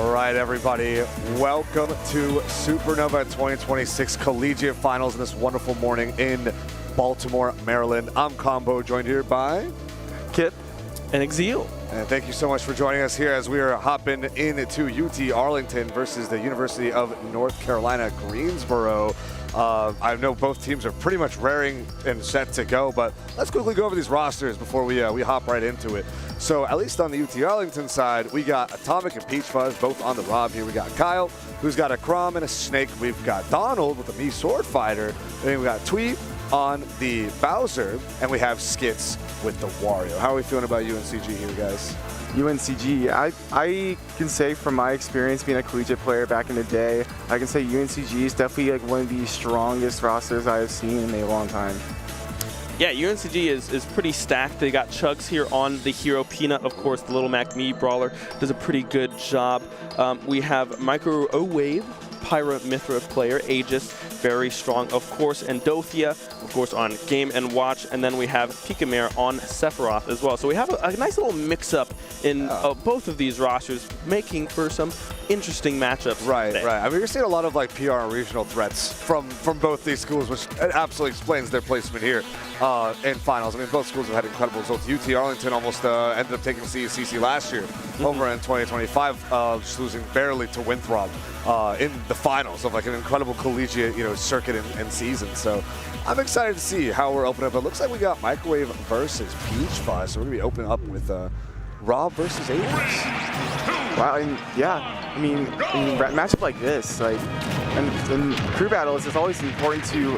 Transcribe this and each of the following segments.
All right, everybody, welcome to Supernova 2026 Collegiate Finals in this wonderful morning in Baltimore, Maryland. I'm Combo, joined here by Kip and Exil. And thank you so much for joining us here as we are hopping into UT Arlington versus the University of North Carolina, Greensboro. I know both teams are pretty much raring and set to go, but let's quickly go over these rosters before we hop right into it. So at least on the UT Arlington side, we got Atomic and Peach Fuzz both on the Rob here. We got Kyle, who's got a Crom and a Snake. We've got Donald with the Mii Sword Fighter. And then we got Tweek on the Bowser, and we have Skits with the Wario. How are we feeling about UNCG here, guys? UNCG, I can say from my experience being a collegiate player back in the day, I can say UNCG is definitely like one of the strongest rosters I have seen in a long time. Yeah, UNCG is pretty stacked. They got Chugs here on the hero. Peanut, of course, the Little Mac Mii brawler, does a pretty good job. We have Microwave, Pyra Mithra player, Aegis, very strong, of course, and Dothia, of course, on Game & Watch, and then we have Picamere on Sephiroth as well. So we have a nice little mix-up in both of these rosters, making for some interesting matchups. Right, today. right. I mean, you're seeing a lot of like PR and regional threats from both these schools, which absolutely explains their placement here in finals. I mean, both schools have had incredible results. UT Arlington almost ended up taking CCC last year over in 2025, just losing barely to Winthrop in the finals of like an incredible collegiate, circuit and season. So I'm excited to see how we're opening up. It looks like we got Microwave versus Peach Fuzz, so we're gonna be opening up with Rob versus Aegis. Wow, and yeah, I mean, in a matchup like this, like, and in crew battles, it's always important to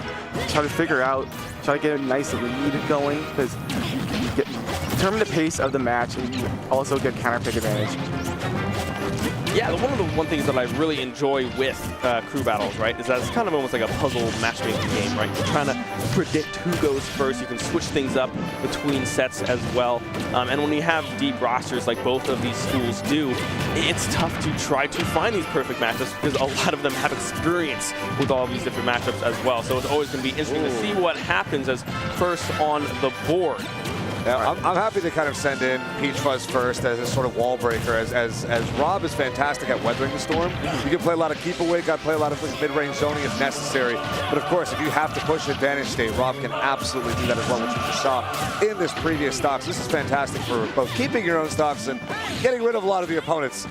try to figure out, try to get a nice lead going, because you determine the pace of the match, and you also get counter pick advantage. Yeah, one things that I really enjoy with crew battles, right, is that it's kind of almost like a puzzle matchmaking game, right? You're trying to predict who goes first. You can switch things up between sets as well. And when you have deep rosters like both of these schools do, it's tough to try to find these perfect matchups because a lot of them have experience with all these different matchups as well. So it's always going to be interesting to see what happens as first on the board. Yeah, I'm happy to kind of send in Peach Fuzz first as a sort of wall breaker, as Rob is fantastic at weathering the storm. You can play a lot of keep away, got to play a lot of mid-range zoning if necessary. But of course, if you have to push advantage state, Rob can absolutely do that as well, which you just saw in this previous stocks. This is fantastic for both keeping your own stocks and getting rid of a lot of the opponents,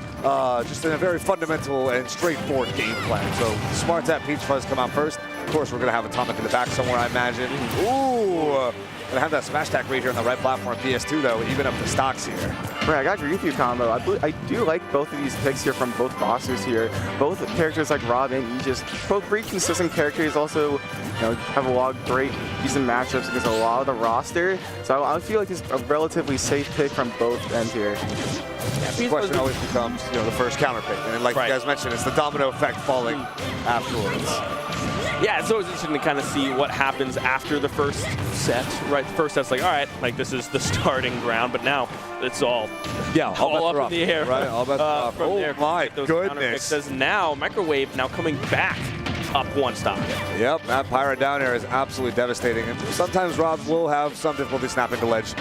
just in a very fundamental and straightforward game plan. So smart that Peach Fuzz come out first. Of course, we're going to have Atomic in the back somewhere, I imagine. Ooh! Gonna have that smash attack right here on the right platform, PS2 though, even up the stocks here. Right, I got to agree with you, Combo. I do like both of these picks here from both rosters here. Both characters like Rob and Aegis, both pretty consistent characters, also have a lot of great, decent matchups against a lot of the roster. So I feel like it's a relatively safe pick from both ends here. Yeah, the question always becomes, the first counter pick. And like you guys mentioned, it's the domino effect falling afterwards. Yeah, it's always interesting to kind of see what happens after the first set, right? The first set's like, all right, like this is the starting ground, but now it's all up in the air. Right, all about from there. My goodness. As now, Microwave now coming back up one stock. Yep, that Pyra down air is absolutely devastating. And sometimes Rob will have some difficulty snapping the ledge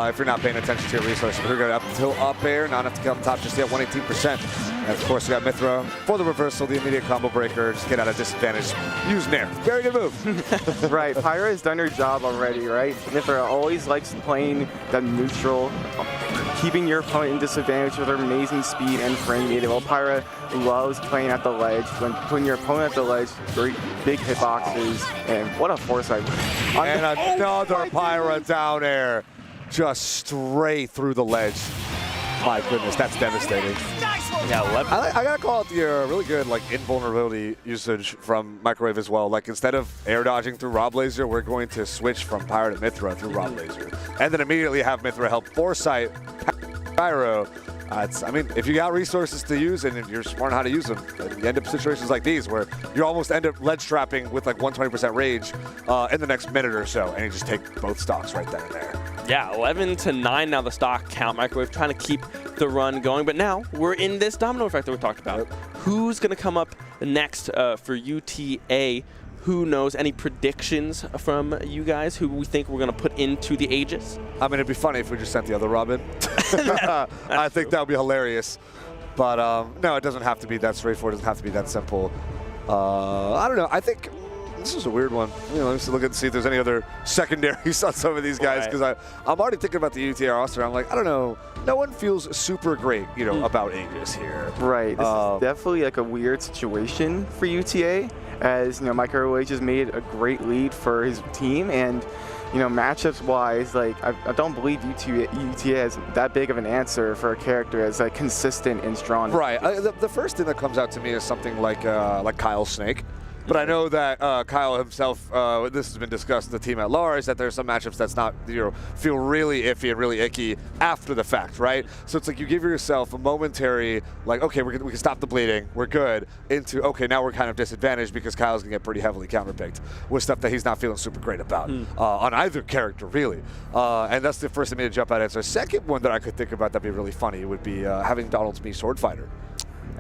if you're not paying attention to your resources. We're going up until up air, not enough to come top just yet, 118%. And of course, we got Mithra for the reversal, the immediate combo breaker, just get out of disadvantage. Use Nair. Very good move. Right, Pyra has done her job already, right? Mithra always likes playing that neutral, keeping your opponent in disadvantage with her amazing speed and frame rate. While Pyra loves playing at the ledge, when putting your opponent at the ledge, great big hitboxes, and what a foresight. And another Pyra down air, just straight through the ledge. My goodness, that's devastating. Yeah, I gotta call out the really good invulnerability usage from Microwave as well. Like instead of air dodging through Rob Laser, we're going to switch from Pyra to Mithra through Rob Laser, and then immediately have Mithra help foresight Pyro. I mean, if you got resources to use and if you're smart on how to use them, you end up in situations like these where you almost end up ledge trapping with like 120% rage in the next minute or so, and you just take both stocks right then and there. Yeah, 11-9 now the stock count. Microwave trying to keep the run going, but now we're in this domino effect that we talked about. Yep. Who's going to come up next for UTA? Who knows? Any predictions from you guys who we think we're going to put into the Aegis? I mean, it'd be funny if we just sent the other Robin. I think that would be hilarious. But no, it doesn't have to be that straightforward. It doesn't have to be that simple. I don't know. I think this is a weird one. You know, let's look and see if there's any other secondaries on some of these guys, because I'm already thinking about the UTA roster. I'm like, I don't know. No one feels super great, you know, about Aegis here. Right. This is definitely like a weird situation for UTA, as you know, Microwave just made a great lead for his team, and you know, matchups wise, like I don't believe UTA has that big of an answer for a character as like consistent and strong. Right. The first thing that comes out to me is something like Kyle Snake. But I know that Kyle himself, this has been discussed with the team at large, that there's some matchups that's not, you know, feel really iffy and really icky after the fact, right? So it's like you give yourself a momentary, like, okay, we can stop the bleeding, we're good, into, okay, now we're kind of disadvantaged because Kyle's going to get pretty heavily counterpicked with stuff that he's not feeling super great about on either character, really. And that's the first immediate jump out answer. Second one that I could think about that'd be really funny would be having Donald's Me Sword Fighter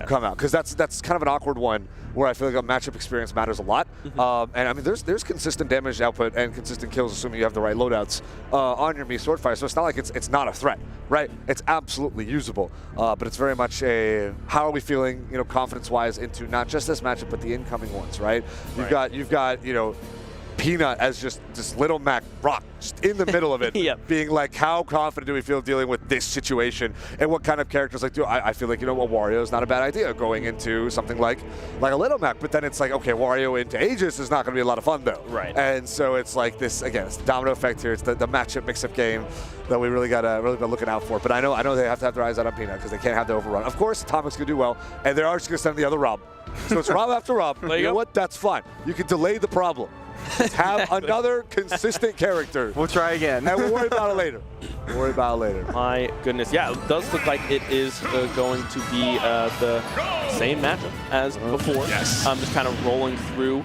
come out, because that's kind of an awkward one where I feel like a matchup experience matters a lot. And I mean, there's consistent damage output and consistent kills, assuming you have the right loadouts on your Me Sword Fighter. So it's not like it's not a threat, right? It's absolutely usable, but it's very much a how are we feeling, you know, confidence-wise into not just this matchup but the incoming ones, right? You've got you know, Peanut as just this little Mac rock just in the middle of it, being like, how confident do we feel dealing with this situation, and what kind of characters like do I feel like, you know, a Wario is not a bad idea going into something like a little Mac, but then it's like, okay, Wario into Aegis is not going to be a lot of fun though, right? And so it's like this again, it's the domino effect here. It's the matchup mix-up game that we really gotta been looking out for. But I know they have to have their eyes out on Peanut because they can't have the overrun. Of course, Atomic's gonna do well, and they are just gonna send the other Rob. So it's Rob after Rob. You know what? That's fine. You can delay the problem. Have another consistent character. We'll try again. And we'll worry about it later. We'll worry about it later. My goodness. Yeah, it does look like it is going to be the same matchup as before. Yes. Just kind of rolling through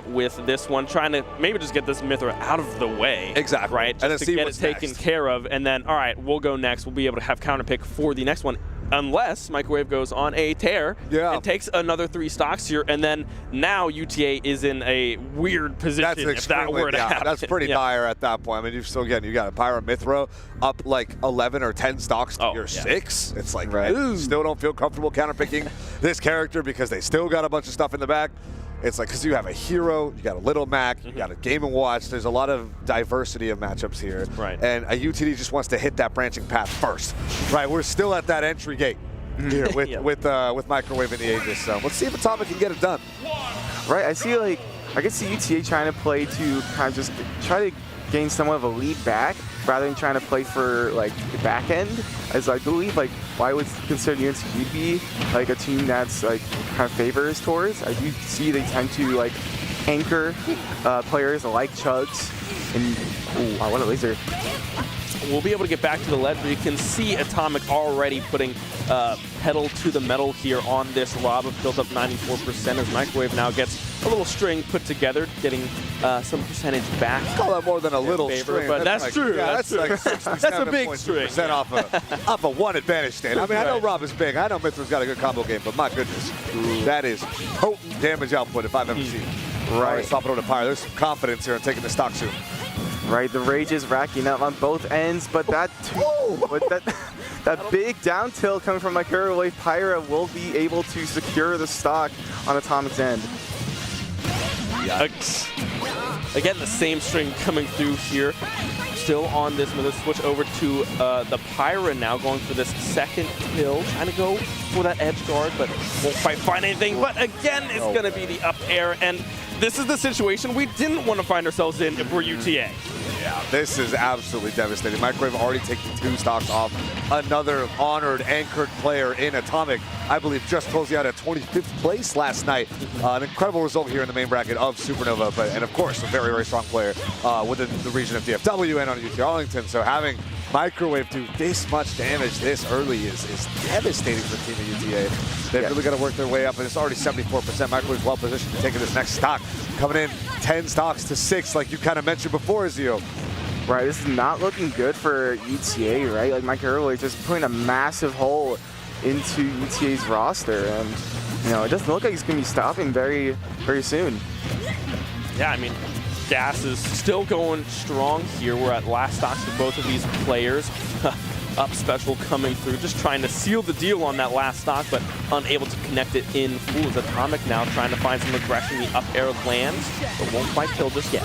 with this one, trying to maybe just get this Mithra out of the way. Exactly. Right? Just and to get it taken care of. And then, all right, we'll go next. We'll be able to have counter pick for the next one. Unless Microwave goes on a tear and takes another 3 stocks here, and then now UTA is in a weird position if that were to happen. That's pretty dire at that point. I mean, you've still, again, you got a Pyro Mithra up like 11 or 10 stocks to your 6. It's like, still don't feel comfortable counterpicking this character because they still got a bunch of stuff in the back. It's like, because you have a hero, you got a Little Mac, you got a Game & Watch. There's a lot of diversity of matchups here. Right. And a UTD just wants to hit that branching path first. Right, we're still at that entry gate here with Microwave in the Aegis. So let's see if Atomic can get it done. Right, I can see UTA trying to play to kind of just try to gain somewhat of a lead back rather than trying to play for like the back end, as I believe like why would consider UNCG to be like a team that's like kind of favors towards. I do see they tend to like anchor players like Chugs, and wow, what a laser. We'll be able to get back to the lead, but you can see Atomic already putting pedal to the metal here on this Rob, built up 94% as Microwave now gets a little string put together, getting some percentage back. Call that more than a little string. But that's like, true. Yeah, that's true. Like 67 that's a big string. off a one advantage stand. I mean, I know Rob is big. I know Mithra's got a good combo game, but my goodness, that is potent damage output if I've ever seen it. Right. Stop it on the Pyre. There's some confidence here in taking the stock soon. Right, the rage is racking up on both ends, but that big down tilt coming from Microwave Pyra will be able to secure the stock on Atomic's end. Yikes. Again, the same string coming through here. Still on this, but let's switch over to the Pyra now, going for this second kill. Trying to go for that edge guard, but won't quite find anything. But again, it's going to be the up air, and this is the situation we didn't want to find ourselves in if we're UTA. Yeah, this is absolutely devastating. Microwave already taking 2 stocks off another honored, anchored player in Atomic. I believe just closing out at 25th place last night. An incredible result here in the main bracket of Supernova, and of course, a very, very strong player within the region of DFW and on UT Arlington. So having Microwave do this much damage this early is devastating for the team of UTA. They've really got to work their way up, and it's already 74%. Microwave's well positioned to take this next stock. Coming in 10 stocks to 6, like you kind of mentioned before, Zio. Right, this is not looking good for UTA, right? Like Microwave just putting a massive hole into UTA's roster, and you know, it doesn't look like he's going to be stopping very, very soon. Yeah, I mean, Gas is still going strong here. We're at last stocks for both of these players. up special coming through, just trying to seal the deal on that last stock, but unable to connect it in full. As Atomic now trying to find some aggression. The up air lands, but won't quite kill just yet.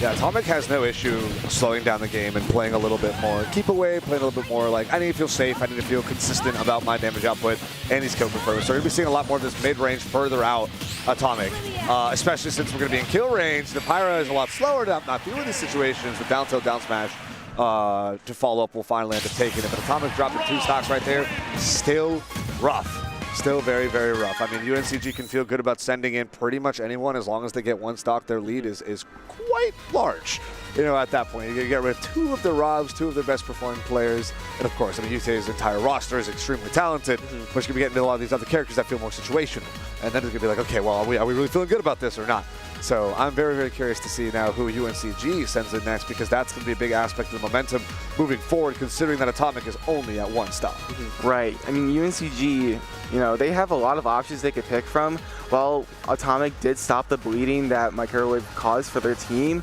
Yeah, Atomic has no issue slowing down the game and playing a little bit more keep away, playing a little bit more like, I need to feel safe, I need to feel consistent about my damage output, and he's kill confirmed. So we're going to be seeing a lot more of this mid-range, further out Atomic, especially since we're going to be in kill range. The Pyra is a lot slower to not deal with these situations. The down tilt, down smash to follow up will finally end up taking it. But Atomic dropping 2 stocks right there, still rough. Still very, very rough. I mean, UNCG can feel good about sending in pretty much anyone as long as they get 1 stock. Their lead is quite large, you know, at that point. You get rid of 2 of their Robs, 2 of their best performing players. And of course, I mean, UTA's entire roster is extremely talented, but you're going to be getting into a lot of these other characters that feel more situational. And then it's going to be like, okay, well, are we really feeling good about this or not? So I'm very, very curious to see now who UNCG sends in next, because that's going to be a big aspect of the momentum moving forward, considering that Atomic is only at 1 stock. Right. I mean, UNCG, you know, they have a lot of options they could pick from. While Atomic did stop the bleeding that Microwave caused for their team,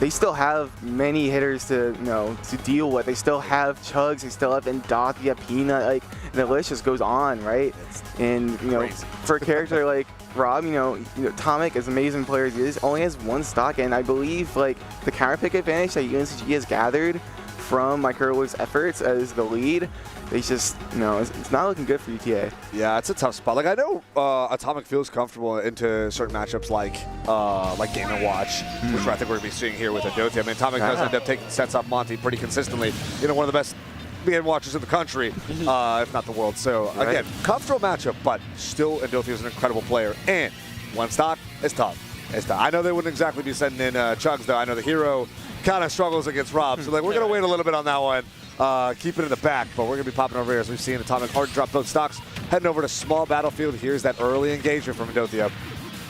they still have many hitters to, you know, to deal with. They still have Chugs, they still have Endothia, Peabnut, like, the list just goes on, right? And, you know, crazy. for a character like Rob, you know, Atomic, as amazing player as he is, only has 1 stock, and I believe, like, the counter pick advantage that UNCG has gathered from Microwave's efforts as the lead, they just, you know, it's not looking good for UTA. Yeah, it's a tough spot. Like, I know Atomic feels comfortable into certain matchups like Game & Watch, which I think we're going to be seeing here with Endothia. I mean, Atomic does end up taking sets off Monty pretty consistently. You know, one of the best Game & Watchers in the country, if not the world. So, again, comfortable matchup, but still Endothia is an incredible player. And 1 stock is tough. It's tough. I know they wouldn't exactly be sending in Chugs, though. I know the hero kind of struggles against Rob. So, like, we're going to wait a little bit on that one. Keep it in the back, but we're going to be popping over here as we've seen Atomic hard drop both stocks. Heading over to small battlefield. Here's that early engagement from Endothia.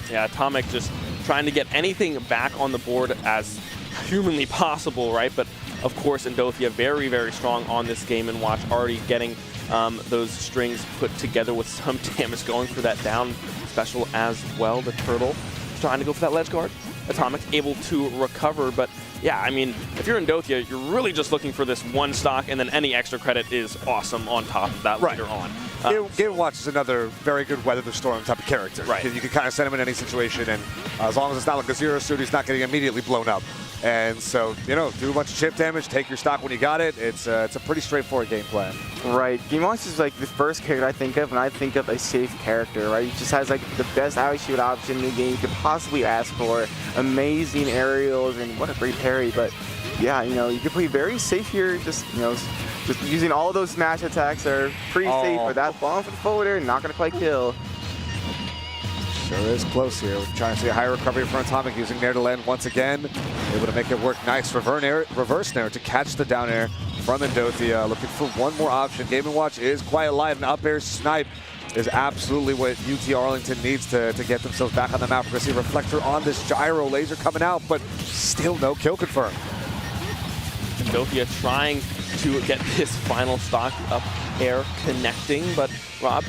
Yeah, Atomic just trying to get anything back on the board as humanly possible, right? But of course, Endothia very, very strong on this Game & Watch, already getting those strings put together with some damage, going for that down special as well. The Turtle trying to go for that ledge guard. Atomic able to recover, but yeah, I mean, if you're Endothia, you're really just looking for this 1 stock, and then any extra credit is awesome on top of that later on. Game & Watch is another very good weather the storm type of character. Right. You can kind of send him in any situation, and as long as it's not like a 0 suit, he's not getting immediately blown up. And so, you know, do a bunch of chip damage, take your stock when you got it. It's a pretty straightforward game plan. Right. Game & Watch is like the first character I think of when I think of a safe character, right? He just has like the best alley shoot option in the game you could possibly ask for. Amazing aerials, and what a great parry. But yeah, you know, you can play very safe here, just, you know, just using all those smash attacks that are pretty safe, but that bomb for the forwarder, not going to quite kill. Sure is close here. We're trying to see a high recovery from Atomic, using Nair to land once again. Able to make it work nice. Reverse Nair to catch the down air from Endothia. Looking for one more option. Game & Watch is quite alive. An up air snipe is absolutely what UT Arlington needs to get themselves back on the map. We're going to see a reflector on this gyro. Laser coming out, but still no kill confirmed. Endothia trying to get this final stock up air connecting, but Rob,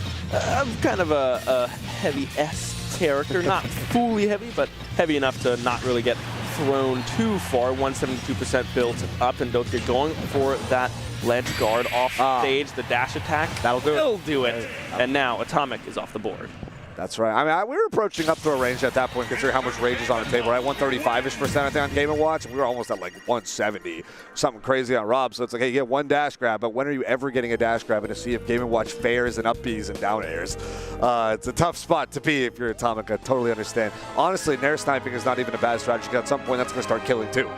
kind of a heavy S character, not fully heavy, but heavy enough to not really get thrown too far. 172% built up. Endothia going for that ledge guard off stage, the dash attack. That'll do it. Will do it. And now Atomic is off the board. That's right. I mean, we were approaching up to a range at that point, considering how much rage is on the table, right? 135-ish% I think on Game & Watch, and we were almost at like 170, something crazy on Rob. So it's like, hey, you get 1 dash grab, but when are you ever getting a dash grab and to see if Game & Watch fares and up Bs and down airs? It's a tough spot to be if you're Atomic. I totally understand. Honestly, Nair sniping is not even a bad strategy, because at some point that's going to start killing too.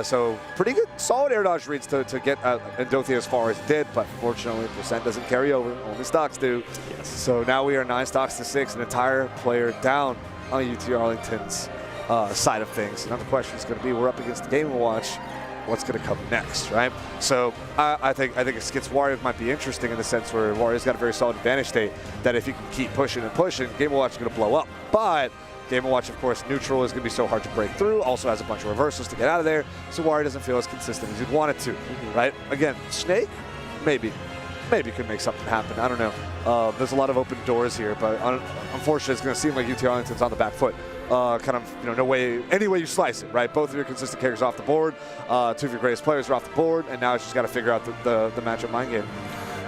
So pretty good, solid air dodge reads to get Endothia as far as it did, but fortunately, percent doesn't carry over. Only stocks do. Yes. So now we are 9 stocks to 6. An entire player down on UT Arlington's side of things. Now the question is going to be, we're up against the Game & Watch. What's going to come next, right? So I think against Warriors might be interesting in the sense where Warriors got a very solid advantage state that if you can keep pushing and pushing, Game & Watch is going to blow up. But Game & Watch, of course, neutral is going to be so hard to break through. Also has a bunch of reversals to get out of there, so Warrior doesn't feel as consistent as you'd want it to, right? Again, Snake, maybe could make something happen. I don't know. There's a lot of open doors here, but unfortunately, it's going to seem like UT Arlington's on the back foot kind of, no way, any way you slice it, right? Both of your consistent characters off the board, 2 of your greatest players are off the board, and now it's just got to figure out the matchup mind game.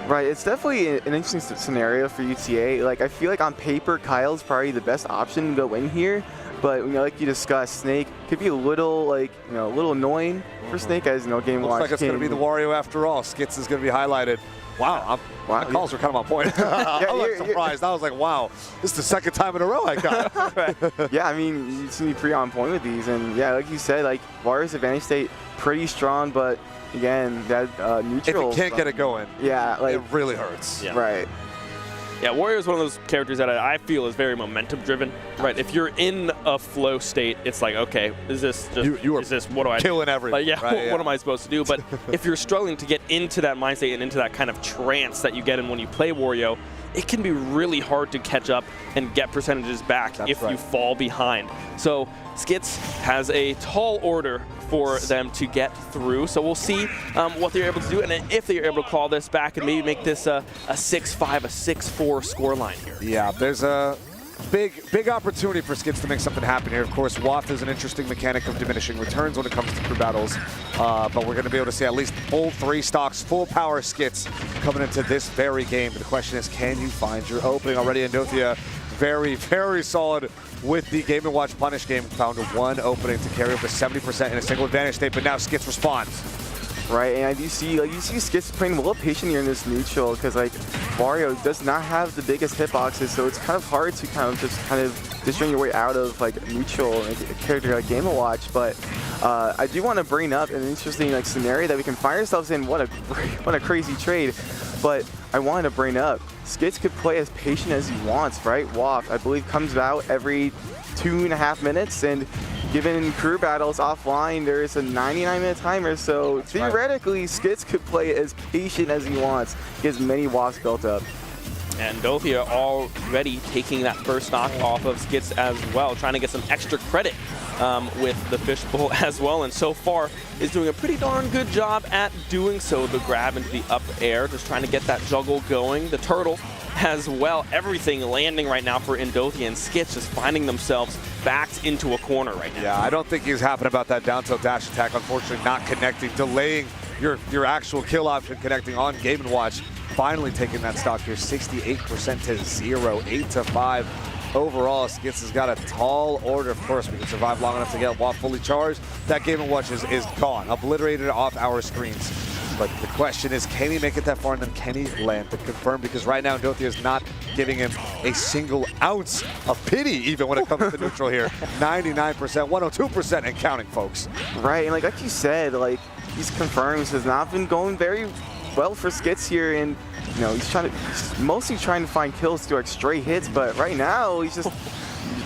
Right, it's definitely an interesting scenario for UTA. Like, I feel like on paper, Kyle's probably the best option to go in here. But like you discussed, Snake could be a little a little annoying for Snake as Game Looks Watch. like it's going to be the Wario after all. Skits is going to be highlighted. Wow, my calls were kind of on point. I was surprised. I was like, wow, this is the second time in a row I got. Yeah, I mean, you seem to be pretty on point with these, and yeah, like you said, like Wario's advantage state pretty strong, but again, that neutral. If you can't get it going, yeah, like it really hurts. Yeah. Right. Yeah, Wario is one of those characters that I feel is very momentum driven, right? If you're in a flow state, it's like, okay, is this just, what do I killing everything? Like, yeah, right, what am I supposed to do? But if you're struggling to get into that mind state and into that kind of trance that you get in when you play Wario, it can be really hard to catch up and get percentages back if you fall behind. So Skits has a tall order for them to get through. So we'll see what they're able to do, and if they're able to claw this back and maybe make this a 6-5, a 6-4 scoreline here. Yeah, there's a big opportunity for Skits to make something happen here. Of course, Waft is an interesting mechanic of diminishing returns when it comes to crew battles, but we're going to be able to see at least full 3 stocks, full power Skits coming into this very game. But the question is, can you find your opening? Already Endothea, very, very solid with the Game & Watch punish game. Found 1 opening to carry up to 70% in a single advantage state, but now Skits responds. Right, and I do see, you see Skits playing a little patient here in this neutral, because Wario does not have the biggest hitboxes, so it's kind of hard to kind of disjoint your way out of neutral a character like Game & Watch. But I do want to bring up an interesting scenario that we can find ourselves in. What a crazy trade! But I wanted to bring up, Skits could play as patient as he wants, right? Waft, I believe, comes out every 2.5 minutes, and given crew battles offline, there is a 99-minute timer, so theoretically, Skits could play as patient as he wants, get as many wafts built up. And Endothea already taking that first stock off of Skits as well, trying to get some extra credit with the fishbowl as well, and so far is doing a pretty darn good job at doing so. The grab into the up air, just trying to get that juggle going. The turtle as well, everything landing right now for Endothea, and Skits just finding themselves backed into a corner right now. Yeah, I don't think he's happy about that down tilt dash attack, unfortunately not connecting, delaying your actual kill option connecting on Game & Watch. Finally taking that stock here, 68% to 0, 8-5. Overall, Skits has got a tall order. Of course, we can survive long enough to get Waft fully charged. That Game & Watch is gone, obliterated off our screens. But the question is, can he make it that far, and then can he land the confirm? Because right now, Endothea is not giving him a single ounce of pity, even when it comes to neutral here. 99%, 102% and counting, folks. Right, and like you said, these confirms has not been going very well for Skits here, and he's mostly trying to find kills through straight hits, but right now he's just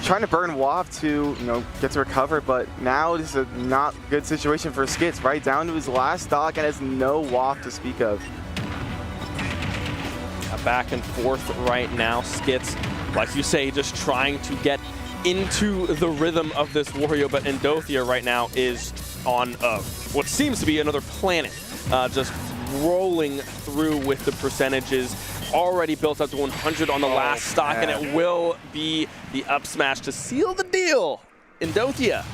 trying to burn Waft to get to recover. But now this is a not good situation for Skits, right down to his last stock and has no Waft to speak of. Back and forth right now, Skits, like you say, just trying to get into the rhythm of this Wario, but Endothea right now is on what seems to be another planet, just rolling through with the percentages. Already built up to 100 on the last stock, and it will be the up smash to seal the deal. Endothea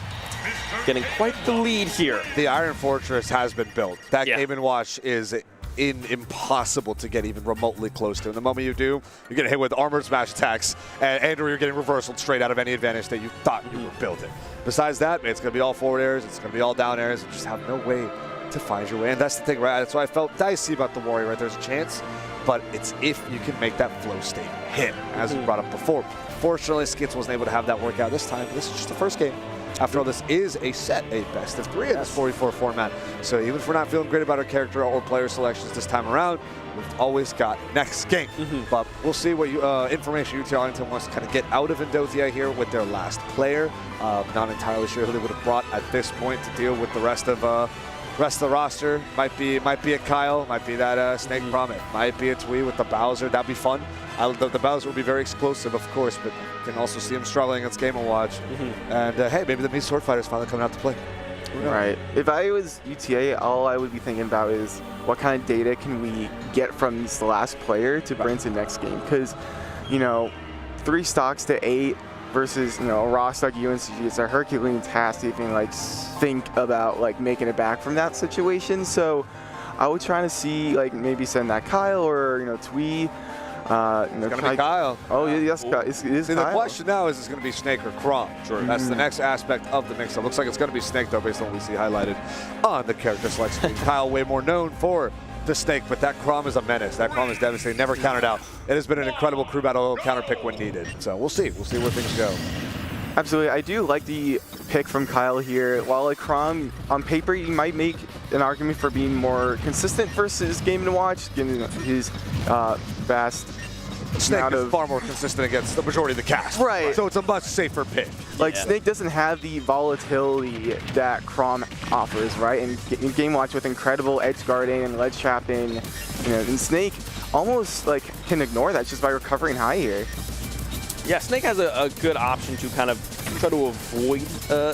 getting quite the lead here. The Iron Fortress has been built. That Game & Watch is impossible to get even remotely close to. And the moment you do, you're getting hit with armored smash attacks, and or you're getting reversal straight out of any advantage that you thought you were building. Besides that, it's going to be all forward airs, it's going to be all down airs, you just have no way to find your way. And that's the thing, right? That's why I felt dicey about the Warrior, right? There's a chance, but it's if you can make that flow state hit, as we brought up before. Fortunately, Skits wasn't able to have that work out this time. This is just the first game. After all, this is a best of 3 in this 44 format. So even if we're not feeling great about our character or player selections this time around, we've always got next game. But we'll see what information UT Arlington wants to kind of get out of Endothea here with their last player. Not entirely sure who they would have brought at this point to deal with the rest of the roster. Might be a Kyle, might be that Snake Prom, it might be a Tweek with the Bowser. That'd be fun. The Bowser will be very explosive, of course, but you can also see him struggling against Game & Watch. And hey, maybe the Mii Sword Fighter is finally coming out to play. Right. If I was UTA, all I would be thinking about is what kind of data can we get from this last player to bring to the next game? Because, 3 stocks to 8, versus, you know, a raw stock UNCG. It's a Herculean task to even like think about like making it back from that situation. So I would try to see like maybe send that Kyle or, you know, Tweek. You know, It's gonna be Kyle. Oh, yes, it is See, Kyle. the question now is it going to be Snake or Crom? Sure. That's the next aspect of the mix-up. Looks like it's going to be Snake, though, based on what we see highlighted on the character select screen. Kyle, way more known for the Snake, but that Crom is a menace. That Crom is devastating. Never counted out. It has been an incredible crew battle counter pick when needed. So we'll see. We'll see where things go. Absolutely. I do like the pick from Kyle here. While like Crom, on paper, you might make an argument for being more consistent versus Game & Watch, given his vast Snake amount is of... far more consistent against the majority of the cast. Right. So it's a much safer pick. Like, Snake doesn't have the volatility that Crom offers, right? And in Game Watch with incredible edge guarding and ledge trapping, you know, and Snake almost like can ignore that just by recovering high here. Yeah, Snake has a good option to kind of try to avoid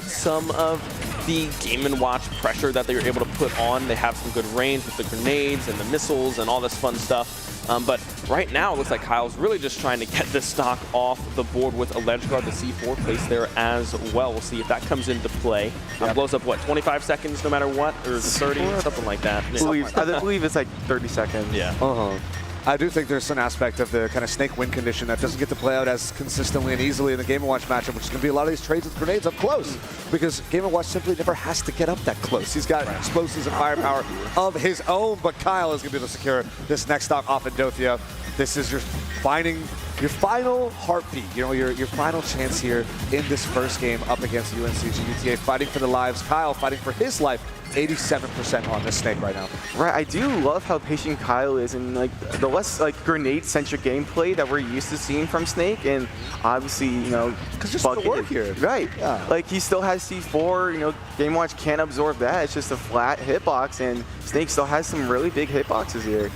some of the Game & Watch pressure that they're able to put on. They have some good range with the grenades and the missiles and all this fun stuff. But right now, it looks like Kyle's really just trying to get this stock off the board with a ledge guard, the C4 placed there as well. We'll see if that comes into play. Blows up, what, 25 seconds no matter what? Or is it 30? Something like that. I believe it's like 30 seconds. Yeah. I do think there's an aspect of the kind of Snake win condition that doesn't get to play out as consistently and easily in the Game & Watch matchup, which is going to be a lot of these trades with grenades up close, because Game & Watch simply never has to get up that close. He's got explosives and firepower of his own, but Kyle is going to be able to secure this next stock off Endothea. This is your final heartbeat, you know, your final chance here in this first game up against UNCG UTA, fighting for the lives. Kyle fighting for his life. 87% on this Snake right now. Right, I do love how patient Kyle is, and like the less like grenade-centric gameplay that we're used to seeing from Snake, and obviously, you know, because just the work here, right? Yeah. Like he still has C4, you know, Game Watch can't absorb that. It's just a flat hitbox, and Snake still has some really big hitboxes here.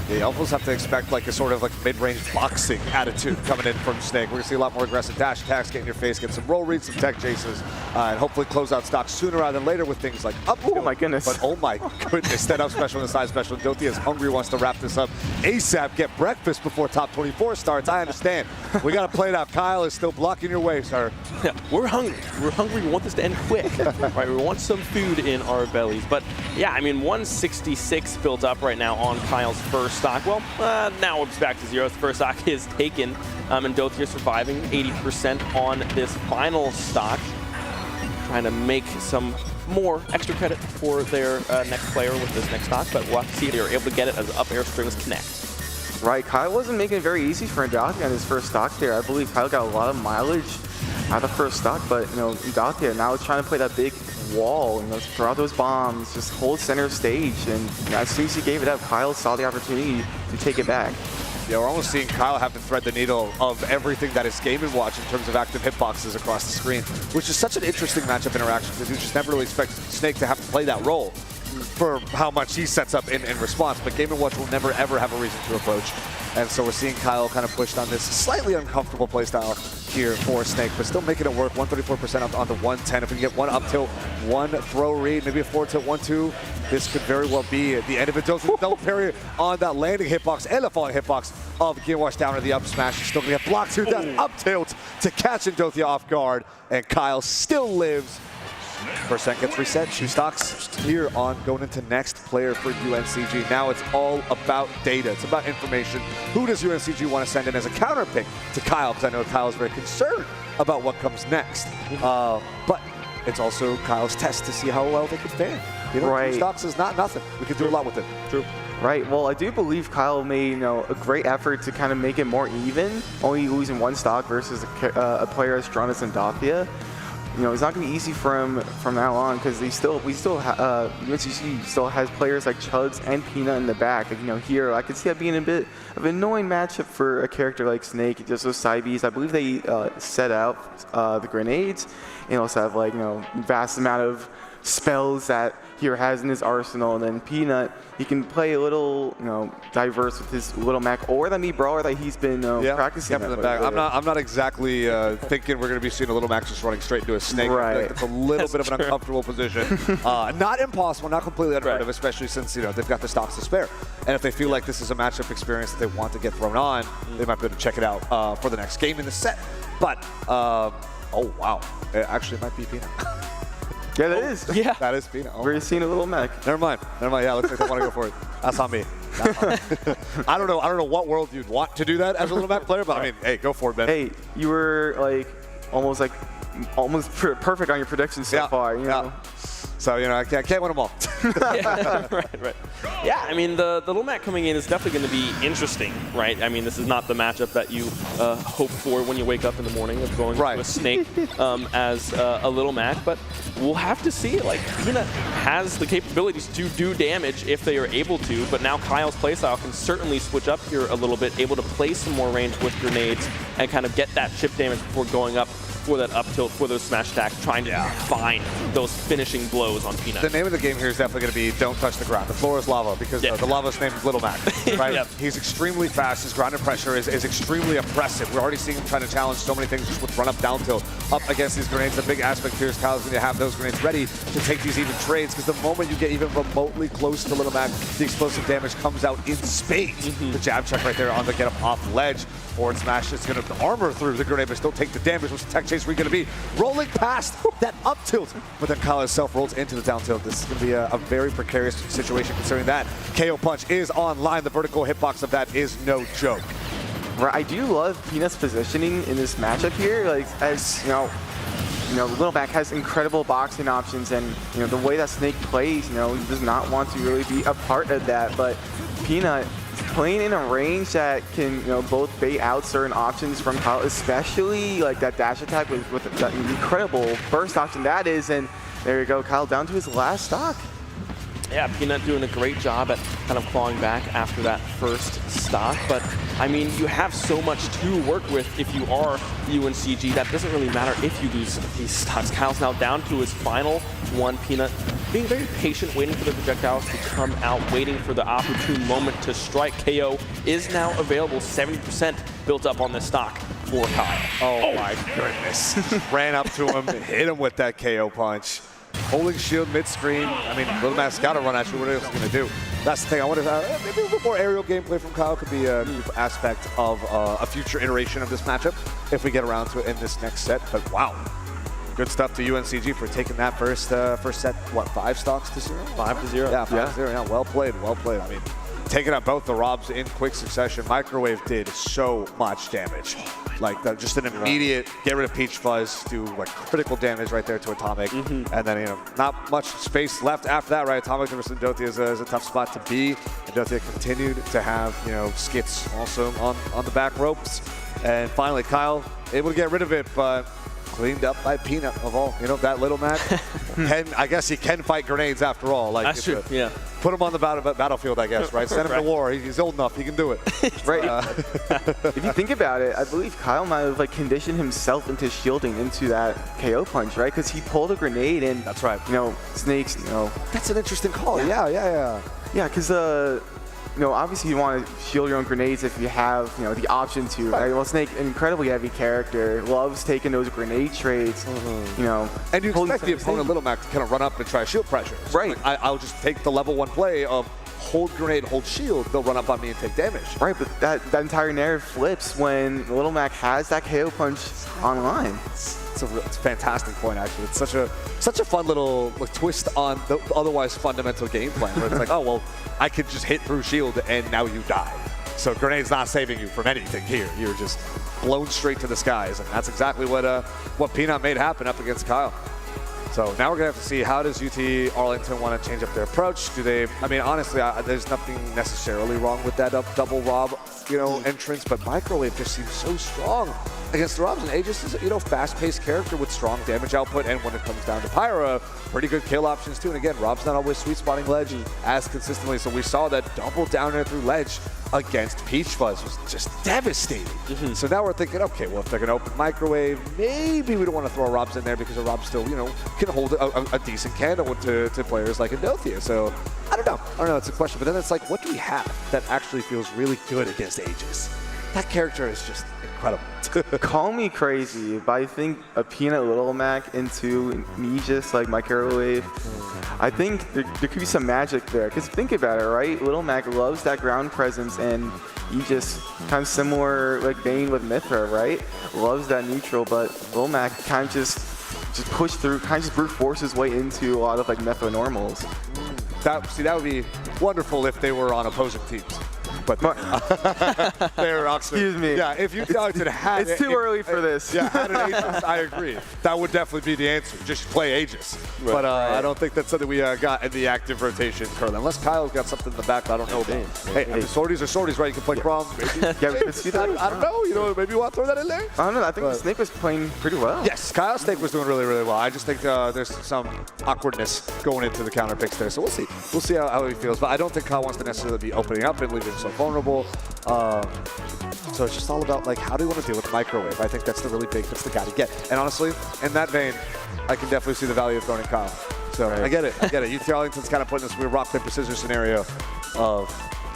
You almost have to expect like a sort of like mid-range boxing attitude coming in from Snake. We're gonna see a lot more aggressive dash attacks, get in your face, get some roll reads, some tech chases, and hopefully close out stocks sooner rather than later with things like up. Oh my goodness. But oh my goodness, that up special and the side special. Endothea is hungry, wants to wrap this up ASAP, get breakfast before top 24 starts. I understand. We gotta play it out. Kyle is still blocking your way, sir. Yeah, we're hungry. We're hungry. We want this to end quick. Right? We want some food in our bellies. But yeah, I mean, 166 built up right now on Kyle's first stock. Well, now it's back to zero. The first stock is taken. Endothea surviving 80% on this final stock. Trying to make some more extra credit for their next player with this next stock, but we'll have to see if they're able to get it as up air strings connect. Right, Kyle wasn't making it very easy for Endothea on his first stock there. I believe Kyle got a lot of mileage out of the first stock, but you know, Endothea now is trying to play that big wall, you know, throw out those bombs, just hold center stage, and you know, as soon as he gave it up, Kyle saw the opportunity to take it back. Yeah, we're almost seeing Kyle have to thread the needle of everything that is Game & Watch in terms of active hitboxes across the screen, which is such an interesting matchup interaction because you just never really expect Snake to have to play that role for how much he sets up in response, but Game & Watch will never ever have a reason to approach. And so we're seeing Kyle kind of pushed on this slightly uncomfortable playstyle here for Snake, but still making it work. 134% up on the 110. If we can get one up tilt, one throw read, maybe a 4-tilt 1-2, this could very well be at the end of it. Double parry on that landing hitbox and a falling hitbox of Game Watch down to the up smash. He's still going to get blocked here. That up tilt to catch Endothea off guard, and Kyle still lives. Percent gets reset. 2 stocks here on going into next player for UNCG. Now it's all about data. It's about information. Who does UNCG want to send in as a counter pick to Kyle? Because I know Kyle is very concerned about what comes next. But it's also Kyle's test to see how well they can fare. You know, right. 2 stocks is not nothing. We can do a lot with it. True. Right. Well, I do believe Kyle made, you know, a great effort to kind of make it more even, only losing 1 stock versus a player as strong as Endothea. You know, it's not going to be easy for him from now on because UNCG still has players like Chugs and Peanut in the back. And, you know, here I could see that being a bit of an annoying matchup for a character like Snake. Just those side Bs. I believe they set out the grenades and also have, like, you know, vast amount of spells that here has in his arsenal. And then Peanut, he can play a little, you know, diverse with his little Mac or the meat brawler that he's been practicing. In the back. I'm not exactly thinking we're going to be seeing a little Max just running straight into a Snake. Right. Like it's a little bit of an uncomfortable position. Not impossible, not completely unheard of, especially since, you know, they've got the stocks to spare. And if they feel like this is a matchup experience that they want to get thrown on, they might be able to check it out for the next game in the set. But, oh, wow. It actually might be Peanut. Yeah, that is. Yeah. That is Peanut. Oh, We're seeing a little mech. never mind. Yeah, looks like they want to go for it. That's on me. I don't know what world you'd want to do that as a little Mac player, but I mean, hey, go for it, man. Hey, you were almost perfect on your predictions so far. You know? So, I can't win them all. Yeah, right. Yeah, I mean, the Little Mac coming in is definitely going to be interesting, right? I mean, this is not the matchup that you hope for when you wake up in the morning of going to a Snake as a Little Mac, but we'll have to see. Like, Peanut has the capabilities to do damage if they are able to, but now Kyle's playstyle can certainly switch up here a little bit, able to play some more range with grenades and kind of get that chip damage before going up for that up tilt, for those smash attacks, trying to find those finishing blows on Peanut. The name of the game here is definitely going to be don't touch the ground. The floor is lava because the lava's name is Little Mac, right? He's extremely fast. His ground and pressure is extremely oppressive. We're already seeing him trying to challenge so many things just with run up, down tilt, up against these grenades. The big aspect here is Kyle's going to have those grenades ready to take these even trades because the moment you get even remotely close to Little Mac, the explosive damage comes out in spades. The jab check right there on the get up off ledge. Forward smash is going to armor through the grenade, but still take the damage. What's the tech chase going to be? Rolling past that up tilt, but then Kyle himself rolls into the down tilt. This is going to be a very precarious situation considering that KO punch is online. The vertical hitbox of that is no joke. Right, I do love Peanut's positioning in this matchup here. Like, as you know, Little Mac has incredible boxing options, and the way that Snake plays, he does not want to really be a part of that. But Peanut playing in a range that can both bait out certain options from Kyle, especially like that dash attack with that incredible burst option that is, and there you go, Kyle down to his last stock. Yeah, Peanut doing a great job at kind of clawing back after that first stock, but I mean, you have so much to work with if you are UNCG. That doesn't really matter if you lose these stocks. Kyle's now down to his final one. Peanut being very patient, waiting for the projectiles to come out, waiting for the opportune moment to strike. KO is now available, 70% built up on this stock for Kyle. Oh my goodness. Ran up to him, hit him with that KO punch. Holding shield mid-screen. I mean, Little Mac's got to run at you. What else is he going to do? That's the thing. I wonder if maybe a little more aerial gameplay from Kyle could be a new aspect of a future iteration of this matchup if we get around to it in this next set. But wow, good stuff to UNCG for taking that first set. What, 5 stocks to 0? 5-0. Yeah, 5-0. Yeah, well played. Well played. I mean, taking out both the Robs in quick succession. Microwave did so much damage. Like just an immediate get rid of Peach Fuzz, do like critical damage right there to Atomic, and then not much space left after that. Right, Atomic versus Ndothia is a tough spot to be. Ndothia continued to have skits also on the back ropes, and finally Kyle able to get rid of it, but cleaned up by Peanut of all. That Little Mac I guess he can fight grenades after all. Like, that's true. Yeah. Put him on the battlefield, I guess, right? Send him to war. He's old enough. He can do it. Right. If you think about it, I believe Kyle might have conditioned himself into shielding into that KO punch, right? Because he pulled a grenade and that's right. Snakes. That's an interesting call. Yeah. Yeah, because obviously you want to shield your own grenades if you have, the option to. Right? Well, Snake, an incredibly heavy character, loves taking those grenade trades. And you expect the opponent Little Mac to kind of run up and try shield pressure. So right. I'll just take the level 1 play of hold grenade, hold shield. They'll run up on me and take damage. Right, but that entire narrative flips when Little Mac has that KO punch online. It's a fantastic point, actually. It's such a fun little twist on the otherwise fundamental game plan, where it's like, oh, well, I could just hit through shield and now you die. So grenade's not saving you from anything here. You're just blown straight to the skies, and that's exactly what Peanut made happen up against Kyle. So now we're going to have to see, how does UT Arlington want to change up their approach? Do they, I mean, honestly, there's nothing necessarily wrong with that double Rob, entrance, but Microwave just seems so strong against the Robs, and Aegis is a fast-paced character with strong damage output, and when it comes down to Pyra, pretty good kill options too. And again, Rob's not always sweet spotting ledge as consistently, so we saw that double down there through ledge against Peach Fuzz was just devastating. So now we're thinking, okay, well, if they're going to open Microwave, maybe we don't want to throw Robs in there because a Rob still, can hold a decent candle to players like Ndothia. So I don't know. It's a question. But then it's like, what do we have that actually feels really good against Aegis? that character is just incredible. Call me crazy, but I think a Peanut Little Mac into me just like microwave, I think there could be some magic there. Because think about it, right? Little Mac loves that ground presence, and he just kind of similar like Zain with Mythra, right? Loves that neutral, but Little Mac kind of just push through, kind of just brute force his way into a lot of like Mythra normals. That would be wonderful if they were on opposing teams. But they're excuse me. Yeah, if you had it's too early for this. Yeah, had an Aegis, I agree. That would definitely be the answer. Just play Aegis. Right. But I don't think that's something we got in the active rotation currently. Unless Kyle's got something in the back that I don't know about. Hey, I mean, sorties are sorties, right? You can play Crom. I don't know. You know, maybe you want to throw that in there? I don't know. I think the Snake was playing pretty well. Yes, Kyle's Snake was doing really, really well. I just think there's some awkwardness going into the counter picks there. So we'll see. We'll see how he feels. But I don't think Kyle wants to necessarily be opening up and leaving himself vulnerable. So it's just all about like how do you want to deal with microwave. I think that's the really big, that's the guy to get. And honestly, in that vein, I can definitely see the value of throwing Kyle. So I get it. UT Arlington's kind of putting this weird rock, paper, scissors scenario of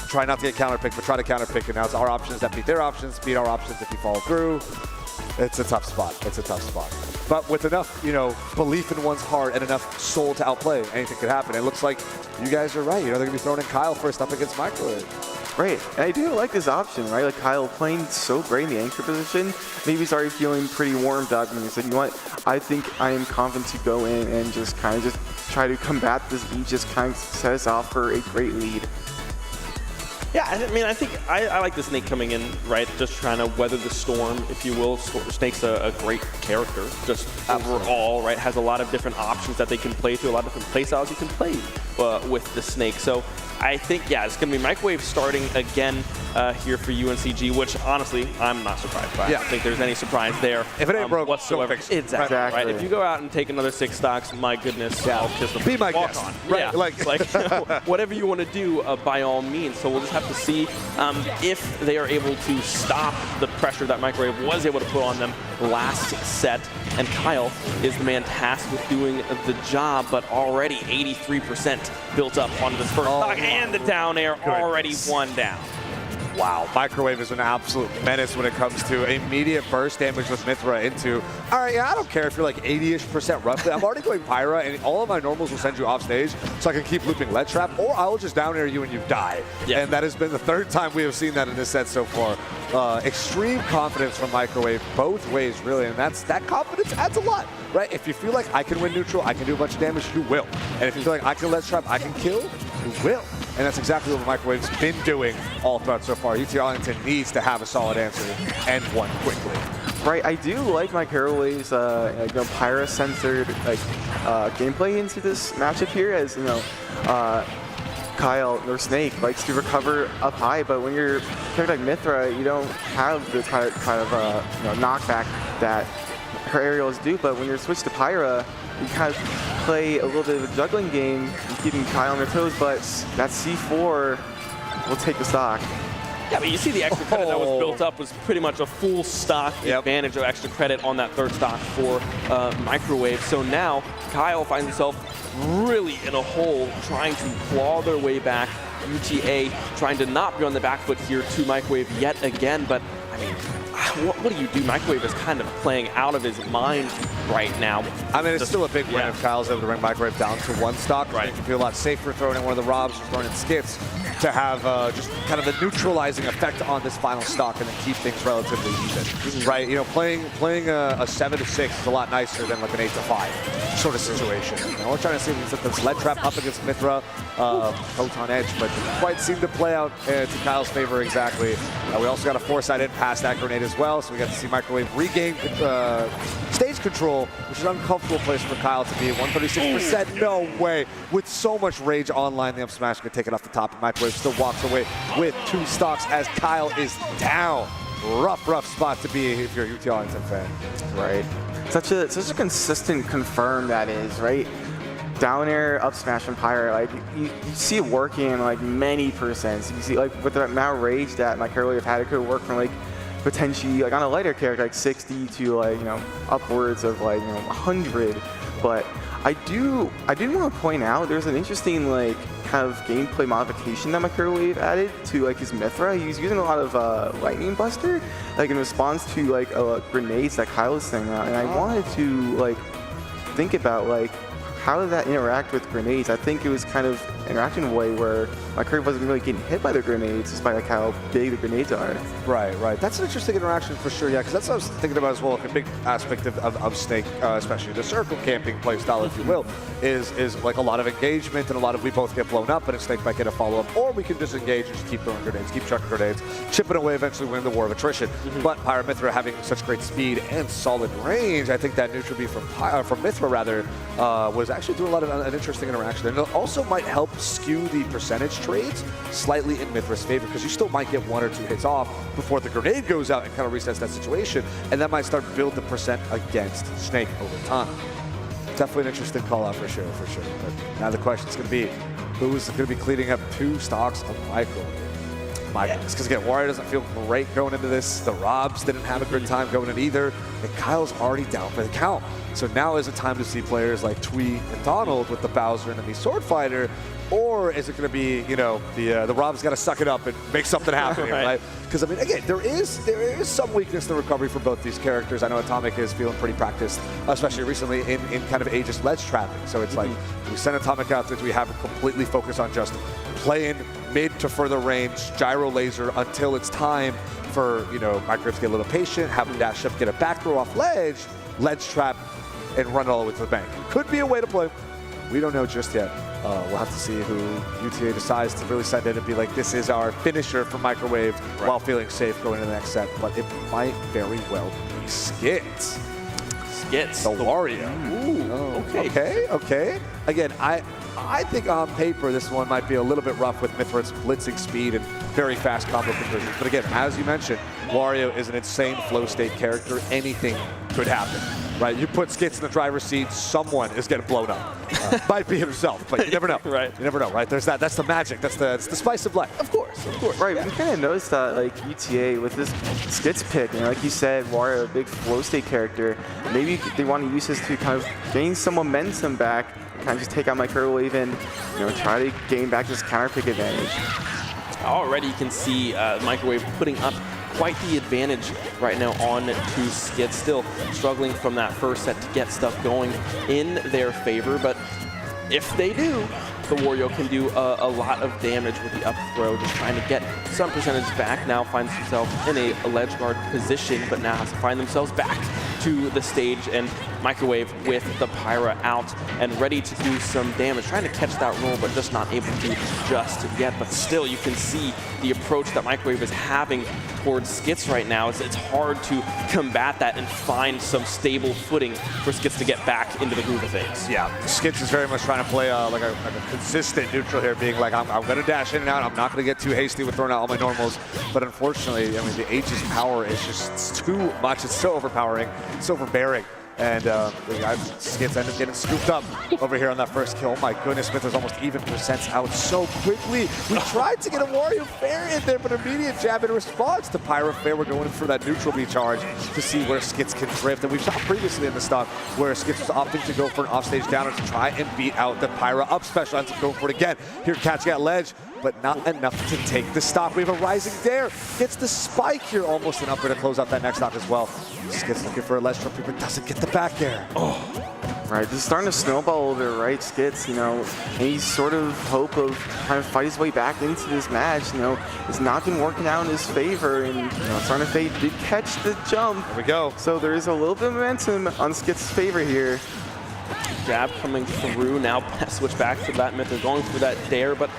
try not to get counterpicked, but try to counterpick. And now it's our options that beat their options, beat our options if you follow through. It's a tough spot. It's a tough spot. But with enough, belief in one's heart and enough soul to outplay, anything could happen. It looks like you guys are right. They're going to be throwing in Kyle first up against Microwave. Right, and I do like this option, right? Like Kyle playing so great in the anchor position. Maybe he's already feeling pretty warmed up, and he said, you know what? I think I am confident to go in and just kind of just try to combat this beat, just kind of set us off for a great lead. Yeah, I mean, I think I like the Snake coming in, right? Just trying to weather the storm, if you will. Snake's a great character, just overall, right? Has a lot of different options that they can play through, a lot of different play styles you can play with the Snake. So I think, yeah, it's going to be Microwave starting again here for UNCG, which honestly, I'm not surprised by. Yeah. I don't think there's any surprise there. If it ain't broke, whatsoever. Exactly. Right? If you go out and take another 6 stocks, my goodness, I'll kiss them. Be my guest. On. Right. Yeah. Like whatever you want to do, by all means. So we'll just have to see if they are able to stop the pressure that Microwave was able to put on them last set. And Kyle is the man tasked with doing the job, but already 83% built up on this first stock, and the down air already 1 down. Wow, Microwave is an absolute menace when it comes to immediate burst damage with Mythra into, all right, yeah, I don't care if you're like 80-ish% roughly. I'm already going Pyra, and all of my normals will send you off stage, so I can keep looping lead trap, or I will just down air you and you die. Yeah. And that has been the 3rd time we have seen that in this set so far. Extreme confidence from Microwave both ways, really, and that confidence adds a lot, right? If you feel like I can win neutral, I can do a bunch of damage, you will. And if you feel like I can lead trap, I can kill, you will. And that's exactly what Microwave's been doing all throughout so far. UT Arlington needs to have a solid answer and one quickly. Right, I do like Microwave's Pyra-censored gameplay into this matchup here, as Kyle or Snake likes to recover up high, but when you're character like Mythra, you don't have the kind of knockback that her aerials do. But when you're switched to Pyra, you kind of play a little bit of a juggling game, keeping Kyle on their toes, but that C4 will take the stock. Yeah, but you see the extra credit that was built up was pretty much a full stock advantage of extra credit on that 3rd stock for Microwave. So now Kyle finds himself really in a hole, trying to claw their way back. UTA trying to not be on the back foot here to Microwave yet again, but I mean, what do you do? Microwave is kind of playing out of his mind right now. I mean, it's still a big win if Kyle's able to bring Microwave down to 1 stock. Right. You can feel a lot safer throwing in one of the Robs or throwing in skits to have just kind of a neutralizing effect on this final stock and then keep things relatively even. Right? Playing a 7-6 is a lot nicer than like an 8-5 sort of situation. We're trying to see if this lead trap up against Mythra, Photon Edge, but didn't quite seem to play out to Kyle's favor exactly. We also got a foresight in past that grenade as well, so we got to see Microwave regain stage control, which is an uncomfortable place for Kyle to be. 136%, no way. With so much rage online, the up smash can take it off the top, and Microwave still walks away with 2 stocks as Kyle is down. Rough spot to be if you're a UT Arlington fan. Right. Such a consistent confirm that is, right? Down air, up smash, and Pyra, like you see it working in like many percents. You see like with the amount of rage that Microwave had, it could work from like potentially like on a lighter character like 60 to like upwards of like 100. But I do want to point out there's an interesting like kind of gameplay modification that Microwave added to like his Mithra. He's using a lot of lightning buster, like in response to like grenades that Kyle was saying out, and I wanted to like think about like how did that interact with grenades. I think it was kind of interacting in a way where Microwave wasn't really getting hit by the grenades, despite like how big the grenades are. Right. That's an interesting interaction for sure, yeah, because that's what I was thinking about as well. Like a big aspect of Snake, especially the circle camping playstyle, if you will, is like a lot of engagement and a lot of we both get blown up, and a Snake might get a follow-up, or we can just engage and just keep throwing grenades, keep chucking grenades, chipping away, eventually win the war of attrition. But Mithra having such great speed and solid range, I think that neutral beat from Mithra rather was actually doing a lot of an interesting interaction, and it also might help skew the percentage trades slightly in Mithra's favor, because you still might get 1 or 2 hits off before the grenade goes out and kind of resets that situation, and that might start to build the percent against Snake over time. Definitely an interesting call out for sure. But now the question's going to be, who's going to be cleaning up 2 stocks of Microwave? Because again, Wario doesn't feel great going into this. The Robs didn't have a good time going in either, and Kyle's already down for the count. So now is a time to see players like Tweek and Donald with the Bowser and the Sword Fighter, or is it going to be, you know, the Rob's got to suck it up and make something happen here, right? Because I mean, again, there is some weakness in the recovery for both these characters. I know Atomic is feeling pretty practiced, especially recently in kind of Aegis ledge trapping. So it's like we send Atomic out there, we have him completely focused on just playing mid to further range, gyro laser until it's time for, you know, Microwave to get a little patient, have him dash up, get a back throw off ledge trap, and run it all the way to the bank. Could be a way to play. We don't know just yet. We'll have to see who UTA decides to really send in and be like, this is our finisher for Microwave while feeling safe going into the next set. But it might very well be Skits. The Wario. Ooh, okay. Again, I think on paper this one might be a little bit rough with Mithra's blitzing speed and very fast combo conversions. But again, as you mentioned, Wario is an insane flow state character. Anything could happen, right? You put Skits in the driver's seat, someone is getting blown up. Might be himself, but you never know. Right. You never know, right? There's that. That's the magic. That's the spice of life. Of course. Right, we kind of noticed that, like, UTA with this Skits pick, you know, like you said, Wario, a big flow state character. Maybe they want to use this to kind of gain some momentum back, kind of just take out Microwave and, you know, try to gain back this counter pick advantage. Already you can see Microwave putting up quite the advantage right now on to Skits, still struggling from that first set to get stuff going in their favor, but if they do, the Wario can do a lot of damage with the up throw, just trying to get some percentage back. Now finds himself in a ledge guard position, but now has to find themselves back to the stage, and Microwave with the Pyra out and ready to do some damage, trying to catch that roll, but just not able to just yet. But still, you can see the approach that Microwave is having towards Skits right now. It's hard to combat that and find some stable footing for Skits to get back into the groove of things. Yeah, Skits is very much trying to play like a consistent neutral here, being like, I'm going to dash in and out. I'm not going to get too hasty with throwing out all my normals. But unfortunately, I mean, the Aegis power is just too much. It's so overpowering. It's overbearing. And Skits ended up getting scooped up over here on that first kill. Oh my goodness, Smith is almost even percents out so quickly. We tried to get a Wario Fair in there, but immediate jab in response to Pyra Fair. We're going for that neutral B charge to see where Skits can drift. And we saw previously in the stock where Skits was opting to go for an offstage downer to try and beat out the Pyra up special. Ends up going for it again. Here, catching at ledge, but not enough to take the stock. We have a rising dare. Gets the spike here, almost an upper to close out that next stock as well. Skits looking for a ledge trump, but doesn't get the back air. Right, this is starting to snowball a little bit, right? Skits, you know, any sort of hope of trying to fight his way back into this match, you know, has not been working out in his favor, and, you know, starting to fade, did catch the jump. There we go. So there is a little bit of momentum on Skits' favor here. Jab coming through, now switch back to that mid. They're going through that dare, but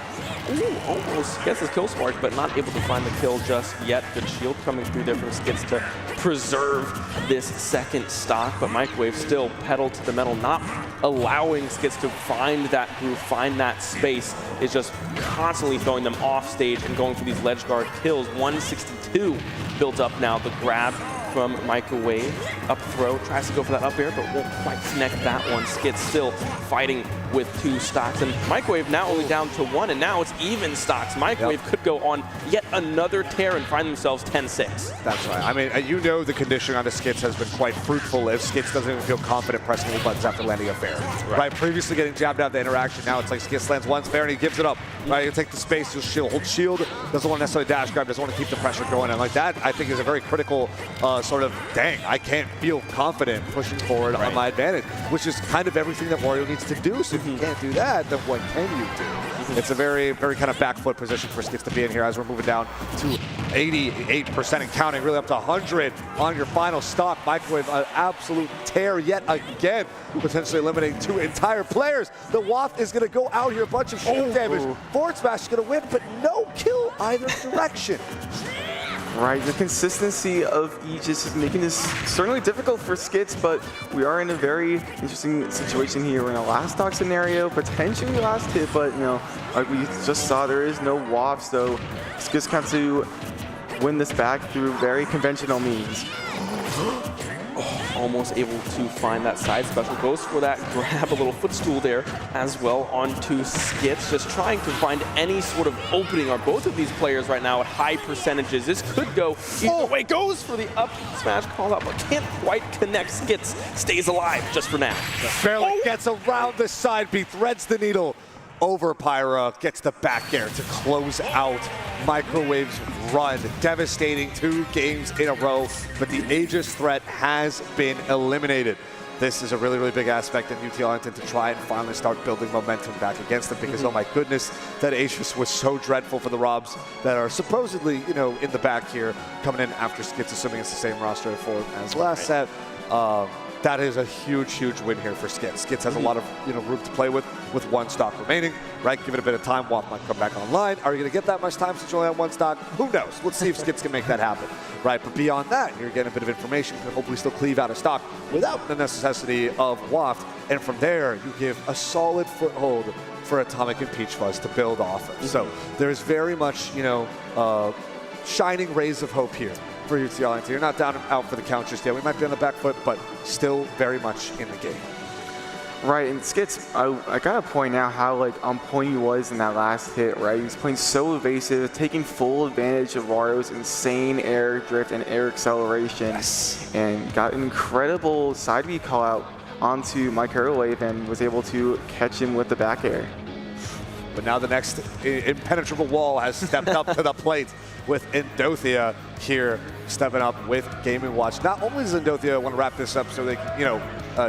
almost gets his kill spark, but not able to find the kill just yet. Good shield coming through there from Skits to preserve this second stock, but Microwave still pedal to the metal, not allowing Skits to find that groove, find that space, is just constantly throwing them off stage and going for these ledge guard kills. 160 2 built up now. The grab from Microwave, up throw, tries to go for that up air, but won't quite connect that one. Skits still fighting with 2 stocks, and Microwave now only down to 1, and now it's even stocks. Microwave could go on yet another tear and find themselves 10-6. That's right. I mean, you know the conditioning on the Skits has been quite fruitful if Skits doesn't even feel confident pressing any buttons after landing a fair. Right? Previously getting jabbed out the interaction, now it's like Skits lands one fair and he gives it up. Right? He'll take the space, he'll hold shield, doesn't want to necessarily dash grab, doesn't want to keep the pressure going. And like that, I think is a very critical sort of, dang, I can't feel confident pushing forward on my advantage, which is kind of everything that Wario needs to do. So if you can't do that, then what can you do? It's a very, very kind of back foot position for Skits to be in here as we're moving down to 88% and counting, really up to 100 on your final stock. Microwave, an absolute tear yet again, potentially eliminating 2 entire players. The Waft is going to go out here, a bunch of shield damage. Forward smash is going to win, but no kill either direction. Right, the consistency of each is making this certainly difficult for Skits, but we are in a very interesting situation here. We're in a last stock scenario, potentially last hit, but you know, like we just saw, there is no Waft, so Skits have to win this back through very conventional means. Almost able to find that side special. Goes for that grab, a little footstool there as well onto Skits. Just trying to find any sort of opening. Are both of these players right now at high percentages? This could go either way. Goes for the up smash call out, but can't quite connect. Skits stays alive just for now. Barely gets around the side B, threads the needle over Pyra, gets the back air to close out Microwave's run. Devastating 2 games in a row, but the Aegis threat has been eliminated. This is a really, really big aspect in UT Arlington to try and finally start building momentum back against them, because oh my goodness, that Aegis was so dreadful for the Robs that are supposedly, you know, in the back here, coming in after Skits, assuming it's the same roster for as last set. That is a huge, huge win here for Skits. Skits has a lot of room to play with 1 stock remaining, right? Give it a bit of time. Waft might come back online. Are you going to get that much time since you only have 1 stock? Who knows? Let's see if Skits can make that happen, right? But beyond that, you're getting a bit of information. You can hopefully still cleave out of stock without the necessity of Waft. And from there, you give a solid foothold for Atomic and Peach Fuzz to build off of. So there's very much, shining rays of hope here for UT Arlington. You're not down and out for the count just yet. We might be on the back foot, but still very much in the game. Right, and Skits, I gotta point out how on point he was in that last hit, right? He was playing so evasive, taking full advantage of Wario's insane air drift and air acceleration, and got an incredible side B call out onto Microwave and was able to catch him with the back air. But now the next impenetrable wall has stepped up to the plate with Endothea here stepping up with Game & Watch. Not only does Endothea want to wrap this up so they can,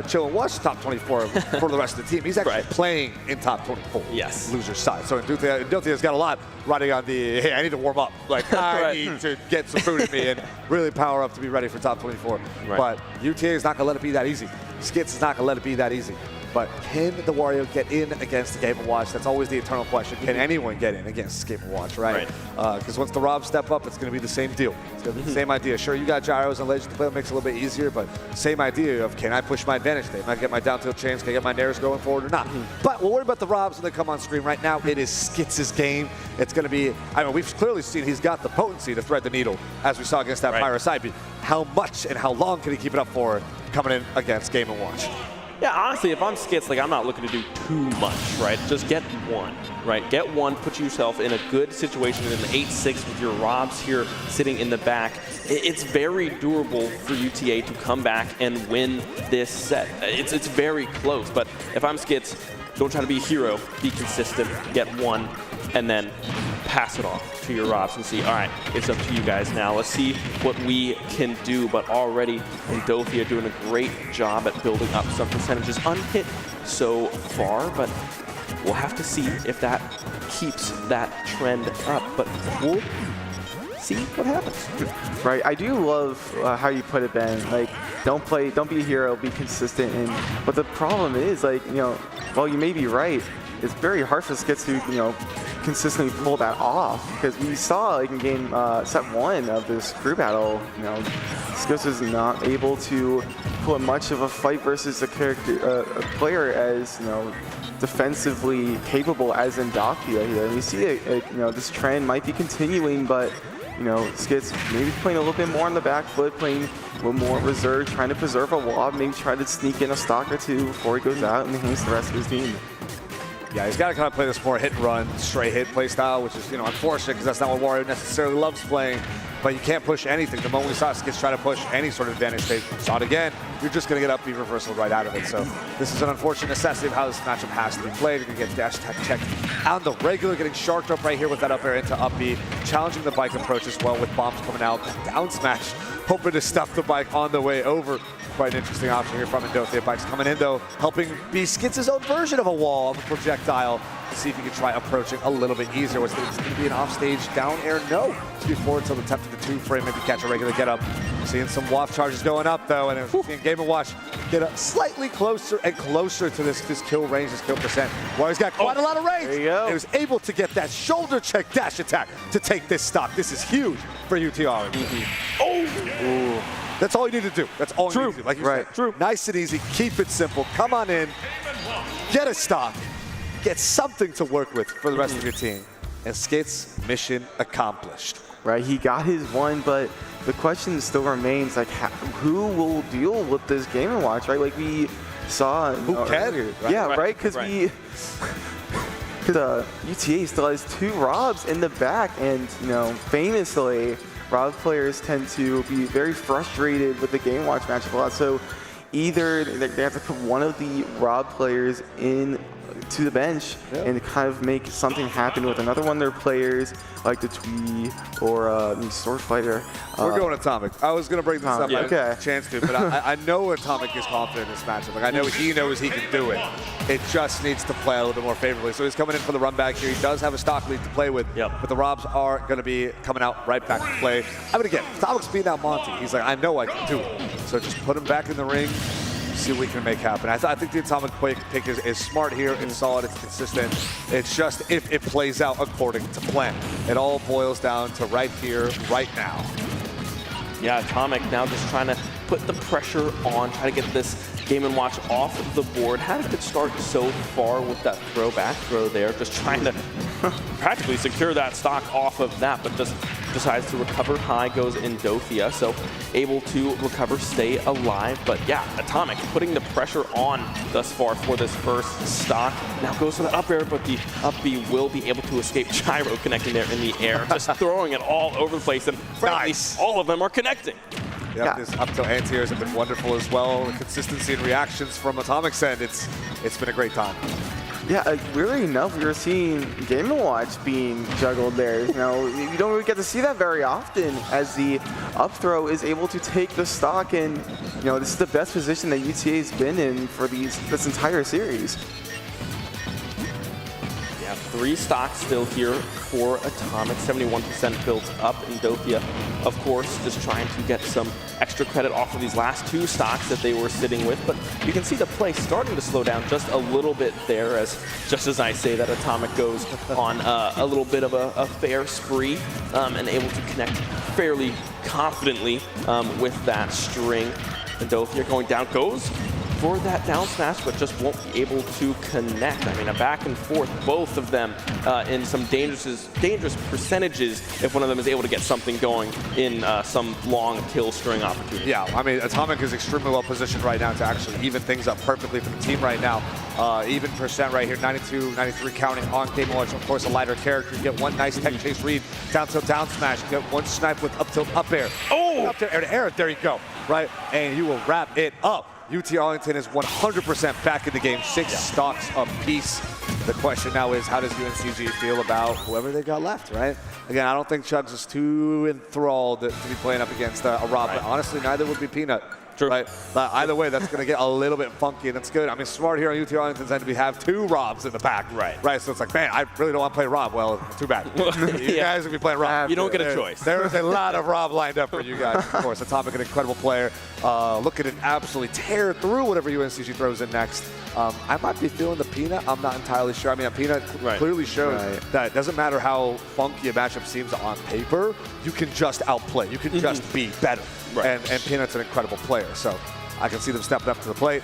chill and watch top 24 for the rest of the team, he's actually playing in top 24. Yes. Loser's side. So Endothea's got a lot riding on the, hey, I need to warm up. Like, I need to get some food in me and really power up to be ready for top 24. But UTA is not going to let it be that easy. Skits is not going to let it be that easy. But can the Wario get in against the Game & Watch? That's always the eternal question. Can anyone get in against Game & Watch, right? Because once the Robs step up, it's going to be the same deal. It's going to be the same idea. Sure, you got gyros and ledges to play, it makes it a little bit easier, but same idea of, can I push my advantage today? Can I get my down tilt chains? Can I get my nairs going forward or not? But we'll worry about the Robs when they come on screen. Right now, it is Skits' game. It's going to be, I mean, we've clearly seen he's got the potency to thread the needle, as we saw against that Pyra side B. How much and how long can he keep it up for coming in against Game & Watch? Yeah, honestly, if I'm Skits, I'm not looking to do too much, right? Just get 1, right? Get 1, put yourself in a good situation in an 8-6 with your Robs here sitting in the back. It's very doable for UTA to come back and win this set. It's very close, but if I'm Skits, don't try to be a hero. Be consistent, get 1, and then pass it off to your Robs and see, all right, it's up to you guys now. Let's see what we can do. But already, Endothea doing a great job at building up some percentages. Unhit so far, but we'll have to see if that keeps that trend up. But we'll see what happens. Right, I do love how you put it, Ben. Don't be a hero, be consistent. But the problem is, while you may be right, it's very hard for Skits to, consistently pull that off, because we saw in game set 1 of this crew battle, Skits was not able to put much of a fight versus a player as defensively capable as Endothea here. And we see this trend might be continuing, but you know, Skits maybe playing a little bit more on the back foot, playing a little more reserved, trying to preserve a lob, maybe try to sneak in a stock or two before he goes out and hangs the rest of his team. Yeah, he's got to kind of play this more hit and run, straight hit play style, which is, you know, unfortunate because that's not what Wario necessarily loves playing. But you can't push anything. The moment we saw Skits try to push any sort of advantage state, saw it again, you're just going to get up B reversal right out of it. So this is an unfortunate necessity of how this matchup has to be played. You're going to get dash attack checked on the regular, getting sharked up right here with that up air into up B, challenging the bike approach as well with bombs coming out. Down smash, hoping to stuff the bike on the way over. Quite an interesting option here from Indothea. Bike's coming in though, helping be Skits' own version of a wall of a projectile. To see if he can try approaching a little bit easier. Was it's going to be an offstage down air? No. Speed forward till the attempt of the 2-frame, maybe catch a regular get up. Seeing some waft charges going up though, and seeing Game & Watch get up slightly closer and closer to this kill range, this kill percent. Well, he's got quite a lot of range. There you go. He was able to get that shoulder check dash attack to take this stock. This is huge for UTR. Oh! That's all you need to do. That's all you need to do. Like you said. True. Nice and easy. Keep it simple. Come on in. Get a stock. Get something to work with for the rest of your team. And Skits, mission accomplished. Right, he got his one, but the question still remains, like, who will deal with this Game & Watch, right? Like we saw Who can? earlier. Right. Yeah, right, because UTA still has 2 Robs in the back, and, you know, famously, Rob players tend to be very frustrated with the Game & Watch matchup a lot, so either they have to put one of the Rob players in to the bench and kind of make something happen with another one of their players, like the Tweek or the Sword Fighter. We're going Atomic. I was going to bring this up. Yeah. I didn't have a chance to, but I know Atomic is confident in this matchup. Like, I know he knows he can do it. It just needs to play a little bit more favorably. So he's coming in for the run back here. He does have a stock lead to play with, but the Robs are going to be coming out right back to play. I mean, again, Atomic's beating out Monty. He's like, I know I can do it. So just put him back in the ring. See what we can make happen. I think the Atomic pick is smart here. It's solid. It's consistent. It's just if it plays out according to plan. It all boils down to right here, right now. Yeah, Atomic now just trying to put the pressure on, try to get this Game & Watch off the board. Had a good start so far with that back throw there, just trying to practically secure that stock off of that, but just decides to recover high, goes Indothea, so able to recover, stay alive. But yeah, Atomic putting the pressure on thus far for this first stock. Now goes for the up air, but the up B will be able to escape gyro connecting there in the air, just throwing it all over the place, and frankly, all of them are connecting. Yep, this up tilt anti-airs have been wonderful as well. The consistency and reactions from Atomic's end, it's been a great time. Yeah, weirdly enough, we were seeing Game & Watch being juggled there. You know, you don't really get to see that very often, as the up throw is able to take the stock, and you know, this is the best position that UTA's been in for this entire series. Yeah, 3 stocks still here for Atomic, 71% built up. Indothea, of course, just trying to get some extra credit off of these last 2 stocks that they were sitting with, but you can see the play starting to slow down just a little bit there, as just as I say that, Atomic goes on a little bit of a fair spree and able to connect fairly confidently with that string. Indothea going down, goes for that down smash, but just won't be able to connect. I mean, a back and forth, both of them in some dangerous percentages if one of them is able to get something going in some long kill string opportunity. Yeah, I mean, Atomic is extremely well positioned right now to actually even things up perfectly for the team right now. Even percent right here, 92, 93 counting on Game & Watch. Of course, a lighter character. You get one nice tech chase read, down tilt down smash. You get one snipe with up tilt up air. Oh! Up there, air to air, there you go, right? And you will wrap it up. UT Arlington is 100% back in the game, 6 stocks apiece. The question now is, how does UNCG feel about whoever they got left, right? Again, I don't think Chugs is too enthralled to be playing up against a Rob, but honestly, neither would be Peanut. True. Right? Either way, that's going to get a little bit funky, and that's good. I mean, smart here on UT Arlington's end, we have 2 Robs in the pack. Right. So it's like, man, I really don't want to play Rob. Well, too bad. You guys will be playing Rob. You don't get a choice. There is a lot of Rob lined up for you guys, of course. Atomic, an incredible player. Looking to absolutely tear through whatever UNCG throws in next. I might be feeling the Peanut. I'm not entirely sure. I mean, a Peanut clearly shows that it doesn't matter how funky a matchup seems on paper. You can just outplay. You can just be better. And Peanut's an incredible player. So I can see them stepping up to the plate.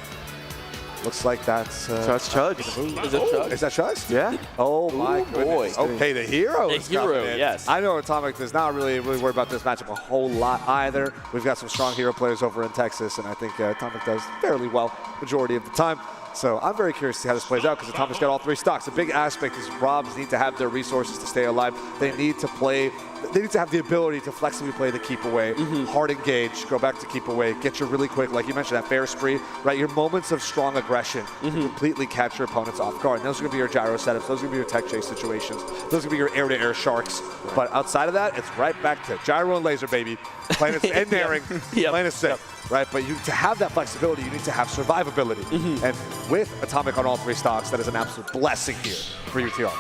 Looks like that's... So that's Chug. Is it Chug? Is that Chug? Yeah. Oh my goodness. boy. Okay, the hero is hero, coming in. yes. I know Atomic does not really worry about this matchup a whole lot either. We've got some strong hero players over in Texas, and I think Atomic does fairly well majority of the time. So I'm very curious to see how this plays out because Atomic's got all 3 stocks. The big aspect is Robs need to have their resources to stay alive. They need to play. They need to have the ability to flexibly play the keep away, hard engage, go back to keep away, get you really quick, like you mentioned, that fair spree, right? Your moments of strong aggression completely catch your opponents off guard. And those are going to be your gyro setups. Those are going to be your tech chase situations. Those are going to be your air-to-air sharks. But outside of that, it's right back to gyro and laser, baby. Playing it and naring, playing it safe. Right, but to have that flexibility, you need to have survivability. And with Atomic on all 3 stocks, that is an absolute blessing here for UTR.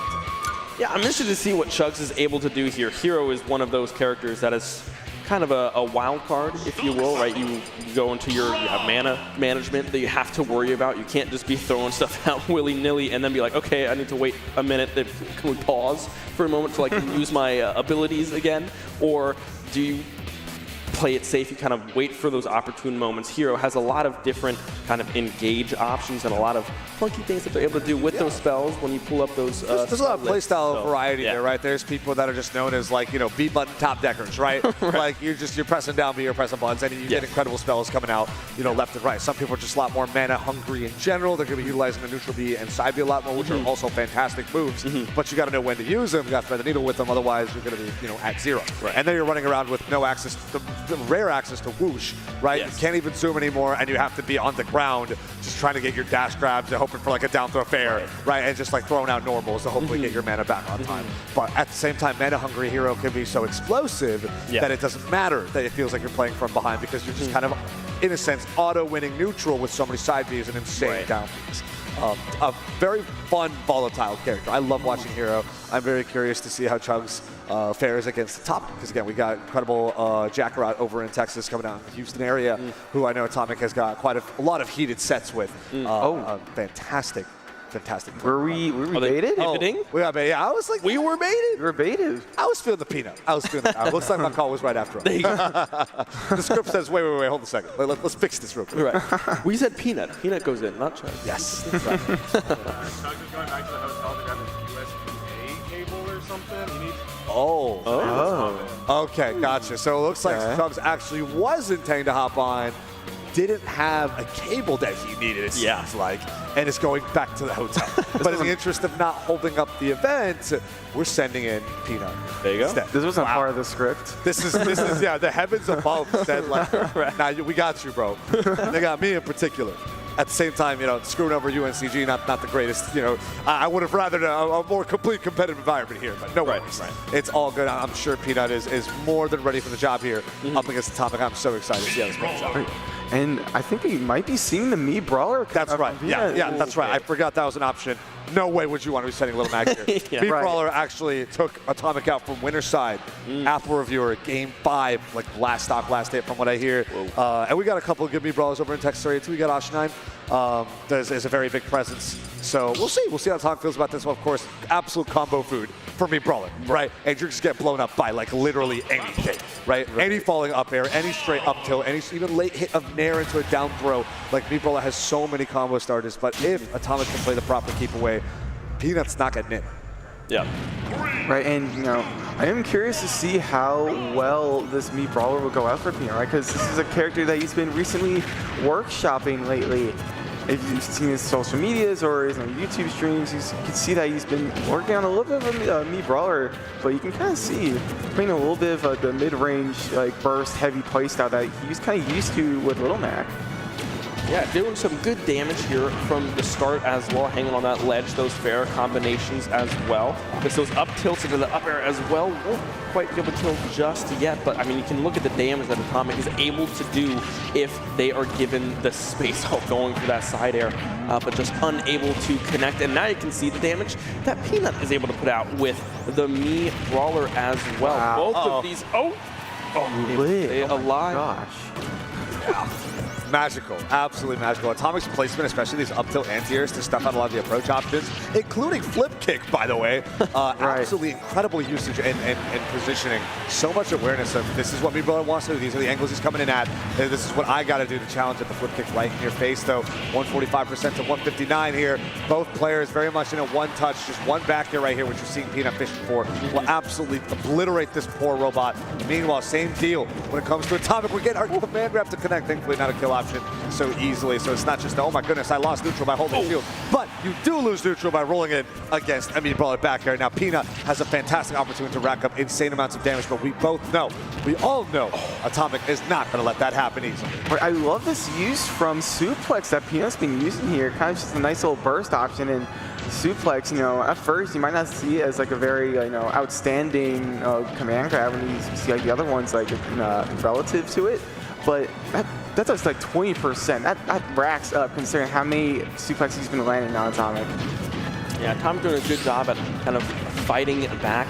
Yeah, I'm interested to see what Chugs is able to do here. Hero is one of those characters that is kind of a wild card, if you will, right? You go into you have mana management that you have to worry about. You can't just be throwing stuff out willy-nilly and then be like, okay, I need to wait a minute. Can we pause for a moment to like use my abilities again? Or do you play it safe, you kind of wait for those opportune moments. Hero has a lot of different kind of engage options and a lot of funky things that they're able to do with those spells when you pull up those there's a lot of playstyle variety there, right? There's people that are just known as like, B button top deckers, right? Like you're pressing down, but you're pressing buttons, and you get incredible spells coming out, left and right. Some people are just a lot more mana hungry in general. They're going to be utilizing the neutral B and side B a lot more, which are also fantastic moves. But you got to know when to use them. You got to thread the needle with them, otherwise you're going to be, at 0. Right. And then you're running around with no access, the rare access to whoosh, right? You can't even zoom anymore, and you have to be on the ground just trying to get your dash grabs and hoping for like a down throw fair, right? And just like throwing out normals to hopefully get your mana back on time. But at the same time, mana hungry hero can be so explosive that it doesn't matter that it feels like you're playing from behind because you're just kind of, in a sense, auto-winning neutral with so many side Bs and insane down Bs. A very fun, volatile character. I love watching Hero. I'm very curious to see how Chugs fares against the top, because again, we got incredible Jakal over in Texas coming out in the Houston area, who I know Atomic has got quite a lot of heated sets with. Fantastic. Were we baited? We got baited. Yeah, I was like, we were baited. We were baited. I was feeling the peanut. Looks like my call was right after all. The script says, wait, hold a second. Let's fix this real quick. Right. We said peanut. Peanut goes in, not Chug. Yes, that's right. Chug is going back to the hotel to grab his USB-A cable or something. He needs Okay, gotcha. So it looks like Chugs actually was intending to hop on, didn't have a cable that he needed, it seems like, and is going back to the hotel. But in the interest of not holding up the event, we're sending in Peanut. There you go. Instead. This wasn't part of the script. This is the heavens above said like, nah, we got you, bro. They got me in particular. At the same time, screwing over UNCG, not the greatest. I would have rather a more complete competitive environment here, but no worries. It's all good. I'm sure Peanut is more than ready for the job here up against Atomic. I'm so excited to see how this plays out. And I think we might be seeing the Me Brawler. That's right. Yeah, that's right. I forgot that was an option. No way would you want to be sending Little Mag here. Me Brawler actually took Atomic out from winner's side. Apple Reviewer, Game 5, like last stock, last hit from what I hear. And we got a couple of good Me Brawlers over in Texas area too. We got Osh9. There's a very big presence. So we'll see. We'll see how Atomic feels about this one. Of course, absolute combo food for Me Brawler, right? And you just get blown up by like literally anything, right? Any falling up air, any straight up tilt, any even late hit of Nair into a down throw. Like Me Brawler has so many combo starters, but if Atomic can play the proper keep away, Peanut's not getting in. Yeah. Right, and I am curious to see how well this Me Brawler will go out for Peanut, right? Because this is a character that he's been recently workshopping lately. If you've seen his social medias or his YouTube streams, you can see that he's been working on a little bit of a Me Brawler, but you can kind of see playing a little bit of the mid-range, like burst heavy playstyle that he's kind of used to with Little Mac. Yeah, doing some good damage here from the start as well, hanging on that ledge, those fair combinations as well. Because those up tilts into the up air as well won't quite be able to kill just yet, but I mean, you can look at the damage that Atomic is able to do if they are given the space of going for that side air, but just unable to connect. And now you can see the damage that Peanut is able to put out with the Me Brawler as well. Both of these, alive. Gosh. Magical, absolutely magical. Atomic's placement, especially these up tilt anti-airs to stuff out a lot of the approach options, including flip kick, by the way. Absolutely incredible usage and positioning. So much awareness of this is what BeastModePaul wants to do. These are the angles he's coming in at. And this is what I got to do to challenge at the flip kick right in your face, though. 145% to 159 here. Both players very much in a one touch, just one back here right here, which you're seeing Peabnut fishing for, will absolutely obliterate this poor robot. Meanwhile, same deal when it comes to Atomic. We're getting our command grab to connect. Thankfully, not a kill option so easily. So it's not just, oh my goodness, I lost neutral by holding shield. But you do lose neutral by rolling it against, I mean, brought it back here. Now, Peabnut has a fantastic opportunity to rack up insane amounts of damage, but we all know Atomic is not going to let that happen easily. I love this use from Suplex that Peanut's been using here. Kind of just a nice little burst option. And Suplex, you know, at first you might not see it as like a very, you know, outstanding command grab when you see like the other ones like relative to it. But that does like 20%. That racks up considering how many suplexes he's been landing on Atomic. Yeah, Tom's doing a good job at kind of fighting it back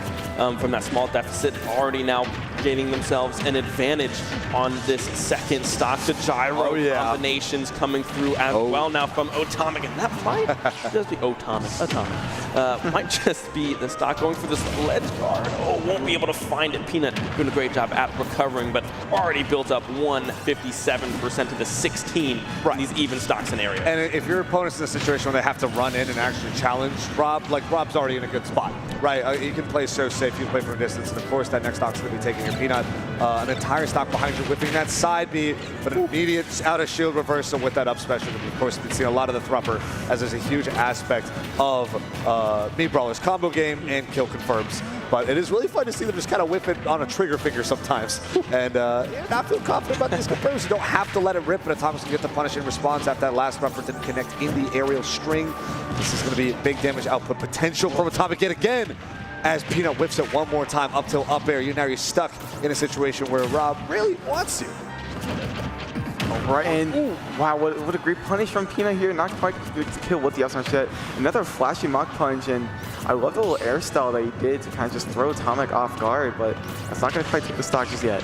from that small deficit, already now gaining themselves an advantage on this second stock. The gyro combinations coming through as well now from Atomic, and that might just be Atomic. Might just be the stock going for this ledge guard. Oh, won't be able to find it. Peanut doing a great job at recovering, but already built up 157% to the 16 in these even stock scenarios. And if your opponent's in a situation where they have to run in and actually challenge Rob, like Rob's already in a good spot, right? You can play so safe, you can play from a distance, and of course that next stock's going to be taking your Peanut. An entire stock behind you, whipping that side B, but an immediate out of shield reversal with that up special. Of course, we've seen a lot of the Thrupper, as there's a huge aspect of BeastModePaul's combo game and kill confirms. But it is really fun to see them just kind of whip it on a trigger finger sometimes. And I feel confident about these confirms. You don't have to let it rip, but Atomic's can get the punish in response after that last Thrupper didn't connect in the aerial string. This is going to be big damage output potential from Atomic yet again. As Peanut whips it one more time up till up air, now you're stuck in a situation where Rob really wants you. Right, and wow, what a great punish from Peanut here. Not quite good to kill with the up smash yet. Another flashy mock punch, and I love the little air style that he did to kind of just throw Atomic off guard, but that's not going to quite take the stock just yet.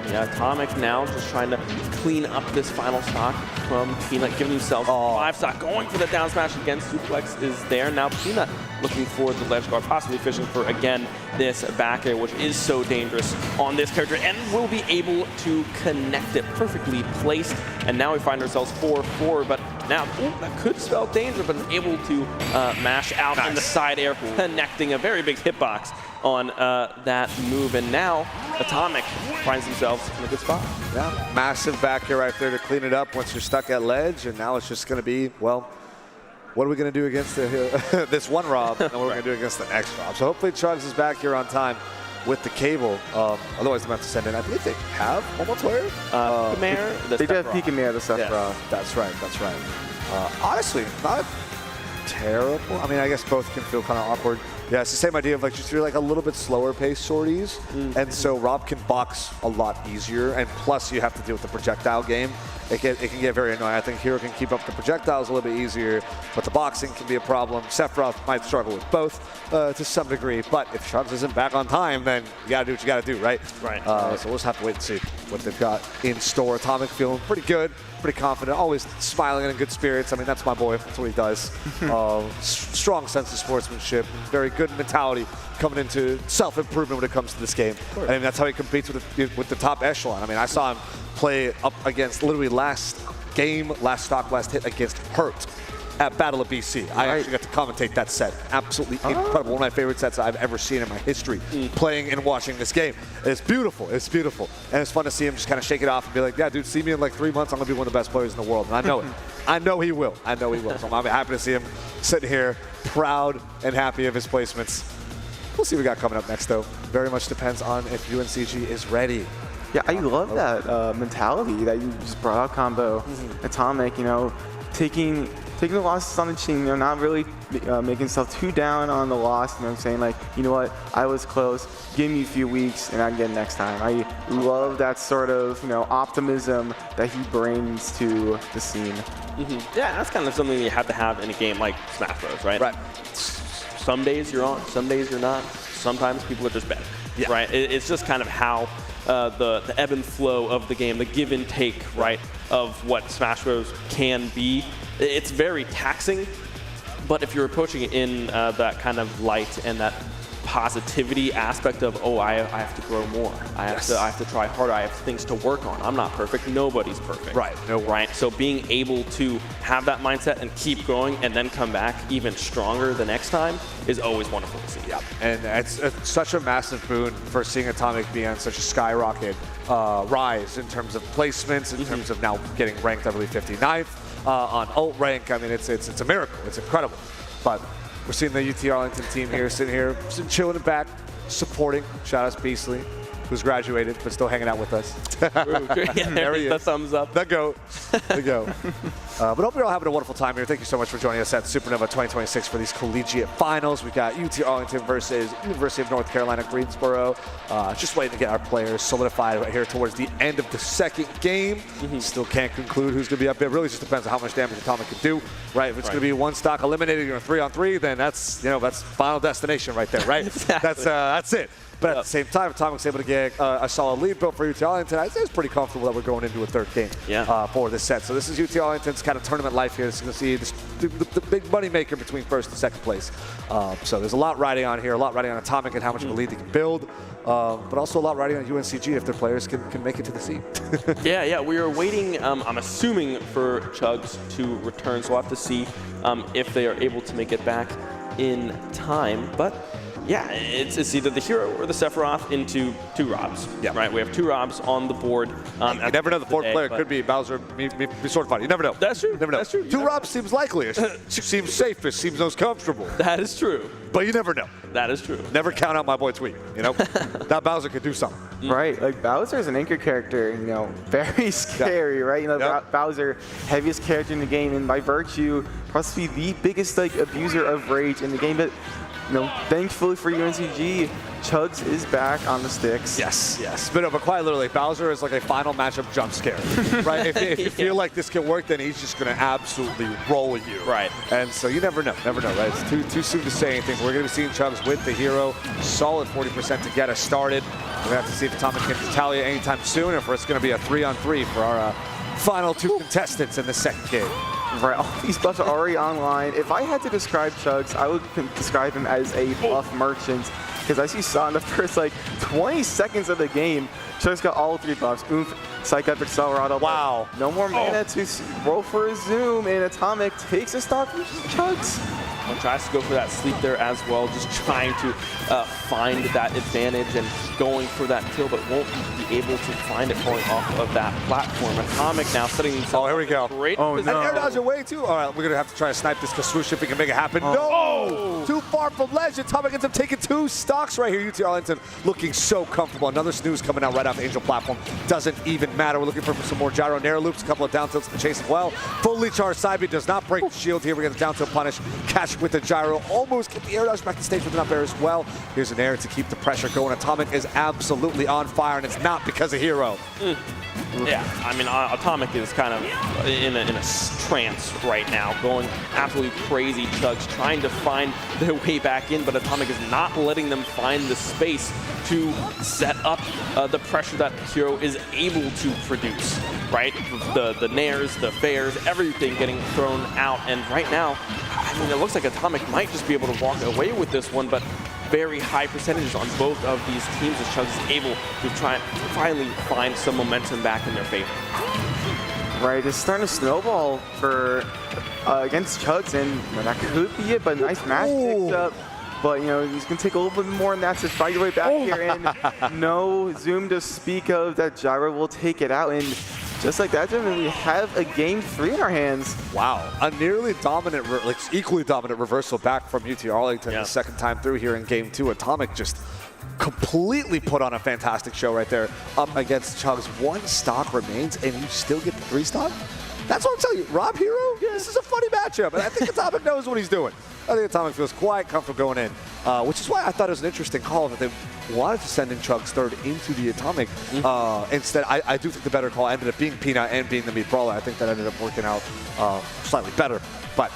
Yeah, Atomic now just trying to clean up this final stock from Peanut, giving himself 5 stock, going for the down smash again. Suplex is there. Now Peanut looking for the ledge guard, possibly fishing for, again, this back air, which is so dangerous on this character, and will be able to connect it perfectly placed. And now we find ourselves 4-4, but now that could spell danger, but able to mash out in the side air, connecting a very big hitbox on that move. And now Atomic finds themselves in a good spot. Yeah, massive back here right there to clean it up once you're stuck at ledge, and now it's just going to be, well, what are we going to do against this one Rob, and what are we going to do against the next Rob? So hopefully Chugs is back here on time with the cable. Otherwise, they're going to have to send in, I believe they have one more player? They do have Peabnut, the stuff. Yeah, that's right, that's right. Honestly, not terrible. I mean, I guess both can feel kind of awkward. Yeah, it's the same idea of like just like a little bit slower paced sorties, and so Rob can box a lot easier, and plus you have to deal with the projectile game. It can get very annoying. I think Hero can keep up the projectiles a little bit easier, but the boxing can be a problem. Sephiroth might struggle with both to some degree, but if Chugs isn't back on time, then you gotta do what you gotta do, right? Right. So we'll just have to wait and see what they've got in store. Atomic feeling pretty good, pretty confident, always smiling and in good spirits. I mean, that's my boy. That's what he does. Strong sense of sportsmanship, very good mentality coming into self-improvement when it comes to this game. I mean, that's how he competes with the top echelon. I mean, I saw him play up against literally last stock, last hit against Hurt at Battle of BC. I actually got to commentate that set. Absolutely incredible. One of my favorite sets I've ever seen in my history, playing and watching this game. It's beautiful. It's beautiful. And it's fun to see him just kind of shake it off and be like, yeah, dude, see me in like 3 months, I'm going to be one of the best players in the world. And I know it. I know he will. I know he will. So I'm happy to see him sitting here proud and happy of his placements. We'll see what we got coming up next, though. Very much depends on if UNCG is ready. Yeah, I love that mentality that you just brought out, Combo. Atomic, you know, taking the losses on the chin, you know, not really making himself too down on the loss, you know what I'm saying? Like, you know what, I was close, give me a few weeks and I get it next time. I love that sort of, you know, optimism that he brings to the scene. Yeah, that's kind of something you have to have in a game like Smash Bros, right? Right. Some days you're on, some days you're not. Sometimes people are just better, right? It's just kind of how the ebb and flow of the game, the give and take, right, of what Smash Bros. Can be. It's very taxing, but if you're approaching it in that kind of light and that positivity aspect of, oh, I have to grow more. I have to try harder. I have things to work on. I'm not perfect. Nobody's perfect. Right. No. Right. So being able to have that mindset and keep going and then come back even stronger the next time is always wonderful to see. Yeah. And it's such a massive boon for seeing Atomic be on such a skyrocket rise in terms of placements, in terms of now getting ranked, I believe, 59th on ult rank. I mean, it's a miracle. It's incredible. But we're seeing the UT Arlington team here, sitting here, chilling in the back, supporting. Shout out to Beastly, who's graduated, but still hanging out with us. There he is. The thumbs up. The GOAT. The GOAT. But hope you're all having a wonderful time here. Thank you so much for joining us at Supernova 2026 for these collegiate finals. We've got UT Arlington versus University of North Carolina, Greensboro. Just waiting to get our players solidified right here towards the end of the second game. Still can't conclude who's going to be up there. It really just depends on how much damage Atomic can do, right? If it's going to be one stock eliminated, you're 3-on-3, then that's, that's final destination right there, right? Exactly. That's it. But at the same time, Atomic's able to get a solid lead built for UT Arlington. I'd say it's pretty comfortable that we're going into a third game for this set. So this is UT Arlington's kind of tournament life here. This is going to see the big money maker between first and second place. So there's a lot riding on here, a lot riding on Atomic and how much of a lead they can build, but also a lot riding on UNCG if their players can make it to the seed. Yeah, we are waiting, I'm assuming, for Chugs to return, so we'll have to see if they are able to make it back in time. But yeah, it's either the hero or the Sephiroth into two Robs. Yeah. Right, we have two Robs on the board. You never know, the fourth player could be Bowser, be sword fighting. You never know. That's true. Never know. That's true. Two Robs seems likeliest, seems safest, seems most comfortable. That is true. But you never know. That is true. Never count out my boy Tweek, That Bowser could do something. Right, like Bowser is an anchor character, very scary, right? Bowser, heaviest character in the game, and by virtue, possibly the biggest abuser of rage in the game. But thankfully for UNCG, Chugs is back on the sticks. Yes. But quite literally, Bowser is like a final matchup jump scare, right? If you feel like this can work, then he's just going to absolutely roll with you. Right. And so you never know, right? It's too soon to say anything. We're going to be seeing Chugs with the hero, solid 40% to get us started. We're going to have to see if Atomic can retaliate anytime soon, or if it's going to be a 3-on-3 for our final two contestants in the second game. Right, all these buffs are already online. If I had to describe Chugs, I would describe him as a buff merchant. Because as you saw in the first 20 seconds of the game, Chugs got all three buffs. Oomph, Psych Up, Accelerado. Wow. No more mana to roll for a zoom, and Atomic takes a stock from Chugs. Tries to go for that sleep there as well, just trying to find that advantage and going for that kill, but won't be able to find it falling off of that platform. Atomic now setting himself here we go. Great And air dodge away too. All right, we're going to have to try to snipe this Swoosh if we can make it happen. No! Too far from ledge. Atomic ends up taking two stocks right here. UT Arlington looking so comfortable. Another snooze coming out right off the Angel platform. Doesn't even matter. We're looking for some more gyro narrow loops, a couple of down tilts in the chase as well. Fully charged side B does not break the shield here. We get the down tilt punish. Catch with the gyro. Almost get the air dodge back to stage with an up air as well. Here's an air to keep the pressure going. Atomic is absolutely on fire, and it's not because of hero. Yeah, I mean, Atomic is kind of in a trance right now, going absolutely crazy. Chugs trying to find their way back in, but Atomic is not letting them find the space to set up the pressure that hero is able to produce, right? The nairs, the fairs, everything getting thrown out, and right now, I mean, it looks like Atomic might just be able to walk away with this one, but very high percentages on both of these teams as Chugs is able to try and finally find some momentum back in their favor. Right, it's starting to snowball for against Chugs, and that could be it, but nice match picked up. But, he's going to take a little bit more than that to fight your way back here, and no zoom to speak of. That gyro will take it out, and just like that, gentlemen, we have a game 3 in our hands. Wow, a nearly dominant, equally dominant reversal back from UT Arlington the second time through here in game 2. Atomic just completely put on a fantastic show right there up against Chugs. One stock remains, and you still get the 3 stock? That's what I'm telling you. Rob Hero, this is a funny matchup, and I think Atomic knows what he's doing. I think Atomic feels quite comfortable going in, which is why I thought it was an interesting call that they wanted to send in Chugs third into the Atomic. Instead, I do think the better call ended up being Peanut and being the Meat Brawler. I think that ended up working out slightly better. But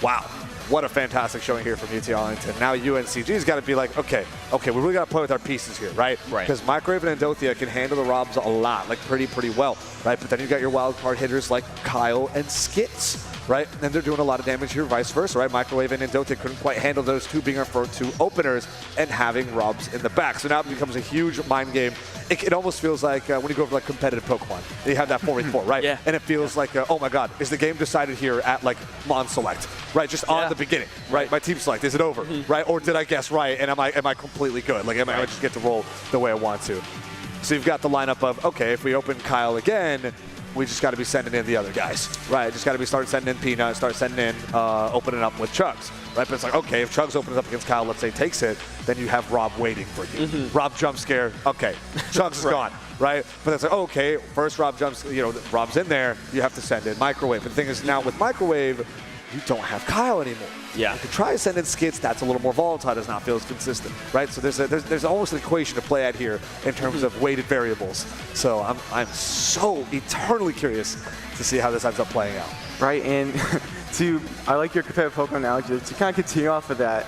wow, what a fantastic showing here from UT Arlington. Now UNCG's got to be like, okay, we really got to play with our pieces here, right? Because Microwave and Endothea can handle the Robs a lot, like pretty well, right? But then you got your wild card hitters like Kyle and Skits, right? And they're doing a lot of damage here, vice versa, right? Microwave and Endothea couldn't quite handle those two being our two openers and having Robs in the back. So now it becomes a huge mind game. It almost feels like when you go over like competitive Pokemon, you have that 4v4, right? Yeah. And it feels like, oh my God, is the game decided here at like Mon Select, right? Just on the beginning, right? My team select, is it over, right? Or did I guess right? And am I completely good? Like, am I just get to roll the way I want to? So you've got the lineup of, okay, if we open Kyle again, we just got to be sending in the other guys, right? Just got to be start sending in Peanut, start sending in, opening up with Chugs, right? But it's like, okay, if Chugs opens up against Kyle, let's say takes it, then you have Rob waiting for you. Rob jump scare, okay, Chugs is gone, right? But it's like, okay, first Rob jumps, Rob's in there, you have to send in Microwave. And the thing is now with Microwave, you don't have Kyle anymore. Yeah. You can try to send in Skits, that's a little more volatile, does not feel as consistent, right? So there's almost an equation to play at here in terms of weighted variables. So I'm so eternally curious to see how this ends up playing out. Right, and I like your competitive Pokemon analogy, to kind of continue off of that,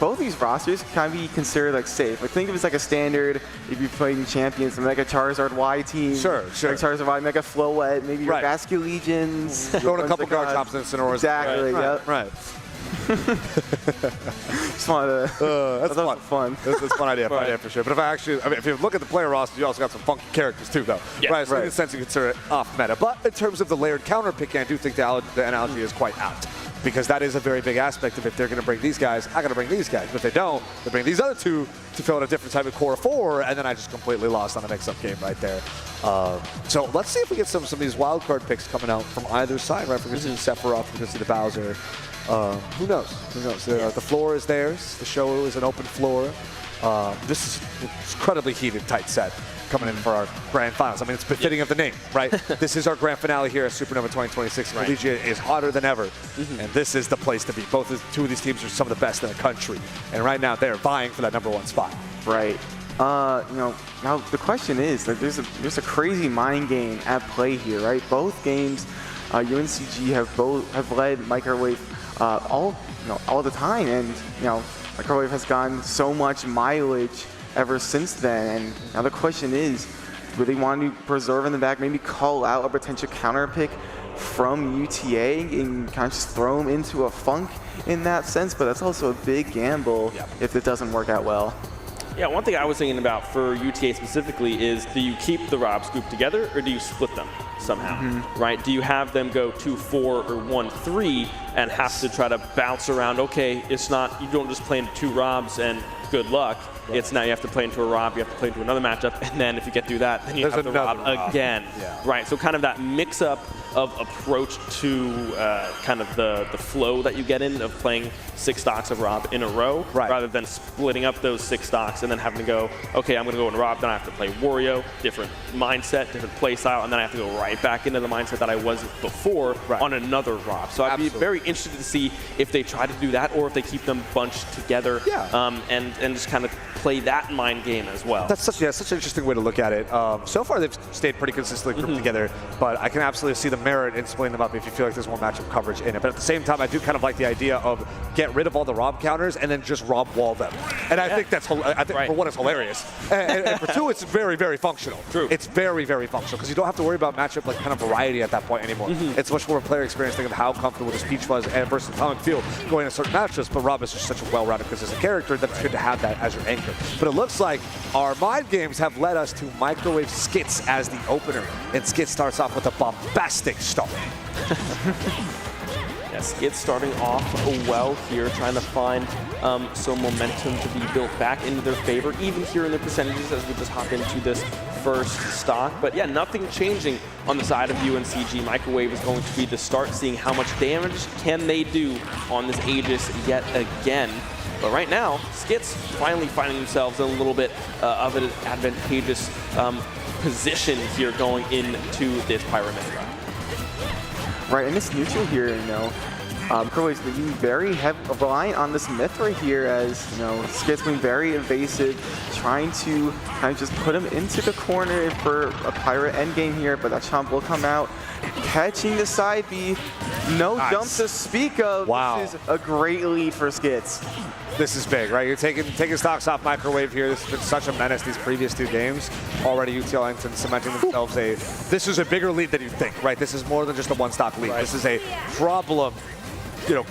both these rosters can kind of be considered like safe. Like think of it as like a standard, if you're playing champions, like a Charizard Y team. Sure. Like Charizard Y, like a Floette, maybe your Vascular Legions. Throwing a couple guard tops and Sonoras. Exactly, right. Just wanted to, that's fun. That's a fun idea, for sure. But if you look at the player roster, you also got some funky characters too, though. Yeah. Right, so in a sense you consider it off meta. But in terms of the layered counter picking, I do think the analogy is quite apt. Because that is a very big aspect of if they're going to bring these guys, I got to bring these guys. But if they don't, they bring these other two to fill in a different type of core 4, and then I just completely lost on the mix-up game right there. So let's see if we get some of these wild card picks coming out from either side, right? If we're going to see the Sephiroth, we're going to see the Bowser. Who knows? The floor is theirs. The show is an open floor. This is an incredibly heated, tight set coming in for our grand finals. I mean, it's befitting of the name, right? This is our grand finale here at Supernova 2026. Collegiate is hotter than ever, and this is the place to be. Two of these teams are some of the best in the country, and right now they're vying for that #1 spot. Right. Now the question is, like, there's a crazy mind game at play here, right? Both games, UNCG have led Microwave all the time, and Microwave has gotten so much mileage ever since then. And now the question is, do they want to preserve in the back, maybe call out a potential counter pick from UTA and kind of just throw them into a funk in that sense? But that's also a big gamble if it doesn't work out well. Yeah, one thing I was thinking about for UTA specifically is, do you keep the Robs grouped together or do you split them somehow, right? Do you have them go 2-4 or 1-3 and have to try to bounce around? Okay, it's not, you don't just play into 2 Robs and good luck. Right. It's now you have to play into a Rob, you have to play into another matchup, and then if you get through that, then you have to Rob again. Right, so kind of that mix-up of approach to kind of the flow that you get in of playing 6 stocks of Rob in a row, rather than splitting up those 6 stocks and then having to go, okay, I'm going to go in Rob, then I have to play Wario, different mindset, different play style, and then I have to go right back into the mindset that I was before on another Rob. So I'd be very interested to see if they try to do that or if they keep them bunched together and just kind of play that mind game as well. That's such an interesting way to look at it. So far they've stayed pretty consistently grouped together, but I can absolutely see the merit in splitting them up if you feel like there's more matchup coverage in it. But at the same time, I do kind of like the idea of get rid of all the Rob counters and then just Rob wall them. And I think that's, for one, it's hilarious. and for two, it's very, very functional. True. It's very, very functional because you don't have to worry about matchup like kind of variety at that point anymore. It's much more a player experience thing of how comfortable does Peach Fuzz and versus Atomic feel going into certain matchups, but Rob is just such a well-rounded consistent character that it's good to have that as your anchor. But it looks like our mind games have led us to Microwave Skits as the opener, and Skits starts off with a bombastic start. Skits starting off well here, trying to find some momentum to be built back into their favor, even here in the percentages as we just hop into this first stock. But yeah, nothing changing on the side of UNCG. Microwave is going to be the start, seeing how much damage can they do on this Aegis yet again. But right now, Skits finally finding themselves in a little bit of an advantageous position here going into this Pyramid run. Right, and this neutral here, Microwave's being very reliant on this myth right here, as you know, Skit's being very evasive, trying to kind of just put him into the corner for a pirate endgame here, but that chomp will come out, catching the side B. No jump to speak of. Wow. This is a great lead for Skits. This is big, right? You're taking stocks off Microwave here. This has been such a menace these previous 2 games. Already UT Arlington cementing themselves this is a bigger lead than you think, right? This is more than just a 1-stock lead. Right. This is a problem,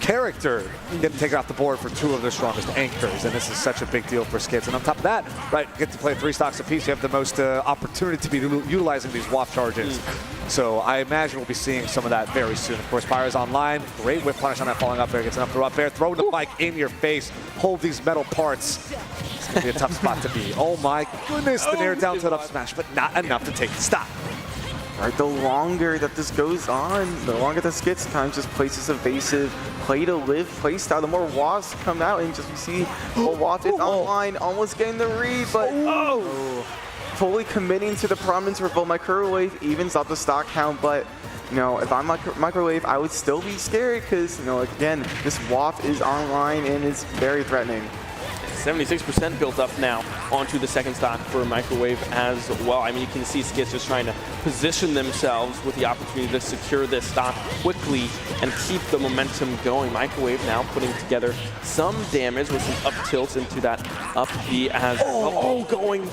character getting taken off the board for 2 of their strongest anchors, and this is such a big deal for Skits. And on top of that, right, get to play 3 stocks apiece. You have the most opportunity to be utilizing these waft charges. So I imagine we'll be seeing some of that very soon. Of course, Pyro's online. Great whip punish on that falling up air. Gets enough throw up air. Throwing the bike in your face. Hold these metal parts. It's going to be a tough spot to be. Oh my goodness, the near down tilt up smash, but not enough to take the stop. Right, the longer that this goes on, the longer that Skits kind of just plays this evasive play to live play style, the more wafts come out, and just you see waft is online, almost getting the read, but fully committing to the prominence for both Microwave, evens out the stock count. But if I'm Microwave, I would still be scared because again, this waft is online and it's very threatening. 76% built up now onto the second stock for Microwave as well. I mean, you can see Skits just trying to position themselves with the opportunity to secure this stock quickly and keep the momentum going. Microwave now putting together some damage with some up tilts into that up B as well. Going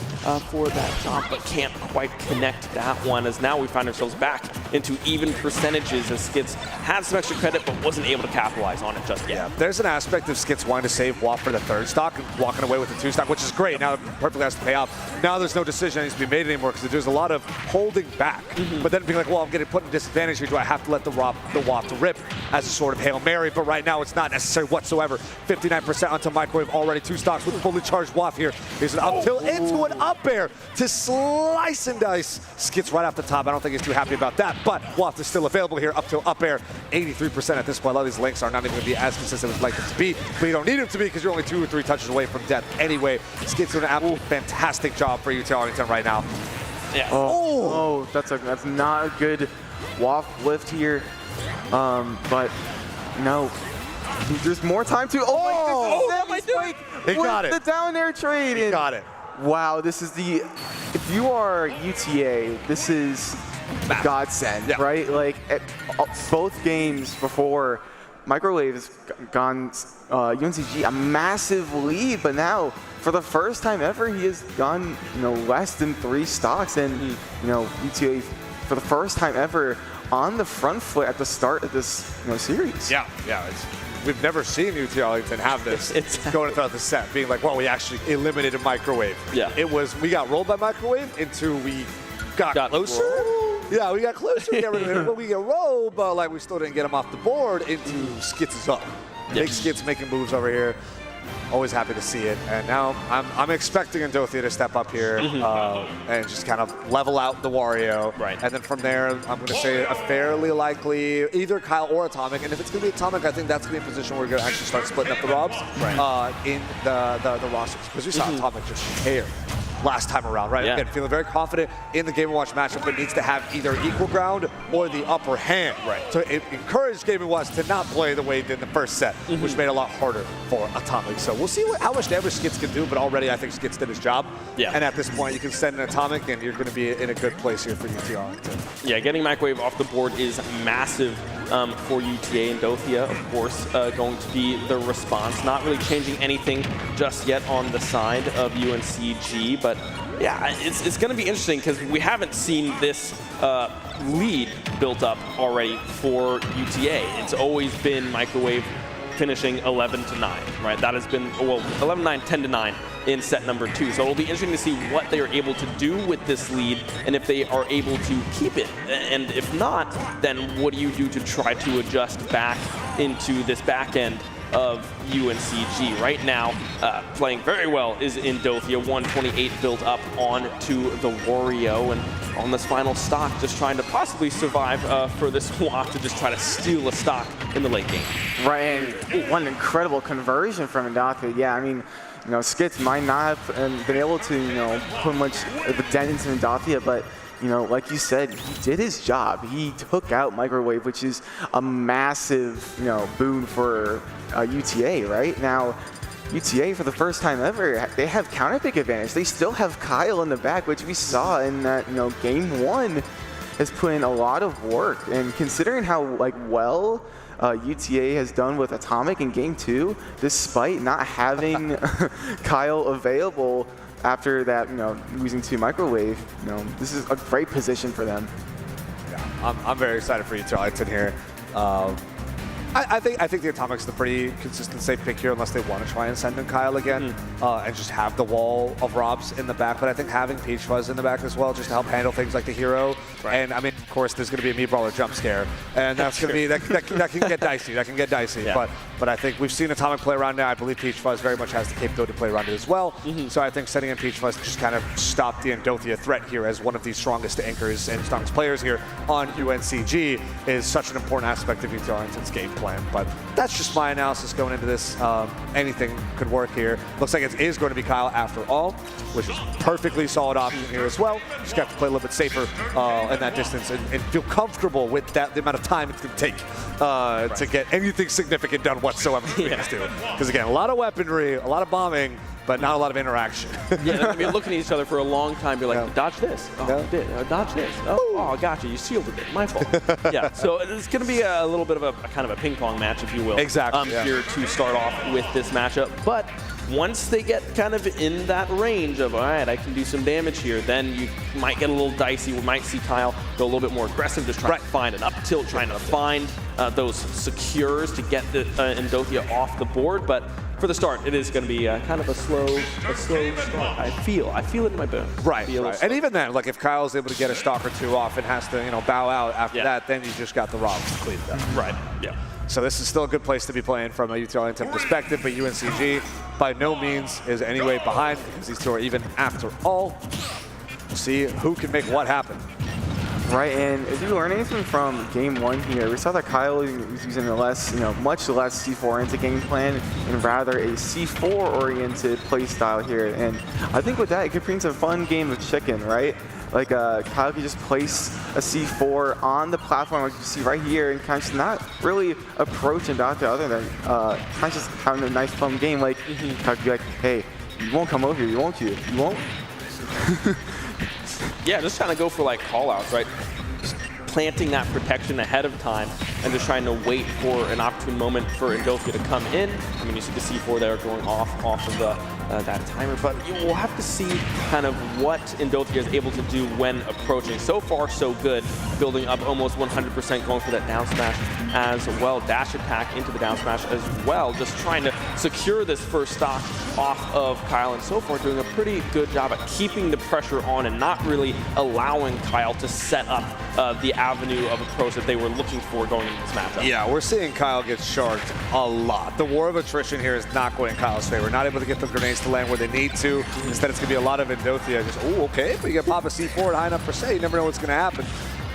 for that jump, but can't quite connect that one, as now we find ourselves back into even percentages as Skits had some extra credit but wasn't able to capitalize on it just yet. Yeah, there's an aspect of Skits wanting to save waft for the 3rd stock and walking away with the 2 stock, which is great. Now it perfectly has to pay off. Now there's no decision that needs to be made anymore because there's a lot of holding back. But then being like, well, I'm getting put in disadvantage here. Do I have to let the waft rip as a sort of Hail Mary? But right now it's not necessary whatsoever. 59% onto Microwave already. 2 stocks with fully charged waft here. Here's an up tilt into an up air to slice and dice. Skits right off the top. I don't think he's too happy about that, but waft is still available here. Up tilt, up air. 83% at this point. A lot of these links are not even going to be as consistent as we'd like them to be, but you don't need them to be because you're only 2 or 3 touches away from death anyway. Skits doing an absolute fantastic job for UT Arlington right now. Yeah. That's not a good waft lift here. But there's more time to. He got it. The down air trade. He got it. Wow, this is if you are UTA, this is a godsend, right? Like both games before, Microwave has gone UNCG a massive lead, but now for the first time ever, he has gone less than 3 stocks, and UTA for the first time ever on the front foot at the start of this series. Yeah. We've never seen UT Arlington have this going throughout the set, being like, well, we actually eliminated Microwave. Yeah. It was, we got rolled by Microwave until we got closer. Yeah, we got closer. We got rolled, but like we still didn't get him off the board into Skits is up. Big Skits making moves over here. Always happy to see it. And now I'm expecting Endothea to step up here and just kind of level out the Wario. Right. And then from there, I'm going to say a fairly likely either Kyle or Atomic. And if it's going to be Atomic, I think that's going to be a position where we're going to actually start splitting up the Robs in the rosters. Because we saw Atomic just tear last time around, right? Again, feeling very confident in the Game & Watch matchup, but needs to have either equal ground or the upper hand. Right. So it encouraged Game & Watch to not play the way it did in the first set, which made it a lot harder for Atomic. So we'll see how much damage Skits can do, but already I think Skits did his job. Yeah. And at this point, you can send an Atomic, and you're going to be in a good place here for UT Arlington. Yeah, getting Microwave off the board is massive for UTA, and Endothea, of course, going to be the response. Not really changing anything just yet on the side of UNCG, but yeah, it's going to be interesting because we haven't seen this lead built up already for UTA. It's always been Microwave finishing 11-9, right? That has been, well, 11-9, 10-9 in set number 2. So it'll be interesting to see what they are able to do with this lead and if they are able to keep it. And if not, then what do you do to try to adjust back into this back end of UNCG? Right now, playing very well is Endothea, 128 built up onto the Wario, and on this final stock, just trying to possibly survive for this walk to just try to steal a stock in the late game. Right, and one incredible conversion from Endothea. Yeah, I mean, Skits might not have been able to, put much of a dent into Endothea, but you know, like you said, he did his job. He took out Microwave, which is a massive, you know, boon for UTA, right? Now, UTA, for the first time ever, they have counter pick advantage. They still have Kyle in the back, which we saw in that, you know, game 1 has put in a lot of work. And considering how, like, well UTA has done with Atomic in game 2, despite not having Kyle available after that, you know, losing to Microwave, you know, this is a great position for them. Yeah, I'm very excited for UTA Arlington here. I think the Atomic's the pretty consistent safe pick here, unless they want to try and send in Kyle again and just have the wall of Robs in the back. But I think having Peach Fuzz in the back as well, just to help handle things like the hero. Right. And I mean, of course, there's going to be a Meat Brawler jump scare, and that's going to be that can get dicey. That can get dicey. Yeah. But I think we've seen Atomic play around now. I believe Peach Fuzz very much has the capability to play around it as well. So I think setting in Peach Fuzz just kind of stop the Endothea threat here as one of the strongest anchors and strongest players here on UNCG is such an important aspect of UTA Arlington's game plan. But that's just my analysis going into this. Anything could work here. Looks like it is going to be Kyle after all, which is perfectly solid option here as well. Just got to play a little bit safer in that distance and feel comfortable with that, the amount of time it's going to take to get anything significant done whatsoever. Because again, a lot of weaponry, a lot of bombing, but not a lot of interaction. Yeah, you're looking at each other for a long time. You're like, dodge this. Oh, you did. Dodge this. Oh, gotcha. You sealed it. My fault. Yeah, so it's going to be a little bit of a kind of a ping pong match, if you will. Exactly. Here to start off with this matchup. But once they get kind of in that range of, all right, I can do some damage here, then you might get a little dicey. We might see Kyle go a little bit more aggressive, just trying to find an up tilt, trying to find those secures to get the Endothea off the board. But for the start, it is going to be kind of a slow start. I feel it in my bones. Right. And even then, like if Kyle's able to get a stock or two off and has to, you know, bow out after that, then you just got the Robs cleaned up. Right. Yeah. So this is still a good place to be playing from a UTA Arlington perspective, but UNCG by no means is any way behind because these two are even after all. We'll see who can make what happen. Right, and if you learn anything from game 1 here, we saw that Kyle was using a less, you know, much less C4-oriented game plan and rather a C4-oriented play style here. And I think with that, it could bring some fun game of chicken, right? Like Kyle could just place a C4 on the platform, like you see right here, and kind of just not really approach Endothea other than kind of just having a nice fun game. Like Kyle could be like, hey, you won't come over here, won't you? You won't? Yeah, just trying to go for like call-outs, right? Just planting that protection ahead of time and just trying to wait for an opportune moment for Endothea to come in. I mean, you see the C4 there going off of the that timer, but you will have to see kind of what Endothea is able to do when approaching. So far, so good, building up almost 100%, going for that down smash as well. Dash attack into the down smash as well, just trying to secure this first stock off of Kyle, and so far doing a pretty good job at keeping the pressure on and not really allowing Kyle to set up the avenue of approach that they were looking for going into this matchup. Yeah, we're seeing Kyle get sharked a lot. The war of attrition here is not going in Kyle's favor. Not able to get the grenades to land where they need to. Instead, it's going to be a lot of Endothea. Just, oh, okay, but you can pop a C4 high enough for say. You never know what's going to happen.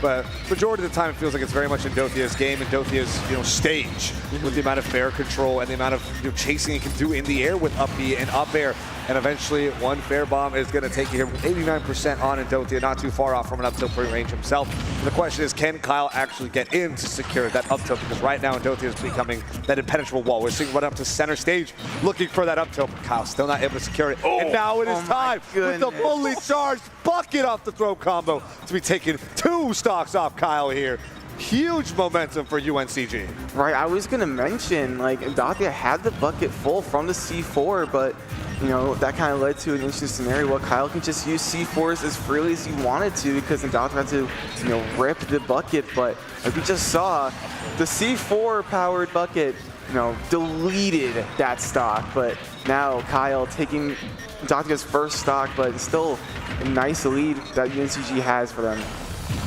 But majority of the time, it feels like it's very much Endothea's game, Endothea's, you know, stage with the amount of fair control and the amount of, you know, chasing it can do in the air with up B and up air. And eventually, one fair bomb is going to take you here 89% on Endothea, not too far off from an up tilt free range himself. And the question is, can Kyle actually get in to secure that up tilt? Because right now, Endothea is becoming that impenetrable wall. We're seeing run up to center stage, looking for that up tilt, but Kyle still not able to secure it. And now it is time with the fully charged bucket off the throw combo to be taking 2 stocks off Kyle here. Huge momentum for UNCG. Right, I was going to mention, like, Endothea had the bucket full from the C4, but, you know, that kind of led to an interesting scenario where Kyle can just use C4s as freely as he wanted to because Endothea had to, you know, rip the bucket. But like we just saw, the C4-powered bucket, you know, deleted that stock. But now Kyle taking Endothea's first stock, but it's still a nice lead that UNCG has for them.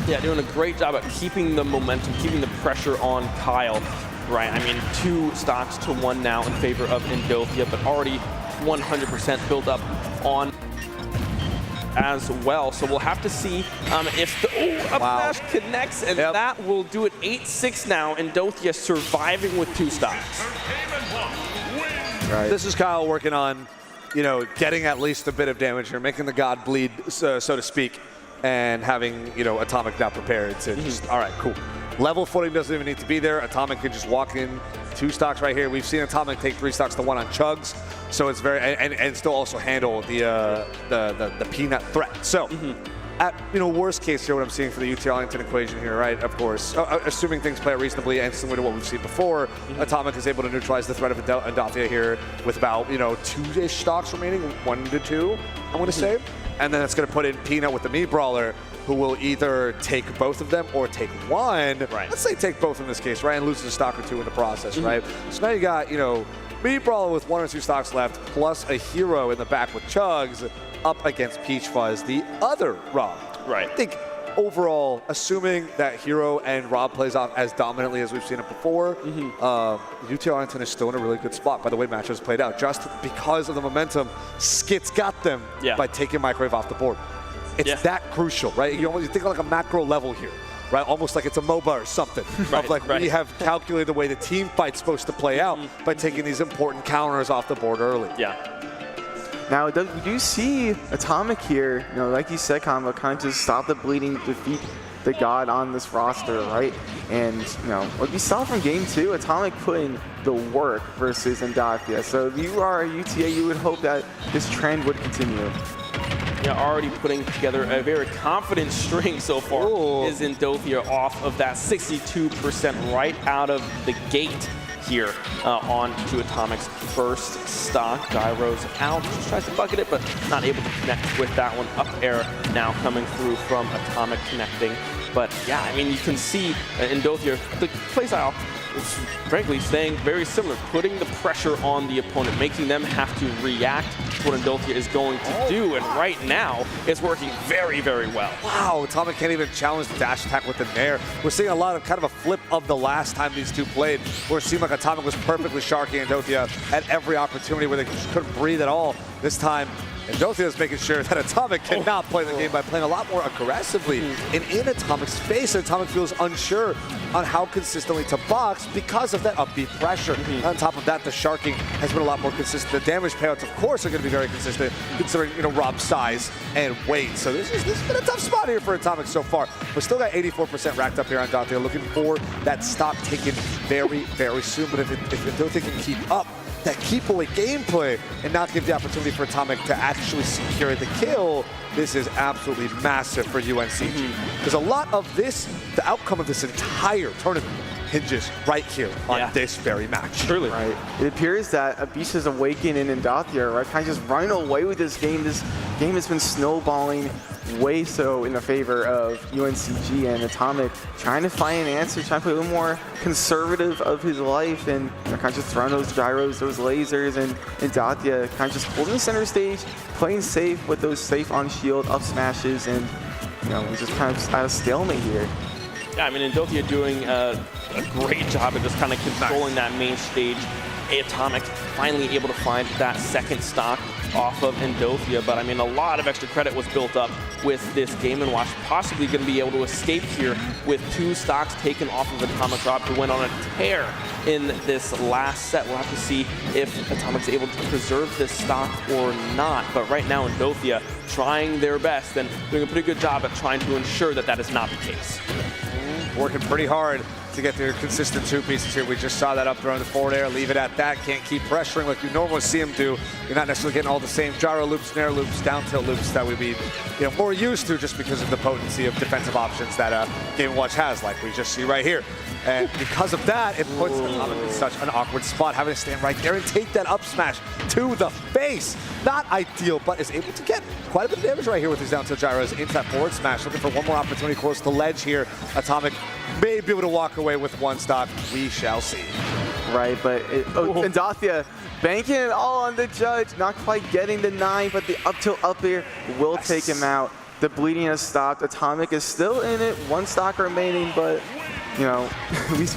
Yeah, doing a great job at keeping the momentum, keeping the pressure on Kyle, right? I mean, 2 stocks to 1 now in favor of Endothea, but already 100% built up on as well. So we'll have to see if the up smash connects, and that will do it 8-6 now. Endothea surviving with 2 stocks. Right. This is Kyle working on, you know, getting at least a bit of damage here, making the god bleed, so to speak. and having, you know, Atomic now prepared to just, all right, cool. Level footing doesn't even need to be there. Atomic can just walk in 2 stocks right here. We've seen Atomic take 3 stocks to 1 on Chugs, so it's very, and still also handle the Peabnut threat. So, at, you know, worst case here, what I'm seeing for the UT Arlington equation here, right, of course, assuming things play out reasonably and similar to what we've seen before, Atomic is able to neutralize the threat of Endothia here with about, you know, 2-ish stocks remaining, 1 to 2, I want to say. And then it's going to put in Peabnut with the Meat Brawler, who will either take both of them or take one. Right. Let's say take both in this case, right, and loses a stock or 2 in the process, right? So now you got, you know, Meat Brawler with 1 or 2 stocks left, plus a hero in the back with Chugs up against Peach Fuzz, the other Rob. Right. I think overall, assuming that Hero and Rob plays off as dominantly as we've seen it before, UT Arlington is still in a really good spot by the way matches played out. Just because of the momentum, Skits got them by taking Microwave off the board. It's that crucial, right? You think like a macro level here, right? Almost like it's a MOBA or something. Of like we have calculated the way the team fight's supposed to play out by taking these important counters off the board early. Yeah. Now, we do see Atomic here, you know, like you said, Combo, kind of just stop the bleeding, defeat the god on this roster, right? And, you know, what we saw from Game 2, Atomic put in the work versus Endothia. So if you are a UTA, you would hope that this trend would continue. Yeah, already putting together a very confident string so far is Endothia off of that 62% right out of the gate here on to Atomic's first stock. Gyros out, just tries to bucket it, but not able to connect with that one. Up air now coming through from Atomic connecting. But yeah, I mean, you can see Endothia, the playstyle is frankly staying very similar, putting the pressure on the opponent, making them have to react to what Endothia is going to do. And right now, it's working very, very well. Wow, Atomic can't even challenge the dash attack with the Nair. We're seeing a lot of kind of a flip of the last time these two played, where it seemed like Atomic was perfectly sharking Endothia at every opportunity where they just couldn't breathe at all. This time, Endothia is making sure that Atomic cannot play the game by playing a lot more aggressively. And in Atomic's face, Atomic feels unsure on how consistently to box because of that upbeat pressure. On top of that, the sharking has been a lot more consistent. The damage payouts, of course, are going to be very consistent, considering, you know, Rob's size and weight. So this has been a tough spot here for Atomic so far. We're still got 84% racked up here on Endothia, looking for that stock taken very, very soon. But if Endothia can keep up that keep away gameplay and not give the opportunity for Atomic to actually secure the kill, this is absolutely massive for UNCG. Because a lot of this, the outcome of this entire tournament hinges right here on this very match. Truly. Right. It appears that a beast is awakened in Endothia, right? Kind of just running away with this game. This game has been snowballing way so in the favor of UNCG, and Atomic trying to find an answer, trying to play a little more conservative of his life, and you know, kind of just throwing those gyros, those lasers, and Endothia kind of just holding the center stage, playing safe with those safe on shield up smashes, and you know, we're just kind of at a stalemate here. Yeah, I mean, Endothia doing a great job of just kind of controlling that main stage. Atomic finally able to find that second stock off of Endothia, but I mean, a lot of extra credit was built up with this Game & Watch, possibly going to be able to escape here with 2 stocks taken off of Atomic Rob, who went on a tear in this last set. We'll have to see if Atomic's able to preserve this stock or not, but right now Endothia trying their best and doing a pretty good job at trying to ensure that that is not the case. Working pretty hard to get their consistent 2 pieces here. We just saw that up throw in the forward air, leave it at that. Can't keep pressuring like you normally see him do. You're not necessarily getting all the same gyro loops, nair loops, down tilt loops that we'd be, you know, more used to just because of the potency of defensive options that Game & Watch has, like we just see right here. And because of that, it puts Atomic in such an awkward spot, having to stand right there and take that up smash to the face. Not ideal, but is able to get quite a bit of damage right here with these down tilt gyros into that forward smash. Looking for one more opportunity close to ledge here. Atomic may be able to walk away with 1 stock. We shall see. Right, but Endothia banking it all on the judge, not quite getting the 9, but the up tilt up air will take him out. The bleeding has stopped. Atomic is still in it, 1 stock remaining, but you know,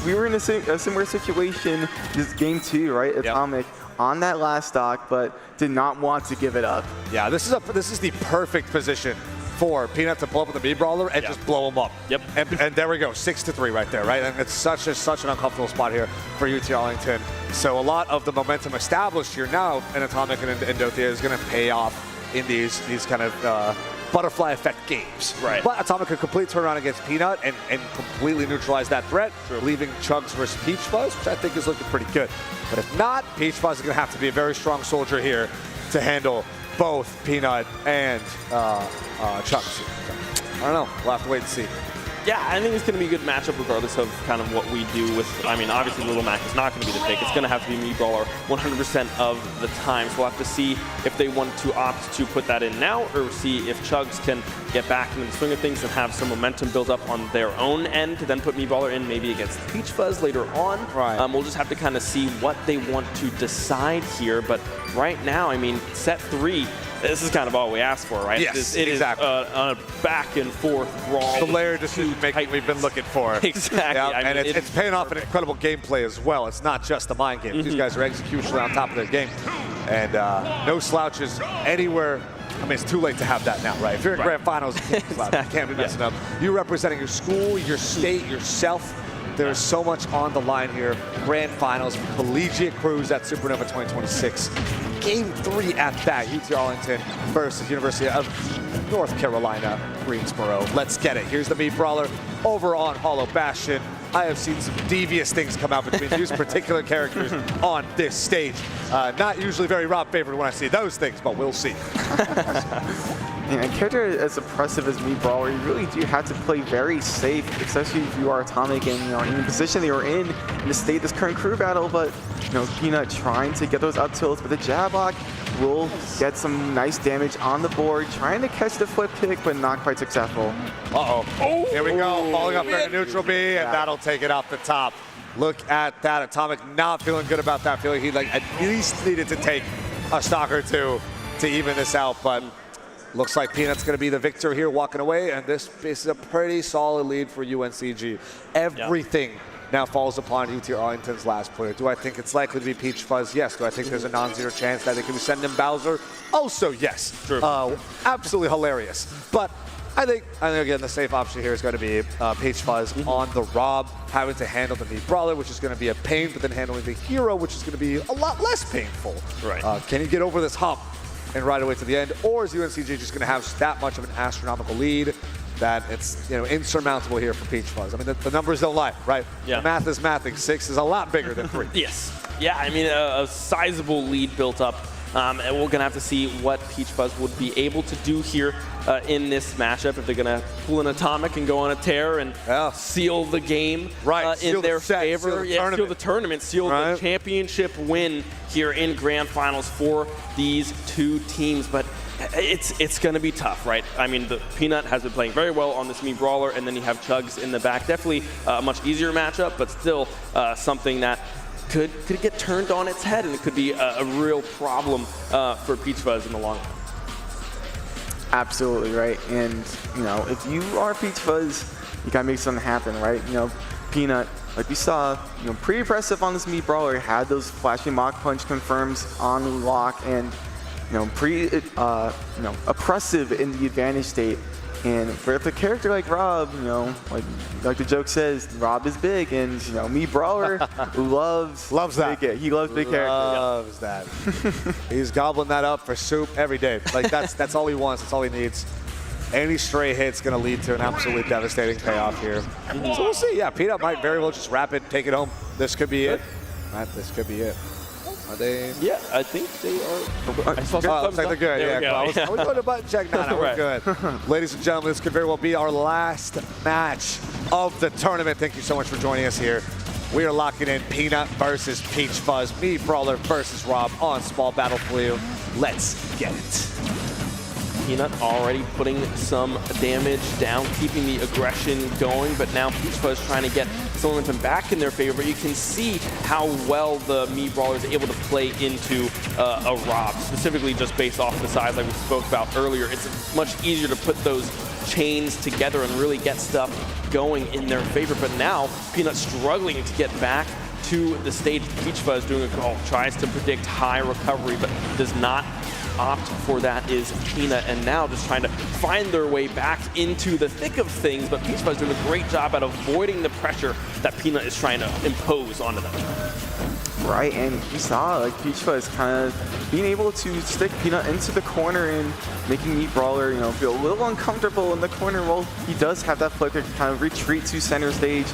we were in a similar situation this Game 2, right? Atomic on that last stock, but did not want to give it up. Yeah, this is the perfect position for Peabnut to pull up with the Meat Brawler and just blow him up. And there we go, 6-3 right there, right? And it's such an uncomfortable spot here for UT Arlington. So a lot of the momentum established here now in Atomic and Endothia is going to pay off in these kind of butterfly effect games. Right. But Atomic could completely turn around against Peanut and completely neutralize that threat, leaving Chugs versus Peach Fuzz, which I think is looking pretty good. But if not, Peach Fuzz is going to have to be a very strong soldier here to handle both Peanut and Chugs. So, I don't know. We'll have to wait and see. Yeah, I think it's going to be a good matchup regardless of kind of what we do with, I mean, obviously Little Mac is not going to be the pick. It's going to have to be Mii Brawler 100% of the time. So we'll have to see if they want to opt to put that in now or see if Chugs can get back into the swing of things and have some momentum built up on their own end to then put Mii Brawler in maybe against Peach Fuzz later on. Right. We'll just have to kind of see what they want to decide here. But right now, I mean, set 3, this is kind of all we asked for, right? Yes, it exactly. is a back and forth brawl. The layer decision making we've been looking for. Exactly. Yeah, I mean, and it's paying off in incredible gameplay as well. It's not just the mind game. These guys are executionally on top of their game. And no slouches anywhere. I mean, it's too late to have that now, right? If you're in grand finals, you can't slouch. You can't be messing up. You're representing your school, your state, yourself. There's so much on the line here. Grand finals, collegiate cruise at Supernova 2026. Game 3 at that. UT Arlington versus University of North Carolina, Greensboro. Let's get it. Here's the Mii Brawler over on Hollow Bastion. I have seen some devious things come out between these particular characters on this stage. Not usually very Rob favored when I see those things, but we'll see. And a character as oppressive as Mii Brawler, you really do have to play very safe, especially if you are Atomic and in the position that you're in the state this current crew battle. But Peanut trying to get those up tilts, but the jab lock will get some nice damage on the board, trying to catch the flip kick, but not quite successful. Uh-oh. Oh, here we go, falling up there to neutral B, and that'll take it off the top. Look at that. Atomic not feeling good about that, feeling he at least needed to take a stock or two to even this out, but looks like Peanut's going to be the victor here walking away, and this is a pretty solid lead for UNCG. Everything now falls upon UT Arlington's last player. Do I think it's likely to be Peach Fuzz? Yes. Do I think there's a non-zero chance that they can be sending Bowser? Also, yes. True. Absolutely hilarious. But I think again, the safe option here is going to be Peach Fuzz on the Rob, having to handle the Mii Brawler, which is going to be a pain, but then handling the hero, which is going to be a lot less painful. Right. Can he get over this hump and ride away to the end, or is UNCG just going to have that much of an astronomical lead that it's insurmountable here for Peach Fuzz? I mean, the numbers don't lie, right? Yeah. The math is mathing. 6 is a lot bigger than 3. Yes. Yeah, I mean, a sizable lead built up. And we're going to have to see what Peach Fuzz would be able to do here in this matchup. If they're going to pull an Atomic and go on a tear and seal the game in their favor. Seal the tournament, seal the championship win here in grand finals for these two teams. But it's going to be tough, right? I mean, the Peanut has been playing very well on this Mii Brawler, and then you have Chugs in the back. Definitely a much easier matchup, but still something that could get turned on its head, and it could be a real problem for Peach Fuzz in the long run. Absolutely right. And if you are Peach Fuzz, you gotta make something happen, right? Peanut, like we saw, pretty impressive on this Mii Brawler. Had those flashing Mach Punch confirms on lock, and pretty oppressive in the advantage state. And for a character like Rob, like the joke says, Rob is big, and Mii Brawler loves that. He loves big characters. Loves that. He's gobbling that up for soup every day. Like that's all he wants. That's all he needs. Any stray hit's going to lead to an absolutely devastating payoff here. So we'll see. Yeah, Peanut might very well just wrap it, take it home. This could be it. This could be it. Are they? Yeah, I think they are. I saw some looks like they're good. There Yeah, we go. Are we going to button check? No, we're good. Ladies and gentlemen, this could very well be our last match of the tournament. Thank you so much for joining us here. We are locking in Peanut versus Peach Fuzz, Mii Brawler versus Rob on Small Battle for you. Let's get it. Peanut already putting some damage down, keeping the aggression going, but now Peach Fuzz trying to get some momentum back in their favor. But you can see how well the Mii Brawler is able to play into a Rob, specifically just based off the size like we spoke about earlier. It's much easier to put those chains together and really get stuff going in their favor. But now Peanut struggling to get back to the stage. Peach Fuzz doing a call, tries to predict high recovery, but does not opt for that is Peanut, and now just trying to find their way back into the thick of things, but Peach Fuzz doing a great job at avoiding the pressure that Peanut is trying to impose onto them. right? And you saw like Peach Fuzz kind of being able to stick Peanut into the corner and making Meat Brawler, you know, feel a little uncomfortable in the corner. Well, he does have that flicker to kind of retreat to center stage.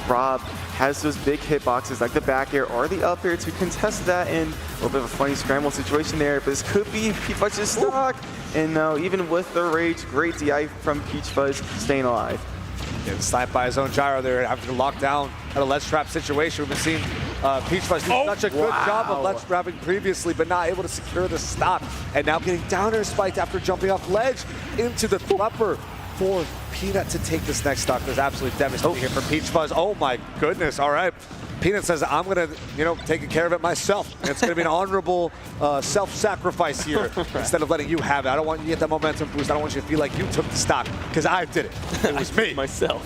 Rob has those big hitboxes like the back air or the up air to contest that, and a little bit of a funny scramble situation there, but this could be Peach Fuzz's stock. And now, even with the rage, great DI from Peach Fuzz staying alive. Getting sniped by his own gyro there, having to lock down at a ledge trap situation. We've been seeing Peach Fuzz do such a good job of ledge trapping previously, but not able to secure the stock. And now getting down air spiked after jumping off ledge into the thumper for Peanut to take this next stock. There's absolutely devastating here for Peach Fuzz. Oh my goodness, all right. Peanut says, I'm gonna, you know, take care of it myself. And it's gonna be an honorable self-sacrifice here instead of letting you have it. I don't want you to get that momentum boost. I don't want you to feel like you took the stock, because I did it. It was me. Myself.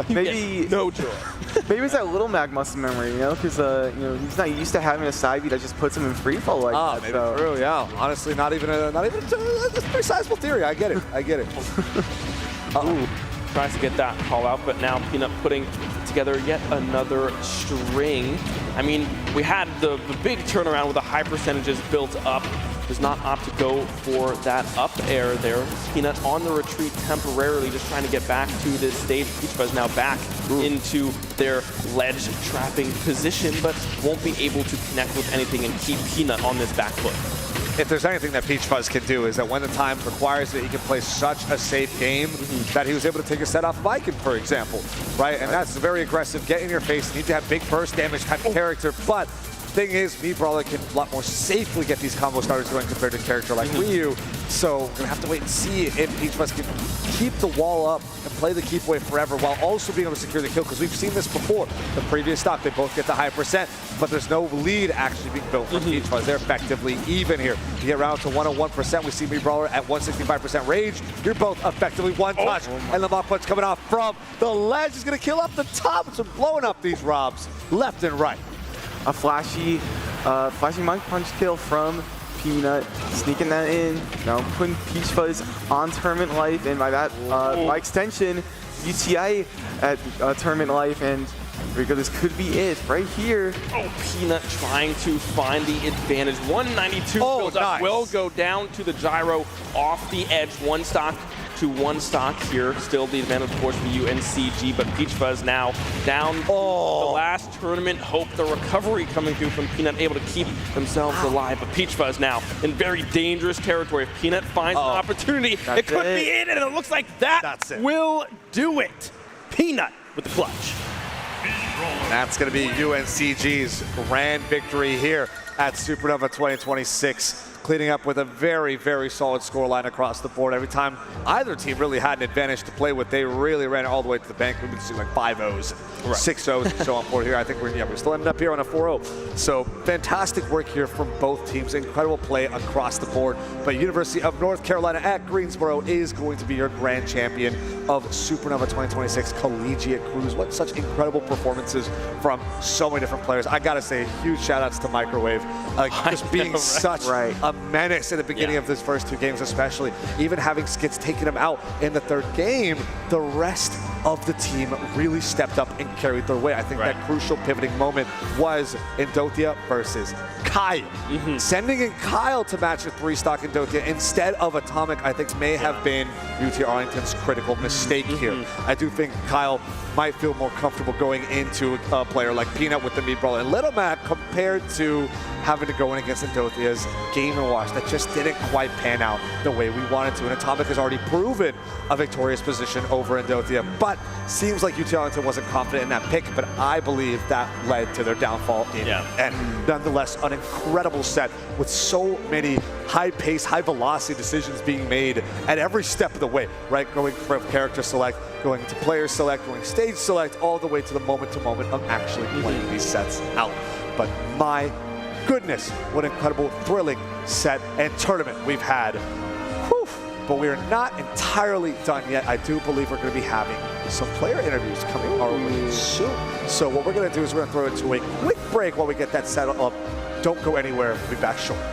Maybe no joy. Maybe it's that little mag muscle memory, you know, because you know, he's not used to having a side B that just puts him in free fall like that. Maybe so. true, yeah. Honestly, not even a that's a pretty sizable theory. I get it. I get it. Ooh, tries to get that call out, but now Peanut putting together yet another string. I mean, we had the big turnaround with the high percentages built up. Does not opt to go for that up air there. Peanut on the retreat temporarily, just trying to get back to this stage. Peach Fuzz now back into their ledge trapping position, but won't be able to connect with anything and keep Peanut on this back foot. If there's anything that Peach Fuzz can do, is that when the time requires it, he can play such a safe game that he was able to take a set off of Ikan, for example, right? And that's very aggressive, get in your face, need to have big burst damage type of character, but thing is, Meat Brawler can a lot more safely get these combo starters going compared to a character like Ryu. So we're gonna have to wait and see if Peach Fuzz can keep the wall up and play the keep away forever while also being able to secure the kill, because we've seen this before. The previous stock, they both get the high percent, but there's no lead actually being built from Peach Fuzz. They're effectively even here. You get around to 101%. We see Meat Brawler at 165% rage. You're both effectively one touch, and the mock punch coming off from the ledge is gonna kill up the top. So blowing up these Robs left and right. A flashy monkey punch kill from Peanut, sneaking that in, now putting Peach Fuzz on tournament life, and by that, by extension, UTI at tournament life, and Rico, this could be it right here. Oh, Peanut trying to find the advantage. 192 builds up, will go down to the gyro off the edge. One stock to one stock here. Still the advantage, of course, for UNCG, but Peach Fuzz now down the last tournament hope. The recovery coming through from Peanut, able to keep themselves alive, but Peach Fuzz now in very dangerous territory. If Peanut finds an opportunity, it could be it, and it looks like that will do it. Peanut with the clutch. That's going to be UNCG's grand victory here at Supernova 2026. Cleaning up with a very, very solid scoreline across the board. Every time either team really had an advantage to play with, they really ran it all the way to the bank. We've been seeing like 5-0s, 6-0s, and so on forward here. I think we still ended up here on a 4-0. So fantastic work here from both teams. Incredible play across the board. But University of North Carolina at Greensboro is going to be your grand champion of Supernova 2026 Collegiate Cruise. What such incredible performances from so many different players. I gotta say, huge shout outs to Microwave. Just being such a menace in the beginning of these first two games, especially. Even having Skits taking him out in the third game, the rest of the team really stepped up and carried their weight. I think that crucial pivoting moment was Indothia versus Kyle. Sending in Kyle to match a 3-stock Indothia instead of Atomic, I think may have been UT Arlington's critical mistake here. I do think Kyle might feel more comfortable going into a player like Peanut with the Meat Brawler and Little Mac compared to having to go in against Indothia's Game & Watch that just didn't quite pan out the way we wanted to. And Atomic has already proven a victorious position over Indothia, but seems like UT Arlington wasn't confident in that pick, but I believe that led to their downfall in and nonetheless, an incredible set with so many high-pace, high-velocity decisions being made at every step of the way, right? Going from character select, going to player select, going stage select, all the way to the moment-to-moment of actually playing these sets out. But my goodness, what an incredible, thrilling set and tournament we've had. Whew. But we are not entirely done yet. I do believe we're going to be having some player interviews coming our way soon. So what we're going to do is we're going to throw it to a quick break while we get that set up. Don't go anywhere. We'll be back shortly.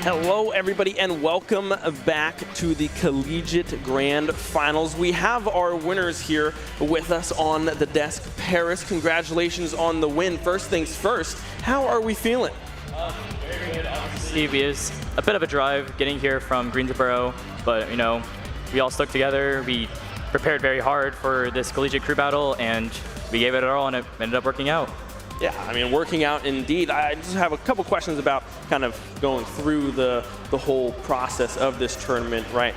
Hello, everybody, and welcome back to the Collegiate Grand Finals. We have our winners here with us on the desk. Paris, congratulations on the win. First things first, how are we feeling? Very good. Steve is a bit of a drive getting here from Greensboro, but you know, we all stuck together. We prepared very hard for this collegiate crew battle, and we gave it our all, and it ended up working out. Yeah, I mean, working out indeed. I just have a couple questions about kind of going through the whole process of this tournament, right?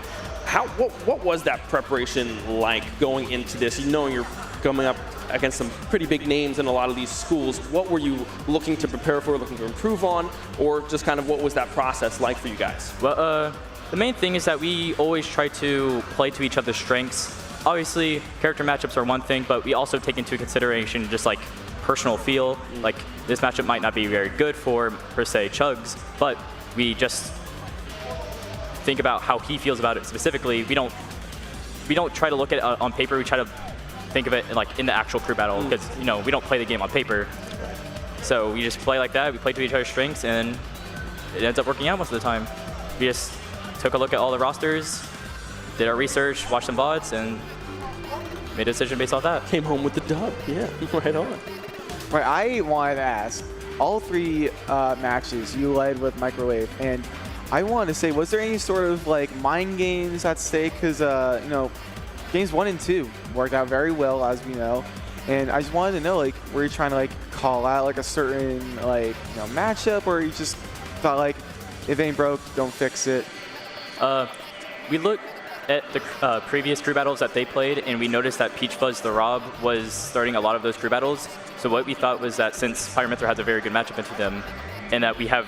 What was that preparation like going into this? You know, you're coming up against some pretty big names in a lot of these schools. What were you looking to prepare for, looking to improve on, or just kind of what was that process like for you guys? Well, the main thing is that we always try to play to each other's strengths. Obviously, character matchups are one thing, but we also take into consideration just like personal feel. Like this matchup might not be very good for, per se, Chugs, but we just think about how he feels about it specifically. We don't try to look at it on paper. We try to think of it like in the actual crew battle, because you know we don't play the game on paper. So we just play like that. We play to each other's strengths, and it ends up working out most of the time. We just took a look at all the rosters, did our research, watched some VODs, and made a decision based off that. Came home with the dub. Yeah, right on. Right, I wanted to ask, all three matches you led with Microwave, and I wanted to say, was there any sort of like mind games at stake? Because you know, games 1 and 2 worked out very well, as we know, and I just wanted to know, like, were you trying to like call out like a certain like matchup, or you just thought like, if it ain't broke, don't fix it? We looked at the previous crew battles that they played, and we noticed that Peach Fuzz the Rob was starting a lot of those crew battles. So what we thought was that since Pyromancer has a very good matchup into them, and that we have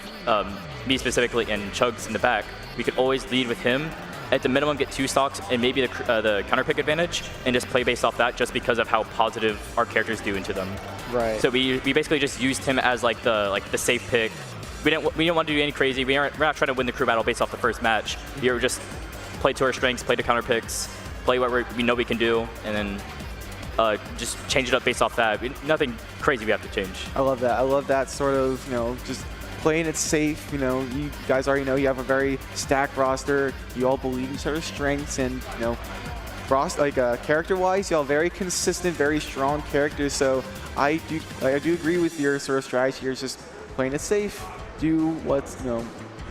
me specifically and Chugs in the back, we could always lead with him. At the minimum, get 2 stocks and maybe the counter pick advantage, and just play based off that, just because of how positive our characters do into them. Right. So we basically just used him as like the safe pick. We didn't want to do any crazy. We're not trying to win the crew battle based off the first match. We were just play to our strengths, play to counter picks, play what we know we can do, and then just change it up based off that. Nothing crazy we have to change. I love that. I love that sort of, just playing it safe. You guys already know you have a very stacked roster. You all believe in each other's strengths, and character-wise, you all very consistent, very strong characters. So I do agree with your sort of strategy here. Is just playing it safe. Do what's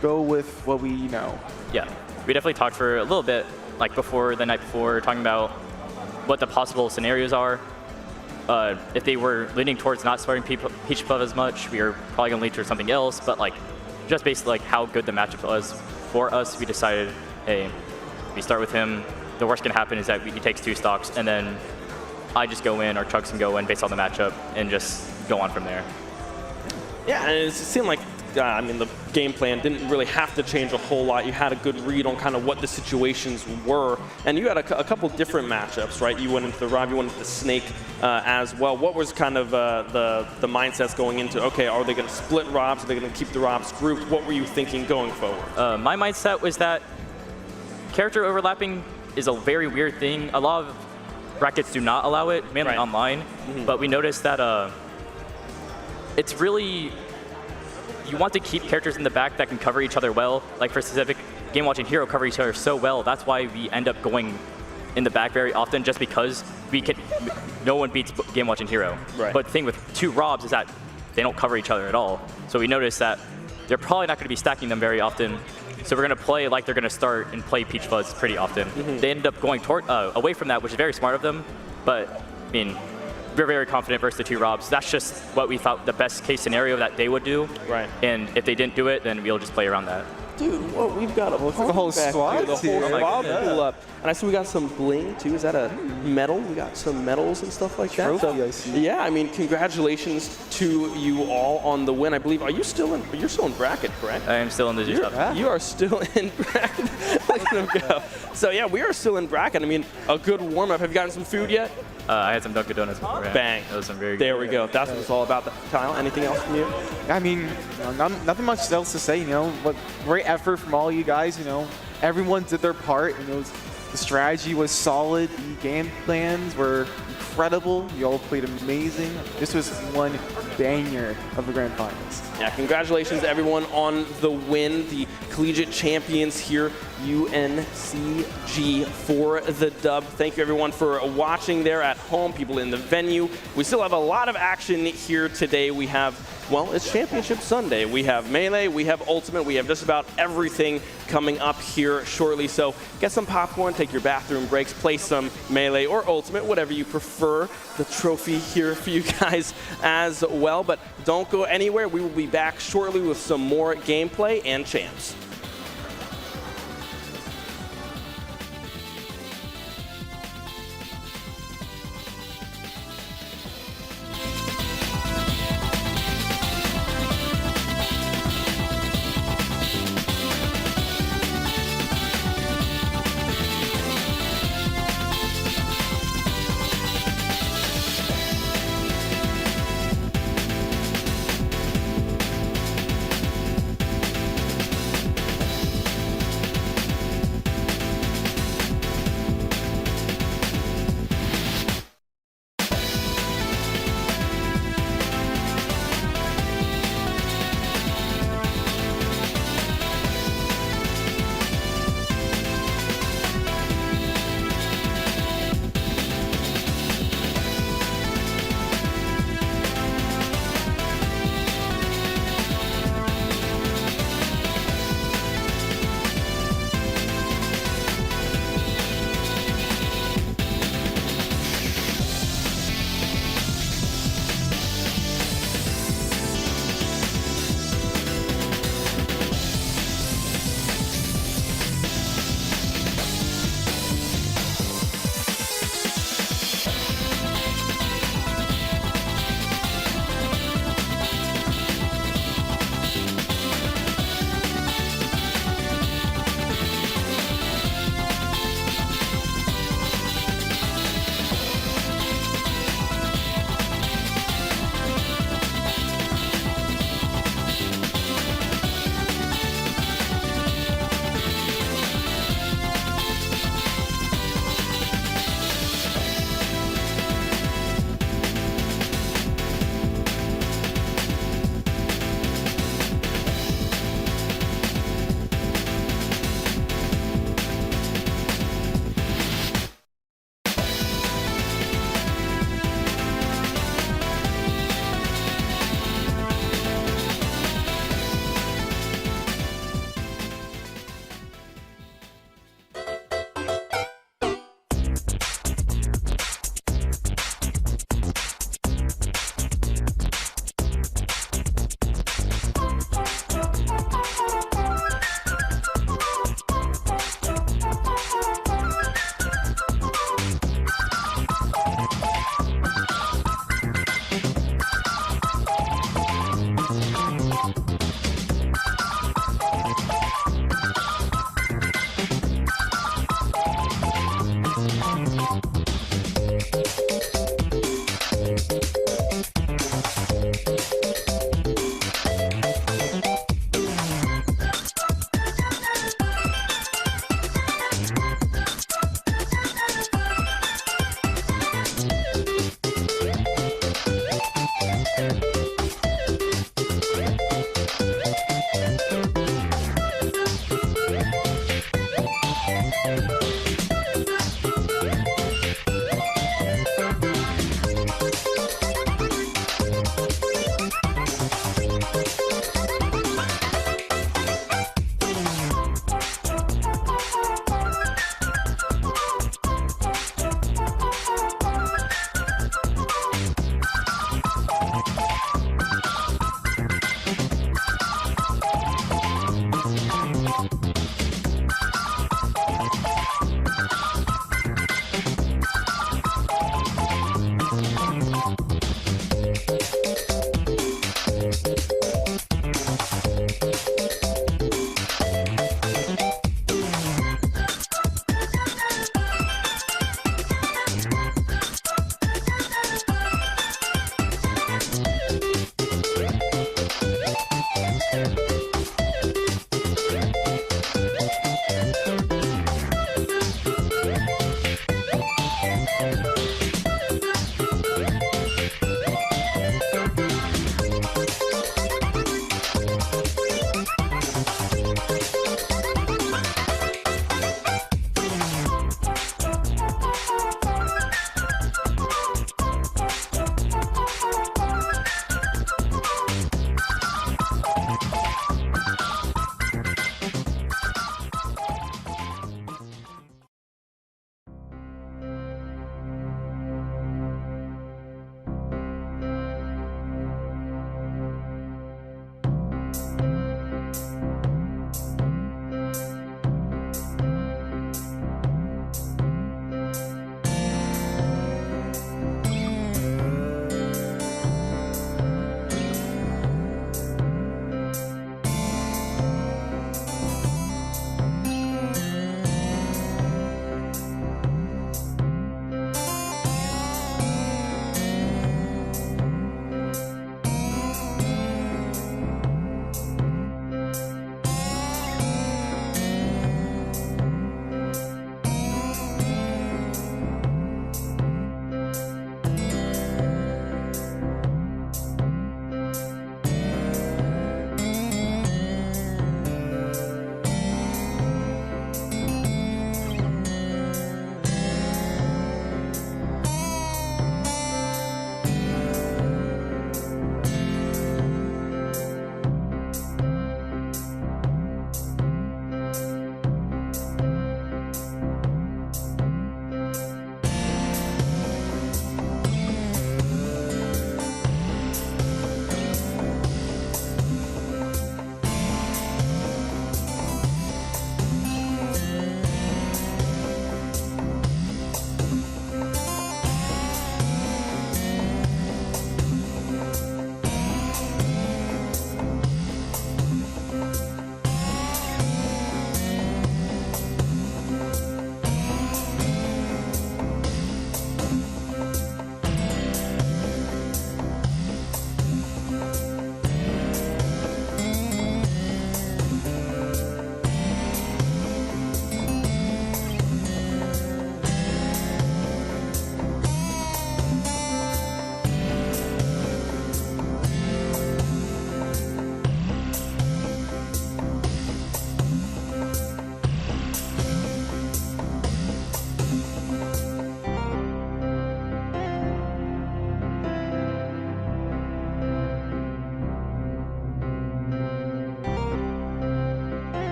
go with what we know. Yeah, we definitely talked for a little bit, like before the night before, talking about what the possible scenarios are. If they were leaning towards not starting Peach Fuzz as much, we were probably gonna lean towards something else. But like, just based like how good the matchup was for us, we decided, hey, we start with him. The worst can happen is that he takes 2 stocks, and then I just go in, or Chugs can go in based on the matchup, and just go on from there. Yeah, and it seemed like the game plan didn't really have to change a whole lot. You had a good read on kind of what the situations were, and you had a couple different matchups, right? You went into the Rob, you went into the Snake as well. What was kind of the mindsets going into, okay, are they going to split Robs? Are they going to keep the Robs grouped? What were you thinking going forward? My mindset was that character overlapping is a very weird thing. A lot of brackets do not allow it, mainly online, but we noticed that it's really, you want to keep characters in the back that can cover each other well. Like for specific, Game Watch and Hero cover each other so well. That's why we end up going in the back very often, just because no one beats Game Watch and Hero. Right. But the thing with 2 Robs is that they don't cover each other at all. So we noticed that they're probably not going to be stacking them very often. So we're going to play like they're going to start and play Peach Fuzz pretty often. They end up going away from that, which is very smart of them. But I mean, we're very confident versus the 2 Robs. That's just what we thought the best case scenario that they would do. Right. And if they didn't do it, then we'll just play around that. Dude, well, we've got a whole squad. The whole squad pull up. And I see we got some bling too. Is that a medal? We got some medals and stuff like that. Trophy, I see. Yeah, I mean, congratulations to you all on the win. I believe, you're still in bracket, correct? I am still in the juice shop. You are still in bracket. Look at him go. So yeah, we are still in bracket. I mean, a good warm up. Have you gotten some food yet? I had some Dunkin' Donuts before. Bang. That was some very good. There we go. That's what it's all about. Kyle, anything else from you? I mean, nothing much else to say. What great effort from all you guys. Everyone did their part. The strategy was solid. The game plans were incredible. You all played amazing. This was one banger of the grand finals. Yeah, congratulations everyone on the win. The collegiate champions here, UNCG, for the dub. Thank you everyone for watching there at home, people in the venue. We still have a lot of action here today. We have, well, it's Championship Sunday. We have Melee, we have Ultimate, we have just about everything coming up here shortly. So get some popcorn, take your bathroom breaks, play some Melee or Ultimate, whatever you prefer. The trophy here for you guys as well. But don't go anywhere. We will be back shortly with some more gameplay and champs.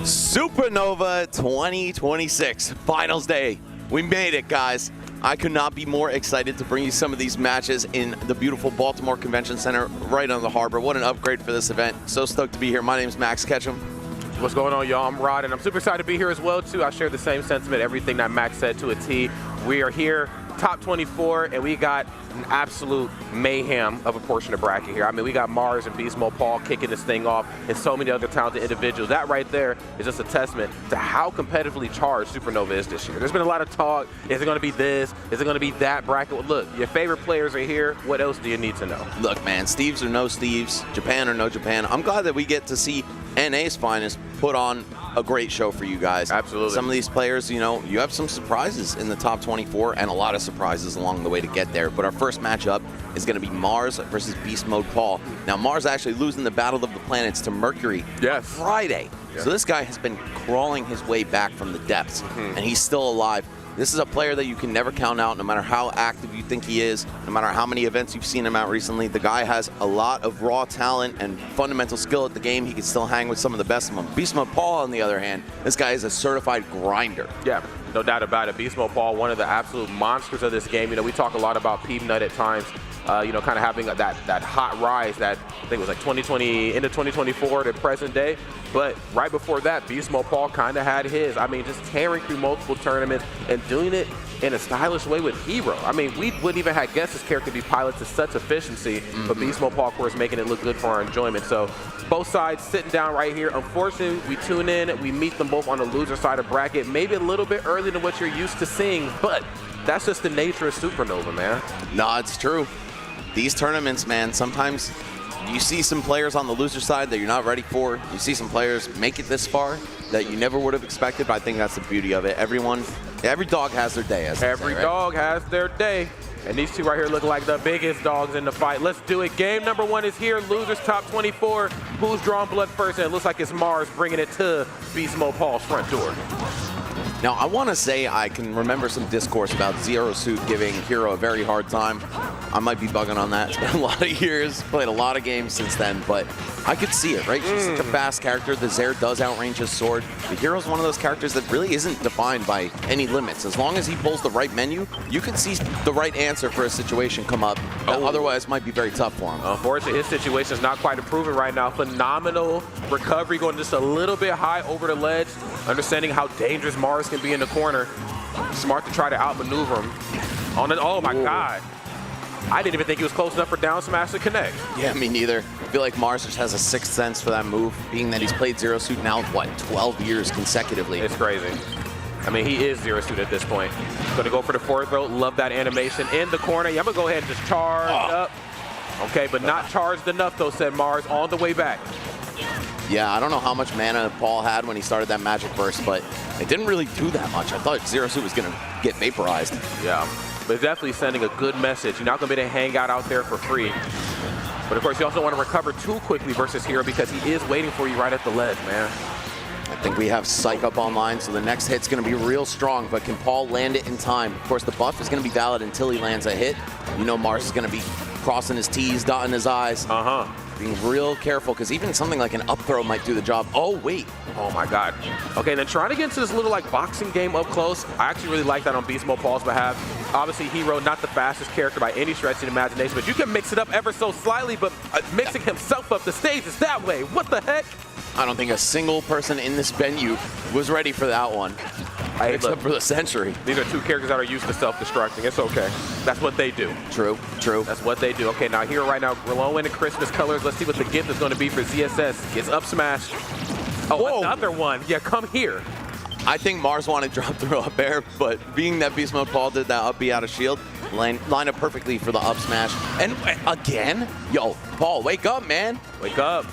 Supernova 2026, finals day. We made it, guys. I could not be more excited to bring you some of these matches in the beautiful Baltimore Convention Center right on the harbor. What an upgrade for this event. So stoked to be here. My name is Max Ketchum. What's going on, y'all? I'm Rod, and I'm super excited to be here as well, too. I share the same sentiment, everything that Max said to a T. We are here, top 24, and we got an absolute mayhem of a portion of bracket here. I mean, we got Mars and BeastModePaul kicking this thing off, and so many other talented individuals. That right there is just a testament to how competitively charged Supernova is this year. There's been a lot of talk. Is it going to be this? Is it going to be that bracket? Well, look, your favorite players are here. What else do you need to know? Look, man, Steves or no Steves, Japan or no Japan. I'm glad that we get to see NA's finest put on a great show for you guys. Absolutely. Some of these players, you know, you have some surprises in the top 24 and a lot of surprises along the way to get there. But our first matchup is going to be Mars versus BeastModePaul. Now, Mars actually losing the Battle of the Planets to Mercury on Friday. Yes. So this guy has been crawling his way back from the depths, and he's still alive. This is a player that you can never count out, no matter how active you think he is, no matter how many events you've seen him out recently. The guy has a lot of raw talent and fundamental skill at the game. He can still hang with some of the best of them. BeastModePaul, on the other hand, this guy is a certified grinder. Yeah, no doubt about it. BeastModePaul, one of the absolute monsters of this game. You know, we talk a lot about Peabnut at times, you know, kind of having that hot rise that I think was like 2020 into 2024 to present day. But right before that, BeastModePaul kind of had his. I mean, just tearing through multiple tournaments and doing it in a stylish way with Hero. I mean, we wouldn't even have guessed this character to be piloted to such efficiency, but BeastModePaul, of course, making it look good for our enjoyment. So both sides sitting down right here. Unfortunately, we tune in, we meet them both on the loser side of bracket, maybe a little bit earlier than what you're used to seeing, but that's just the nature of Supernova, man. No, it's true. These tournaments, man, sometimes you see some players on the loser side that you're not ready for. You see some players make it this far that you never would have expected, but I think that's the beauty of it. Every dog has their day, as they Every say, right? dog has their day. And these two right here look like the biggest dogs in the fight. Let's do it. Game number one is here. Losers top 24. Who's drawing blood first? And it looks like it's Mars bringing it to BeastModePaul's front door. Now, I want to say I can remember some discourse about Zero Suit giving Hero a very hard time. I might be bugging on that. It's been a lot of years, played a lot of games since then, but I could see it, right? She's such a fast character. The Zair does outrange his sword. The Hero's one of those characters that really isn't defined by any limits. As long as he pulls the right menu, you can see the right answer for a situation come up that otherwise might be very tough for him. Unfortunately, his situation is not quite improving right now. Phenomenal recovery, going just a little bit high over the ledge, understanding how dangerous Mars can be in the corner. Smart to try to outmaneuver him. Oh my God. I didn't even think he was close enough for down smash to connect. Yeah, me neither. I feel like Mars just has a sixth sense for that move, being that he's played Zero Suit now, what, 12 years consecutively. It's crazy. I mean, he is Zero Suit at this point. Gonna go for the forward throw. Love that animation in the corner. Yeah, I'm gonna go ahead and just charge up. Okay, but not charged enough though, said Mars on the way back. Yeah, I don't know how much mana Paul had when he started that magic burst, but it didn't really do that much. I thought Zero Suit was gonna get vaporized. Yeah, but it's definitely sending a good message. You're not gonna be able to hang out there for free. But of course, you also want to recover too quickly versus Hero because he is waiting for you right at the ledge, man. I think we have Psych up online, so the next hit's going to be real strong, but can Paul land it in time? Of course, the buff is going to be valid until he lands a hit. You know Mars is going to be crossing his T's, dotting his I's. Being real careful, because even something like an up throw might do the job. Oh, wait. Oh, my God. Okay, then trying to get into this little, like, boxing game up close. I actually really like that on BeastModePaul's behalf. Obviously, Hero, not the fastest character by any stretch of the imagination, but you can mix it up ever so slightly, but mixing himself up the stage is that way. What the heck? I don't think a single person in this venue was ready for that one. Except for the Century. These are two characters that are used to self-destructing. It's okay. That's what they do. True, true. That's what they do. Okay, now here right now, glowing in Christmas colors. Let's see what the gift is going to be for ZSS. Gets up smash. Oh, whoa. Another one. Yeah, come here. I think Mars wanted to drop through up air, but being that BeastModePaul did that up B out of shield, line up perfectly for the up smash. And again, yo, Paul, wake up, man. Wake up.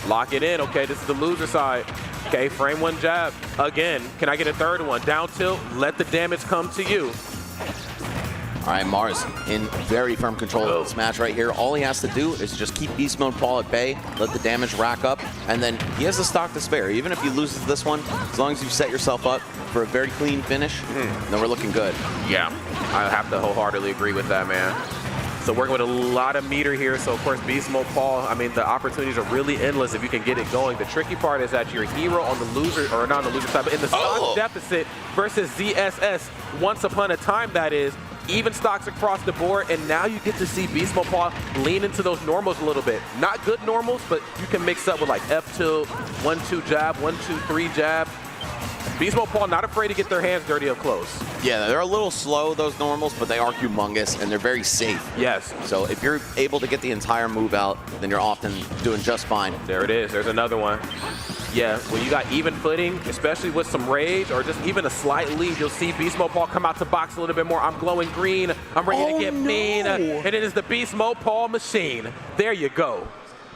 Lock it in. Okay, this is the loser side. Okay, frame one jab. Again, can I get a third one? Down tilt, let the damage come to you. All right, Mars in very firm control of this match right here. All he has to do is just keep BeastModePaul at bay, let the damage rack up, and then he has the stock to spare. Even if he loses this one, as long as you set yourself up for a very clean finish, then we're looking good. Yeah, I have to wholeheartedly agree with that, man. So working with a lot of meter here. So of course, BeastModePaul, I mean, the opportunities are really endless if you can get it going. The tricky part is that your hero on the loser, or not on the loser side, but in the stock deficit versus ZSS, once upon a time that is, even stocks across the board, and now you get to see BeastModePaul lean into those normals a little bit. Not good normals, but you can mix up with like F tilt, 1-2 jab, 1-2-3 jab. BeastModePaul not afraid to get their hands dirty up close. Yeah, they're a little slow, those normals, but they are humongous, and they're very safe. Yes. So if you're able to get the entire move out, then you're often doing just fine. There it is. There's another one. Yeah, when you got even footing, especially with some rage or just even a slight lead, you'll see BeastModePaul come out to box a little bit more. I'm glowing green. I'm ready to get mean. And it is the BeastModePaul machine. There you go.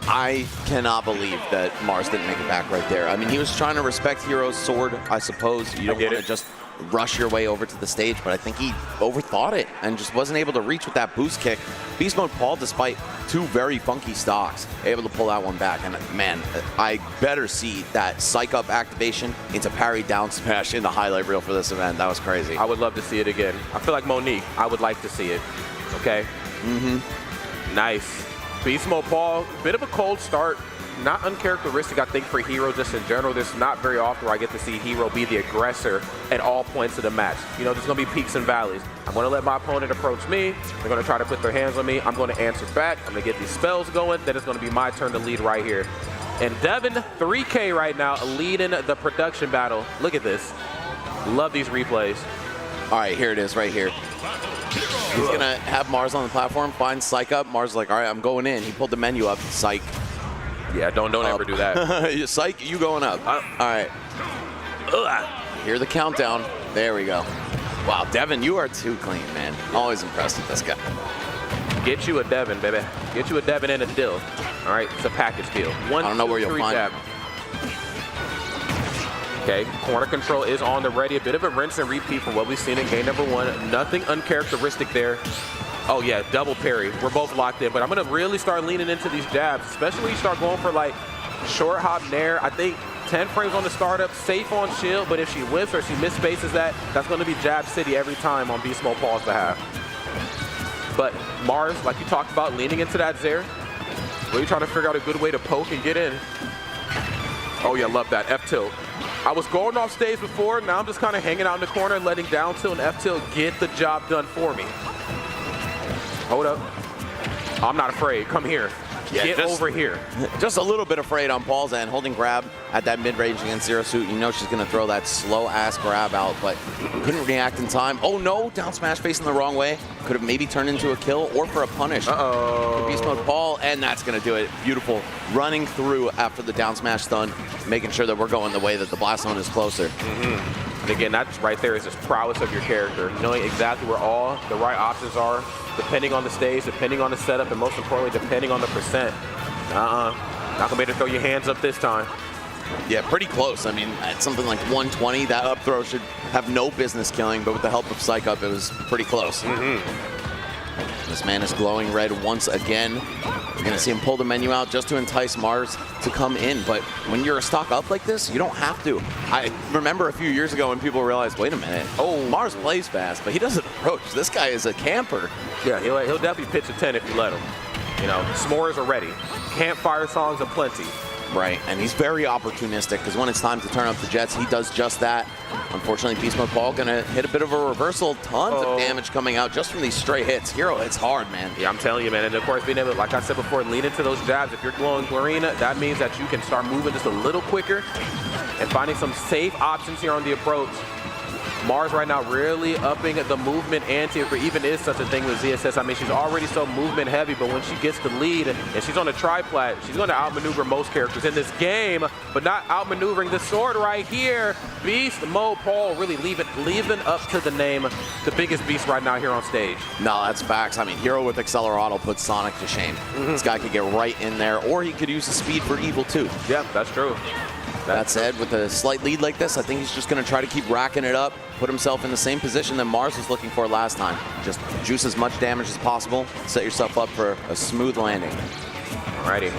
I cannot believe that Mars didn't make it back right there. I mean, he was trying to respect Hero's sword, I suppose. You don't want to just rush your way over to the stage, but I think he overthought it and just wasn't able to reach with that boost kick. BeastModePaul, despite two very funky stocks, able to pull that one back. And man, I better see that psych up activation into parry down smash in the highlight reel for this event. That was crazy. I would love to see it again. I feel like Monique, I would like to see it. Okay? Nice. BeastModePaul, bit of a cold start. Not uncharacteristic, I think, for Hero just in general. There's not very often where I get to see Hero be the aggressor at all points of the match. You know, there's going to be peaks and valleys. I'm going to let my opponent approach me. They're going to try to put their hands on me. I'm going to answer back. I'm going to get these spells going. Then it's going to be my turn to lead right here. And Devin, 3K right now, leading the production battle. Look at this. Love these replays. All right, here it is right here. He's going to have Mars on the platform, find Psych up. Mars is like, all right, I'm going in. He pulled the menu up, Psych. Yeah, don't ever do that. Psych, you going up. All right. Hear the countdown. There we go. Wow, Devin, you are too clean, man. Always impressed with this guy. Get you a Devin, baby. Get you a Devin and a Dill. All right, it's a package deal. One, I don't know two, where you'll three, find jab. Okay, corner control is on the ready. A bit of a rinse and repeat from what we've seen in game number 1. Nothing uncharacteristic there. Oh yeah, double parry. We're both locked in, but I'm gonna really start leaning into these jabs, especially when you start going for like short hop nair. I think 10 frames on the startup, safe on shield, but if she whiffs or she misspaces that, that's gonna be jab city every time on BeastModePaul's behalf. But Mars, like you talked about, leaning into that Zair, really trying to figure out a good way to poke and get in. Oh yeah, love that, F tilt. I was going off stage before, now I'm just kind of hanging out in the corner and letting down tilt and F tilt get the job done for me. Hold up. I'm not afraid. Come here. Yeah, Get over here. Just a little bit afraid on Paul's end, holding grab at that mid-range against Zero Suit. You know she's going to throw that slow-ass grab out, but couldn't react in time. Oh, no, down smash facing the wrong way. Could have maybe turned into a kill or for a punish. For BeastModePaul, and that's going to do it. Beautiful. Running through after the down smash stun, making sure that we're going the way that the blast zone is closer. And again, that's right there is just prowess of your character, knowing exactly where all the right options are, depending on the stage, depending on the setup, and most importantly, depending on the percent. Not gonna be able to throw your hands up this time. Yeah, pretty close. I mean, at something like 120, that up throw should have no business killing, but with the help of Psych Up, it was pretty close. This man is glowing red once again. You're gonna see him pull the menu out just to entice Mars to come in, but when you're a stock up like this, you don't have to. I remember a few years ago when people realized, wait a minute, Mars plays fast, but he doesn't approach. This guy is a camper. Yeah, he'll definitely pitch a 10 if you let him. You know, s'mores are ready. Campfire songs aplenty. Right, and he's very opportunistic because when it's time to turn up the jets, he does just that. Unfortunately, BeastModePaul gonna hit a bit of a reversal. Tons of damage coming out just from these stray hits. Hero hits hard, man. Yeah, I'm telling you, man. And of course, being able, like I said before, lean into those jabs. If you're glowing Glorina, that means that you can start moving just a little quicker and finding some safe options here on the approach. Mars right now really upping the movement ante, if there even is such a thing with ZSS. I mean, she's already so movement heavy, but when she gets the lead and she's on a triplat, she's going to outmaneuver most characters in this game, but not outmaneuvering the sword right here. BeastModePaul really leaving up to the name, the biggest beast right now here on stage. No, that's facts. I mean, Hero with Accelerado puts Sonic to shame. This guy could get right in there, or he could use the speed for evil too. Yeah, that's true. That said, with a slight lead like this, I think he's just going to try to keep racking it up, put himself in the same position that Mars was looking for last time. Just juice as much damage as possible, set yourself up for a smooth landing. Alrighty.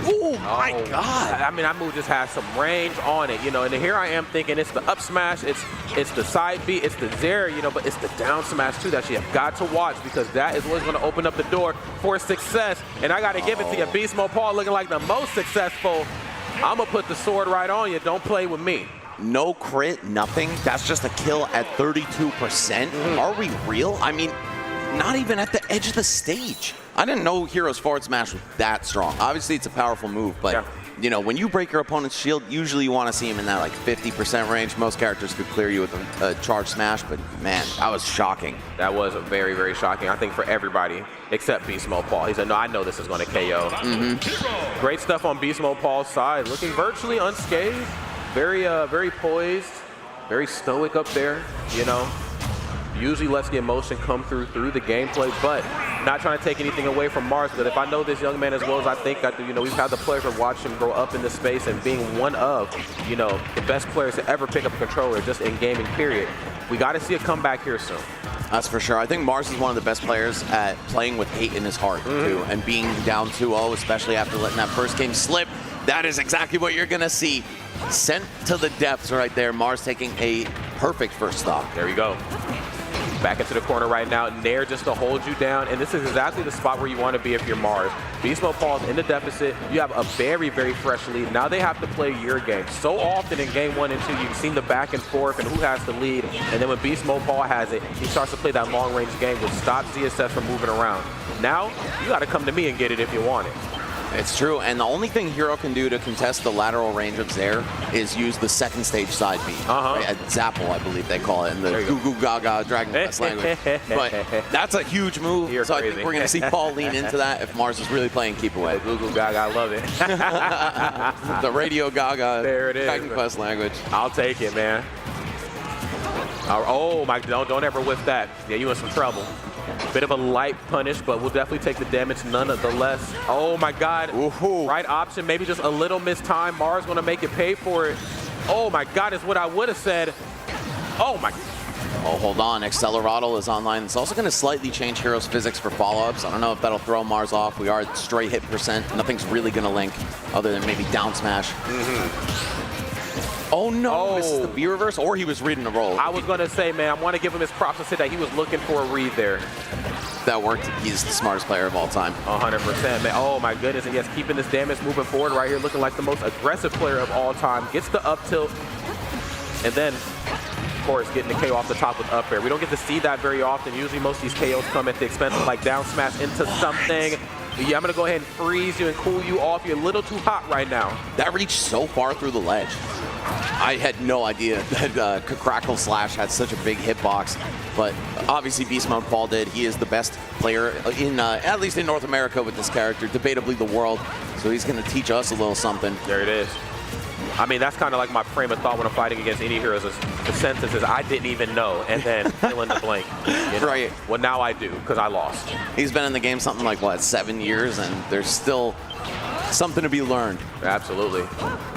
Oh my God. I mean, that move just has some range on it, you know, and here I am thinking it's the up smash, it's the side B, it's the Zair, you know, but it's the down smash too that you have got to watch, because that is what's going to open up the door for success. And I got to give it to you, BeastModePaul looking like the most successful. I'm going to put the sword right on you. Don't play with me. No crit, nothing. That's just a kill at 32%. Are we real? I mean, not even at the edge of the stage. I didn't know Hero's forward smash was that strong. Obviously, it's a powerful move, but you know, when you break your opponent's shield, usually you want to see him in that like 50% range. Most characters could clear you with a charge smash, but man, that was shocking. That was very, very shocking, I think, for everybody except BeastModePaul. He said, no, I know this is going to KO. Great stuff on BeastModePaul's side. Looking virtually unscathed. Very poised. Very stoic up there, you know. Usually lets the emotion come through the gameplay, but not trying to take anything away from Mars. But if I know this young man as well as I think I do, you know, we've had the pleasure of watching him grow up in this space and being one of, you know, the best players to ever pick up a controller just in gaming, period. We got to see a comeback here soon. That's for sure. I think Mars is one of the best players at playing with hate in his heart, too, and being down 2-0, especially after letting that first game slip. That is exactly what you're going to see. Sent to the depths right there. Mars taking a perfect first stock. There we go. Back into the corner right now. Nair just to hold you down, and this is exactly the spot where you want to be if you're Mars. BeastModePaul's in the deficit. You have a very, very fresh lead. Now they have to play your game. So often in game 1 and 2, you've seen the back and forth and who has the lead, and then when BeastModePaul has it, he starts to play that long-range game, which stops ZSS from moving around. Now, you got to come to me and get it if you want it. It's true, and the only thing Hero can do to contest the lateral range of Zair is use the second stage side B. Right? At Zapple, I believe they call it in the Goo Goo Gaga Dragon Quest language. But that's a huge move, so I think we're going to see Paul lean into that if Mars is really playing keep away. Goo Goo Gaga, I love it. The Radio Gaga there it is. Dragon Quest language. I'll take it, man. Oh, my, don't ever whiff that. Yeah, you in some trouble. Bit of a light punish, but we'll definitely take the damage nonetheless. Oh my God. Right option, maybe just a little missed time. Mars gonna make it pay for it. Oh my God, is what I would have said. Oh my. Oh, hold on, Acceleratl is online. It's also gonna slightly change Hero's physics for follow-ups. I don't know if that'll throw Mars off. We are at straight hit percent. Nothing's really gonna link other than maybe down smash. Oh no, misses the B reverse, or he was reading the roll. I was gonna say, man, I want to give him his props and say that he was looking for a read there. That worked. He's the smartest player of all time. 100%, man. Oh my goodness, and yes, keeping this damage moving forward right here, looking like the most aggressive player of all time. Gets the up tilt, and then, of course, getting the KO off the top with up air. We don't get to see that very often. Usually most of these KOs come at the expense of like down smash into something. Yeah, I'm gonna go ahead and freeze you and cool you off. You're a little too hot right now. That reached so far through the ledge. I had no idea that Crackle Slash had such a big hitbox, but obviously BeastModePaul did. He is the best player in, at least in North America with this character, debatably the world. So he's gonna teach us a little something. There it is. I mean, that's kind of like my frame of thought when I'm fighting against any heroes. The sentence is, I didn't even know, and then fill in the blank. You know? Right. Well, now I do, because I lost. He's been in the game something like, what, 7 years, and there's still something to be learned. Absolutely.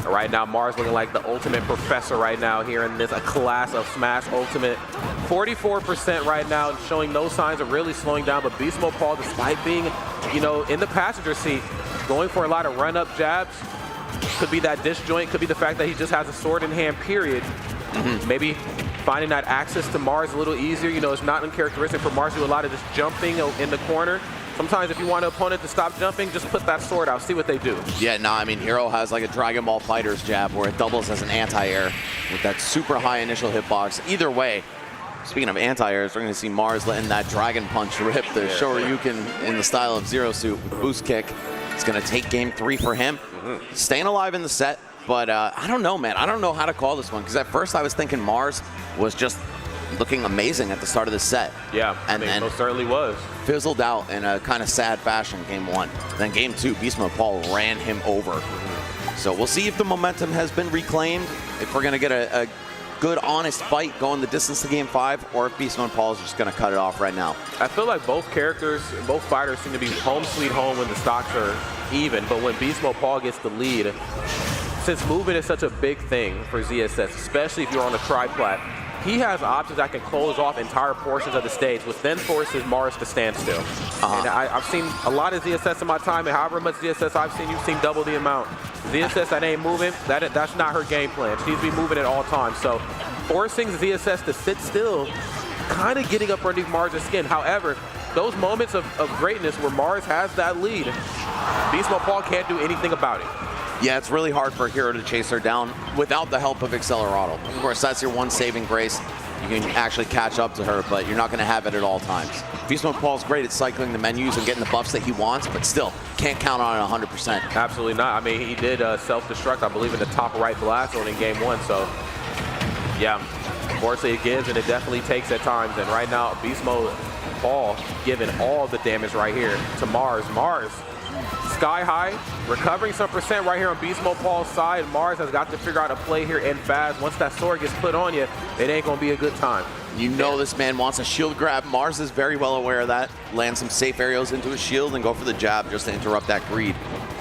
Right now, Mars looking like the ultimate professor right now here in this class of Smash Ultimate. 44% right now, showing no signs of really slowing down, but BeastModePaul, despite being, you know, in the passenger seat, going for a lot of run-up jabs. Could be that disjoint, could be the fact that he just has a sword in hand, period. Maybe finding that access to Mars a little easier. You know, it's not uncharacteristic for Mars to do a lot of just jumping in the corner. Sometimes if you want an opponent to stop jumping, just put that sword out, see what they do. Yeah, no, I mean, Hero has like a Dragon Ball Fighter's jab where it doubles as an anti-air with that super high initial hitbox. Either way, speaking of anti-airs, we're going to see Mars letting that Dragon Punch rip the Shoryuken in the style of Zero Suit with boost kick. It's going to take game 3 for him. Staying alive in the set, but I don't know, man. I don't know how to call this one, because at first I was thinking Mars was just looking amazing at the start of the set. Yeah, and then it certainly was. Fizzled out in a kind of sad fashion game 1. Then game 2, BeastModePaul ran him over. So we'll see if the momentum has been reclaimed, if we're going to get a good, honest fight going the distance to game 5, or if BeastModePaul is just going to cut it off right now. I feel like both characters, both fighters seem to be home sweet home when the stocks are even, but when BeastModePaul gets the lead, since movement is such a big thing for ZSS, especially if you're on a tri-plat, he has options that can close off entire portions of the stage, which then forces Mars to stand still. And I've seen a lot of ZSS in my time, and however much ZSS I've seen, you've seen double the amount. ZSS that ain't moving, that's not her game plan. She needs to be moving at all times. So forcing ZSS to sit still, kind of getting up underneath Mars' skin. However, those moments of greatness where Mars has that lead, BeastModePaul can't do anything about it. Yeah, it's really hard for Hero to chase her down without the help of Accelerado. Of course, that's your one saving grace. You can actually catch up to her, but you're not going to have it at all times. BeastModePaul's great at cycling the menus and getting the buffs that he wants, but still, can't count on it 100%. Absolutely not. I mean, he did self-destruct, I believe, in the top right blast zone in game 1, so yeah, unfortunately it gives and it definitely takes at times, and right now, BeastModePaul giving all the damage right here to Mars. Mars, sky high, recovering some percent right here on BeastModePaul's side. Mars has got to figure out a play here and fast. Once that sword gets put on you, it ain't gonna be a good time. You know this man wants a shield grab. Mars is very well aware of that. Land some safe aerials into his shield and go for the jab just to interrupt that greed.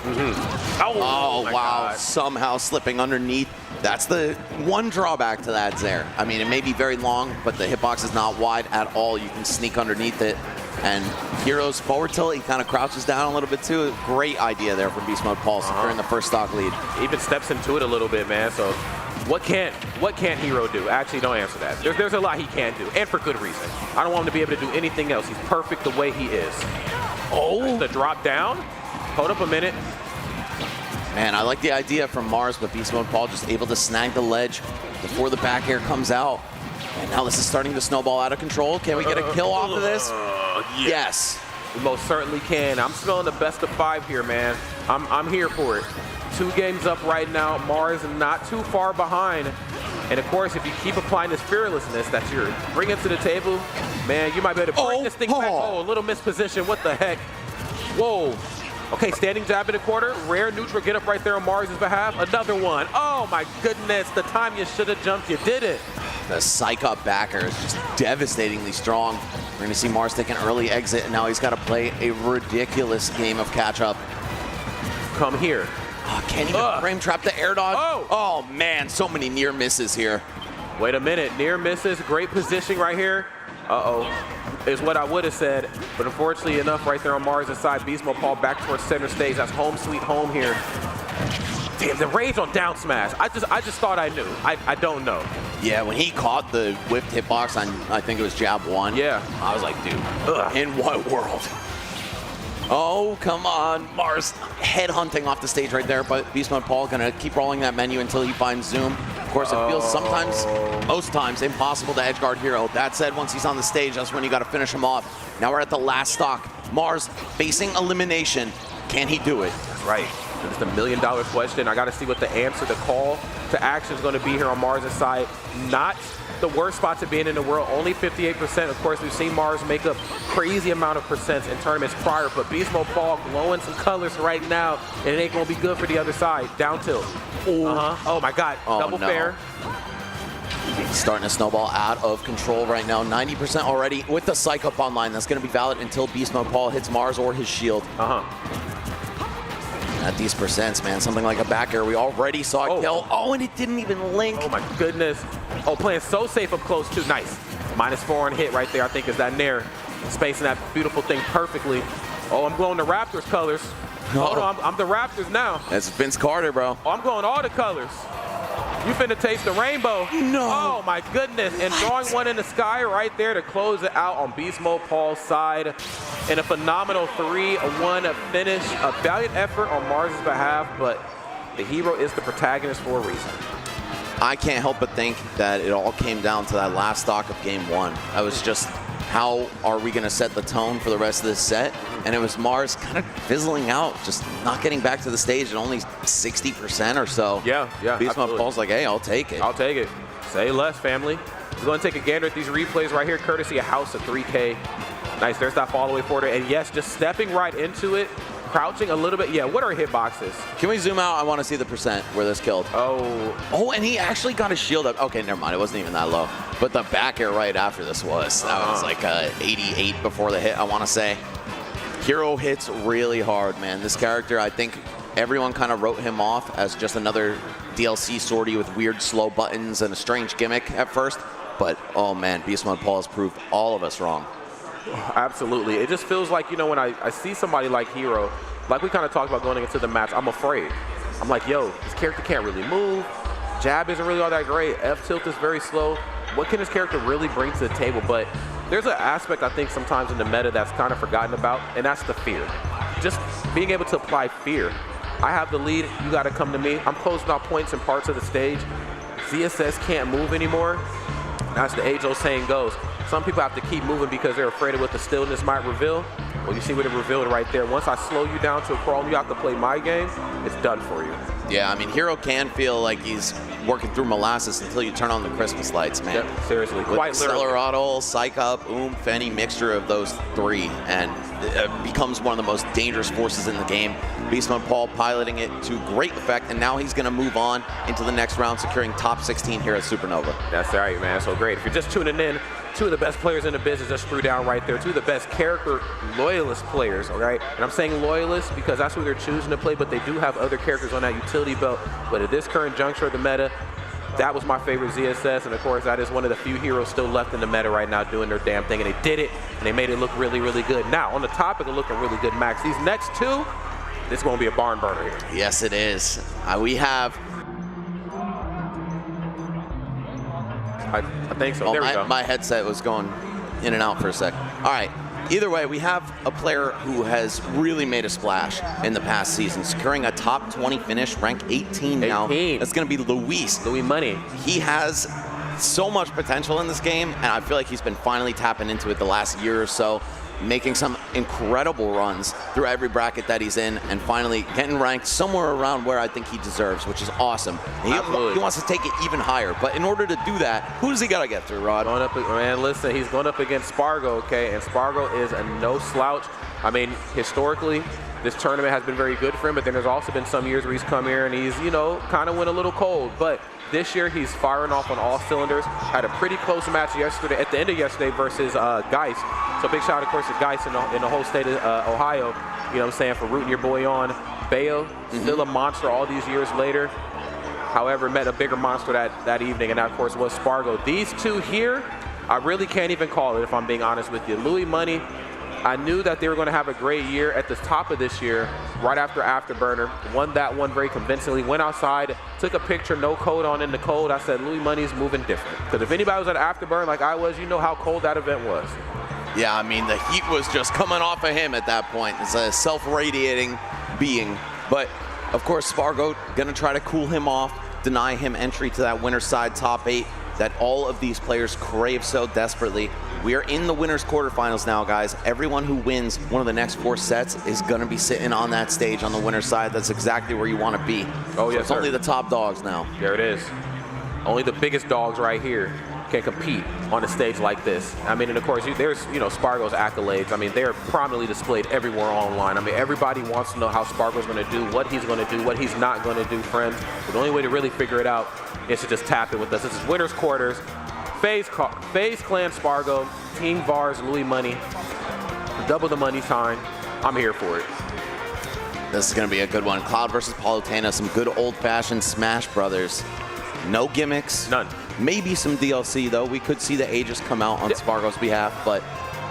Oh my wow, God. somehow slipping underneath. That's the one drawback to that Zair. I mean, it may be very long, but the hitbox is not wide at all. You can sneak underneath it. And Hero's forward tilt, he kind of crouches down a little bit too. Great idea there for BeastModePaul, securing the first stock lead. Even steps into it a little bit, man. So what can't Hero do? Actually, don't answer that. There's a lot he can't do, and for good reason. I don't want him to be able to do anything else. He's perfect the way he is. Oh, the drop down. Hold up a minute. Man, I like the idea from Mars, but BeastModePaul just able to snag the ledge before the back air comes out. And now this is starting to snowball out of control. Can we get a kill off of this? Yes. We most certainly can. I'm smelling the best of 5 here, man. I'm here for it. 2 games up right now. Mars not too far behind. And of course, if you keep applying this fearlessness that you're bringing to the table, man, you might be able to bring this thing back. Oh, a little misposition. What the heck? Whoa. Okay, standing jab in the quarter. Rare neutral get up right there on Mars' behalf. Another one. Oh my goodness. The time you should have jumped, you did it. The psych up backer is just devastatingly strong. We're going to see Mars take an early exit, and now he's got to play a ridiculous game of catch-up. Come here. Oh, can't even frame trap the air dodge. Oh, man, so many near misses here. Wait a minute. Near misses. Great positioning right here. Uh-oh. Is what I would have said. But unfortunately enough, right there on Mars' side, BeastModePaul back towards center stage. That's home sweet home here. Damn, the rage on down smash. I just thought I knew. I don't know. Yeah, when he caught the whipped hitbox on, I think it was jab 1. Yeah. I was like, dude, in what world? Oh, come on. Mars head hunting off the stage right there, but BeastModePaul gonna keep rolling that menu until he finds Zoom. Of course, it feels sometimes, most times, impossible to edgeguard Hero. That said, once he's on the stage, that's when you gotta finish him off. Now we're at the last stock. Mars facing elimination. Can he do it? That's right. It's the $1 million question. I got to see what the answer, the call to action is going to be here on Mars' side. Not the worst spot to be in the world. Only 58%. Of course, we've seen Mars make a crazy amount of percents in tournaments prior, but BeastModePaul glowing some colors right now, and it ain't going to be good for the other side. Down tilt. Oh my God. Double fair. Starting to snowball out of control right now. 90% already with the psych up online. That's going to be valid until BeastModePaul hits Mars or his shield. At these percents, man, something like a back air. We already saw a kill. Oh, and it didn't even link. Oh my goodness. Oh, playing so safe up close too. Nice. -4 on hit right there. I think is that Nair. Spacing that beautiful thing perfectly. Oh, I'm glowing the Raptors colors. Hold on, I'm the Raptors now. That's Vince Carter, bro. Oh, I'm glowing all the colors. You finna taste the rainbow. No. Oh my goodness. And drawing one in the sky right there to close it out on BeastModePaul's side. In a phenomenal 3-1 finish. A valiant effort on Mars' behalf, but the hero is the protagonist for a reason. I can't help but think that it all came down to that last stock of game 1. I was just, how are we gonna set the tone for the rest of this set? And it was Mars kind of fizzling out, just not getting back to the stage at only 60% or so. Yeah. BeastModePaul's like, hey, I'll take it. I'll take it. Say less, family. We're going to take a gander at these replays right here, courtesy of House of 3K. Nice, there's that follow away for it. And yes, just stepping right into it, crouching a little bit. Yeah, what are hitboxes? Can we zoom out? I want to see the percent where this killed. Oh, and he actually got his shield up. Okay, never mind. It wasn't even that low. But the back air right after this was. That was like 88 before the hit, I want to say. Hero hits really hard, man. This character, I think everyone kind of wrote him off as just another DLC sortie with weird slow buttons and a strange gimmick at first. But, oh man, BeastModePaul has proved all of us wrong. Absolutely. It just feels like, you know, when I see somebody like Hero, like we kind of talked about going into the match, I'm afraid. I'm like, yo, this character can't really move. Jab isn't really all that great. F-tilt is very slow. What can this character really bring to the table? But there's an aspect, I think, sometimes in the meta that's kind of forgotten about, and that's the fear. Just being able to apply fear. I have the lead. You got to come to me. I'm closing out points and parts of the stage. ZSS can't move anymore. That's the age-old saying goes. Some people have to keep moving because they're afraid of what the stillness might reveal. Well, you see what it revealed right there. Once I slow you down to a crawl and you have to play my game, it's done for you. Yeah, I mean, Hero can feel like he's working through molasses until you turn on the Christmas lights, man. Yep, seriously, With quite literally. Accelerado, Psych Up, any mixture of those three, and it becomes one of the most dangerous forces in the game. BeastModePaul piloting it to great effect, and now he's going to move on into the next round, securing top 16 here at Supernova. That's right, man. So great. If you're just tuning in, two of the best players in the business just threw down right there. Two of the best character loyalist players, all right? And I'm saying loyalists because that's who they're choosing to play, but they do have other characters on that utility belt. But at this current juncture of the meta, that was my favorite ZSS, and of course that is one of the few heroes still left in the meta right now doing their damn thing, and they did it, and they made it look really, really good. Now, on the topic of looking really good, Max, these next two, this is going to be a barn burner here. Yes, it is. We have... I think so. There we go. My headset was going in and out for a sec. All right. Either way, we have a player who has really made a splash in the past season, securing a top 20 finish, rank 18 now. That's going to be Louis Money. He has so much potential in this game, and I feel like he's been finally tapping into it the last year or so, making some incredible runs through every bracket that he's in, and finally getting ranked somewhere around where I think he deserves, which is awesome. He wants to take it even higher, but in order to do that, who does he got to get through, Rod? Going up, man, listen, he's going up against Spargo, okay, and Spargo is a no slouch. I mean, historically, this tournament has been very good for him, but then there's also been some years where he's come here and he's, you know, kind of went a little cold, but this year he's firing off on all cylinders. Had a pretty close match yesterday, at the end of yesterday, versus Geist. So big shout out, of course, to Geist in the whole state of Ohio, you know what I'm saying, for rooting your boy on. Bayo, still a monster all these years later. However, met a bigger monster that evening, and that, of course, was Spargo. These two here, I really can't even call it, if I'm being honest with you. Louis Money, I knew that they were going to have a great year at the top of this year, right after Afterburner. Won that one very convincingly. Went outside, took a picture, no code on in the cold. I said, Louis Money's moving different. Because if anybody was at Afterburner like I was, you know how cold that event was. Yeah, I mean, the heat was just coming off of him at that point. It's a self-radiating being. But, of course, Spargo going to try to cool him off, deny him entry to that winner's side top 8 that all of these players crave so desperately. We are in the winner's quarterfinals now, guys. Everyone who wins one of the next 4 sets is going to be sitting on that stage on the winner's side. That's exactly where you want to be. Oh, yes, so it's only the top dogs now. There it is. Only the biggest dogs right here can compete on a stage like this. I mean, and of course, there's, you know, Spargo's accolades. I mean, they're prominently displayed everywhere online. I mean, everybody wants to know how Spargo's going to do, what he's going to do, what he's not going to do, friends. But the only way to really figure it out is to just tap it with us. This is winner's quarters. FaZe Clan Spargo, Team Vars, Louis Money, double the money sign. I'm here for it. This is going to be a good one. Cloud versus Palutena, some good old-fashioned Smash Brothers. No gimmicks. None. Maybe some DLC, though. We could see the Aegis come out on Spargo's behalf, but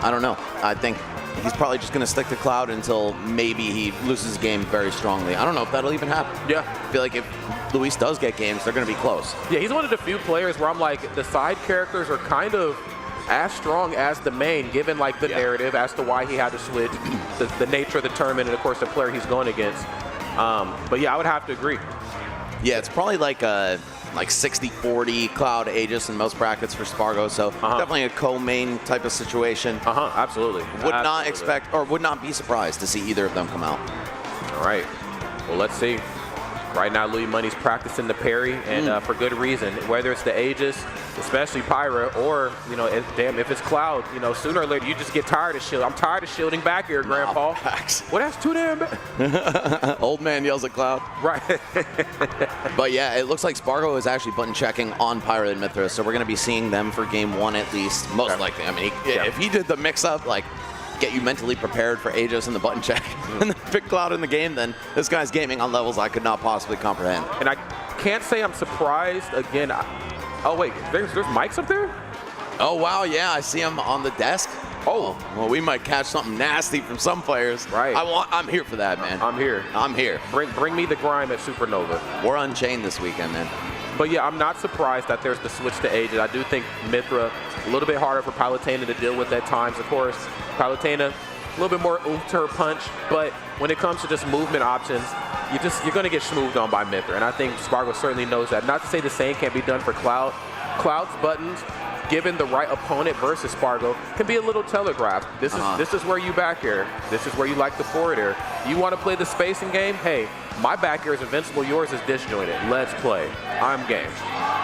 I don't know. I think he's probably just going to stick to Cloud until maybe he loses his game very strongly. I don't know if that'll even happen. Yeah. I feel like if Luis does get games, they're going to be close. Yeah, he's one of the few players where I'm like, the side characters are kind of as strong as the main, given like the narrative as to why he had to switch, the nature of the tournament, and of course the player he's going against. But yeah, I would have to agree. Yeah, it's probably like a 60-40 Cloud Aegis in most brackets for Spargo, so definitely a co-main type of situation. Absolutely. Not expect, or would not be surprised to see either of them come out. All right. Well, let's see. Right now, Louis Money's practicing the parry, and for good reason. Whether it's the Aegis, especially Pyra, or, you know, if it's Cloud, you know, sooner or later, you just get tired of shielding. I'm tired of shielding back here, Grandpa. Well, that's too damn bad. Old man yells at Cloud. Right. But yeah, it looks like Spargo is actually button checking on Pyra and Mithras, so we're going to be seeing them for game 1 at least, most likely. I mean, if he did the mix-up, like, get you mentally prepared for Aegis and the button check, and then pick Cloud in the game, then this guy's gaming on levels I could not possibly comprehend. And I can't say I'm surprised. Again, oh wait, there's mics up there? Oh, wow, yeah, I see him on the desk. Oh, well, we might catch something nasty from some players. Right. I'm here for that, man. I'm here. I'm here. Bring me the grime at Supernova. We're Unchained this weekend, man. But yeah, I'm not surprised that there's the switch to ages. I do think Mythra, a little bit harder for Palutena to deal with at times, of course. Palutena, a little bit more oomph to her punch, but when it comes to just movement options, you're going to get smoothed on by Mythra, and I think Spargo certainly knows that. Not to say the same can't be done for Cloud. Cloud's buttons, given the right opponent versus Spargo, can be a little telegraphed. This is where you back air. This is where you like the forward air. You want to play the spacing game? Hey, my back air is invincible. Yours is disjointed. Let's play. I'm game.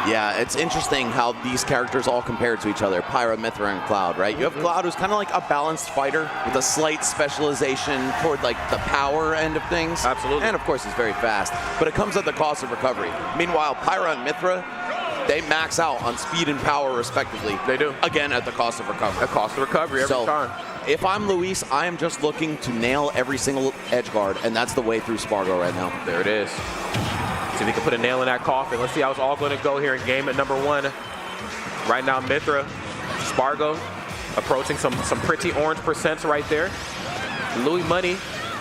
Yeah, it's interesting how these characters all compare to each other, Pyra, Mythra, and Cloud, right? You have Cloud, who's kind of like a balanced fighter with a slight specialization toward like the power end of things. Absolutely. And of course, he's very fast, but it comes at the cost of recovery. Meanwhile, Pyra and Mythra, they max out on speed and power respectively. They do. Again, at the cost of recovery. At cost of recovery every time. If I'm Luis, I am just looking to nail every single edge guard, and that's the way through Spargo right now. There it is. See if we can put a nail in that coffin. Let's see how it's all going to go here in game at number 1. Right now, Mythra, Spargo, approaching some pretty orange percents right there. Louis Money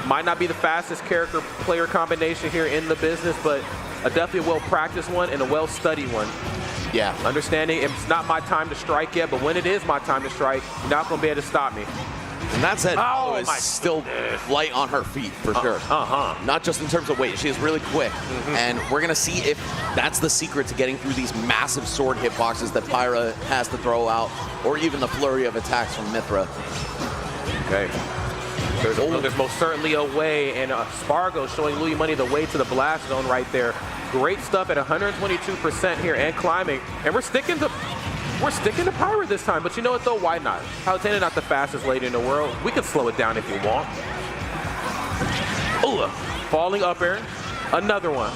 might not be the fastest character-player combination here in the business, but definitely a well-practiced one and a well-studied one. Yeah. Understanding it's not my time to strike yet, but when it is my time to strike, you're not going to be able to stop me. And that said, Oh, is my still light on her feet for sure. Not just in terms of weight, she is really quick. And we're going to see if that's the secret to getting through these massive sword hitboxes that Pyra has to throw out, or even the flurry of attacks from Mythra. Okay. There's most certainly a way, and Spargo showing Louis Money the way to the blast zone right there. Great stuff at 122% here and climbing. And we're sticking to Pyra this time, but you know what though? Why not? Palutena not the fastest lady in the world. We can slow it down if you want. Ooh, falling up air. Another one.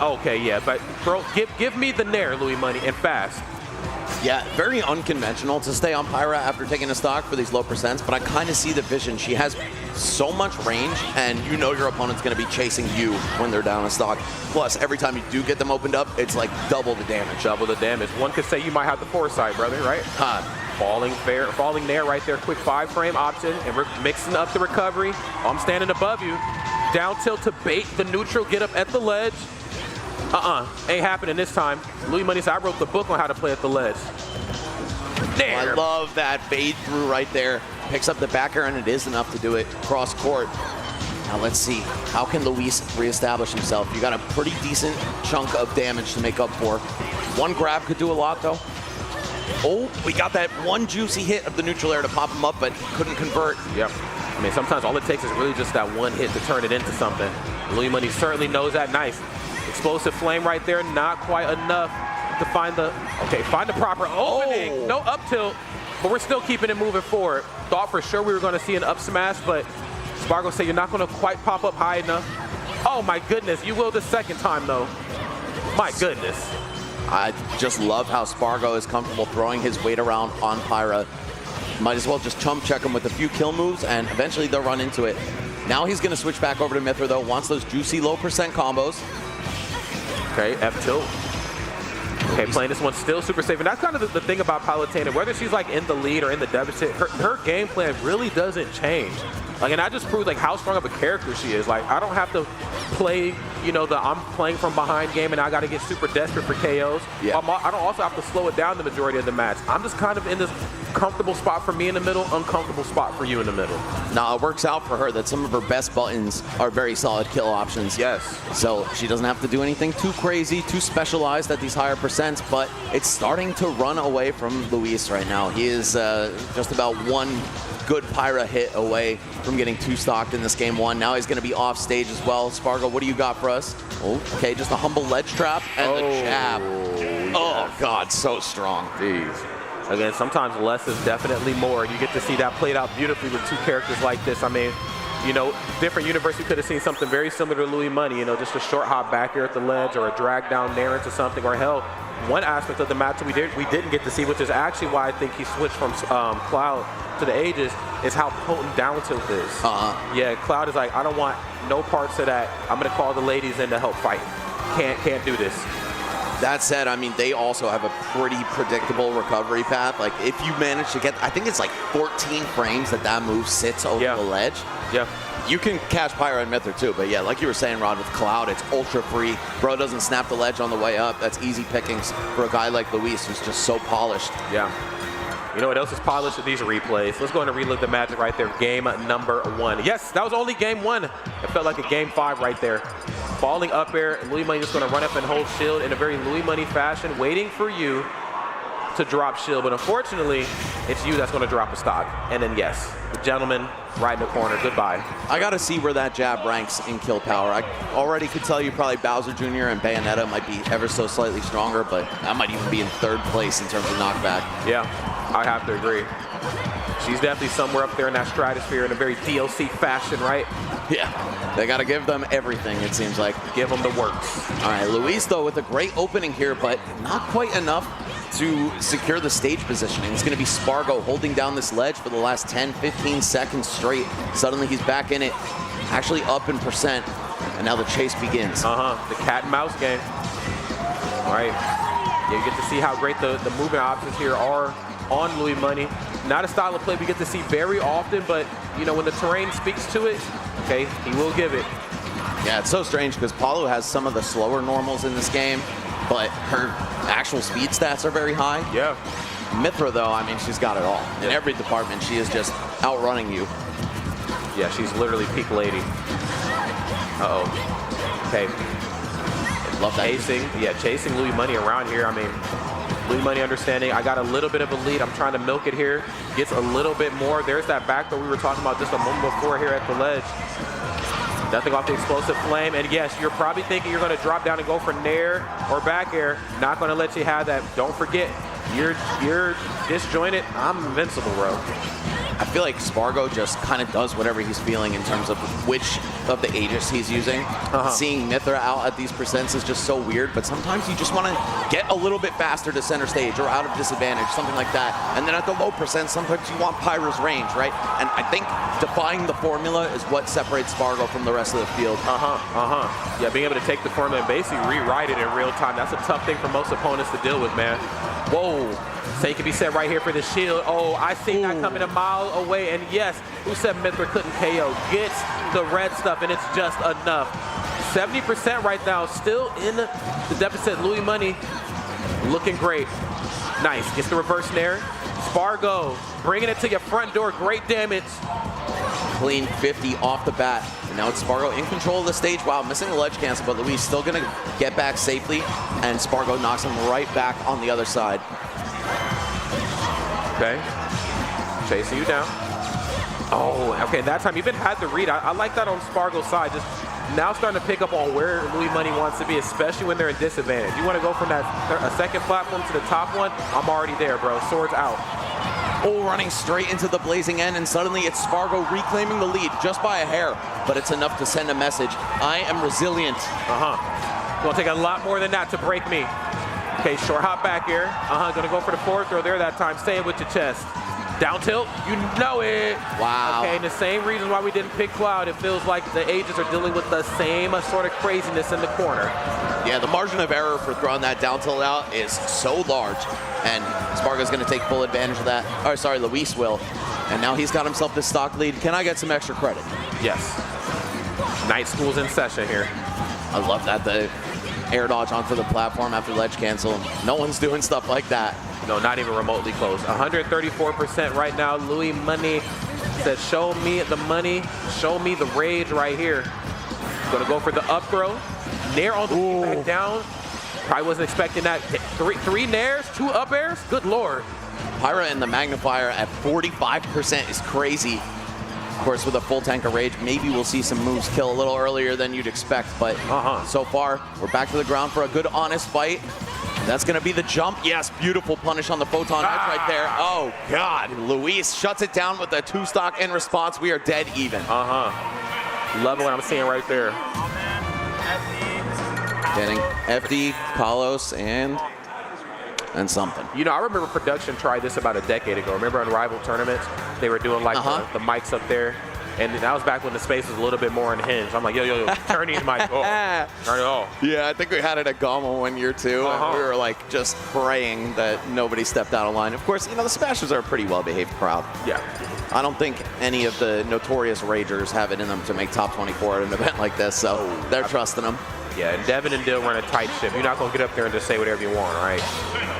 Okay, yeah, but bro, give me the nair, Louis Money, and fast. Yeah, very unconventional to stay on Pyra after taking a stock for these low percents, but I kind of see the vision. She has so much range, and you know your opponent's going to be chasing you when they're down a stock. Plus, every time you do get them opened up, it's like double the damage. Double the damage. One could say you might have the foresight, brother, right? Falling there right there. Quick 5-frame option, and we're mixing up the recovery. I'm standing above you. Down tilt to bait the neutral, get up at the ledge. Ain't happening this time. Louis Money said, I wrote the book on how to play at the ledge. There. I love that fade through right there. Picks up the back air, and it is enough to do it cross court. Now let's see, how can Luis reestablish himself? You got a pretty decent chunk of damage to make up for. One grab could do a lot though. Oh, we got that one juicy hit of the neutral air to pop him up, but couldn't convert. Yep. I mean, sometimes all it takes is really just that one hit to turn it into something. Louis Money certainly knows that. Nice. Explosive flame right there, not quite enough to find the proper opening. Oh. No up tilt, but we're still keeping it moving forward. Thought for sure we were going to see an up smash, but Spargo said you're not going to quite pop up high enough. Oh my goodness, you will the second time though. My goodness. I just love how Spargo is comfortable throwing his weight around on Pyra. Might as well just chump check him with a few kill moves, and eventually they'll run into it. Now he's going to switch back over to Mythra though, wants those juicy low percent combos. Okay, F tilt. Okay, playing this one still super safe. And that's kind of the thing about Palutena. Whether she's like in the lead or in the deficit, her game plan really doesn't change. Like, and that just proves like how strong of a character she is. Like, I don't have to play, you know, I'm playing from behind game and I got to get super desperate for KOs. Yeah. I don't also have to slow it down the majority of the match. I'm just kind of in this comfortable spot for me in the middle, uncomfortable spot for you in the middle. Now, it works out for her that some of her best buttons are very solid kill options. Yes. So she doesn't have to do anything too crazy, too specialized at these higher percents, but it's starting to run away from Luis right now. He is just about one good Pyra hit away from getting too stocked in this game one. Now he's going to be off stage as well. Spargo, what do you got for us? Oh, okay, just a humble ledge trap and the jab. Yes. Oh, God, so strong. Jeez. Again, sometimes less is definitely more. You get to see that played out beautifully with two characters like this. I mean, you know, different universe, we could have seen something very similar to Louis Money, you know, just a short hop back here at the ledge or a drag down there into something, or hell, one aspect of the match we didn't get to see, which is actually why I think he switched from Cloud to the Aegis, is how potent down tilt is. Yeah, Cloud is like, I don't want no parts of that. I'm gonna call the ladies in to help fight. Can't do this. That said, I mean, they also have a pretty predictable recovery path. Like, if you manage to get, I think it's like 14 frames that move sits over the ledge. Yeah. You can catch Pyra and Mythra too, but yeah, like you were saying, Rod, with Cloud, it's ultra free. Bro doesn't snap the ledge on the way up. That's easy pickings for a guy like Luis, who's just so polished. Yeah. You know what else is polished with these replays? Let's go ahead and relive the magic right there. Game number 1. Yes, that was only game 1. It felt like a game 5 right there. Falling up air, Louis Money just going to run up and hold shield in a very Louis Money fashion, waiting for you to drop shield. But unfortunately, it's you that's going to drop a stock. And then yes, the gentleman right in the corner. Goodbye. I got to see where that jab ranks in kill power. I already could tell you probably Bowser Jr. and Bayonetta might be ever so slightly stronger, but I might even be in 3rd place in terms of knockback. Yeah, I have to agree. She's definitely somewhere up there in that stratosphere in a very DLC fashion, right? Yeah, they got to give them everything, it seems like. Give them the works. All right, Luis, though, with a great opening here, but not quite enough to secure the stage positioning. It's going to be Spargo holding down this ledge for the last 10, 15 seconds straight. Suddenly he's back in it, actually up in percent, and now the chase begins. The cat and mouse game. All right, yeah, you get to see how great the movement options here are on Louis Money. Not a style of play we get to see very often, but you know, when the terrain speaks to it, okay, he will give it. Yeah, it's so strange because Paulo has some of the slower normals in this game, but her actual speed stats are very high. Yeah. Mythra, though, I mean, she's got it all. In every department, she is just outrunning you. Yeah, she's literally peak lady. Uh-oh. Okay. Love that. Chasing Louis Money around here. I mean, Louis Money understanding, I got a little bit of a lead. I'm trying to milk it here. Gets a little bit more. There's that back that we were talking about just a moment before here at the ledge. Nothing off the explosive flame. And yes, you're probably thinking you're going to drop down and go for nair or back air. Not going to let you have that. Don't forget, you're disjointed. I'm invincible, bro. I feel like Spargo just kind of does whatever he's feeling in terms of which of the Aegis he's using. Seeing Mythra out at these percents is just so weird, but sometimes you just want to get a little bit faster to center stage or out of disadvantage, something like that. And then at the low percent, sometimes you want Pyra's range, right? And I think defying the formula is what separates Spargo from the rest of the field. Yeah, being able to take the formula and basically rewrite it in real time, that's a tough thing for most opponents to deal with, man. Whoa. Same can be said right here for the shield. Oh, I see that coming a mile away. And yes, who said Mythra couldn't KO? Gets the red stuff, and it's just enough. 70% right now, still in the deficit. Louis Money looking great. Nice. Gets the reverse nair. Spargo bringing it to your front door. Great damage. Clean 50 off the bat. And now it's Spargo in control of the stage. Wow, missing the ledge cancel, but Luis still going to get back safely. And Spargo knocks him right back on the other side. Okay, chasing you down. Oh, okay, that time even had the read. I like that on Spargo's side. Just now starting to pick up on where Louis Money wants to be, especially when they're in disadvantage. You want to go from that a second platform to the top one, I'm already there, bro. Sword's out. Oh, running straight into the blazing end, and suddenly it's Spargo reclaiming the lead just by a hair, but it's enough to send a message. I am resilient. Gonna take a lot more than that to break me. Okay, short hop back here. Gonna go for the forward throw there that time. Say it with your chest. Down tilt, you know it. Wow. Okay, and the same reason why we didn't pick Cloud, it feels like the Aegis are dealing with the same sort of craziness in the corner. Yeah, the margin of error for throwing that down tilt out is so large, and Spargo's gonna take full advantage of that. Oh, sorry, Luis will. And now he's got himself this stock lead. Can I get some extra credit? Yes. Night school's in session here. I love that, the air dodge onto the platform after ledge cancel. No one's doing stuff like that. No, not even remotely close. 134% right now. Louis Money says, show me the money, show me the rage right here. Gonna go for the up throw. Nair on the back down. Probably wasn't expecting that. Three nairs, 2 up airs, good lord. Pyra and the magnifier at 45% is crazy. Of course, with a full tank of rage, maybe we'll see some moves kill a little earlier than you'd expect, but so far, we're back to the ground for a good, honest fight. That's going to be the jump. Yes, beautiful punish on the photon edge right there. Oh, God. Luis shuts it down with a 2-stock in response. We are dead even. Love what I'm seeing right there. Getting FD, Kalos, and something. You know, I remember production tried this about a decade ago. Remember on rival tournaments, they were doing like the mics up there. And that was back when the space was a little bit more unhinged. I'm like, yo, turn these mics off. Turn it off. Yeah, I think we had it at Gama 1 year too, and we were like just praying that nobody stepped out of line. Of course, the Smashers are a pretty well-behaved crowd. Yeah. I don't think any of the notorious ragers have it in them to make top 24 at an event like this, so they're trusting them. Yeah, and Devin and Dill run a tight ship. You're not going to get up there and just say whatever you want, right?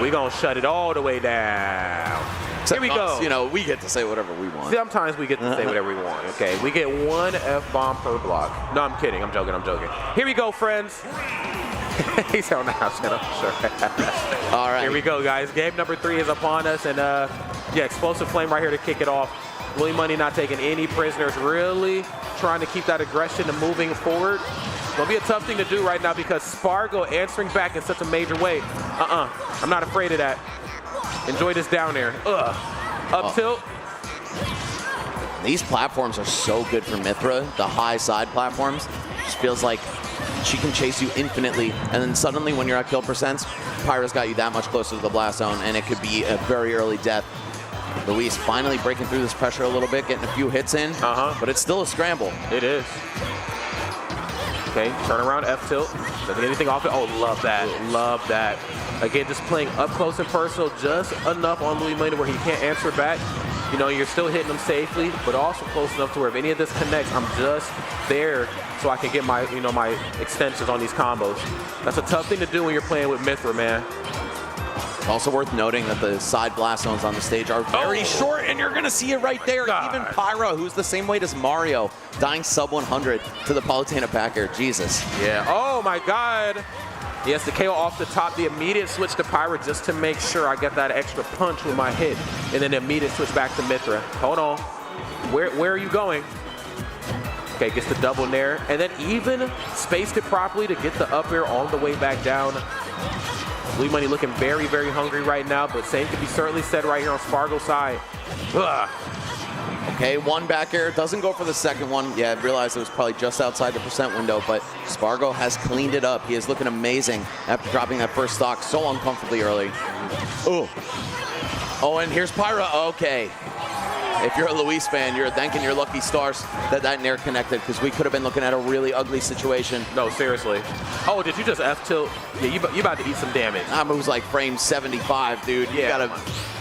We're going to shut it all the way down. Here we go. We get to say whatever we want. Sometimes we get to say whatever we want, okay? We get 1 F-bomb per block. No, I'm kidding. I'm joking. Here we go, friends. He's on the house, I'm sure. All right. Here we go, guys. Game number 3 is upon us, and yeah, Explosive Flame right here to kick it off. Willie Money not taking any prisoners, really trying to keep that aggression and moving forward. It's going to be a tough thing to do right now because Spargo answering back in such a major way. I'm not afraid of that. Enjoy this down there. Up tilt. These platforms are so good for Mythra, the high side platforms. Just feels like she can chase you infinitely, and then suddenly when you're at kill percents, Pyra's got you that much closer to the blast zone, and it could be a very early death. Luis finally breaking through this pressure a little bit, getting a few hits in, but it's still a scramble. It is. Okay, turn around F tilt. Doesn't get anything off it. Oh, love that. Love that. Again, just playing up close and personal just enough on Louis Money where he can't answer back. You're still hitting him safely, but also close enough to where if any of this connects, I'm just there so I can get my, my extensions on these combos. That's a tough thing to do when you're playing with Mythra, man. Also worth noting that the side blast zones on the stage are very short, and you're going to see it right there. God. Even Pyra, who's the same weight as Mario, dying sub 100 to the Palutena back air. Jesus. Yeah. Oh, my God. Yes, the KO off the top, the immediate switch to Pyra just to make sure I get that extra punch with my hit, and then the immediate switch back to Mythra. Hold on. Where are you going? Okay, gets the double nair, and then even spaced it properly to get the up air on the way back down. Lee Money looking very, very hungry right now, but same could be certainly said right here on Spargo's side. Ugh. Okay, one back air, doesn't go for the second one. Yeah, I realized it was probably just outside the percent window, but Spargo has cleaned it up. He is looking amazing after dropping that first stock so uncomfortably early. Oh, and here's Pyra. Okay. If you're a Luis fan, you're thanking your lucky stars that nair connected, because we could have been looking at a really ugly situation. No, seriously. Oh, did you just F-tilt? Yeah, you about to eat some damage. That move's like frame 75, dude. You gotta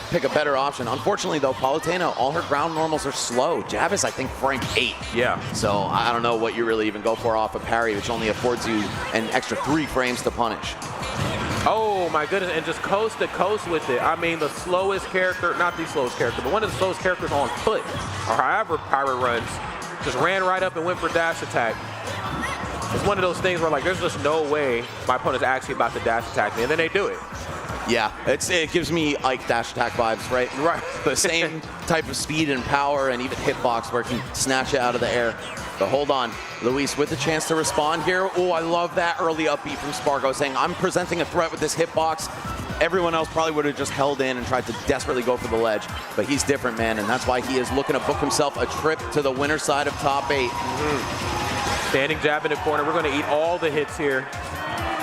pick a better option. Unfortunately, though, Palutena, all her ground normals are slow. Jab is, I think, frame 8. Yeah. So I don't know what you really even go for off a parry, which only affords you an extra 3 frames to punish. Oh my goodness, and just coast to coast with it. I mean, the slowest character, not the slowest character, but one of the slowest characters on foot, or however Pyra runs, just ran right up and went for dash attack. It's one of those things where, like, there's just no way my opponent's actually about to dash attack me, and then they do it. Yeah, it gives me Ike dash attack vibes, right? Right. The same type of speed and power and even hitbox where it can snatch it out of the air. But hold on, Luis with a chance to respond here. Oh, I love that early upbeat from Spargo saying, I'm presenting a threat with this hitbox. Everyone else probably would have just held in and tried to desperately go for the ledge. But he's different, man, and that's why he is looking to book himself a trip to the winner side of top 8. Standing jab in the corner. We're going to eat all the hits here.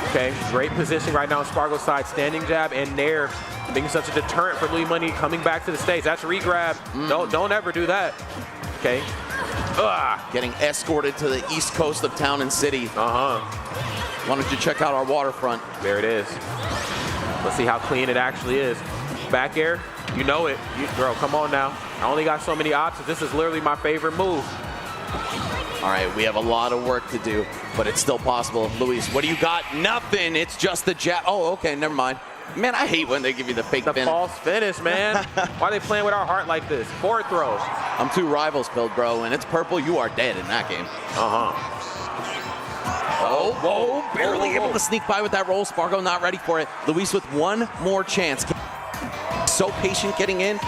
Okay, great position right now on Spargo's side. Standing jab and nair being such a deterrent for Lee Money coming back to the stage. That's re-grab. Don't ever do that. Okay. Getting escorted to the east coast of town and city. Why don't you check out our waterfront? There it is. Let's see how clean it actually is. Back air, you know it. Girl, come on now. I only got so many options. This is literally my favorite move. All right, we have a lot of work to do, but it's still possible. Luis, what do you got? Nothing. It's just the jab. Oh, okay, never mind. Man, I hate when they give you the fake finish. False finish, man. Why are they playing with our heart like this? Forward throw. I'm 2 rivals build, bro, and it's purple. You are dead in that game. Oh, barely able to sneak by with that roll. Spargo not ready for it. Luis with one more chance. So patient getting in.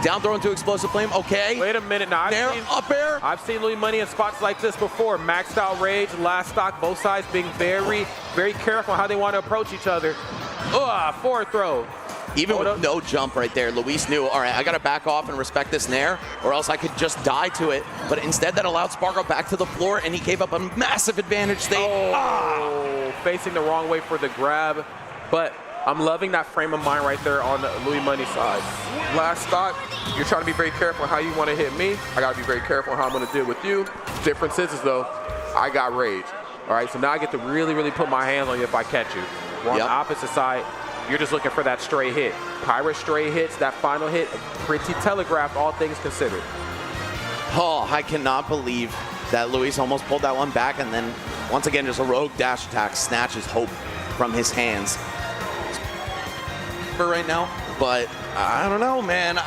Down throw into explosive flame. Okay. Wait a minute now. Up air. I've seen Louis Money in spots like this before. Maxed out rage, last stock, both sides being very, very careful how they want to approach each other. Forward throw. Even with no jump right there, Luis knew, all right, I got to back off and respect this nair, or else I could just die to it. But instead, that allowed Spargo back to the floor, and he gave up a massive advantage state. Facing the wrong way for the grab. But I'm loving that frame of mind right there on the Louis Money side. Last thought, you're trying to be very careful how you want to hit me. I got to be very careful how I'm going to deal with you. Difference is though, I got rage. All right, so now I get to really, really put my hands on you if I catch you. We're on the opposite side. You're just looking for that stray hit. Pirate stray hits, that final hit, pretty telegraphed, all things considered. Oh, I cannot believe that Luis almost pulled that one back, and then once again, just a rogue dash attack snatches hope from his hands. For right now, but I don't know, man.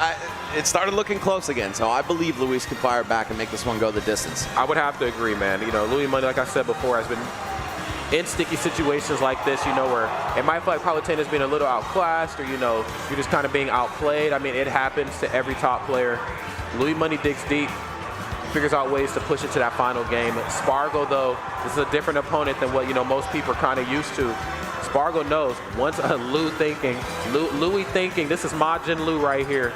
It started looking close again, so I believe Luis could fire back and make this one go the distance. I would have to agree, man. You know, Louis Money, like I said before, has been in sticky situations like this, you know, where it might feel like Palutena's being a little outclassed, or, you know, you're just kind of being outplayed. I mean, it happens to every top player. Louis Money digs deep, figures out ways to push it to that final game. Spargo, though, this is a different opponent than what, you know, most people are kind of used to. Spargo knows once Louis thinking, this is Majin Lou right here.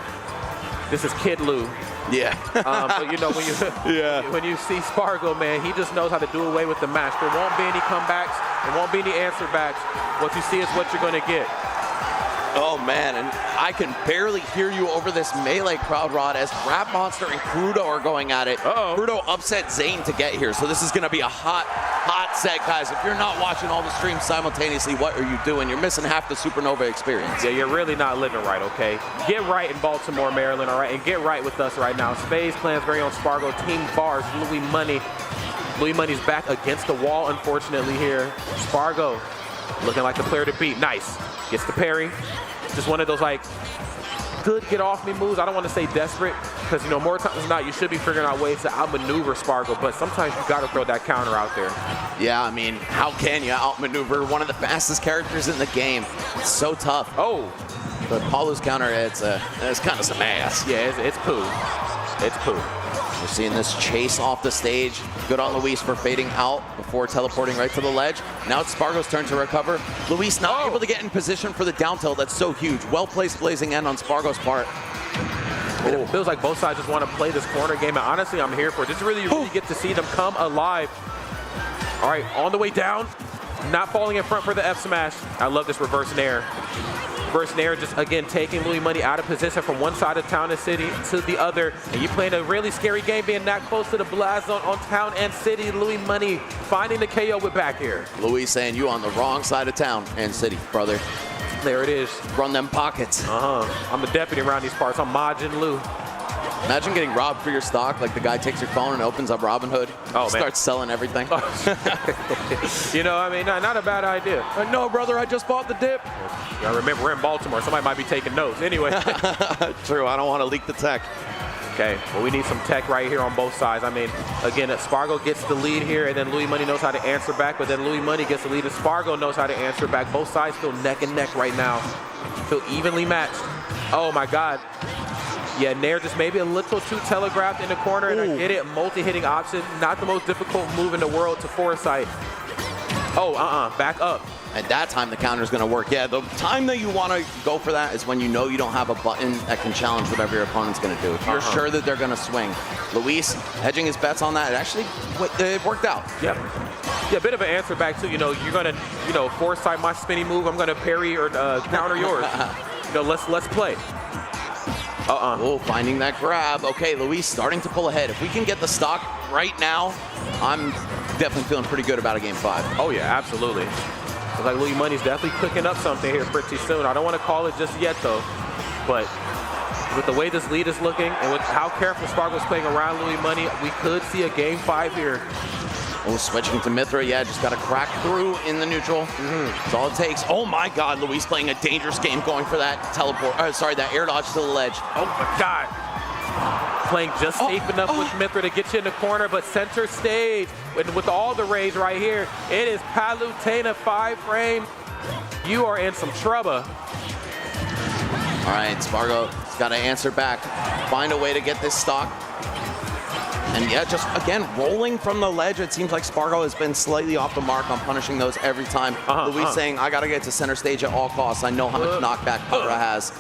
This is Kid Lou. Yeah. But you know, when you see Spargo, man, he just knows how to do away with the match. There won't be any comebacks. There won't be any answer backs. What you see is what you're going to get. Oh, man, and I can barely hear you over this melee crowd, Rod, as RapMonster and Krudo are going at it. Krudo upset Zain to get here, so this is going to be a hot set, guys. If you're not watching all the streams simultaneously, what are you doing? You're missing half the Supernova experience. Yeah, you're really not living right, okay? Get right in Baltimore, Maryland, all right? And get right with us right now. Space Clan's very own Spargo, Team Bars, Louis Money. Louis Money's back against the wall, unfortunately, here. Spargo looking like the player to beat. Nice. Gets the parry. Just one of those, like, good get-off-me moves. I don't want to say desperate, because, you know, more times than not, you should be figuring out ways to outmaneuver Spargo, but sometimes you got to throw that counter out there. Yeah, I mean, how can you outmaneuver one of the fastest characters in the game? It's so tough. Oh. But Paulo's counter, it's kind of some ass. Yeah, it's poo. It's poo. We're seeing this chase off the stage. Good on Luis for fading out before teleporting right to the ledge. Now it's Spargo's turn to recover. Luis not able to get in position for the down tilt. That's so huge. Well-placed blazing end on Spargo's part. It feels like both sides just want to play this corner game, and honestly, I'm here for it. Just really get to see them come alive. All right, on the way down, not falling in front for the F smash. I love this reverse nair. Reverse nair just, again, taking Louis Money out of position from one side of town and city to the other. And you playing a really scary game being that close to the blast zone on town and city. Louis Money finding the KO with back here. Luis saying you on the wrong side of town and city, brother. There it is. Run them pockets. I'm the deputy around these parts. I'm Majin Lou. Imagine getting robbed for your stock. Like the guy takes your phone and opens up Robinhood. Starts selling everything. You know, I mean, not a bad idea. No, brother, I just bought the dip. Yeah, remember, we're in Baltimore. Somebody might be taking notes. Anyway. True, I don't want to leak the tech. Okay, well, we need some tech right here on both sides. I mean, again, Spargo gets the lead here, and then Louis Money knows how to answer back, but then Louis Money gets the lead, and Spargo knows how to answer back. Both sides feel neck and neck right now. Feel evenly matched. Oh, my God. Yeah, Nair just maybe a little too telegraphed in the corner, and I get it, multi-hitting option. Not the most difficult move in the world to foresight. Back up. At that time, the counter is going to work. Yeah, the time that you want to go for that is when you know you don't have a button that can challenge whatever your opponent's going to do. If you're sure that they're going to swing. Luis hedging his bets on that. It actually it worked out. Yeah, a bit of an answer back, too. You know, you're going to, you know, foresight my spinny move. I'm going to parry or counter yours. You know, let's play. Oh, finding that grab. Okay, Luis starting to pull ahead. If we can get the stock right now, I'm definitely feeling pretty good about a game 5. Oh, yeah, absolutely. Looks like Louis Money's definitely cooking up something here pretty soon. I don't want to call it just yet, though. But with the way this lead is looking and with how careful Spargo's playing around Louis Money, we could see a game 5 here. Oh, switching to Mithra. Yeah, just got to crack through in the neutral. That's all it takes. Oh, my God. Luis playing a dangerous game going for that teleport. That air dodge to the ledge. Oh, my God. Playing just safe enough with Mithra to get you in the corner, but center stage with all the rage right here. It is Palutena 5 frame. You are in some trouble. All right, Spargo's got to answer back. Find a way to get this stock. And yeah, just again, rolling from the ledge, it seems like Spargo has been slightly off the mark on punishing those every time. Luis saying, I got to get to center stage at all costs. I know how much knockback Kola has.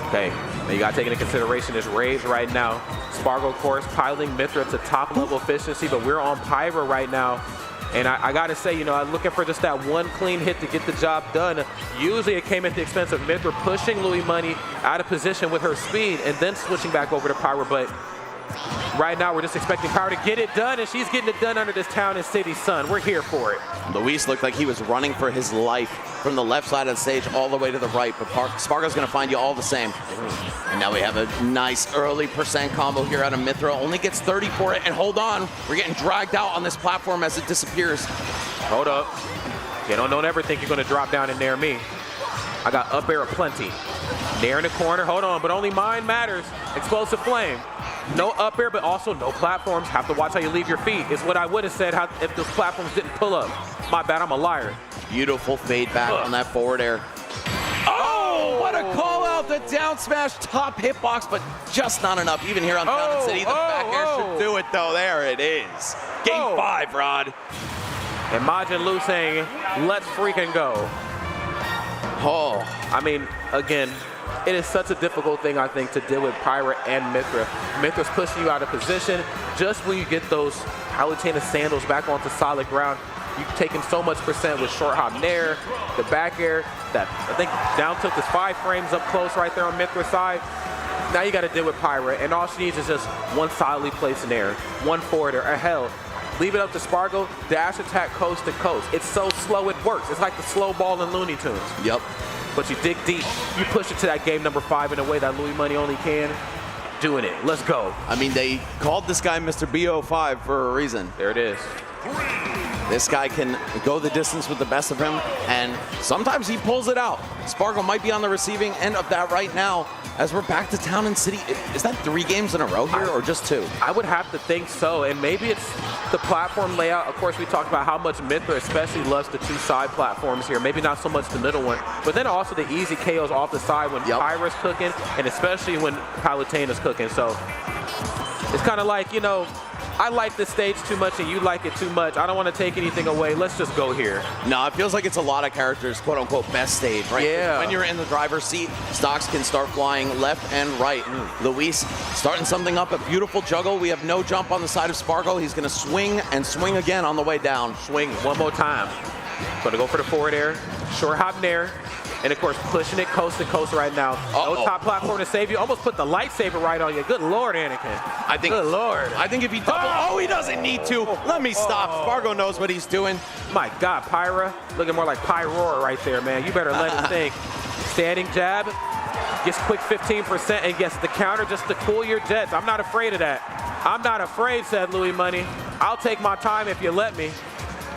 Okay, now you got to take into consideration his rage right now. Spargo, of course, piling Mithra to top level efficiency, but we're on Pyra right now. And I got to say, you know, I'm looking for just that one clean hit to get the job done. Usually it came at the expense of Mythra pushing lloD out of position with her speed and then switching back over to Pyra. But right now we're just expecting Pyra to get it done, and she's getting it done under this town and city sun. We're here for it. Luis looked like he was running for his life from the left side of the stage all the way to the right, but Spargo's going to find you all the same. And now we have a nice early percent combo here out of Mythra. Only gets 30 for it, and hold on, we're getting dragged out on this platform as it disappears. Hold up. You don't ever think you're going to drop down and nair me. I got up air aplenty. Nair in the corner, hold on, but only mine matters. Explosive flame. No up air, but also no platforms. Have to watch how you leave your feet. Is what I would have said if those platforms didn't pull up. My bad, I'm a liar. Beautiful fade back on that forward air. Oh, what a call out. The down smash top hitbox, but just not enough. Even here on Fountain City, the back air should do it, though. There it is. Game 5, Rod. Imagine Lou saying, let's freaking go. Oh, I mean, again, it is such a difficult thing, I think, to deal with Pyra and Mythra. Mythra's pushing you out of position. Just when you get those Palutena sandals back onto solid ground, you've taken so much percent with short hop nair, the back air, that I think down tilt is 5 frames up close right there on Mythra's side. Now you got to deal with Pyra, and all she needs is just one solidly placed nair, one forward air, or hell, leave it up to Spargo, dash attack coast to coast. It's so slow it works. It's like the slow ball in Looney Tunes. Yep. But you dig deep, you push it to that game number 5 in a way that lloD only can. Doing it, let's go. I mean, they called this guy Mr. BO5 for a reason. There it is. This guy can go the distance with the best of him, and sometimes he pulls it out. Spargo might be on the receiving end of that right now as we're back to town and city. Is that 3 games in a row here or just 2? I would have to think so, and maybe it's the platform layout. Of course, we talked about how much Mythra especially loves the 2 side platforms here. Maybe not so much the middle one, but then also the easy KOs off the side when Pyra's cooking, and especially when Palutena's cooking. So it's kind of like, you know, I like this stage too much and you like it too much. I don't want to take anything away. Let's just go here. No, it feels like it's a lot of characters, quote unquote, best stage, right? Yeah. When you're in the driver's seat, stocks can start flying left and right. Luis starting something up, a beautiful juggle. We have no jump on the side of Spargo. He's going to swing and swing again on the way down. Swing one more time. Going to go for the forward air, short hop nair. And of course, pushing it coast to coast right now. No top platform to save you. Almost put the lightsaber right on you. Good Lord, Anakin. Good Lord. I think if he double, he doesn't need to. Let me stop. Spargo knows what he's doing. My God, Pyra, looking more like Pyroar right there, man. You better let it think. Standing jab, gets quick 15% and gets the counter just to cool your jets. I'm not afraid of that. I'm not afraid, said lloD. I'll take my time if you let me.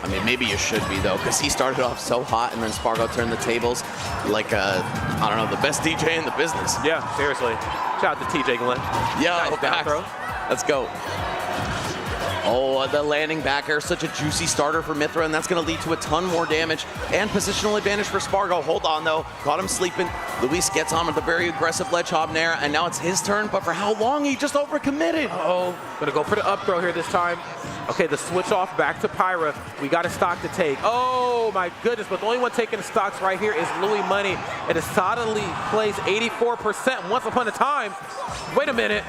I mean, maybe you should be, though, because he started off so hot, and then Spargo turned the tables like, I don't know, the best DJ in the business. Yeah, seriously. Shout out to TJ Glenn. Yeah, nice down throw. Let's go. Oh, the landing back air, such a juicy starter for Mythra, and that's going to lead to a ton more damage and positional advantage for Spargo. Hold on, though. Caught him sleeping. Luis gets on with a very aggressive ledge hop nair, and now it's his turn, but for how long? He just overcommitted. Gonna go for the up throw here this time. Okay, the switch off back to Pyra. We got a stock to take. Oh my goodness, but the only one taking the stocks right here is lloD. It is solidly placed 84% once upon a time. Wait a minute.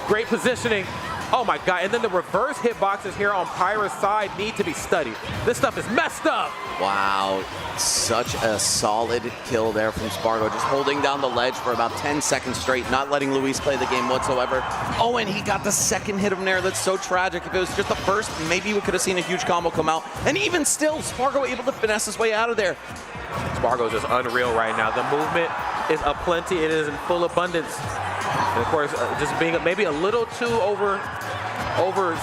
Great positioning. Oh my God, and then the reverse hitboxes here on Pyra's side need to be studied. This stuff is messed up. Wow, such a solid kill there from Spargo, just holding down the ledge for about 10 seconds straight, not letting Luis play the game whatsoever. Oh, and he got the second hit of nair. That's so tragic. If it was just the first, maybe we could have seen a huge combo come out. And even still, Spargo able to finesse his way out of there. Spargo's just unreal right now. The movement is aplenty. It is in full abundance. And of course, just being maybe a little too over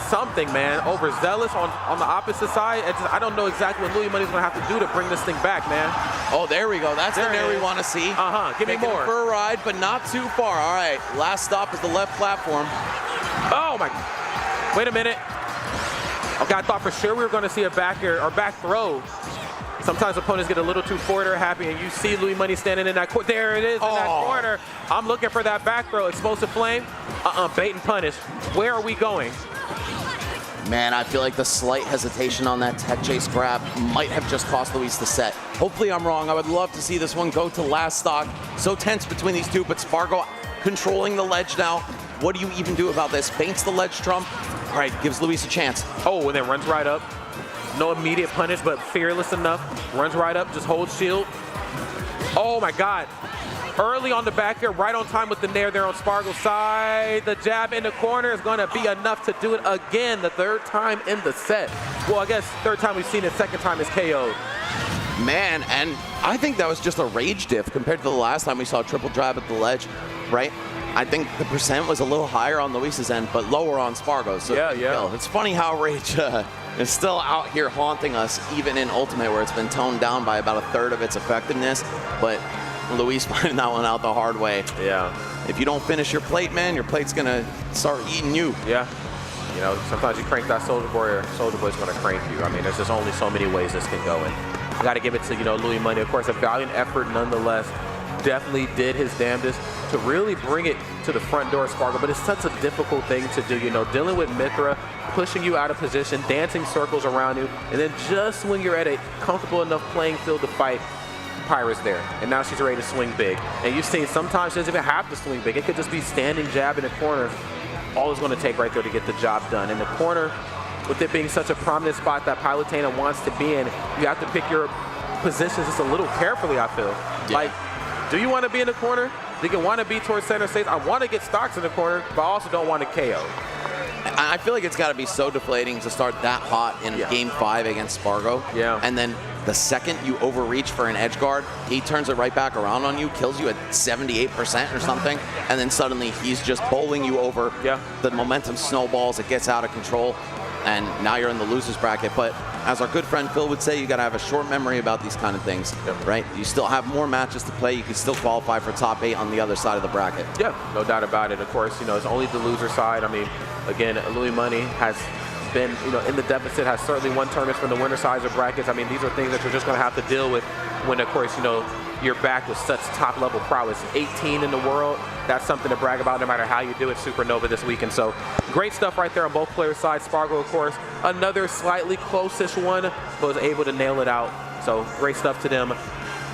something, man. Overzealous on the opposite side. I don't know exactly what lloD is going to have to do to bring this thing back, man. Oh, there we go. That's the nair we want to see. Give me more. For a ride, but not too far. All right, last stop is the left platform. Oh, my. Wait a minute. Okay, I thought for sure we were going to see a back air or back throw. Sometimes opponents get a little too forward or happy, and you see lloD standing in that corner. There it is in that corner. I'm looking for that back throw. Explosive flame. Bait and punish. Where are we going? Man, I feel like the slight hesitation on that tech chase grab might have just cost Luis the set. Hopefully I'm wrong. I would love to see this one go to last stock. So tense between these two, but Spargo controlling the ledge now. What do you even do about this? Faints the ledge trump. All right, gives Luis a chance. Oh, and then runs right up. No immediate punish, but fearless enough. Runs right up, just holds shield. Oh my God. Early on the back here, right on time with the nair there on Spargle's side. The jab in the corner is going to be enough to do it again, the third time in the set. Well, I guess third time we've seen it, second time is KO'd. Man, and I think that was just a rage diff compared to the last time we saw a triple jab at the ledge, right? I think the percent was a little higher on Luis's end, but lower on Spargo's. So, Yeah. It's funny how rage is still out here haunting us, even in Ultimate, where it's been toned down by about a third of its effectiveness. But Luis finding that one out the hard way. Yeah. If you don't finish your plate, man, your plate's gonna start eating you. Yeah. You know, sometimes you crank that Soldier Boy, or Soldier Boy's going to crank you. I mean, there's just only so many ways this can go. And I got to give it to, Louis Money. Of course, a valiant effort nonetheless. Definitely did his damnedest to really bring it to the front door, Spargo. But it's such a difficult thing to do, dealing with Mithra, pushing you out of position, dancing circles around you. And then just when you're at a comfortable enough playing field to fight, Pyra's there, and now she's ready to swing big. And you've seen sometimes she doesn't even have to swing big. It could just be standing jab in the corner. All it's going to take right there to get the job done. In the corner, with it being such a prominent spot that Palutena wants to be in, you have to pick your positions just a little carefully, I feel. Yeah. Like, do you want to be in the corner? Do you want to be towards center stage? I want to get stocks in the corner, but I also don't want to KO. I feel like it's got to be so deflating to start that hot in Game 5 against Spargo. Yeah. And then the second you overreach for an edge guard, he turns it right back around on you, kills you at 78% or something, and then suddenly he's just bowling you over. Yeah. The momentum snowballs, it gets out of control, and now you're in the loser's bracket. But as our good friend Phil would say, you got to have a short memory about these kind of things, right? You still have more matches to play. You can still qualify for top 8 on the other side of the bracket. Yeah, no doubt about it. Of course, it's only the loser side. I mean, again, Louis Money has been, in the deficit, has certainly won tournaments from the winner sides of brackets. I mean, these are things that you're just going to have to deal with when, of course, you're back with such top-level prowess. 18 in the world, that's something to brag about no matter how you do it. Supernova this weekend. So great stuff right there on both players' sides. Spargo, of course, another slightly close-ish one, but was able to nail it out. So great stuff to them.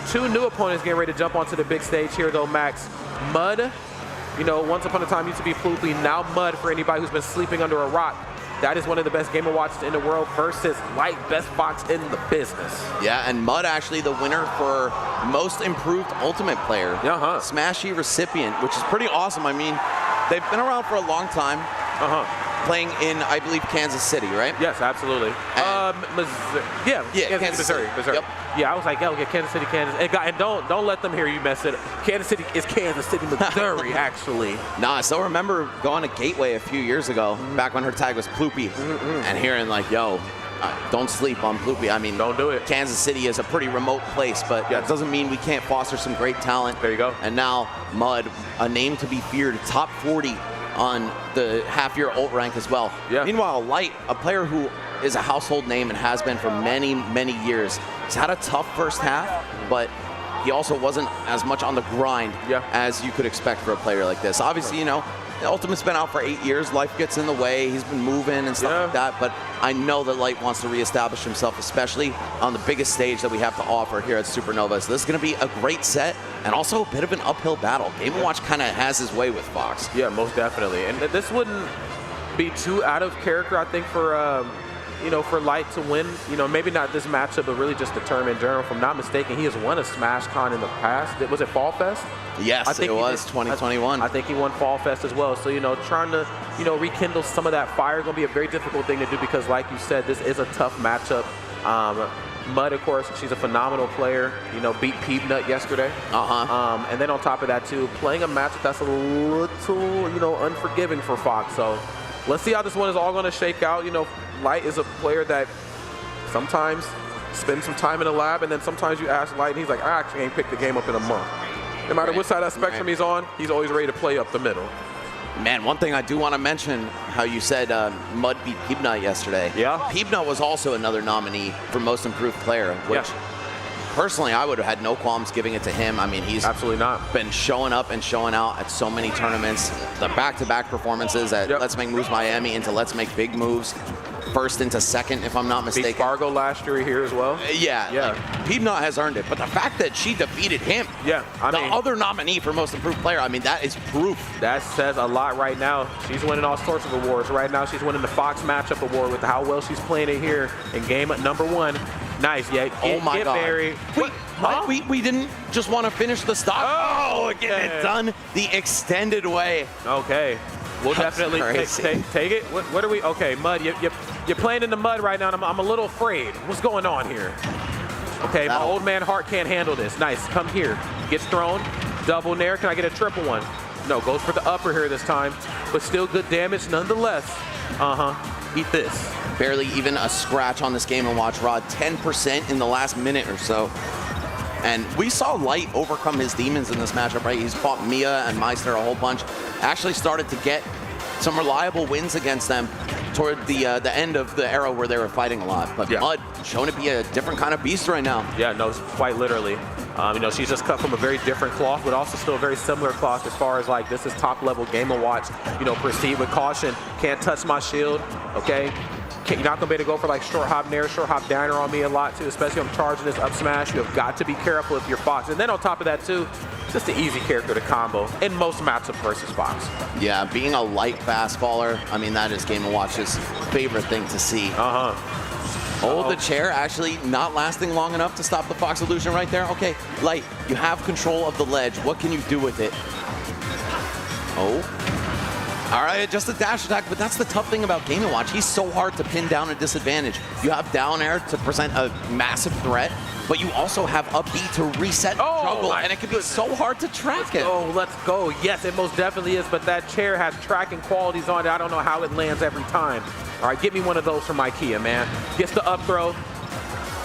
Two new opponents getting ready to jump onto the big stage here, though, Max. Mud, once upon a time used to be Ploopy, now Mud for anybody who's been sleeping under a rock. That is one of the best Game & Watches in the world versus Light, best box in the business. Yeah, and Mud actually the winner for most improved Ultimate player. Smashy recipient, which is pretty awesome. I mean, they've been around for a long time. Playing in, I believe, Kansas City, right? Yes, absolutely. Kansas City, Missouri. Yep. Yeah, I was like, Kansas City, Kansas. And don't let them hear you mess it up. Kansas City is Kansas City, Missouri, actually. Nah, I still remember going to Gateway a few years ago, back when her tag was Ploopy, and hearing like, don't sleep on Ploopy. I mean, don't do it. Kansas City is a pretty remote place, but that doesn't mean we can't foster some great talent. There you go. And now Mud, a name to be feared, top 40 on the half-year ult rank as well. Yeah. Meanwhile, Light, a player who is a household name and has been for many, many years, he's had a tough first half, but he also wasn't as much on the grind as you could expect for a player like this. Obviously, the Ultimate's been out for 8 years. Life gets in the way. He's been moving and stuff like that. But I know that Light wants to reestablish himself, especially on the biggest stage that we have to offer here at Supernova. So this is going to be a great set and also a bit of an uphill battle. Game & Watch kind of has his way with Fox. Yeah, most definitely. And this wouldn't be too out of character, I think, for for Light to win. Maybe not this matchup, but really just the tournament in general. If I'm not mistaken, he has won a Smash Con in the past. Was it Fall Fest? Yes, I think it was 2021. I think he won Fall Fest as well. So, trying to, rekindle some of that fire is going to be a very difficult thing to do because, like you said, this is a tough matchup. Mud, of course, she's a phenomenal player. Beat Peabnut yesterday. And then on top of that, too, playing a matchup that's a little, unforgiving for Fox. So let's see how this one is all going to shake out. Light is a player that sometimes spends some time in the lab, and then sometimes you ask Light, and he's like, I actually ain't picked the game up in a month. No matter what side of that spectrum he's on, he's always ready to play up the middle. Man, one thing I do want to mention, how you said Mud beat Peabnut yesterday. Yeah. Peabnut was also another nominee for Most Improved Player, which personally I would have had no qualms giving it to him. I mean, he's absolutely not been showing up and showing out at so many tournaments. The back-to-back performances at Let's Make Moves Miami into Let's Make Big Moves. first into second, if I'm not Beat mistaken. Fargo last year here as well. Yeah, Yeah. like, Peabnut has earned it, but the fact that she defeated him, Yeah, I the mean, other nominee for most improved player, I mean, that is proof. that says a lot right now. She's winning all sorts of awards right now. She's winning the Fox matchup award with how well she's playing it here in game number 1. Nice, yeah. Oh my God. Barry. Wait, what? We didn't just want to finish the stop. Oh, Getting it done the extended way. Okay. We'll That's definitely crazy. take it. What are we? Okay, Mud, you're playing in the mud right now, and I'm a little afraid. What's going on here? Okay, my old man heart can't handle this. Nice, come here. Gets thrown, double nair. Can I get a triple one? No, goes for the upper here this time, but still good damage nonetheless. Eat this. Barely even a scratch on this Game & Watch Rod. 10% in the last minute or so. And we saw Light overcome his demons in this matchup, right? He's fought Mia and Meister a whole bunch. Actually started to get some reliable wins against them toward the end of the era where they were fighting a lot. But Yeah. Mud showing to be a different kind of beast right now. Yeah, no, quite literally. You know, she's just cut from a very different cloth, but also still a very similar cloth as far as like this is top level Game & Watch. You know, proceed with caution. Can't touch my shield. Okay. You're not going to be able to go for like short hop nair, short hop downer on me a lot too, especially if I'm charging this up smash. You have got to be careful if you're Fox. And then on top of that too, just an easy character to combo in most matchups versus Fox. Yeah, being a light fastballer, I mean, that is Game & Watch's favorite thing to see. Oh, the chair actually not lasting long enough to stop the Fox illusion right there. Okay, Light, you have control of the ledge. What can you do with it? Oh. All right, just a dash attack, but that's the tough thing about Game & Watch. He's so hard to pin down a disadvantage. You have down air to present a massive threat, but you also have up B to reset the juggle, and it can be so hard to track it. Oh, let's go. Yes, it most definitely is, but that chair has tracking qualities on it. I don't know how it lands every time. All right, get me one of those from IKEA, man. Gets the up throw,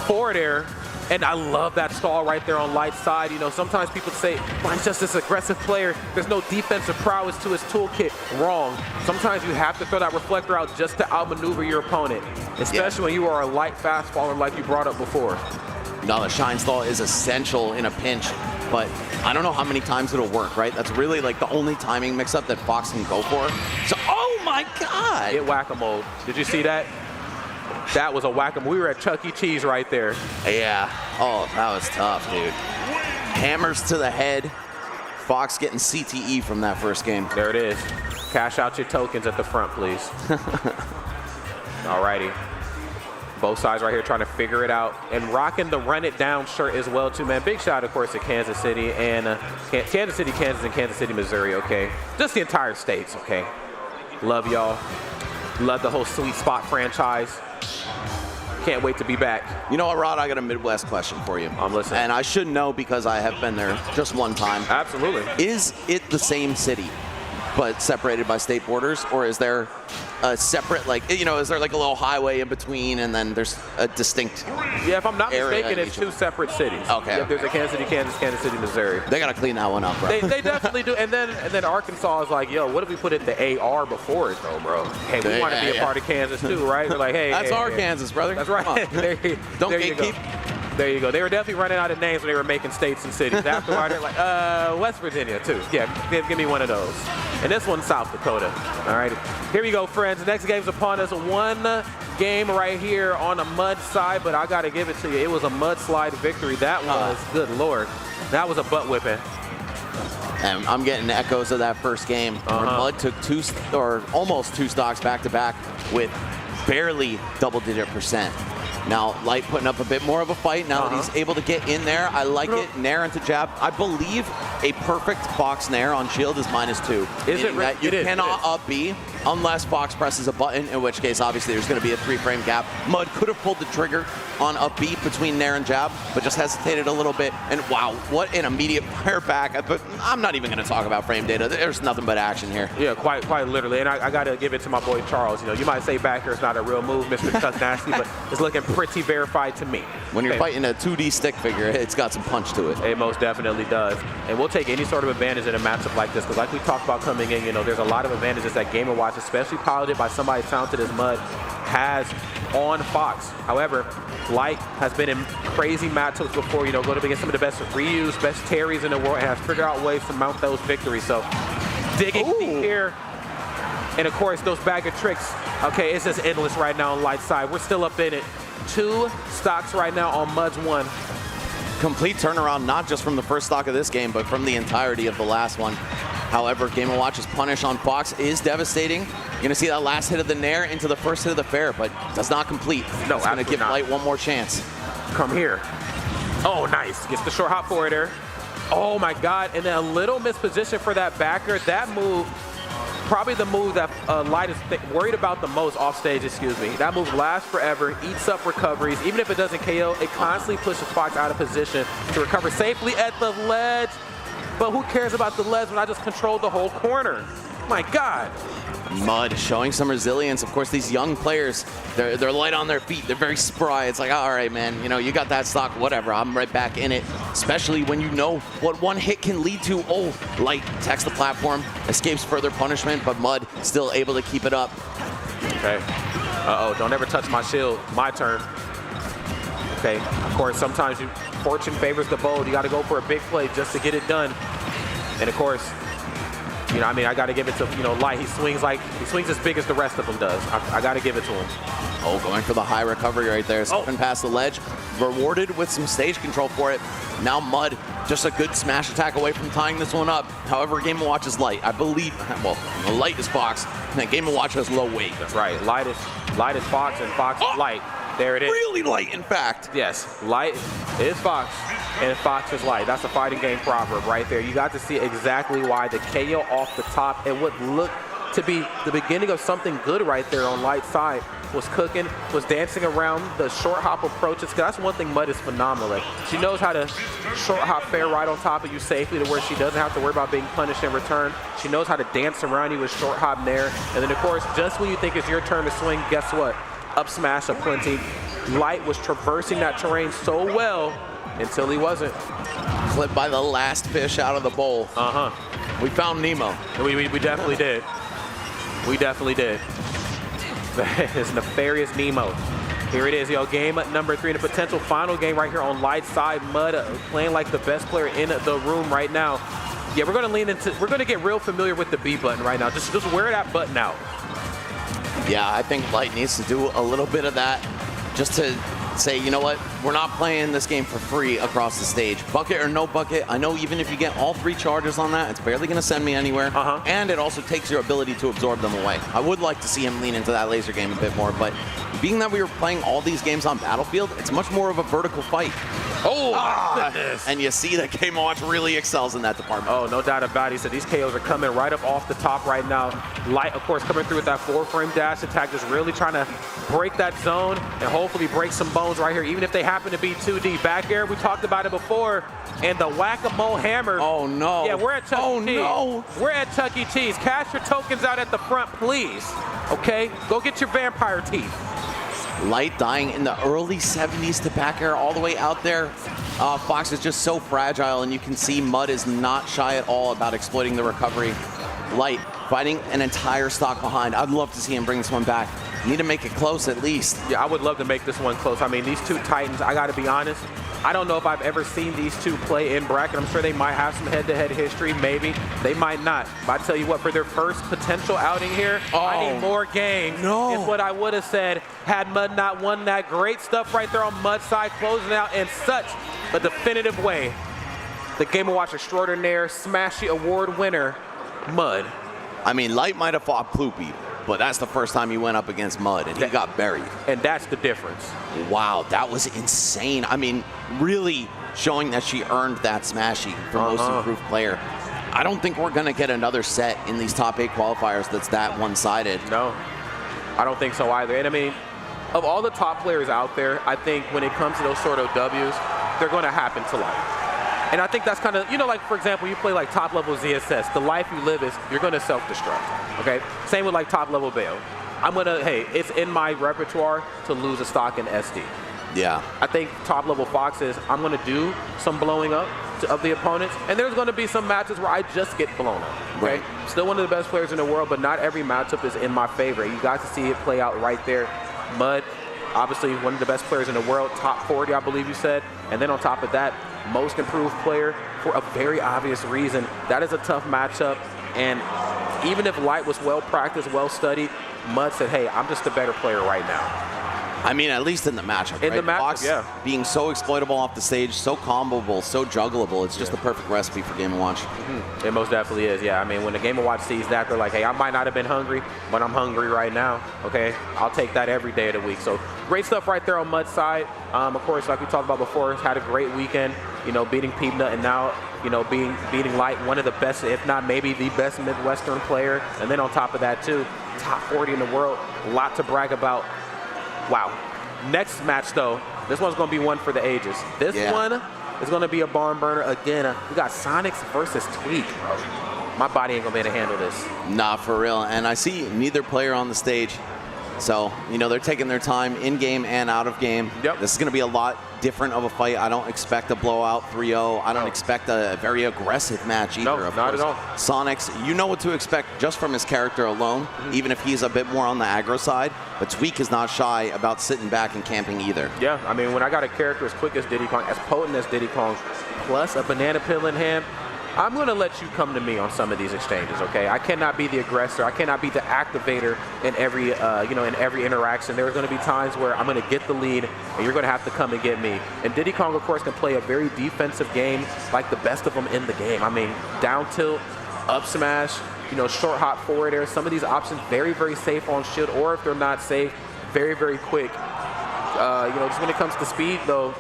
forward air, and I love that stall right there on Light's side. You know, sometimes people say, well, he's just this aggressive player. There's no defensive prowess to his toolkit. Wrong. Sometimes you have to throw that reflector out just to outmaneuver your opponent, especially when you are a light fastballer like you brought up before. No, the Shine Stall is essential in a pinch, but I don't know how many times it'll work, right? That's really like the only timing mix-up that Fox can go for. So, oh my God! Get whack-a-mole. Did you see that? That was a whack-a-mole. We were at Chuck E. Cheese right there. Yeah. Oh, that was tough, dude. Hammers to the head. Fox getting CTE from that first game. There it is. Cash out your tokens at the front, please. Alrighty. Both sides right here trying to figure it out and rocking the Run It Down shirt as well, too, man. Big shout, of course, to Kansas City and Kansas City, Kansas, and Kansas City, Missouri, okay? Just the entire states, okay? Love y'all. Love the whole Sweet Spot franchise. Can't wait to be back. You know what, Rod? I got a Midwest question for you. I'm listening. And I should know because I have been there just one time. Absolutely. Is it the same city, but separated by state borders? Or is there a separate, like, you know, is there like a little highway in between and then there's a distinct Yeah, if I'm not area mistaken, in it's each two separate cities. Okay. Yeah, there's a Kansas City, Kansas, Kansas City, Missouri. They got to clean that one up, bro. They definitely do. And then Arkansas is like, yo, what if we put it the AR before it, though, bro? Hey, we want to be a part of Kansas, too, right? We're like, hey. That's hey, our hey. Kansas, brother. That's right. Don't there you go. gatekeep. There you go. They were definitely running out of names when they were making states and cities. Afterward, they're like, West Virginia, too. Yeah, give me one of those. And this one's South Dakota. All right. Here we go, friends. The next game's upon us. One game right here on the mud side, but I got to give it to you. It was a mudslide victory. That was, good Lord. That was a butt whipping. And I'm getting echoes of that first game where Mud took almost two stocks back-to-back with barely double-digit %. Now, Light putting up a bit more of a fight now that he's able to get in there. I like it. Nair into jab. I believe a perfect Fox Nair on shield is -2. Is it? That you It is, cannot it is. up B unless Fox presses a button, in which case, obviously, there's going to be a 3-frame gap. Mud could have pulled the trigger on up B between Nair and jab, but just hesitated a little bit. And wow, what an immediate fire back. But I'm not even going to talk about frame data. There's nothing but action here. Yeah, quite literally. And I got to give it to my boy Charles. You know, you might say back here is not a real move, Mr. Chuck Nasty, but it's looking pretty verified to me. When you're fighting a 2D stick figure, it's got some punch to it. It most definitely does. And we'll take any sort of advantage in a matchup like this, because like we talked about coming in, you know, there's a lot of advantages that Game & Watch, especially piloted by somebody as talented as Mud, has on Fox. However, Light has been in crazy matchups before, you know, going up against some of the best reuse, best Terrys in the world, and has figured out ways to mount those victories. So digging deep here. And of course, those bag of tricks, okay, it's just endless right now on Light's side. We're still up in it. 2 stocks right now on Mud's 1. Complete turnaround, not just from the first stock of this game, but from the entirety of the last one. However, Game & Watch's punish on Fox is devastating. You're going to see that last hit of the Nair into the first hit of the fair, but does not complete. No, it's going to give not. Light one more chance. Come here. Oh, nice. Gets the short hop forwarder. Oh, my God. And then a little misposition for that backer. That move, probably the move that Light is worried about the most off stage, excuse me. That move lasts forever, eats up recoveries. Even if it doesn't KO, it constantly pushes Fox out of position to recover safely at the ledge. But who cares about the ledge when I just controlled the whole corner? My God. Mud showing some resilience. Of course, these young players, they're light on their feet. They're very spry. It's like, all right, man, you know, you got that stock, whatever. I'm right back in it, especially when you know what one hit can lead to. Oh, Light attacks the platform, escapes further punishment, but Mud still able to keep it up. Okay. Uh-oh, don't ever touch my shield. My turn. Okay, of course, sometimes fortune favors the bold. You got to go for a big play just to get it done. And of course, you know, I mean, I got to give it to, you know, Light. He swings as big as the rest of them does. I got to give it to him. Oh, going for the high recovery right there. Stepping past the ledge. Rewarded with some stage control for it. Now Mud, just a good smash attack away from tying this one up. However, Game & Watch is Light. I believe, well, Light is Fox, and then Game & Watch has low weight. That's right. Light is Fox, and Fox is Light. There it is. Really Light, in fact. Yes, Light is Fox, and Fox is Light. That's a fighting game proverb right there. You got to see exactly why the KO off the top and what looked to be the beginning of something good right there on Light's side was cooking, was dancing around the short hop approaches. That's one thing Mud is phenomenal at. She knows how to short hop fair right on top of you safely to where she doesn't have to worry about being punished in return. She knows how to dance around you with short hop Nair. And then of course, just when you think it's your turn to swing, guess what? Up smash aplenty. Light was traversing that terrain so well until he wasn't. Clipped by the last fish out of the bowl. We found Nemo. We definitely did. We definitely did. That is nefarious Nemo. Here it is, yo. Game number 3 in a potential final game right here on Light's side. Mud playing like the best player in the room right now. Yeah, we're gonna get real familiar with the B button right now. Just wear that button out. Yeah, I think Light needs to do a little bit of that just to say, you know what, we're not playing this game for free across the stage. Bucket or no bucket, I know even if you get all 3 charges on that, it's barely going to send me anywhere. And it also takes your ability to absorb them away. I would like to see him lean into that laser game a bit more, but being that we were playing all these games on Battlefield, it's much more of a vertical fight. And you see that Game & Watch really excels in that department. Oh, no doubt about it. He said these KOs are coming right up off the top right now. Light, of course, coming through with that 4-frame dash attack, just really trying to break that zone and hopefully break some bones right here, even if they happen to be 2D. Back air, we talked about it before, and the whack-a-mole hammer. Oh, no. Yeah, we're at Chuck E. Cheese. No. We're at Chuck E. Cheese. Cash your tokens out at the front, please. Okay? Go get your vampire teeth. Light dying in the early 70s to back air all the way out there. Fox is just so fragile, and you can see Mud is not shy at all about exploiting the recovery. Light fighting an entire stock behind. I'd love to see him bring this one back. Need to make it close at least. Yeah, I would love to make this one close. I mean, these 2 Titans, I got to be honest, I don't know if I've ever seen these 2 play in bracket. I'm sure they might have some head-to-head history, maybe. They might not. But I tell you what, for their first potential outing here, I need more games. No. Is what I would have said had Mud not won that. Great stuff right there on Mud's side, closing out in such a definitive way. The Game & Watch Extraordinaire Smashy Award winner, Mud. I mean, Light might have fought Ploopy, but that's the first time he went up against Mud, and he got buried. And that's the difference. Wow, that was insane. I mean, really showing that she earned that Smashy for most improved player. I don't think we're going to get another set in these top 8 qualifiers that's that one-sided. No, I don't think so either. And I mean, of all the top players out there, I think when it comes to those sort of W's, they're going to happen to Light. And I think that's kind of, you know, like, for example, you play like top level ZSS. The life you live is you're going to self-destruct, okay? Same with like top level Bayo. I'm going to, hey, it's in my repertoire to lose a stock in SD. Yeah. I think top level Fox is I'm going to do some blowing up of the opponents, and there's going to be some matches where I just get blown up, okay? Right. Still one of the best players in the world, but not every matchup is in my favor. You got to see it play out right there. Mud, obviously one of the best players in the world, top 40, I believe you said. And then on top of that, most improved player for a very obvious reason. That is a tough matchup. And even if Light was well practiced, well studied, Mud said, hey, I'm just a better player right now. I mean, at least in the matchup, In right? the matchup, Fox yeah. being so exploitable off the stage, so comboable, so juggleable, it's just the perfect recipe for Game & Watch. It most definitely is, yeah. I mean, when the Game & Watch sees that, they're like, hey, I might not have been hungry, but I'm hungry right now, okay? I'll take that every day of the week. So great stuff right there on Mud's side. Of course, like we talked about before, had a great weekend, you know, beating Peabnut and now, you know, beating Light, one of the best, if not maybe the best Midwestern player. And then on top of that, too, top 40 in the world, a lot to brag about. Wow. Next match, though, this one's going to be one for the ages. This one is going to be a barn burner again. We got Sonix versus Tweek. My body ain't going to be able to handle this. Nah, for real. And I see neither player on the stage. So, you know, they're taking their time in-game and out of game. Yep. This is going to be a lot different of a fight. I don't expect a blowout 3-0. I don't expect a very aggressive match either. No, of not course. at all. Sonix, you know what to expect just from his character alone, even if he's a bit more on the aggro side. But Tweek is not shy about sitting back and camping either. Yeah, I mean, when I got a character as quick as Diddy Kong, as potent as Diddy Kong, plus a banana peel in hand, I'm going to let you come to me on some of these exchanges, okay? I cannot be the aggressor. I cannot be the activator in every, in every interaction. There's going to be times where I'm going to get the lead, and you're going to have to come and get me. And Diddy Kong, of course, can play a very defensive game, like the best of them in the game. I mean, down tilt, up smash, you know, short hop forward air. Some of these options very, very safe on shield, or if they're not safe, very, very quick. Just when it comes to speed, though,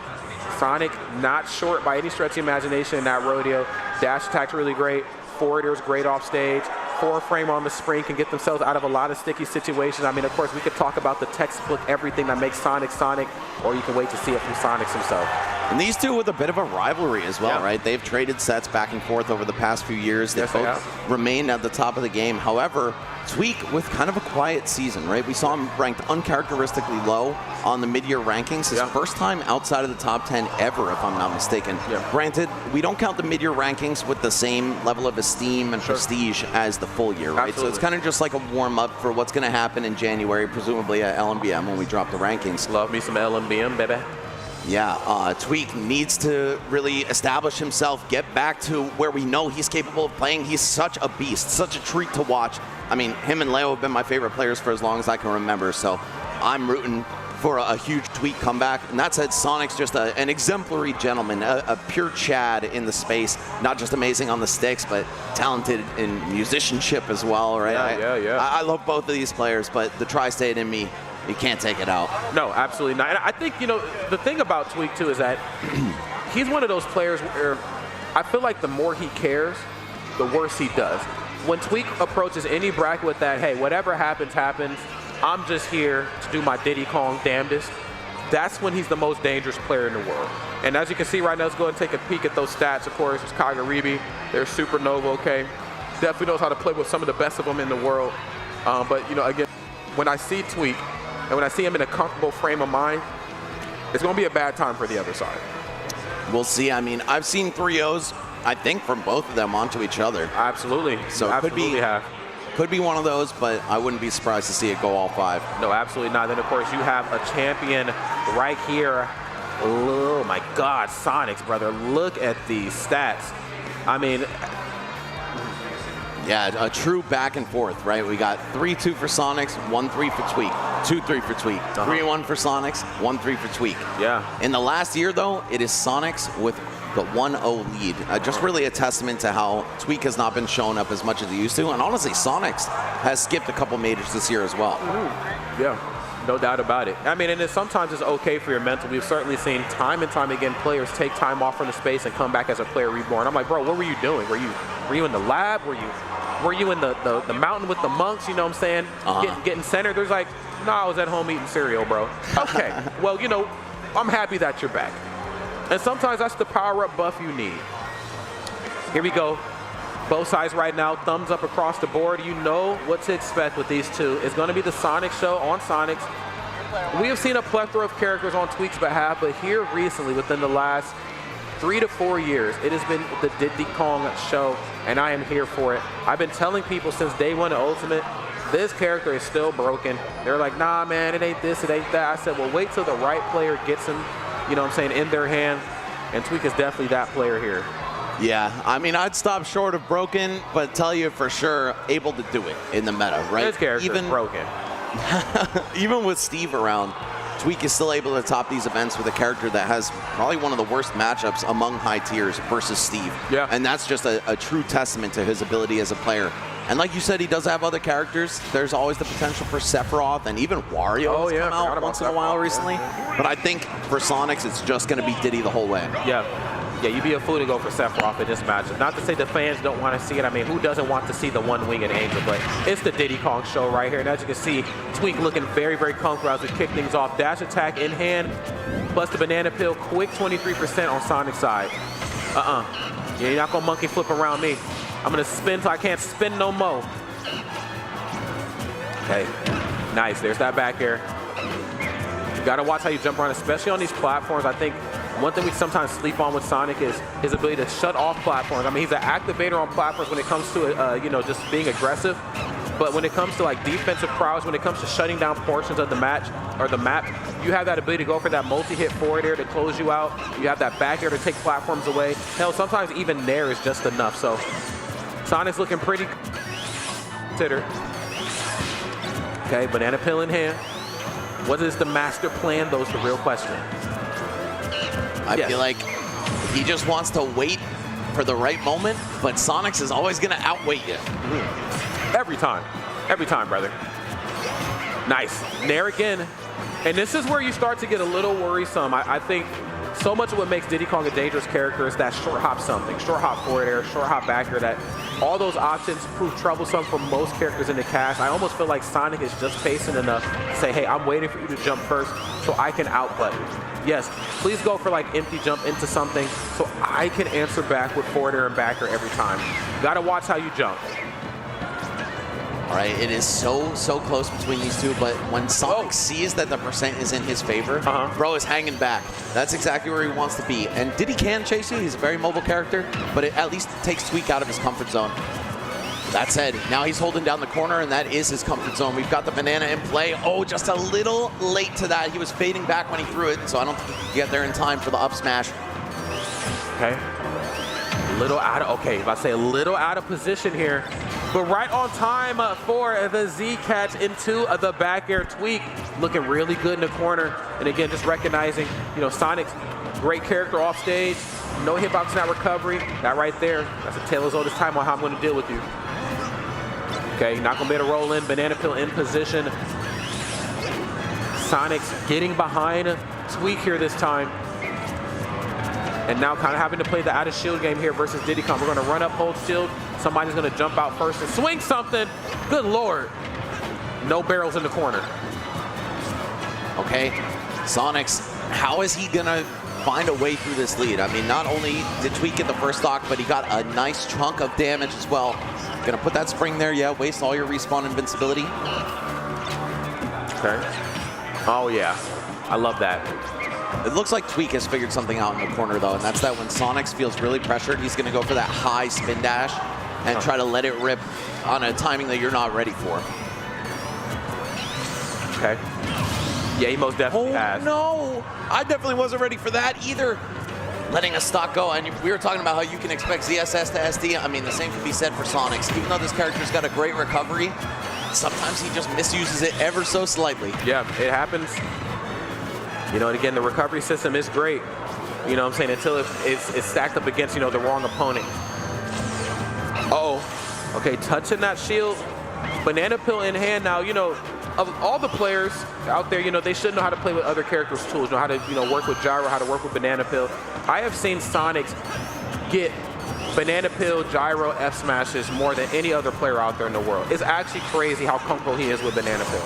Sonic not short by any stretch of imagination in that rodeo. Dash attack's really great. Forward air's great off stage. 4-frame on the spring can get themselves out of a lot of sticky situations. I mean, of course, we could talk about the textbook, everything that makes Sonic Sonic, or you can wait to see it from Sonix himself. And these two with a bit of a rivalry as well, right? They've traded sets back and forth over the past few years. They both remained at the top of the game. However, Tweek with kind of a quiet season, right? We saw him ranked uncharacteristically low on the mid-year rankings. His first time outside of the top 10 ever, if I'm not mistaken. Granted, we don't count the mid-year rankings with the same level of esteem and prestige as the full year, right? So it's kind of just like a warm-up for what's going to happen in January, presumably at LMBM when we drop the rankings. Love me some LMBM, baby. Yeah, Tweek needs to really establish himself, get back to where we know he's capable of playing. He's such a beast, such a treat to watch. I mean, him and Leo have been my favorite players for as long as I can remember, so I'm rooting for a huge Tweek comeback. And that said, Sonic's just an exemplary gentleman, a pure Chad in the space. Not just amazing on the sticks, but talented in musicianship as well, right? I love both of these players, but the tri-state in me, you can't take it out. No, absolutely not. And I think, you know, the thing about Tweek, too, is that he's one of those players where I feel like the more he cares, the worse he does. When Tweek approaches any bracket with that, hey, whatever happens, happens, I'm just here to do my Diddy Kong damnedest, that's when he's the most dangerous player in the world. And as you can see right now, let's go and take a peek at those stats. Of course, there's Kagaribi, there's Supernova, okay? Definitely knows how to play with some of the best of them in the world. But, you know, again, when I see Tweek, and when I see him in a comfortable frame of mind, it's going to be a bad time for the other side. We'll see. I mean, I've seen 3-0s, I think, from both of them onto each other. Absolutely. So it could be one of those, but I wouldn't be surprised to see it go all 5. No, absolutely not. Then, of course, you have a champion right here. Oh, my God, Sonix, brother. Look at these stats. I mean, yeah, a true back and forth, right? We got 3-2 for Sonix, 1-3 for Tweek, 2-3 for Tweek, 3-1 for Sonix, 1-3 for Tweek. Yeah. In the last year, though, it is Sonix with the 1-0 lead. Just really a testament to how Tweek has not been showing up as much as he used to. And honestly, Sonix has skipped a couple majors this year as well. Yeah, no doubt about it. I mean, and sometimes it's okay for your mental. We've certainly seen time and time again players take time off from the space and come back as a player reborn. I'm like, bro, what were you doing? Were you in the lab? Were you in the mountain with the monks, you know what I'm saying? Getting centered? There's like, no, I was at home eating cereal, bro. Okay, well, you know, I'm happy that you're back. And sometimes that's the power-up buff you need. Here we go. Both sides right now, thumbs up across the board. You know what to expect with these two. It's going to be the Sonic show on Sonix. We have seen a plethora of characters on Tweek's behalf, but here recently, within the last 3 to 4 years, it has been the Diddy Kong show, and I am here for it. I've been telling people since day one of Ultimate, this character is still broken. They're like, nah, man, it ain't this, it ain't that. I said, well, wait till the right player gets him, you know what I'm saying, in their hand, and Tweek is definitely that player here. Yeah, I mean, I'd stop short of broken, but tell you for sure, able to do it in the meta, right? His character is broken. Even with Steve around, Tweek is still able to top these events with a character that has probably one of the worst matchups among high tiers versus Steve. Yeah. And that's just a true testament to his ability as a player. And like you said, he does have other characters. There's always the potential for Sephiroth, and even Wario has come out once in a while recently. But I think for Sonix, it's just going to be Diddy the whole way. Yeah. Yeah, you'd be a fool to go for Sephiroth in this matchup. Not to say the fans don't want to see it. I mean, who doesn't want to see the one-winged angel? But it's the Diddy Kong show right here. And as you can see, Tweek looking very, very comfortable as we kick things off. Dash attack in hand, plus the banana peel. Quick 23% on Sonic's side. Yeah, you're not going to monkey flip around me. I'm going to spin till I can't spin no more. Okay, nice. There's that back air. You got to watch how you jump around, especially on these platforms. I think one thing we sometimes sleep on with Sonic is his ability to shut off platforms. I mean, he's an activator on platforms when it comes to, you know, just being aggressive. But when it comes to like defensive prowess, when it comes to shutting down portions of the match or the map, you have that ability to go for that multi-hit forward air to close you out. You have that back air to take platforms away. Hell, sometimes even there is just enough. So Sonic's looking pretty considered. Okay, banana peel in hand. What is the master plan? Those the real question. I feel like he just wants to wait for the right moment, but Sonix is always going to outwait you. Every time, brother. Nice, nair again. And this is where you start to get a little worrisome. I think so much of what makes Diddy Kong a dangerous character is that short hop something, short hop forward air, short hop back air, that all those options prove troublesome for most characters in the cast. I almost feel like Sonic is just patient enough to say, hey, I'm waiting for you to jump first so I can outbutt you. Yes, please go for like empty jump into something so I can answer back with forward air and back air every time. Gotta watch how you jump. All right, it is so close between these two, but when Sonic sees that the percent is in his favor, bro is hanging back. That's exactly where he wants to be. And Diddy can chase you. He's a very mobile character, but it at least takes Tweek out of his comfort zone. That said, now he's holding down the corner, and that is his comfort zone. We've got the banana in play. Oh, just a little late to that. He was fading back when he threw it, so I don't think he could get there in time for the up smash. Okay. Little out of, okay, if I say a little out of position here, but right on time for the Z catch into the back air. Tweek looking really good in the corner. And again, just recognizing, you know, Sonic's great character off stage. No hitbox, not recovery. That right there, that's a tale as old as time on how I'm going to deal with you. Okay, not going to be able to roll in. Banana peel in position. Sonic's getting behind Tweek here this time. And now kind of having to play the out of shield game here versus Diddy Kong. We're going to run up, hold shield. Somebody's going to jump out first and swing something. Good Lord. No barrels in the corner. Okay, Sonix, how is he going to find a way through this lead? I mean, not only did Tweek get the first stock, but he got a nice chunk of damage as well. Going to put that spring there, yeah, waste all your respawn invincibility. Okay. Oh, yeah. I love that. It looks like Tweek has figured something out in the corner, though, and that's that when Sonix feels really pressured, he's going to go for that high spin dash and try to let it rip on a timing that you're not ready for. Okay. Yeah, he most definitely has. No! I definitely wasn't ready for that either. Letting a stock go, and we were talking about how you can expect ZSS to SD. I mean, the same can be said for Sonix. Even though this character's got a great recovery, sometimes he just misuses it ever so slightly. Yeah, it happens. You know, and again, the recovery system is great. You know what I'm saying? Until it's stacked up against, you know, the wrong opponent. Uh-oh. Okay, touching that shield. Banana peel in hand now. You know, of all the players out there, you know, they should know how to play with other characters' tools, know how to, you know, work with gyro, how to work with banana peel. I have seen Sonix get banana peel, gyro, F smashes more than any other player out there in the world. It's actually crazy how comfortable he is with banana peel.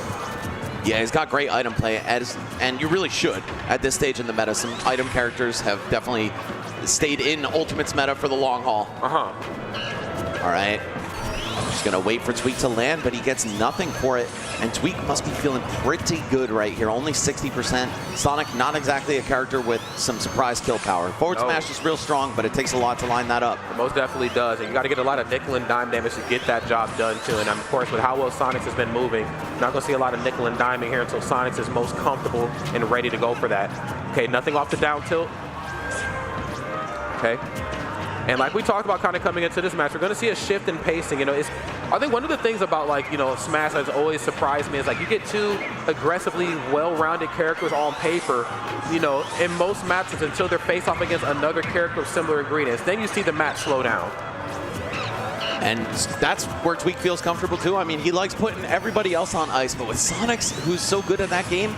Yeah, he's got great item play, and you really should at this stage in the meta. Some item characters have definitely stayed in Ultimate's meta for the long haul. All right. Just going to wait for Tweek to land, but he gets nothing for it. And Tweek must be feeling pretty good right here. Only 60%. Sonic, not exactly a character with some surprise kill power. Forward smash is real strong, but it takes a lot to line that up. It most definitely does. And you got to get a lot of nickel and dime damage to get that job done, too. And of course, with how well Sonix has been moving, not going to see a lot of nickel and diming here until Sonix is most comfortable and ready to go for that. Okay, nothing off the down tilt. Okay. And like we talked about kind of coming into this match, we're going to see a shift in pacing. You know, I think one of the things about, like, you know, Smash that's always surprised me is, like, you get two aggressively well-rounded characters on paper, you know, in most matches until they're face off against another character of similar ingredients. Then you see the match slow down. And that's where Tweek feels comfortable too. I mean, he likes putting everybody else on ice, but with Sonix, who's so good at that game,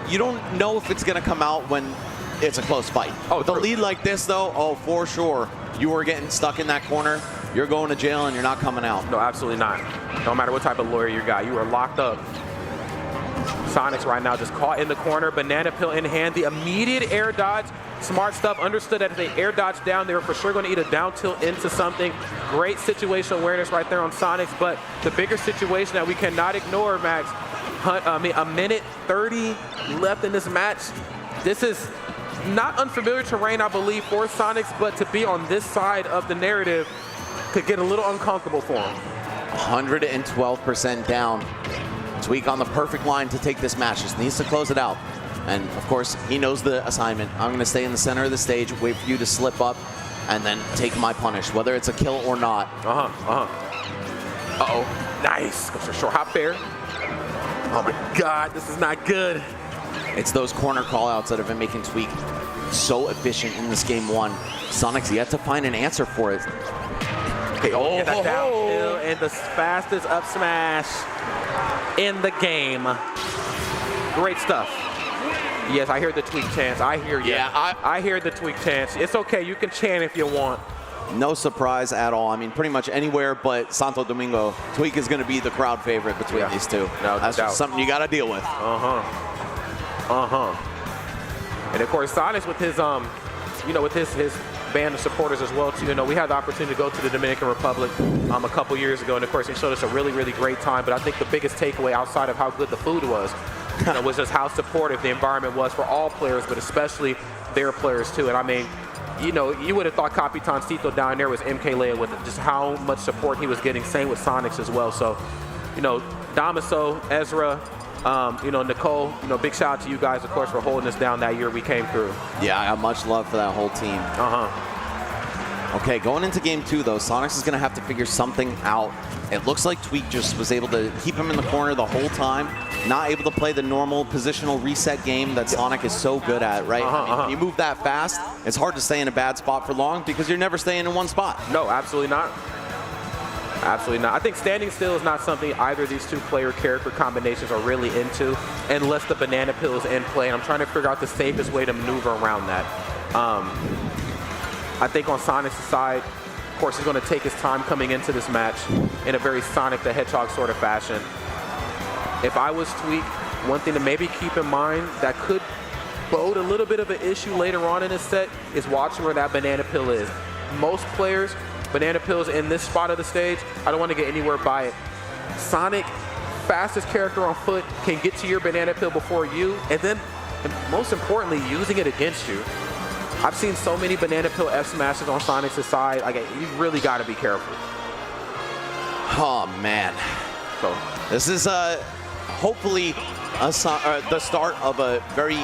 you don't know if it's going to come out when it's a close fight. Oh, with a lead like this, though, oh, for sure, you are getting stuck in that corner. You're going to jail and you're not coming out. No, absolutely not. No matter what type of lawyer you got, you are locked up. Sonix right now just caught in the corner, banana peel in hand, the immediate air dodge. Smart stuff, understood that if they air dodge down, they were for sure going to eat a down tilt into something. Great situational awareness right there on Sonix, but the bigger situation that we cannot ignore, Max, a minute 30 left in this match. This is not unfamiliar terrain, I believe, for Sonix, but to be on this side of the narrative could get a little uncomfortable for him. 112% down. Tweek on the perfect line to take this match. Just needs to close it out. And of course, he knows the assignment. I'm going to stay in the center of the stage, wait for you to slip up, and then take my punish, whether it's a kill or not. Nice. Goes for short hop there. Oh my God, this is not good. It's those corner callouts that have been making Tweek so efficient in this game one. Sonic's yet to find an answer for it. Okay, get that downhill and the fastest up smash in the game. Great stuff. Yes, I hear the Tweek chants. I hear you. Yeah, I hear the Tweek chants. It's okay. You can chant if you want. No surprise at all. I mean, pretty much anywhere but Santo Domingo, Tweek is going to be the crowd favorite between these two. No, that's just something you got to deal with. And of course, Sonix with his, you know, with his band of supporters as well too. You know, we had the opportunity to go to the Dominican Republic a couple years ago, and of course, he showed us a really, really great time. But I think the biggest takeaway outside of how good the food was, you know, was just how supportive the environment was for all players, but especially their players too. And I mean, you know, you would have thought Capitancito down there was MK Leia with just how much support he was getting. Same with Sonix as well. So, you know, Damaso, Ezra, you know, Nicole, you know, big shout out to you guys, of course, for holding us down that year we came through. Yeah, I got much love for that whole team. Okay, going into game two, though, Sonix is going to have to figure something out. It looks like Tweek just was able to keep him in the corner the whole time, not able to play the normal positional reset game that Sonic is so good at, right? I mean, when you move that fast, it's hard to stay in a bad spot for long because you're never staying in one spot. No, absolutely not. Absolutely not. I think standing still is not something either of these two player character combinations are really into unless the banana peel is in play. And I'm trying to figure out the safest way to maneuver around that. I think on Sonic's side, of course, he's going to take his time coming into this match in a very Sonic the Hedgehog sort of fashion. If I was Tweek, one thing to maybe keep in mind that could bode a little bit of an issue later on in this set is watching where that banana peel is. Most players, banana peels in this spot of the stage, I don't want to get anywhere by it. Sonic, fastest character on foot, can get to your banana peel before you, and then, most importantly, using it against you. I've seen so many banana peel F smashes on Sonic's side. Like, you really got to be careful. Oh man. So this is hopefully the start of a very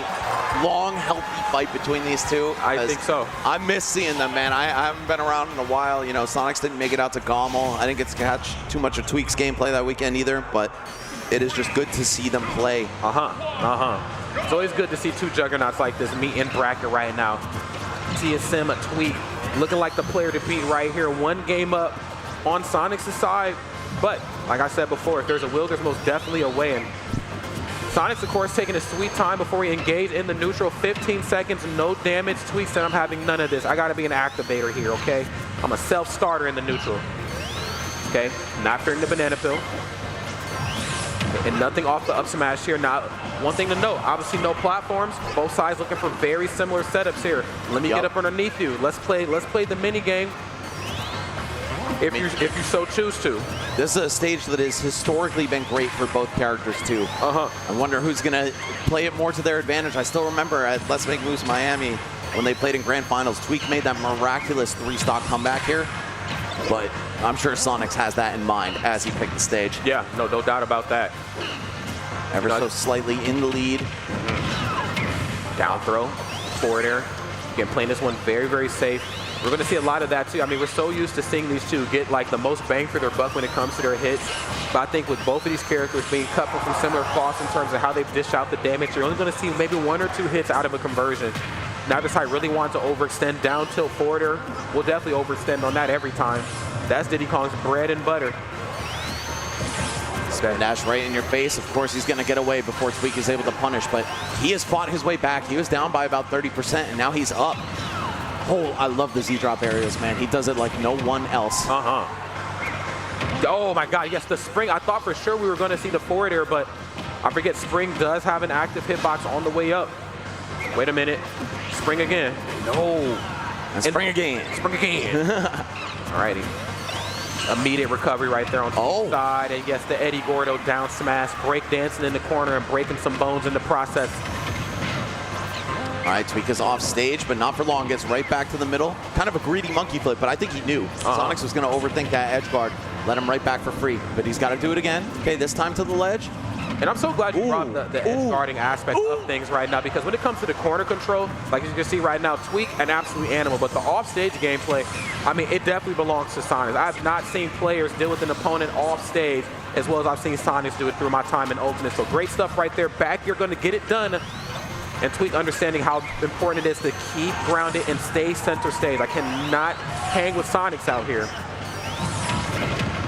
long, healthy fight between these two. I think so. I miss seeing them, man. I haven't been around in a while. You know, Sonix didn't make it out to Gommel. I didn't get to catch too much of Tweek's gameplay that weekend either, but it is just good to see them play. It's always good to see two juggernauts like this meet in bracket right now. TSM, a Tweek, looking like the player to beat right here. One game up on Sonic's side, but like I said before, if there's a will, there's most definitely a way. And Sonic's, of course, taking his sweet time before he engaged in the neutral. 15 seconds, no damage. Tweek said, I'm having none of this. I got to be an activator here, okay? I'm a self-starter in the neutral. Okay, not fearing the banana peel. And nothing off the up smash here. Now, one thing to note, obviously no platforms. Both sides looking for very similar setups here. Let me get up underneath you. Let's play the mini game. If you so choose to. This is a stage that has historically been great for both characters too. I wonder who's gonna play it more to their advantage. I still remember at Let's Make Moves Miami when they played in Grand Finals, Tweek made that miraculous 3-stock comeback here. But I'm sure Sonix has that in mind as he picked the stage. Yeah, no doubt about that. Ever so slightly in the lead. Down throw, forward air. Again, playing this one very, very safe. We're going to see a lot of that too. I mean, we're so used to seeing these two get like the most bang for their buck when it comes to their hits. But I think with both of these characters being cut from similar cloths in terms of how they've dished out the damage, you're only going to see maybe 1 or 2 hits out of a conversion. Now this side really wants to overextend down tilt forwarder. We'll definitely overextend on that every time. That's Diddy Kong's bread and butter. Spin dash right in your face. Of course, he's going to get away before Tweek is able to punish, but he has fought his way back. He was down by about 30%, and now he's up. Oh, I love the Z-drop areas, man. He does it like no one else. Oh my God, yes, the spring. I thought for sure we were going to see the forward air, but I forget Spring does have an active hitbox on the way up. Wait a minute. Spring again. No. And spring again. Spring again. Alrighty. Immediate recovery right there on the side. And yes, the Eddie Gordo down smash. Break dancing in the corner and breaking some bones in the process. All right, Tweek is off stage, but not for long. Gets right back to the middle. Kind of a greedy monkey flip, but I think he knew. Sonix was going to overthink that edge guard. Let him right back for free, but he's got to do it again. Okay, this time to the ledge. And I'm so glad you brought the edge guarding aspect of things right now, because when it comes to the corner control, like you can see right now, Tweek, an absolute animal. But the off-stage gameplay, I mean, it definitely belongs to Sonix. I've not seen players deal with an opponent off-stage as well as I've seen Sonix do it through my time in Ultimate. So great stuff right there. Back, you're going to get it done. And Tweek understanding how important it is to keep grounded and stay center stage. I cannot hang with Sonix out here.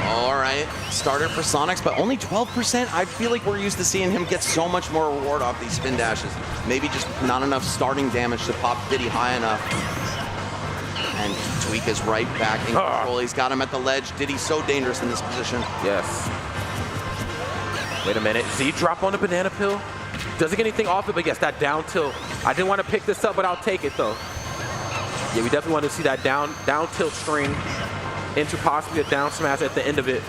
All right, starter for Sonix, but only 12%. I feel like we're used to seeing him get so much more reward off these spin dashes. Maybe just not enough starting damage to pop Diddy high enough. And Tweek is right back in control. He's got him at the ledge. Diddy's so dangerous in this position. Yes. Wait a minute. Z drop on the banana peel. Doesn't get anything off it, but yes, that down tilt. I didn't want to pick this up, but I'll take it though. Yeah, we definitely want to see that down tilt string into possibly a down smash at the end of it.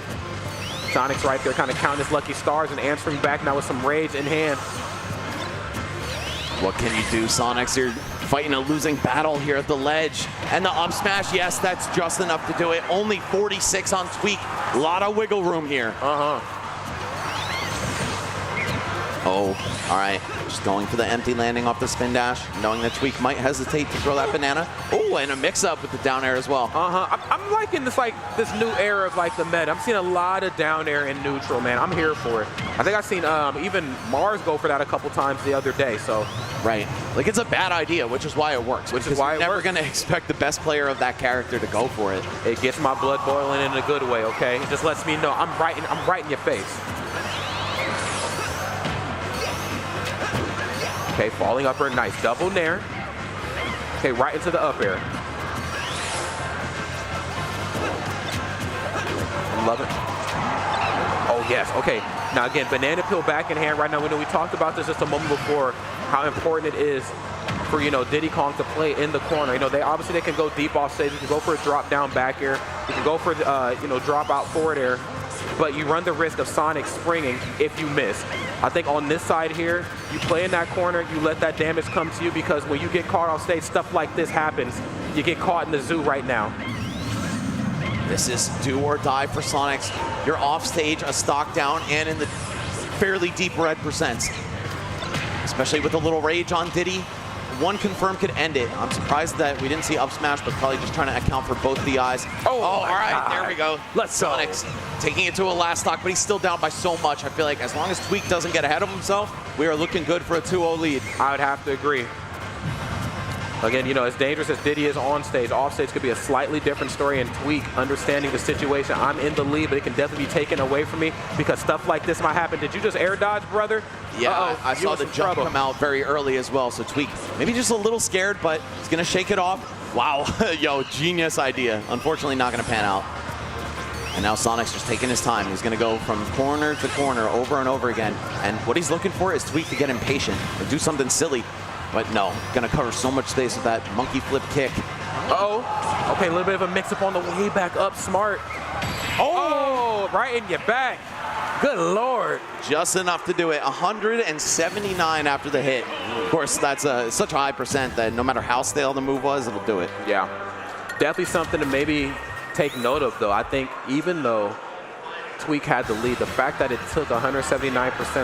Sonix right there kind of counting his lucky stars and answering back now with some rage in hand. What can you do, Sonix? You're fighting a losing battle here at the ledge. And the up smash, yes, that's just enough to do it. Only 46 on Tweek. A lot of wiggle room here. Oh, all right. Just going for the empty landing off the spin dash, knowing that Tweek might hesitate to throw that banana. Oh, and a mix-up with the down air as well. I'm liking this this new era of like the meta. I'm seeing a lot of down air in neutral, man. I'm here for it. I think I've seen even Mars go for that a couple times the other day. So right, like it's a bad idea, which is why it works. Which is why you're never going to expect the best player of that character to go for it. It gets my blood boiling in a good way. Okay, it just lets me know I'm right in your face. Okay, falling up air, nice double nair. Okay, right into the up air. Love it. Oh yes, okay. Now again, banana peel back in hand right now. We know we talked about this just a moment before, how important it is for, Diddy Kong to play in the corner. They obviously they can go deep off stage. You can go for a drop down back air. You can go for drop out forward air. But you run the risk of Sonix springing if you miss. I think on this side here, you play in that corner, you let that damage come to you, because when you get caught off stage, stuff like this happens. You get caught in the zoo right now. This is do or die for Sonix. You're off stage, a stock down, and in the fairly deep red percents. Especially with a little rage on Diddy. One confirm could end it. I'm surprised that we didn't see up smash, but probably just trying to account for both the eyes. Oh all right, God. There we go. Let's go. Sonix taking it to a last stock, but he's still down by so much. I feel like as long as Tweek doesn't get ahead of himself, we are looking good for a 2-0 lead. I would have to agree. Again, as dangerous as Diddy is on stage, off stage could be a slightly different story, and Tweek understanding the situation. I'm in the lead, but it can definitely be taken away from me because stuff like this might happen. Did you just air dodge, brother? Yeah, I saw the jump come out very early as well, so Tweek maybe just a little scared, but he's going to shake it off. Wow, yo, genius idea. Unfortunately, not going to pan out. And now Sonix just taking his time. He's going to go from corner to corner over and over again. And what he's looking for is Tweek to get impatient or do something silly. But no, going to cover so much space with that monkey flip kick. Uh-oh. Okay, a little bit of a mix-up on the way back up. Smart. Oh, right in your back. Good Lord. Just enough to do it. 179 after the hit. Of course, that's such a high percent that no matter how stale the move was, it'll do it. Yeah. Definitely something to maybe take note of, though. I think even though Tweek had the lead, the fact that it took 179%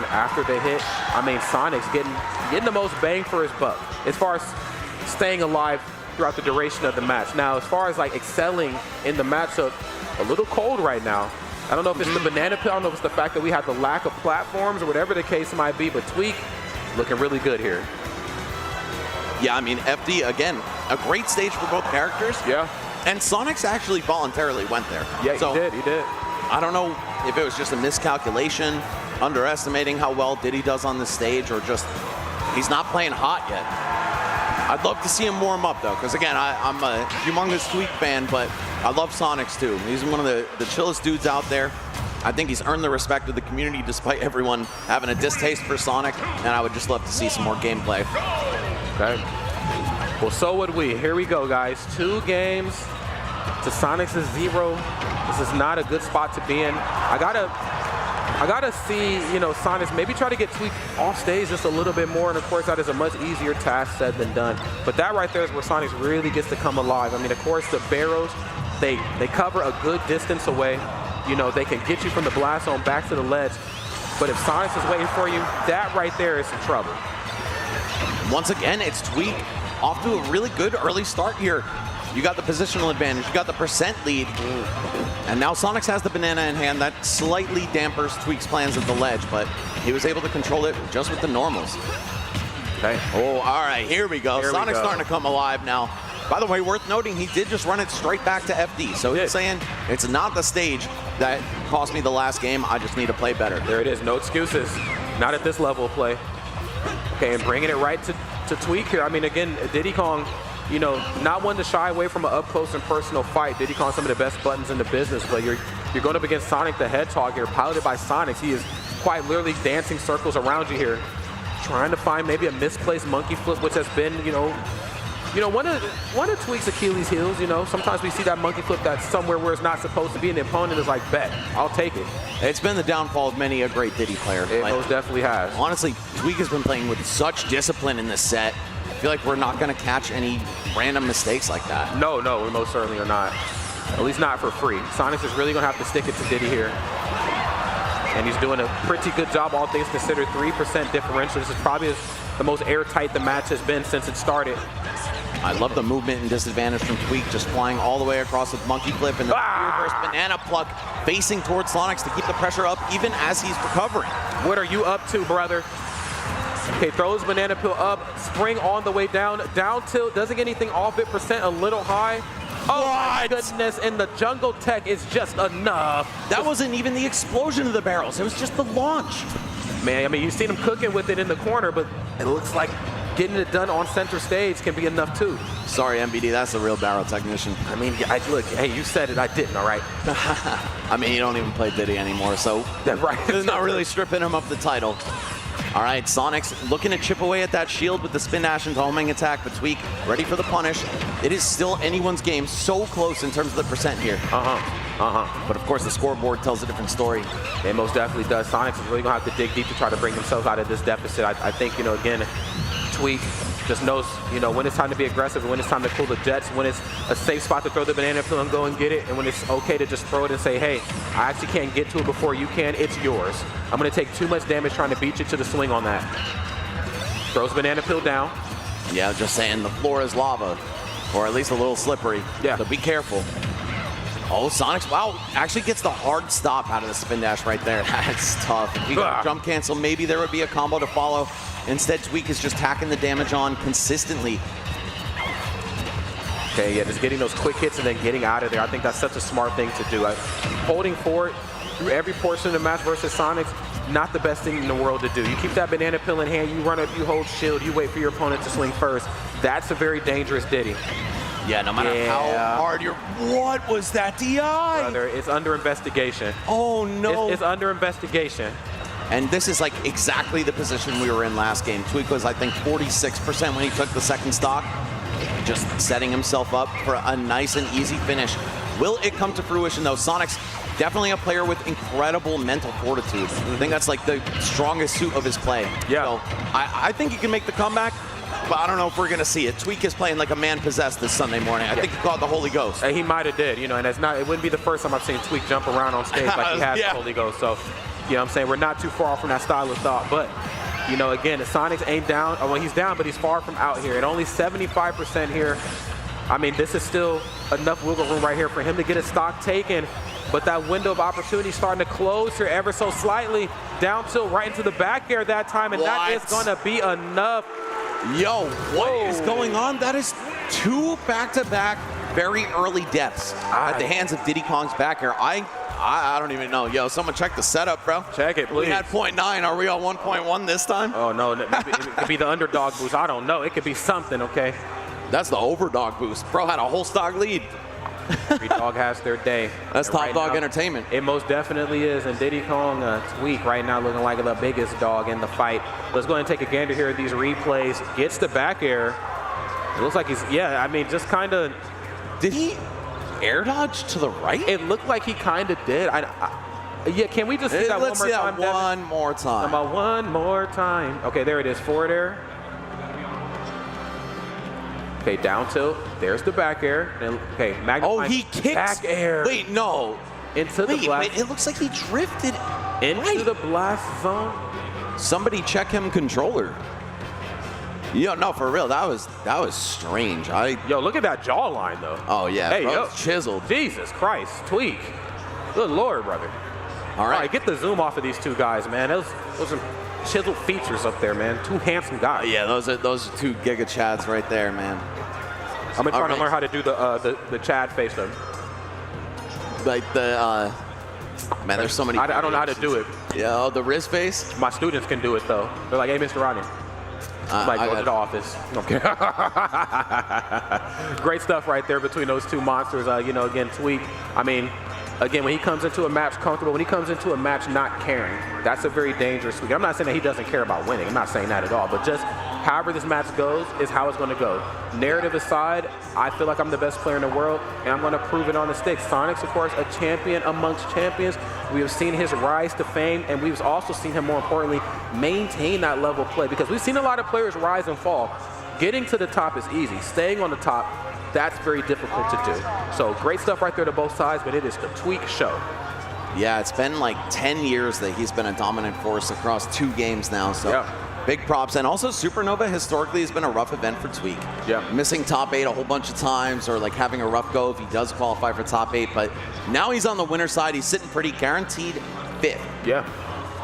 after the hit, I mean, Sonix getting the most bang for his buck as far as staying alive throughout the duration of the match. Now, as far as like excelling in the matchup, a little cold right now. I don't know if it's the banana peel, I don't know if it's the fact that we have the lack of platforms or whatever the case might be, but Tweek looking really good here. Yeah, I mean, FD, again, a great stage for both characters. Yeah. And Sonix actually voluntarily went there. Yeah, so, he did. I don't know if it was just a miscalculation, underestimating how well Diddy does on this stage, or just he's not playing hot yet. I'd love to see him warm up, though, because, again, I'm a humongous Tweek fan, but I love Sonix, too. He's one of the chillest dudes out there. I think he's earned the respect of the community despite everyone having a distaste for Sonic, and I would just love to see some more gameplay. Okay. Well, so would we. Here we go, guys. 2 games to Sonix's 0. This is not a good spot to be in. I gotta see, you know, Sonix maybe try to get Tweek off stage just a little bit more, and of course that is a much easier task said than done. But that right there is where Sonix really gets to come alive. I mean, of course, the barrels, they cover a good distance away. You know, they can get you from the blast zone back to the ledge. But if Sonix is waiting for you, that right there is some trouble. Once again, it's Tweek off to a really good early start here. You got the positional advantage, you got the percent lead, and now Sonix has the banana in hand. That slightly dampers Tweek's plans at the ledge, but he was able to control it just with the normals. Okay. Oh, all right, here we go. Here we Sonic's go. starting to come alive now. By the way, worth noting, he did just run it straight back to FD, so he's saying it's not the stage that cost me the last game, I just need to play better. There it is, no excuses. Not at this level of play. Okay, and bringing it right to Tweek here. I mean, again, Diddy Kong, you know, not one to shy away from an up-close and personal fight. Diddy Kong, some of the best buttons in the business, but you're going up against Sonic the Hedgehog here, piloted by Sonix. He is quite literally dancing circles around you here, trying to find maybe a misplaced monkey flip, which has been, you know, one of Tweek's Achilles heels. You know, sometimes we see that monkey flip that's somewhere where it's not supposed to be, and the opponent is like, bet, I'll take it. It's been the downfall of many a great Diddy player. It most definitely has. Honestly, Tweek has been playing with such discipline in this set. I feel like we're not going to catch any random mistakes like that. No, we most certainly are not. At least not for free. Sonix is really going to have to stick it to Diddy here. And he's doing a pretty good job, all things considered. 3% differential. This is probably the most airtight the match has been since it started. I love the movement and disadvantage from Tweek, just flying all the way across the monkey flip and the reverse banana pluck facing towards Sonix to keep the pressure up even as he's recovering. What are you up to, brother? Okay, throws banana peel up, spring on the way down, down tilt, doesn't get anything off it, percent a little high. Oh my goodness, and the jungle tech is just enough. That wasn't even the explosion of the barrels, it was just the launch. Man, I mean, you've seen him cooking with it in the corner, but it looks like getting it done on center stage can be enough too. Sorry, MBD, that's the real barrel technician. I mean, look, hey, you said it, I didn't, all right? I mean, you don't even play Diddy anymore, so it's not really stripping him of the title. All right, Sonix looking to chip away at that shield with the spin dash into homing attack, but Tweek ready for the punish. It is still anyone's game, so close in terms of the percent here. But of course, the scoreboard tells a different story. It most definitely does. Sonix is really gonna have to dig deep to try to bring themselves out of this deficit. I think, you know, again, Tweek just knows, you know, when it's time to be aggressive and when it's time to cool the jets, when it's a safe spot to throw the banana peel and go and get it, and when it's okay to just throw it and say, hey, I actually can't get to it before you can, it's yours. I'm gonna take too much damage trying to beat you to the swing on that. Throws banana peel down. Yeah, just saying the floor is lava, or at least a little slippery. Yeah. So be careful. Oh, Sonix, wow, actually gets the hard stop out of the spin dash right there. That's tough. If he got jump cancel, maybe there would be a combo to follow. Instead, Tweek is just tacking the damage on consistently. Okay, yeah, just getting those quick hits and then getting out of there. I think that's such a smart thing to do. Holding forward through every portion of the match versus Sonix, not the best thing in the world to do. You keep that banana peel in hand, you run up, you hold shield, you wait for your opponent to swing first. That's a very dangerous Diddy. Yeah, no matter how hard you're... What was that DI? Brother, it's under investigation. Oh, no. It's under investigation. And this is like exactly the position we were in last game. Tweek was, I think, 46% when he took the second stock. Just setting himself up for a nice and easy finish. Will it come to fruition, though? Sonix, definitely a player with incredible mental fortitude. I think that's like the strongest suit of his play. Yeah. So I think he can make the comeback, but I don't know if we're going to see it. Tweek is playing like a man possessed this Sunday morning. I think he called the Holy Ghost. He might have did, you know, and it wouldn't be the first time I've seen Tweek jump around on stage like he has the Holy Ghost. So, you know what I'm saying? We're not too far from that style of thought. But, you know, again, Sonix ain't down. Well, he's down, but he's far from out here. At only 75% here. I mean, this is still enough wiggle room right here for him to get his stock taken. But that window of opportunity starting to close here ever so slightly. Down tilt right into the back air that time, and that is going to be enough. Yo, what is going on? That is 2 back-to-back very early deaths at the hands of Diddy Kong's back air. I don't even know. Yo, someone check the setup, bro. Check it, please. We had 0.9. Are we on 1.1 this time? Oh, no. It could be the underdog boost. I don't know. It could be something, okay? That's the overdog boost. Bro had a whole stock lead. Every dog has their day. That's And top right dog now, entertainment. It most definitely is. And Diddy Kong Tweek right now looking like the biggest dog in the fight. Let's go ahead and take a gander here at these replays. Gets the back air. It looks like he's, yeah, I mean, just kind of. Did he air dodge to the right? It looked like he kind of did. Yeah, can we just see that Let's one more time? see that one more time. About one more time. Okay, there it is. Forward air. Okay, down tilt. There's the back air. And, okay, magnifying. Oh, he kicks. Back air. Wait, no. Into the blast. Wait, it looks like he drifted Into the blast zone. Somebody check him controller. Yo, no, for real, that was strange. Yo, look at that jawline though. Oh yeah, Hey, bro, yo. it's chiseled. Jesus Christ, Tweek. Good Lord, brother. All right, Get the zoom off of these two guys, man. Those are chiseled features up there, man. Two handsome guys. Yeah, those are 2 giga chads right there, man. I've been trying to learn how to do the Chad face though. Like the man, there's so many. I don't know how to do it. Yeah, oh, the wrist face. My students can do it though. They're like, hey, Mr. Rodney. Like, go to the office. Okay. Great stuff right there between those two monsters. You know, again, Tweek. I mean, again, when he comes into a match comfortable, when he comes into a match not caring, that's a very dangerous Tweek. I'm not saying that he doesn't care about winning. I'm not saying that at all. But just however this match goes is how it's going to go. Narrative aside, I feel like I'm the best player in the world, and I'm going to prove it on the sticks. Sonix, of course, a champion amongst champions. We have seen his rise to fame, and we've also seen him, more importantly, maintain that level of play. Because we've seen a lot of players rise and fall. Getting to the top is easy. Staying on the top, that's very difficult to do. So great stuff right there to both sides, but it is the Tweek show. Yeah, it's been like 10 years that he's been a dominant force across 2 games now. So. Yeah. Big props. And also Supernova historically has been a rough event for Tweek. Yeah. Missing top 8 a whole bunch of times, or like having a rough go if he does qualify for top 8. But now he's on the winner side. He's sitting pretty guaranteed 5th. Yeah.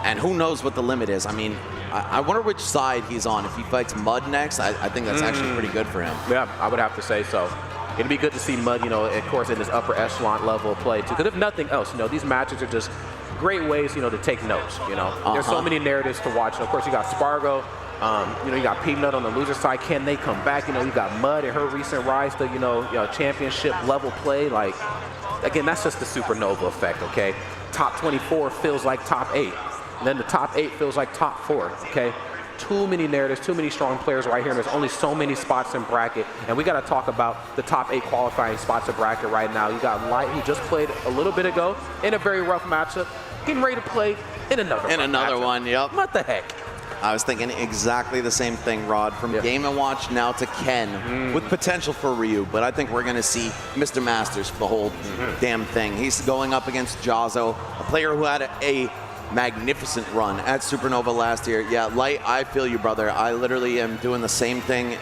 And who knows what the limit is. I mean, I wonder which side he's on. If he fights Mud next, I think that's actually pretty good for him. Yeah, I would have to say so. It'd be good to see Mud, you know, of course, in this upper echelon level of play too. Because if nothing else, you know, these matches are just great ways, you know, to take notes. You know, there's so many narratives to watch. And of course, you got Spargo. You know, you got Peabnut on the loser side. Can they come back? You know, you got Mud and her recent rise to, you know, championship level play. Like, again, that's just the Supernova effect, okay? Top 24 feels like top 8. And then the top 8 feels like top 4, okay? Too many narratives, too many strong players right here, and there's only so many spots in bracket. And we got to talk about the top 8 qualifying spots of bracket right now. You got Light, who just played a little bit ago in a very rough matchup, getting ready to play in another matchup. One, yep. What the heck? I was thinking exactly the same thing, Rod. From Game & Watch now to Ken, with potential for Ryu. But I think we're going to see Mr. Masters for the whole damn thing. He's going up against Jazzo, a player who had a magnificent run at Supernova last year. Yeah, Light, I feel you, brother. I literally am doing the same thing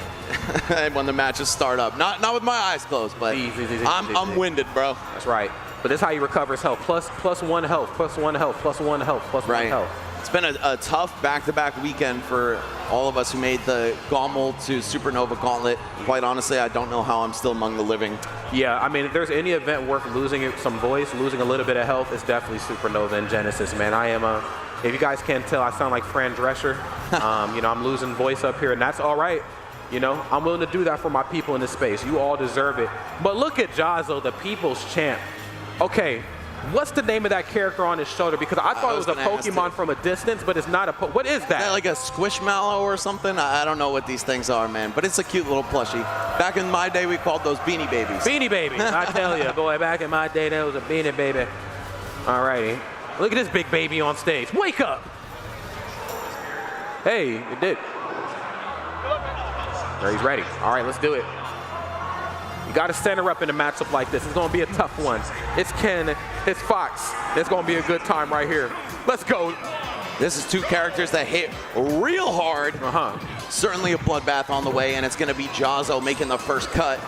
when the matches start up. Not with my eyes closed, but I'm winded, bro. That's right. But this is how he recovers health. Plus 1 health, plus 1 health, plus 1 health, plus 1 health. It's been a tough back-to-back weekend for all of us who made the Gommel to Supernova Gauntlet. Quite honestly, I don't know how I'm still among the living. Yeah, I mean, if there's any event worth losing some voice, losing a little bit of health, it's definitely Supernova and Genesis, man. I am if you guys can't tell, I sound like Fran Drescher. You know, I'm losing voice up here, and that's all right. You know, I'm willing to do that for my people in this space. You all deserve it. But look at Jazzo, the people's champ. Okay. What's the name of that character on his shoulder? Because I thought it was a Pokemon from a distance, but it's not a what is that? Is that like a Squishmallow or something? I don't know what these things are, man. But it's a cute little plushie. Back in my day, we called those Beanie Babies. Beanie Babies. I tell you, boy, back in my day, that was a Beanie Baby. All righty. Look at this big baby on stage. Wake up. Hey, it did. There, he's ready. All right, let's do it. You got to center up in a matchup like this. It's going to be a tough one. It's Ken, it's Fox. It's going to be a good time right here. Let's go. This is 2 characters that hit real hard. Certainly a bloodbath on the way, and it's going to be Jazzo making the first cut.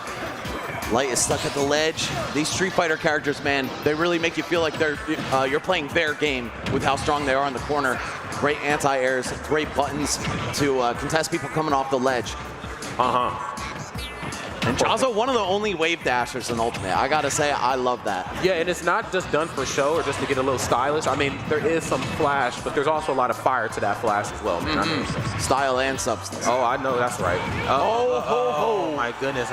Light is stuck at the ledge. These Street Fighter characters, man, they really make you feel like you're playing their game with how strong they are in the corner. Great anti-airs, great buttons to contest people coming off the ledge. And Jazo, one of the only wave dashers in Ultimate. I gotta say, I love that. Yeah, and it's not just done for show or just to get a little stylish. I mean, there is some flash, but there's also a lot of fire to that flash as well, man. I mean, Style and substance. oh, I know, that's right. Oh, my goodness,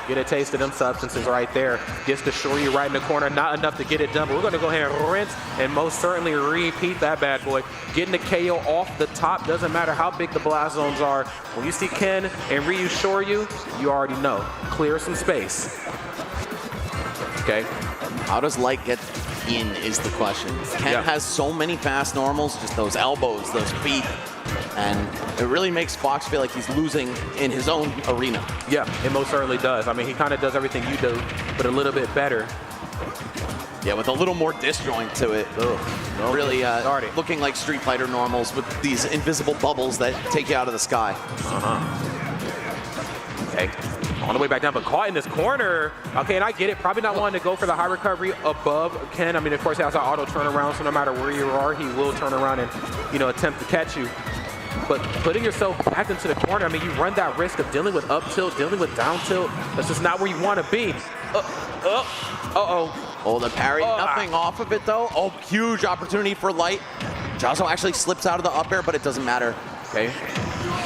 Get a taste of them substances right there. Gets the Shoryu right in the corner, not enough to get it done, but we're gonna go ahead and rinse and most certainly repeat that bad boy. Getting the KO off the top, doesn't matter how big the blast zones are. When you see Ken and Ryu Shoryu, you already know. Clear some space. Okay. How does Light get in is the question. Ken has so many fast normals, just those elbows, those feet, and it really makes Fox feel like he's losing in his own arena. Yeah, it most certainly does. I mean, he kind of does everything you do, but a little bit better. Yeah, with a little more disjoint to it. Really looking like Street Fighter normals with these invisible bubbles that take you out of the sky. Okay. On the way back down, but caught in this corner. Okay, and I get it. Probably not wanting to go for the high recovery above Ken. I mean, of course, he has an auto turnaround, so no matter where you are, he will turn around and, you know, attempt to catch you. But putting yourself back into the corner, I mean, you run that risk of dealing with up tilt, dealing with down tilt. That's just not where you want to be. Oh, the parry, nothing off of it though. Oh, huge opportunity for Light. Jazo actually slips out of the up air, but it doesn't matter. Okay.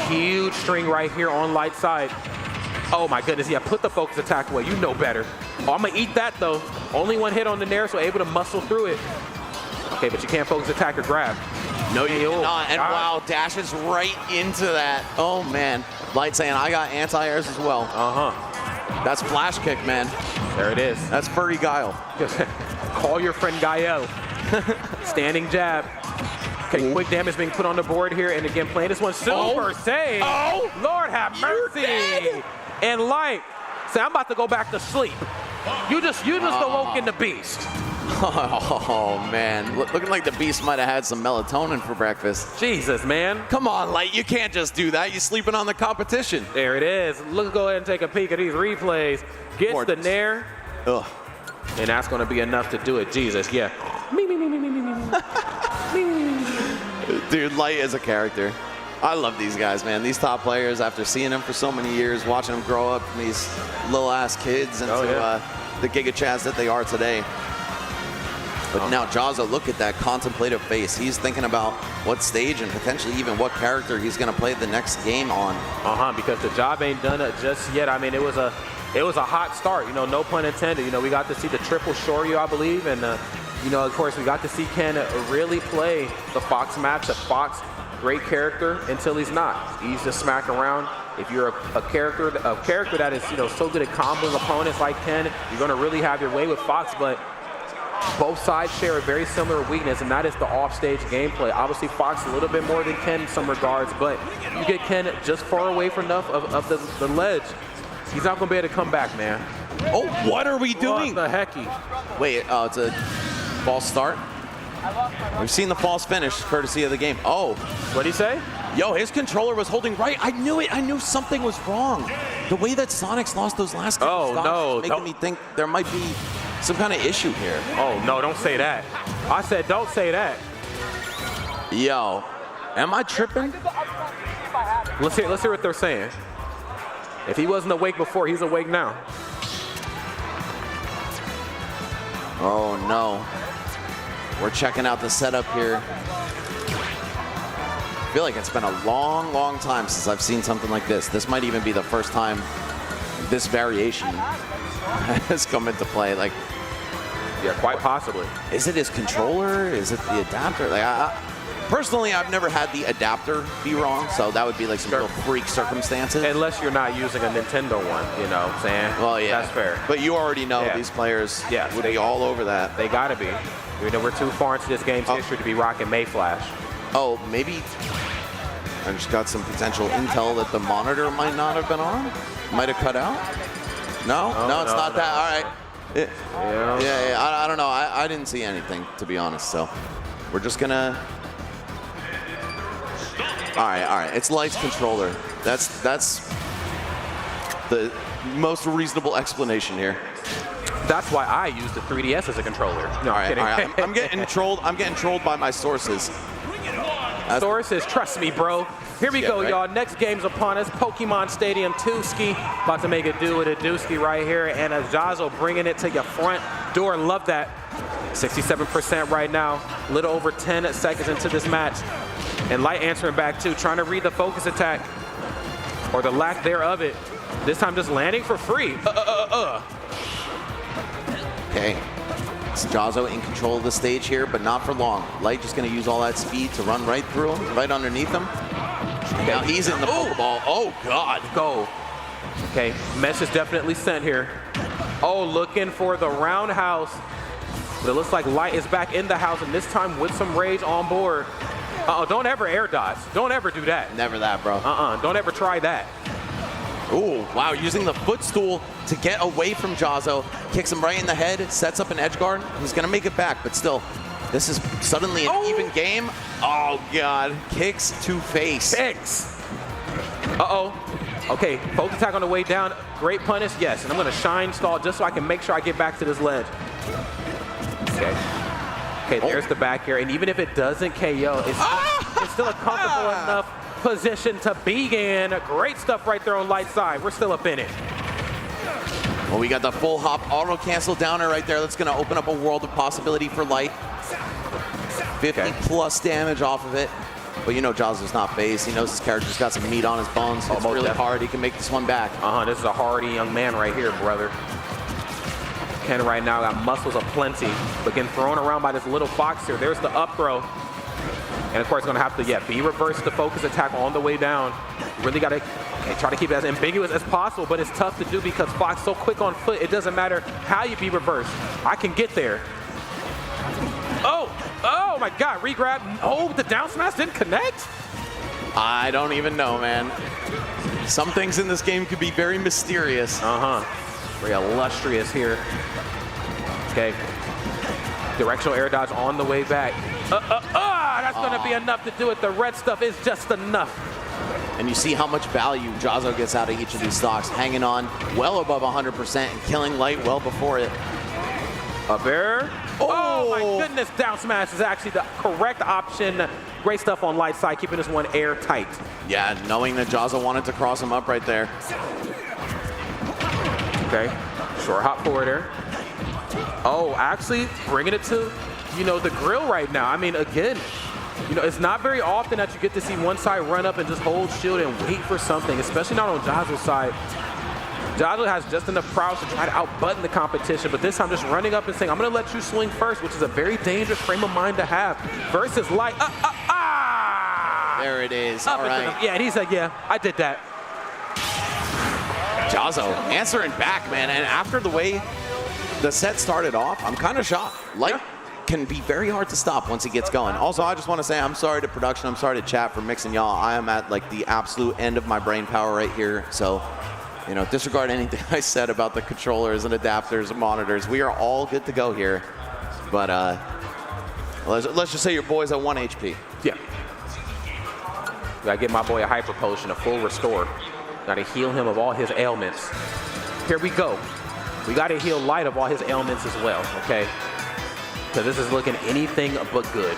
Huge string right here on Light's side. Oh my goodness, yeah, put the focus attack away. You know better. Oh, I'm gonna eat that though. Only one hit on the nair, so able to muscle through it. Okay, but you can't focus attack or grab. No, you cannot. And wow, dashes right into that. Oh man. Light saying, I got anti-airs as well. That's flash kick, man. There it is. That's furry guile. Call your friend Gael. Standing jab. Okay, quick damage being put on the board here, and again playing this one super safe. Oh, Lord have mercy. And Light, say I'm about to go back to sleep. You just awoken the beast. Oh man, looking like the beast might have had some melatonin for breakfast. Jesus, man. Come on, Light, you can't just do that. You're sleeping on the competition. There it is. Let's go ahead and take a peek at these replays. Gets the nair. Ugh. And that's going to be enough to do it. Jesus, yeah. Dude, Light is a character. I love these guys, man. These top players, after seeing them for so many years, watching them grow up from these little-ass kids into the Giga Chads that they are today. But now Jazo, look at that contemplative face. He's thinking about what stage and potentially even what character he's going to play the next game on. Because the job ain't done it just yet. I mean, it was a hot start, you know, no pun intended. You know, we got to see the triple Shoryu, I believe, and you know, of course, we got to see Ken really play the Fox matchup. Fox, great character until he's not. He's just smack around. If you're a character that is, you know, so good at comboing opponents like Ken, you're going to really have your way with Fox. But both sides share a very similar weakness, and that is the offstage gameplay. Obviously, Fox a little bit more than Ken in some regards, but you get Ken just far away from enough of the ledge. He's not going to be able to come back, man. Oh, what are we doing? What the hecky? Wait, it's a false start? We've seen the false finish, courtesy of the game. Oh. What'd he say? Yo, his controller was holding right. I knew it. I knew something was wrong. The way that Sonix lost those last couple stops making me think there might be some kind of issue here. Oh, no, don't say that. I said don't say that. Yo, am I tripping? Let's hear what they're saying. If he wasn't awake before, he's awake now. Oh, no. We're checking out the setup here. I feel like it's been a long, long time since I've seen something like this. This might even be the first time this variation has come into play. Like, yeah, quite possibly. Is it his controller? Is it the adapter? Like, personally, I've never had the adapter be wrong, so that would be like some real freak circumstances. Unless you're not using a Nintendo one, you know what I'm saying? Well, yeah. That's fair. But you already know these players would be all over that. They gotta be. You know, we're too far into this game's history to be rocking Mayflash. Oh, maybe I just got some potential intel that the monitor might not have been on? Might have cut out? No, it's not that. All right. I don't know. I didn't see anything, to be honest. So we're just gonna. All right. It's Light's controller. That's the most reasonable explanation here. That's why I use the 3DS as a controller. No, I'm kidding. All right. I'm getting trolled. I'm getting trolled by my sources. Sources, trust me, bro. Here we go, right? y'all. Next game's upon us. Pokemon Stadium 2-ski. About to make it do with a dooski right here. And a Jazo bringing it to your front door. Love that. 67% right now. A little over 10 seconds into this match. And Light answering back too, trying to read the focus attack. Or the lack thereof it. This time just landing for free. Okay. It's Jazo in control of the stage here, but not for long. Light just going to use all that speed to run right through him, right underneath him. Now he's in the Pokeball. Oh, God. Go. Okay, message definitely sent here. Oh, looking for the roundhouse. But it looks like Light is back in the house, and this time with some rage on board. Uh-oh, don't ever air dodge. Don't ever do that. Never that, bro. Don't ever try that. Ooh, wow, using the footstool to get away from Jazo. Kicks him right in the head, sets up an edge guard. He's going to make it back, but still, this is suddenly an even game. Oh, God. Kicks to face. Kicks. Uh-oh. Okay, focus attack on the way down. Great punish, yes. And I'm going to shine stall just so I can make sure I get back to this ledge. Okay. Okay, there's the back here. And even if it doesn't KO, it's still a comfortable enough position to begin. Great stuff right there on Light's side. We're still up in it. Well, we got the full hop auto cancel downer right there. That's going to open up a world of possibility for Light. 50 plus damage off of it. But you know Jazo's not phased. He knows his character's got some meat on his bones. It's really hard. He can make this one back. This is a hardy young man right here, brother. Ken right now got muscles aplenty, but getting thrown around by this little fox here. There's the up throw. And of course, going to have to, be reverse the focus attack on the way down. Really got to try to keep it as ambiguous as possible, but it's tough to do because Fox so quick on foot, it doesn't matter how you be reversed. I can get there. Oh my God, re-grab. Oh, the down smash didn't connect? I don't even know, man. Some things in this game could be very mysterious. Very illustrious here. Okay. Directional air dodge on the way back. That's going to be enough to do it. The red stuff is just enough. And you see how much value Jazo gets out of each of these stocks, hanging on well above 100% and killing Light well before it. Up air. Oh my goodness, down smash is actually the correct option. Great stuff on Light's side, keeping this one airtight. Yeah, knowing that Jazo wanted to cross him up right there. Okay, short hop forward there. Oh, actually bringing it to, the grill right now. I mean, again, it's not very often that you get to see one side run up and just hold shield and wait for something, especially not on Jazo's side. Jazo has just enough prowess to try to outbutton the competition, but this time just running up and saying, I'm going to let you swing first, which is a very dangerous frame of mind to have, versus Light. There it is. All right. Yeah, and he's like, yeah, I did that. Jazo answering back, man, and after the way the set started off, I'm kind of shocked. Light can be very hard to stop once he gets going. Also, I just want to say I'm sorry to production, I'm sorry to chat for mixing y'all. I am at the absolute end of my brain power right here, so disregard anything I said about the controllers and adapters and monitors. We are all good to go here, but let's just say your boy's at 1 HP. Yeah. Gotta get my boy a hyper potion, a full restore. Gotta heal him of all his ailments. Here we go. We gotta heal Light of all his ailments as well, okay? Because this is looking anything but good.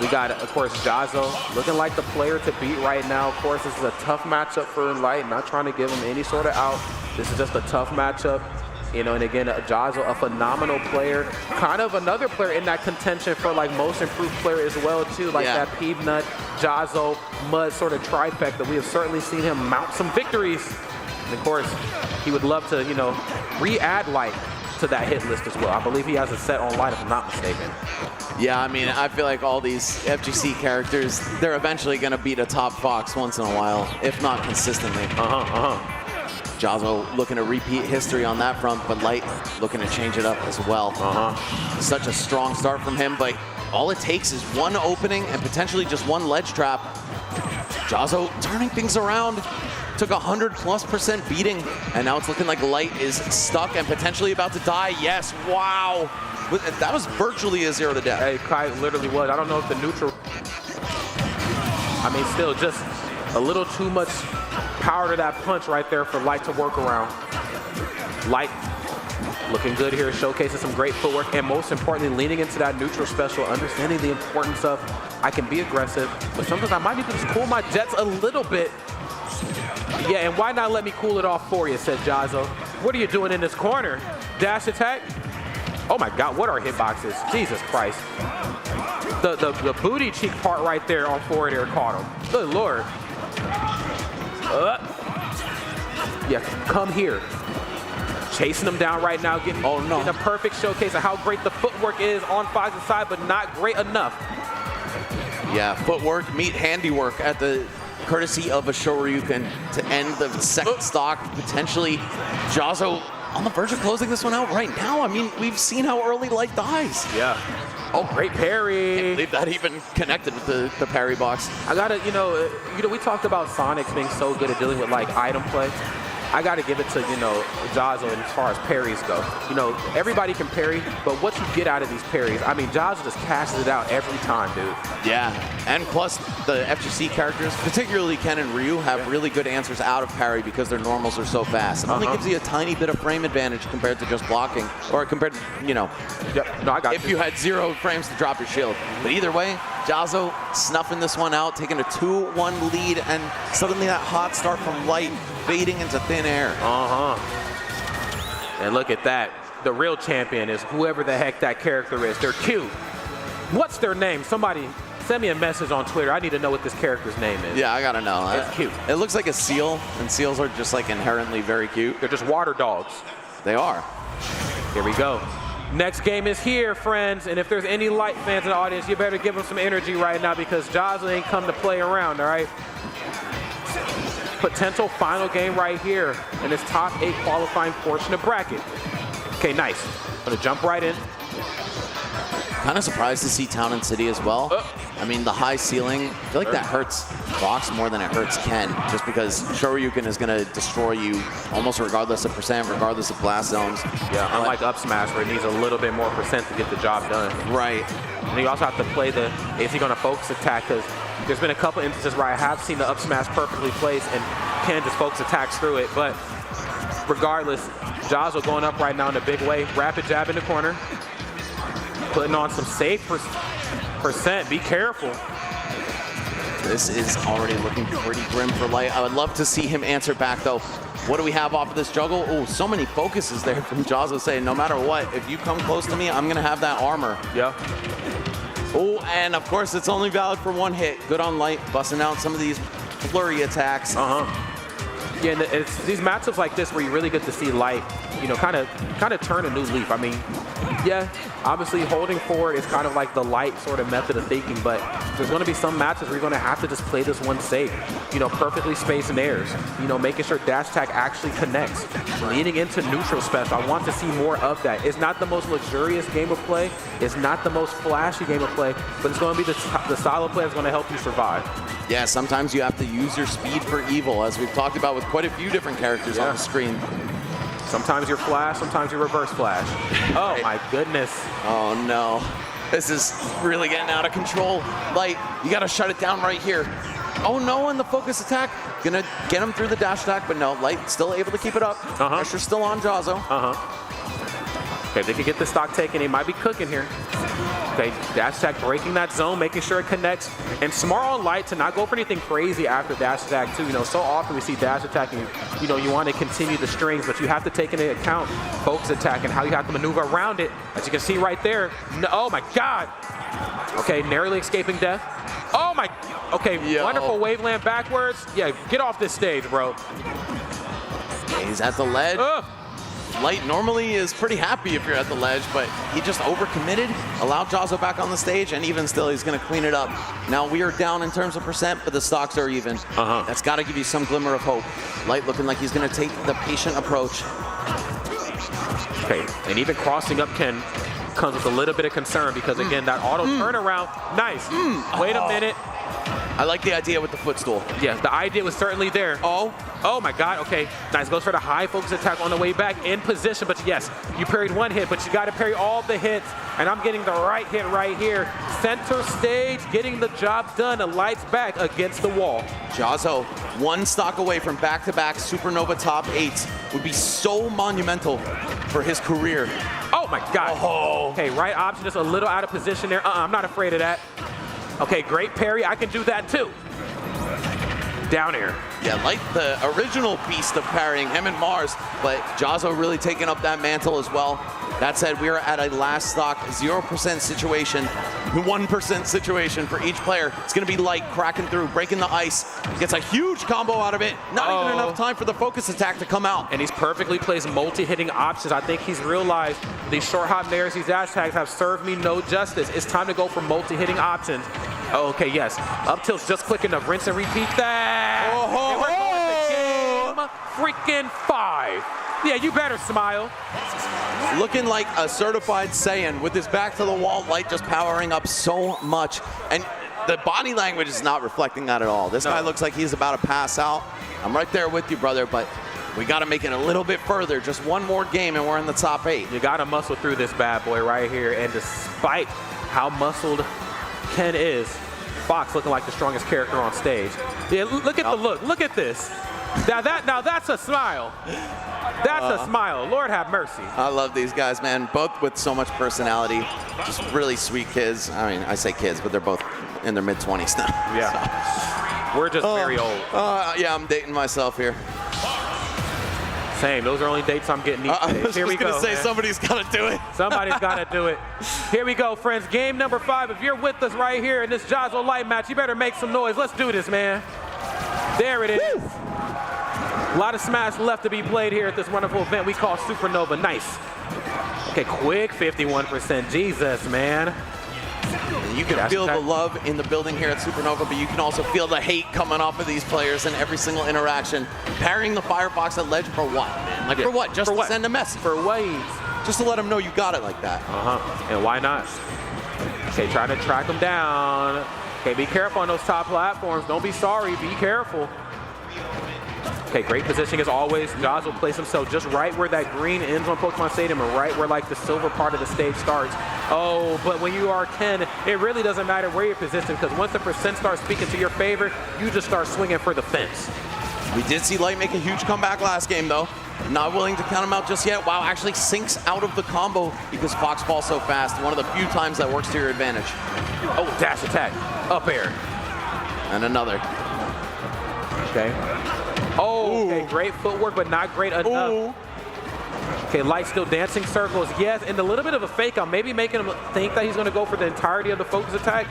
We got, of course, Jazo looking like the player to beat right now. Of course, this is a tough matchup for Light. Not trying to give him any sort of out. This is just a tough matchup. And again, Jazo, a phenomenal player. Kind of another player in that contention for most improved player as well, too. That Peabnut, Jazo, Mud sort of trifecta. We have certainly seen him mount some victories. And of course, he would love to, re-add Light to that hit list as well. I believe he has a set on Light, if I'm not mistaken. Yeah, I mean, I feel like all these FGC characters, they're eventually going to beat a top Fox once in a while, if not consistently. Jazo looking to repeat history on that front, but Light looking to change it up as well. Such a strong start from him, but all it takes is one opening and potentially just one ledge trap. Jazo turning things around. Took 100+% beating, and now it's looking like Light is stuck and potentially about to die. Yes, wow. That was virtually a 0 to death. Hey, Kai literally was. I don't know if the neutral... I mean, still just a little too much power to that punch right there for lloD to work around. lloD looking good here, showcasing some great footwork, and most importantly, leaning into that neutral special, understanding the importance of I can be aggressive, but sometimes I might need to just cool my jets a little bit. Yeah, and why not let me cool it off for you, said Jazo. What are you doing in this corner? Dash attack? Oh my God, what are hitboxes? Jesus Christ. The booty cheek part right there on forward air caught him. Good Lord. Yeah, come here. Chasing him down right now, getting a perfect showcase of how great the footwork is on Fox's side, but not great enough. Yeah, footwork meet handiwork at the courtesy of a Shoryuken to end the second stock. Potentially, Jazo on the verge of closing this one out right now. I mean, we've seen how early life dies. Yeah. Oh, great parry. Can't believe that even connected with the parry box. I gotta, we talked about Sonix being so good at dealing with like item play. I got to give it to, Jazo as far as parries go. Everybody can parry, but what you get out of these parries, I mean, Jazo just cashes it out every time, dude. Yeah, and plus the FGC characters, particularly Ken and Ryu, have really good answers out of parry because their normals are so fast. It only gives you a tiny bit of frame advantage compared to just blocking, or compared to, Yep. No, I got if you had 0 frames to drop your shield. But either way, Jazo snuffing this one out, taking a 2-1 lead, and suddenly that hot start from lloD fading into thin air. And look at that. The real champion is whoever the heck that character is. They're cute. What's their name? Somebody send me a message on Twitter. I need to know what this character's name is. Yeah, I gotta know. It's cute. It looks like a seal, and seals are just like inherently very cute. They're just water dogs. They are. Here we go. Next game is here, friends, and if there's any lloD fans in the audience, you better give them some energy right now because Jazo ain't come to play around, all right? Potential final game right here in this top 8 qualifying portion of bracket. Okay, nice. Gonna jump right in. Kind of surprised to see Town and City as well. I mean, the high ceiling, I feel like that hurts Fox more than it hurts Ken, just because Shoryuken is going to destroy you almost regardless of percent, regardless of blast zones. Yeah, unlike up smash where it needs a little bit more percent to get the job done. Right. And you also have to play is he going to focus attack? Because there's been a couple instances where I have seen the up smash perfectly placed and Ken just focus attacks through it. But regardless, Jazo going up right now in a big way. Rapid jab in the corner. Putting on some safe percent. Be careful. This is already looking pretty grim for lloD. I would love to see him answer back, though. What do we have off of this juggle? Oh, so many focuses there from Jazo saying, no matter what, if you come close to me, I'm going to have that armor. Yeah. Oh, and of course, it's only valid for 1 hit. Good on lloD, busting out some of these flurry attacks. Yeah, and it's these matchups like this where you really get to see lloD, kind of turn a new leaf. I mean, yeah, obviously holding forward is kind of like the light sort of method of thinking, but there's going to be some matches where you're going to have to just play this one safe, perfectly spaced in airs, making sure dash attack actually connects, leaning into neutral special. I want to see more of that. It's not the most luxurious game of play. It's not the most flashy game of play, but it's going to be the style of play that's going to help you survive. Yeah, sometimes you have to use your speed for evil, as we've talked about with quite a few different characters on the screen. Sometimes you're flash, sometimes you reverse flash. Oh my goodness. Oh no. This is really getting out of control. lloD, you gotta shut it down right here. Oh no, and the focus attack. Gonna get him through the dash attack, but no, lloD still able to keep it up. Pressure's still on Jazo. Okay, they could get the stock taken. He might be cooking here. Okay, dash attack breaking that zone, making sure it connects. And smart on lloD to not go for anything crazy after dash attack too. So often we see dash attack and you want to continue the strings, but you have to take into account focus attack and how you have to maneuver around it. As you can see right there. No, oh my God. Okay, narrowly escaping death. Oh my, okay, wonderful waveland backwards. Yeah, get off this stage, bro. He's at the ledge. lloD normally is pretty happy if you're at the ledge, but he just overcommitted, allowed Jazo back on the stage, and even still, he's going to clean it up. Now, we are down in terms of percent, but the stocks are even. That's got to give you some glimmer of hope. lloD looking like he's going to take the patient approach. Okay, and even crossing up Ken comes with a little bit of concern because, again, that auto turnaround, nice. Wait a minute. I like the idea with the footstool. Yeah, the idea was certainly there. Oh my God, okay. Nice, goes for the high focus attack on the way back in position, but yes, you parried one hit, but you gotta parry all the hits, and I'm getting the right hit right here. Center stage, getting the job done, and lights back against the wall. Jazo, one stock away from back-to-back Supernova top 8s would be so monumental for his career. Oh my God. Oh. Okay, right option, just a little out of position there. I'm not afraid of that. Okay, great parry, I can do that too. Down air. Yeah, like the original beast of parrying, him and Mars, but Jazo really taking up that mantle as well. That said, we are at a last stock 0% situation, 1% situation for each player. It's gonna be Light cracking through, breaking the ice, gets a huge combo out of it. Not even enough time for the focus attack to come out. And he's perfectly placed multi-hitting options. I think he's realized these short hop nairs, these dash tags have served me no justice. It's time to go for multi-hitting options. Okay, yes. Up tilt's just quick enough. Rinse and repeat that. And we're going to game freaking 5. Yeah, you better smile. Looking like a certified Saiyan with his back to the wall, Light just powering up so much. And the body language is not reflecting that at all. This guy looks like he's about to pass out. I'm right there with you, brother, but we got to make it a little bit further. Just one more game and we're in the top 8. You got to muscle through this bad boy right here. And despite how muscled Ken is, Fox looking like the strongest character on stage. Yeah, look at the look. Look at this. Now that's a smile. That's a smile. Lord have mercy. I love these guys, man. Both with so much personality. Just really sweet kids. I mean, I say kids, but they're both in their mid-20s now. Yeah. We're just very old. Yeah, I'm dating myself here. Same. Those are only dates I'm getting these days. Here we go. I was just going to say, man. somebody's got to do it. Somebody's got to do it. Here we go, friends. Game number 5. If you're with us right here in this Jazo Light match, you better make some noise. Let's do this, man. There it is. Woo! A lot of smash left to be played here at this wonderful event we call Supernova. Nice. Okay, quick 51%. Jesus, man. You can feel the love in the building here at Supernova, but you can also feel the hate coming off of these players in every single interaction. Parrying the Firefox at ledge for what, man? Like, for what? Just to send a message. For waves. Just to let them know you got it like that. And why not? Okay, trying to track them down. Okay, be careful on those top platforms. Don't be sorry. Be careful. Okay, great positioning as always. Jaws will place himself just right where that green ends on Pokemon Stadium and right where like the silver part of the stage starts. Oh, but when you are 10, it really doesn't matter where you're positioned because once the percent starts speaking to your favor, you just start swinging for the fence. We did see Light make a huge comeback last game though. Not willing to count him out just yet. Wow, actually sinks out of the combo because Fox falls so fast. One of the few times that works to your advantage. Oh, dash attack, up air. And another. Okay. Oh, okay, great footwork, but not great enough. Ooh. Okay, Light still dancing circles, yes, and a little bit of a fake out, maybe making him think that he's gonna go for the entirety of the focus attack.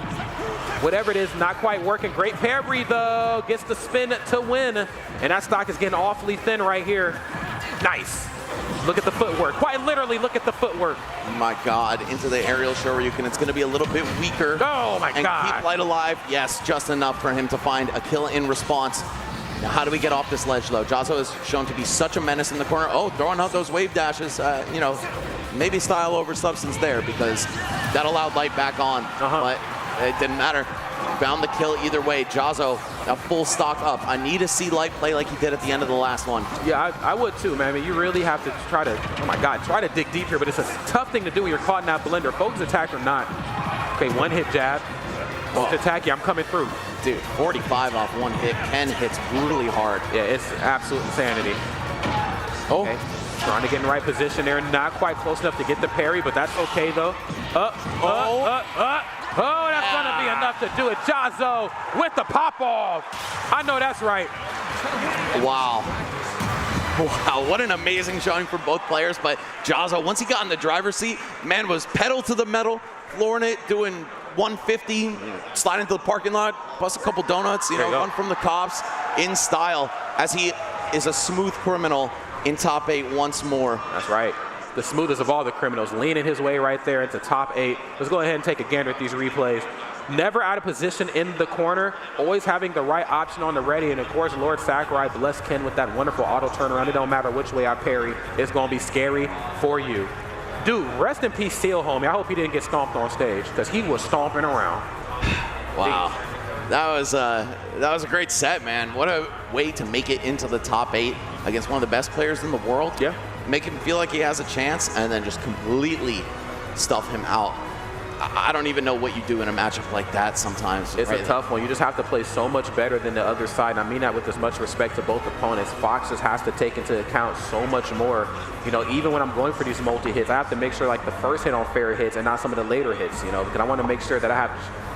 Whatever it is, not quite working. Great parry though, gets the spin to win, and that stock is getting awfully thin right here. Nice. Look at the footwork, quite literally look at the footwork. Oh my God, into the aerial Shoryuken. It's gonna be a little bit weaker. Oh my God. And keep Light alive, yes, just enough for him to find a kill in response. Now, how do we get off this ledge, though? Jazo is shown to be such a menace in the corner. Oh, throwing out those wave dashes. You know, maybe style over substance there because that allowed Light back on. But it didn't matter. Found the kill either way. Jazo, a full stock up. I need to see Light play like he did at the end of the last one. Yeah, I would too, man. I mean, you really have to try to, oh my God, try to dig deep here, but it's a tough thing to do when you're caught in that blender. Focus attack or not. Okay, one hit jab. Focus attack, yeah, I'm coming through. Dude, 45 off one hit. Ken hits brutally hard. Yeah, it's absolute insanity. Oh, okay. Trying to get in the right position there. Not quite close enough to get the parry, but that's okay though. Oh, that's gonna be enough to do it. Jazo with the pop off. I know that's right. Wow. Wow, what an amazing showing for both players. But Jazo, once he got in the driver's seat, man was pedal to the metal, flooring it, doing 150, slide into the parking lot, bust a couple donuts, you know, run from the cops in style as he is a smooth criminal in top 8 once more. That's right. The smoothest of all the criminals, leaning his way right there into top 8. Let's go ahead and take a gander at these replays. Never out of position in the corner, always having the right option on the ready, and of course, Lord Sakurai bless Ken with that wonderful auto turnaround. It don't matter which way I parry, it's gonna be scary for you. Dude, rest in peace, Seal homie. I hope he didn't get stomped on stage, because he was stomping around. Wow. That was a great set, man. What a way to make it into the top 8 against one of the best players in the world. Yeah. Make him feel like he has a chance, and then just completely stuff him out. I don't even know what you do in a matchup like that sometimes. It's a tough one. You just have to play so much better than the other side. And I mean that with as much respect to both opponents. Fox just has to take into account so much more. You know, even when I'm going for these multi-hits, I have to make sure like the first hit on fair hits and not some of the later hits, you know, because I want to make sure that I have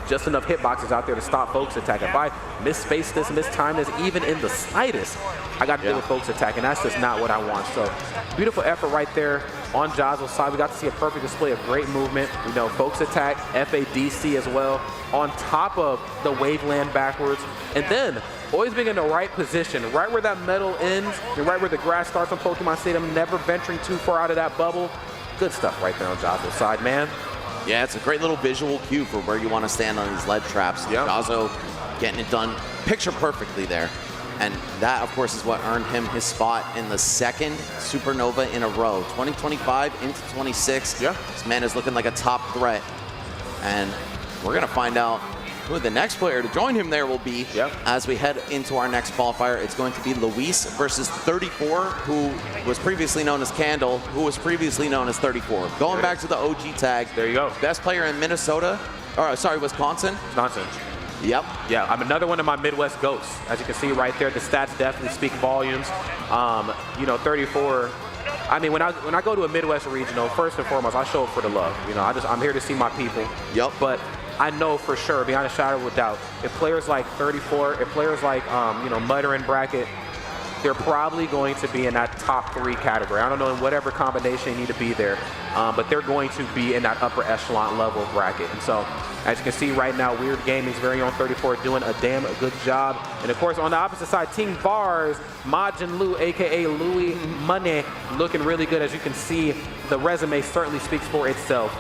just enough hitboxes out there to stop folks attack. If I misspace this, mistime this, even in the slightest, I got to deal with folks attack, and that's just not what I want. So beautiful effort right there on Jazzo's side. We got to see a perfect display of great movement. You know, folks attack, FADC as well, on top of the wave land backwards. And then always being in the right position, right where that metal ends, and right where the grass starts on Pokemon Stadium, never venturing too far out of that bubble. Good stuff right there on Jazzo's side, man. Yeah, it's a great little visual cue for where you want to stand on these lead traps. Yeah. Jazzo getting it done picture perfectly there. And that, of course, is what earned him his spot in the second Supernova in a row. 2025 into 26. Yeah. This man is looking like a top threat. And we're going to find out who the next player to join him there will be as we head into our next qualifier. It's going to be Luis versus 34, who was previously known as Candle, who was previously known as 34. Going back to the OG tag. There you go. Best player in Minnesota, or sorry, Wisconsin. Nonsense. Yep. Yeah, I'm another one of my Midwest goats. As you can see right there, the stats definitely speak volumes. You know, 34. I mean, when I go to a Midwest regional, first and foremost, I show up for the love. You know, I'm here to see my people. Yep. But I know for sure, beyond a shadow of a doubt, if players like 34, if players like you know, Mutter and Bracket, they're probably going to be in that top 3 category. I don't know in whatever combination you need to be there, but they're going to be in that upper echelon level bracket. And so, as you can see right now, Weird Gaming's very own 34 doing a damn good job. And of course, on the opposite side, Team Bars, Majin Lu, aka Louis Money, looking really good. As you can see, the resume certainly speaks for itself.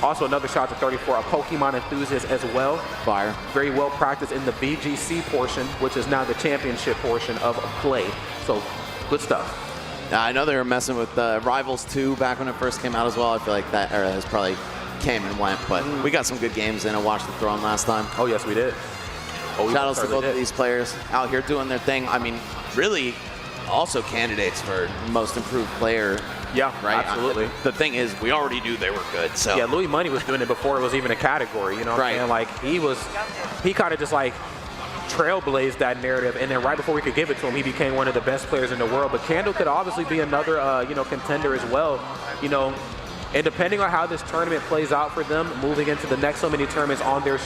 Also, another shot to 34, a Pokemon enthusiast as well. Fire. Very well practiced in the BGC portion, which is now the championship portion of play. So, good stuff. I know they were messing with Rivals 2 back when it first came out as well. I feel like that era has probably came and went, but we got some good games in. I watched the Throne last time. Oh, yes, we did. Shout outs to both of these players out here doing their thing. I mean, really also candidates for most improved player. Yeah, right. Absolutely. The thing is, we already knew they were good. So yeah, Louis Money was doing it before it was even a category. You know what I'm saying? Like he kind of just like trailblazed that narrative, and then right before we could give it to him, he became one of the best players in the world. But Candle could obviously be another you know, contender as well. You know, and depending on how this tournament plays out for them, moving into the next so many tournaments on their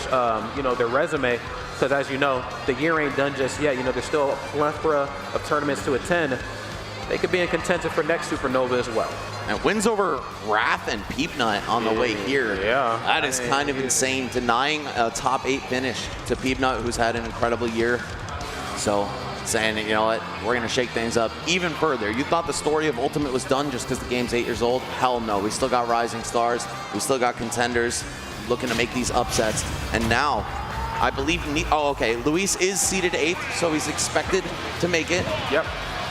you know, their resume. Because as you know, the year ain't done just yet. You know, there's still a plethora of tournaments to attend. They could be in contention for next Supernova as well. And wins over Wrath and Peabnut on the way here. Yeah. That is kind of insane, denying a top 8 finish to Peabnut, who's had an incredible year. So saying, you know what, we're going to shake things up even further. You thought the story of Ultimate was done just because the game's 8 years old? Hell no. We still got rising stars. We still got contenders looking to make these upsets. And now, I believe, Luis is seeded 8th, so he's expected to make it. Yep.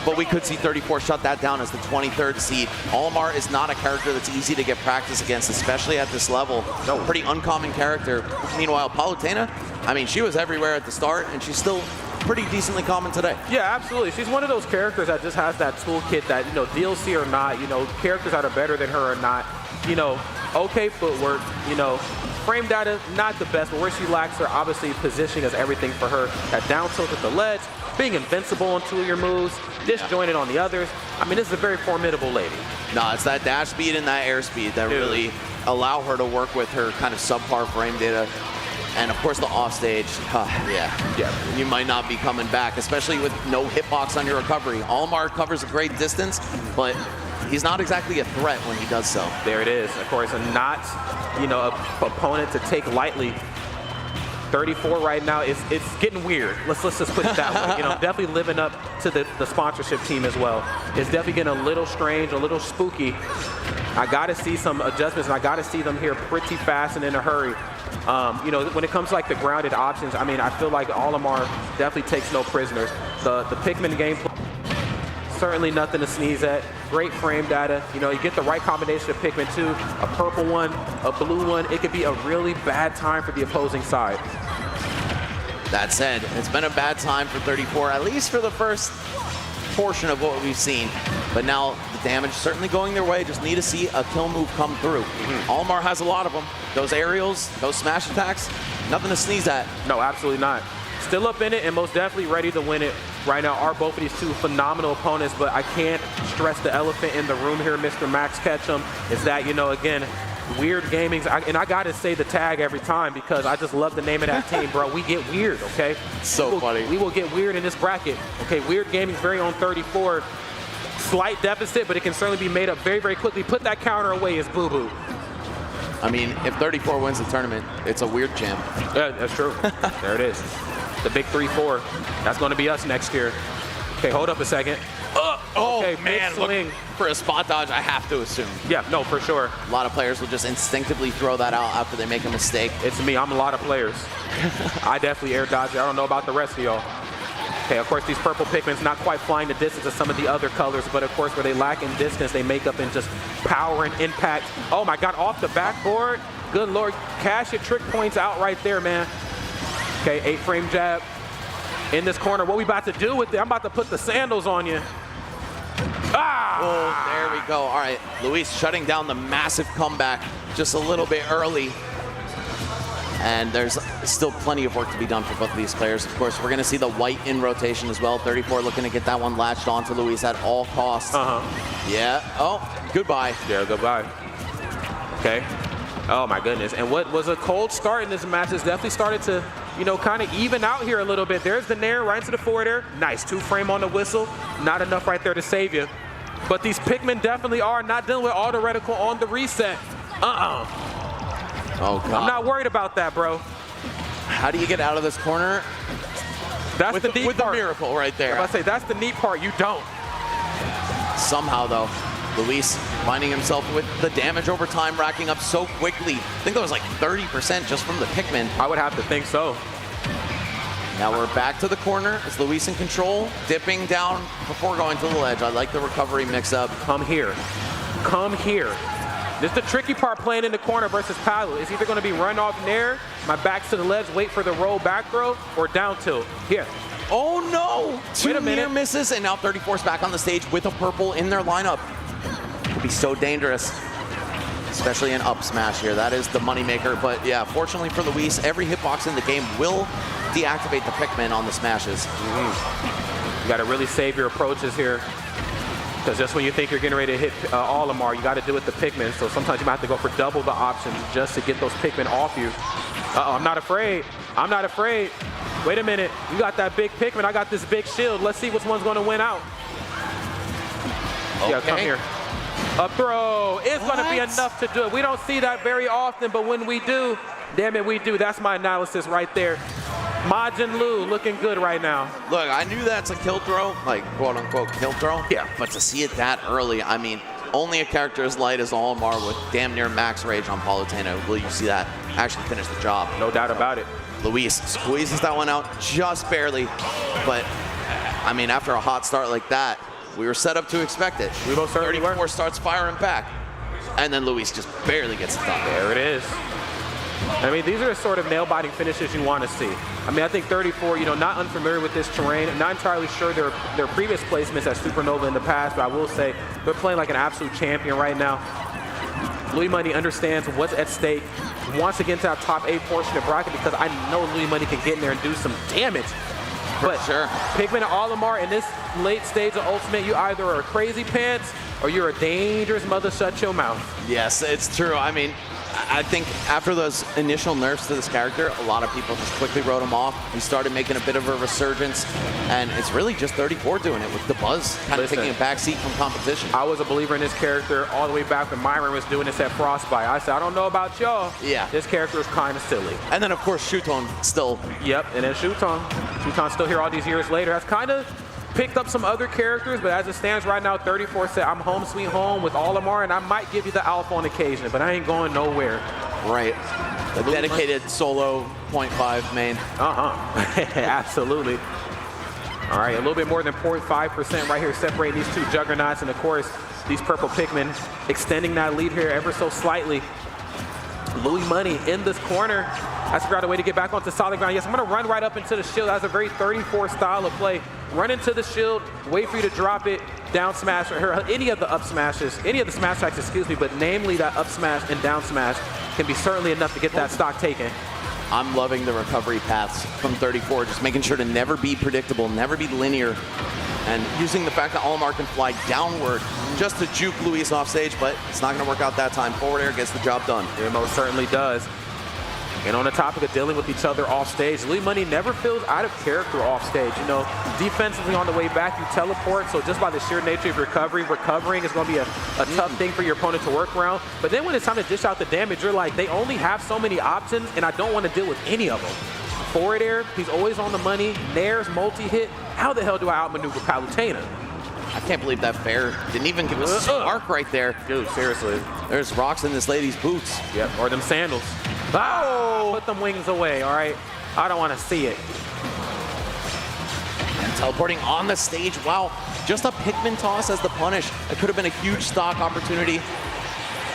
But we could see 34 shut that down as the 23rd seed. Olimar is not a character that's easy to get practice against, especially at this level. No. Pretty uncommon character. Meanwhile, Palutena, I mean, she was everywhere at the start, and she's still pretty decently common today. Yeah, absolutely. She's one of those characters that just has that toolkit that, you know, DLC or not, you know, characters that are better than her or not, you know, okay footwork, you know, frame data, not the best, but where she lacks her, obviously positioning is everything for her. That down tilt at the ledge, being invincible on 2 of your moves, disjointed on the others. I mean, this is a very formidable lady. No, it's that dash speed and that air speed that really allow her to work with her kind of subpar frame data. And of course the offstage, yeah, you might not be coming back, especially with no hitbox on your recovery. Olimar covers a great distance, but he's not exactly a threat when he does so. There it is, of course, and not, you know, a opponent to take lightly. 34 right now, it's getting weird. Let's just put it that way. You know, definitely living up to the sponsorship team as well. It's definitely getting a little strange, a little spooky. I got to see some adjustments, and I got to see them here pretty fast and in a hurry. You know, when it comes to like the grounded options, I mean, I feel like Olimar definitely takes no prisoners. The Pikmin gameplay, certainly nothing to sneeze at. Great frame data. You know, you get the right combination of Pikmin 2, a purple one, a blue one. It could be a really bad time for the opposing side. That said, it's been a bad time for 34, at least for the first portion of what we've seen. But now the damage certainly going their way. Just need to see a kill move come through. Olimar has a lot of them. Those aerials, those smash attacks, nothing to sneeze at. No, absolutely not. Still up in it and most definitely ready to win it. Right now are both of these two phenomenal opponents, but I can't stress the elephant in the room here, Mr. Max Ketchum, is that, you know, again, Weird Gaming's, and I gotta say the tag every time because I just love the name of that team, bro. We get weird, okay? So funny. We will get weird in this bracket. Okay, Weird Gaming's very own 34. Slight deficit, but it can certainly be made up very, very quickly. Put that counter away as boo-boo. I mean, if 34 wins the tournament, it's a weird champ. Yeah, that's true. There it is. The big 3-4. That's gonna be us next year. Okay, hold up a second. Okay, man, swing. look, for a spot dodge, I have to assume. Yeah, no, for sure. A lot of players will just instinctively throw that out after they make a mistake. It's me. I'm a lot of players. I definitely air dodge it. I don't know about the rest of y'all. Okay, of course, these purple Pikmin's not quite flying the distance of some of the other colors, but of course, where they lack in distance, they make up in just power and impact. Oh my God, off the backboard. Good Lord, cash your trick points out right there, man. Okay, 8-frame jab in this corner. What we about to do with it? I'm about to put the sandals on you. Ah! Oh, there we go. All right, Luis shutting down the massive comeback just a little bit early. And there's still plenty of work to be done for both of these players. Of course, we're going to see the white in rotation as well. 34 looking to get that one latched onto Luis at all costs. Yeah. Oh, goodbye. Yeah, goodbye. Okay. Oh, my goodness. And what was a cold start in this match has definitely started to, you know, kind of even out here a little bit. There's the nair right into the forward air. Nice 2-frame on the whistle. Not enough right there to save you. But these Pikmin definitely are not dealing with auto reticle on the reset. Oh, God. I'm not worried about that, bro. How do you get out of this corner? That's the neat with part. the miracle right there. I say that's the neat part. You don't. Somehow, though, Luis finding himself with the damage over time racking up so quickly. I think that was like 30% just from the Pikmin. I would have to think so. Now we're back to the corner. Is Luis in control? Dipping down before going to the ledge. I like the recovery mix-up. Come here. Come here. This is the tricky part playing in the corner versus Palu. It's either going to be run off nair, my back's to the ledge, wait for the roll back throw, or down tilt. Here. Oh no! Wait a Two minute. near misses, and now 34's back on the stage with a purple in their lineup. Could be so dangerous, especially an up smash here. That is the moneymaker. But yeah, fortunately for Luis, every hitbox in the game will deactivate the Pikmin on the smashes. You got to really save your approaches here. Because just when you think you're getting ready to hit Olimar, you got to do it the Pikmin. So sometimes you might have to go for double the options just to get those Pikmin off you. Uh-oh, I'm not afraid. I'm not afraid. Wait a minute. You got that big Pikmin. I got this big shield. Let's see which one's going to win out. Okay. Yeah, come here. Up throw. It's going to be enough to do it. We don't see that very often, but when we do, damn it, we do. That's my analysis right there. Majin Lu looking good right now. Look, I knew that's a kill throw, like quote unquote kill throw. Yeah. But to see it that early, I mean, only a character as light as Olimar with damn near max rage on Palutena will you see that actually finish the job. No doubt about it. Luis squeezes that one out just barely. But, I mean, after a hot start like that, we were set up to expect it. We most certainly 34 were. starts firing back. And then Luis just barely gets it done. There it is. I mean, these are the sort of nail-biting finishes you want to see. I mean, I think 34, you know, not unfamiliar with this terrain. I'm not entirely sure their previous placements at Supernova in the past, but I will say they're playing like an absolute champion right now. Louis Money understands what's at stake, wants to get into that top 8 portion of bracket because I know Louis Money can get in there and do some damage. But sure. Pikmin and Olimar in this late stage of Ultimate, you either are crazy pants or you're a dangerous mother shut your mouth. Yes, it's true. I mean, I think after those initial nerfs to this character, a lot of people just quickly wrote him off. He started making a bit of a resurgence, and it's really just 34 doing it with the buzz kind of taking a backseat from competition. I was a believer in this character all the way back when Myron was doing this at Frostbite. I said, I don't know about y'all. Yeah. This character is kind of silly. And then, of course, Shuton still. Yep, and then Shuton. Shuton's still here all these years later. That's kind of picked up some other characters, but as it stands right now, 34 said, I'm home sweet home with Olimar, and I might give you the alpha on occasion, but I ain't going nowhere. Right. A dedicated solo 0.5 main. Absolutely. All right, a little bit more than 0.5% right here separating these two juggernauts, and of course, these purple Pikmin extending that lead here ever so slightly. Louis Money in this corner. Has to figure out a way to get back onto solid ground. Yes, I'm going to run right up into the shield. That's a very 34 style of play. Run into the shield, wait for you to drop it, down smash, or any of the up smashes, any of the smash attacks, excuse me, but namely that up smash and down smash can be certainly enough to get that stock taken. I'm loving the recovery paths from 34, just making sure to never be predictable, never be linear, and using the fact that Olimar can fly downward just to juke Luis off stage, but it's not going to work out that time. Forward air gets the job done. It most certainly does. And on the topic of dealing with each other off stage, lloD never feels out of character off stage. You know, defensively on the way back, you teleport, so just by the sheer nature of recovering is going to be a tough thing for your opponent to work around. But then when it's time to dish out the damage, you're like, they only have so many options, and I don't want to deal with any of them. Forward air, he's always on the money. Nairs, multi-hit. How the hell do I outmaneuver Palutena? I can't believe that fair didn't even give us a arc right there. Dude, seriously. There's rocks in this lady's boots. Yep, or them sandals. Oh! Put them wings away, all right? I don't want to see it. And teleporting on the stage. Wow, just a Pikmin toss as the punish. It could have been a huge stock opportunity.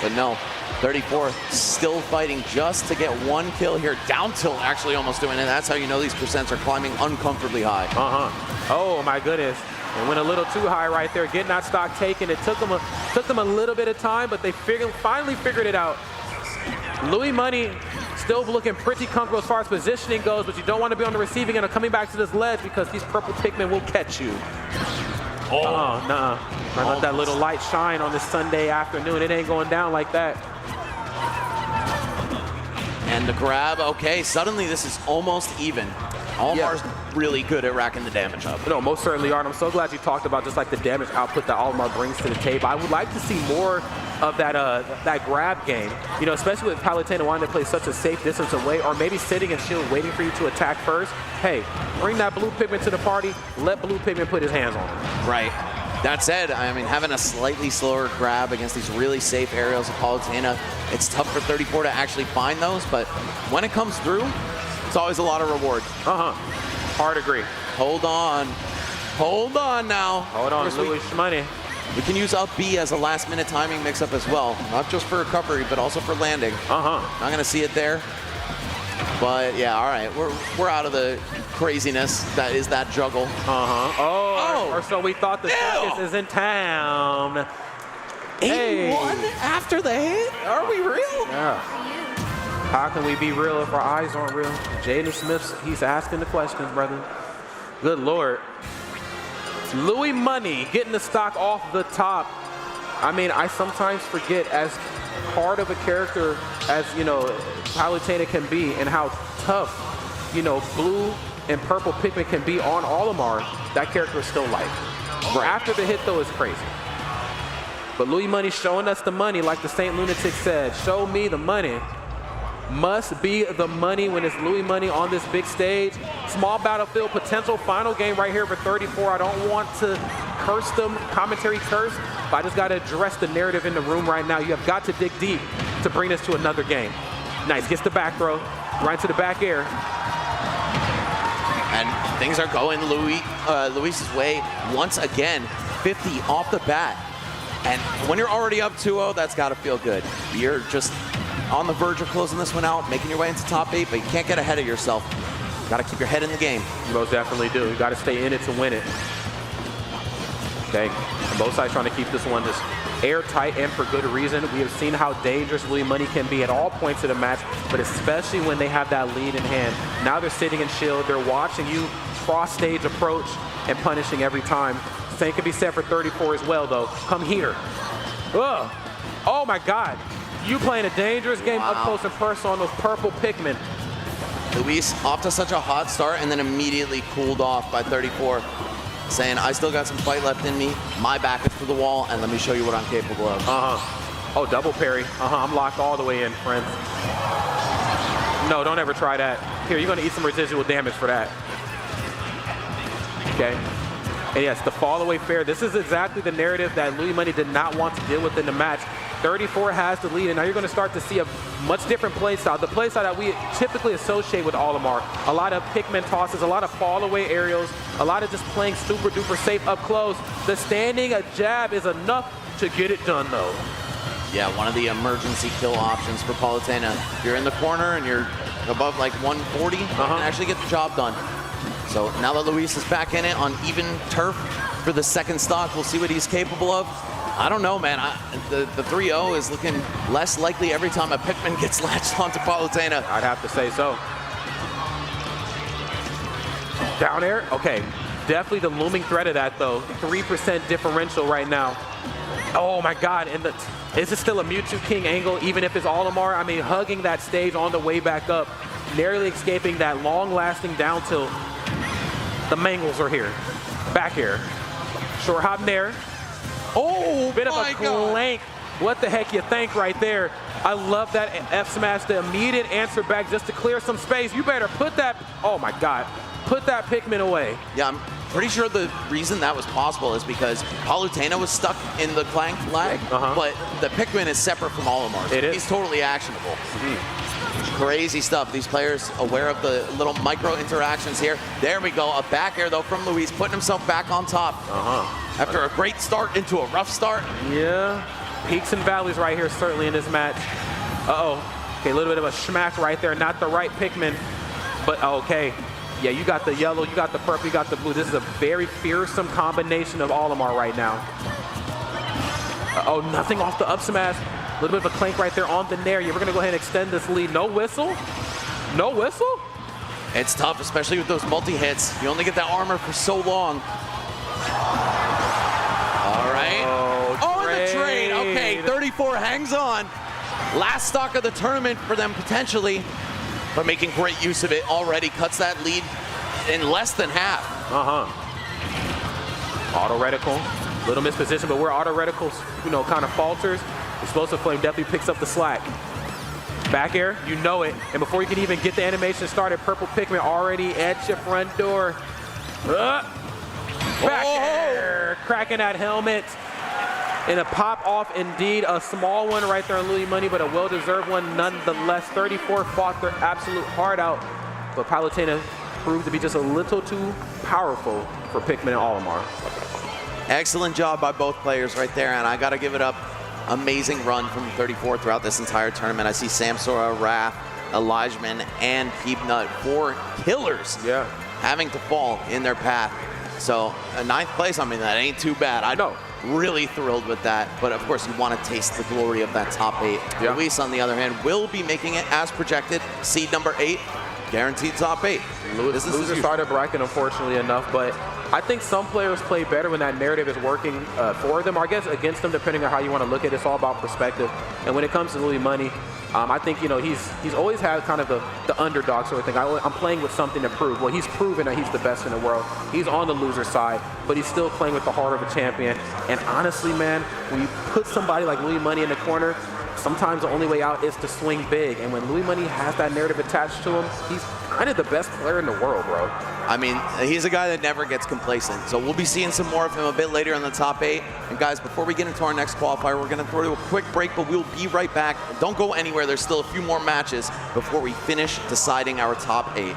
But no, 34 still fighting just to get one kill here. Down tilt actually almost doing it. That's how you know these percents are climbing uncomfortably high. Oh my goodness. It went a little too high right there, getting that stock taken. It took them a little bit of time, but they finally figured it out. lloD still looking pretty comfortable as far as positioning goes, but you don't want to be on the receiving end of coming back to this ledge because these purple Pikmin will catch you. Oh, nah. I let that little light shine on this Sunday afternoon. It ain't going down like that. And the grab, okay, suddenly this is almost even. Olimar's really good at racking the damage up. No, most certainly are. And I'm so glad you talked about just like the damage output that Olimar brings to the table. I would like to see more of that that grab game. You know, especially with Palutena wanting to play such a safe distance away, or maybe sitting in shield waiting for you to attack first. Hey, bring that blue Pikmin to the party. Let blue Pikmin put his hands on it. Right. That said, I mean, having a slightly slower grab against these really safe aerials of Palutena, it's tough for 34 to actually find those, but when it comes through, it's always a lot of reward. Hard agree. Hold on. Hold on now. Hold on, Louis. We can use up B as a last-minute timing mix-up as well, not just for recovery, but also for landing. Not going to see it there. But yeah, all right, we're out of the craziness that is that juggle. Or so we thought. The circus is in town. 81 after the hit? Are we real? Yeah. How can we be real if our eyes aren't real? Jaden Smith, he's asking the questions, brother. Good Lord. lloD getting the stock off the top. I mean, I sometimes forget as hard of a character as, you know, Palutena can be and how tough, you know, blue and purple Pikmin can be on Olimar. That character is still light. After the hit, though, is crazy. But lloD showing us the money, like the Saint Lunatic said. Show me the money. Must be the money when it's lloD on this big stage. Small battlefield, potential final game right here for 34. I don't want to curse them, commentary curse, but I just got to address the narrative in the room right now. You have got to dig deep to bring this to another game. Nice, gets the back throw, right to the back air. And things are going Luis's way once again. 50 off the bat. And when you're already up 2-0, that's got to feel good. You're just on the verge of closing this one out, making your way into top 8, but you can't get ahead of yourself. You got to keep your head in the game. You most definitely do. You got to stay in it to win it. Okay, and both sides trying to keep this one just airtight, and for good reason. We have seen how dangerous lloD can be at all points of the match, but especially when they have that lead in hand. Now they're sitting in shield. They're watching you cross-stage approach and punishing every time. Same can be said for 34 as well, though. Come here. Ugh. Oh, my God. You playing a dangerous game up close and personal on those purple Pikmin. Luis off to such a hot start and then immediately cooled off by 34, saying, I still got some fight left in me. My back is to the wall, and let me show you what I'm capable of. Oh, double parry. I'm locked all the way in, friends. No, don't ever try that. Here, you're going to eat some residual damage for that. Okay. And yes, the fall away fair. This is exactly the narrative that lloD did not want to deal with in the match. 34 has the lead, and now you're going to start to see a much different play style. The play style that we typically associate with Olimar. A lot of Pikmin tosses, a lot of fall away aerials, a lot of just playing super duper safe up close. The standing jab is enough to get it done, though. Yeah, one of the emergency kill options for Palutena. You're in the corner and you're above like 140, and actually get the job done. So now that Luis is back in it on even turf for the second stock, we'll see what he's capable of. I don't know, man. The 3-0 is looking less likely every time a Pikmin gets latched onto Palutena. I'd have to say so. Down air? Okay. Definitely the looming threat of that, though. 3% differential right now. Oh, my God. And is it still a Mewtwo King angle, even if it's Olimar? I mean, hugging that stage on the way back up, narrowly escaping that long-lasting down tilt. The Mangles are here. Back air. Short hop nair. Oh, bit of a clank. What the heck you think right there? I love that F smash, the immediate answer back just to clear some space. You better put that, oh my God, put that Pikmin away. Yeah, I'm pretty sure the reason that was possible is because Palutena was stuck in the clank lag, but the Pikmin is separate from Olimar. It is. He's totally actionable. Crazy stuff. These players aware of the little micro interactions here. There we go. A back air though from Luis, putting himself back on top. After a great start into a rough start. Yeah. Peaks and valleys right here, certainly in this match. Okay, a little bit of a schmack right there. Not the right Pikmin, but okay. Yeah, you got the yellow, you got the purple, you got the blue. This is a very fearsome combination of Olimar right now. Nothing off the up smash. A little bit of a clank right there on the nair. We're gonna go ahead and extend this lead. No whistle? No whistle? It's tough, especially with those multi-hits. You only get that armor for so long. All right. Oh, the trade. Okay, 34 hangs on. Last stock of the tournament for them potentially, but making great use of it already. Cuts that lead in less than half. Auto reticle. Little misposition, but where auto reticles, kind of falters, Explosive Flame definitely picks up the slack. Back air, you know it. And before you can even get the animation started, Purple Pikmin already at your front door. Back air, cracking that helmet. And a pop off indeed, a small one right there on Louis Money, but a well-deserved one nonetheless. 34 fought their absolute heart out, but Palutena proved to be just a little too powerful for Pikmin and Olimar. Excellent job by both players right there, and I gotta give it up. Amazing run from 34 throughout this entire tournament. I see Samsora, Wrath, elijmin, and Peabnut, 4 killers having to fall in their path. So, 9th place, I mean, that ain't too bad. I know. Really thrilled with that, but of course you want to taste the glory of that top 8. Luis, on the other hand, will be making it as projected. Seed number 8, guaranteed top 8. Loser started bracket, unfortunately enough, but I think some players play better when that narrative is working for them, or I guess against them, depending on how you want to look at it. It's all about perspective. And when it comes to Louis Money, I think he's always had kind of the underdog sort of thing. I'm playing with something to prove. Well, he's proven that he's the best in the world. He's on the loser side, but he's still playing with the heart of a champion. And honestly, man, when you put somebody like Louis Money in the corner, sometimes the only way out is to swing big. And when Louis Money has that narrative attached to him, he's kind of the best player in the world, bro. I mean, he's a guy that never gets complacent. So we'll be seeing some more of him a bit later in the top 8. And guys, before we get into our next qualifier, we're going to throw to a quick break, but we'll be right back. Don't go anywhere. There's still a few more matches before we finish deciding our top 8.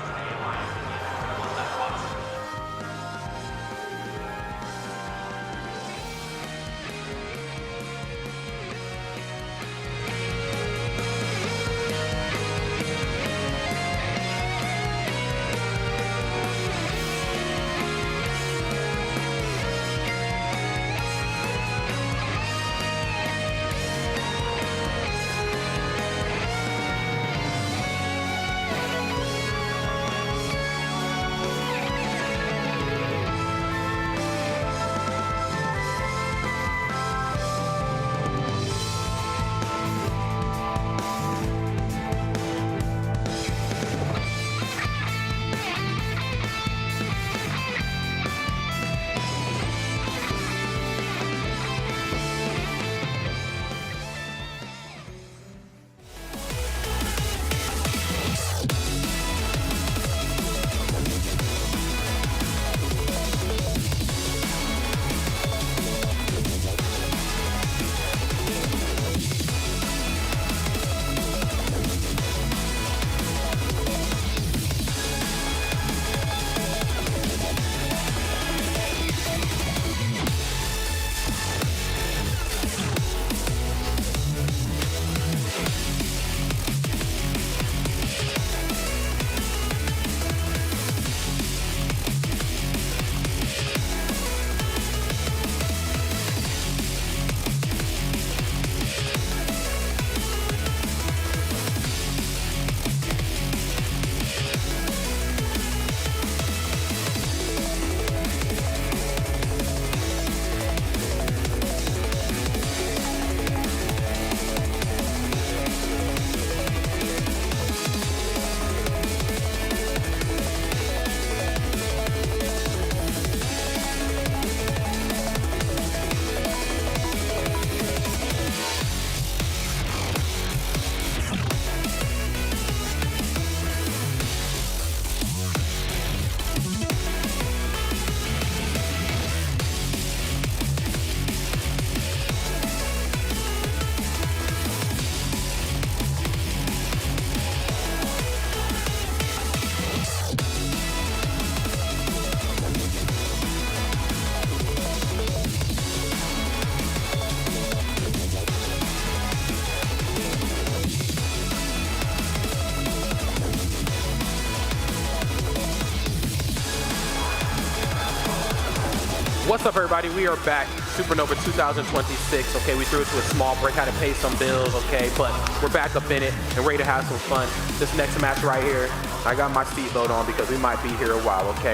What's up, everybody? We are back. Supernova 2026. Okay, we threw it to a small break, had to pay some bills, okay, but we're back up in it and ready to have some fun. This next match right here, I got my seatbelt on because we might be here a while, okay?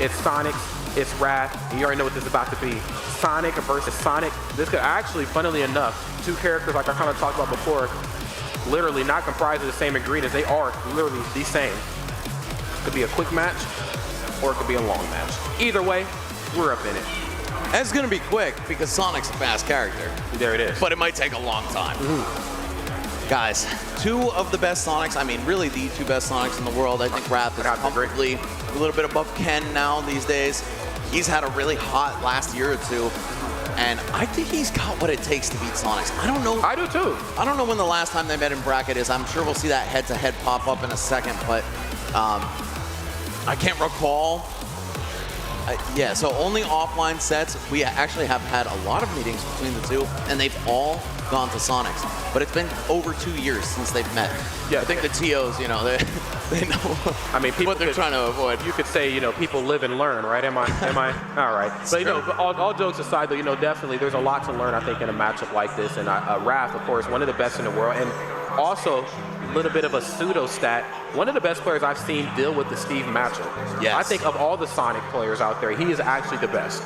It's Sonix, it's Wrath, and you already know what this is about to be. Sonic versus Sonic. This could actually, funnily enough, two characters like I kind of talked about before, literally not comprised of the same ingredients. They are literally the same. It could be a quick match or it could be a long match. Either way, we're up in it. And it's going to be quick because Sonic's a fast character. There it is. But it might take a long time. Guys, two of the best Sonics, I mean, really the two best Sonics in the world. I think Wrath is comfortably a little bit above Ken now these days. He's had a really hot last year or two. And I think he's got what it takes to beat Sonix. I don't know. I do too. I don't know when the last time they met in bracket is. I'm sure we'll see that head-to-head pop up in a second, but I can't recall. Yeah, so only offline sets. We actually have had a lot of meetings between the two, and they've all gone to Sonix. But it's been over 2 years since they've met. Yeah, I think the TOs, you know, they know I mean, what they're trying to avoid. You could say, you know, people live and learn, right? Am I? All right. But, you know, all jokes aside, though, you know, definitely there's a lot to learn, I think, in a matchup like this. And Wrath, of course, one of the best in the world. And also, a little bit of a pseudo stat, one of the best players I've seen deal with the Steve matchup. Yes. I think of all the Sonic players out there, he is actually the best.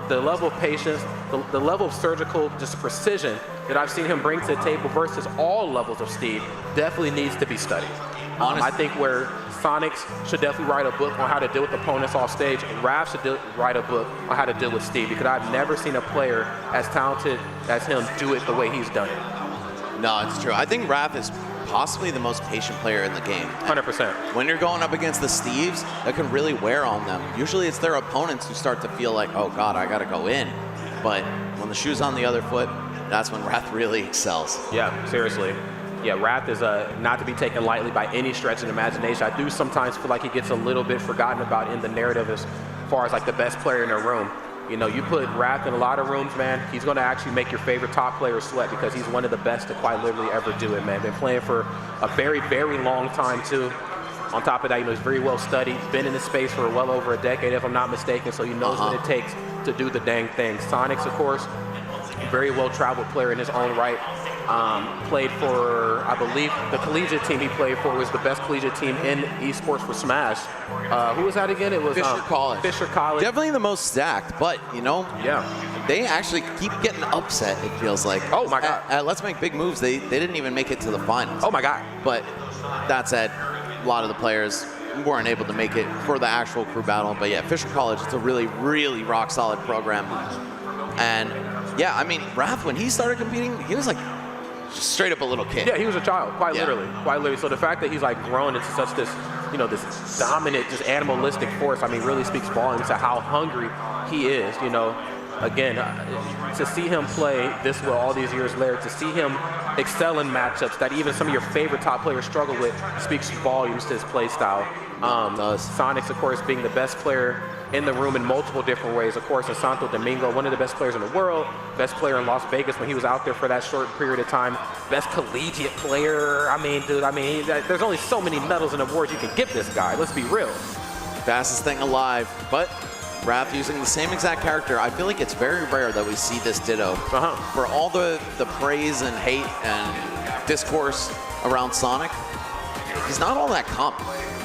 The level of patience, the level of surgical just precision that I've seen him bring to the table versus all levels of Steve definitely needs to be studied. I think where Sonix should definitely write a book on how to deal with opponents off stage, and Wrath should write a book on how to deal with Steve, because I've never seen a player as talented as him do it the way he's done it. No, it's true. I think Wrath is possibly the most patient player in the game. 100%. When you're going up against the Steves, that can really wear on them. Usually it's their opponents who start to feel like, oh God, I gotta go in. But when the shoe's on the other foot, that's when Wrath really excels. Yeah, seriously. Yeah, Wrath is not to be taken lightly by any stretch of the imagination. I do sometimes feel like he gets a little bit forgotten about in the narrative as far as like the best player in the room. You know, you put Wrath in a lot of rooms, man, he's going to actually make your favorite top player sweat because he's one of the best to quite literally ever do it, man. Been playing for a very, very long time, too. On top of that, you know, he's very well studied, been in the space for well over a decade, if I'm not mistaken, so he knows what it takes to do the dang thing. Sonix, of course, very well-traveled player in his own right. Played for, I believe, the collegiate team he played for was the best collegiate team in esports for Smash. Who was that again? It was Fisher College. Fisher College. Definitely the most stacked, but, you know, they actually keep getting upset, it feels like. Oh, my God. Let's Make Big Moves, they didn't even make it to the finals. Oh, my God. But that said, a lot of the players weren't able to make it for the actual crew battle. But yeah, Fisher College, it's a really, really rock-solid program. And, yeah, I mean, Wrath, when he started competing, he was like straight up a little kid. Yeah, he was a child, quite literally. So the fact that he's like grown into such this, you know, this dominant, just animalistic force, I mean, really speaks volumes to how hungry he is, you know. Again, to see him play this well all these years later, to see him excel in matchups that even some of your favorite top players struggle with, speaks volumes to his play style. Sonix, of course, being the best player in the room in multiple different ways. Of course, Santo Domingo, one of the best players in the world, best player in Las Vegas when he was out there for that short period of time, best collegiate player. I mean, dude, there's only so many medals and awards you can give this guy. Let's be real. Fastest thing alive, but Wrath using the same exact character. I feel like it's very rare that we see this ditto. For all the praise and hate and discourse around Sonic, he's not all that common,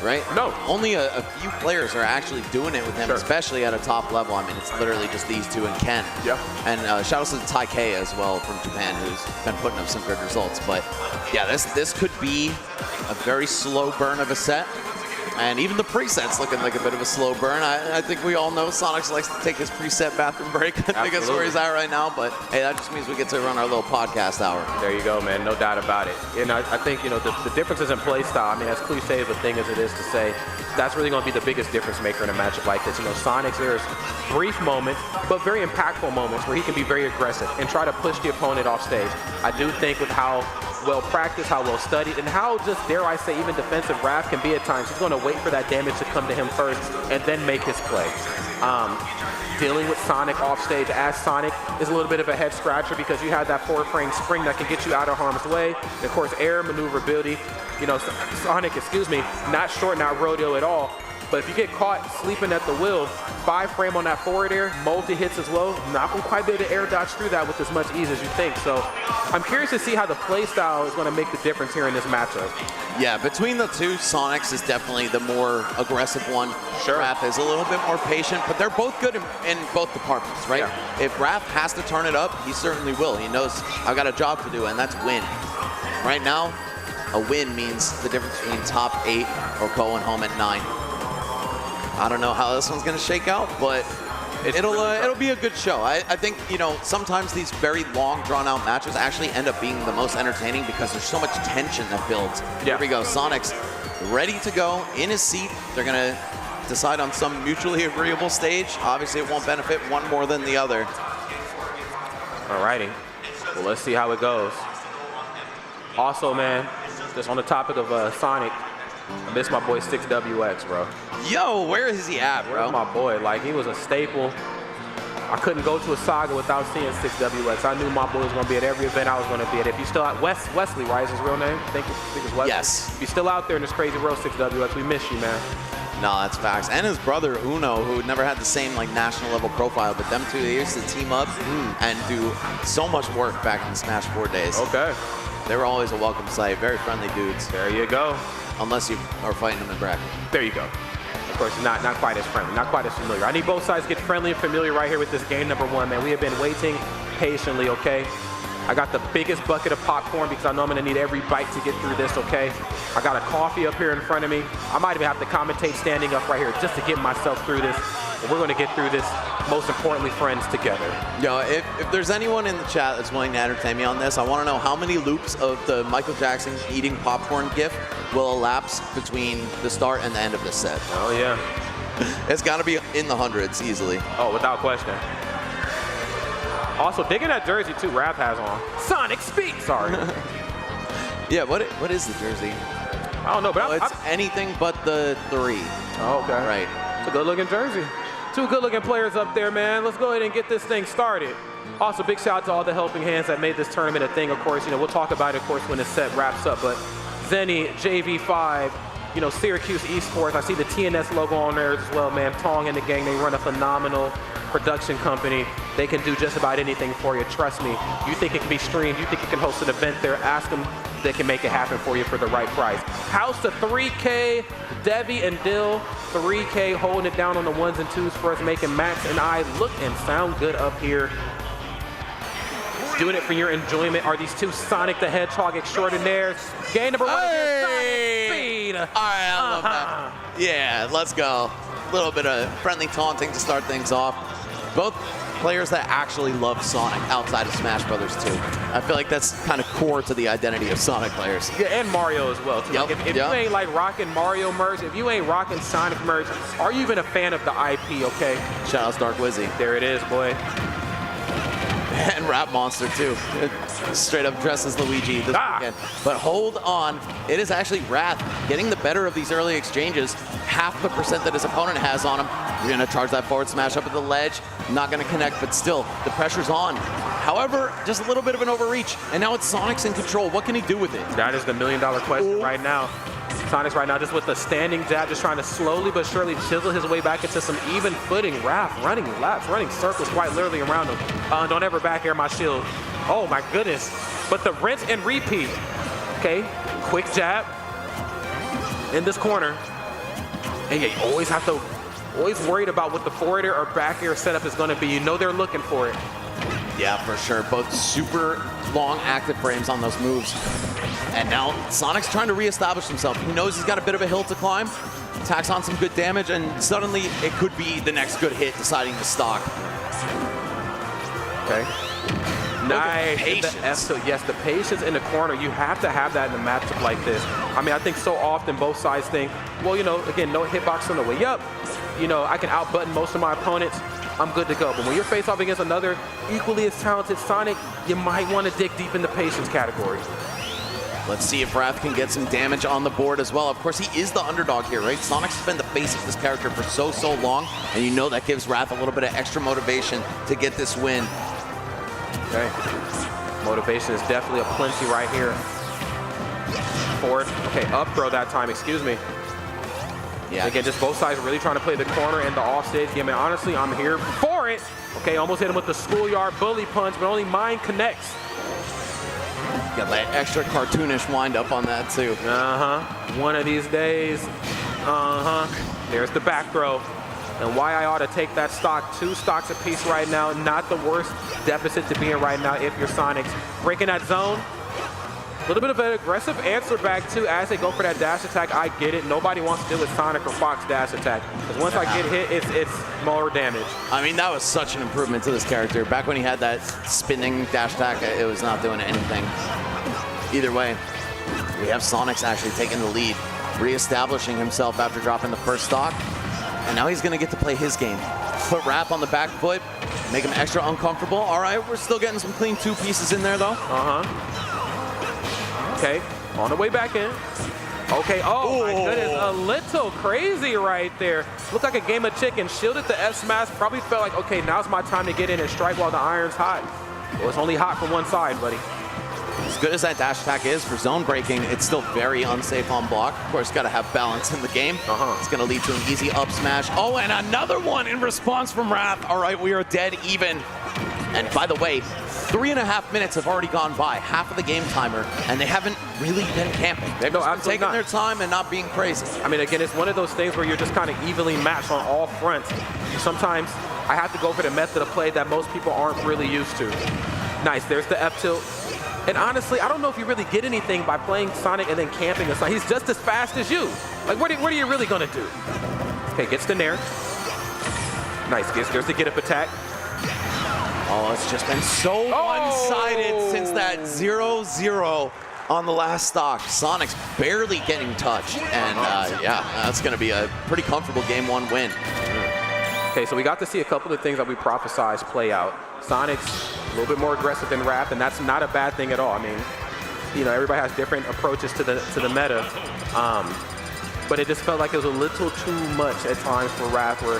right? No. Only a few players are actually doing it with him, especially at a top level. I mean, it's literally just these two and Ken. Yeah. And shout out to Tai K as well from Japan, who's been putting up some good results. But yeah, this could be a very slow burn of a set. And even the preset's looking like a bit of a slow burn. I think we all know Sonix likes to take his preset bathroom break. I think that's where he's at right now. But hey, that just means we get to run our little podcast hour. There you go, man. No doubt about it. And I think, you know, the differences in play style, I mean, as cliche of a thing as it is to say, that's really going to be the biggest difference maker in a matchup like this. You know, Sonix, there's brief moments, but very impactful moments where he can be very aggressive and try to push the opponent off stage. I do think with how well practiced, how well studied, and how just, dare I say, even defensive Wrath can be at times. He's going to wait for that damage to come to him first and then make his play. Dealing with Sonic off stage as Sonic is a little bit of a head scratcher because you have that forward frame spring that can get you out of harm's way. And of course, air maneuverability. You know, Sonic, not short, not rodeo at all. But if you get caught sleeping at the wheel, 5 frame on that forward air, multi-hits as well, not going to quite be able to air dodge through that with as much ease as you think. So I'm curious to see how the play style is going to make the difference here in this matchup. Yeah, between the two, Sonix is definitely the more aggressive one. Sure. Raph is a little bit more patient, but they're both good in both departments, right? Yeah. If Raph has to turn it up, he certainly will. He knows, I've got a job to do, and that's win. Right now, a win means the difference between top 8 or going home at 9. I don't know how this one's going to shake out, but it'll be a good show. I think, you know, sometimes these very long, drawn-out matches actually end up being the most entertaining because there's so much tension that builds. Here we go. Sonix ready to go in his seat. They're going to decide on some mutually agreeable stage. Obviously, it won't benefit one more than the other. Alrighty. Well, let's see how it goes. Also, man, just on the topic of Sonic, I miss my boy 6WX, bro. Yo, where is he at, bro? Where's my boy? Like, he was a staple. I couldn't go to a Saga without seeing 6WX. I knew my boy was going to be at every event I was going to be at. If you're still at Wesley, right, is his real name? I think it's Wesley. Yes. If you're still out there in this crazy world, 6WX, we miss you, man. No, that's facts. And his brother, Uno, who never had the same like national level profile, but them two, they used to team up and do so much work back in the Smash 4 days. Okay. They were always a welcome sight. Very friendly dudes. There you go. Unless you are fighting them in bracket. There you go. Of course, not quite as friendly, not quite as familiar. I need both sides to get friendly and familiar right here with this game number 1, man. We have been waiting patiently, okay? I got the biggest bucket of popcorn because I know I'm going to need every bite to get through this, okay? I got a coffee up here in front of me. I might even have to commentate standing up right here just to get myself through this. But we're going to get through this, most importantly, friends together. Yo, if there's anyone in the chat that's willing to entertain me on this, I want to know how many loops of the Michael Jackson eating popcorn gif will elapse between the start and the end of this set. Oh, yeah. It's got to be in the hundreds easily. Oh, without question. Also, digging that jersey, too, Raph has on. Sonic Speak! Sorry. Yeah, what is the jersey? I don't know, but It's anything but the 3. Oh, okay. Right. It's a good-looking jersey. 2 good-looking players up there, man. Let's go ahead and get this thing started. Also, big shout out to all the helping hands that made this tournament a thing. Of course, you know, we'll talk about it, of course, when this set wraps up. But Zenny, JV5, you know, Syracuse Esports. I see the TNS logo on there as well, man. Tong and the gang, they run a phenomenal production company. They can do just about anything for you. Trust me. You think it can be streamed, you think you can host an event there, ask them. They can make it happen for you for the right price. House to 3K, Debbie and Dill, 3K holding it down on the 1s and 2s for us, making Max and I look and sound good up here. Doing it for your enjoyment are these 2 Sonic the Hedgehog extraordinaires. Game number 1 is Sonic Speed. All right, I love that. Yeah, let's go. A little bit of friendly taunting to start things off. Both players that actually love Sonic outside of Smash Brothers 2. I feel like that's kind of core to the identity of Sonic players. Yeah, and Mario as well, too. Yep, Like if you ain't like rocking Mario merch, if you ain't rocking Sonic merch, are you even a fan of the IP, okay? Shout out to Dark Wizzy. There it is, boy. And RapMonster too. Straight up dresses Luigi this weekend. But hold on, it is actually Wrath getting the better of these early exchanges. Half the percent that his opponent has on him. You're gonna charge that forward smash up at the ledge. Not gonna connect, but still, the pressure's on. However, just a little bit of an overreach. And now it's Sonic's in control. What can he do with it? That is the million-dollar question right now. Sonic's right now just with the standing jab, just trying to slowly but surely chisel his way back into some even footing. Raph running laps, running circles quite literally around him. Don't ever back air my shield. Oh my goodness. But the rinse and repeat. Okay, quick jab in this corner. And you always have to, always worried about what the forward air or back air setup is going to be. You know they're looking for it. Yeah, for sure. Both super long active frames on those moves. And now Sonic's trying to reestablish himself. He knows he's got a bit of a hill to climb. Tacks on some good damage, and suddenly it could be the next good hit deciding to stock. Okay. Nice. Patience. So yes, the patience in the corner, you have to have that in a matchup like this. I mean, I think so often both sides think, well, you know, again, no hitbox on the way up. You know, I can outbutton most of my opponents. I'm good to go. But when you're faced off against another equally as talented Sonic, you might want to dig deep in the patience category. Let's see if Wrath can get some damage on the board as well. Of course, he is the underdog here, right? Sonic's been the face of this character for so long, and you know that gives Wrath a little bit of extra motivation to get this win. Okay. Motivation is definitely aplenty right here. Forward. Okay, up throw that time, excuse me. Yeah. Again, just both sides really trying to play the corner and the offstage game. And honestly, I'm here for it. Okay, almost hit him with the schoolyard bully punch, but only mine connects. Got that extra cartoonish wind up on that too. One of these days. There's the back throw. And why I ought to take that stock, 2 stocks apiece right now. Not the worst deficit to be in right now if you're Sonix. Breaking that zone. A little bit of an aggressive answer back too as they go for that dash attack. I get it. Nobody wants to deal with Sonic or Fox dash attack. Because once I get hit, it's more damage. I mean, that was such an improvement to this character. Back when he had that spinning dash attack, it was not doing anything. Either way, we have Sonix actually taking the lead, reestablishing himself after dropping the first stock. And now he's going to get to play his game. Put Rap on the back foot, make him extra uncomfortable. All right, we're still getting some clean 2 pieces in there, though. Okay, on the way back in. Okay, oh my goodness, a little crazy right there. Looked like a game of chicken. Shielded the F smash, probably felt like, okay, now's my time to get in and strike while the iron's hot. Well, it's only hot from one side, buddy. As good as that dash attack is for zone breaking, it's still very unsafe on block. Of course, got to have balance in the game. It's going to lead to an easy up smash. Oh, and another one in response from Wrath. All right, we are dead even. And by the way, 3.5 minutes have already gone by, half of the game timer, and they haven't really been camping. They've just been taking their time and not being crazy. I mean, again, it's one of those things where you're just kind of evenly matched on all fronts. Sometimes I have to go for the method of play that most people aren't really used to. Nice, there's the F tilt. And honestly, I don't know if you really get anything by playing Sonic and then camping. He's just as fast as you. Like, what are you really gonna do? Okay, gets the Nair. Nice, there's the get up attack. Oh, it's just been so one-sided since that 0-0 on the last stock. Sonic's barely getting touched. And yeah, that's gonna be a pretty comfortable game 1 win. Okay, so we got to see a couple of things that we prophesized play out. Sonic's a little bit more aggressive than Rap, and that's not a bad thing at all. I mean, you know, everybody has different approaches to the meta, but it just felt like it was a little too much at times for Rap, where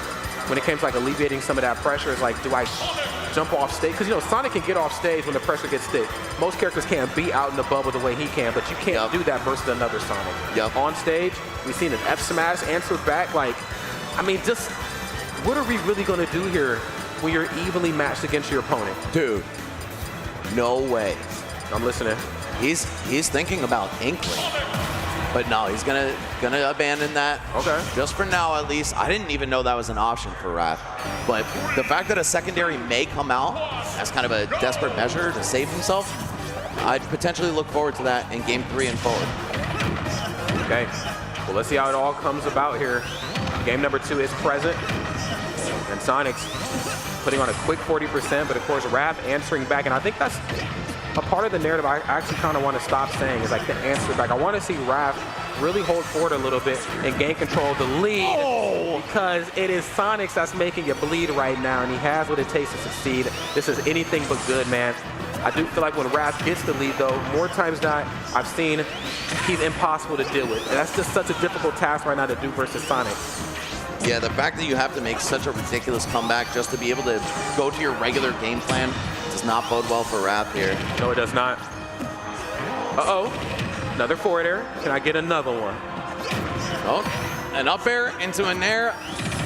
when it came to like alleviating some of that pressure, it's like, do I jump off stage? Because, you know, Sonic can get off stage when the pressure gets thick. Most characters can't be out in the bubble the way he can, but you can't do that versus another Sonic. On stage, we've seen an F smash answer back. Like, I mean, just what are we really going to do here when you're evenly matched against your opponent? Dude, no way. I'm listening. He's thinking about Inkling. But no, he's gonna abandon that. Okay. Just for now, at least. I didn't even know that was an option for Wrath. But the fact that a secondary may come out as kind of a desperate measure to save himself, I'd potentially look forward to that in game 3 and forward. Okay. Well, let's see how it all comes about here. Game number 2 is present. And Sonic's putting on a quick 40%, but of course, Wrath answering back. And I think that's a part of the narrative I actually kind of want to stop saying is like the answer back. I want to see Wrath really hold forward a little bit and gain control of the lead because it is Sonix that's making it bleed right now, and he has what it takes to succeed. This is anything but good, man. I do feel like when Wrath gets the lead, though, more times than not, I've seen he's impossible to deal with. And that's just such a difficult task right now to do versus Sonic. Yeah, the fact that you have to make such a ridiculous comeback just to be able to go to your regular game plan does not bode well for Wrath here. No, it does not. Uh-oh. Another forward air. Can I get another one? Oh, an up air into an air.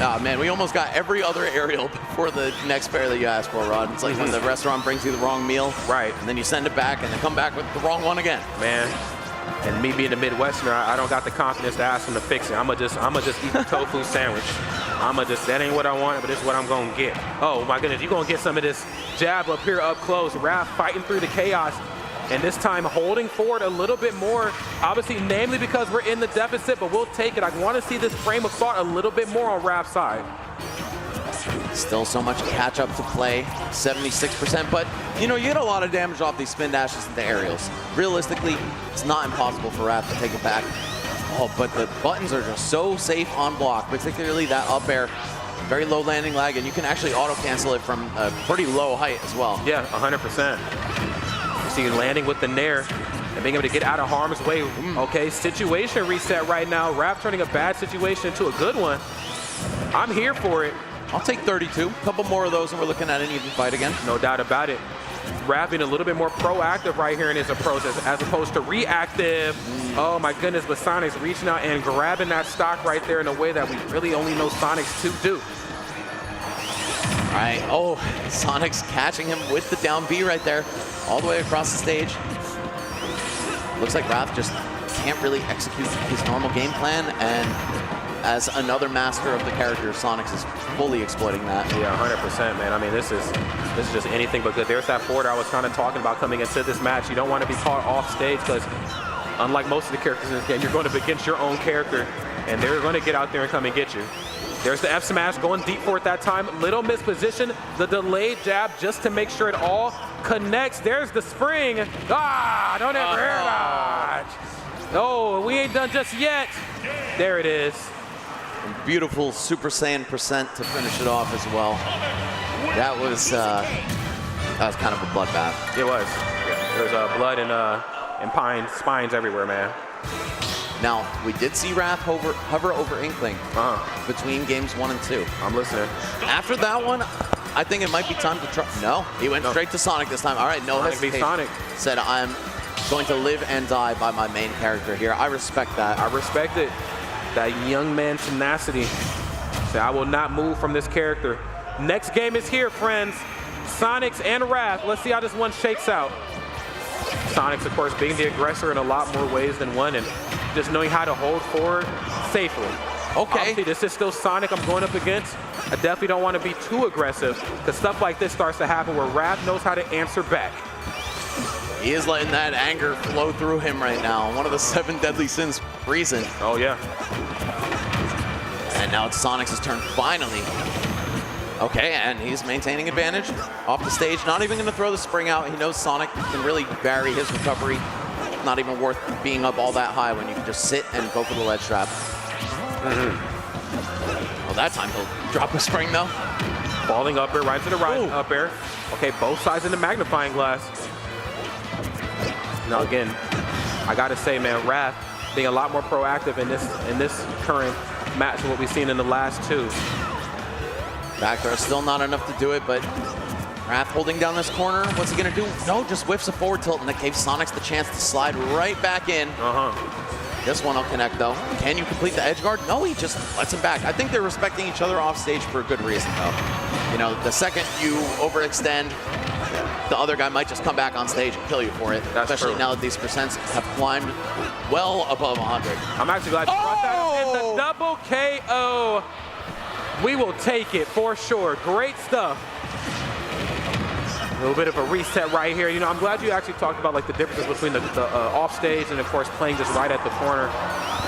Oh, man, we almost got every other aerial before the next pair that you asked for, Rod. It's like when the restaurant brings you the wrong meal. Right. And then you send it back and then come back with the wrong one again. Man. And me being a Midwesterner, I don't got the confidence to ask him to fix it. I'ma just eat the tofu sandwich. That ain't what I wanted, but this is what I'm gonna get. Oh my goodness, you're gonna get some of this jab up here up close. Wrath fighting through the chaos. And this time holding forward a little bit more, obviously, namely because we're in the deficit, but we'll take it. I want to see this frame of thought a little bit more on Wrath's side. Still so much catch up to play, 76%, but you know, you get a lot of damage off these spin dashes and the aerials. Realistically, it's not impossible for Wrath to take it back. Oh, but the buttons are just so safe on block, particularly that up air. Very low landing lag, and you can actually auto cancel it from a pretty low height as well. Yeah, 100%. You see landing with the Nair and being able to get out of harm's way. Okay, situation reset right now. Wrath turning a bad situation into a good one. I'm here for it. I'll take 32. A couple more of those and we're looking at an even fight again. No doubt about it. Raph being a little bit more proactive right here in his approach as opposed to reactive. Oh my goodness, but Sonic's reaching out and grabbing that stock right there in a way that we really only know Sonix to do. All right, oh, Sonic's catching him with the down B right there, all the way across the stage. Looks like Raph just can't really execute his normal game plan, and as another master of the character, Sonix is fully exploiting that. Yeah, 100%, man. I mean, this is just anything but good. There's that forward I was kind of talking about coming into this match. You don't want to be caught off stage because unlike most of the characters in this game, you're going up against your own character, and they're going to get out there and come and get you. There's the F smash going deep for it that time. Little misposition, the delayed jab just to make sure it all connects. There's the spring. Ah, don't ever hear that. No, we ain't done just yet. There it is. And beautiful Super Saiyan % to finish it off as well. That was kind of a bloodbath. It was. There's blood and spines everywhere, man. Now, we did see Raph hover over Inkling between games 1 and 2. I'm listening. After that one, I think it might be time to try. No, he went straight to Sonic this time. All right, no hesitation. Sonic. Said, I'm going to live and die by my main character here. I respect that. I respect it. That young man tenacity. So I will not move from this character. Next game is here, friends. Sonix and Raph. Let's see how this one shakes out. Sonix, of course, being the aggressor in a lot more ways than one, and just knowing how to hold forward safely. Okay. Obviously, this is still Sonic I'm going up against. I definitely don't want to be too aggressive because stuff like this starts to happen where Raph knows how to answer back. He is letting that anger flow through him right now. One of the 7 deadly sins reason. Oh, yeah. And now it's Sonix's turn finally. Okay, and he's maintaining advantage off the stage. Not even going to throw the spring out. He knows Sonic can really vary his recovery. Not even worth being up all that high when you can just sit and go for the ledge trap. Well, that time he'll drop a spring though. Falling up air, right to the right, up air. Okay, both sides in the magnifying glass. Now again, I gotta say, man, Raph being a lot more proactive in this current match than what we've seen in the last 2. Back throw, still not enough to do it, but Raph holding down this corner. What's he gonna do? No, just whiffs a forward tilt, and that gave Sonix the chance to slide right back in. This one will connect though. Can you complete the edge guard? No, he just lets him back. I think they're respecting each other off stage for a good reason though. You know, the second you overextend, the other guy might just come back on stage and kill you for it. That's especially true. now that these percents have climbed well above 100. I'm actually glad you brought that up. And the double KO. We will take it for sure. Great stuff. A little bit of a reset right here. You know, I'm glad you actually talked about like the differences between the off stage and of course playing just right at the corner.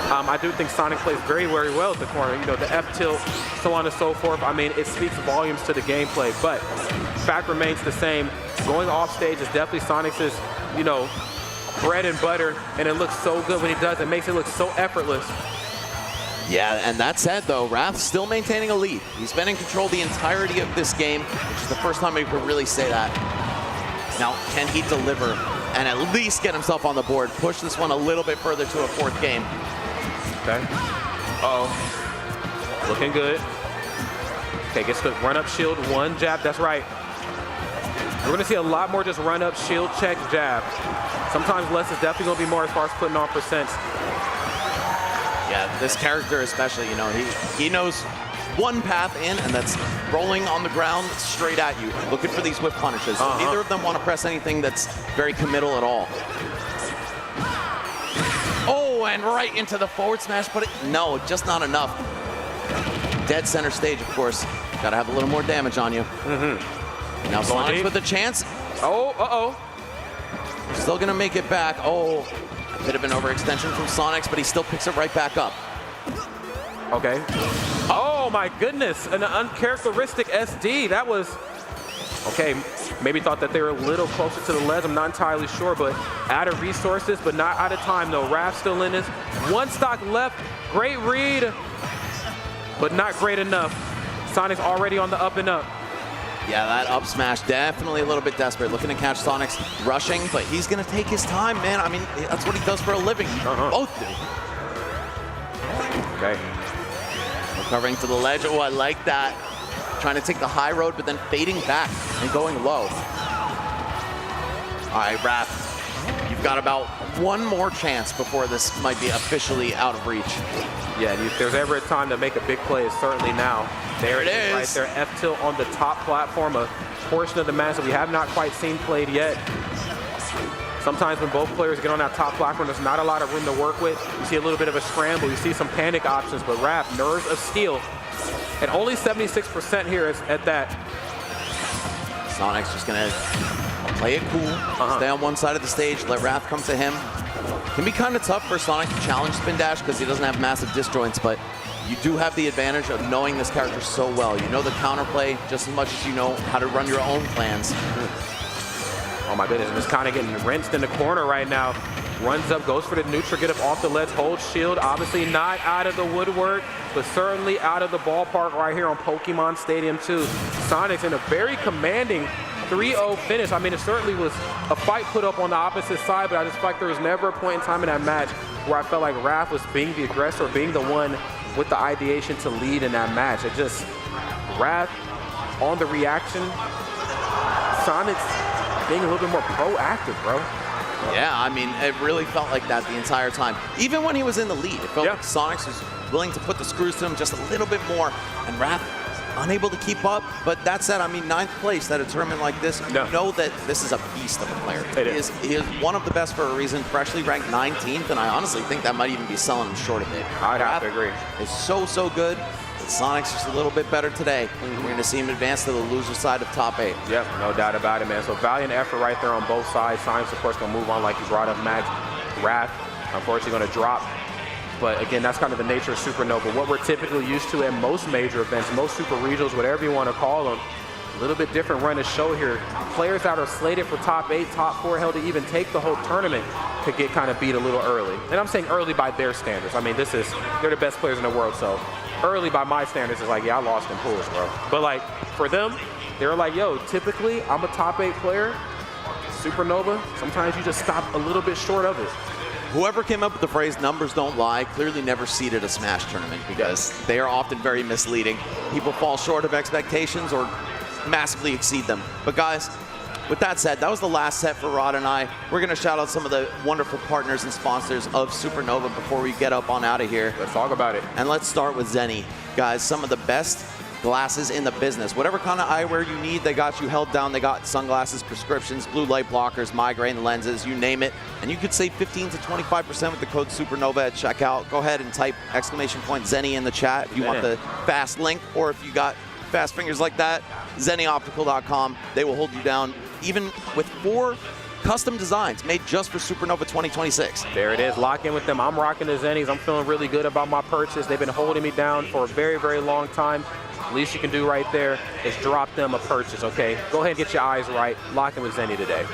I do think Sonic plays very, very well at the corner. You know, the F tilt, so on and so forth. I mean, it speaks volumes to the gameplay, but fact remains the same. Going off stage is definitely Sonic's, you know, bread and butter, and it looks so good when he does. It makes it look so effortless. Yeah, and that said though, Raph's still maintaining a lead. He's been in control the entirety of this game, which is the first time we could really say that. Now, can he deliver and at least get himself on the board, push this one a little bit further to a 4th game? Okay. Uh-oh. Looking good. Okay, gets the run-up shield, 1 jab. That's right. We're going to see a lot more just run-up, shield, check, jab. Sometimes less is definitely going to be more as far as putting on percents. Yeah, this character especially, you know, he knows one path in, and that's rolling on the ground straight at you, looking for these whip punishes. Neither of them want to press anything that's very committal at all. Oh, and right into the forward smash, but no, just not enough. Dead center stage, of course. Got to have a little more damage on you. Now Sonix with a chance. Oh, Still going to make it back. Oh, a bit of an overextension from Sonix, but he still picks it right back up. Okay. Oh my goodness, an uncharacteristic SD. That was, okay, maybe thought that they were a little closer to the ledge. I'm not entirely sure, but out of resources, but not out of time though. Raph still in this. 1 stock left, great read, but not great enough. Sonic's already on the up and up. Yeah, that up smash, definitely a little bit desperate. Looking to catch Sonix rushing, but he's going to take his time, man. I mean, that's what he does for a living. Both do. Okay. Recovering to the ledge. Oh, I like that. Trying to take the high road, but then fading back and going low. All right, Raph, you've got about one more chance before this might be officially out of reach. Yeah, and if there's ever a time to make a big play, it's certainly now. There it is. Right there, F-tilt on the top platform, a portion of the match that we have not quite seen played yet. Sometimes when both players get on that top platform, there's not a lot of room to work with. You see a little bit of a scramble. You see some panic options, but Raph, nerves of steel. And only 76% here is at that. Sonix just gonna play it cool, stay on one side of the stage, let Raph come to him. Can be kind of tough for Sonix to challenge spin dash because he doesn't have massive disjoints, but you do have the advantage of knowing this character so well. You know the counterplay just as much as you know how to run your own plans. Oh my goodness, and it's kind of getting rinsed in the corner right now. Runs up, goes for the neutral, get up off the ledge, hold shield. Obviously not out of the woodwork, but certainly out of the ballpark right here on Pokemon Stadium 2. Sonix in a very commanding 3-0 finish. I mean, it certainly was a fight put up on the opposite side, but I just felt like there was never a point in time in that match where I felt like Raph was being the aggressor, being the one with the ideation to lead in that match. It just, Raph on the reaction, Sonix being a little bit more proactive, bro. Yeah, I mean, it really felt like that the entire time. Even when he was in the lead, it felt like Sonix was willing to put the screws to him just a little bit more, and Raph unable to keep up. But that said, I mean, 9th place at a tournament like this, you know that this is a beast of a player. He is one of the best for a reason, freshly ranked 19th, and I honestly think that might even be selling him short a bit. I'd have to agree. Is so good. Sonix just a little bit better today. We're going to see him advance to the loser side of top 8. Yep, no doubt about it, man. So valiant effort right there on both sides. Sonix, of course, going to move on like you brought up, Max. Raph, unfortunately, going to drop. But again, that's kind of the nature of Supernova. What we're typically used to at most major events, most super regionals, whatever you want to call them, a little bit different run to show here. Players that are slated for top 8, top 4, hell to even take the whole tournament could get kind of beat a little early. And I'm saying early by their standards. I mean, they're the best players in the world, so early by my standards is like, yeah, I lost in pools, bro. But like, for them, they're like, yo, typically I'm a top 8 player. Supernova, sometimes you just stop a little bit short of it. Whoever came up with the phrase "numbers don't lie" clearly never seeded a Smash tournament because they are often very misleading. People fall short of expectations or massively exceed them. But guys, with that said, that was the last set for Rod and I. We're going to shout out some of the wonderful partners and sponsors of Supernova before we get up on out of here. Let's talk about it. And let's start with Dany. Guys, some of the best glasses in the business. Whatever kind of eyewear you need, they got you held down. They got sunglasses, prescriptions, blue light blockers, migraine lenses, you name it. And you could save 15 to 25% with the code Supernova at checkout. Go ahead and type !Zenny in the chat if you want the fast link, or if you got fast fingers like that, ZennyOptical.com. They will hold you down, even with 4 custom designs made just for Supernova 2026. There it is. Lock in with them. I'm rocking the Zennies. I'm feeling really good about my purchase. They've been holding me down for a very, very long time. Least you can do right there is drop them a purchase, okay? Go ahead and get your eyes right. Lock in with Zenny today.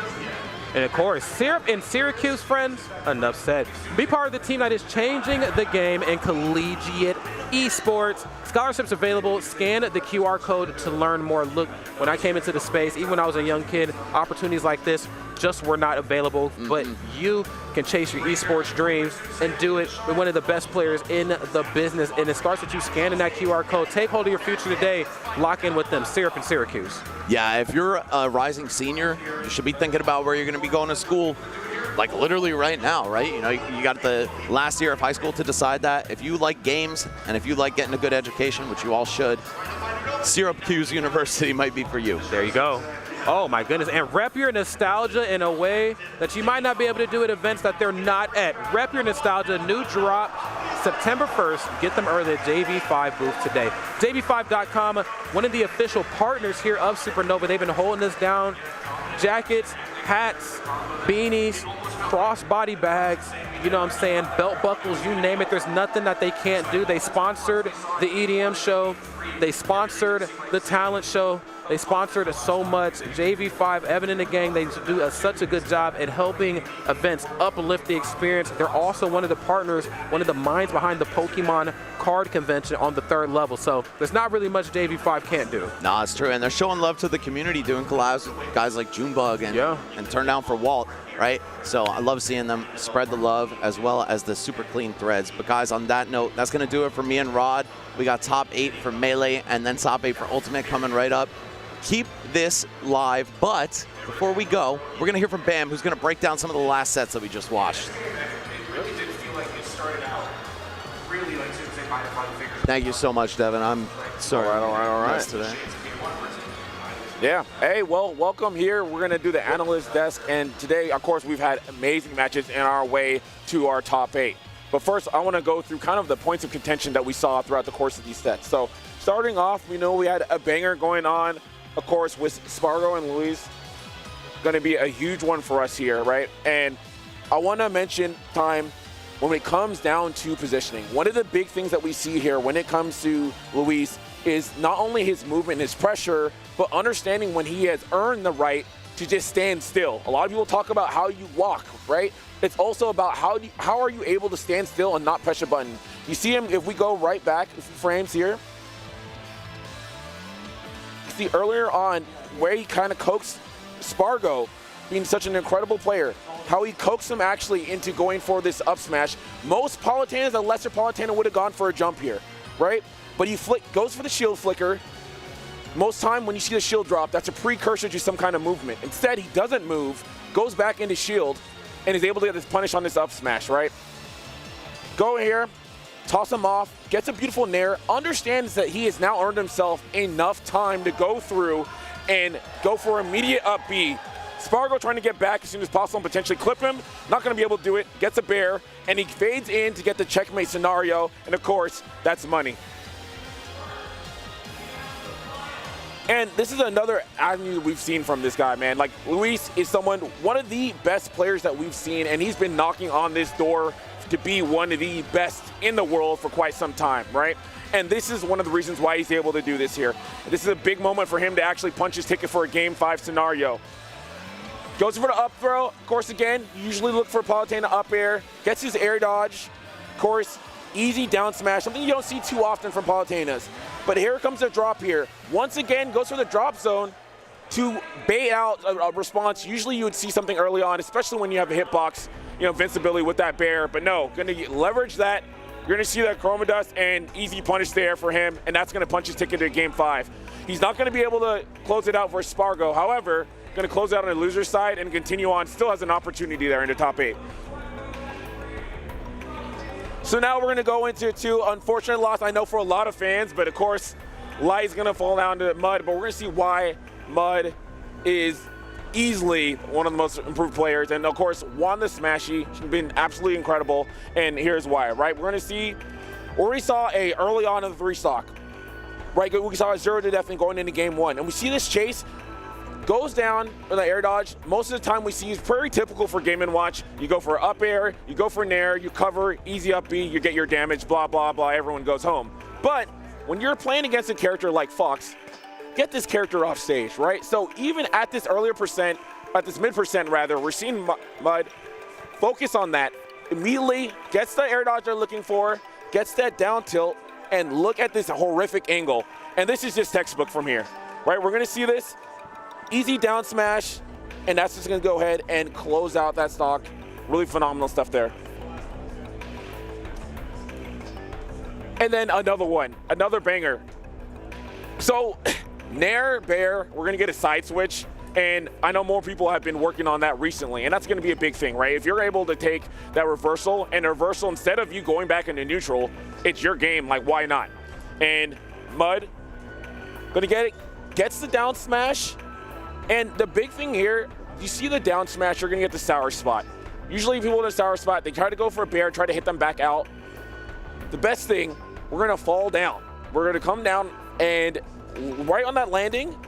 And of course, Syrup in Syracuse, friends, enough said. Be part of the team that is changing the game in collegiate esports. Scholarships available. Scan the QR code to learn more. Look, when I came into the space, even when I was a young kid, opportunities like this just were not available, but you can chase your esports dreams and do it with one of the best players in the business. And it starts with you scanning that QR code. Take hold of your future today. Lock in with them. Syrup in Syracuse. Yeah, if you're a rising senior, you should be thinking about where you're going to be going to school, like literally right now, right? You know, you got the last year of high school to decide that. If you like games and if you like getting a good education, which you all should, Syracuse University might be for you. There you go. Oh my goodness, and rep your nostalgia in a way that you might not be able to do at events that they're not at. Rep your nostalgia, new drop, September 1st. Get them early at JV5 booth today. JV5.com, one of the official partners here of Supernova. They've been holding us down. Jackets, hats, beanies, crossbody bags, you know what I'm saying, belt buckles, you name it. There's nothing that they can't do. They sponsored the EDM show. They sponsored the talent show. They sponsored so much. JV5, Evan and the gang, they do such a good job at helping events uplift the experience. They're also one of the partners, one of the minds behind the Pokemon card convention on the 3rd level. So there's not really much JV5 can't do. Nah, it's true. And they're showing love to the community, doing collabs with guys like Junebug and Turn Down for Walt, right? So I love seeing them spread the love as well as the super clean threads. But guys, on that note, that's going to do it for me and Rod. We got top 8 for Melee and then top 8 for Ultimate coming right up. keep this live, but before we go, we're going to hear from Bam, who's going to break down some of the last sets that we just watched. Really did feel like it started out really like Soonsay might have fun figures. Thank you so much, Devin. I'm sorry. All right. Today. Yeah. Hey, well, welcome here. We're going to do the analyst desk, and today, of course, we've had amazing matches in our way to our top 8. But first, I want to go through kind of the points of contention that we saw throughout the course of these sets. So, starting off, we know we had a banger going on, of course, with Spargo and Luis. Going to be a huge one for us here, right? And I want to mention time when it comes down to positioning. One of the big things that we see here when it comes to Luis is not only his movement and his pressure, but understanding when he has earned the right to just stand still. A lot of people talk about how you walk, right? It's also about how are you able to stand still and not press a button. You see him, if we go right back a few frames here, you see earlier on where he kind of coaxed Spargo, being such an incredible player, how he coaxed him actually into going for this up smash. Most Palutanas, a lesser Palutena would have gone for a jump here, right? But he goes for the shield flicker. Most time when you see the shield drop, that's a precursor to some kind of movement. Instead, he doesn't move, goes back into shield, and is able to get this punish on this up smash, right? Go here, toss him off, gets a beautiful nair, understands that he has now earned himself enough time to go through and go for immediate up B. Spargo trying to get back as soon as possible and potentially clip him. Not going to be able to do it. Gets a bear, and he fades in to get the checkmate scenario, and of course, that's money. And this is another avenue we've seen from this guy, man. Like, Luis is one of the best players that we've seen, and he's been knocking on this door to be one of the best in the world for quite some time, right? And this is one of the reasons why he's able to do this here. This is a big moment for him to actually punch his ticket for a Game 5 scenario. Goes for the up throw. Of course, again, you usually look for Palutena up air. Gets his air dodge. Of course, easy down smash, something you don't see too often from Palutenas. But here comes the drop here. Once again, goes for the drop zone to bait out a response. Usually you would see something early on, especially when you have a hitbox, invincibility with that bear. But no, going to leverage that. You're going to see that Chroma Dust and easy punish there for him, and that's going to punch his ticket to Game 5. He's not going to be able to close it out for Spargo. However, going to close out on the loser side and continue on. Still has an opportunity there in the top 8. So now we're going to go into two unfortunate loss, I know, for a lot of fans, but of course, Light's going to fall down to Mud, but we're going to see why Mud is easily one of the most improved players, and of course, won the Smashy. She's been absolutely incredible, and here's why, right? We're going to see, we already saw early on in the 3 stock, right? We saw a 0 to definitely going into Game 1, and we see this chase goes down with the air dodge. Most of the time we see is very typical for Game & Watch. You go for up air, you go for nair, you cover, easy up B, you get your damage, blah, blah, blah, everyone goes home. But when you're playing against a character like Fox, get this character off stage, right? So even at this earlier percent, at this mid percent rather, we're seeing Mud focus on that. Immediately gets the air dodge they're looking for, gets that down tilt, and look at this horrific angle. And this is just textbook from here, right? We're gonna see this. Easy down smash, and that's just gonna go ahead and close out that stock. Really phenomenal stuff there. And then another one, another banger. So, Nair, Bear, we're gonna get a side switch, and I know more people have been working on that recently, and that's gonna be a big thing, right? If you're able to take that reversal, and a reversal, instead of you going back into neutral, it's your game, like why not? And Mud, gonna get it, gets the down smash, and the big thing here, you see the down smash, you're gonna get the sour spot. Usually people in a sour spot, they try to go for a bear, try to hit them back out. The best thing, we're gonna fall down. We're gonna come down, and right on that landing,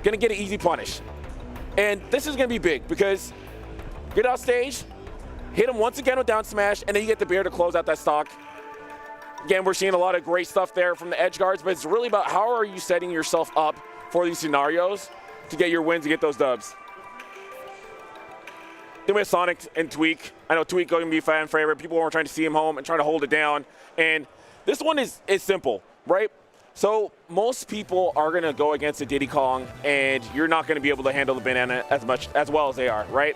gonna get an easy punish. And this is gonna be big, because get off stage, hit him once again with down smash, and then you get the bear to close out that stock. Again, we're seeing a lot of great stuff there from the edge guards, but it's really about how are you setting yourself up for these scenarios to get your wins, to get those dubs. Then we have Sonix and Tweek. I know Tweek going to be a fan favorite. People are trying to see him home and trying to hold it down. And this one is simple, right? So most people are going to go against a Diddy Kong, and you're not going to be able to handle the banana as well as they are, right?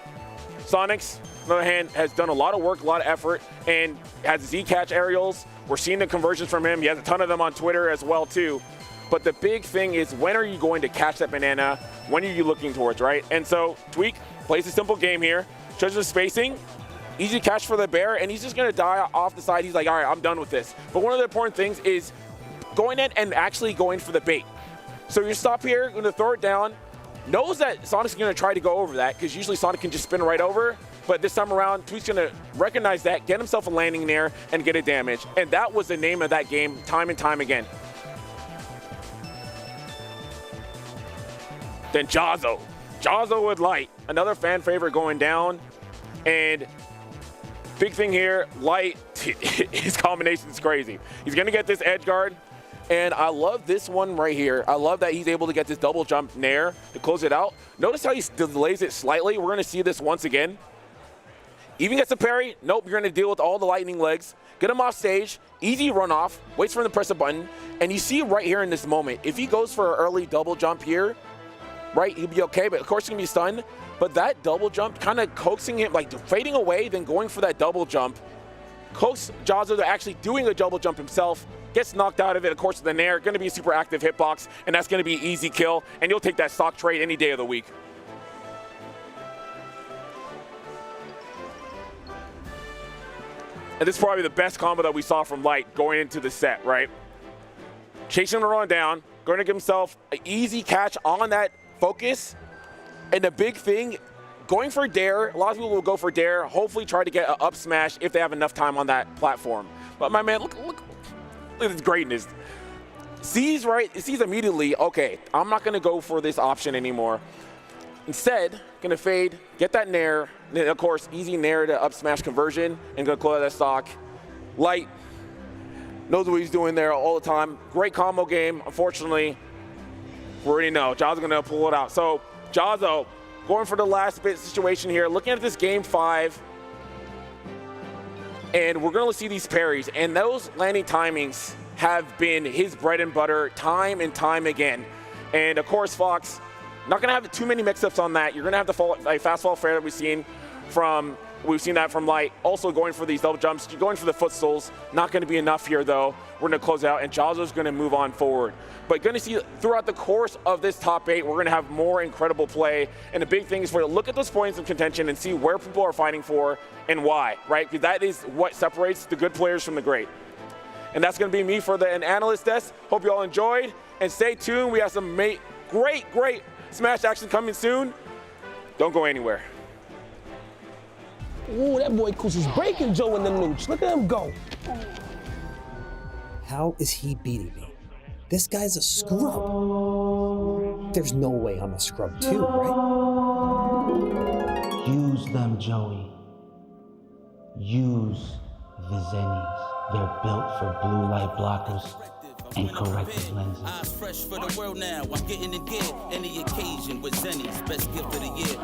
Sonix, on the other hand, has done a lot of work, a lot of effort, and has Z-catch aerials. We're seeing the conversions from him. He has a ton of them on Twitter as well, too. But the big thing is, when are you going to catch that banana? When are you looking towards, right? And so Tweek plays a simple game here, shows the spacing, easy catch for the bear, and he's just going to die off the side. He's like, all right, I'm done with this. But one of the important things is going in and actually going for the bait. So you stop here, going to throw it down, knows that Sonic's going to try to go over that, because usually Sonic can just spin right over. But this time around, Tweek's going to recognize that, get himself a landing there, and get a damage. And that was the name of that game time and time again. Then Jazzo. Jazzo with Light. Another fan favorite going down. And big thing here, Light, his combination is crazy. He's going to get this edge guard. And I love this one right here. I love that he's able to get this double jump nair to close it out. Notice how he delays it slightly. We're going to see this once again. Even gets a parry. Nope, you're going to deal with all the lightning legs. Get him off stage. Easy runoff. Waits for him to press a button. And you see right here in this moment, if he goes for an early double jump here, right, he'll be okay. But of course, he's going to be stunned. But that double jump kind of coaxing him, like fading away, then going for that double jump. Coax Jazzo to actually doing a double jump himself. Gets knocked out of it, of course, with the nair. Going to be a super active hitbox, and that's going to be an easy kill. And you'll take that stock trade any day of the week. And this is probably the best combo that we saw from Light going into the set, right? Chasing the run down, going to give himself an easy catch on that focus. And the big thing, going for dare. A lot of people will go for dare, hopefully try to get an up smash if they have enough time on that platform. But my man, look at this greatness. Sees immediately, okay, I'm not going to go for this option anymore. Instead, going to fade, get that nair, and then of course, easy nair to up smash conversion, and going to close that stock. Light knows what he's doing there all the time. Great combo game. Unfortunately, we already know Jazzo's going to pull it out. So Jazzo going for the last bit situation here, looking at this game 5, and we're going to see these parries, and those landing timings have been his bread and butter time and time again. And of course, Fox, not going to have too many mix-ups on that. You're going to have the fast fall fair that we've seen that from Light. Also going for these double jumps, going for the footstools. Not going to be enough here, though. We're going to close out, and Jazzo's going to move on forward. But going to see throughout the course of this top 8, we're going to have more incredible play. And the big thing is for you to look at those points of contention and see where people are fighting for and why, right? Because that is what separates the good players from the great. And that's going to be me for the analyst desk. Hope you all enjoyed. And stay tuned. We have some great Smash action coming soon. Don't go anywhere. Ooh, that boy Kus is breaking Joe in the nooch. Look at him go. How is he beating me? This guy's a scrub. There's no way I'm a scrub too, right? Use them, Joey. Use the Zennies. They're built for blue light blockers and corrective lenses. Eyes fresh for the world now. I'm getting it gear. Any occasion with Zennies. Best gift of the year.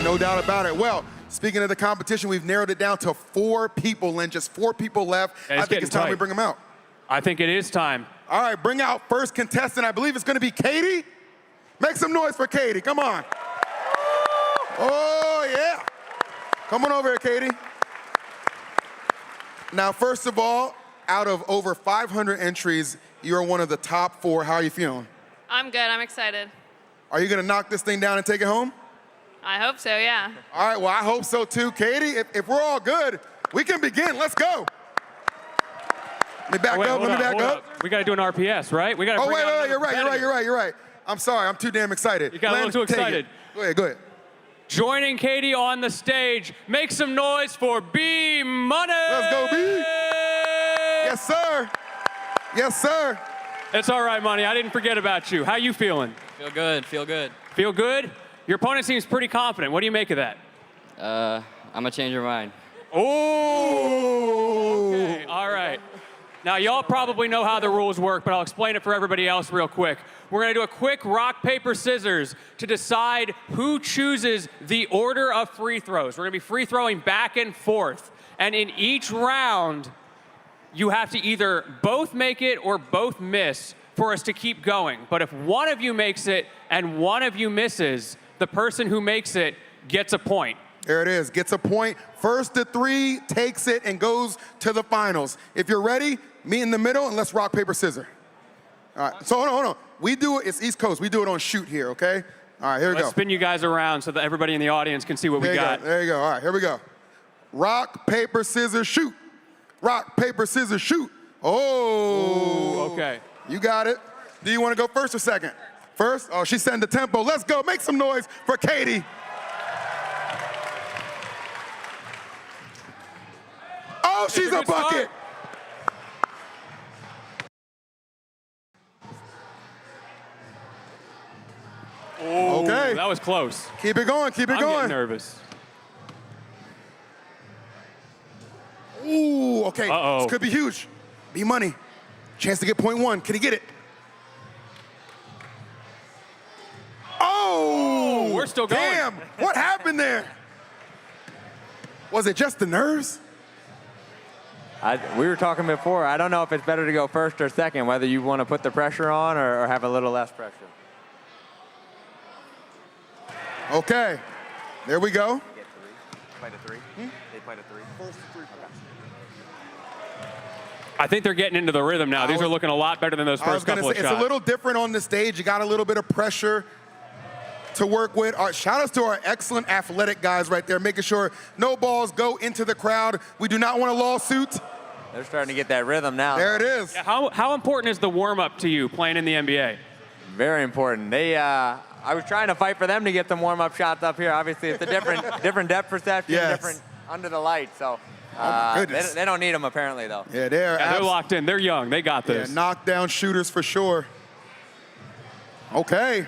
no doubt about it. Well, speaking of the competition, we've narrowed it down to 4 people, and just 4 people left. Yeah, I think it's time we bring them out. I think it is time. All right, bring out first contestant. I believe it's going to be Katie. Make some noise for Katie. Come on. Oh, yeah. Come on over here, Katie. Now, first of all, out of over 500 entries, you're one of the top 4. How are you feeling? I'm good. I'm excited. Are you going to knock this thing down and take it home? I hope so, yeah. All right, well, I hope so too. Katie, if we're all good, we can begin. Let's go. Let me back up. Let me back up. We got to do an RPS, right? We got to. Oh, wait. You're right. I'm sorry. I'm too damn excited. You got a little too excited. Go ahead. Joining Katie on the stage, make some noise for B-Money. Let's go, B. Yes, sir. Yes, sir. It's all right, Money. I didn't forget about you. How you feeling? Feel good. Feel good. Feel good? Your opponent seems pretty confident. What do you make of that? I'm gonna change your mind. Oh. Okay. All right. Now, y'all probably know how the rules work, but I'll explain it for everybody else real quick. We're going to do a quick rock, paper, scissors to decide who chooses the order of free throws. We're going to be free throwing back and forth. And in each round, you have to either both make it or both miss for us to keep going. But if one of you makes it and one of you misses, the person who makes it gets a point. There it is, gets a point. First to 3 takes it and goes to the finals. If you're ready, meet in the middle and let's rock, paper, scissors. All right, so hold on. We do it, it's East Coast. We do it on shoot here, okay? All right, here we go. Let's spin you guys around so that everybody in the audience can see what we got. There you go, all right, here we go. Rock, paper, scissors, shoot. Rock, paper, scissors, shoot. Oh. Ooh, okay. You got it. Do you want to go first or second? First? Oh, she's setting the tempo. Let's go, make some noise for Katie. Oh, she's a bucket. Oh, okay. That was close. Keep it going, keep it I'm going. getting nervous. Ooh, okay. Uh-oh. This could be huge. B-Money. Chance to get .1. Can he get it? Oh! We're still going. Damn, what happened there? Was it just the nerves? We were talking before. I don't know if it's better to go first or second, whether you want to put the pressure on or have a little less pressure. Okay, there we go. Play to 3. They play to 3. First to 3. I think they're getting into the rhythm now. These are looking a lot better than those first couple of shots. It's a little different on the stage. You got a little bit of pressure to work with. Shout outs to our excellent athletic guys right there, making sure no balls go into the crowd. We do not want a lawsuit. They're starting to get that rhythm now. There it is. Yeah, how important is the warm-up to you playing in the NBA? Very important. I was trying to fight for them to get some warm-up shots up here. Obviously, it's a different depth perception, different under the light. So they don't need them apparently, though. Yeah, they're locked in. They're young. They got this. Yeah, knockdown shooters for sure. Okay.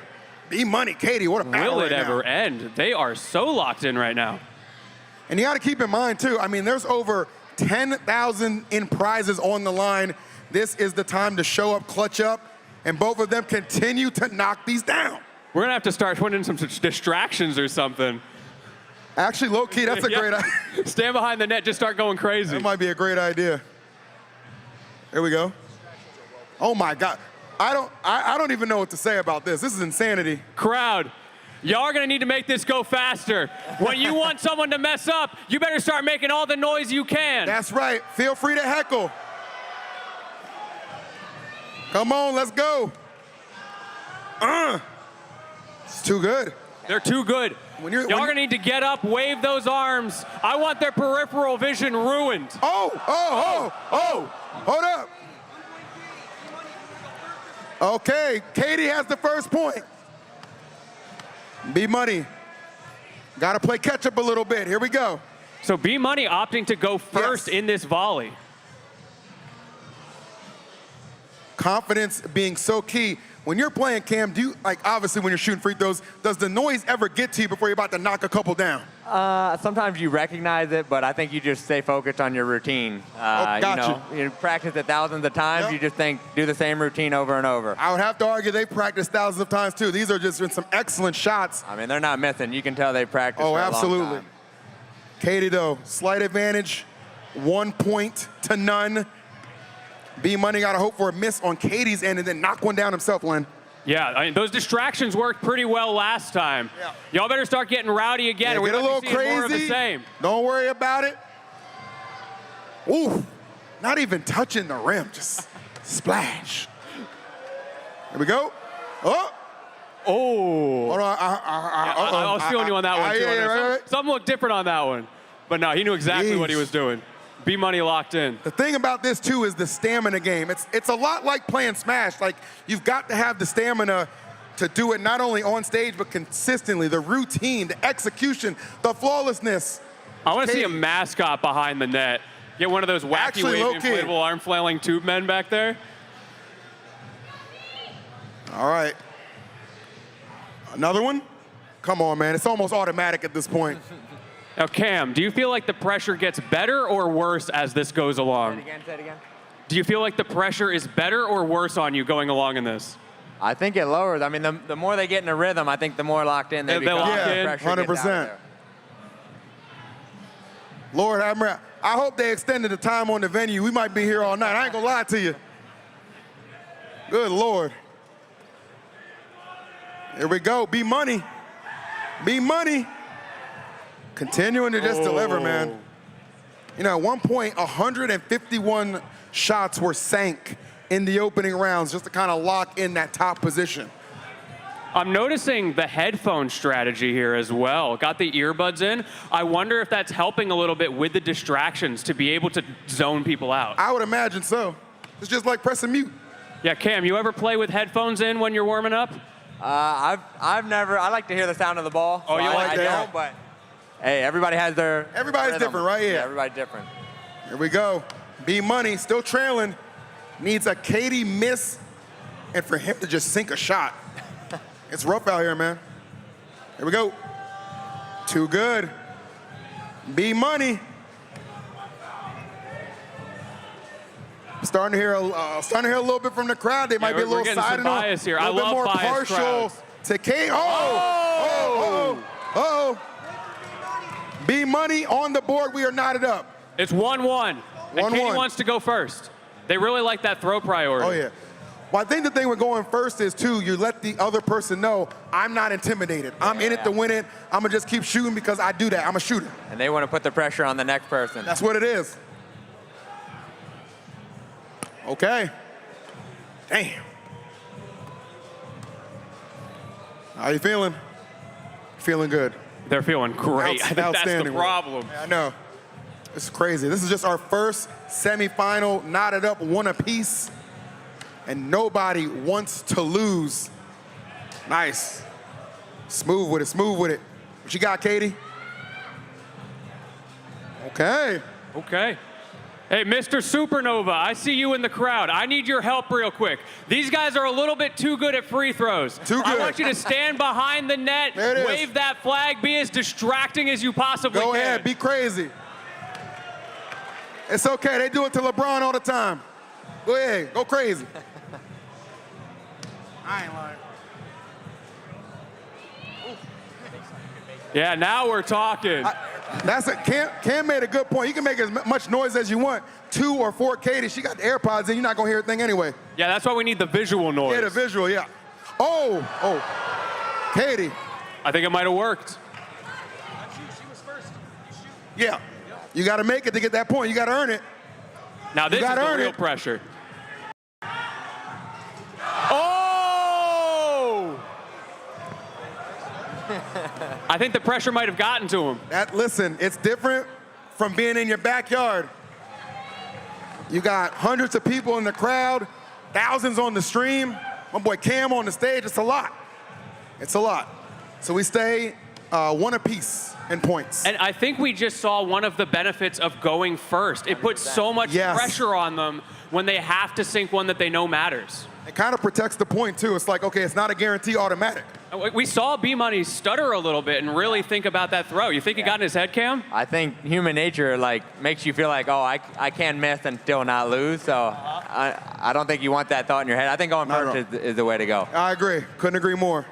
B-Money, Katie, what a battle Will it right ever now. end? They are so locked in right now. And you got to keep in mind, too, I mean, there's over 10,000 in prizes on the line. This is the time to show up, clutch up, and both of them continue to knock these down. We're going to have to start putting in some distractions or something. Actually, low-key, that's a great idea. Stand behind the net, just start going crazy. That might be a great idea. Here we go. Oh, my God. I don't even know what to say about this. This is insanity. Crowd, y'all are going to need to make this go faster. When you want someone to mess up, you better start making all the noise you can. That's right. Feel free to heckle. Come on, let's go. It's too good. They're too good. Y'all are going to need to get up, wave those arms. I want their peripheral vision ruined. Hold up. Okay, Katie has the first point. B-Money. Got to play catch up a little bit. Here we go. So B-Money opting to go first in this volley. confidence being so key. When you're playing, Cam, do you, like, obviously when you're shooting free throws, does the noise ever get to you before you're about to knock a couple down? Sometimes you recognize it, but I think you just stay focused on your routine. You practice it thousands of times. You just think, do the same routine over and over. I would have to argue they practiced thousands of times too. These are just some excellent shots. I mean, they're not missing. You can tell they practice for a long absolutely. time. Katie, though, slight advantage, 1 point to none. B-Money got to hope for a miss on Katie's end and then knock one down himself, Len. Yeah, I mean, those distractions worked pretty well last time. Yeah. Y'all better start getting rowdy again. Yeah, We're get a little crazy. More of the same. Don't worry about it. Ooh, not even touching the rim, just splash. Here we go. Oh. Hold on. I was feeling you on that one, too. Right. Something looked different on that one. But no, he knew exactly what he was doing. B-Money locked in. The thing about this, too, is the stamina game. It's a lot like playing Smash. Like, you've got to have the stamina to do it not only on stage, but consistently. The routine, the execution, the flawlessness. I want to see a mascot behind the net. Get one of those wacky wave inflatable arm flailing tube men back there. All right. Another one? Come on, man. It's almost automatic at this point. Now, Cam, do you feel like the pressure gets better or worse as this goes along? Say it again. Do you feel like the pressure is better or worse on you going along in this? I think it lowers. I mean, the more they get in a rhythm, I think the more locked in they become. Yeah, 100%. Lord have mercy. I hope they extended the time on the venue. We might be here all night. I ain't gonna lie to you. Good Lord. Here we go. B-Money. B-Money. Continuing to just deliver, man. You know, at one point, 151 shots were sank in the opening rounds just to kind of lock in that top position. I'm noticing the headphone strategy here as well. Got the earbuds in. I wonder if that's helping a little bit with the distractions to be able to zone people out. I would imagine so. It's just like pressing mute. Yeah, Cam, you ever play with headphones in when you're warming up? I've never. I like to hear the sound of the ball. Oh, you like that? I don't, but hey, everybody has their. Everybody's rhythm. different, right? Yeah. Everybody's different. Here we go. B-Money still trailing. Needs a Katie miss and for him to just sink a shot. It's rough out here, man. Here we go. Too good. B-Money. Starting to hear a little bit from the crowd. They might be a little siding on. Bias here. A little bit more partial to Katie. Oh. B-Money on the board. We are knotted up. It's 1-1. And Katie wants to go first. They really like that throw priority. Oh, yeah. Well, I think the thing with going first is, too, you let the other person know, I'm not intimidated. I'm in it to win it. I'm going to just keep shooting because I do that. I'm a shooter. And they want to put the pressure on the next person. That's what it is. Okay. Damn. How you feeling? Feeling good. They're feeling great. I think that's the problem. Yeah, I know. It's crazy. This is just our first semifinal, knotted up, one apiece, and nobody wants to lose. Nice. Smooth with it, smooth with it. What you got, Katie? Okay. Okay. Hey, Mr. Supernova, I see you in the crowd. I need your help real quick. These guys are a little bit too good at free throws. Too good. I want you to stand behind the net, wave that flag, be as distracting as you possibly can. Go ahead, be crazy. It's okay, they do it to LeBron all the time. Go ahead, go crazy. I ain't lying. Yeah, now we're talking. Cam made a good point. You can make as much noise as you want. 2 or 4 Katie, she got the AirPods in, you're not gonna hear a thing anyway. Yeah, that's why we need the visual noise. Yeah, the visual, yeah. Oh, Katie. I think it might have worked. Yeah, you gotta make it to get that point. You gotta earn it. Now this is the real pressure. Oh! I think the pressure might have gotten to him. Listen, it's different from being in your backyard. You got hundreds of people in the crowd, thousands on the stream. My boy Cam on the stage, it's a lot. It's a lot. So we stay 1 apiece in points. And I think we just saw one of the benefits of going first. It puts so much pressure on them when they have to sink one that they know matters. It kind of protects the point, too. It's like, okay, it's not a guarantee automatic. We saw B-Money stutter a little bit and really think about that throw. You think he got in his head, Cam? I think human nature makes you feel like, oh, I can miss and still not lose. So I don't think you want that thought in your head. I think going first is the way to go. I agree. Couldn't agree more.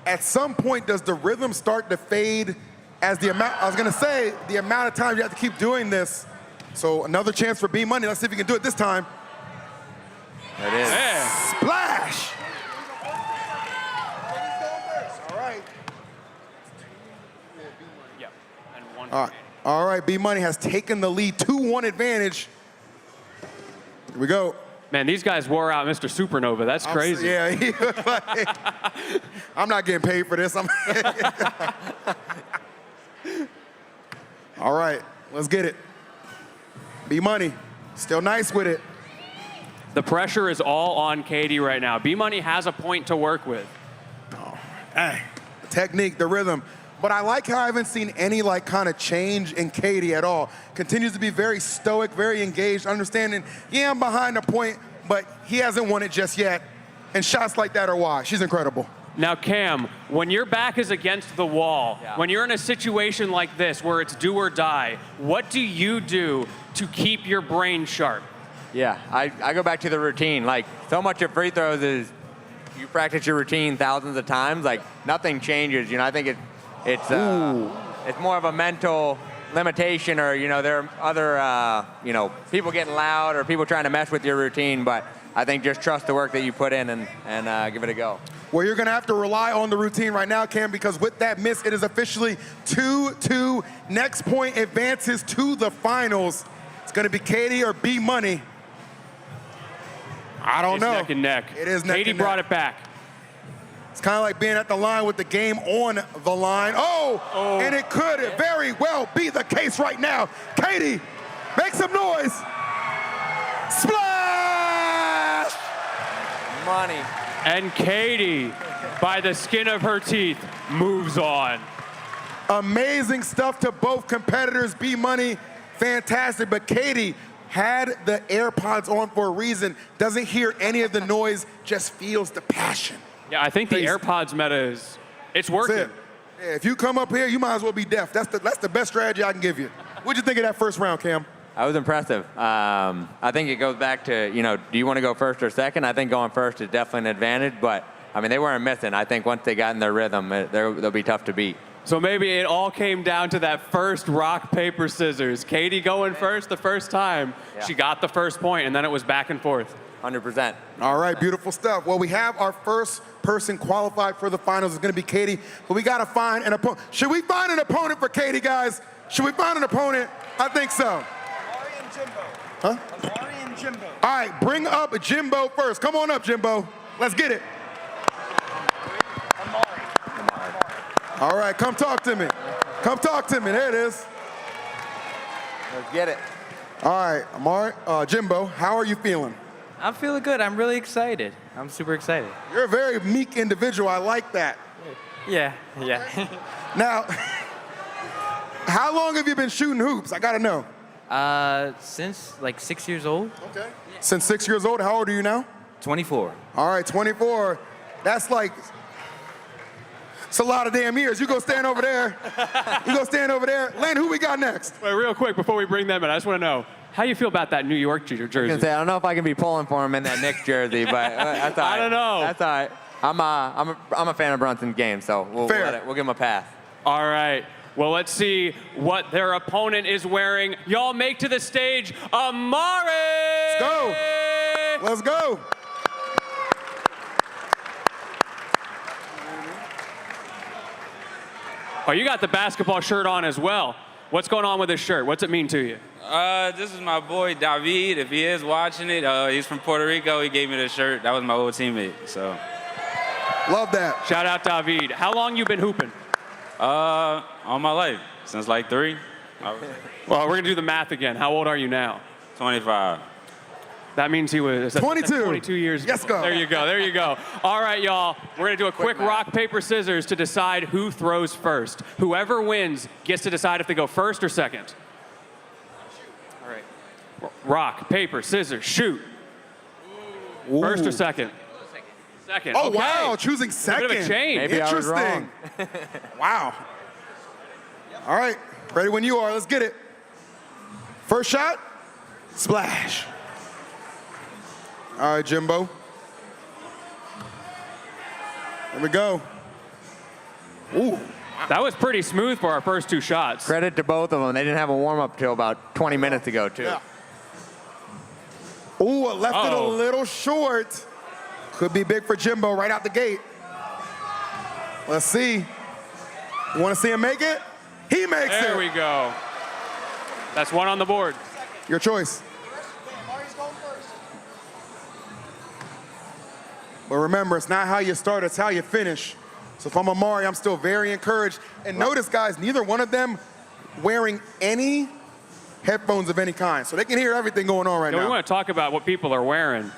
At some point, does the rhythm start to fade as the amount, I was going to say, the amount of time you have to keep doing this. So another chance for B-Money. Let's see if he can do it this time. There it is. Splash! All right. Yep. And one. All right, B-Money has taken the lead, 2-1 advantage. Here we go. Man, these guys wore out Mr. Supernova. That's crazy. Yeah, he was like, I'm not getting paid for this. All right, let's get it. B-Money, still nice with it. The pressure is all on Katie right now. B-Money has a point to work with. The technique, the rhythm. But I like how I haven't seen any kind of change in Katie at all. Continues to be very stoic, very engaged, understanding, yeah, I'm behind a point, but he hasn't won it just yet. And shots like that are why. She's incredible. Now, Cam, when your back is against the wall, when you're in a situation like this where it's do or die, what do you do to keep your brain sharp? Yeah, I go back to the routine. So much of free throws is you practice your routine thousands of times. Nothing changes. I think it's more of a mental limitation, or there are other people getting loud or people trying to mess with your routine. But I think just trust the work that you put in and give it a go. Well, you're going to have to rely on the routine right now, Cam, because with that miss, it is officially 2-2. Next point advances to the finals. It's going to be Katie or B-Money. I don't know. Neck and neck. It is neck Katie and neck. brought it back. It's kind of like being at the line with the game on the line. Oh, and it could very well be the case right now. Katie, make some noise. Splash! Money. And Katie, by the skin of her teeth, moves on. Amazing stuff to both competitors. B-Money, fantastic. But Katie had the AirPods on for a reason. Doesn't hear any of the noise, just feels the passion. Yeah, I think the AirPods meta it's working. That's it. Yeah, if you come up here, you might as well be deaf. That's the best strategy I can give you. What'd you think of that first round, Cam? That was impressive. I think it goes back to, do you want to go first or second? I think going first is definitely an advantage, but, they weren't missing. I think once they got in their rhythm, they'll be tough to beat. So maybe it all came down to that first rock, paper, scissors. Katie going first the first time. Yeah. She got the first point, and then it was back and forth. 100%. All right, beautiful stuff. Well, we have our first person qualified for the finals. It's going to be Katie, but we got to find an opponent. Should we find an opponent for Katie, guys? Should we find an opponent? I think so. Huh? and Jimbo. All right, bring up Jimbo first. Come on up, Jimbo. Let's get it. All right, come talk to me. Come talk to me. There it is. Let's get it. All right, Amari, Jimbo, how are you feeling? I'm feeling good. I'm really excited. I'm super excited. You're a very meek individual. I like that. Yeah. Now, how long have you been shooting hoops? I gotta know. Since 6 years old. Okay. Since 6 years old. How old are you now? 24. All right, 24. That's it's a lot of damn years. You go stand over there. Len, who we got next? Wait, real quick, before we bring them in, I just want to know, how you feel about that New York jersey? I don't know if I can be pulling for him in that Knicks jersey, but that's all right. I don't know. That's all right. I'm a fan of Brunson's game, so we'll give him a pass. All right. Well, let's see what their opponent is wearing. Y'all make to the stage, Amari! Let's go. Let's go. Oh, you got the basketball shirt on as well. What's going on with this shirt? What's it mean to you? This is my boy David. If he is watching it, he's from Puerto Rico. He gave me this shirt. That was my old teammate. So, love that. Shout out David. How long you been hooping? All my life, since 3. Well, we're gonna do the math again. How old are you now? 25. That means he was 22. 22 years. Yes, go. There you go. There you go. All right, y'all. We're going to do a quick rock, paper, scissors to decide who throws first. Whoever wins gets to decide if they go first or second. All right. Rock, paper, scissors, shoot. Ooh. First or second? Second. Oh, okay. wow. Choosing second. A bit of a change. Maybe I was Interesting. wrong. Wow. All right. Ready when you are. Let's get it. First shot. Splash. All right, Jimbo. Here we go. Ooh. That was pretty smooth for our first two shots. Credit to both of them. They didn't have a warm-up till about 20 minutes ago, too. Yeah. Ooh, left it a little short. Could be big for Jimbo right out the gate. Let's see. You want to see him make it? He makes it. There we go. That's one on the board. Your choice. But remember, it's not how you start, it's how you finish. So if I'm Amari, I'm still very encouraged. And notice, guys, neither one of them wearing any headphones of any kind. So they can hear everything going on right now. We want to talk about what people are wearing.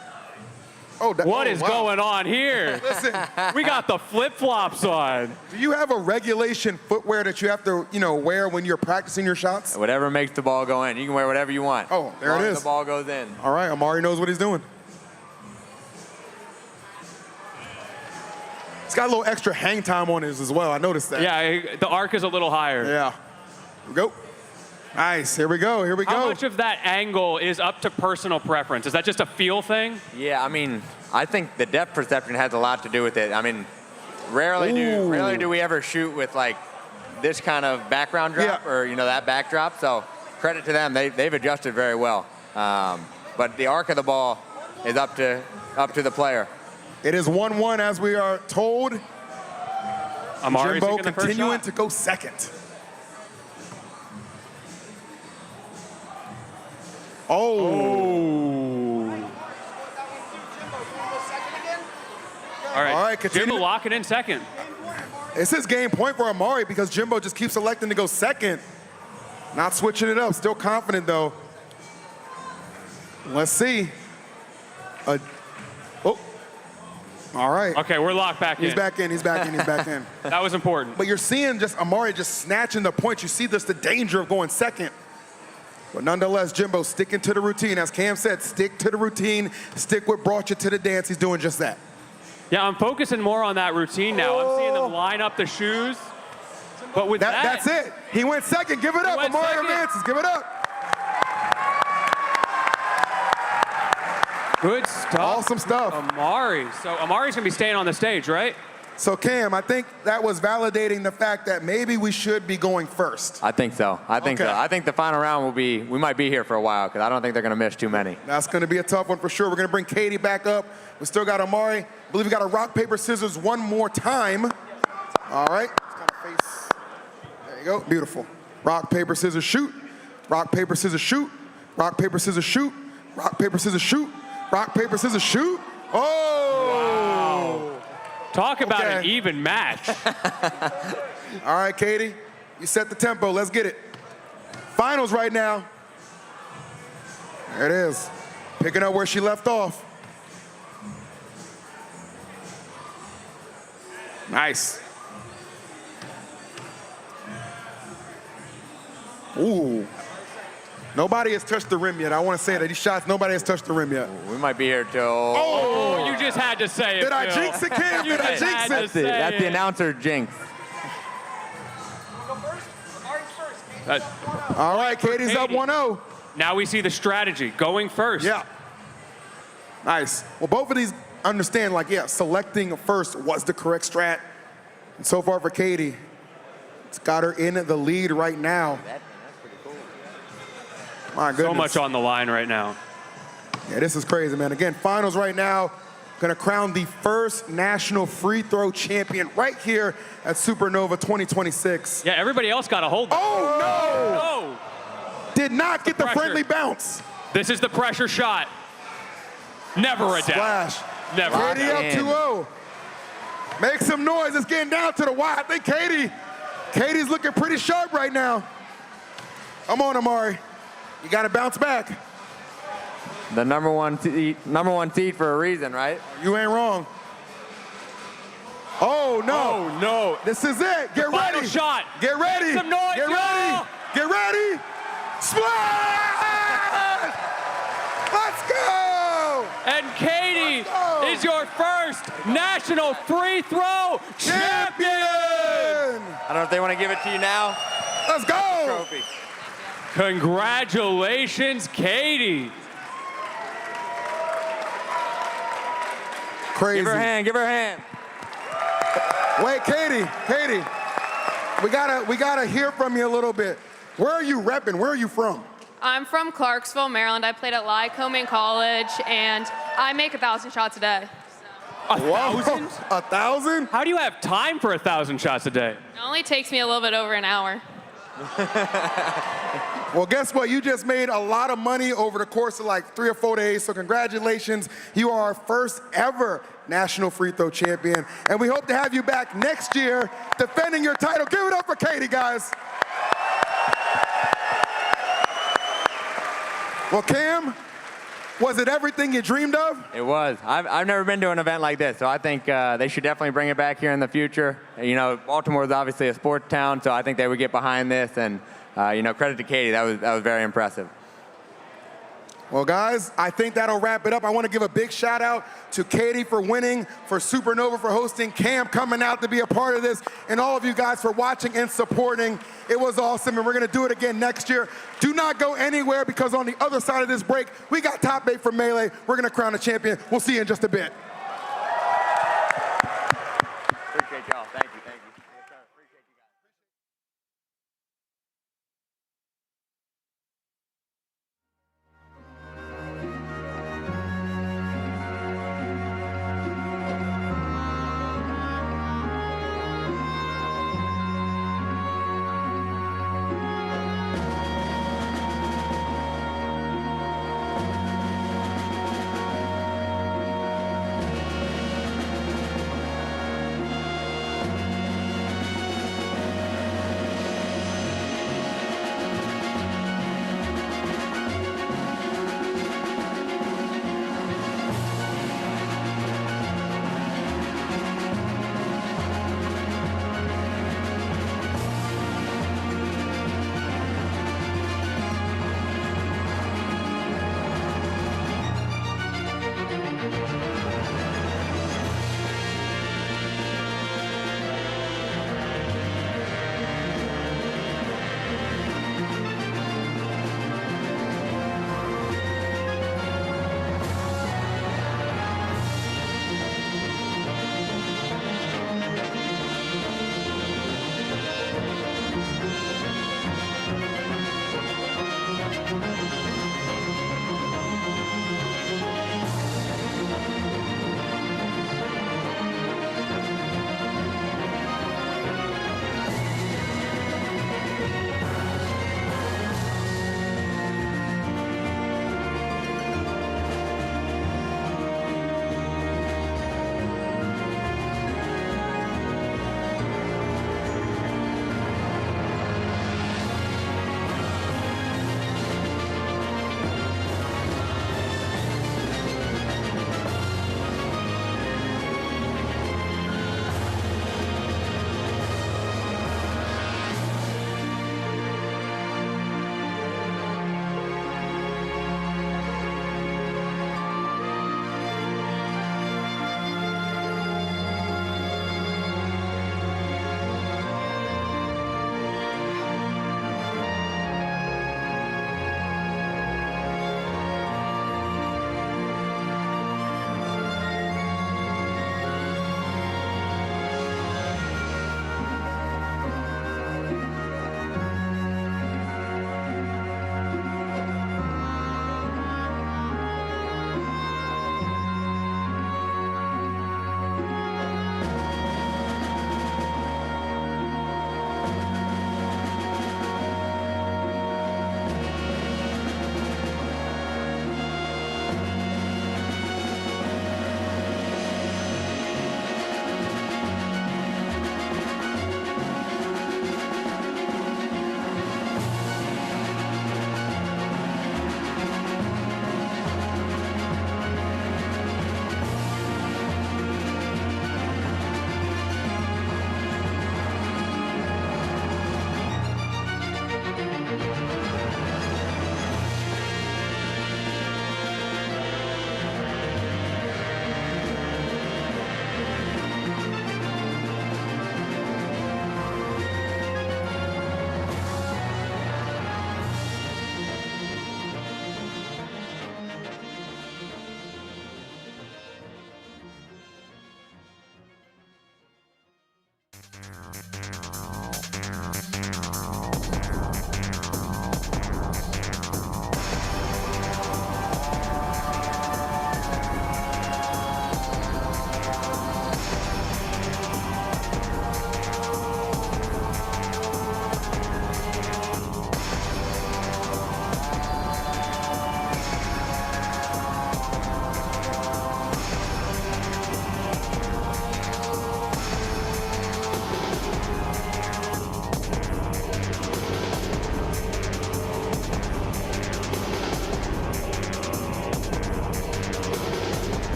What is going on here? Listen. We got the flip-flops on. Do you have a regulation footwear that you have to, wear when you're practicing your shots? Whatever makes the ball go in. You can wear whatever you want. Oh, there it is. The ball goes in. All right, Amari knows what he's doing. It's got a little extra hang time on his as well. I noticed that. Yeah, the arc is a little higher. Yeah. Here we go. Nice. Here we go. Here we go. How much of that angle is up to personal preference? Is that just a feel thing? Yeah, I mean, I think the depth perception has a lot to do with it. I mean, rarely do we ever shoot with like this kind of background drop or that backdrop. So credit to them. They've adjusted very well. But the arc of the ball is up to the player. It is 1-1 as we are told. Amari's Jimbo taking the first continuing shot. to go second. Oh. All right, continue. Jimbo locking in second. It's his game point for Amari because Jimbo just keeps electing to go second. Not switching it up. Still confident, though. Let's see. All right. Okay, we're locked back in. He's back in. He's back in. He's back in. That was important. But you're seeing just Amari just snatching the points. You see this, the danger of going second. But nonetheless, Jimbo sticking to the routine. As Cam said, stick to the routine. Stick what brought you to the dance. He's doing just that. Yeah, I'm focusing more on that routine now. I'm seeing them line up the shoes. But with That's it. He went second. Give it up. Amari advances. Give it up. Good stuff. Awesome stuff. Amari. So Amari's going to be staying on the stage, right? So, Cam, I think that was validating the fact that maybe we should be going first. I think so. I think so. I think the final round we might be here for a while because I don't think they're going to miss too many. That's going to be a tough one for sure. We're going to bring Katie back up. We still got Amari. I believe we got a rock, paper, scissors one more time. All right. There you go. Beautiful. Rock, paper, scissors, shoot. Rock, paper, scissors, shoot. Rock, paper, scissors, shoot. Rock, paper, scissors, shoot. Rock, paper, scissors, shoot. Oh! Wow. Talk about an even match. All right, Katie. You set the tempo. Let's get it. Finals right now. There it is. Picking up where she left off. Nice. Ooh. Nobody has touched the rim yet. I want to say that these shots, nobody has touched the rim yet. We might be here till... Oh, you just had to say it, Did I Phil. jinx it, Cam? You Did I just jinx had it? to say That's the it. announcer jinx. All right, Katie's up 1-0. Now we see the strategy, going first. Yeah. Nice. Well, both of these understand, selecting first was the correct strat. And so far for Katie, it's got her in the lead right now. My goodness. So much on the line right now. Yeah, this is crazy, man. Again, finals right now. Gonna crown the first national free throw champion right here at Supernova 2026. Yeah, everybody else got a hold. Oh, no! Did not get the friendly bounce. This is the pressure shot. Never a doubt. Splash. Never. Katie up 2-0. Make some noise. It's getting down to the wire. I think Katie's looking pretty sharp right now. Come on, Amari. You got to bounce back. The number one seed for a reason, right? You ain't wrong. Oh, no. Oh, no. This is it. Get Final ready. shot. Get ready. Make some noise, Get ready. y'all. Get ready. Splash! Let's go. And Katie is your first national free throw champion. I don't know if they want to give it to you now. Let's go. Trophy. Congratulations, Katie. Crazy. Give her a hand. Give her a hand. Wait, Katie, we gotta hear from you a little bit. Where are you repping? Where are you from? I'm from Clarksville, Maryland. I played at Lycombe in college, and I make 1,000 shots a day. 1,000? 1,000? How do you have time for 1,000 shots a day? It only takes me a little bit over an hour. Well, guess what? You just made a lot of money over the course of like 3 or 4 days, so congratulations. You are our first ever national free throw champion, and we hope to have you back next year defending your title. Give it up for Katie, guys. Well, Cam, was it everything you dreamed of? It was. I've never been to an event like this, so I think they should definitely bring it back here in the future. You know, Baltimore is obviously a sports town, so I think they would get behind this, and you know, credit to Katie. That was very impressive. Well, guys, I think that'll wrap it up. I want to give a big shout out to Katie for winning, for Supernova for hosting, Cam coming out to be a part of this, and all of you guys for watching and supporting. It was awesome, and we're going to do it again next year. Do not go anywhere, because on the other side of this break, we got top 8 from Melee. We're going to crown a champion. We'll see you in just a bit. Appreciate y'all. Thank you. Thank you. Yes, sir. Appreciate you guys.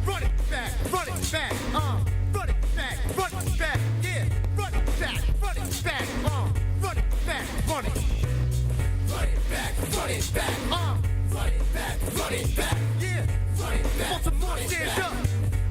Run it back, run it back, run it back, yeah, run it back, run it back, run it back, run it. Run it back, run it back, run it back, run it back, yeah, run it back. Baltimore, stand up,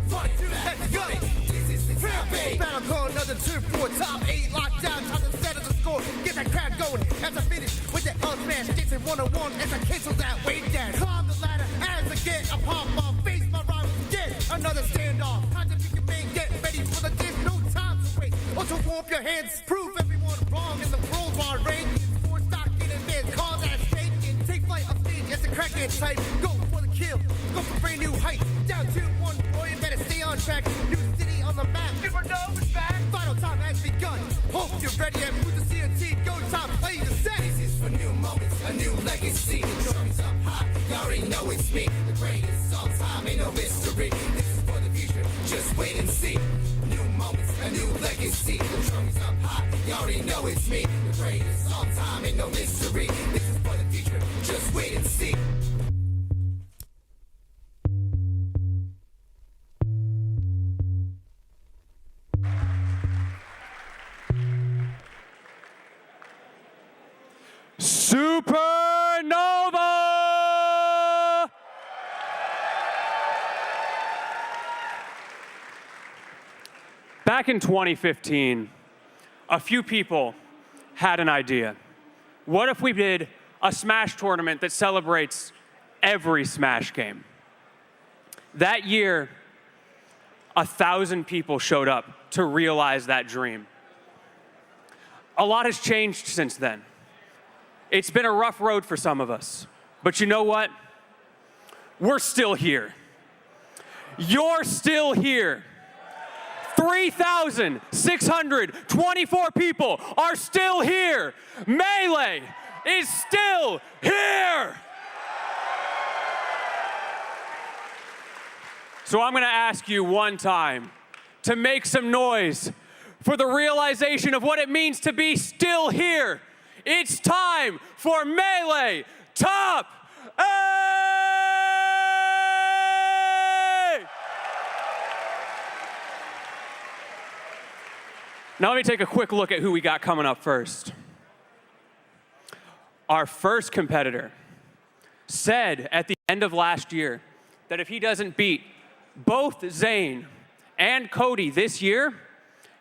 run it, let's go. This is the top 8. Battle call another 2-4, top 8, lockdown, time to settle the score. Get that crowd going as I finish with that smash. Jason 101 as I cancel that weight down. Climb the ladder as I get a pop off, face my rivals again. Another standoff, time to pick your man, get ready for the dance, no time to wait. Also warm up your hands, prove everyone wrong in the worldwide ranking. For stock in advance, call that stake and take flight up stage as the crack gets tight. Go for the kill, go for brand new height. Down 2-1, boy, you better stay on track. New city on the map, Supernova's back. Final time has begun. Hope you're ready and move the CNT. Go time, play the set. This is for new moments, a new legacy. The trophy's up high, you already know it's me. The greatest all time, ain't no mystery. This is for the future, just wait and see. New moments, a new legacy. The trophy's up high, you already know it's me. The greatest all time, ain't no mystery. This is for the future, just wait and see. Supernova! Back in 2015, a few people had an idea. What if we did a Smash tournament that celebrates every Smash game? That year, 1,000 people showed up to realize that dream. A lot has changed since then. It's been a rough road for some of us, but you know what? We're still here. You're still here. 3,624 people are still here. Melee is still here. So I'm gonna ask you one time to make some noise for the realization of what it means to be still here. It's time for Melee Top 8! Now let me take a quick look at who we got coming up first. Our first competitor said at the end of last year that if he doesn't beat both Zain and Cody this year,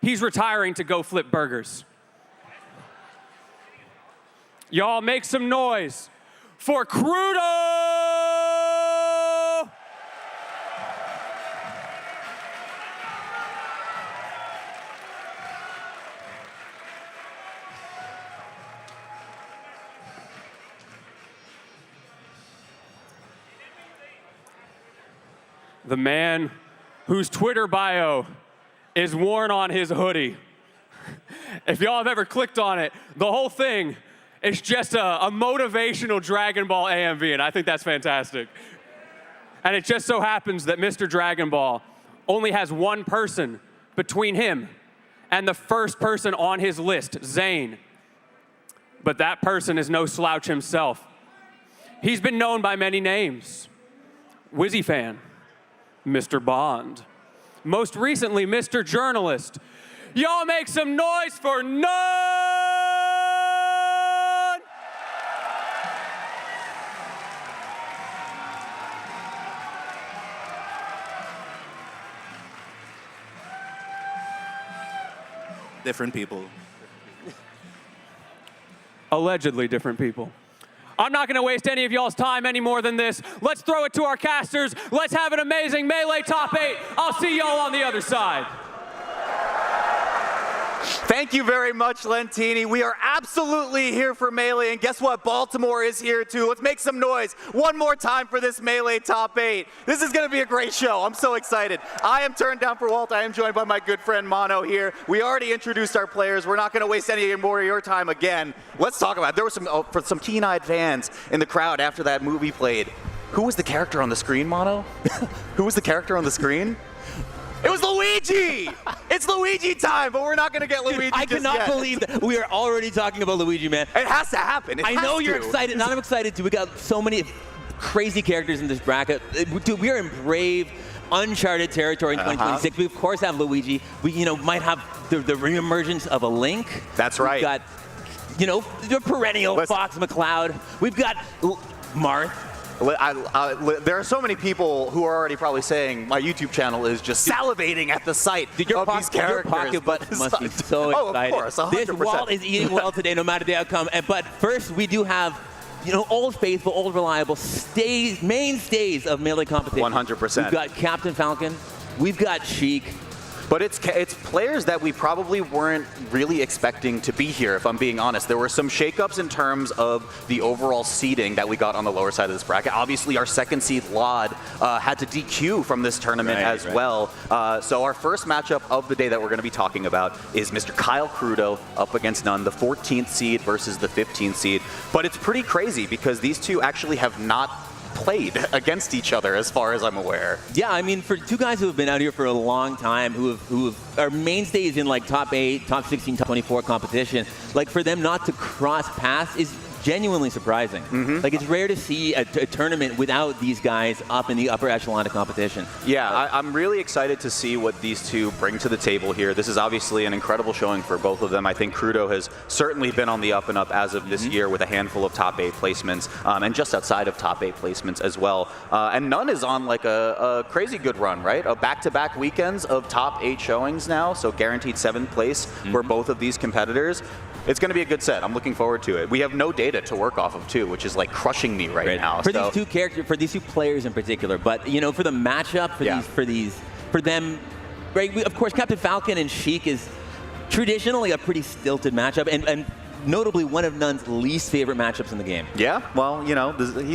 he's retiring to go flip burgers. Y'all make some noise for Krudo! The man whose Twitter bio is worn on his hoodie. If y'all have ever clicked on it, the whole thing is just a motivational Dragon Ball AMV, and I think that's fantastic. And it just so happens that Mr. Dragon Ball only has one person between him and the first person on his list, Zain. But that person is no slouch himself. He's been known by many names. Wizzy Fan, Mr. Bond, most recently, Mr. Journalist. Y'all make some noise for None! Different people. Allegedly different people. I'm not gonna waste any of y'all's time any more than this. Let's throw it to our casters. Let's have an amazing Melee Top 8. I'll see y'all on the other side. Thank you very much, Lentini. We are absolutely here for Melee, and guess what? Baltimore is here too. Let's make some noise one more time for this Melee Top 8. This is gonna be a great show. I'm so excited. I am Turned Down for Walt. I am joined by my good friend Mono here. We already introduced our players. We're not gonna waste any more of your time again. Let's talk about it. There were for some keen-eyed fans in the crowd after that movie played. Who was the character on the screen, Mono? Who was the character on the screen? It was Luigi! It's Luigi time, but we're not going to get Luigi. I just cannot yet. believe that we are already talking about Luigi, man. It has to happen. I know you're excited, and I'm excited too. We got so many crazy characters in this bracket. Dude, we are in brave, uncharted territory in 2026. We of course have Luigi. We might have the reemergence of a Link. That's right. We've got the perennial Fox McCloud. We've got Marth. There are so many people who are already probably saying my YouTube channel is just salivating at the sight of these characters. Your pocketbook must be so excited. Oh, of course, 100%. This wall is eating well today, no matter the outcome. But first, we do have, old faithful, old reliable mainstays of Melee competition. 100%. We've got Captain Falcon. We've got Sheik. But it's players that we probably weren't really expecting to be here, if I'm being honest. There were some shakeups in terms of the overall seeding that we got on the lower side of this bracket. Obviously, our second seed, lloD, had to DQ from this tournament as well. So our first matchup of the day that we're going to be talking about is Mr. Kyle Krudo up against none, the 14th seed versus the 15th seed. But it's pretty crazy because these two actually have not played against each other as far as I'm aware. Yeah, I mean, for two guys who have been out here for a long time, who are mainstays in like top 8, top 16, top 24 competition, like for them not to cross paths is genuinely surprising. Like it's rare to see a tournament without these guys up in the upper echelon of competition. Yeah, I'm really excited to see what these two bring to the table here. This is obviously an incredible showing for both of them. I think Krudo has certainly been on the up and up as of this year with a handful of top 8 placements and just outside of top 8 placements as well. And none is on like a crazy good run, right? A back-to-back weekends of top 8 showings now, so guaranteed 7th place for both of these competitors. It's going to be a good set. I'm looking forward to it. We have no data to work off of too, which is like crushing me right now. For these two characters, for these two players in particular, but for the matchup, for them, right? Of course, Captain Falcon and Sheik is traditionally a pretty stilted matchup, and notably one of Nunn's least favorite matchups in the game. Yeah, well, he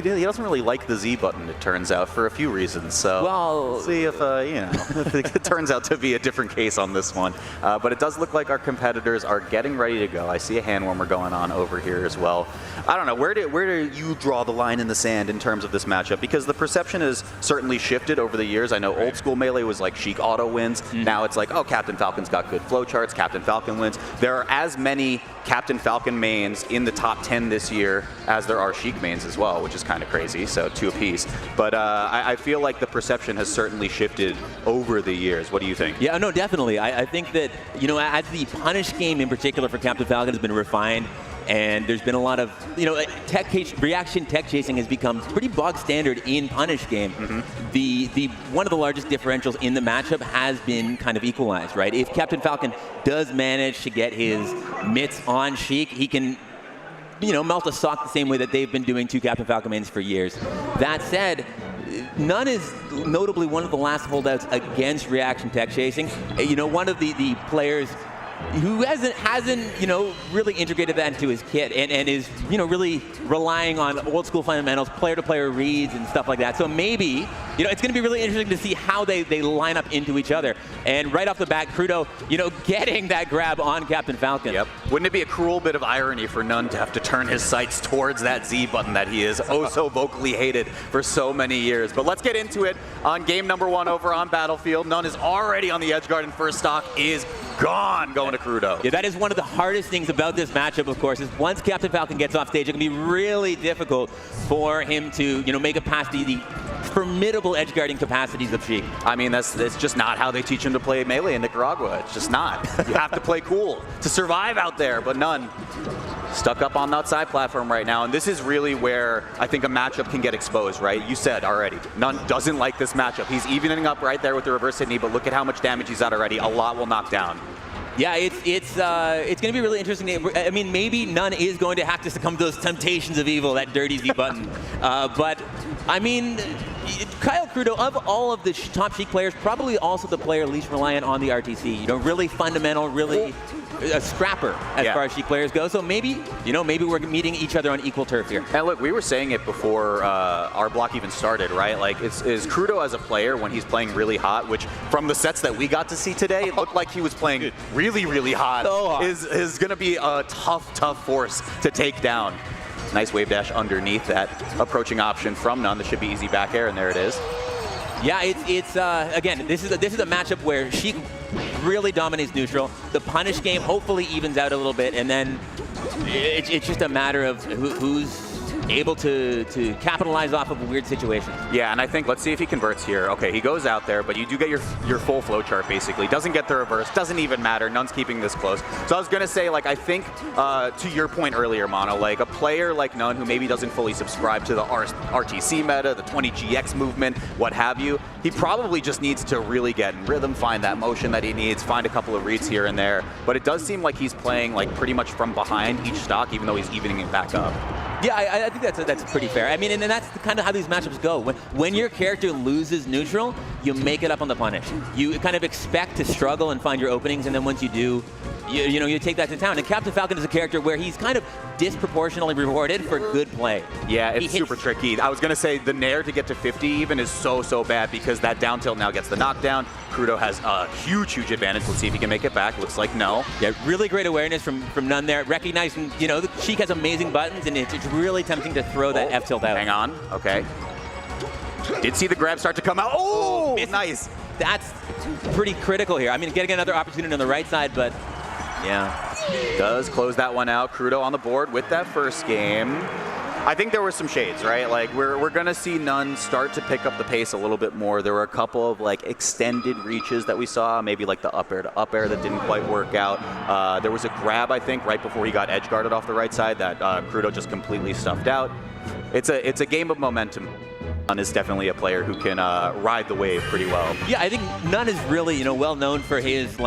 doesn't really like the Z button, it turns out, for a few reasons. So we'll see if, if it turns out to be a different case on this one. But it does look like our competitors are getting ready to go. I see a hand warmer going on over here as well. I don't know, where do you draw the line in the sand in terms of this matchup? Because the perception has certainly shifted over the years. I know old school Melee was like Sheik auto wins. Now it's like, oh, Captain Falcon's got good flowcharts, Captain Falcon wins. There are as many Captain Falcon mains in the top 10 this year as there are Sheik mains as well, which is kind of crazy, so 2 apiece. But I feel like the perception has certainly shifted over the years. What do you think? Yeah, no, definitely. I think that, as the punish game in particular for Captain Falcon has been refined, and there's been a lot of, reaction tech chasing has become pretty bog standard in punish game. One of the largest differentials in the matchup has been kind of equalized, right? If Captain Falcon does manage to get his mitts on Sheik, he can, melt a sock the same way that they've been doing two Captain Falcon mains for years. That said, Nunn is notably one of the last holdouts against reaction tech chasing. One of the players who hasn't really integrated that into his kit and is really relying on old school fundamentals, player-to-player reads and stuff like that. So maybe it's going to be really interesting to see how they line up into each other. And right off the bat, Krudo getting that grab on Captain Falcon. Yep. Wouldn't it be a cruel bit of irony for Nunn to have to turn his sights towards that Z button that he is oh so vocally hated for so many years? But let's get into it on game number 1 over on Battlefield. Nunn is already on the edge guard and first stock is gone going to Krudo. Yeah, that is one of the hardest things about this matchup, of course, is once Captain Falcon gets off stage, it can be really difficult for him to, make it past the formidable edge guarding capacities of Sheik. I mean, that's just not how they teach him to play Melee in Nicaragua. It's just not. You have to play cool to survive out there, but Nunn stuck up on the outside platform right now, and this is really where I think a matchup can get exposed, right? You said already, Nunn doesn't like this matchup. He's evening up right there with the reverse Sydney, but look at how much damage he's at already. A lot will knock down. Yeah, it's going to be really interesting. I mean, maybe Nunn is going to have to succumb to those temptations of evil, that dirty Z button. But, I mean, Kyle Krudo, of all of the top Sheik players, probably also the player least reliant on the RTC. Really fundamental, really a scrapper as far as Sheik players go. So maybe, maybe we're meeting each other on equal turf here. And look, we were saying it before our block even started, right? Like, is Krudo as a player when he's playing really hot, which from the sets that we got to see today, it looked like he was playing really, really hot, is going to be a tough force to take down. Nice wave dash underneath that approaching option from Nunn. This should be easy back air, and there it is. Yeah, it's again, this is a matchup where Sheik really dominates neutral. The punish game hopefully evens out a little bit, and then it's just a matter of who's able to capitalize off of weird situations. Yeah, and I think, let's see if he converts here. Okay, he goes out there, but you do get your full flow chart, basically. Doesn't get the reverse, doesn't even matter. None's keeping this close. So I was going to say, like, I think, to your point earlier, Mono, like, a player like None, who maybe doesn't fully subscribe to the RTC meta, the 20GX movement, what have you, he probably just needs to really get in rhythm, find that motion that he needs, find a couple of reads here and there. But it does seem like he's playing, like, pretty much from behind each stock, even though he's evening it back up. Yeah, I think that's pretty fair. I mean, and that's kind of how these matchups go. When your character loses neutral, you make it up on the punish. You kind of expect to struggle and find your openings, and then once you do, you take that to town. And Captain Falcon is a character where he's kind of disproportionately rewarded for good play. Yeah, it's super tricky. I was going to say the nair to get to 50 even is so bad because that down tilt now gets the knockdown. Krudo has a huge advantage. Let's see if he can make it back. Looks like no. Yeah, really great awareness from None there, recognizing, the Sheik has amazing buttons, and it's really tempting to throw that F tilt out. Hang on. Okay. Did see the grab start to come out. Oh, nice. That's pretty critical here. I mean, getting another opportunity on the right side, but yeah. Does close that one out. Krudo on the board with that first game. I think there were some shades, right? Like, we're going to see None start to pick up the pace a little bit more. There were a couple of, like, extended reaches that we saw, maybe like the up air to up air that didn't quite work out. There was a grab, I think, right before he got edge guarded off the right side that Krudo just completely stuffed out. It's a game of momentum. None is definitely a player who can ride the wave pretty well. Yeah, I think None is really, well known for his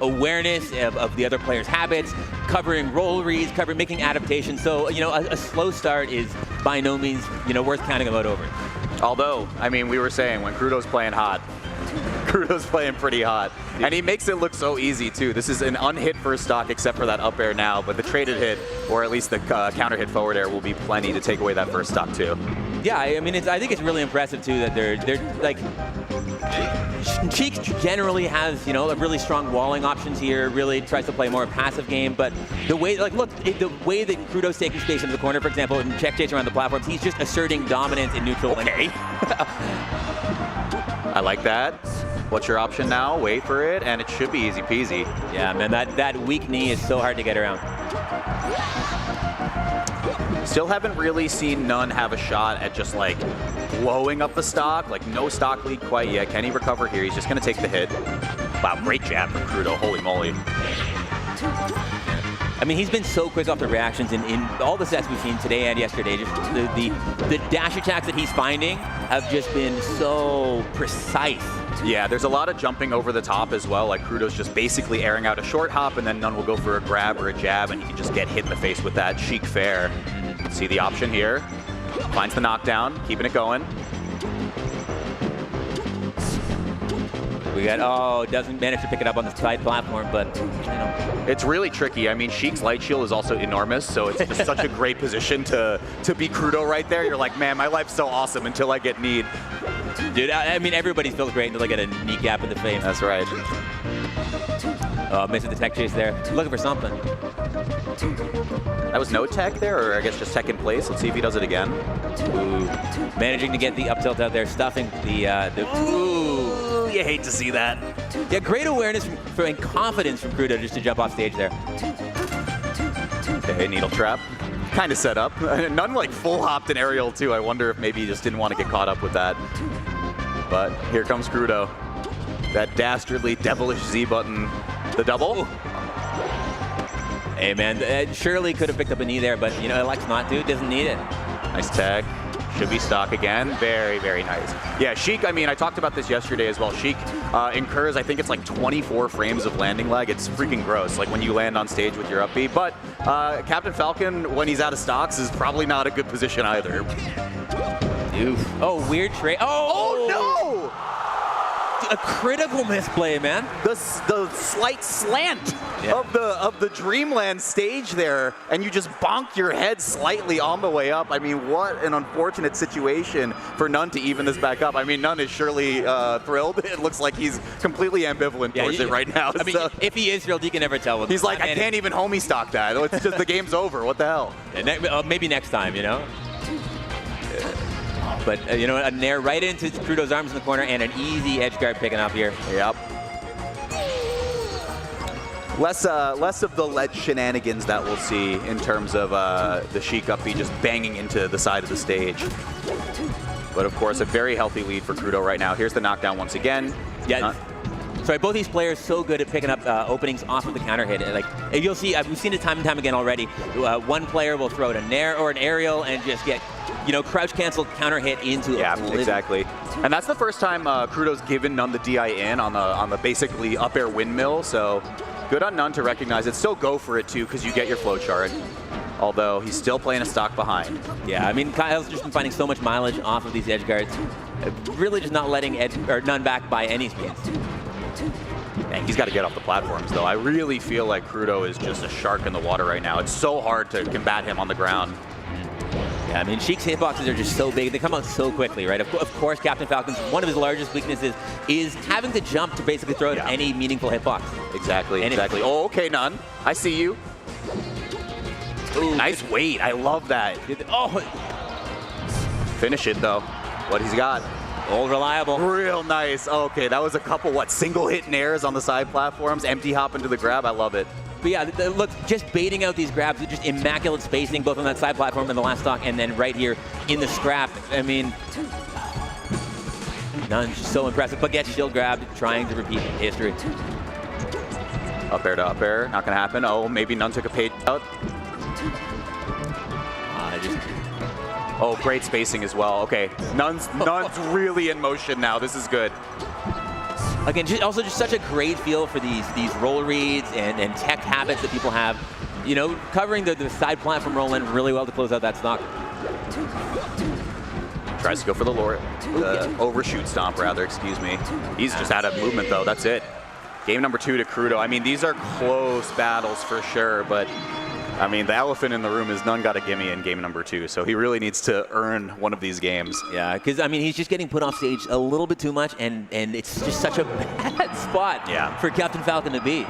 awareness of the other players' habits, covering roll reads, making adaptations. So, a slow start is by no means, worth counting him out over. Although, I mean, we were saying when Krudo's playing hot, Krudo's playing pretty hot. And he makes it look so easy, too. This is an unhit first stock except for that up air now, but the traded hit, or at least the counter hit forward air, will be plenty to take away that first stock, too. Yeah, I mean, I think it's really impressive, too, that they're like... Cheek generally has, really strong walling options here, really tries to play more a passive game, but the way, the way that Krudo's taking space into the corner, for example, and check chase around the platforms, he's just asserting dominance in neutral. Okay. I like that. What's your option now? Wait for it, and it should be easy peasy. Yeah, man, that weak knee is so hard to get around. Still haven't really seen None have a shot at just blowing up the stock. No stock lead quite yet. Can he recover here? He's just going to take the hit. Wow, great jab from Krudo. Holy moly. I mean, he's been so quick off the reactions in all the sets we've seen today and yesterday. Just the dash attacks that he's finding have just been so precise. Yeah, there's a lot of jumping over the top as well. Krudo's just basically airing out a short hop, and then None will go for a grab or a jab, and he can just get hit in the face with that Sheik fair. See the option here. Finds the knockdown, keeping it going. We got, doesn't manage to pick it up on the side platform, but, It's really tricky. I mean, Sheik's light shield is also enormous, so it's just such a great position to be Krudo right there. You're like, man, my life's so awesome until I get kneed. Dude, I mean, everybody feels great until they get a knee gap in the face. That's right. Oh, missing the tech chase there. Looking for something. That was no tech there, or I guess just tech in place. Let's see if he does it again. Ooh. Managing to get the up tilt out there, stuffing the ooh, you hate to see that. Yeah, great awareness and confidence from Krudo just to jump off stage there. Okay, needle trap. Kind of set up. None full hopped in aerial too. I wonder if maybe he just didn't want to get caught up with that. But here comes Krudo. That dastardly, devilish Z button. The double. Hey man, surely could have picked up a knee there, but elects not to, doesn't need it. Nice tag. Should be stock again. Very, very nice. Yeah, Sheik, I mean, I talked about this yesterday as well. Sheik incurs, I think it's 24 frames of landing lag. It's freaking gross, when you land on stage with your up B. But Captain Falcon, when he's out of stocks, is probably not a good position either. Oof. Oh, weird trade. Oh no! A critical misplay, man. The slight slant of the Dreamland stage there, and you just bonk your head slightly on the way up. I mean, what an unfortunate situation for None to even this back up. I mean, None is surely thrilled. It looks like he's completely ambivalent towards it right now. I mean, if he is thrilled, he can never tell. He's like, I can't even homie stock that. It's just the game's over. What the hell? Yeah, maybe next time, But But, you know, a nair right into Krudo's arms in the corner and an easy edge guard picking up here. Yep. Less of the ledge shenanigans that we'll see in terms of the Sheik up B just banging into the side of the stage. But of course, a very healthy lead for Krudo right now. Here's the knockdown once again. Yeah. Sorry, both these players so good at picking up openings off of the counter hit. Like you'll see, we've seen it time and time again already. One player will throw out a nair or an aerial and just get, you know, crouch cancel counter hit into exactly. And that's the first time Krudo's given None the DI in on the basically up air windmill. So good on None to recognize it. Still go for it too, because you get your flowchart. Although he's still playing a stock behind. Yeah, I mean, Kyle's just been finding so much mileage off of these edge guards. Really just not letting None back by any means. And he's got to get off the platforms, though. I really feel like Krudo is just a shark in the water right now. It's so hard to combat him on the ground. Yeah, I mean, Sheik's hitboxes are just so big. They come out so quickly, right? Of course, Captain Falcon's one of his largest weaknesses is having to jump to basically throw out any meaningful hitbox. Exactly, exactly. Oh, okay, None. I see you. Ooh, nice weight. I love that. Oh. Finish it, though. What he's got. Old reliable. Real nice. Okay, that was a couple, single hit nairs on the side platforms, empty hop into the grab. I love it. But yeah, look, just baiting out these grabs, just immaculate spacing, both on that side platform and the last stock, and then right here in the scrap. I mean, None's just so impressive, but gets shield grabbed, trying to repeat history. Up air to up air, not gonna happen. Oh, maybe None took a page out. Oh, great spacing as well. Okay, None's really in motion now. This is good. Again, also just such a great feel for these roll reads and tech habits that people have. You know, covering the side platform roll in really well to close out that stock. Tries to go for the overshoot stomp, rather, excuse me. He's just out of movement, though. That's it. Game number 2 to Krudo. I mean, these are close battles for sure, but I mean, the elephant in the room is None got a gimme in game number 2, so he really needs to earn one of these games. Yeah, because I mean, he's just getting put off stage a little bit too much, and it's just such a bad spot for Captain Falcon to be.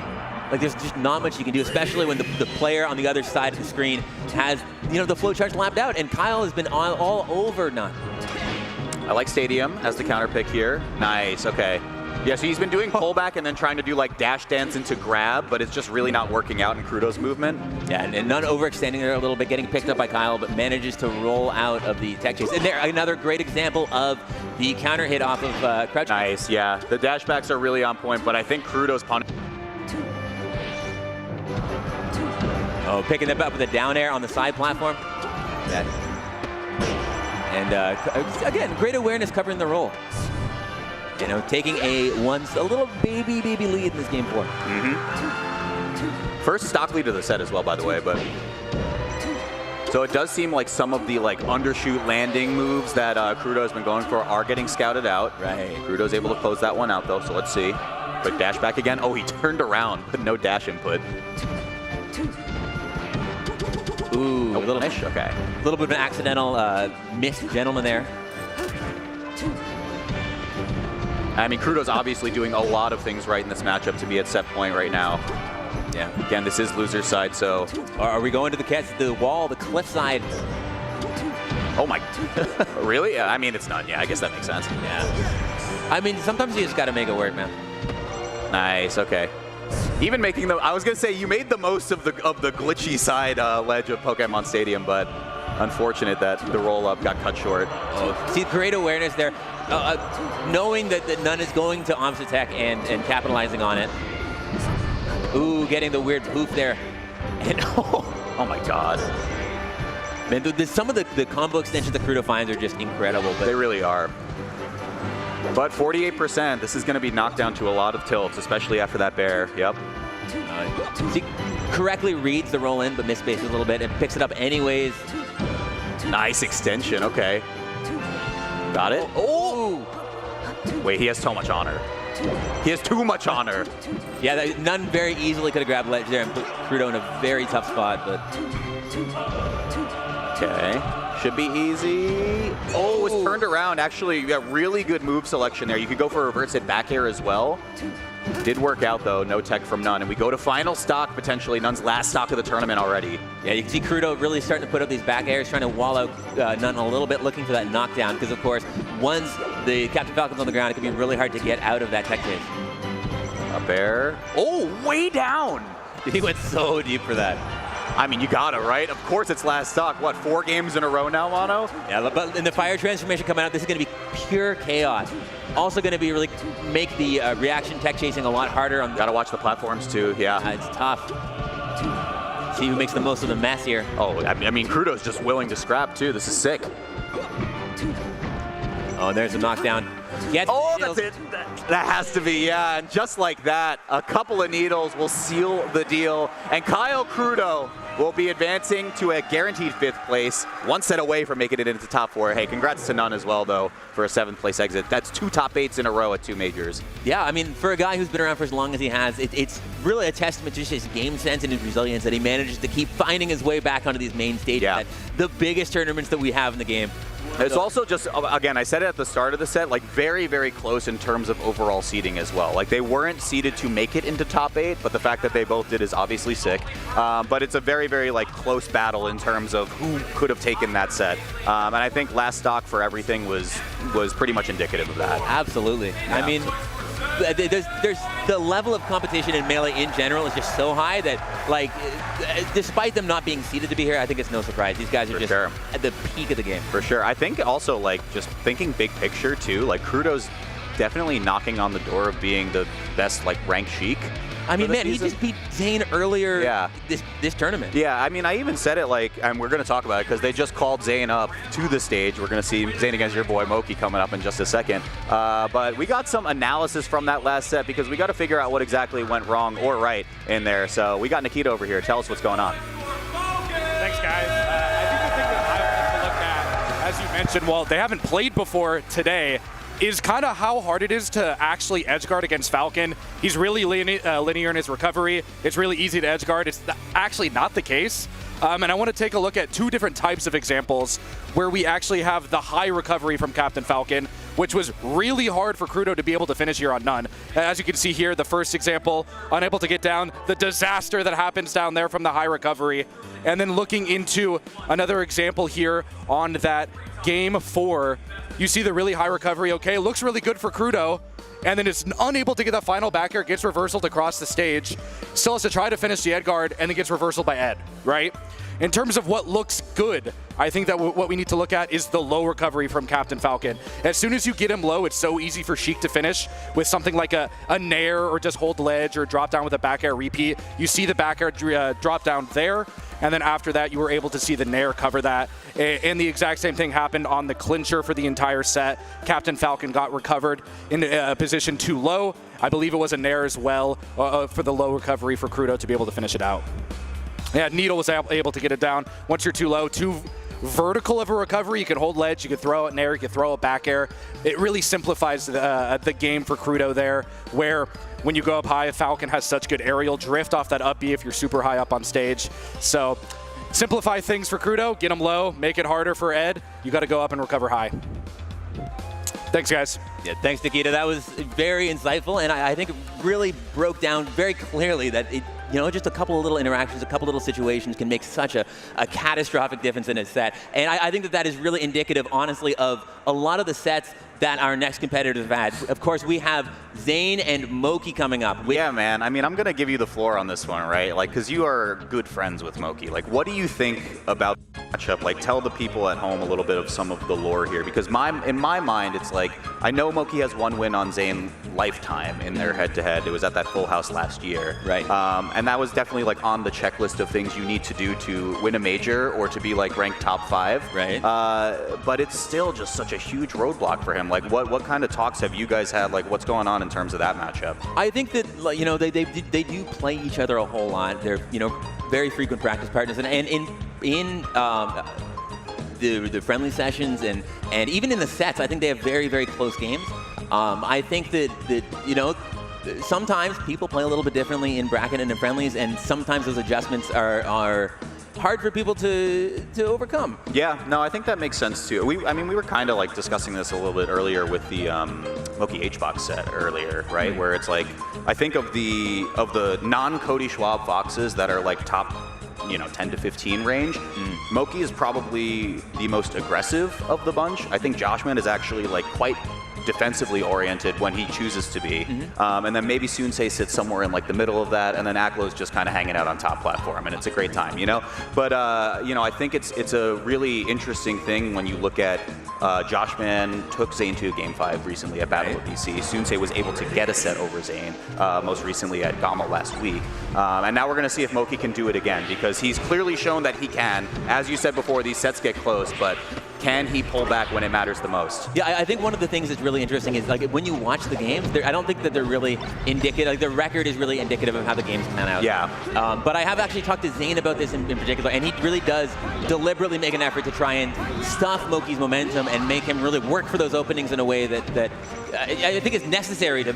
Like, there's just not much you can do, especially when the player on the other side of the screen has, you know, the flowcharts lapped out, and Kyle has been all over None. I like Stadium as the counter pick here. Nice, okay. Yeah, so he's been doing pullback and then trying to do like dash dance into grab, but it's just really not working out in Krudo's movement. Yeah, and None overextending there a little bit, getting picked up by Kyle, but manages to roll out of the tech chase. And there, another great example of the counter hit off of crouch. Nice, yeah. The dashbacks are really on point, but I think Krudo's punish. Oh, picking them up with a down air on the side platform. Yeah. And again, great awareness covering the roll. You know, taking a little baby lead in this game 4. First stock lead of the set as well, by the way, but so it does seem like some of the undershoot landing moves that Krudo has been going for are getting scouted out. Right. Krudo's able to close that one out though, so let's see. Quick dash back again. Oh, he turned around, but no dash input. Ooh, a little miss. Okay. A little bit of an accidental missed gentleman there. I mean, Krudo's obviously doing a lot of things right in this matchup to be at set point right now. Yeah. Again, this is loser side, so. Are we going to the wall, the cliff side? Oh my, really? Yeah, I mean, it's not. Yeah, I guess that makes sense. Yeah. I mean, sometimes you just got to make it work, man. Nice, okay. Even making the, I was gonna say, you made the most of the glitchy side ledge of Pokemon Stadium, but unfortunate that the roll-up got cut short. Oh, see, great awareness there. Knowing that None is going to Om's attack and capitalizing on it. Ooh, getting the weird poof there. And oh my god. Man, some of the combo extensions that Krudo finds are just incredible. But they really are. But 48%, this is going to be knocked down to a lot of tilts, especially after that bear. Yep. See, correctly reads the roll in, but misspaces a little bit and picks it up anyways. Nice extension, okay. Got it? Oh! Wait, he has so much honor. He has too much honor. Yeah, None very easily could have grabbed ledge there and put Krudo in a very tough spot, but Okay, should be easy. Oh, it's turned around. Actually, you got really good move selection there. You could go for a reverse hit back air as well. Did work out though, no tech from None. And we go to final stock, potentially None's last stock of the tournament already. Yeah, you can see Krudo really starting to put up these back airs, trying to wall out None a little bit, looking for that knockdown, because of course, once the Captain Falcon's on the ground, it can be really hard to get out of that tech chase. Up air. Oh, way down! He went so deep for that. I mean, you gotta, right? Of course it's last stock. What, 4 games in a row now, Mono? Yeah, but in the fire transformation coming out, this is going to be pure chaos. Also going to be really make the reaction tech chasing a lot harder. Gotta watch the platforms too, yeah. It's tough. See who makes the most of the mess here. Oh, I mean, Krudo's just willing to scrap too. This is sick. Oh, there's a knockdown. Oh, that's it. That has to be, yeah. And just like that, a couple of needles will seal the deal. And Kyle Krudo will be advancing to a guaranteed 5th place, 1 set away from making it into top 4. Hey, congrats to None as well, though, for a 7th place exit. That's 2 top 8s in a row at 2 majors. Yeah, I mean, for a guy who's been around for as long as he has, it's really a testament to just his game sense and his resilience that he manages to keep finding his way back onto these main stages, the biggest tournaments that we have in the game. It's also just, again, I said it at the start of the set, like very, very close in terms of overall seeding as well. Like they weren't seeded to make it into top 8, but the fact that they both did is obviously sick. But it's a very, very like close battle in terms of who could have taken that set. And I think last stock for everything was pretty much indicative of that. Absolutely. Yeah. I mean, there's the level of competition in Melee in general is just so high that, like, despite them not being seeded to be here, I think it's no surprise. These guys are just at the peak of the game. For sure. I think also, like, just thinking big picture, too, like, Krudo's definitely knocking on the door of being the best, like, ranked Sheik. I mean, man, he just beat Zain earlier this tournament. Yeah, I mean, I even said it like, and we're going to talk about it because they just called Zain up to the stage. We're going to see Zain against your boy moky coming up in just a second. But we got some analysis from that last set because we got to figure out what exactly went wrong or right in there. So we got Nikita over here. Tell us what's going on. Thanks, guys. I think the thing that I wanted to look at, as you mentioned, well, they haven't played before today, is kind of how hard it is to actually edgeguard against Falcon. He's really linear in his recovery. It's really easy to edgeguard. It's actually not the case. And I want to take a look at 2 different types of examples where we actually have the high recovery from Captain Falcon, which was really hard for Krudo to be able to finish here on None. As you can see here, the first example, unable to get down, the disaster that happens down there from the high recovery. And then looking into another example here on that game 4, you see the really high recovery. Okay, looks really good for Krudo, and then is unable to get the final back air, gets reversaled across the stage, still has to try to finish the Edguard, and then gets reversaled by Ed, right? In terms of what looks good, I think that what we need to look at is the low recovery from Captain Falcon. As soon as you get him low, it's so easy for Sheik to finish with something like a nair or just hold ledge or drop down with a back air repeat. You see the back air drop down there, and then after that, you were able to see the nair cover that. And the exact same thing happened on the clincher for the entire set. Captain Falcon got recovered in a position too low. I believe it was a nair as well for the low recovery for Krudo to be able to finish it out. Yeah, Needle was able to get it down. Once you're too low, too vertical of a recovery, you can hold ledge, you can throw it in air, you can throw it back air. It really simplifies the game for Krudo there, where when you go up high, Falcon has such good aerial drift off that up B if you're super high up on stage. So simplify things for Krudo, get him low, make it harder for Ed. You got to go up and recover high. Thanks, guys. Yeah, thanks, Nikita. That was very insightful, and I think it really broke down very clearly that just a couple of little interactions, a couple little situations can make such a catastrophic difference in a set. And I think that is really indicative, honestly, of a lot of the sets that our next competitors have had. Of course, we have Zain and moky coming up. Yeah, man. I mean, I'm going to give you the floor on this one, right? Like, because you are good friends with moky. Like, what do you think about the matchup? Like, tell the people at home a little bit of some of the lore here. Because in my mind, it's like, I know moky has 1 win on Zain lifetime in their head-to-head. It was at that full house last year. Right. And that was definitely, like, on the checklist of things you need to do to win a major or to be, like, ranked top 5. Right. But it's still just such a huge roadblock for him. Like, what kind of talks have you guys had? Like, what's going on in terms of that matchup? I think that, they do play each other a whole lot. They're, very frequent practice partners. And in the friendly sessions and even in the sets, I think they have very, very close games. I think that sometimes people play a little bit differently in bracket and in friendlies, and sometimes those adjustments are hard for people to overcome. Yeah, no, I think that makes sense too. I mean, we were kind of like discussing this a little bit earlier with the moky H-Box set earlier, right? Where it's like, I think of the non-Cody Schwab Foxes that are like top, 10 to 15 range, moky is probably the most aggressive of the bunch. I think Joshman is actually like quite defensively oriented when he chooses to be. And then maybe Soonsay sits somewhere in like the middle of that, and then Aklo's just kind of hanging out on top platform, and it's a great time, But, I think it's a really interesting thing when you look at Joshman took Zain to Game 5 recently at Battle of BC. Soonsay was able to get a set over Zain most recently at Gama last week. And now we're going to see if moky can do it again, because he's clearly shown that he can. As you said before, these sets get close, but can he pull back when it matters the most? Yeah, I think one of the things that's really interesting is like when you watch the games, I don't think that they're really indicative. Like the record is really indicative of how the games pan out. Yeah. But I have actually talked to Zain about this in particular, and he really does deliberately make an effort to try and stuff moky's momentum and make him really work for those openings in a way that I think is necessary to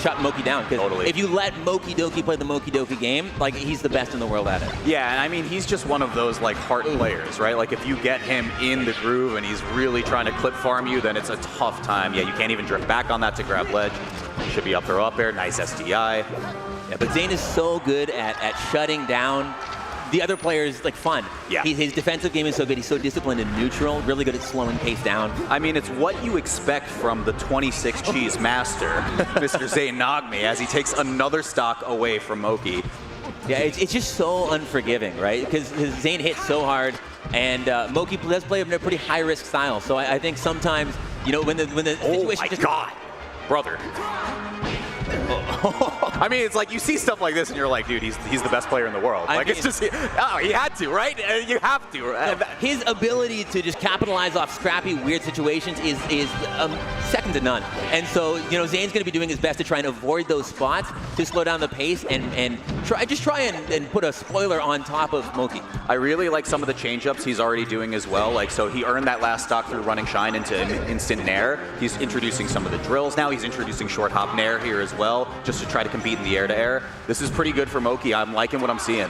shut moky down. Because if you let Moky Doki play the Moky Doki game, like he's the best in the world at it. Yeah, and I mean he's just one of those like heart players, right? Like if you get him in the groove and he's really trying to clip farm you, then it's a tough time. Yeah, you can't even drift back on that to grab ledge. Should be up throw up air, nice SDI. Yeah, but Zain is so good at shutting down the other players, like fun. Yeah. His defensive game is so good. He's so disciplined and neutral, really good at slowing pace down. I mean, it's what you expect from the 26 cheese master, Mr. Zain Nagmi, as he takes another stock away from moky. Yeah, it's just so unforgiving, right? Because Zain hits so hard, and moky does play a pretty high-risk style. So I think sometimes, when the situation just... God, brother. I mean, it's like you see stuff like this and you're like, dude, he's the best player in the world. Like, it's just, he had to, right? You have to. His ability to just capitalize off scrappy, weird situations is second to none. And so, Zain's going to be doing his best to try and avoid those spots to slow down the pace and try and put a spoiler on top of moky. I really like some of the change-ups he's already doing as well. Like, so he earned that last stock through running Shine into instant Nair. He's introducing some of the drills now. He's introducing short hop Nair here as well, just to try to compete in the air-to-air. This is pretty good for moky. I'm liking what I'm seeing.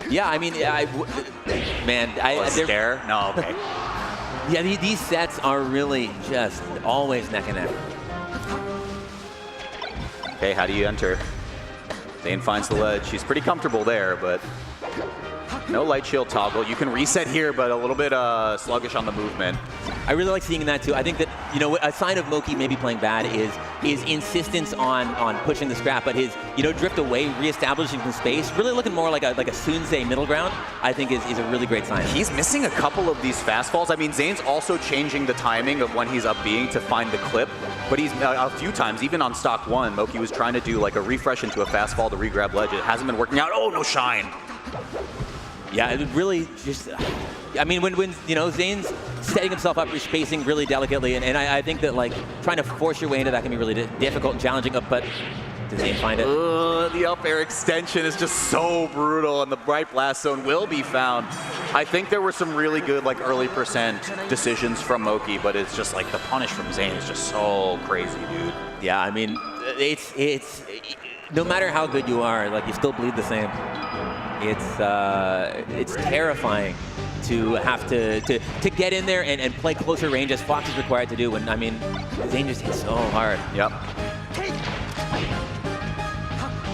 Yeah, I mean, Stare? No, okay. Yeah, these sets are really just always neck and neck. Okay, how do you enter? Zain finds the ledge. She's pretty comfortable there, but no light shield toggle. You can reset here, but a little bit sluggish on the movement. I really like seeing that too. I think that a sign of moky maybe playing bad is insistence on pushing the scrap, but his drift away, reestablishing some space, really looking more like a Soonsay middle ground. I think is a really great sign. He's missing a couple of these fast falls. I mean, Zain's also changing the timing of when he's up being to find the clip, but he's a few times, even on stock 1, moky was trying to do like a refresh into a fast fall to re-grab ledge. It hasn't been working out. Oh, no shine. Yeah, it really just, I mean, when Zain's setting himself up for spacing really delicately, and I think that like trying to force your way into that can be really difficult and challenging, but does Zain find it? The up air extension is just so brutal, and the bright blast zone will be found. I think there were some really good like early percent decisions from moky, but it's just like the punish from Zain is just so crazy, dude. Yeah, I mean, it's no matter how good you are, like you still bleed the same. It's terrifying to have to get in there and play closer range as Fox is required to do when, I mean, Zain just hits so hard. Yep.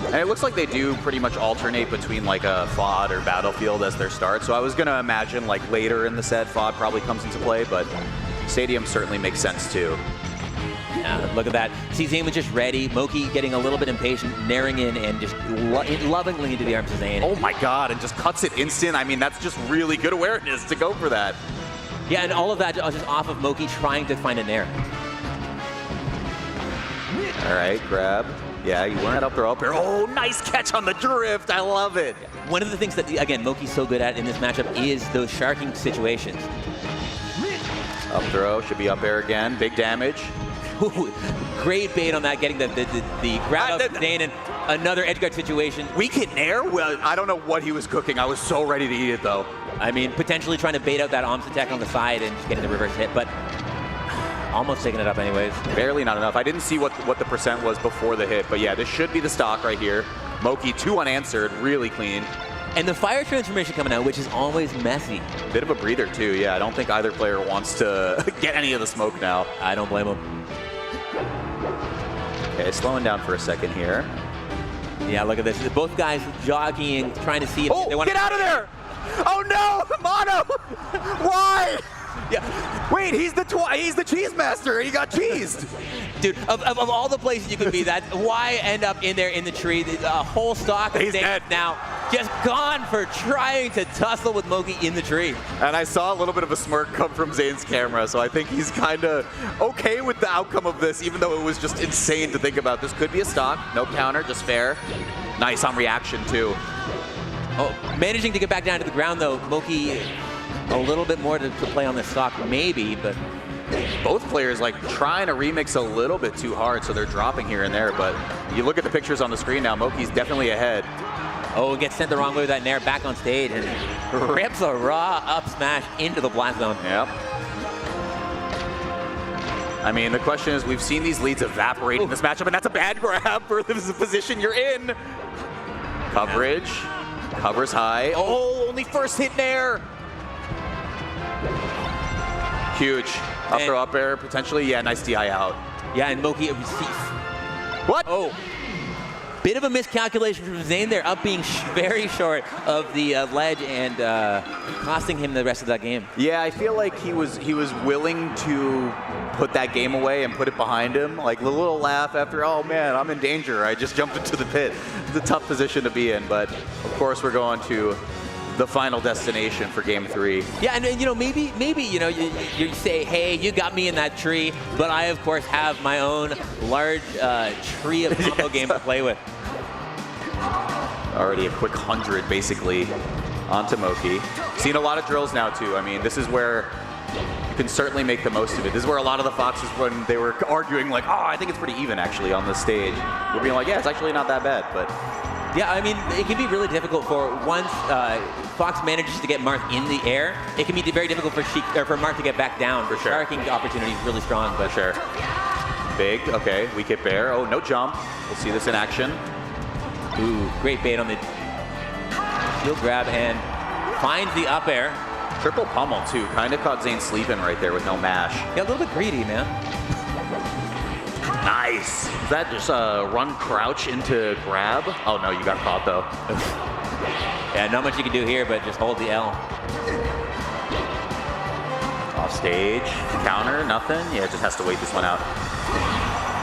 And it looks like they do pretty much alternate between like a FOD or Battlefield as their start. So I was going to imagine like later in the set, FOD probably comes into play, but Stadium certainly makes sense too. Yeah, look at that. See, Zain was just ready. moky getting a little bit impatient, naring in and just lovingly into the arms of Zain. Oh my God, and just cuts it instant. I mean, that's just really good awareness to go for that. Yeah, and all of that just off of moky trying to find a nair. All right, grab. Yeah, you weren't up throw up here. Oh, nice catch on the drift. I love it. One of the things that, again, moky's so good at in this matchup is those sharking situations. Up throw, should be up air again. Big damage. Ooh, great bait on that, getting the grab up Zain and another edgeguard situation. We can nair? Well, I don't know what he was cooking. I was so ready to eat it, though. I mean, potentially trying to bait out that arms attack on the side and just getting the reverse hit, but almost taking it up anyways. Barely not enough. I didn't see what the percent was before the hit, but yeah, this should be the stock right here. moky, 2 unanswered, really clean. And the fire transformation coming out, which is always messy. Bit of a breather too, yeah. I don't think either player wants to get any of the smoke now. I don't blame them. Okay, slowing down for a second here. Yeah, look at this. Both guys jogging, trying to see if they want to get out of there! Oh no, Mono! Why? Yeah. Wait, he's the cheese master. He got cheesed. Dude, of all the places you could be, why end up in there in the tree? A whole stock of He's dead now. Just gone for trying to tussle with moky in the tree. And I saw a little bit of a smirk come from Zain's camera, so I think he's kind of okay with the outcome of this, even though it was just insane to think about. This could be a stock. No counter, just fair. Nice on reaction, too. Oh, managing to get back down to the ground, though. Moky a little bit more to play on the stock, maybe, but both players like trying to remix a little bit too hard, so they're dropping here and there. But you look at the pictures on the screen now, Moky's definitely ahead. Oh, gets sent the wrong way with that Nair back on stage and rips a raw up smash into the blast zone. Yep. I mean, the question is, we've seen these leads evaporate in this matchup, and that's a bad grab for the position you're in. Coverage. Covers high. Oh, only first hit Nair. Huge. Up throw up air, potentially. Yeah, nice DI out. Yeah, and moky What? Oh. Bit of a miscalculation from Zain there, up being very short of the ledge and costing him the rest of that game. Yeah, I feel like he was willing to put that game away and put it behind him. Like the little laugh after, oh man, I'm in danger. I just jumped into the pit. It's a tough position to be in, but of course we're going to the final destination for game 3. Yeah, and you know, maybe you know, you say, hey, you got me in that tree, but I of course have my own large tree of combo game to play with. Already a quick 100 basically onto moky. Seen a lot of drills now too. I mean, this is where you can certainly make the most of it. This is where a lot of the Foxes, when they were arguing like, oh, I think it's pretty even actually on this stage, we're being like, yeah, it's actually not that bad, but. Yeah, I mean, it can be really difficult for once Fox manages to get Mark in the air, it can be very difficult for Mark to get back down. For sure. Sharking opportunity is really strong, but. For sure. Big, okay, weak hit bear. Oh, no jump. We'll see this in action. Ooh, great bait on the shield grab and finds the up air. Triple pummel too, kind of caught Zain sleeping right there with no mash. Yeah, a little bit greedy, man. Nice. Is that just a run crouch into grab? Oh no, you got caught though. Yeah, not much you can do here, but just hold the L. Off stage, counter, nothing. Yeah, just has to wait this one out.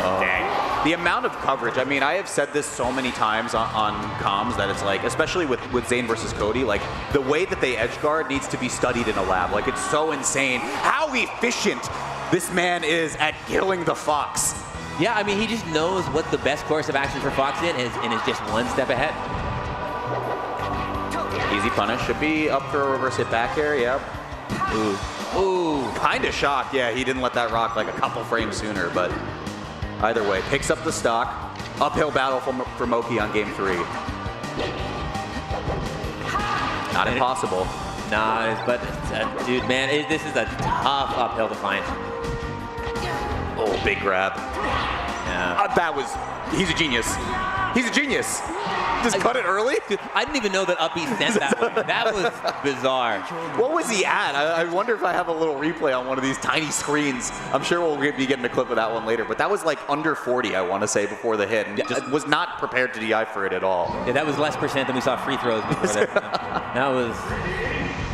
Oh. Dang. The amount of coverage, I mean, I have said this so many times on comms that it's like, especially with Zain versus Cody, like the way that they edge guard needs to be studied in a lab. Like it's so insane how efficient this man is at killing the Fox. Yeah, I mean, he just knows what the best course of action for Fox is and is just one step ahead. Easy punish, should be up for a reverse hit back air, yep. Ooh. Ooh, kind of shocked. Yeah, he didn't let that rock like a couple frames sooner, but either way, picks up the stock. Uphill battle for moky on game 3. Not impossible. Nah, but dude, man, this is a tough uphill to find. Oh, big grab. Yeah. He's a genius. He's a genius. Just cut it early? Dude, I didn't even know that up B sent that way. That was bizarre. What was he at? I wonder if I have a little replay on one of these tiny screens. I'm sure we'll be getting a clip of that one later, but that was like under 40, I want to say, before the hit, and just was not prepared to DI for it at all. Yeah, that was less percent than we saw free throws before that. That was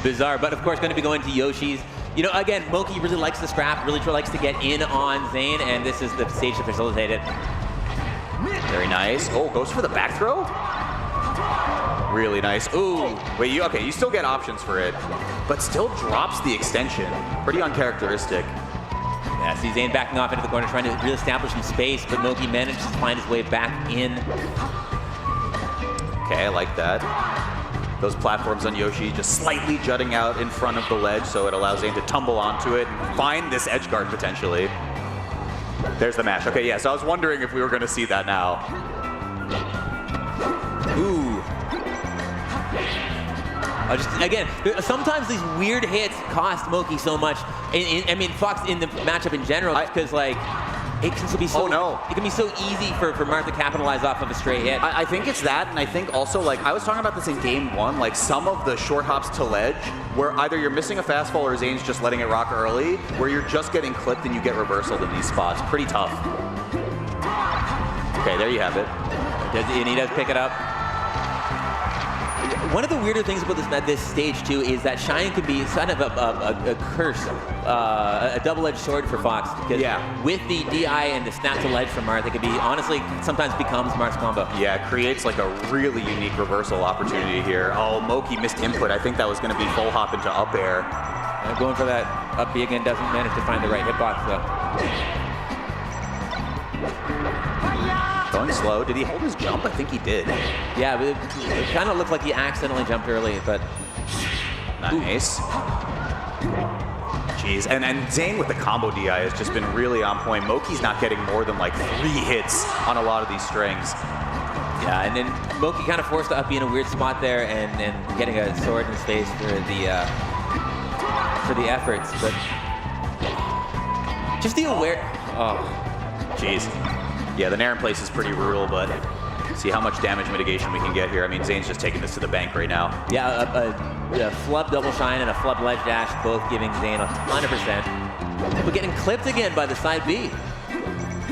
bizarre, but of course going to be going to Yoshi's. You know, again, moky really likes the scrap, really likes to get in on Zain, and this is the stage to facilitate it. Very nice. Oh, goes for the back throw? Really nice. Ooh. Wait, you still get options for it, but still drops the extension. Pretty uncharacteristic. Yeah, see Zain backing off into the corner, trying to really establish some space, but moky manages to find his way back in. Okay, I like that. Those platforms on Yoshi just slightly jutting out in front of the ledge, so it allows Zain to tumble onto it and find this edge guard potentially. There's the mash. Okay, yeah, so I was wondering if we were going to see that now. Ooh. Again, sometimes these weird hits cost moky so much. I mean, Fox in the matchup in general, because like, it can be so, oh no. It can be so easy for Mark to capitalize off of a straight hit. I think it's that, and I think also, like, I was talking about this in game 1, like, some of the short hops to ledge, where either you're missing a fastball or Zain's just letting it rock early, where you're just getting clipped and you get reversaled in these spots. Pretty tough. Okay, there you have it. And he does pick it up. One of the weirder things about this stage, too, is that Shine can be kind of a curse, a double-edged sword for Fox. Because with the DI and the snap to ledge from Marth, it could be, honestly, sometimes becomes Marth's combo. Yeah, it creates like a really unique reversal opportunity here. Oh, moky missed input. I think that was going to be full hop into up air. Going for that up B again, doesn't manage to find the right hitbox, though. Going slow. Did he hold his jump? I think he did. Yeah, but it kind of looked like he accidentally jumped early, but... Nice. Jeez, and Zain with the combo DI has just been really on point. Moky's not getting more than like 3 hits on a lot of these strings. Yeah, and then moky kind of forced to up be in a weird spot there and getting a sword in his face for the efforts, but... Just the aware... Oh. Jeez. Yeah, the Nair in place is pretty brutal, but see how much damage mitigation we can get here. I mean, Zain's just taking this to the bank right now. Yeah, a flub double shine and a flub ledge dash, both giving Zain 100%. But getting clipped again by the side B.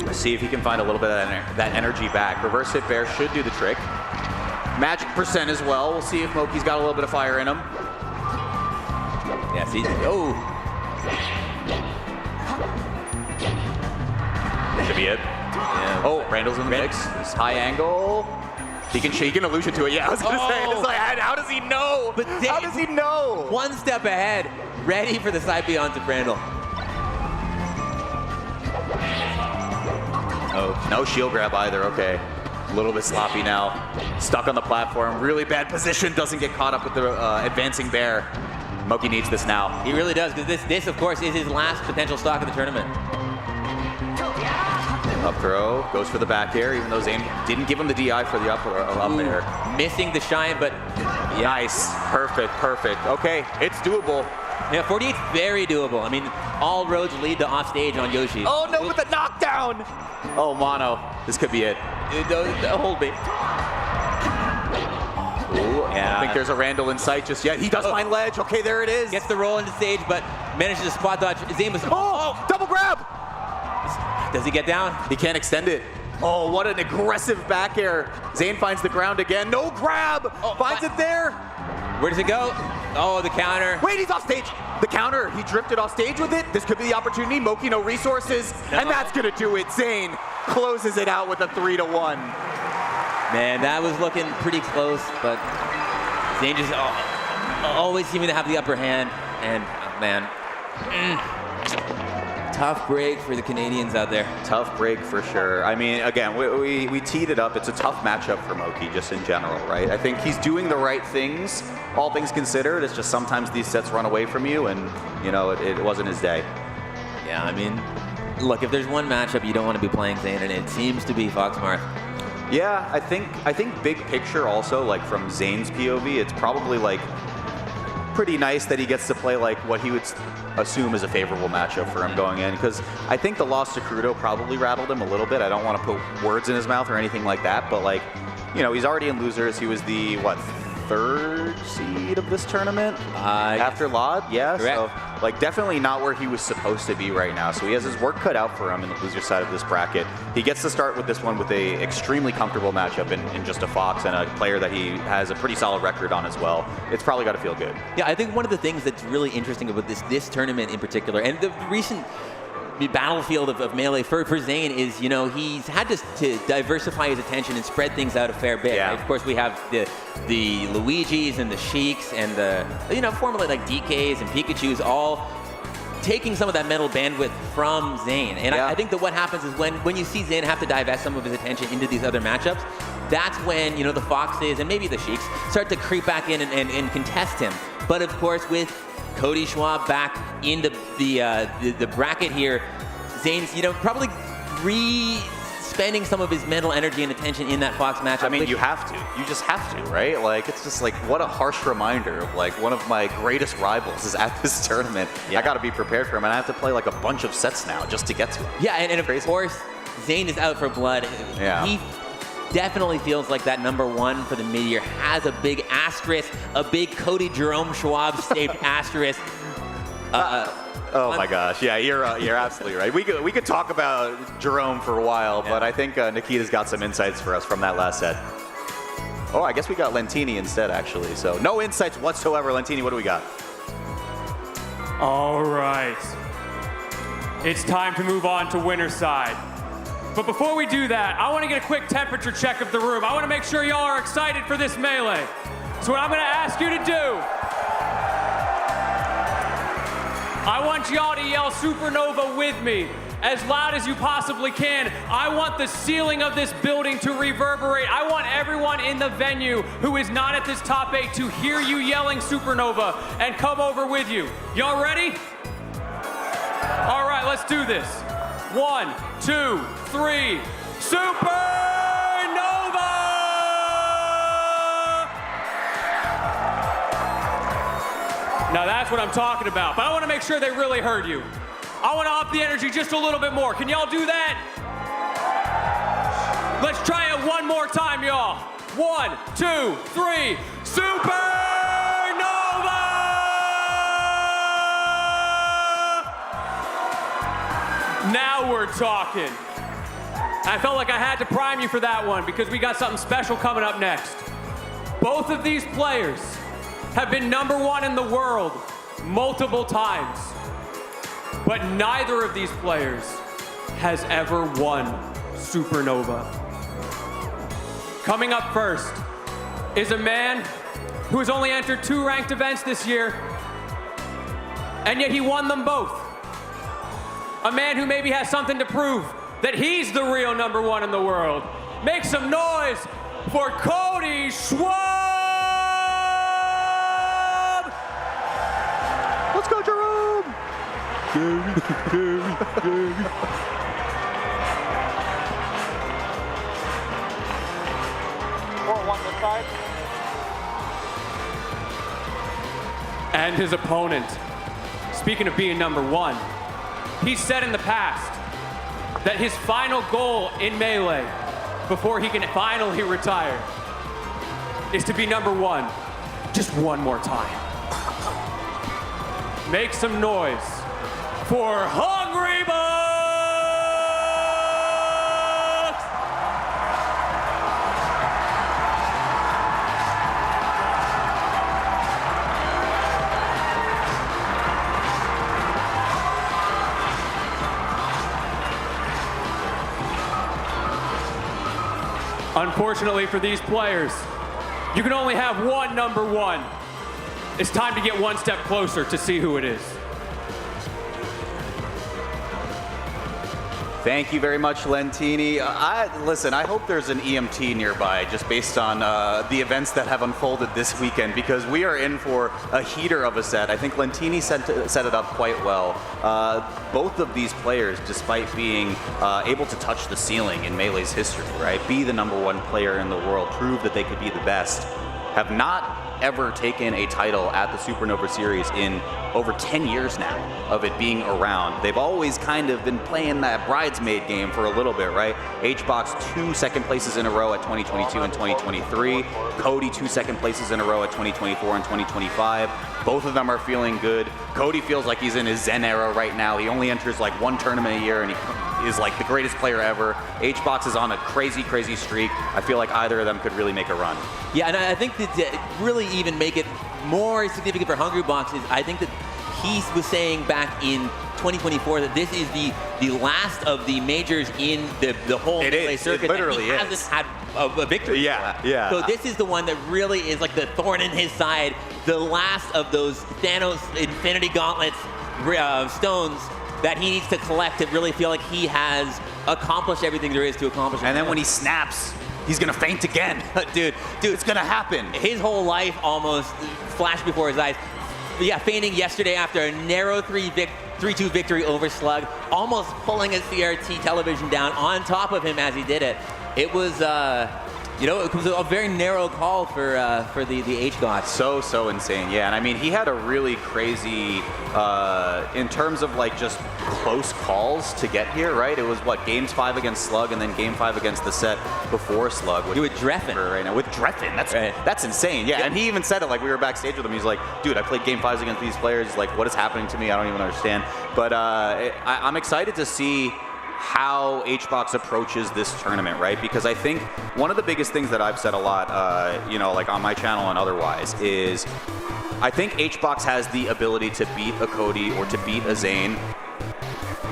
Let's see if he can find a little bit of that energy back. Reverse hit bear should do the trick. Magic percent as well. We'll see if moky's got a little bit of fire in him. Yeah, see, oh. Should be it. Yeah. Oh, Randall's in the mix. This high angle. He can illusion to it. Yeah, I was gonna say, it's like, how does he know? But how does he know? One step ahead, ready for the side B onto Randall. Oh, no shield grab either. Okay, a little bit sloppy now. Stuck on the platform. Really bad position. Doesn't get caught up with the advancing bear. moky needs this now. He really does, because this, of course, is his last potential stock of the tournament. Up throw, goes for the back air, even though Zain didn't give him the DI for the up air. Missing the shine, but yeah. Nice, perfect. Okay, it's doable. Yeah, 48's very doable. I mean, all roads lead to offstage on Yoshi. Oh no, with the knockdown! Oh, mono, this could be it. Hold me. Ooh, yeah. I don't think there's a Randall in sight just yet. He does find ledge. Okay, there it is. Gets the roll into stage, but manages to spot dodge. Zain was... Oh, double grab! Does he get down? He can't extend it. Oh, what an aggressive back air. Zain finds the ground again. No grab. Finds it there. Where does it go? Oh, the counter. Wait, he's off stage. The counter. He drifted off stage with it. This could be the opportunity. moky, no resources. No. And that's going to do it. Zain closes it out with a 3-1. Man, that was looking pretty close, but Zain just always seeming to have the upper hand. And, man. Tough break for the Canadians out there. Tough break for sure. I mean, again, we teed it up. It's a tough matchup for moky just in general, right? I think he's doing the right things, all things considered. It's just sometimes these sets run away from you, and, you know, it wasn't his day. Yeah, I mean, look, if there's one matchup you don't want to be playing, Zain, and it seems to be Fox Marth. Yeah, I think big picture also, like from Zain's POV, it's probably like pretty nice that he gets to play like what he would assume is a favorable matchup for him going in, because I think the loss to Krudo probably rattled him a little bit. I don't want to put words in his mouth or anything like that, but like, you know, he's already in losers. He was the, what, 3rd seed of this tournament after lloD? Yeah, correct. So like definitely not where he was supposed to be right now. So he has his work cut out for him in the loser side of this bracket. He gets to start with this one with a extremely comfortable matchup in just a Fox and a player that he has a pretty solid record on as well. It's probably got to feel good. Yeah, I think one of the things that's really interesting about this tournament in particular, and the recent battlefield of Melee for Zain is, you know, he's had to diversify his attention and spread things out a fair bit. Yeah. Right? Of course, we have the Luigis and the Sheiks and the, you know, formerly like DKs and Pikachus all taking some of that mental bandwidth from Zain. And I think that what happens is when you see Zain have to divest some of his attention into these other matchups, that's when, you know, the Foxes and maybe the Sheiks start to creep back in and contest him. But of course, with Cody Schwab back into the bracket here, Zain's, you know, probably spending some of his mental energy and attention in that Fox matchup. I mean, you have to. You just have to, right? Like, it's just like, what a harsh reminder of like one of my greatest rivals is at this tournament. I got to be prepared for him, and I have to play like a bunch of sets now just to get to him. Yeah, and of course, Zain is out for blood. Yeah. He definitely feels like that #1 for the mid-year has a big asterisk, a big Cody Jerome Schwab-shaped asterisk. Oh my gosh, yeah, you're absolutely right. We could talk about Jerome for a while, but I think Nikita's got some insights for us from that last set. Oh, I guess we got Lentini instead, actually. So no insights whatsoever. Lentini, what do we got? All right. It's time to move on to winner's side. But before we do that, I want to get a quick temperature check of the room. I want to make sure y'all are excited for this melee. So what I'm going to ask you to do, I want y'all to yell Supernova with me as loud as you possibly can. I want the ceiling of this building to reverberate. I want everyone in the venue who is not at this top 8 to hear you yelling Supernova and come over with you. Y'all ready? All right, let's do this. 1, 2, 3, Supernova! Now that's what I'm talking about, but I want to make sure they really heard you. I want to up the energy just a little bit more. Can y'all do that? Let's try it one more time, y'all. 1, 2, 3, Supernova! Now we're talking. I felt like I had to prime you for that one because we got something special coming up next. Both of these players have been #1 in the world multiple times, but neither of these players has ever won Supernova. Coming up first is a man who has only entered 2 ranked events this year, and yet he won them both. A man who maybe has something to prove that he's the real #1 in the world. Make some noise for Cody Schwab! Let's go, Jerome! Gary. 4-1 this side. And his opponent, speaking of being #1, he said in the past that his final goal in Melee, before he can finally retire, is to be #1 just one more time. Make some noise for Hungrybox! Unfortunately for these players, you can only have one #1. It's time to get one step closer to see who it is. Thank you very much, Lentini. Listen, I hope there's an EMT nearby just based on the events that have unfolded this weekend, because we are in for a heater of a set. I think Lentini set it up quite well. Both of these players, despite being able to touch the ceiling in Melee's history, right, be the #1 player in the world, prove that they could be the best, have not ever taken a title at the Supernova Series in over 10 years now of it being around. They've always kind of been playing that bridesmaid game for a little bit, right? HBox 2 second places in a row at 2022 and 2023. Cody 2 second places in a row at 2024 and 2025. Both of them are feeling good. Cody feels like he's in his Zen era right now. He only enters like 1 tournament a year and he is like the greatest player ever. HBox is on a crazy, crazy streak. I feel like either of them could really make a run. Yeah, and I think that to really even make it more significant for Hungrybox is I think that he was saying back in 2024 that this is the last of the majors in the whole Melee circuit. It literally he hasn't had a victory. Yeah. So this is the one that really is like the thorn in his side, the last of those Thanos Infinity Gauntlets stones that he needs to collect to really feel like he has accomplished everything there is to accomplish. And then when he snaps, he's gonna faint again. Dude, it's gonna happen. His whole life almost flashed before his eyes. yeah, feigning yesterday after a narrow 3-2 victory over Slug, almost pulling a CRT television down on top of him as he did it. It was, you know, it was a very narrow call for the H-God. So insane, yeah. And I mean, he had a really crazy, in terms of like just close calls to get here, right? It was what, games 5 against Slug and then game 5 against the set before Slug. With Dreffin. Right now. With Dreffin, that's insane. Yeah, and he even said it, like we were backstage with him. He's like, dude, I played game 5s against these players. Like, what is happening to me? I don't even understand. But I'm excited to see how HBox approaches this tournament, right? Because I think one of the biggest things that I've said a lot, you know, like on my channel and otherwise, is I think HBox has the ability to beat a Cody or to beat a Zain,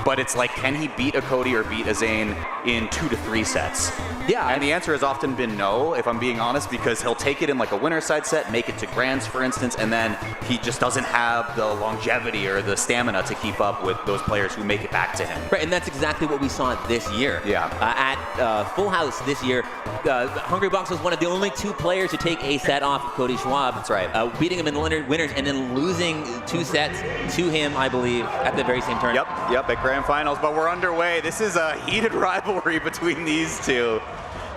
but it's like, can he beat a Cody or beat a Zain in 2 to 3 sets? Yeah. And the answer has often been no, if I'm being honest, because he'll take it in like a winner's side set, make it to grands, for instance, and then he just doesn't have the longevity or the stamina to keep up with those players who make it back to him. Right, and that's exactly what we saw this year. Yeah. At Full House this year, Hungrybox was one of the only 2 players to take a set off of Cody Schwab. That's right. Beating him in winners and then losing 2 sets to him, I believe, at the very same turn. Yep, at grand finals, but we're underway. This is a heated rivalry between these two.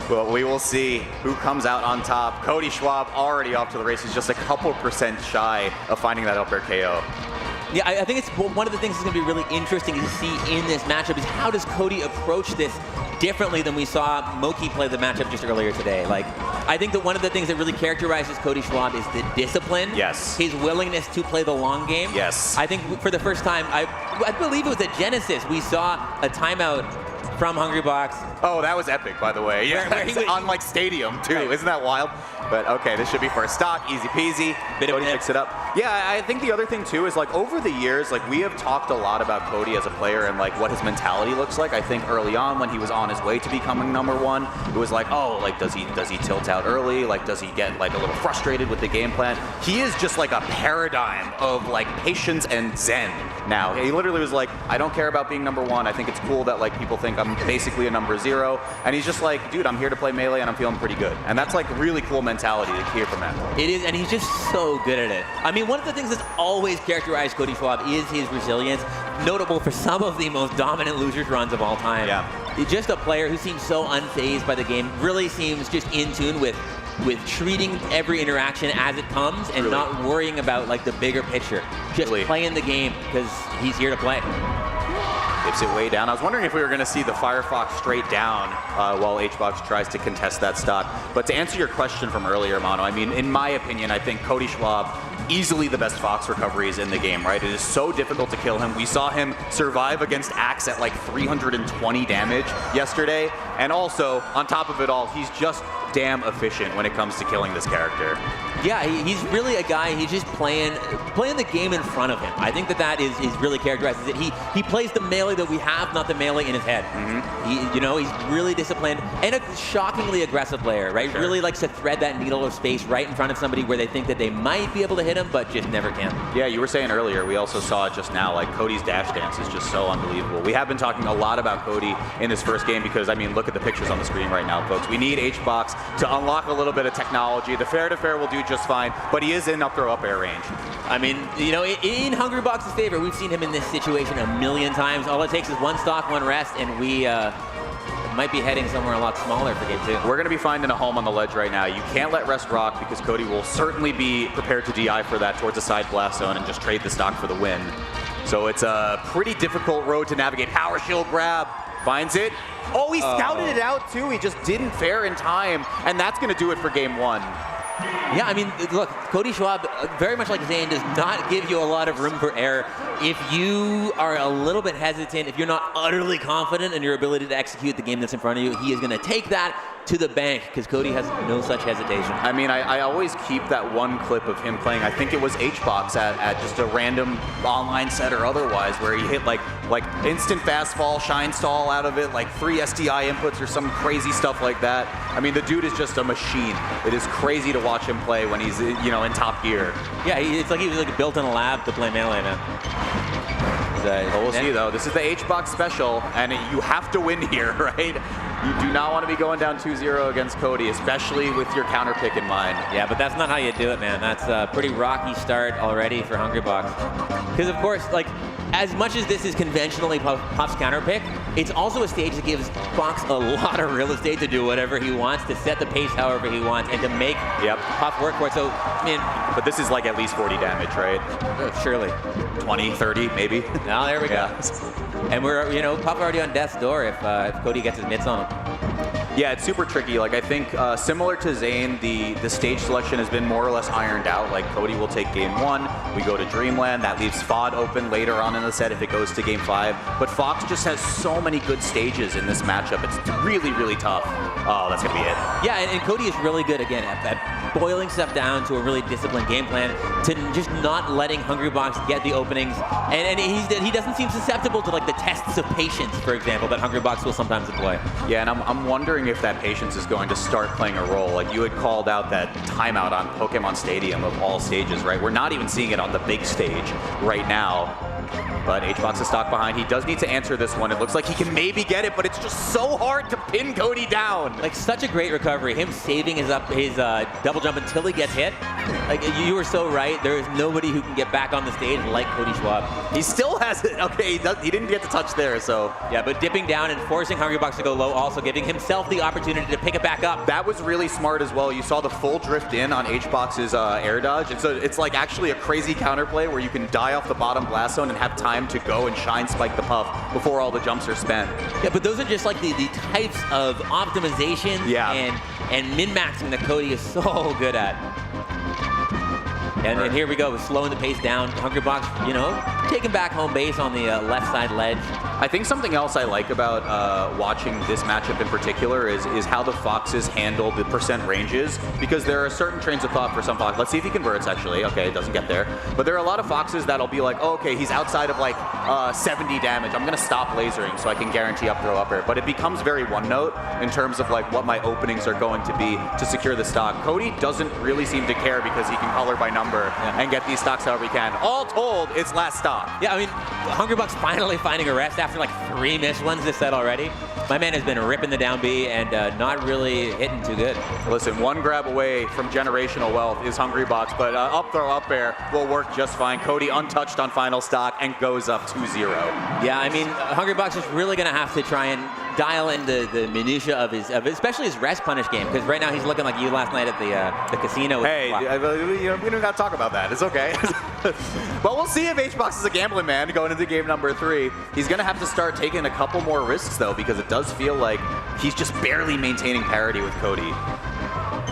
Well, we will see who comes out on top. Cody Schwab already off to the races, just a couple % shy of finding that up air KO. Yeah, I think it's one of the things that's going to be really interesting to see in this matchup is how does Cody approach this differently than we saw Moky play the matchup just earlier today. Like, I think that one of the things that really characterizes Cody Schwab is the discipline. Yes. His willingness to play the long game. Yes. I think for the first time, I believe it was at Genesis, we saw a timeout from Hungrybox. Oh, that was epic, by the way. Yeah, where he was, on like Stadium too. Right. Isn't that wild? But okay, this should be first stock, easy peasy. Cody picks it up. Yeah, I think the other thing too is like over the years, like we have talked a lot about Cody as a player and like what his mentality looks like. I think early on when he was on his way to becoming #1, it was like, oh, like does he tilt out early? Like does he get like a little frustrated with the game plan? He is just like a paradigm of like patience and zen now. He literally was like, I don't care about being #1. I think it's cool that like people think I'm basically a #0, and he's just like, dude, I'm here to play Melee and I'm feeling pretty good. And that's like really cool mentality to hear from him. It is, and he's just so good at it. I mean, one of the things that's always characterized Cody Schwab is his resilience, notable for some of the most dominant losers runs of all time. Yeah. He's just a player who seems so unfazed by the game, really seems just in tune with treating every interaction as it comes and not worrying about like the bigger picture. Just playing the game because he's here to play. Dips it way down. I was wondering if we were going to see the Firefox straight down while HBox tries to contest that stock. But to answer your question from earlier, Mono, I mean, in my opinion, I think Cody Schwab easily the best Fox recoveries in the game, right? It is so difficult to kill him. We saw him survive against Axe at like 320 damage yesterday. And also, on top of it all, he's just damn efficient when it comes to killing this character. Yeah, he's really a guy, he's just playing the game in front of him. I think that is really characterizes it. He plays the melee that we have, not the melee in his head. He's really disciplined and a shockingly aggressive player, right? Sure. Really likes to thread that needle of space right in front of somebody where they think that they might be able to hit him, but just never can. Yeah, you were saying earlier, we also saw it just now, like Cody's dash dance is just so unbelievable. We have been talking a lot about Cody in this first game because, I mean, look at the pictures on the screen right now, folks. We need HBox to unlock a little bit of technology. The fair-to-fair will do just fine, but he is in up-throw up-air range. I mean, you know, in Hungrybox's favor, we've seen him in this situation a million times. All it takes is one stock, one rest, and we might be heading somewhere a lot smaller for game 2. We're going to be finding a home on the ledge right now. You can't let rest rock because Cody will certainly be prepared to DI for that towards the side blast zone and just trade the stock for the win. So it's a pretty difficult road to navigate. Power shield grab. Finds it. Oh, he scouted it out too. He just didn't fare in time. And that's going to do it for game 1. Yeah, I mean, look, Cody Schwab, very much like Zain, does not give you a lot of room for error. If you are a little bit hesitant, if you're not utterly confident in your ability to execute the game that's in front of you, he is going to take that to the bank because Cody has no such hesitation. I mean, I always keep that one clip of him playing, I think it was HBox at just a random online set or otherwise, where he hit like instant fast fall, shine stall out of it, like 3 SDI inputs or some crazy stuff like that. I mean, the dude is just a machine. It is crazy to watch him play when he's, you know, in top gear. Yeah, it's like he was like built in a lab to play Melee, man. We'll see though. This is the HBox special, and you have to win here, right? You do not want to be going down 2-0 against Cody, especially with your counter pick in mind. Yeah, but that's not how you do it, man. That's a pretty rocky start already for Hungrybox. Because, of course, like, as much as this is conventionally Puff's counter pick, it's also a stage that gives Fox a lot of real estate to do whatever he wants, to set the pace however he wants, and to make Puff work for it. So, I mean... But this is like at least 40 damage, right? Surely. 20, 30, maybe? Now, there we go. And we're, you know, Puff already on death's door if Cody gets his mitts on him. Yeah, it's super tricky. Like, I think similar to Zain, the stage selection has been more or less ironed out. Like, Cody will take game 1, we go to Dreamland, that leaves FOD open later on in the set if it goes to game 5. But Fox just has so many good stages in this matchup. It's really, really tough. Oh, that's gonna be it. Yeah, and Cody is really good, again, at boiling stuff down to a really disciplined game plan, to just not letting Hungrybox get the openings. And he doesn't seem susceptible to, like, the tests of patience, for example, that Hungrybox will sometimes employ. Yeah, and I'm wondering if that patience is going to start playing a role. Like, you had called out that timeout on Pokemon Stadium of all stages, right? We're not even seeing it on the big stage right now. But HBox is stock behind. He does need to answer this one. It looks like he can maybe get it, but it's just so hard to pin Cody down. Like, such a great recovery. Him saving his double jump until he gets hit. Like, you were so right. There is nobody who can get back on the stage like Cody Schwab. He still has it. Okay, he didn't get to touch there, so. Yeah, but dipping down and forcing Hungrybox to go low, also giving himself the opportunity to pick it back up. That was really smart as well. You saw the full drift in on HBox's air dodge. And so it's like actually a crazy counterplay where you can die off the bottom blast zone and have time to go and shine spike the Puff before all the jumps are spent. Yeah, but those are just like the types of optimization and min-maxing that Cody is so good at. And here we go, slowing the pace down. Hungrybox, you know, taking back home base on the left side ledge. I think something else I like about watching this matchup in particular is how the Foxes handle the percent ranges, because there are certain trains of thought for some Fox. Let's see if he converts, actually. Okay, it doesn't get there. But there are a lot of Foxes that'll be like, oh, okay, he's outside of like 70 damage. I'm going to stop lasering so I can guarantee up throw up air. But it becomes very one note in terms of like what my openings are going to be to secure the stock. Cody doesn't really seem to care because he can color by number and get these stocks however he can. All told, it's last stock. Yeah, I mean, Hungrybox finally finding a rest after like 3 missed ones this set already. My man has been ripping the down B and not really hitting too good. Listen, one grab away from generational wealth is Hungrybox, but up throw up air will work just fine. Cody untouched on final stock and goes up 2-0. Yeah, I mean, Hungrybox is really going to have to try and dial in the minutia of especially his rest punish game, because right now he's looking like you last night at the casino. Hey, we don't got to talk about that. It's okay. But we'll see if HBox is a gambling man going into game number 3. He's going to have to start taking a couple more risks, though, because it does feel like he's just barely maintaining parity with Cody.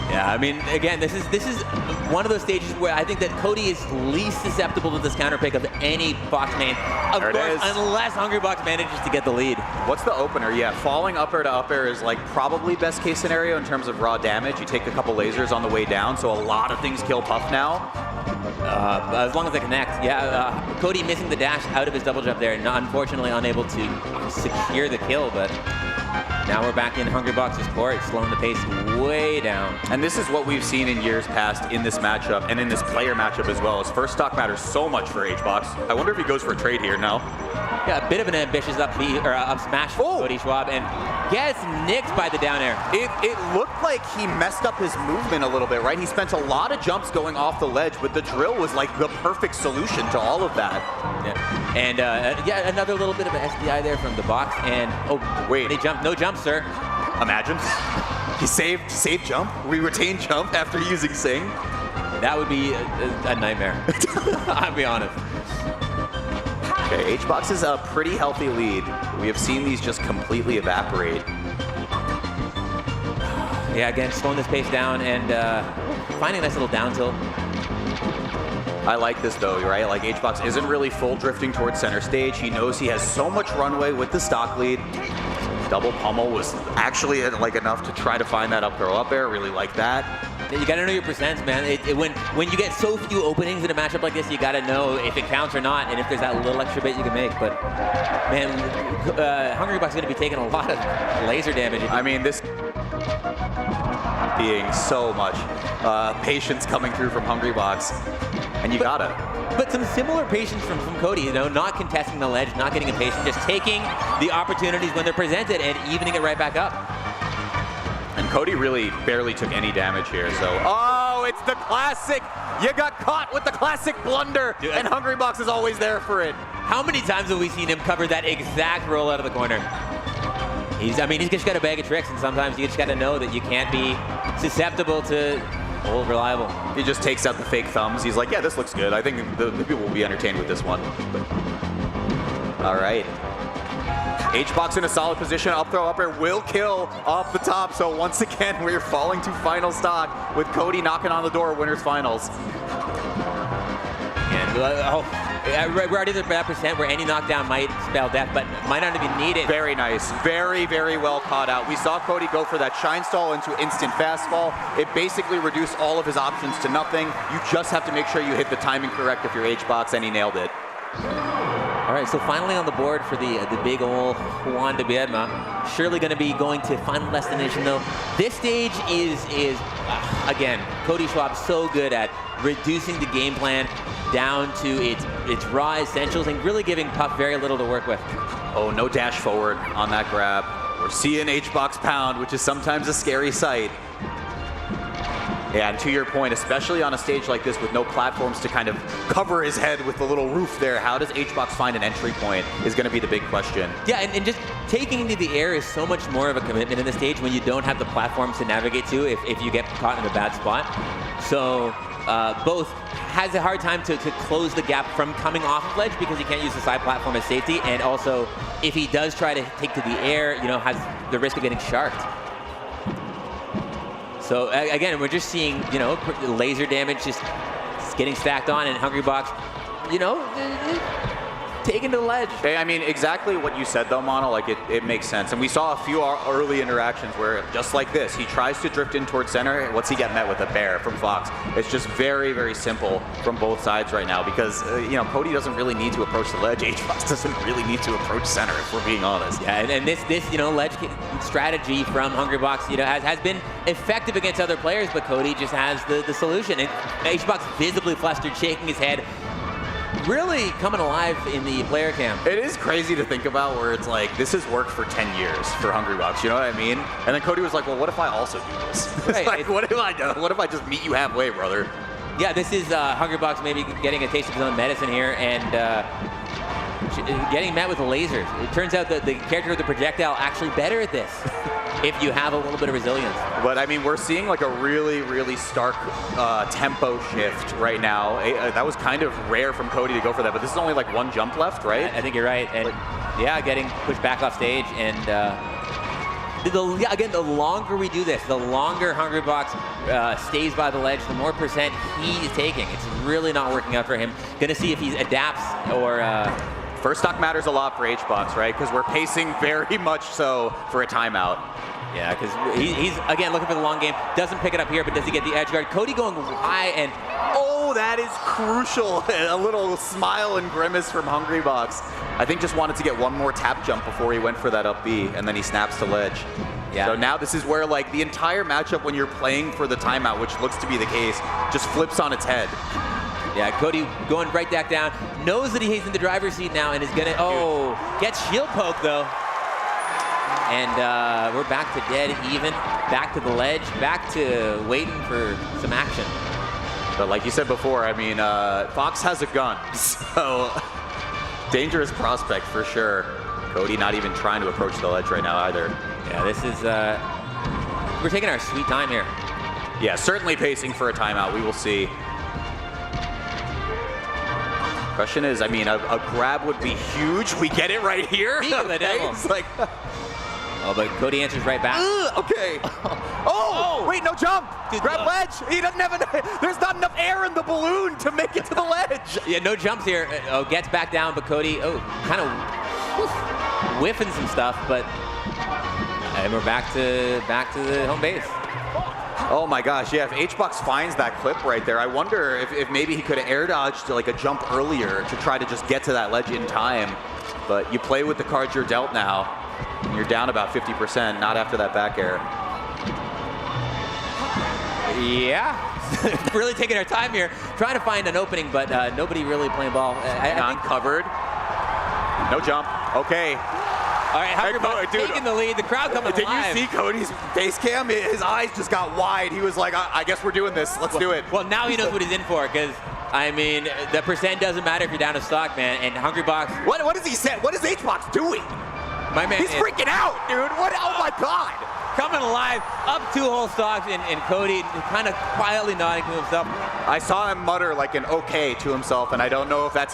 Yeah, I mean, again, this is one of those stages where I think that Cody is least susceptible to this counter pick of any Fox main. Of course, unless Hungrybox manages to get the lead. What's the opener? Yeah, falling up air to up air is like probably best case scenario in terms of raw damage. You take a couple lasers on the way down, so a lot of things kill Puff now. As long as they connect. Yeah, Cody missing the dash out of his double jump there, and unfortunately unable to secure the kill, but now we're back in Hungrybox's court, slowing the pace way down. And this is what we've seen in years past in this matchup and in this player matchup as well. His first stock matters so much for HBox. I wonder if he goes for a trade here now. Yeah, a bit of an ambitious up smash for Cody Schwab, and gets nicked by the down air. It looked like he messed up his movement a little bit, right? He spent a lot of jumps going off the ledge, but the drill was like the perfect solution to all of that. Yeah. And yeah, another little bit of an SDI there from the box, and wait, he jumped, no jump, sir. Imagine. He saved jump. We retained jump after using Sing. That would be a nightmare. I'll be honest. Okay, HBox is a pretty healthy lead. We have seen these just completely evaporate. Yeah, again, slowing this pace down and finding a nice little down tilt. I like this though, right? Like HBox isn't really full drifting towards center stage. He knows he has so much runway with the stock lead. Double pummel was actually like enough to try to find that up throw up air. Really like that. You gotta know your percents, man. When you get so few openings in a matchup like this, you gotta know if it counts or not, and if there's that little extra bit you can make. But man, Hungrybox is gonna be taking a lot of laser damage. I mean, this being so much patience coming through from Hungrybox, and you gotta. But some similar patience from Cody, you know, not contesting the ledge, not getting impatient, just taking the opportunities when they're presented and evening it right back up. Cody really barely took any damage here, so. Oh, it's the classic. You got caught with the classic blunder, and Hungrybox is always there for it. How many times have we seen him cover that exact roll out of the corner? He's just got a bag of tricks, and sometimes you just got to know that you can't be susceptible to old reliable. He just takes out the fake thumbs. He's like, yeah, this looks good. I think the people will be entertained with this one. All right. Hbox in a solid position. Up throw up air will kill off the top. So once again, we're falling to final stock with Cody knocking on the door of winners finals. And we're already at that percent where any knockdown might spell death, but might not even need it. Very nice. Very, very well caught out. We saw Cody go for that shine stall into instant fastfall. It basically reduced all of his options to nothing. You just have to make sure you hit the timing correct if you're Hbox, and he nailed it. All right, so finally on the board for the big ol' Juan de Biedma. Surely going to be going to final destination though. This stage is again, Cody Schwab so good at reducing the game plan down to its raw essentials and really giving Puff very little to work with. Oh, no dash forward on that grab. We're seeing Hbox pound, which is sometimes a scary sight. Yeah, and to your point, especially on a stage like this with no platforms to kind of cover his head with the little roof there, how does Hbox find an entry point is going to be the big question. Yeah, and just taking into the air is so much more of a commitment in the stage when you don't have the platforms to navigate to if you get caught in a bad spot. So both has a hard time to close the gap from coming off of ledge because he can't use the side platform as safety, and also if he does try to take to the air, has the risk of getting sharked. So again, we're just seeing, laser damage just getting stacked on, and Hungrybox, taken to the ledge. I mean, exactly what you said though, Mono, like it makes sense. And we saw a few early interactions where, just like this, he tries to drift in towards center. What's he get met with? A bear from Fox. It's just very, very simple from both sides right now because, Cody doesn't really need to approach the ledge. Hbox doesn't really need to approach center, if we're being honest. Yeah, and this ledge strategy from Hungrybox, has been effective against other players, but Cody just has the solution. And Hbox visibly flustered, shaking his head, really coming alive in the player cam. It is crazy to think about where it's like, this has worked for 10 years for Hungrybox, you know what I mean? And then Cody was like, well, what if I also do this? Right. Like, what if I do? What if I just meet you halfway, brother? Yeah, this is Hungrybox maybe getting a taste of his own medicine here and getting met with lasers. It turns out that the character with the projectile actually better at this if you have a little bit of resilience. But I mean, we're seeing like a really, really stark tempo shift right now. That was kind of rare from Cody to go for that, but this is only like one jump left, right? I think you're right. And yeah, getting pushed back off stage. And again, the longer we do this, the longer Hungrybox stays by the ledge, the more percent he is taking. It's really not working out for him. Gonna see if he adapts or... First stock matters a lot for Hbox, right? Because we're pacing very much so for a timeout. Yeah, because he's, again, looking for the long game. Doesn't pick it up here, but does he get the edge guard? Cody going high and... Oh, that is crucial. A little smile and grimace from Hungrybox. I think just wanted to get one more tap jump before he went for that up B, and then he snaps to ledge. Yeah. So now this is where like the entire matchup when you're playing for the timeout, which looks to be the case, just flips on its head. Yeah, Cody going right back down. Knows that he's in the driver's seat now and is gonna, gets shield poke though. And we're back to dead even, back to the ledge, back to waiting for some action. But like you said before, I mean, Fox has a gun, so dangerous prospect for sure. Cody not even trying to approach the ledge right now either. Yeah, this is, we're taking our sweet time here. Yeah, certainly pacing for a timeout, we will see. Question is, I mean, a grab would be huge. We get it right here. The devil. It's like, oh, but Cody answers right back. Okay. Oh, wait, no jump. Grab ledge. He doesn't have there's not enough air in the balloon to make it to the ledge. Yeah, no jumps here. Gets back down, but Cody, kind of whiffing some stuff, but and we're back to the home base. Oh my gosh, yeah, if Hbox finds that clip right there, I wonder if maybe he could have air dodged like a jump earlier to try to just get to that ledge in time. But you play with the cards you're dealt now, and you're down about 50%, not after that back air. Yeah, really taking our time here, trying to find an opening, but nobody really playing ball. Non-covered, no jump, okay. All right, Hungrybox taking the lead. The crowd coming alive. Did you see Cody's face cam? His eyes just got wide. He was like, I guess we're doing this. Let's do it. Well, now he knows what he's in for, because, I mean, the percent doesn't matter if you're down to stock, man. And Hungrybox. What is he saying? What is HBox doing? My man He's freaking out, dude. What? Oh, my God. Coming alive, up 2 whole stocks, and Cody kind of quietly nodding to himself. I saw him mutter like an okay to himself, and I don't know if that's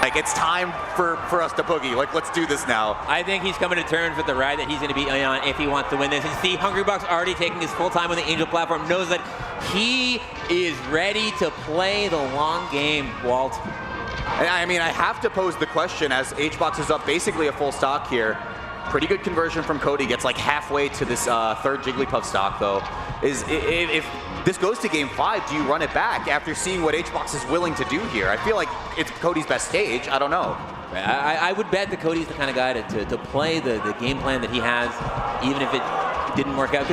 like it's time for us to boogie. Like, let's do this now. I think he's coming to terms with the ride that he's going to be on if he wants to win this. And see, Hungrybox already taking his full time on the Angel platform, knows that he is ready to play the long game, Walt. I mean, I have to pose the question as HBox is up basically a full stock here. Pretty good conversion from Cody, gets like halfway to this third Jigglypuff stock though. If this goes to game 5, do you run it back after seeing what HBox is willing to do here? I feel like it's Cody's best stage, I don't know. I would bet that Cody's the kind of guy to play the game plan that he has, even if it didn't work out.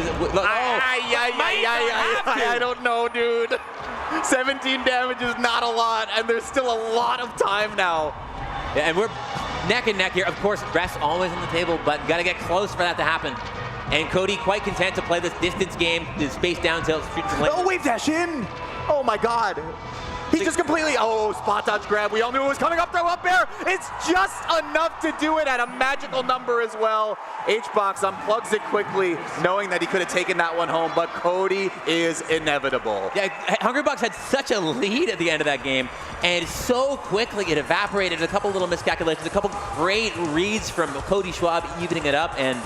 I don't know, dude. 17 damage is not a lot, and there's still a lot of time now. Yeah, and we're neck and neck here. Of course, rest always on the table, but got to get close for that to happen. And Cody quite content to play this distance game, the space down tilt, shoot some Oh, wave dash in! Oh my God. He just completely, spot dodge grab. We all knew it was coming up, throw up air. It's just enough to do it at a magical number as well. HBox unplugs it quickly, knowing that he could have taken that one home, but Cody is inevitable. Yeah, Hungrybox had such a lead at the end of that game, and so quickly it evaporated. A couple little miscalculations, a couple great reads from Cody Schwab evening it up, and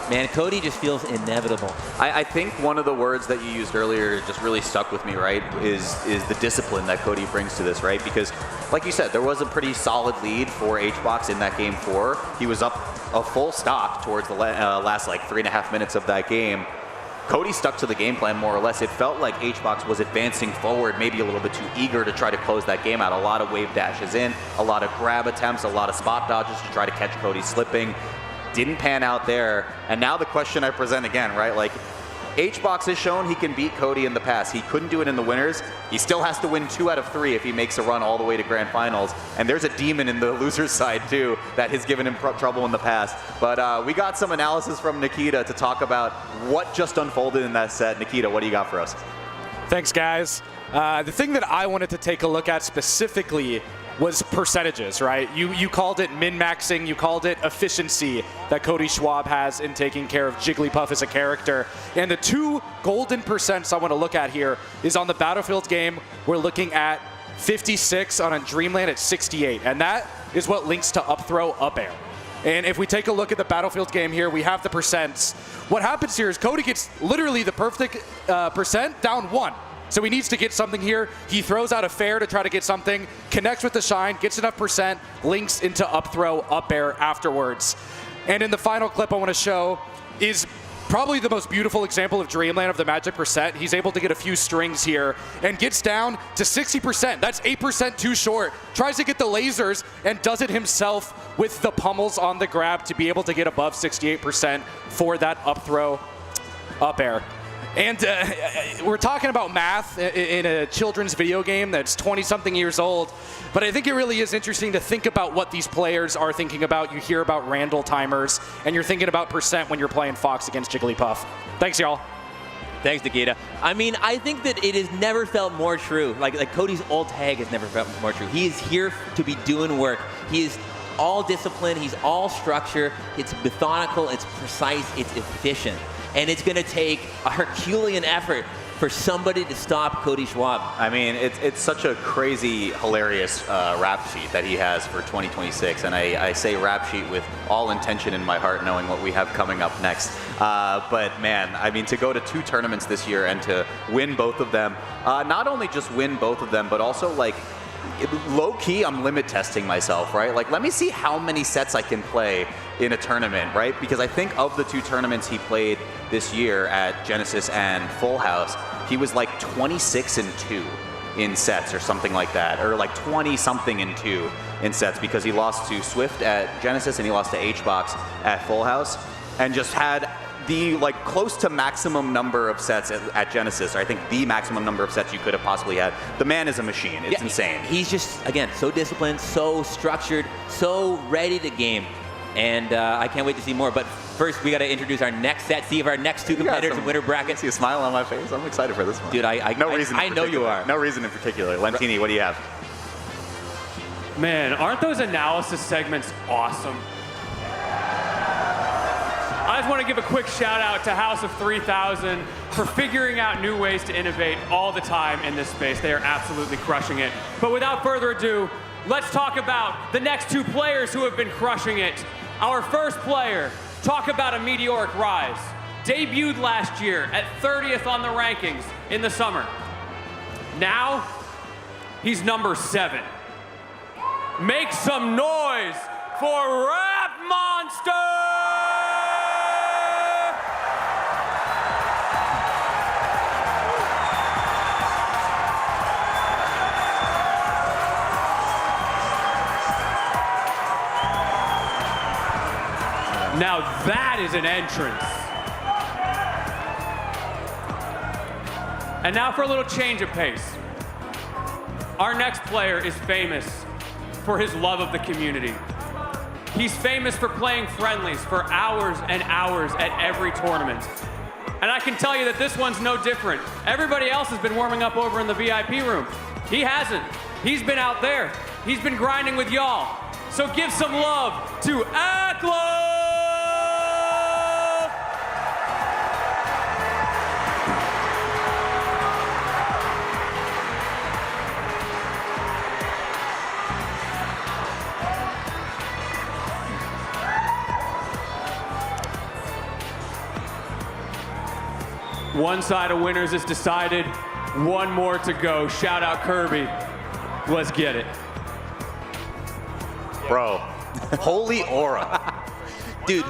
man, Cody just feels inevitable. I think one of the words that you used earlier just really stuck with me, right, is the discipline that Cody brings to this, right? Because, like you said, there was a pretty solid lead for HBox in that game 4. He was up a full stock towards the last, like, 3.5 minutes of that game. Cody stuck to the game plan more or less. It felt like HBox was advancing forward, maybe a little bit too eager to try to close that game out. A lot of wave dashes in, a lot of grab attempts, a lot of spot dodges to try to catch Cody slipping. Didn't pan out there, and now the question I present again, right? Like, HBox has shown he can beat Cody in the past. He couldn't do it in the winners. He still has to win 2 out of 3 if he makes a run all the way to grand finals. And there's a demon in the loser's side too that has given him trouble in the past. But we got some analysis from Nikita to talk about what just unfolded in that set. Nikita, what do you got for us? Thanks, guys. The thing that I wanted to take a look at specifically was percentages, right? You called it min-maxing, you called it efficiency that Cody Schwab has in taking care of Jigglypuff as a character. And the 2 golden percents I want to look at here is on the Battlefield game, we're looking at 56, on a Dreamland at 68. And that is what links to up throw, up air. And if we take a look at the Battlefield game here, we have the percents. What happens here is Cody gets literally the perfect percent down 1. So he needs to get something here. He throws out a fair to try to get something, connects with the shine, gets enough percent, links into up throw, up air afterwards. And in the final clip I want to show is probably the most beautiful example of Dreamland of the magic percent. He's able to get a few strings here and gets down to 60%. That's 8% too short. Tries to get the lasers and does it himself with the pummels on the grab to be able to get above 68% for that up throw, up air. And we're talking about math in a children's video game that's 20-something years old, but I think it really is interesting to think about what these players are thinking about. You hear about Randall timers, and you're thinking about percent when you're playing Fox against Jigglypuff. Thanks, y'all. Thanks, Nikita. I mean, I think that it has never felt more true. Like Cody's old tag has never felt more true. He is here to be doing work. He is all discipline. He's all structure. It's methodical. It's precise. It's efficient. And it's going to take a Herculean effort for somebody to stop Cody Schwab. I mean, it's such a crazy, hilarious rap sheet that he has for 2026. And I say rap sheet with all intention in my heart, knowing what we have coming up next. But man, I mean, to go to 2 tournaments this year and to win both of them, not only just win both of them, but also like, low-key, I'm limit testing myself, right? Like, let me see how many sets I can play in a tournament, right? Because I think of the 2 tournaments he played this year at Genesis and Full House, he was like 26-2 in sets or something like that, or like 20-something-2 in sets, because he lost to Swift at Genesis and he lost to HBox at Full House, and just had the like close to maximum number of sets at Genesis. Or I think the maximum number of sets you could have possibly had. The man is a machine. It's insane. He's just, again, so disciplined, so structured, so ready to game. And I can't wait to see more. But first, we got to introduce our next set, see if our next two competitors in winter bracket. I see a smile on my face. I'm excited for this one. Dude, I know you are. No reason in particular. Lentini, what do you have? Man, aren't those analysis segments awesome? I just want to give a quick shout out to House of 3000 for figuring out new ways to innovate all the time in this space. They are absolutely crushing it. But without further ado, let's talk about the next two players who have been crushing it. Our first player, talk about a meteoric rise. Debuted last year at 30th on the rankings in the summer. Now, he's number 7. Make some noise for RapMonster! Now that is an entrance. And now for a little change of pace. Our next player is famous for his love of the community. He's famous for playing friendlies for hours and hours at every tournament. And I can tell you that this one's no different. Everybody else has been warming up over in the VIP room. He hasn't. He's been out there. He's been grinding with y'all. So give some love to Aklo! One side of winners is decided, one more to go. Shout out Kirby. Let's get it. Bro, holy aura. Dude,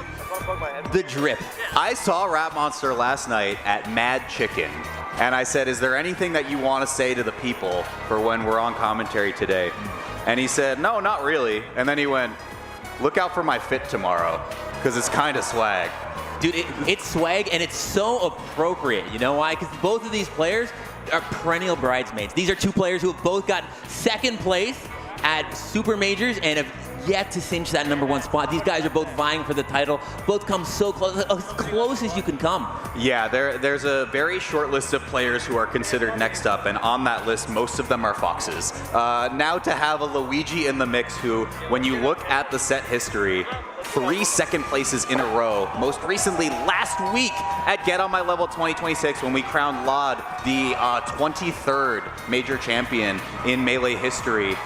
the drip. I saw RapMonster last night at Mad Chicken, and I said, is there anything that you want to say to the people for when we're on commentary today? And he said, no, not really. And then he went, look out for my fit tomorrow, because it's kind of swag. Dude, it's swag, and it's so appropriate. You know why? Because both of these players are perennial bridesmaids. These are two players who have both got second place at Super Majors and have yet to cinch that #1 spot. These guys are both vying for the title. Both come so close, as close as you can come. Yeah, there's a very short list of players who are considered next up, and on that list, most of them are Foxes. Now to have a Luigi in the mix who, when you look at the set history, 3 second places in a row. Most recently, last week at Get On My Level 2026 when we crowned lloD the 23rd major champion in Melee history.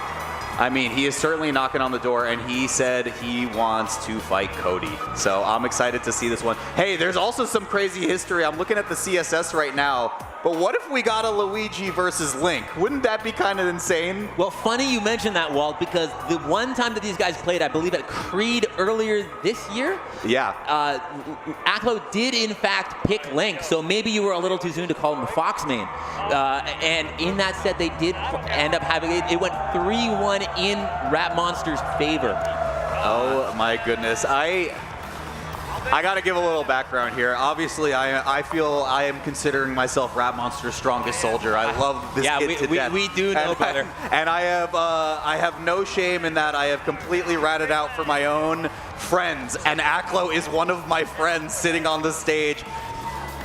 I mean, he is certainly knocking on the door, and he said he wants to fight Cody. So I'm excited to see this one. Hey, there's also some crazy history. I'm looking at the CSS right now. But what if we got a Luigi versus Link? Wouldn't that be kind of insane? Well, funny you mentioned that, Walt, because the one time that these guys played, I believe at Creed earlier this year, Aklo did in fact pick Link, so maybe you were a little too soon to call him a Fox main. And in that set, they did end up having, it went 3-1 in RapMonster's favor. Oh my goodness. I gotta give a little background here. Obviously, I feel I am considering myself RapMonster's strongest soldier. I love this kid to death. We do know, brother. And I have no shame in that. I have completely ratted out for my own friends, and Aklo is one of my friends sitting on the stage.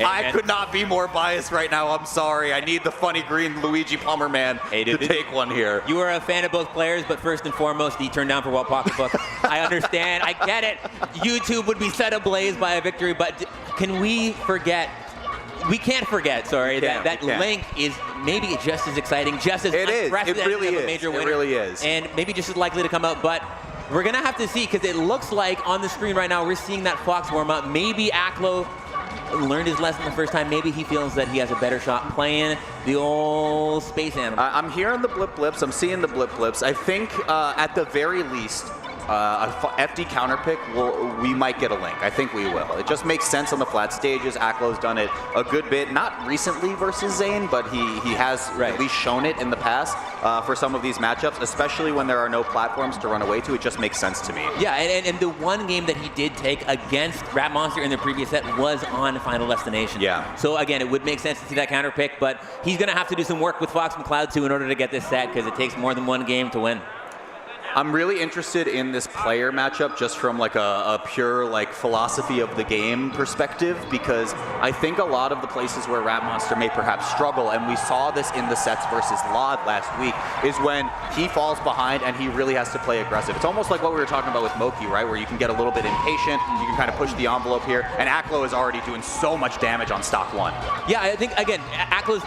I could not be more biased right now. I'm sorry. I need the funny green Luigi Palmer man to take one here. You are a fan of both players, but first and foremost, he turned down for Walt Pocketbook. I understand. I get it. YouTube would be set ablaze by a victory, but can we forget? We can't forget, sorry, that Link is maybe just as exciting, just as unprecedented of a major winner. It really is. And maybe just as likely to come out, but we're going to have to see, because it looks like on the screen right now, we're seeing that Fox warm up. Maybe Aklo learned his lesson the first time. Maybe he feels that he has a better shot playing the old space animal. I'm hearing the blip blips. I'm seeing the blip blips. I think at the very least, FD counter pick, we might get a link. I think we will. It just makes sense on the flat stages. Aklo's done it a good bit, not recently versus Zain, but he has at least shown it in the past for some of these matchups, especially when there are no platforms to run away to. It just makes sense to me. Yeah, and the one game that he did take against RapMonster in the previous set was on Final Destination. Yeah. So again, it would make sense to see that counter pick, but he's going to have to do some work with Fox McCloud too in order to get this set, because it takes more than one game to win. I'm really interested in this player matchup just from like a pure like philosophy of the game perspective, because I think a lot of the places where RapMonster may perhaps struggle, and we saw this in the sets versus lloD last week, is when he falls behind and he really has to play aggressive. It's almost like what we were talking about with moky, right? Where you can get a little bit impatient, you can kind of push the envelope here, and Aklo is already doing so much damage on stock 1. Yeah, I think, again, Aklo's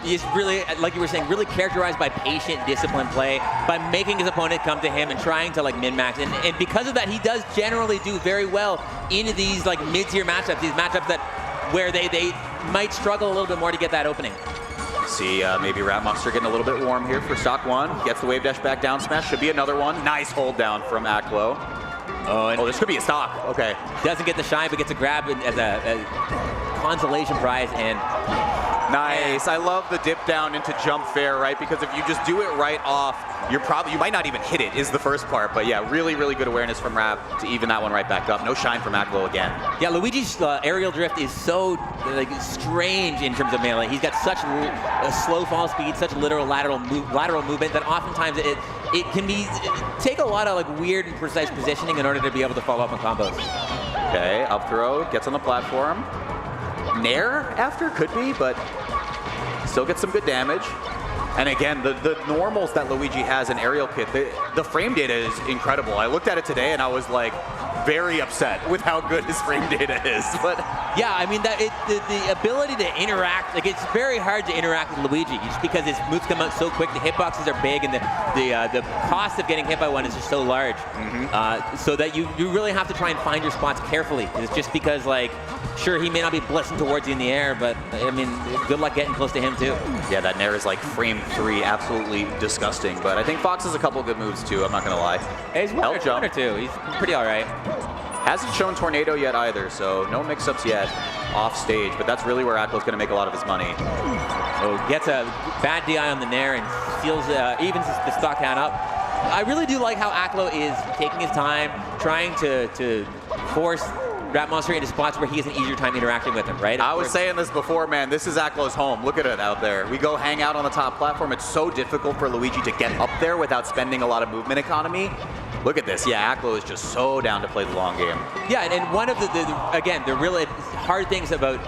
is really, like you were saying, really characterized by patient, disciplined play, by making his opponent come to him and trying to like min-max. And because of that, he does generally do very well in these like mid-tier matchups, these matchups that where they might struggle a little bit more to get that opening. See, maybe RapMonster getting a little bit warm here for stock 1. Gets the wave dash back down smash. Should be another one. Nice hold down from Aklo. Oh, this could be a stock. Okay. Doesn't get the shine, but gets a grab as a consolation prize. And nice. I love the dip down into jump fair, right? Because if you just do it right off, you might not even hit it, is the first part. But yeah, really, really good awareness from Rap to even that one right back up. No shine from Aklo again. Yeah, Luigi's aerial drift is so like strange in terms of melee. He's got such a slow fall speed, such literal lateral movement that oftentimes it can take a lot of like weird and precise positioning in order to be able to follow up on combos. Okay, up throw, gets on the platform. Nair after, could be, but still gets some good damage. And again, the normals that Luigi has in aerial kit, the frame data is incredible. I looked at it today and I was like very upset with how good his frame data is. But yeah, I mean the ability to interact, like it's very hard to interact with Luigi just because his moves come out so quick, the hitboxes are big, and the cost of getting hit by one is just so large. So that you really have to try and find your spots carefully. It's just because like, sure, he may not be blitzing towards you in the air, but I mean, good luck getting close to him too. Yeah, that Nair is like frame 3, absolutely disgusting. But I think Fox has a couple good moves too, I'm not gonna lie. He's one or two, he's pretty all right. Hasn't shown Tornado yet either, so no mix-ups yet off stage, but that's really where Aklo's gonna make a lot of his money. So gets a bad DI on the Nair and steals, evens the stock count up. I really do like how Aklo is taking his time, trying to force RapMonster into spots where he has an easier time interacting with him, right? I was saying this before, man. This is Aklo's home. Look at it out there. We go hang out on the top platform. It's so difficult for Luigi to get up there without spending a lot of movement economy. Look at this. Yeah, Aklo is just so down to play the long game. Yeah, and one of the really hard things about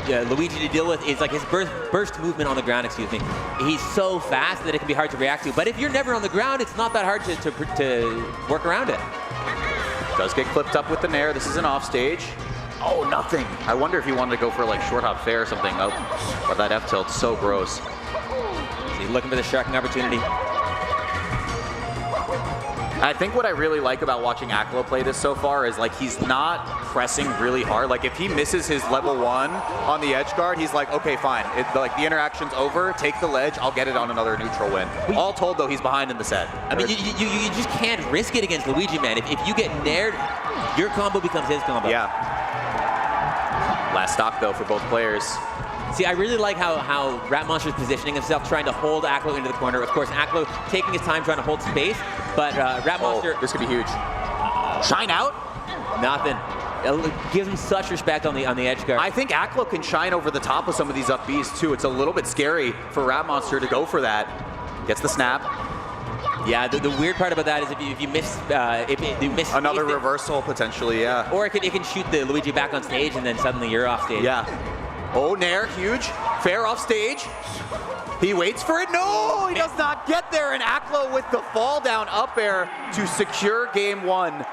Luigi to deal with is like his burst movement on the ground, excuse me. He's so fast that it can be hard to react to. But if you're never on the ground, it's not that hard to work around it. Does get clipped up with the Nair. This is an off stage. Oh, nothing. I wonder if he wanted to go for like short hop fair or something. Oh, but that F tilt, so gross. He's looking for the sharking opportunity. I think what I really like about watching Aklo play this so far is like he's not pressing really hard. Like if he misses his level 1 on the edge guard, he's like, okay, fine. Like the interaction's over, take the ledge, I'll get it on another neutral win. All told though, he's behind in the set. I mean, you just can't risk it against Luigi, man. If you get nared, your combo becomes his combo. Yeah. Last stock though for both players. See, I really like how RapMonster is positioning himself, trying to hold Aklo into the corner. Of course, Aklo taking his time trying to hold space, but RapMonster... Oh, this could be huge. Shine out? Nothing. It gives him such respect on the edge guard. I think Aklo can shine over the top of some of these up Bs too. It's a little bit scary for RapMonster to go for that. Gets the snap. Yeah, the weird part about that is if you miss another reversal potentially, yeah. Or it can shoot the Luigi back on stage and then suddenly you're off stage. Yeah. Oh, Nair, huge. Fair off stage. He waits for it. No, he does not get there. And Aklo with the fall down up air to secure game 1.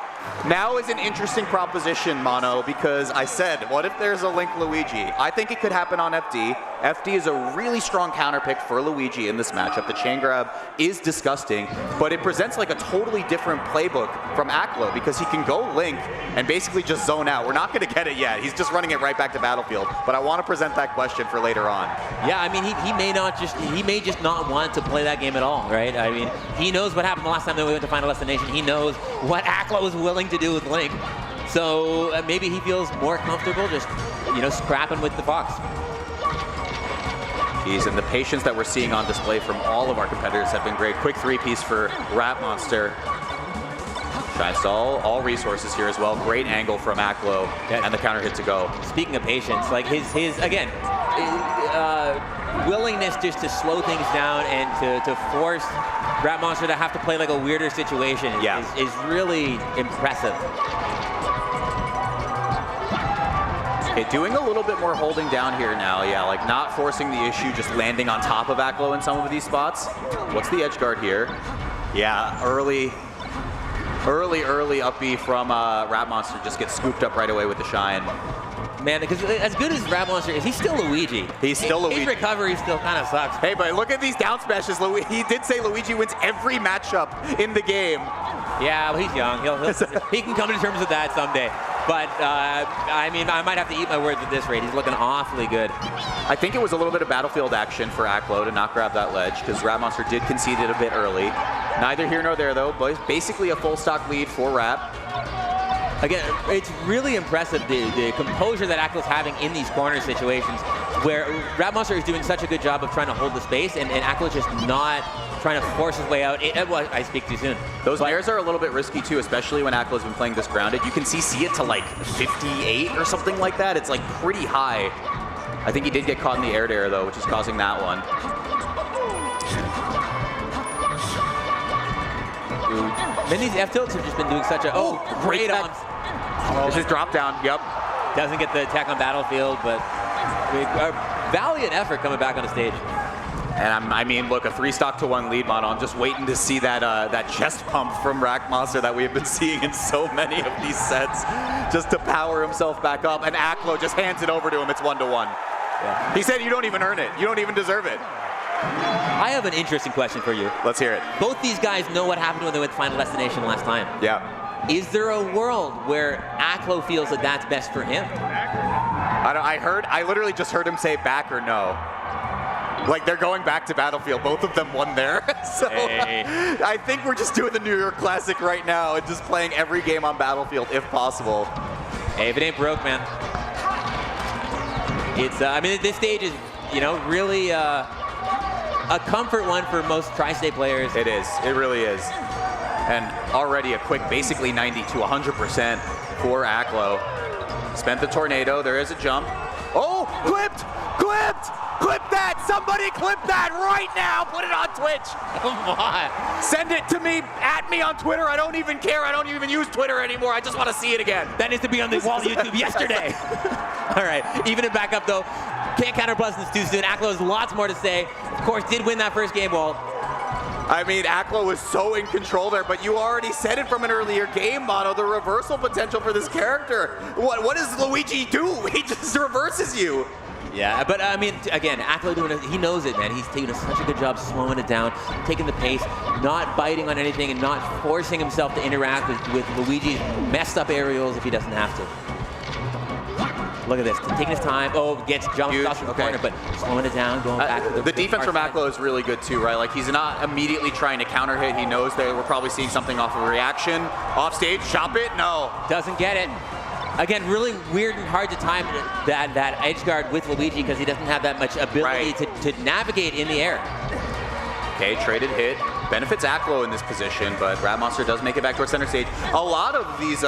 Now is an interesting proposition, Mono, because I said, what if there's a Link Luigi? I think it could happen on FD. FD is a really strong counter pick for Luigi in this matchup. The chain grab is disgusting, but it presents like a totally different playbook from Aklo because he can go Link and basically just zone out. We're not going to get it yet. He's just running it right back to Battlefield, but I want to present that question for later on. Yeah, I mean, he may just not want to play that game at all, right? I mean, he knows what happened the last time that we went to Final Destination. He knows what Aklo was willing to do with Link. So maybe he feels more comfortable just, scrapping with the Fox. Jeez, and the patience that we're seeing on display from all of our competitors have been great. Quick 3-piece for RapMonster. Trying to stall all resources here as well. Great angle from Aklo, and the counter hit to go. Speaking of patience, like his willingness just to slow things down and to force RapMonster to have to play like a weirder situation is really impressive. Okay, doing a little bit more holding down here now, like not forcing the issue, just landing on top of Aklo in some of these spots. What's the edge guard here? Yeah, early up B from RapMonster just gets scooped up right away with the shine. Man, because as good as RapMonster is, he's still Luigi. He's still Luigi. His recovery still kind of sucks. Hey, but look at these down smashes. He did say Luigi wins every matchup in the game. Yeah, well, he's young. He can come to terms with that someday. But, I mean, I might have to eat my words at this rate. He's looking awfully good. I think it was a little bit of Battlefield action for Aklo to not grab that ledge, because RapMonster did concede it a bit early. Neither here nor there, though, but basically a full stock lead for Rap. Again, it's really impressive, the composure that Aklo's having in these corner situations, where RapMonster is doing such a good job of trying to hold the space, and Aklo's just not trying to force his way out. Well, I speak too soon. Those nairs are a little bit risky too, especially when Aklo's been playing this grounded. You can see it to like 58 or something like that. It's like pretty high. I think he did get caught in the air there though, which is causing that one. Then these F-tilts have just been doing such a, great on. This is drop down, yep. Doesn't get the attack on Battlefield, but a valiant effort coming back on the stage. And I mean, look, a 3-stock to 1 lead model. I'm just waiting to see that chest pump from RapMonster that we have been seeing in so many of these sets, just to power himself back up. And Aklo just hands it over to him. It's 1-1. Yeah. He said, "You don't even earn it. You don't even deserve it." I have an interesting question for you. Let's hear it. Both these guys know what happened when they went to Final Destination last time. Yeah. Is there a world where Aklo feels that that's best for him? I literally just heard him say back or no. Like they're going back to Battlefield. Both of them won there. So I think we're just doing the New York Classic right now and just playing every game on Battlefield if possible. Hey, if it ain't broke, man. It's, I mean, this stage is, really a comfort one for most Tri-State players. It is. It really is. And already a quick, basically 90 to 100% for Aklo. Spent the tornado. There is a jump. Oh, clipped! Clip that! Somebody clip that right now! Put it on Twitch! Come on! Send it to me, at me on Twitter. I don't even care. I don't even use Twitter anymore. I just want to see it again. That needs to be on the wall of YouTube yesterday. All right, even it back up though. Can't counter Blessings too soon. Aklo has lots more to say. Of course, did win that first game wall. I mean, Aklo was so in control there, but you already said it from an earlier game, Mono, the reversal potential for this character. What does Luigi do? He just reverses you. Yeah, but I mean, again, Aklo he knows it, man. He's taking such a good job slowing it down, taking the pace, not biting on anything, and not forcing himself to interact with Luigi's messed up aerials if he doesn't have to. Look at this, taking his time. Oh, gets jumped across the corner, but slowing it down, going back to the defense from Aklo is really good too, right? Like he's not immediately trying to counter hit. He knows that we're probably seeing something off of a reaction. Off stage, chop it, no. Doesn't get it. Again, really weird and hard to time that edge guard with Luigi because he doesn't have that much ability to navigate in the air. Okay, traded hit. Benefits Aklo in this position, but RapMonster does make it back towards center stage. A lot of these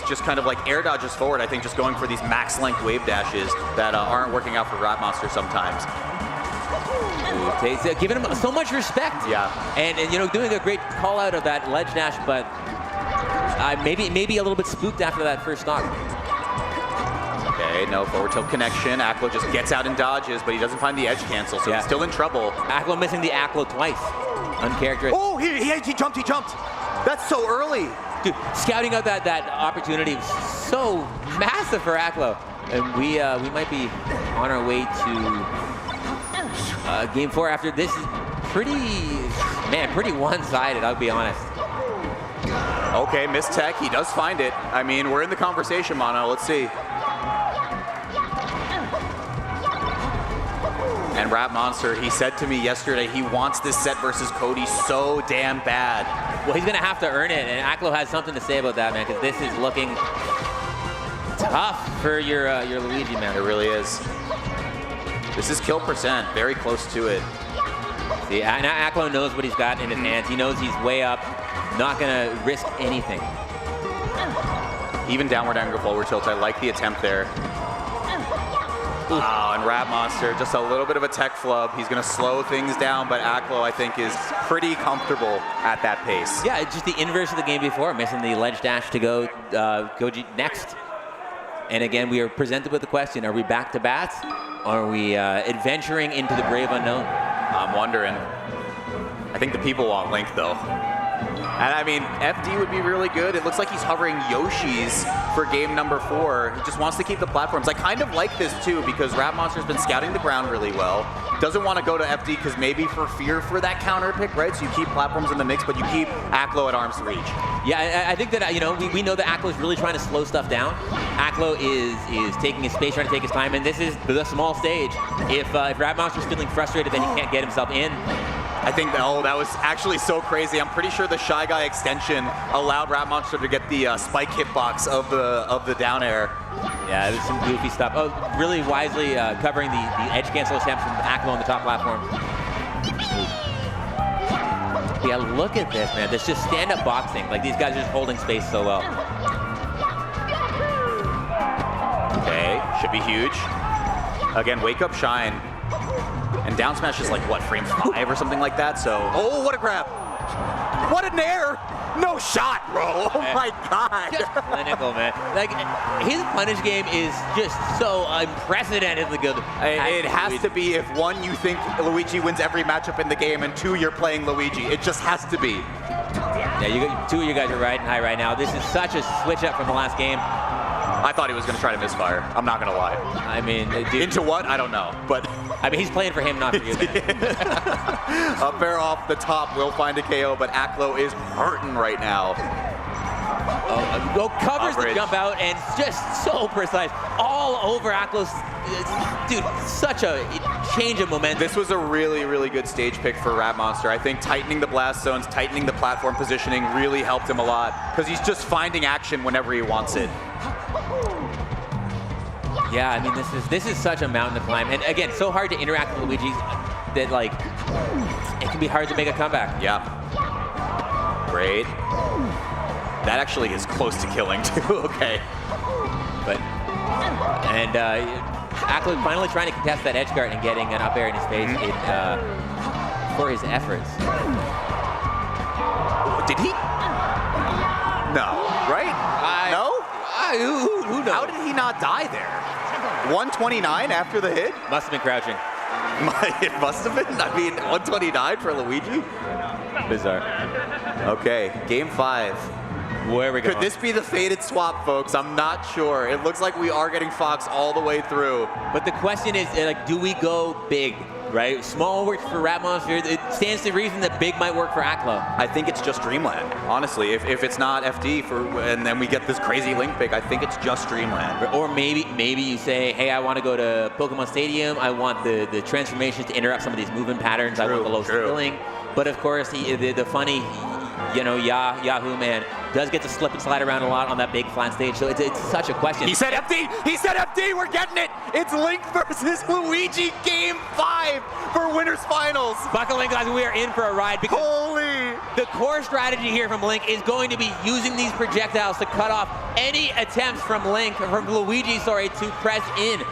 just kind of like air dodges forward, I think just going for these max length wave dashes that aren't working out for RapMonster sometimes. Giving him so much respect. Yeah. And doing a great call out of that ledge dash, but maybe a little bit spooked after that first stock. Okay, no forward tilt connection. Aklo just gets out and dodges, but he doesn't find the edge cancel, so he's still in trouble. Aklo missing the Aklo twice. Uncharacteristic. Oh, he jumped. That's so early. Dude, scouting out that opportunity was so massive for Aklo. And we might be on our way to Game 4 after this is pretty one-sided, I'll be honest. Okay, missed tech. He does find it. I mean, we're in the conversation, Mono. Let's see. And RapMonster, he said to me yesterday he wants this set versus Cody so damn bad. Well, he's going to have to earn it, and Aklo has something to say about that, man, because this is looking tough for your Luigi, man. It really is. This is kill percent, very close to it. See, now Aklo knows what he's got in his hands. He knows he's way up, not going to risk anything. Even downward angle forward tilt, I like the attempt there. Wow, and RapMonster, just a little bit of a tech flub. He's going to slow things down, but Aklo, I think, is pretty comfortable at that pace. Yeah, it's just the inverse of the game before, missing the ledge dash to go next. And again, we are presented with the question, are we back to bats? Or are we adventuring into the brave unknown? I'm wondering. I think the people want Link, though. And I mean, FD would be really good. It looks like he's hovering Yoshi's for game number 4. He just wants to keep the platforms. I kind of like this too because RapMonster's been scouting the ground really well. Doesn't want to go to FD because maybe for fear for that counter pick, right? So you keep platforms in the mix, but you keep Aklo at arm's reach. Yeah, I think that, we know that Aklo is really trying to slow stuff down. Aklo is taking his space, trying to take his time, and this is the small stage. If RapMonster's feeling frustrated that he can't get himself in, I think, oh, that was actually so crazy. I'm pretty sure the Shy Guy extension allowed RapMonster to get the spike hitbox of the down air. Yeah, it was some goofy stuff. Oh, really wisely covering the edge cancel attempt from Aklo on the top platform. Yeah, look at this, man. This just stand-up boxing. Like, these guys are just holding space so well. Okay, should be huge. Again, wake up, shine. And down smash is like, what, frame 5 or something like that? So, oh, what a grab. What an air. No shot, bro. Oh my God. Just clinical, man. Like, his punish game is just so unprecedentedly good. It has to be if 1, you think Luigi wins every matchup in the game, and 2, you're playing Luigi. It just has to be. Yeah, 2 of you guys are riding high right now. This is such a switch up from the last game. I thought he was going to try to misfire. I'm not going to lie. I mean, into what? I don't know. But I mean, he's playing for him, not for you. Up air off the top will find a KO, but Aklo is hurting right now. Covers the jump out and just so precise. All over Aklo's. Dude, such a change of momentum. This was a really, really good stage pick for RapMonster. I think tightening the blast zones, tightening the platform positioning really helped him a lot because he's just finding action whenever he wants it. Yeah, I mean, this is such a mountain to climb. And again, so hard to interact with Luigi that, like, it can be hard to make a comeback. Yeah. Great. That actually is close to killing, too. Okay. And Aklo finally trying to contest that edge guard and getting an up air in his face for his efforts. Did he? No. Right? No? Who knows? How did he not die there? 129 after the hit? Must have been crouching. It must have been? I mean, 129 for Luigi? Bizarre. Okay, game 5. Where are we going? Could this be the faded swap, folks? I'm not sure. It looks like we are getting Fox all the way through. But the question is, like, do we go big? Right? Small works for RapMonster. It stands to reason that big might work for Aklo. I think it's just Dreamland, honestly. If it's not FD and then we get this crazy Link pick, I think it's just Dreamland. Or maybe you say, hey, I want to go to Pokemon Stadium. I want the transformations to interrupt some of these movement patterns. I want the low ceiling. But of course, the funny, Yahoo man does get to slip and slide around a lot on that big flat stage. So it's such a question. He said FD! He said FD! We're getting it! It's Link versus Luigi game 5 for winners finals. Buckle in, guys. We are in for a ride because the core strategy here from Link is going to be using these projectiles to cut off any attempts from Luigi, to press in.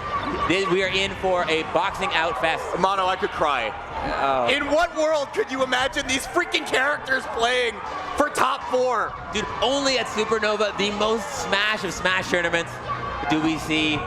We are in for a boxing out fest. Mono, I could cry. In what world could you imagine these freaking characters playing for top 4? Dude, only at Supernova, the most Smash of Smash tournaments, do we see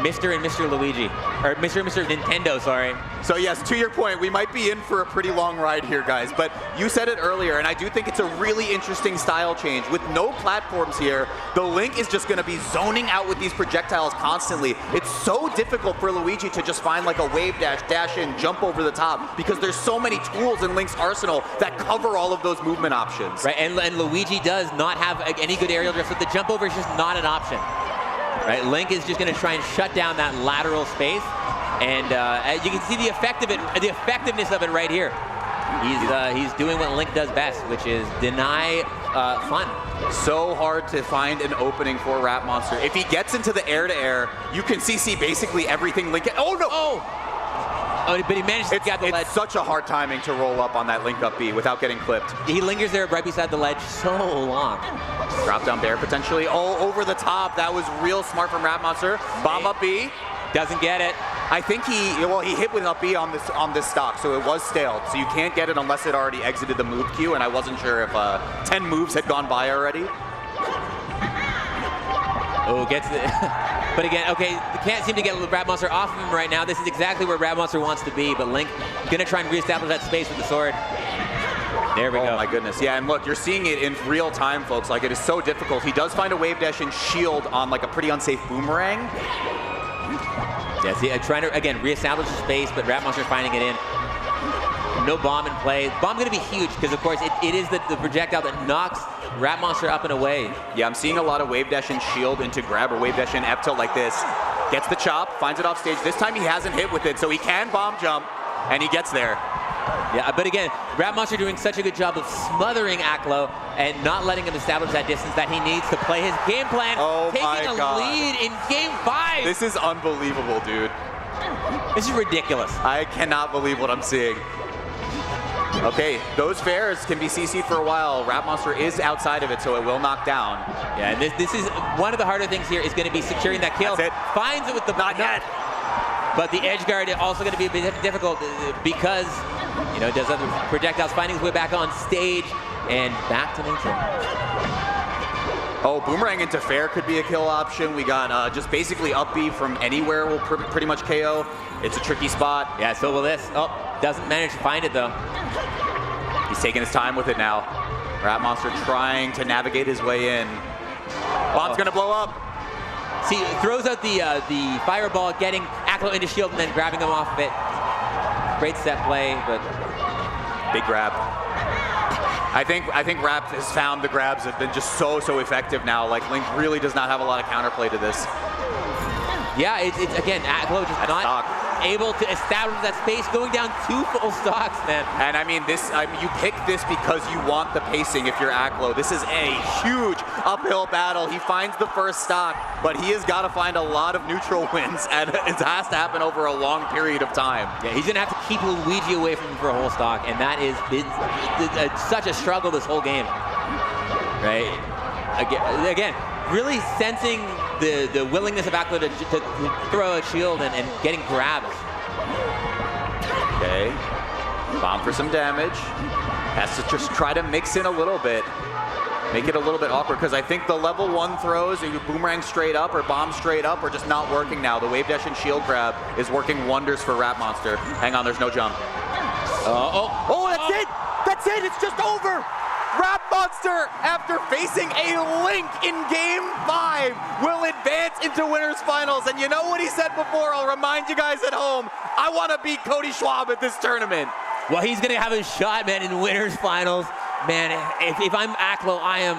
Mr. and Mr. Luigi, or Mr. and Mr. Nintendo, sorry. So yes, to your point, we might be in for a pretty long ride here, guys. But you said it earlier, and I do think it's a really interesting style change. With no platforms here, the Link is just going to be zoning out with these projectiles constantly. It's so difficult for Luigi to just find like a wave dash, dash in, jump over the top, because there's so many tools in Link's arsenal that cover all of those movement options. Right, and Luigi does not have any good aerial drift, so the jump over is just not an option. Right, Link is just going to try and shut down that lateral space, and you can see the effectiveness of it right here. He's doing what Link does best, which is deny fun. So hard to find an opening for RapMonster. If he gets into the air-to-air, you can CC basically everything Link. Oh no! Oh, but he managed to get the ledge. It's such a hard timing to roll up on that Link up B without getting clipped. He lingers there right beside the ledge so long. Drop down bear potentially. Oh, over the top. That was real smart from RapMonster. Bomb up B. Doesn't get it. I think he hit with an up B on this stock, so it was staled. So you can't get it unless it already exited the move queue, and I wasn't sure if 10 moves had gone by already. Oh, gets it. But again, okay, can't seem to get RapMonster off of him right now. This is exactly where RapMonster wants to be, but Link gonna try and reestablish that space with the sword. There we go. Oh my goodness, yeah, and look, you're seeing it in real time, folks. Like, it is so difficult. He does find a wave dash and shield on like a pretty unsafe boomerang. Yeah, see, trying to, again, reestablish the space, but RapMonster finding it in. No bomb in play. Bomb's gonna be huge, because of course it is the projectile that knocks RapMonster up and away. Yeah, I'm seeing a lot of wave dash and shield into grab or wave dash and F tilt like this. Gets the chop, finds it off stage. This time he hasn't hit with it, so he can bomb jump, and he gets there. Yeah, but again, RapMonster doing such a good job of smothering Aklo and not letting him establish that distance that he needs to play his game plan, taking a lead in Game 5. This is unbelievable, dude. This is ridiculous. I cannot believe what I'm seeing. Okay, those fairs can be CC'd for a while. RapMonster is outside of it, so it will knock down. Yeah, and this is one of the harder things here is going to be securing that kill. That's it. Finds it with the... Not yet. But the edge guard is also going to be a bit difficult because, you know, does other projectiles finding his way back on stage and back to neutral. Oh, boomerang into fair could be a kill option. We got just basically up B from anywhere will pretty much KO. It's a tricky spot. Yeah, so will this. Oh, doesn't manage to find it though. He's taking his time with it now. RapMonster trying to navigate his way in. Bomb's gonna blow up. See, throws out the fireball, getting Aklo into shield and then grabbing him off of it. Great set play, but big grab. I think Rap has found the grabs have been just so effective now. Like, Link really does not have a lot of counterplay to this. Yeah, it's again, Aklo just not able to establish that space, going down 2 full stocks, man. And I mean, you pick this because you want the pacing if you're Aklo. This is a huge uphill battle. He finds the first stock, but he has got to find a lot of neutral wins, and it has to happen over a long period of time. Yeah, he's going to have to keep Luigi away from him for a whole stock, and that has been such a struggle this whole game. Right? Again, really sensing the willingness of Aklo to throw a shield and getting grabs. Okay, bomb for some damage. Has to just try to mix in a little bit. Make it a little bit awkward, because I think the level 1 throws, either boomerang straight up or bomb straight up, are just not working now. The wave dash and shield grab is working wonders for RapMonster. Hang on, there's no jump. Oh, that's it! That's it, it's just over! RapMonster, after facing a Link in Game 5, will advance into Winners Finals. And you know what he said before? I'll remind you guys at home, I want to beat Cody Schwab at this tournament. Well, he's going to have a shot, man, in Winners Finals. Man, if I'm Aklo, I am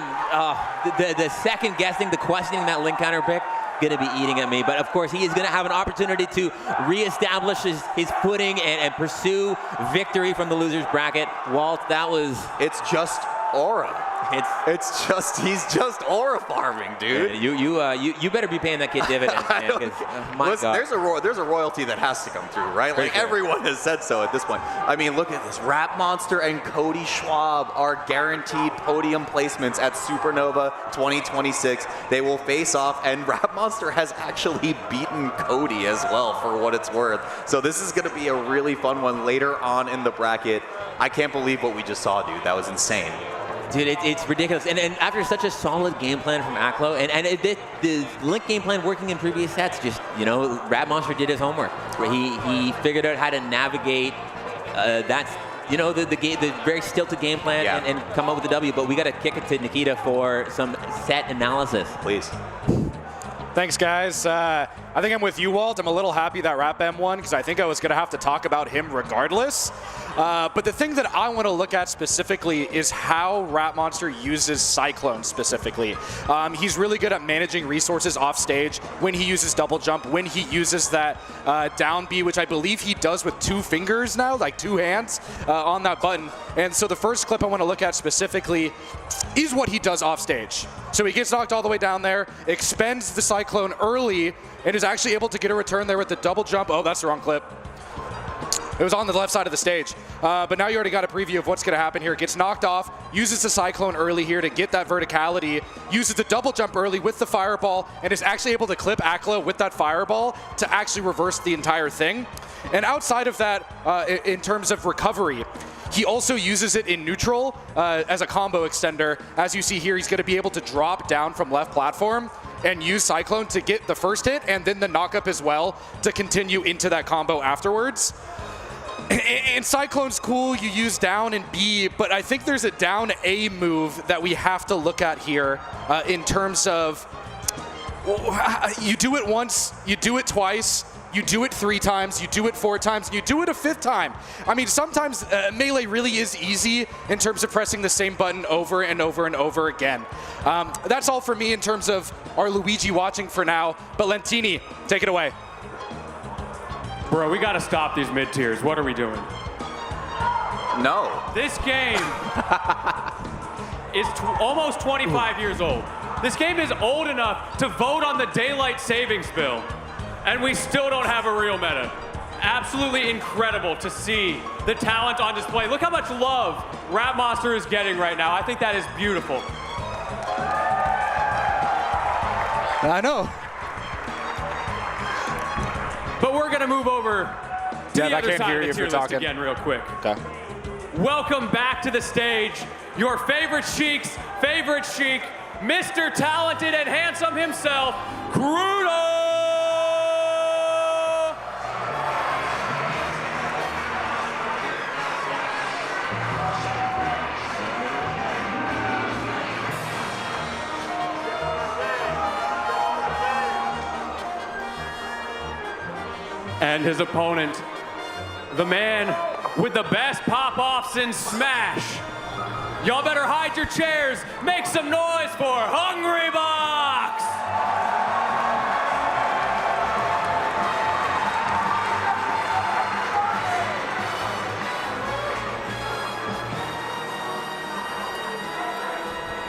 the second guessing, the questioning that Link counter pick, going to be eating at me. But of course, he is going to have an opportunity to reestablish his footing and pursue victory from the loser's bracket. Walt, that was... It's just aura. He's just aura farming, dude. Yeah, you better be paying that kid dividends, man. Listen, there's a royalty that has to come through, right? Like, everyone has said so at this point. I mean, look at this. RapMonster and Cody Schwab are guaranteed podium placements at Supernova 2026. They will face off, and RapMonster has actually beaten Cody as well, for what it's worth. So this is going to be a really fun one later on in the bracket. I can't believe what we just saw, dude. That was insane. Dude, it's ridiculous. And after such a solid game plan from Aklo, and the Link game plan working in previous sets, just, you know, RapMonster did his homework. Where he figured out how to navigate that's, you know, the very stilted game plan and come up with the W. But we got to kick it to Nikita for some set analysis. Please. Thanks, guys. I think I'm with you, Walt. I'm a little happy that RapM won because I think I was going to have to talk about him regardless. But the thing that I want to look at specifically is how RapMonster uses Cyclone specifically. He's really good at managing resources off stage when he uses double jump, when he uses that down B, which I believe he does with 2 fingers now, like 2 hands on that button. And so the first clip I want to look at specifically is what he does off stage. So he gets knocked all the way down there, expends the Cyclone early, and is actually able to get a return there with the double jump. Oh, that's the wrong clip. It was on the left side of the stage. But now you already got a preview of what's going to happen here. Gets knocked off, uses the Cyclone early here to get that verticality, uses the double jump early with the fireball, and is actually able to clip Aklo with that fireball to actually reverse the entire thing. And outside of that, in terms of recovery, he also uses it in neutral as a combo extender. As you see here, he's going to be able to drop down from left platform and use Cyclone to get the first hit and then the knockup as well to continue into that combo afterwards. And Cyclone's cool, you use down and B, but I think there's a down A move that we have to look at here in terms of you do it once, you do it twice, you do it 3 times, you do it 4 times, and you do it a 5th time. I mean, sometimes Melee really is easy in terms of pressing the same button over and over and over again. That's all for me in terms of our Luigi watching for now, but Lentini, take it away. Bro, we gotta stop these mid-tiers. What are we doing? No. This game is almost 25 years old. This game is old enough to vote on the daylight savings bill, and we still don't have a real meta. Absolutely incredible to see the talent on display. Look how much love RapMonster is getting right now. I think that is beautiful. I know. But we're gonna move over to the other side of the tier list again real quick. Okay. Welcome back to the stage, your favorite Sheik's favorite Sheik, Mr. Talented and Handsome himself, Krudo! And his opponent, the man with the best pop-offs in Smash. Y'all better hide your chairs. Make some noise for Hungrybox!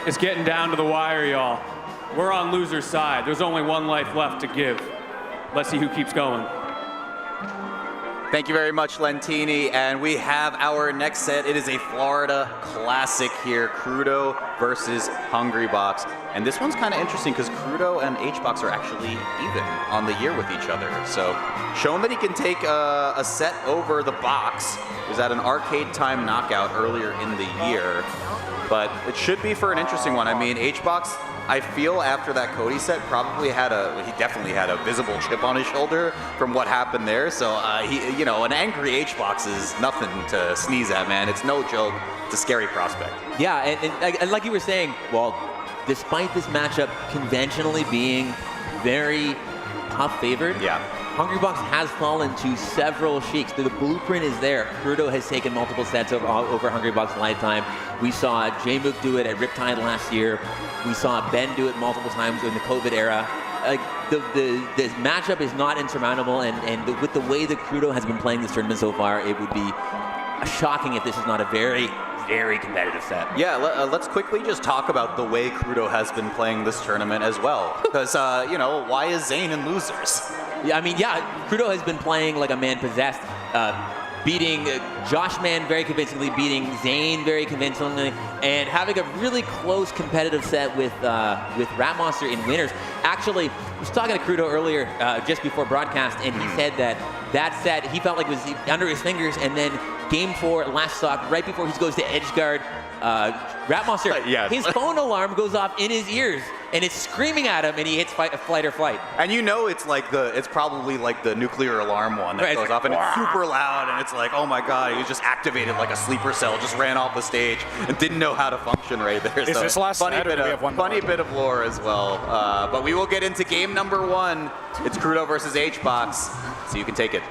It's getting down to the wire, y'all. We're on loser's side. There's only 1 life left to give. Let's see who keeps going. Thank you very much, Lentini. And we have our next set. It is a Florida classic here, Krudo versus Hungrybox. And this one's kind of interesting because Krudo and HBox are actually even on the year with each other. So shown that he can take a set over the box. It was at an arcade time knockout earlier in the year. But it should be for an interesting one. I mean, HBox, I feel after that Cody set probably he definitely had a visible chip on his shoulder from what happened there. So he, you know, an angry HBox is nothing to sneeze at, man. It's no joke. It's a scary prospect. Yeah, and like you were saying, well, despite this matchup conventionally being very tough favored, Hungrybox has fallen to several Sheiks. The blueprint is there. Krudo has taken multiple sets over Hungrybox's lifetime. We saw Jmook do it at Riptide last year. We saw Ben do it multiple times in the COVID era. Like the matchup is not insurmountable, and with the way that Krudo has been playing this tournament so far, it would be shocking if this is not a very, very competitive set. Yeah, let's quickly just talk about the way Krudo has been playing this tournament as well. Because, you know, why is Zain in losers? Yeah, I mean, Krudo has been playing like a man possessed, beating Joshman very convincingly, beating Zain very convincingly, and having a really close competitive set with RapMonster in winners. Actually, I was talking to Krudo earlier, just before broadcast, and he said that set he felt like was under his fingers, and then Game 4 last stock, right before he goes to edge guard RapMonster, Yes. his phone alarm goes off in his ears, and it's screaming at him, and he hits flight or flight. And you know it's like it's probably like the nuclear alarm one that Right, goes it's off, and like, it's super loud, and it's like, oh my god, he was just activated like a sleeper cell, just ran off the stage and didn't know how to function right there. Is this last funny set, or bit do we of have one funny more? bit of lore as well. But we will get into game number 1. It's Krudo versus HBox, so you can take it.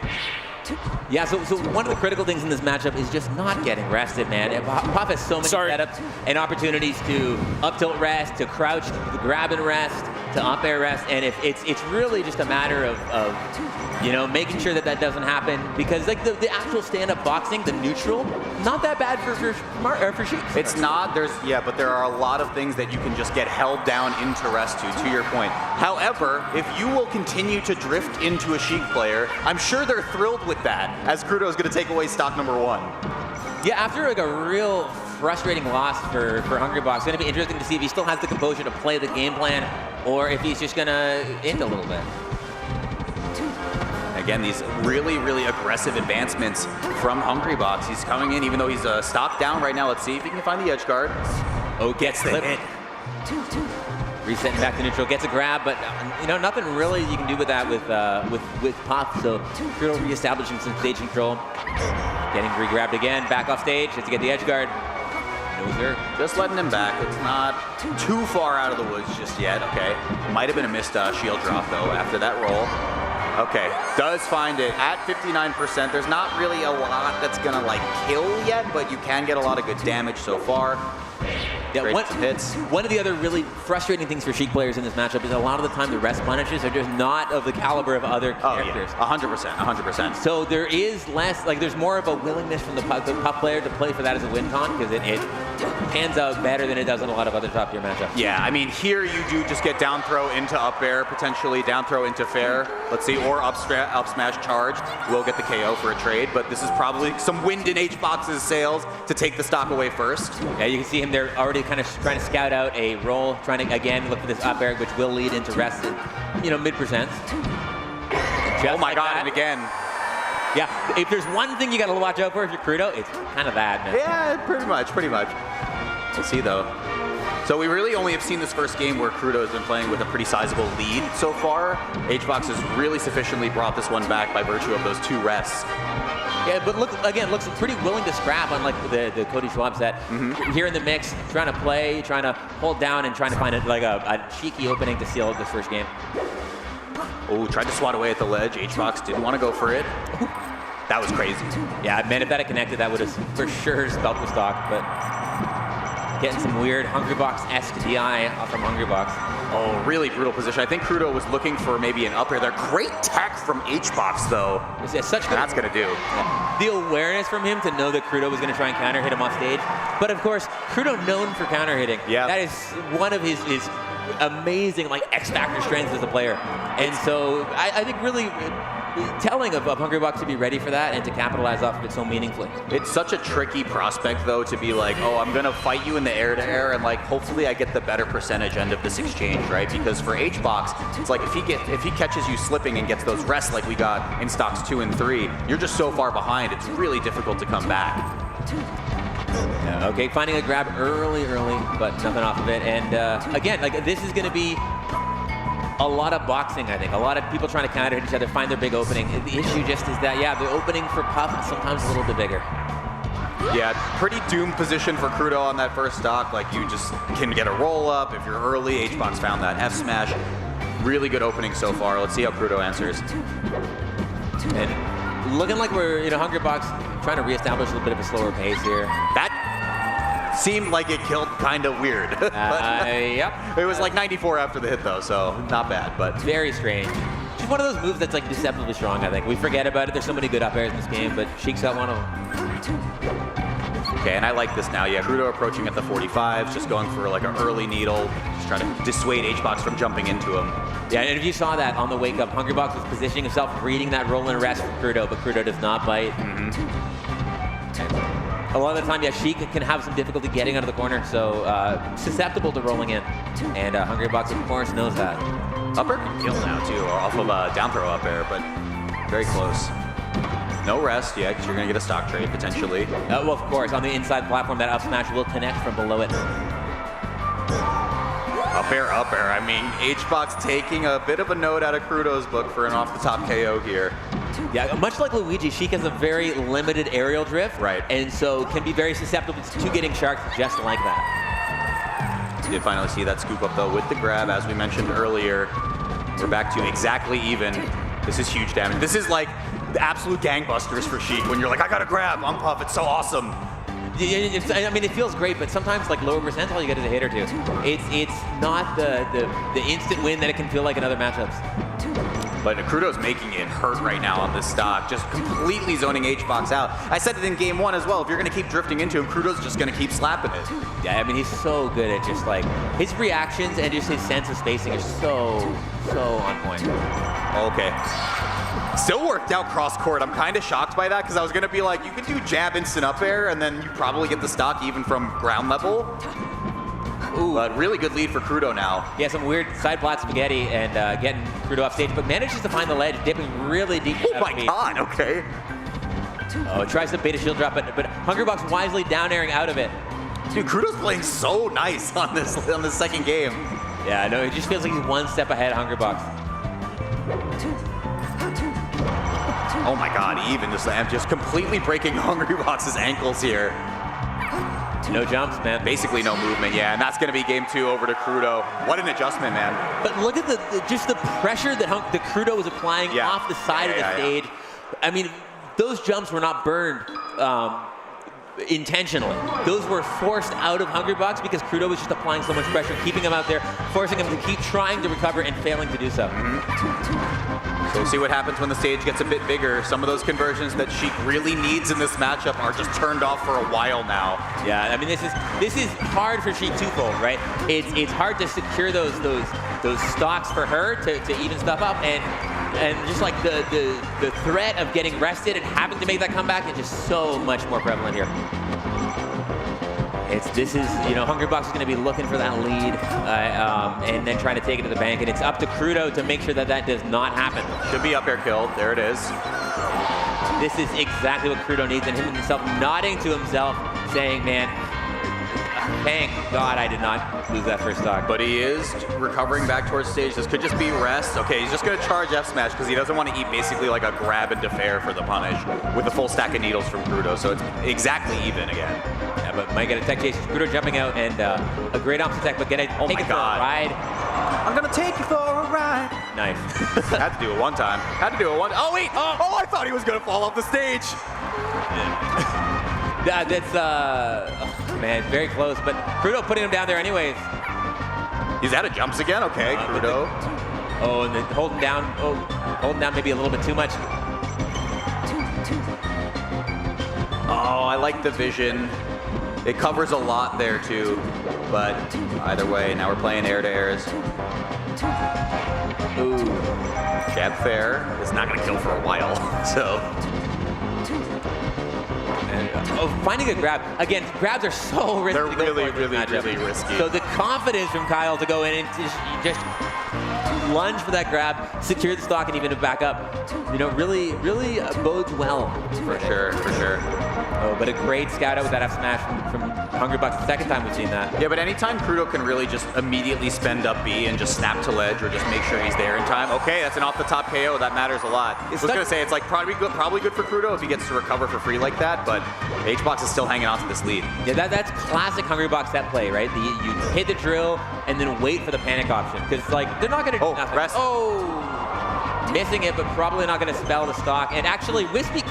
Yeah, so one of the critical things in this matchup is just not getting rested, man. Pop has so many setups and opportunities to up tilt rest, to crouch, to grab and rest, to up air rest, and if it's really just a matter of you know, making sure that doesn't happen, because like the actual stand-up boxing, the neutral, not that bad for Sheik. It's not. But there are a lot of things that you can just get held down into rest to your point. However, if you will continue to drift into a Sheik player, I'm sure they're thrilled with that, as Krudo is going to take away stock number 1. Yeah, after like a real frustrating loss for Hungrybox, it's going to be interesting to see if he still has the composure to play the game plan, or if he's just going to end a little bit. Again, these really, really aggressive advancements from Hungrybox. He's coming in, even though he's stock down right now. Let's see if he can find the edge guard. Oh, gets the hit. Resetting back to neutral, gets a grab, but you know, nothing really you can do with that with Pop. So Krudo reestablishing some stage control, getting re-grabbed again, back off stage, has to get the edge guard. No sir. Just letting him back. It's not too far out of the woods just yet. Okay, might have been a missed shield drop though after that roll. Okay, does find it at 59%. There's not really a lot that's gonna like kill yet, but you can get a lot of good damage so far. Yeah, one of the other really frustrating things for Sheik players in this matchup is a lot of the time the rest punishes are just not of the caliber of other characters. Oh, yeah. 100%. So there is less, like there's more of a willingness from the top player to play for that as a win con, because it pans out better than it does in a lot of other top tier matchups. Yeah, I mean, here you do just get down throw into up air, potentially down throw into fair, let's see, or up smash charged. We'll get the KO for a trade, but this is probably some wind in HBox's sails to take the stock away first. Yeah, you can see him there already kind of trying to scout out a roll, trying to, again, look for this up air, which will lead into rest in, you know, mid-percents. Oh my god, and again. Yeah, if there's one thing you got to watch out for if you're Krudo, it's kind of that, man. Yeah, pretty much. We'll see, though. So we really only have seen this first game where Krudo has been playing with a pretty sizable lead so far. HBox has really sufficiently brought this one back by virtue of those 2 rests. Yeah, but looks pretty willing to scrap, unlike the Cody Schwab set. Here in the mix, trying to play, trying to hold down, and trying to find a cheeky opening to seal this first game. Oh, tried to swat away at the ledge. HBox didn't want to go for it. That was crazy. Yeah, man, if that had connected, that would have for sure spelt the stock, but getting some weird Hungrybox-esque DI from Hungrybox. Oh, really brutal position. I think Krudo was looking for maybe an up air there. Great tech from HBox, though. It's such good. That's going to do. Yeah. The awareness from him to know that Krudo was going to try and counter hit him off stage. But of course, Krudo known for counter hitting. Yeah. That is one of his amazing like X-Factor strengths as a player. And so I think really telling of Hungrybox to be ready for that and to capitalize off of it so meaningfully. It's such a tricky prospect, though, to be like, oh, I'm going to fight you in the air-to-air, and like hopefully I get the better percentage end of this exchange, right? Because for HBox, it's like if he catches you slipping and gets those rests like we got in stocks 2 and 3, you're just so far behind, it's really difficult to come back. Yeah, okay, finding a grab early, but nothing off of it. And again, like this is going to be a lot of boxing, I think. A lot of people trying to counter hit each other, find their big opening. The issue just is that, yeah, the opening for Puff is sometimes a little bit bigger. Yeah, pretty doomed position for Krudo on that first stock. Like, you just can get a roll up. If you're early, HBox found that F smash. Really good opening so far. Let's see how Krudo answers. And looking like we're, Hungrybox trying to reestablish a little bit of a slower pace here. That seemed like it killed kind of weird. Yep. It was like 94 after the hit, though, so not bad, but very strange. Just one of those moves that's like deceptively strong, I think. We forget about it. There's so many good up airs in this game, but Sheik's got one of them. Okay, and I like this now. Yeah, Krudo approaching at the 45s, just going for like an early needle, just trying to dissuade HBox from jumping into him. Yeah, and if you saw that on the wake up, Hungrybox was positioning himself, reading that roll and rest for Krudo, but Krudo does not bite. A lot of the time, yeah, Sheik can have some difficulty getting out of the corner, so susceptible to rolling in. And Hungrybox, of course, knows that. Up air can kill now, too, or off of a down throw up air, but very close. No rest, yeah, because you're going to get a stock trade potentially. Well, of course, on the inside platform, that up smash will connect from below it. Up air. I mean, HBox taking a bit of a note out of Krudo's book for an off-the-top KO here. Yeah, much like Luigi, Sheik has a very limited aerial drift. Right. And so can be very susceptible to getting sharked just like that. We did finally see that scoop up, though, with the grab. As we mentioned earlier, we're back to exactly even. This is huge damage. This is like the absolute gangbusters for Sheik when you're like, I got to grab, unpuff, it's so awesome. I mean, it feels great, but sometimes like lower percentile, you get is a hit or two. It's not the instant win that it can feel like in other matchups. But Krudo's making it hurt right now on this stock, just completely zoning HBox out. I said it in game 1 as well, if you're going to keep drifting into him, Krudo's just going to keep slapping it. Yeah, I mean, he's so good at just like, his reactions and just his sense of spacing are so on point. Okay. Still worked out cross court. I'm kind of shocked by that because I was going to be like, you can do jab instant up air and then you probably get the stock even from ground level. Ooh. But really good lead for Krudo now. Yeah, some weird side plat spaghetti and getting Krudo off stage, but manages to find the ledge, dipping really deep. Oh my god, okay. Oh, tries to bait a shield drop, but Hungrybox wisely down airing out of it. Dude, Krudo's playing so nice on this second game. Yeah, no, it just feels like he's one step ahead of Hungrybox. Oh my god, even just completely breaking Hungrybox's ankles here. No jumps, man. Basically no movement, yeah, and that's going to be game 2 over to Krudo. What an adjustment, man. But look at just the pressure that the Krudo was applying off the side of the stage. I mean, those jumps were not burned intentionally. Those were forced out of Hungrybox because Krudo was just applying so much pressure, keeping him out there, forcing him to keep trying to recover and failing to do so. So we'll see what happens when the stage gets a bit bigger. Some of those conversions that Sheik really needs in this matchup are just turned off for a while now. Yeah, I mean, this is hard for Sheik twofold, right? It's hard to secure those stocks for her to even stuff up, and just like the threat of getting rested and having to make that comeback is just so much more prevalent here. Hungrybox is going to be looking for that lead and then trying to take it to the bank, and it's up to Krudo to make sure that does not happen. Should be up air kill. There it is. This is exactly what Krudo needs, and him himself nodding to himself, saying, man, thank God I did not lose that first stock. But he is recovering back towards stage. This could just be rest. Okay, he's just going to charge F smash because he doesn't want to eat basically like a grab and defair for the punish with a full stack of needles from Krudo. So it's exactly even again. Yeah, but might get a tech chase. Krudo jumping out and a great opposite tech, but take it for a ride. I'm going to take you for a ride. Nice. Had to do it one time. Oh, wait. Oh, I thought he was going to fall off the stage. Yeah. That's, man, very close, but Krudo putting him down there anyways. He's out of jumps again? Okay, Krudo. And then holding down maybe a little bit too much. Oh, I like the vision. It covers a lot there too, but either way, now we're playing air to airs. Ooh, jab fair is not gonna kill for a while, so. Finding a grab. Again, grabs are so risky. They're really risky. So the confidence from Kyle to go in and just lunge for that grab, secure the stock, and even to back up, really bodes well. For sure. Oh, but a great scout out with that F smash from Hungrybox. The second time we've seen that. Yeah, but anytime Krudo can really just immediately spend up B and just snap to ledge or just make sure he's there in time. Okay, that's an off the top KO. That matters a lot. I was gonna say it's like probably good for Krudo if he gets to recover for free like that, but HBox is still hanging on to this lead. Yeah, that's classic Hungrybox set play, right? You hit the drill and then wait for the panic option because like they're not gonna do nothing. Rest. Missing it, but probably not going to spell the stock. And actually, Wispy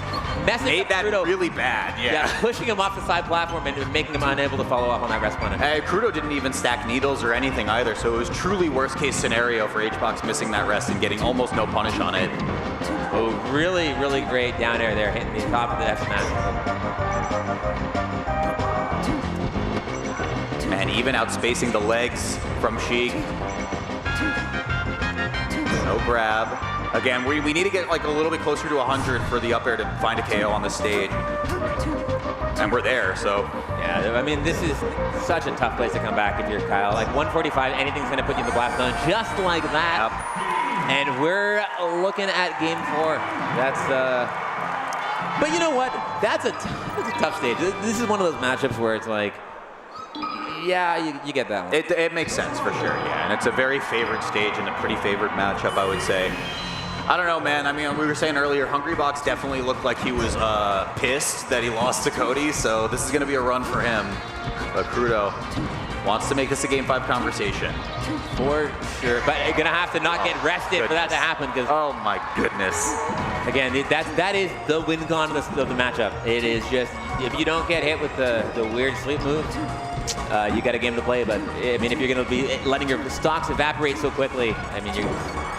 messing up that Krudo. Really bad, yeah. Pushing him off the side platform and making him unable to follow up on that rest punish. Hey, Krudo didn't even stack needles or anything either, so it was truly worst case scenario for HBox missing that rest and getting almost no punish on it. Oh, really great down air there, hitting the top of the F smash. Man, even outspacing the legs from Sheik. No grab. Again, we need to get like a little bit closer to 100 for the up air to find a KO on the stage. And we're there, so. Yeah, I mean, this is such a tough place to come back if you're Kyle. Like 145, anything's going to put you in the blast zone just like that. Yep. And we're looking at game 4. That's But you know what? That's a tough stage. This is one of those matchups where it's like, yeah, you get that one. It makes sense for sure, yeah. And it's a very favored stage and a pretty favored matchup, I would say. I don't know, man. I mean, we were saying earlier, Hungrybox definitely looked like he was pissed that he lost to Cody, so this is going to be a run for him. But Krudo wants to make this a Game 5 conversation. For sure. But you're going to have to not get rested for that to happen. Cause oh, my goodness. Again, that is the win-con of the matchup. It is just, if you don't get hit with the weird sleep move, you got a game to play. But, I mean, if you're going to be letting your stocks evaporate so quickly, I mean, you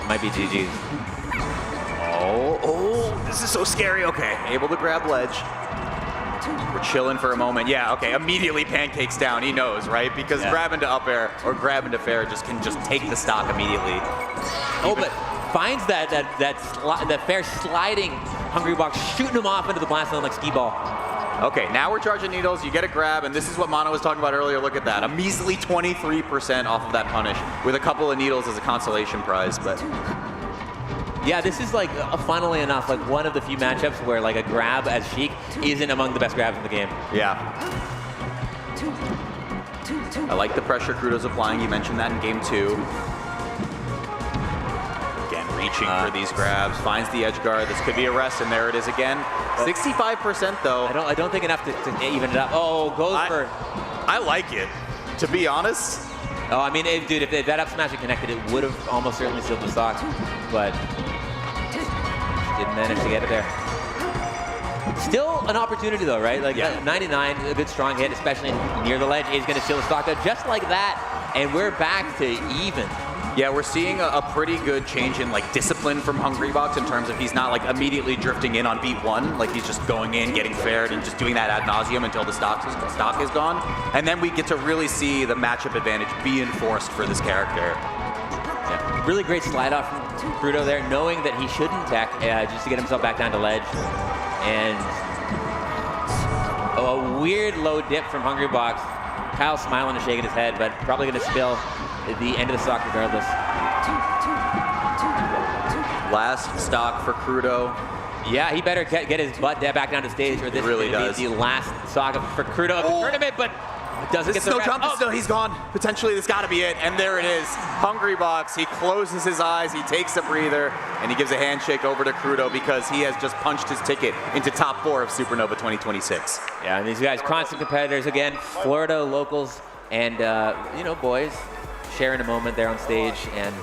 might be GG's. Oh, this is so scary. Okay, able to grab ledge. We're chilling for a moment. Yeah, okay, immediately pancakes down. He knows, right? Because grabbing to up air or grabbing to fair can just take the stock immediately. Oh, but finds that fair sliding Hungrybox, shooting him off into the blast zone like skee ball. Okay, now we're charging needles. You get a grab, and this is what Mono was talking about earlier. Look at that. A measly 23% off of that punish with a couple of needles as a consolation prize, but... Yeah, this is like, funnily enough, like one of the few matchups where like a grab as Sheik isn't among the best grabs in the game. Yeah. I like the pressure Krudo's applying. You mentioned that in game 2. Again, reaching for these grabs. Finds the edge guard. This could be a rest, and there it is again. 65% though. I don't think enough to even it up. Oh, goes for... I like it, to be honest. Oh, I mean, dude, if that up smash had connected, it would have almost certainly sealed the stock, but didn't manage to get it there. Still an opportunity though, right? Like 99, a good strong hit, especially near the ledge, is going to seal the stock though, just like that, and we're back to even. Yeah, we're seeing a pretty good change in like discipline from Hungrybox in terms of he's not like immediately drifting in on beat 1, like he's just going in, getting faired, and just doing that ad nauseum until the stock is gone. And then we get to really see the matchup advantage be enforced for this character. Yeah, really great slide off from Krudo there, knowing that he shouldn't tech just to get himself back down to ledge. And a weird low dip from Hungrybox. Kyle smiling and shaking his head, but probably going to spill the end of the stock regardless. Last stock for Krudo. Yeah, he better get his butt back down to stage, or this really is the last stock for Krudo of the tournament, but doesn't get the jump. No, he's gone. Potentially, this got to be it. And there it is. Hungrybox. He closes his eyes. He takes a breather, and he gives a handshake over to Krudo because he has just punched his ticket into top 4 of Supernova 2026. Yeah, and these guys, constant competitors again. Florida locals, and you know, boys sharing a moment there on stage, and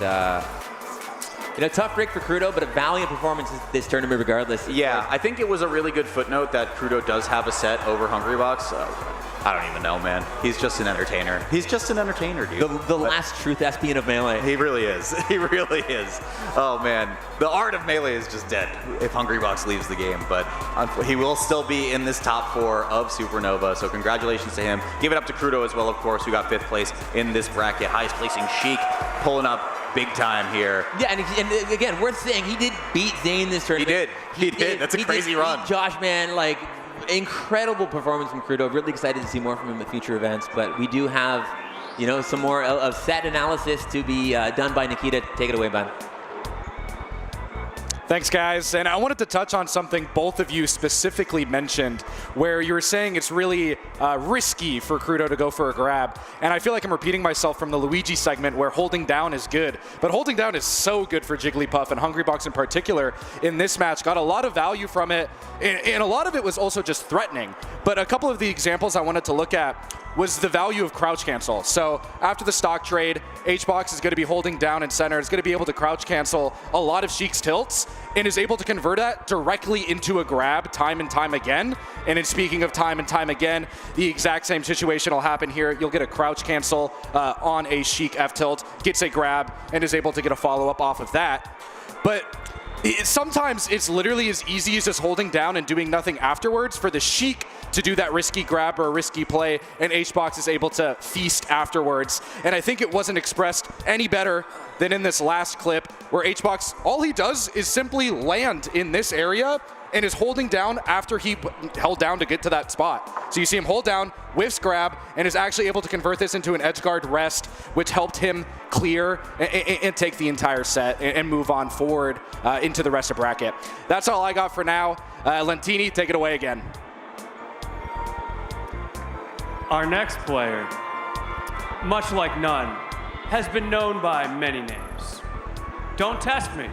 you know, tough break for Krudo, but a valiant performance this tournament regardless. Yeah, I think it was a really good footnote that Krudo does have a set over Hungrybox. I don't even know, man. He's just an entertainer. He's just an entertainer, dude. The last truth SPN of Melee. He really is. He really is. Oh, man. The art of Melee is just dead if Hungrybox leaves the game, but he will still be in this top 4 of Supernova, so congratulations to him. Give it up to Krudo as well, of course, who got 5th place in this bracket. Highest placing Sheik pulling up big time here. Yeah, and again, worth saying, he did beat Zain this tournament. He did. That's a crazy run. Joshman, like, incredible performance from Krudo. Really excited to see more from him at future events, but we do have, you know, some more of set analysis to be done by Nikita. Take it away, bud. Thanks, guys. And I wanted to touch on something both of you specifically mentioned, where you were saying it's really risky for Krudo to go for a grab. And I feel like I'm repeating myself from the Luigi segment, where holding down is good. But holding down is so good for Jigglypuff, and Hungrybox in particular in this match got a lot of value from it. And a lot of it was also just threatening. But a couple of the examples I wanted to look at was the value of crouch cancel. So after the stock trade, HBox is going to be holding down in center. It's going to be able to crouch cancel a lot of Sheik's tilts and is able to convert that directly into a grab time and time again. And in speaking of time and time again, the exact same situation will happen here. You'll get a crouch cancel on a Sheik F tilt, gets a grab, and is able to get a follow-up off of that. But sometimes it's literally as easy as just holding down and doing nothing afterwards for the Sheik to do that risky grab or a risky play, and HBox is able to feast afterwards. And I think it wasn't expressed any better than in this last clip, where HBox, all he does is simply land in this area and is holding down after he held down to get to that spot. So you see him hold down, whiffs grab, and is actually able to convert this into an edge guard rest, which helped him clear and take the entire set and move on forward into the rest of bracket. That's all I got for now. Lentini, take it away again. Our next player, much like none, has been known by many names. Don't test me.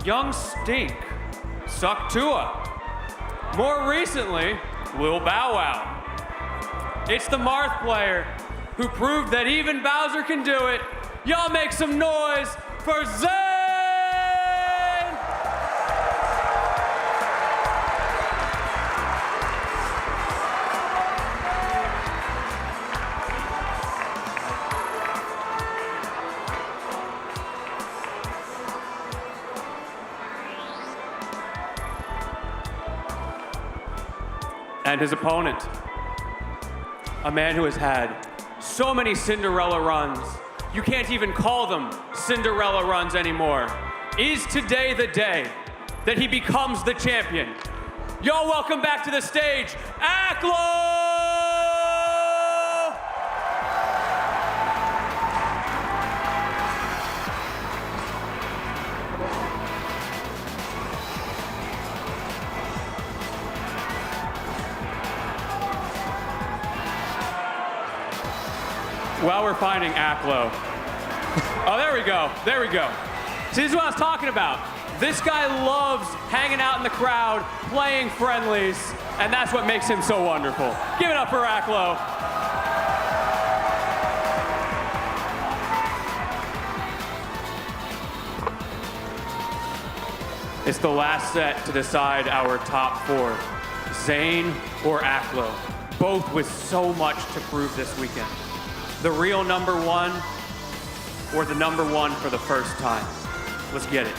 Young Stink, Suck Tua. More recently, Lil Bow Wow. It's the Marth player who proved that even Bowser can do it. Y'all make some noise for Zain! And his opponent, a man who has had so many Cinderella runs, you can't even call them Cinderella runs anymore. Is today the day that he becomes the champion? Y'all welcome back to the stage, Aklo! While we're finding Aklo. Oh, there we go. There we go. See, this is what I was talking about. This guy loves hanging out in the crowd, playing friendlies, and that's what makes him so wonderful. Give it up for Aklo. It's the last set to decide our top four. Zain or Aklo, both with so much to prove this weekend. The real number one or the number one for the first time. Let's get it.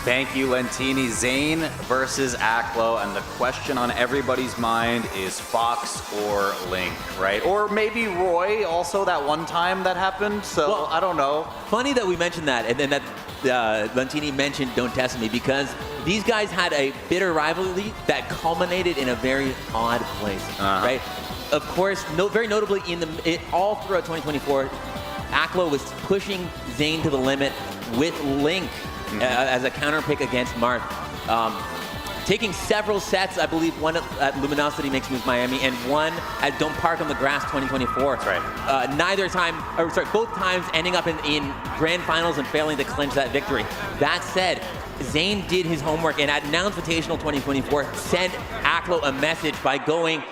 Thank you, Lentini. Zain versus Aklo, and the question on everybody's mind is Fox or Link, right? Or maybe Roy, also that one time that happened, so well, I don't know. Funny that we mentioned that, and then that Lentini mentioned Don't Test Me, because these guys had a bitter rivalry that culminated in a very odd place, right? Of course, very notably all throughout 2024, Aklo was pushing Zain to the limit with Link as a counter pick against Marth. Taking several sets, I believe one at Luminosity Makes Moves Miami and one at Don't Park on the Grass 2024. That's right. Both times ending up in grand finals and failing to clinch that victory. That said, Zain did his homework and at Nouns Invitational 2024 sent Aklo a message by going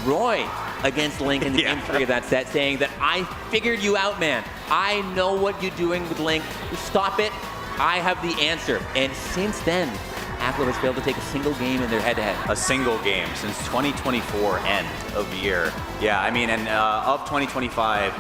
Roy against Link in the game 3 of that set, saying that I figured you out, man. I know what you're doing with Link. Stop it. I have the answer. And since then, Aklo has failed to take a single game in their head-to-head. A single game since 2024 end of year. Yeah, I mean, and of 2025,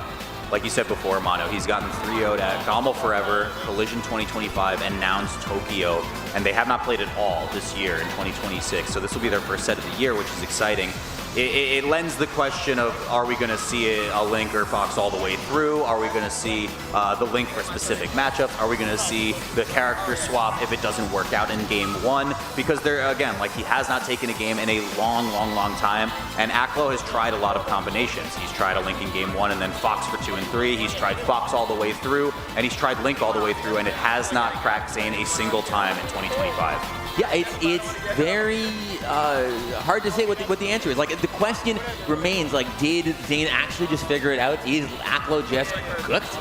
like you said before, Mono, he's gotten 3-0'd at Gomel Forever, Collision 2025, and Nouns Tokyo, and they have not played at all this year in 2026, so this will be their first set of the year, which is exciting. It lends the question of, are we going to see a Link or Fox all the way through? Are we going to see the Link for specific matchups? Are we going to see the character swap if it doesn't work out in game 1? Because there, again, like he has not taken a game in a long time, and Aklo has tried a lot of combinations. He's tried a Link in game 1 and then Fox for 2 and 3. He's tried Fox all the way through, and he's tried Link all the way through, and it has not cracked Zain a single time in 2025. Yeah, it's very hard to say what the answer is. Like, the question remains, like, did Zain actually just figure it out? Is Aklo just cooked?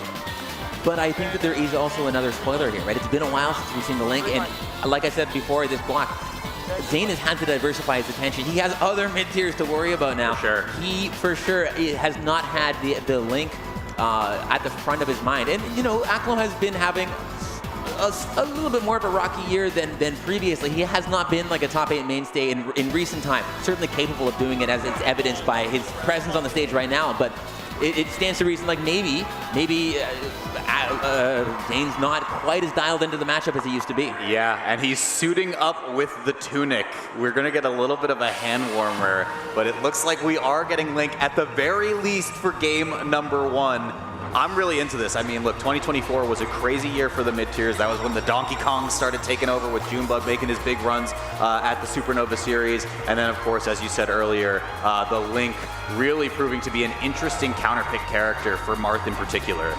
But I think that there is also another spoiler here, right? It's been a while since we've seen the Link, and like I said before this block, Zain has had to diversify his attention. He has other mid-tiers to worry about now. He, for sure, has not had the Link at the front of his mind. And, you know, Aklo has been having a little bit more of a rocky year than previously. He has not been like a top 8 mainstay in recent time. Certainly capable of doing it, as it's evidenced by his presence on the stage right now. But it stands to reason, like maybe Zain's not quite as dialed into the matchup as he used to be. Yeah, and he's suiting up with the tunic. We're gonna get a little bit of a hand warmer, but it looks like we are getting Link at the very least for game number 1. I'm really into this. I mean, look, 2024 was a crazy year for the mid-tiers. That was when the Donkey Kong started taking over with Junebug making his big runs at the Supernova series. And then, of course, as you said earlier, the Link really proving to be an interesting counterpick character for Marth in particular.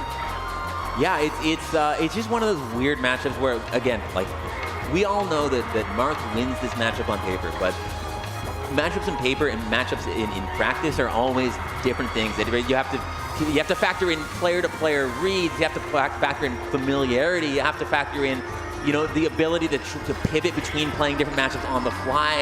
Yeah, it's just one of those weird matchups where, again, like, we all know that Marth wins this matchup on paper, but matchups on paper and matchups in practice are always different things. You have to factor in player-to-player reads. You have to factor in familiarity. You have to factor in, the ability to pivot between playing different matchups on the fly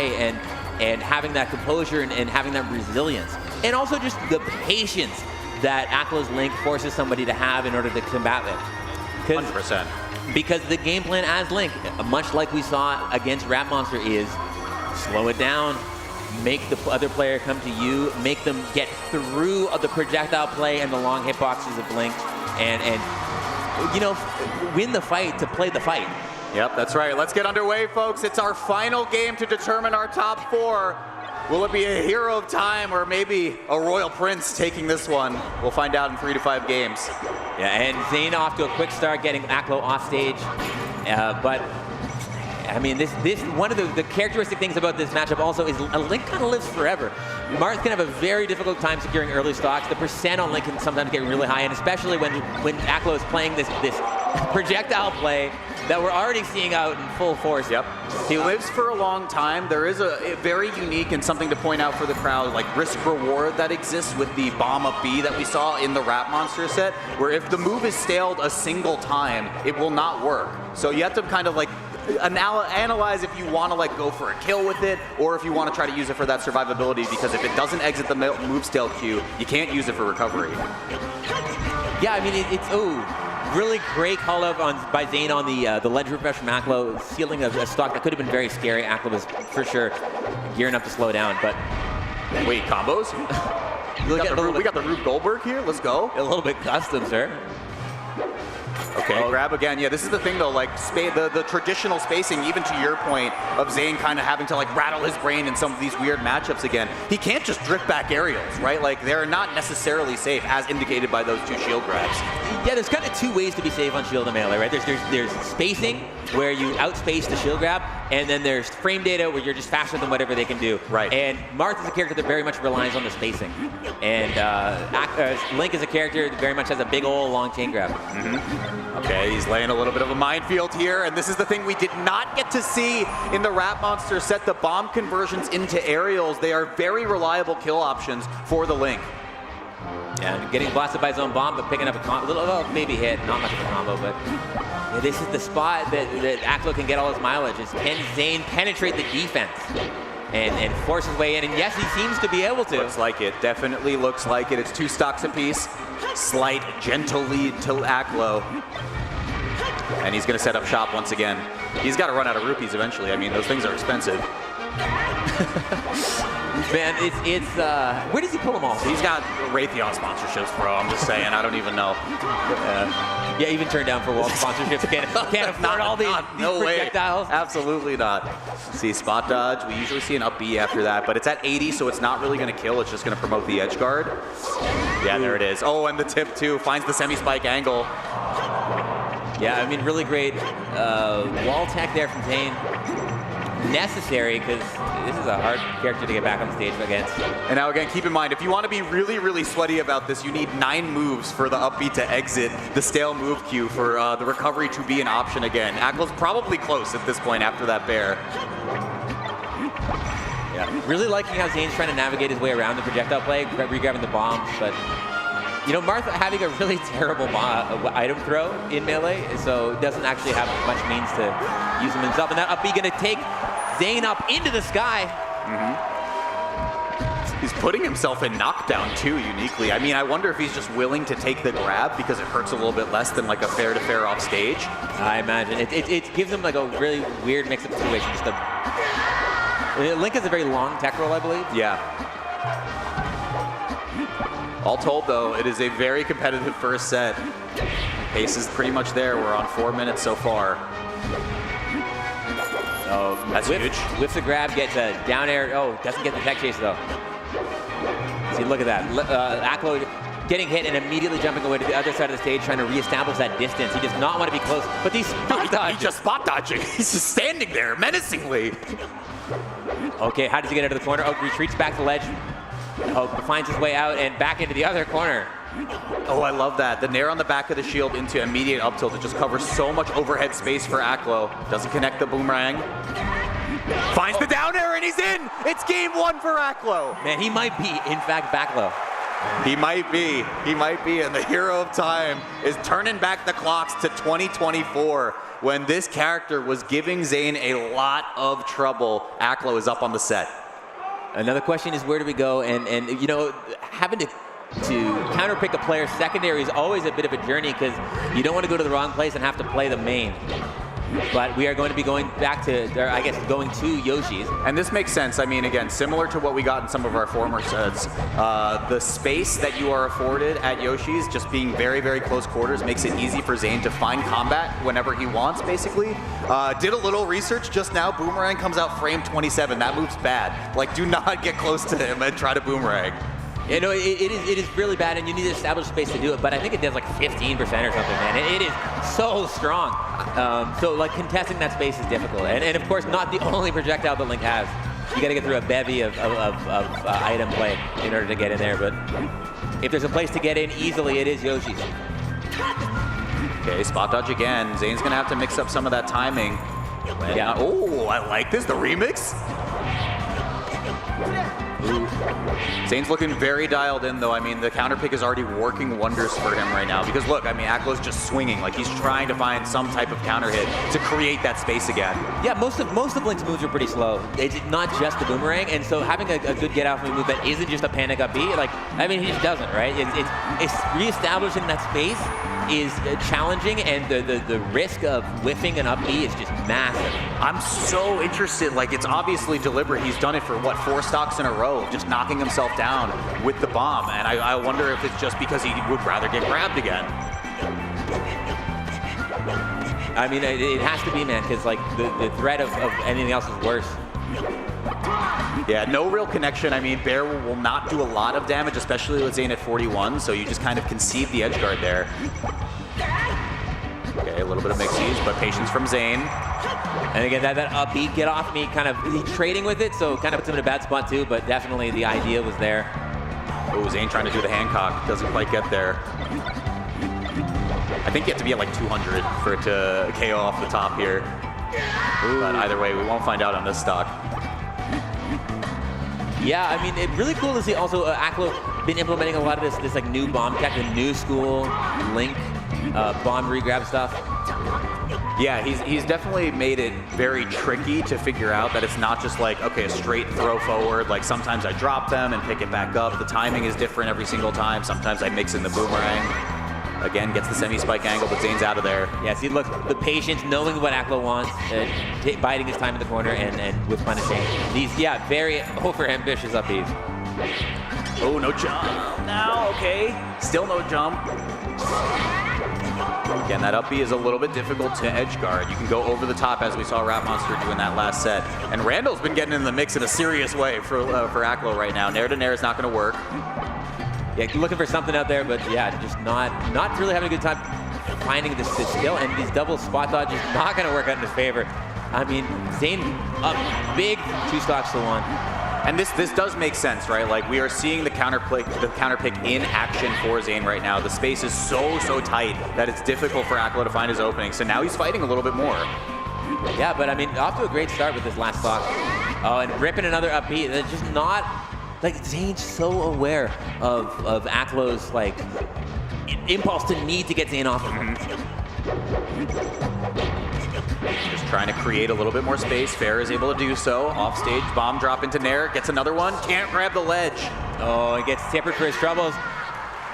and having that composure and having that resilience, and also just the patience that Aklo's Link forces somebody to have in order to combat it. 100%. Because the game plan as Link, much like we saw against RapMonster, is slow it down, make the other player come to you, make them get through the projectile play and the long hitboxes of Link, and win the fight to play the fight. Yep, that's right. Let's get underway, folks. It's our final game to determine our top 4. Will it be a hero of time or maybe a royal prince taking this one? We'll find out in 3 to 5 games. Yeah, and Zain off to a quick start, getting Aklo off stage. But I mean, this one of the characteristic things about this matchup also is a Link kind of lives forever. Marth can have a very difficult time securing early stocks. The percent on Link can sometimes get really high, and especially when Aklo is playing this projectile play that we're already seeing out in full force. Yep. He lives for a long time. There is a very unique and something to point out for the crowd, like risk-reward that exists with the bomb up B that we saw in the RapMonster set, where if the move is staled a single time, it will not work. So you have to kind of like analyze if you want to like go for a kill with it, or if you want to try to use it for that survivability, because if it doesn't exit the move stale queue, you can't use it for recovery. Yeah, I mean, really great call out by Zain on the ledge refresh from Aklo, sealing a stock that could have been very scary. Aklo was for sure gearing up to slow down, but wait, combos? we got the Rube Goldberg here. Let's go. A little bit custom, sir. Okay, grab again. Yeah, this is the thing though, like the traditional spacing, even to your point of Zain kind of having to like rattle his brain in some of these weird matchups again. He can't just drift back aerials, right? Like they're not necessarily safe as indicated by those 2 shield grabs. Yeah, there's kind of 2 ways to be safe on shield and melee, right? There's spacing, where you outspace the shield grab, and then there's frame data where you're just faster than whatever they can do. Right. And Marth is a character that very much relies on the spacing. And Link is a character that very much has a big old long chain grab. Okay, he's laying a little bit of a minefield here, and this is the thing we did not get to see in the RapMonster set, the bomb conversions into aerials. They are very reliable kill options for the Link. Yeah, getting blasted by his own bomb, but picking up a little maybe hit, not much of a combo, but yeah, this is the spot that Aklo can get all his mileage. Is can Zain penetrate the defense and force his way in? And yes, he seems to be able to. Looks like it. Definitely looks like it. It's 2 stocks apiece. Slight, gentle lead to Aklo. And he's going to set up shop once again. He's got to run out of rupees eventually. I mean, those things are expensive. Man, it's where does he pull them all? He's got Raytheon sponsorships, bro. I'm just saying, I don't even know. Yeah, even turned down for World sponsorships. Can't afford all these projectiles. Way. Absolutely not. See, spot dodge. We usually see an up B after that, but it's at 80, so it's not really going to kill. It's just going to promote the edge guard. Yeah, there it is. Oh, and the tip too. Finds the semi-spike angle. Yeah, I mean, really great wall tech there from Zain. Necessary, because this is a hard character to get back on stage against. And now again, keep in mind, if you want to be really, really sweaty about this, you need 9 moves for the up B to exit the stale move queue for the recovery to be an option again. Aklo's probably close at this point after that bear. Yeah, really liking how Zain's trying to navigate his way around the projectile play, re-grabbing the bombs, but Marth having a really terrible item throw in melee, so doesn't actually have much means to use him himself. And that up B going to take Zain up into the sky. He's putting himself in knockdown too, uniquely. I mean, I wonder if he's just willing to take the grab because it hurts a little bit less than like a fair-to-fair off stage. I imagine. It gives him like a really weird mix-up situation. Link has a very long tech roll, I believe. Yeah. All told, though, it is a very competitive first set. Pace is pretty much there. We're on 4 minutes so far. Oh, that's huge. Whips a grab, gets a down air. Oh, doesn't get the tech chase, though. See, look at that. Aklo getting hit and immediately jumping away to the other side of the stage, trying to reestablish that distance. He does not want to be close, but these spot dodges. He's just spot dodging. He's just standing there menacingly. Okay, how does he get out of the corner? Oh, retreats back to ledge. Oh, finds his way out and back into the other corner. Oh, I love that. The nair on the back of the shield into immediate up tilt. It just covers so much overhead space for Aklo. Doesn't connect the boomerang. Finds the down air and he's in. It's game 1 for Aklo. Man, he might be, in fact, back low. He might be. He might be. And the hero of time is turning back the clocks to 2024 when this character was giving Zain a lot of trouble. Aklo is up on the set. Another question is, where do we go? And you know, having to counterpick a player's secondary is always a bit of a journey because you don't want to go to the wrong place and have to play the main. But we are going to be going back to, or I guess, going to Yoshi's. And this makes sense. I mean, again, similar to what we got in some of our former sets, the space that you are afforded at Yoshi's, just being very, very close quarters, makes it easy for Zain to find combat whenever he wants, basically. Did a little research just now. Boomerang comes out frame 27. That move's bad. Like, do not get close to him and try to boomerang. You know, it is really bad, and you need to establish space to do it, but I think it does like 15% or something, man. It is so strong. So, like, contesting that space is difficult. And of course, not the only projectile that Link has. You got to get through a bevy of item play in order to get in there, but if there's a place to get in easily, it is Yoshi's. Okay, spot dodge again. Zain's going to have to mix up some of that timing. Yeah. Oh, I like this. The remix. Ooh. Zain's looking very dialed in, though. I mean, the counter pick is already working wonders for him right now. Because look, I mean, Aklo's just swinging. Like, he's trying to find some type of counter hit to create that space again. Yeah, most of Link's moves are pretty slow. It's not just the boomerang, and so having a good get off move that isn't just a panic up B, like, I mean, he just doesn't, right? It's reestablishing that space is challenging, and the risk of whiffing an up B is just massive. I'm so interested. Like, it's obviously deliberate. He's done it for, what, 4 stocks in a row, just knocking himself down with the bomb. And I wonder if it's just because he would rather get grabbed again. I mean, it has to be, man, because, like, the threat of anything else is worse. Yeah, no real connection. I mean, Bear will not do a lot of damage, especially with Zain at 41, so you just kind of concede the edge guard there. Okay, a little bit of mixies, but patience from Zain. And again, that up B, get off me, kind of trading with it, so kind of puts him in a bad spot too, but definitely the idea was there. Oh, Zain trying to do the Hancock, doesn't quite get there. I think you have to be at like 200 for it to KO off the top here. Ooh. But either way, we won't find out on this stock. Yeah, I mean, it's really cool to see also Aklo been implementing a lot of this like new bomb tech, the new school Link bomb regrab stuff. Yeah, he's definitely made it very tricky to figure out that it's not just like, okay, a straight throw forward. Like, sometimes I drop them and pick it back up. The timing is different every single time. Sometimes I mix in the boomerang. Again, gets the semi-spike angle, but Zain's out of there. Yeah, see, look, the patience, knowing what Aklo wants, biding his time in the corner, and with punishing. These, yeah, very over-ambitious up Bs. Oh, no jump now, okay. Still no jump. Again, that up B is a little bit difficult to edge guard. You can go over the top, as we saw RapMonster do in that last set. And Randall's been getting in the mix in a serious way for Aklo right now. Nair to Nair is not going to work. Yeah, looking for something out there, but yeah, just not really having a good time finding this skill, and these double spot dodges not going to work out in his favor. I mean, Zain up big 2 stocks to 1. And this does make sense, right? Like, we are seeing the counter pick in action for Zain right now. The space is so tight that it's difficult for Aklo to find his opening. So now he's fighting a little bit more. Yeah, but I mean, off to a great start with this last stock. Oh, and ripping another up B. That's just not. Like, Zain's so aware of Aklo's, like, impulse to need to get Zain off of him. Just trying to create a little bit more space. Fair is able to do so. Off stage, bomb drop into Nair. Gets another one. Can't grab the ledge. Oh, he gets tippered for his troubles.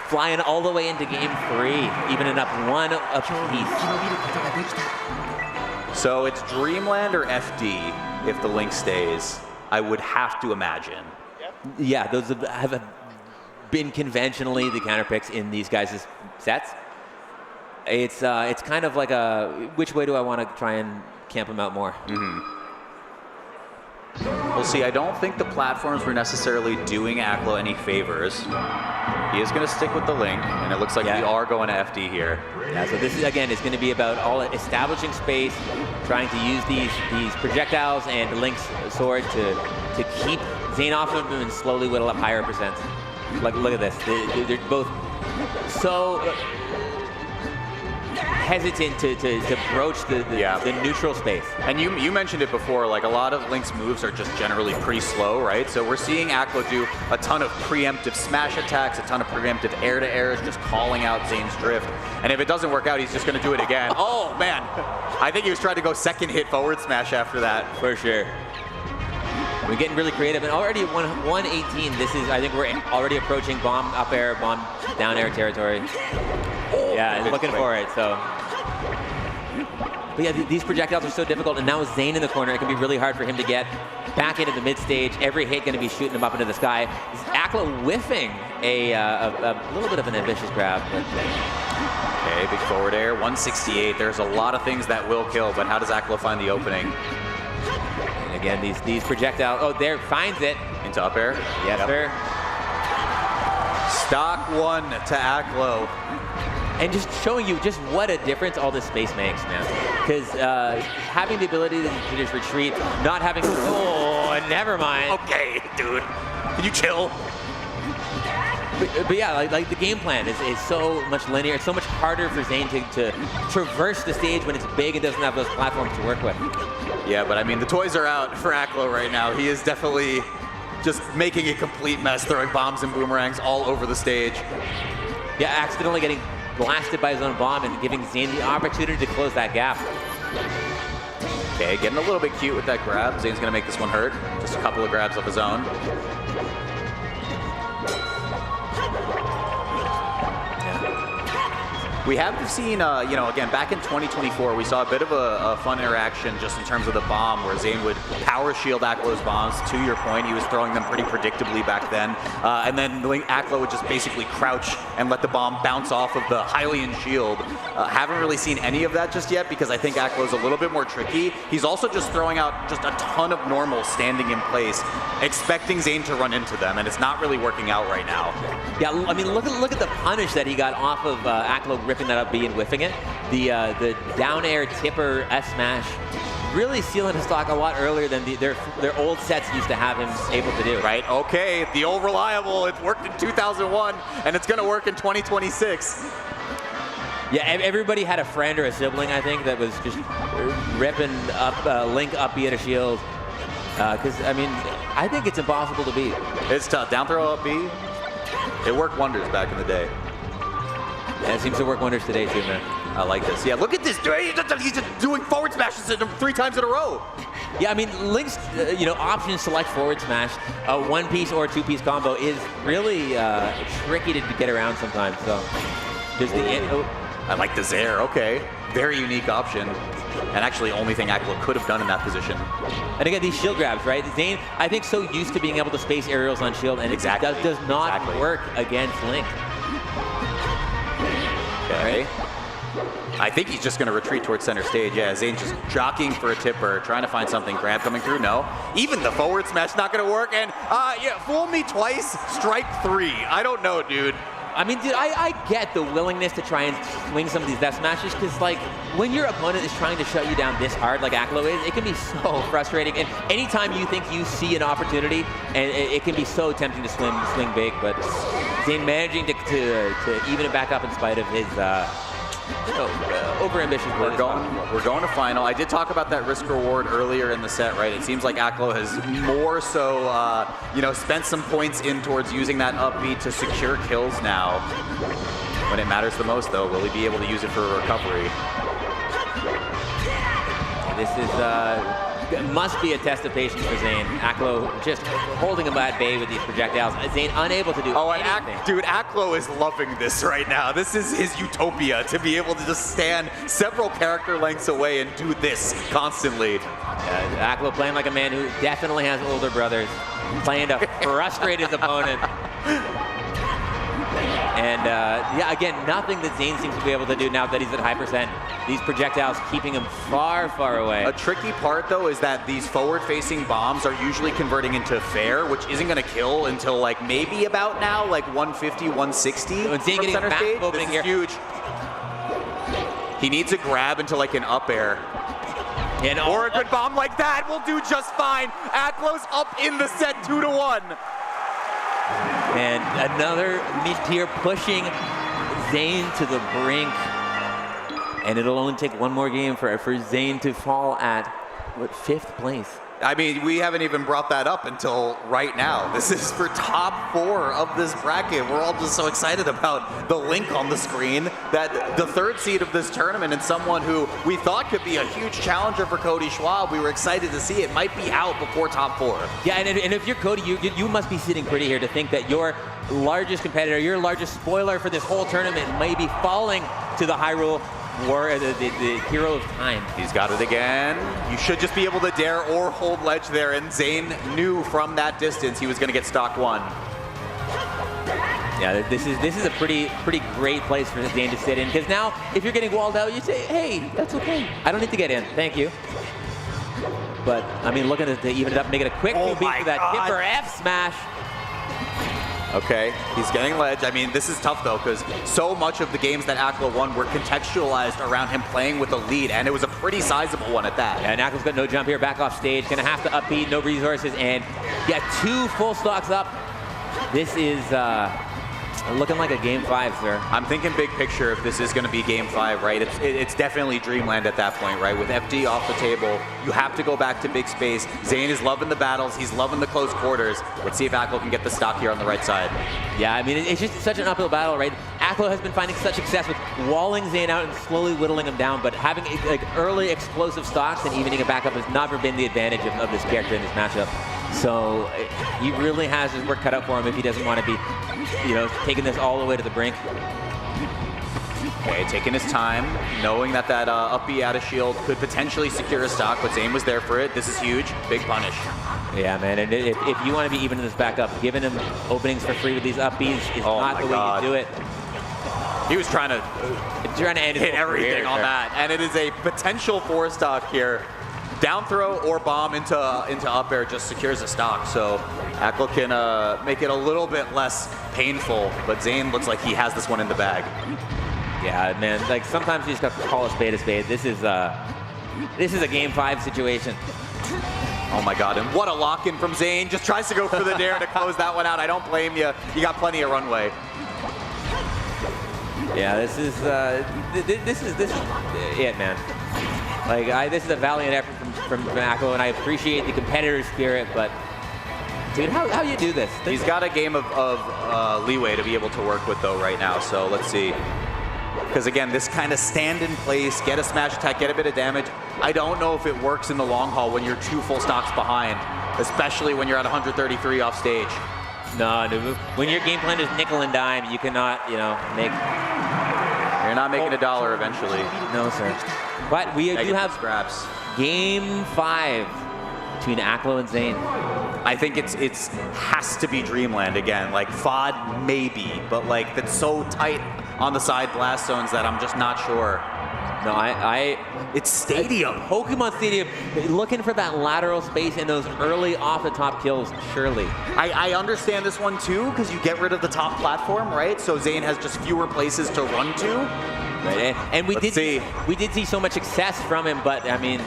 Flying all the way into game 3. Evening up 1 apiece. So it's Dreamland or FD if the Link stays, I would have to imagine. Yeah, those have been conventionally the counter picks in these guys' sets. It's kind of like a, which way do I want to try and camp them out more? We'll see. I don't think the platforms were necessarily doing Aklo any favors. He is going to stick with the Link, and it looks like we are going to FD here. Yeah, so this is, again, it's going to be about all establishing space, trying to use these projectiles and Link's sword to keep Zain off of him and slowly whittle up higher percents. Like, look at this. They're both so hesitant to broach the neutral space. And you mentioned it before, like a lot of Link's moves are just generally pretty slow, right? So we're seeing Aklo do a ton of preemptive smash attacks, a ton of preemptive air-to-airs, just calling out Zain's drift. And if it doesn't work out, he's just gonna do it again. Oh man, I think he was trying to go second hit forward smash after that. For sure. We're getting really creative, and already at 118, this is, I think we're already approaching bomb up air, bomb down air territory. Yeah, and looking for it, so. But yeah, these projectiles are so difficult, and now with Zain in the corner, it can be really hard for him to get back into the mid stage. Every hit going to be shooting him up into the sky. Aklo whiffing a little bit of an ambitious grab. But. Okay, big forward air, 168. There's a lot of things that will kill, but how does Aklo find the opening? And again, these projectiles, oh, there, finds it. Into up air? Yes, sir. Stock 1 to Aklo. And just showing you just what a difference all this space makes, man. Because having the ability to just retreat, not having, oh, never mind. Okay, dude, can you chill? But yeah, like the game plan is so much linear. It's so much harder for Zain to traverse the stage when it's big and doesn't have those platforms to work with. Yeah, but I mean, the toys are out for Aklo right now. He is definitely just making a complete mess, throwing bombs and boomerangs all over the stage. Yeah, accidentally getting blasted by his own bomb and giving Zain the opportunity to close that gap. Okay, getting a little bit cute with that grab. Zain's gonna make this one hurt. Just a couple of grabs of his own. We have seen, you know, again, back in 2024, we saw a bit of a fun interaction just in terms of the bomb, where Zain would power shield Aklo's bombs. To your point, he was throwing them pretty predictably back then. And then Aklo would just basically crouch and let the bomb bounce off of the Hylian shield. Haven't really seen any of that just yet, because I think Aklo's a little bit more tricky. He's also just throwing out just a ton of normals standing in place, expecting Zain to run into them, and it's not really working out right now. Yeah, I mean, look at the punish that he got off of Aklo ripping that up B and whiffing it. The down air tipper S smash really sealing his stock a lot earlier than their old sets used to have him able to do. Right, okay, the old reliable, it worked in 2001 and it's gonna work in 2026. Yeah, everybody had a friend or a sibling, I think, that was just ripping up Link up B at a shield. Because, I mean, I think it's impossible to beat. It's tough. Down throw up B, it worked wonders back in the day. And it seems to work wonders today too, man. I like this. Yeah, look at this. He's just doing forward smashes 3 times in a row. Yeah, I mean, Link's option select forward smash, a 1-piece or 2-piece combo is really tricky to get around sometimes. So, just I like the Zair. Okay, very unique option. And actually, only thing Aklo could have done in that position. And again, these shield grabs, right? Zain, I think, so used to being able to space aerials on shield, and it does not work against Link. Okay. I think he's just going to retreat towards center stage. Yeah, Zain's just jockeying for a tipper, trying to find something. Grab coming through, no. Even the forward smash not going to work. And yeah, fool me twice, strike 3. I don't know, dude. I mean, dude, I get the willingness to try and swing some of these death smashes, because, like, when your opponent is trying to shut you down this hard, like Aklo is, it can be so frustrating. And anytime you think you see an opportunity, and it can be so tempting to swing big, but Zain managing to even it back up in spite of his over-ambitious. We're going to final. I did talk about that risk reward earlier in the set, right? It seems like Aklo has more so, spent some points in towards using that up B to secure kills now. When it matters the most, though, will he be able to use it for recovery? This is must be a test of patience for Zain. Aklo just holding him at bay with these projectiles. Zain unable to do anything. Dude, Aklo is loving this right now. This is his utopia, to be able to just stand several character lengths away and do this constantly. Aklo playing like a man who definitely has older brothers, playing to frustrate his opponent. And yeah, again, nothing that Zain seems to be able to do now that he's at high percent. These projectiles keeping him far, far away. A tricky part, though, is that these forward-facing bombs are usually converting into fair, which isn't going to kill until like maybe about now, like 150, 160 So Zain from getting center massive stage. opening This is here. huge. He needs a grab into like an up air. And or a good bomb like that will do just fine. Aklo's up in the set 2-1. And another mid-tier pushing Zain to the brink. And it'll only take one more game for Zain to fall at, what, 5th place? I mean, we haven't even brought that up until right now. This is for top 4 of this bracket. We're all just so excited about the link on the screen that the 3rd seed of this tournament and someone who we thought could be a huge challenger for Cody Schwab, we were excited to see it might be out before top 4. Yeah, and if you're Cody, you must be sitting pretty here to think that your largest competitor, your largest spoiler for this whole tournament may be falling to the Hyrule War, the hero of time. He's got it again. You should just be able to dare or hold ledge there, and Zain knew from that distance he was going to get stock 1. Yeah, this is a pretty great place for Zain to sit in, because now if you're getting walled out, you say, hey, that's okay. I don't need to get in. Thank you. But I mean, looking to even it up, make it a quick beat for that Kipper F smash. Okay, he's getting ledge. I mean, this is tough, though, because so much of the games that Aklo won were contextualized around him playing with a lead, and it was a pretty sizable one at that. Yeah, and Aklo's got no jump here, back off stage. Gonna have to upbeat, no resources, and get 2 full stocks up. This is looking like a game 5, sir. I'm thinking big picture if this is going to be game 5, right? It's definitely Dreamland at that point, right? With FD off the table, you have to go back to big space. Zain is loving the battles. He's loving the close quarters. Let's see if Aklo can get the stock here on the right side. Yeah, I mean, it's just such an uphill battle, right? Aklo has been finding such success with walling Zain out and slowly whittling him down, but having like early explosive stocks and evening it back up has never been the advantage of this character in this matchup. So he really has his work cut out for him if he doesn't want to be, taking this all the way to the brink. Okay, taking his time, knowing that up B out of shield could potentially secure a stock, but Zain was there for it. This is huge. Big punish. Yeah, man, and if you want to be evening this back up, giving him openings for free with these up Bs is not the way you do it. He was trying to end hit everything on that, and it is a potential 4 stock here. Down throw or bomb into up air just secures a stock, so Aklo can make it a little bit less painful, but Zain looks like he has this one in the bag. Yeah, man, like sometimes you just got to call a spade a spade. This is a game 5 situation. Oh my God, and what a lock-in from Zain. Just tries to go for the dare to close that one out. I don't blame you. You got plenty of runway. Yeah, this is it, man. Like, this is a valiant effort from Aklo, and I appreciate the competitor spirit, but dude, how you do this? He's got a game of leeway to be able to work with, though, right now, so let's see. Because, again, this kind of stand in place, get a smash attack, get a bit of damage, I don't know if it works in the long haul when you're 2 full stocks behind, especially when you're at 133 off stage. No, when your game plan is nickel and dime, you cannot, make... You're not making a dollar eventually. No, sir. But we do have scraps. Game 5 between Aklo and Zain. I think it has to be Dreamland again. Like FOD maybe, but like that's so tight on the side blast zones that I'm just not sure. No, it's Stadium. Pokemon Stadium, looking for that lateral space and those early off-the-top kills, surely. I understand this one too, because you get rid of the top platform, right? So Zain has just fewer places to run to. Right, and we did see so much success from him, but I mean,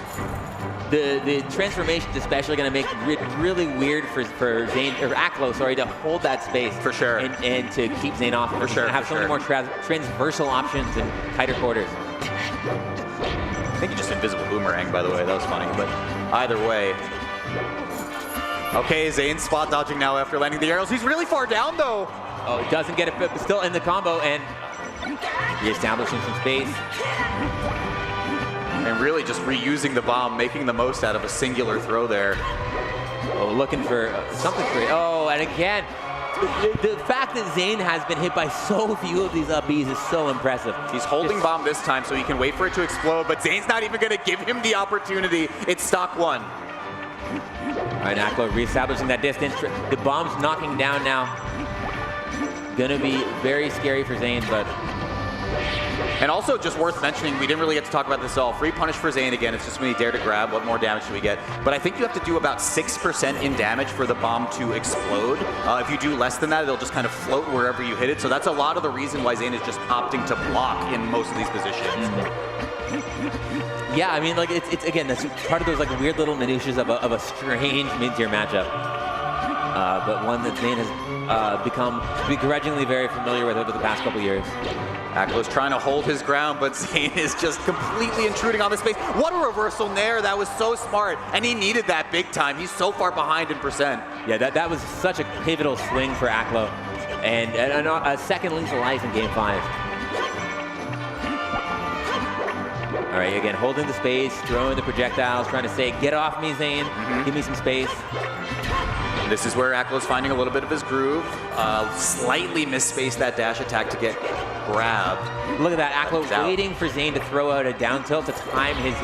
the transformation's especially going to make it really weird for Zain, or Aklo, sorry, to hold that space. For sure. And to keep Zain off. For sure. Have so many more transversal options and tighter quarters. I think he just invisible boomerang, by the way. That was funny, but either way. Okay, Zain spot dodging now after landing the arrows. He's really far down, though. Oh, he doesn't get it, but still in the combo, and reestablishing some space. And really just reusing the bomb, making the most out of a singular throw there. Oh, looking for something great. Oh, and again, the fact that Zain has been hit by so few of these up Bs is so impressive. He's holding bomb this time so he can wait for it to explode, but Zain's not even going to give him the opportunity. It's stock 1. All right, Aklo reestablishing that distance. The bomb's knocking down now. going to be very scary for Zain, but... And also, just worth mentioning, we didn't really get to talk about this at all. Free punish for Zain again. It's just when you dare to grab, what more damage do we get? But I think you have to do about 6% in damage for the bomb to explode. If you do less than that, it'll just kind of float wherever you hit it. So that's a lot of the reason why Zain is just opting to block in most of these positions. Yeah, I mean, like it's again, that's part of those like weird little minutiae of a strange mid-tier matchup. But one that Zain has become begrudgingly very familiar with over the past couple years. AkLo's trying to hold his ground, but Zain is just completely intruding on the space. What a reversal nair. That was so smart. And he needed that big time. He's so far behind in percent. Yeah, that was such a pivotal swing for AkLo. And a second link to life in Game 5. All right, again, holding the space, throwing the projectiles, trying to say, get off me, Zain. Give me some space. This is where AkLo's finding a little bit of his groove. Slightly misspaced that dash attack to get grabbed. Look at that, AkLo waiting for Zain to throw out a down tilt to time his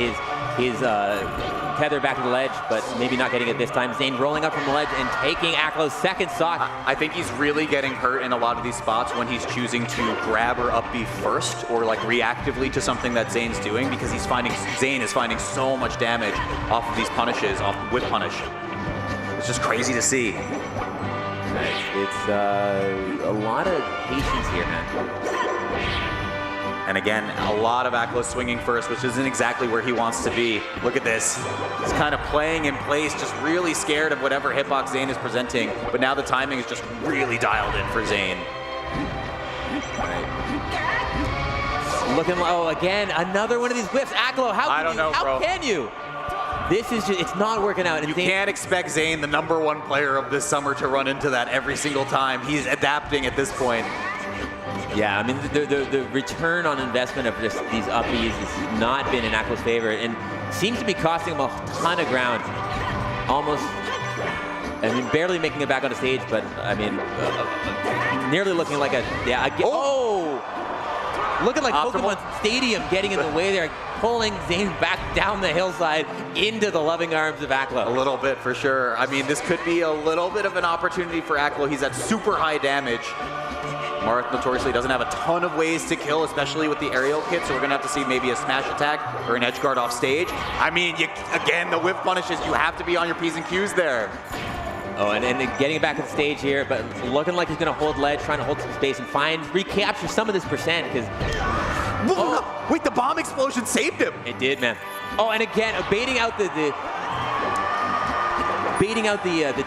tether back to the ledge, but maybe not getting it this time. Zain rolling up from the ledge and taking AkLo's second stock. I think he's really getting hurt in a lot of these spots when he's choosing to grab or up B first, or like reactively to something that Zain's doing, because Zain is finding so much damage off of these punishes, off whip punish. It's just crazy to see. It's a lot of patience here, man. And again, a lot of AkLo swinging first, which isn't exactly where he wants to be. Look at this. He's kind of playing in place, just really scared of whatever hitbox Zain is presenting. But now the timing is just really dialed in for Zain. Looking low again, another one of these whips. AkLo, how can you? This is just, it's not working out. You can't expect Zain, the #1 player of this summer, to run into that every single time. He's adapting at this point. Yeah, I mean, the return on investment of just these upbees has not been in AkLo's favor, and seems to be costing him a ton of ground. Almost, I mean, barely making it back on the stage, but I mean, nearly looking like looking like Pokemon Stadium getting in the way there, pulling Zain back down the hillside into the loving arms of AkLo. A little bit, for sure. I mean, this could be a little bit of an opportunity for AkLo. He's at super high damage. Marth notoriously doesn't have a ton of ways to kill, especially with the aerial kit, so we're going to have to see maybe a smash attack or an edge guard off stage. I mean, again, the whip punishes, you have to be on your P's and Q's there. Oh, and getting back on stage here, but looking like he's going to hold ledge, trying to hold some space and recapture some of this percent, because... Wait, the bomb explosion saved him. It did, man. Oh, and again, baiting out the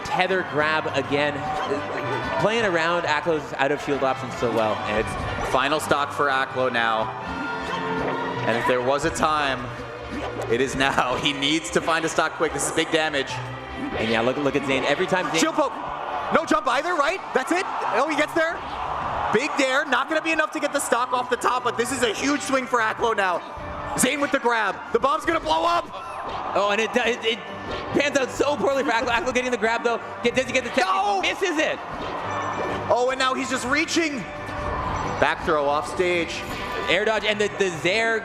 tether grab again. Playing around AkLo's out of shield options so well. And it's final stock for AkLo now. And if there was a time, it is now. He needs to find a stock quick. This is big damage. And yeah, look at Zain. Every time Zain... Shield poke. No jump either, right? That's it? Oh, he gets there. Big dare. Not going to be enough to get the stock off the top, but this is a huge swing for AkLo now. Zain with the grab. The bomb's going to blow up. Oh, and it pans out so poorly for AkLo. AkLo getting the grab, though. Does he get the tech? No! Misses it. Oh, and now he's just reaching. Back throw off stage. Air dodge, and the Zair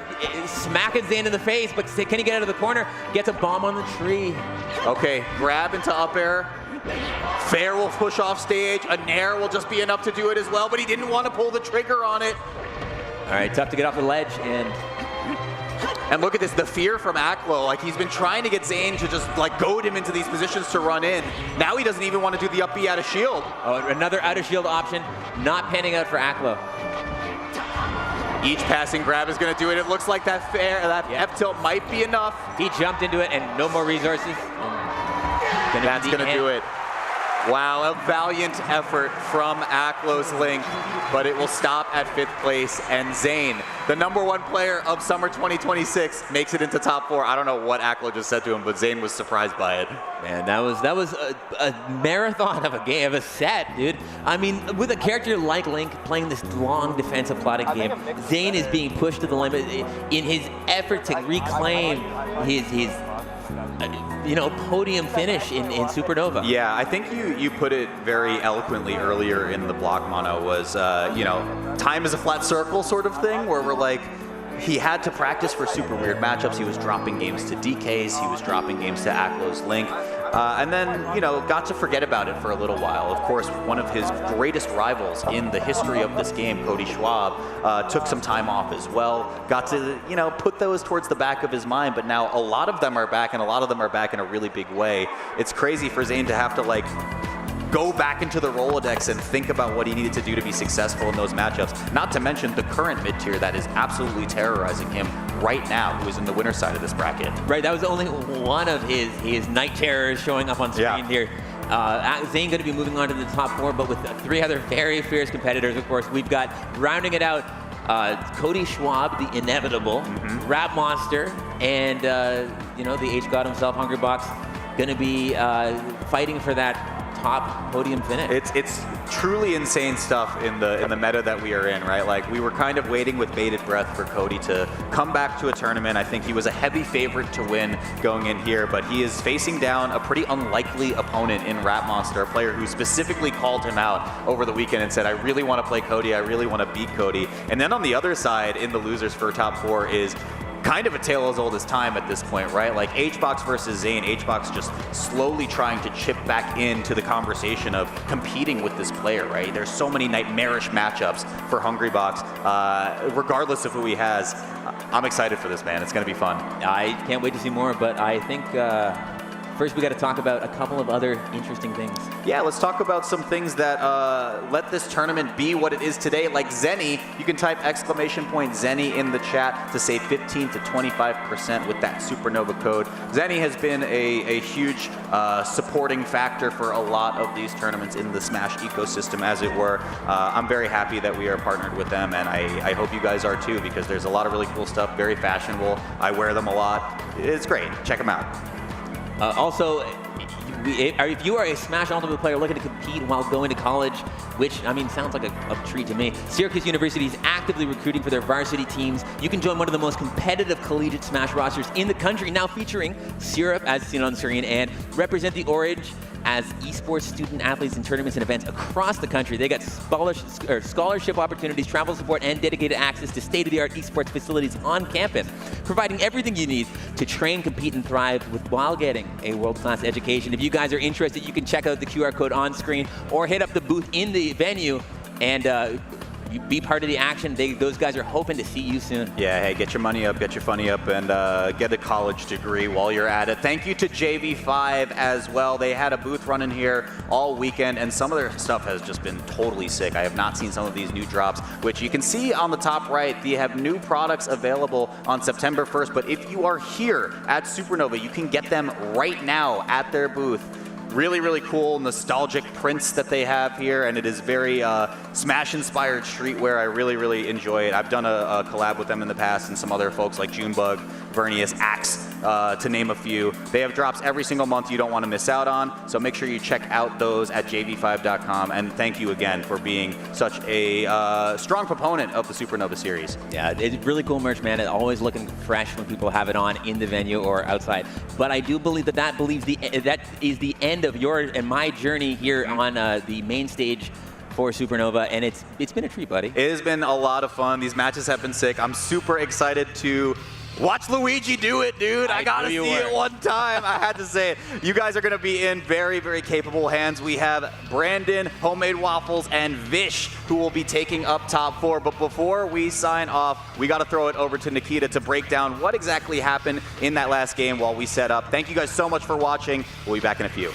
smacking Zain in the face, but can he get out of the corner? Gets a bomb on the tree. Okay, grab into up air. Fair will push off stage. A nair will just be enough to do it as well, but he didn't want to pull the trigger on it. All right, tough to get off the ledge, and look at this, the fear from AkLo. Like, he's been trying to get Zain to just like goad him into these positions to run in. Now he doesn't even want to do the up B out of shield. Oh, another out of shield option, not panning out for AkLo. Each passing grab is going to do it. It looks like that F tilt might be enough. He jumped into it and no more resources. That's going to do it. Wow, a valiant effort from AkLo's Link, but it will stop at 5th place. And Zain, the #1 player of summer 2026, makes it into top 4. I don't know what AkLo just said to him, but Zain was surprised by it. Man, that was a marathon of a set, dude. I mean, with a character like Link playing this long defensive plotting game, Zain is being pushed to the limit in his effort to reclaim his podium finish in Supernova. Yeah, I think you put it very eloquently earlier in the block, Mono, was, time is a flat circle sort of thing, where we're like, he had to practice for super weird matchups. He was dropping games to DKs. He was dropping games to AkLo's Link. and then, you know, got to forget about it for a little while. Of course, one of his greatest rivals in the history of this game, Cody Schwab, took some time off as well. Got to, you know, put those towards the back of his mind, but now a lot of them are back, and a lot of them are back in a really big way. It's crazy for Zain to have to, like, go back into the Rolodex and think about what he needed to do to be successful in those matchups. Not to mention the current mid-tier that is absolutely terrorizing him right now, who is in the winner's side of this bracket. Right, that was only one of his night terrors showing up on screen here. Zain going to be moving on to the top 4, but with 3 other very fierce competitors, of course. We've got, rounding it out, Cody Schwab, the inevitable, RapMonster, and you know, the H-God himself, Hungrybox, going to be fighting for that top podium finish. It's truly insane stuff in the meta that we are in, right? Like, we were kind of waiting with bated breath for Cody to come back to a tournament. I think he was a heavy favorite to win going in here, but he is facing down a pretty unlikely opponent in RapMonster, a player who specifically called him out over the weekend and said, I really want to play Cody, I really want to beat Cody. And then on the other side, in the losers for top 4 is kind of a tale as old as time at this point, right? Like HBox versus Zain, HBox just slowly trying to chip back into the conversation of competing with this player, right? There's so many nightmarish matchups for Hungrybox, regardless of who he has. I'm excited for this, man. It's going to be fun. I can't wait to see more, but I think first we got to talk about a couple of other interesting things. Yeah, let's talk about some things that let this tournament be what it is today. Like Zenny, you can type !Zenny in the chat to save 15 to 25% with that Supernova code. Zenny has been a huge supporting factor for a lot of these tournaments in the Smash ecosystem, as it were. I'm very happy that we are partnered with them, and I hope you guys are too, because there's a lot of really cool stuff, very fashionable. I wear them a lot. It's great. Check them out. Also, if you are a Smash Ultimate player looking to compete while going to college, which, I mean, sounds like a treat to me, Syracuse University is actively recruiting for their varsity teams. You can join one of the most competitive collegiate Smash rosters in the country, now featuring Syrup, as seen on the screen, and Represent the Orange as esports student athletes in tournaments and events across the country. They got scholarship opportunities, travel support, and dedicated access to state-of-the-art esports facilities on campus, providing everything you need to train, compete, and thrive while getting a world-class education. If you guys are interested, you can check out the QR code on screen or hit up the booth in the venue and you be part of the action. Those guys are hoping to see you soon. Yeah, hey, get your money up, get your funny up, and get a college degree while you're at it. Thank you to JV5 as well. They had a booth running here all weekend, and some of their stuff has just been totally sick. I have not seen some of these new drops, which you can see on the top right. They have new products available on September 1st, but if you are here at Supernova, you can get them right now at their booth. Really, really cool, nostalgic prints that they have here, and it is very Smash-inspired streetwear. I really, really enjoy it. I've done a collab with them in the past, and some other folks like Junebug, Vernius, Axe, to name a few. They have drops every single month you don't want to miss out on, so make sure you check out those at jv5.com, and thank you again for being such a strong proponent of the Supernova series. Yeah, it's really cool merch, man. It's always looking fresh when people have it on in the venue or outside. But I do believe that is the end of your and my journey here on the main stage for Supernova, and it's been a treat, buddy. It has been a lot of fun. These matches have been sick. I'm super excited to watch Luigi do it, dude. I gotta see it one time. I had to say it. You guys are gonna be in very, very capable hands. We have Brandon, Homemade Waffles, and Vish, who will be taking up top 4. But before we sign off, we gotta throw it over to Nikita to break down what exactly happened in that last game while we set up. Thank you guys so much for watching. We'll be back in a few.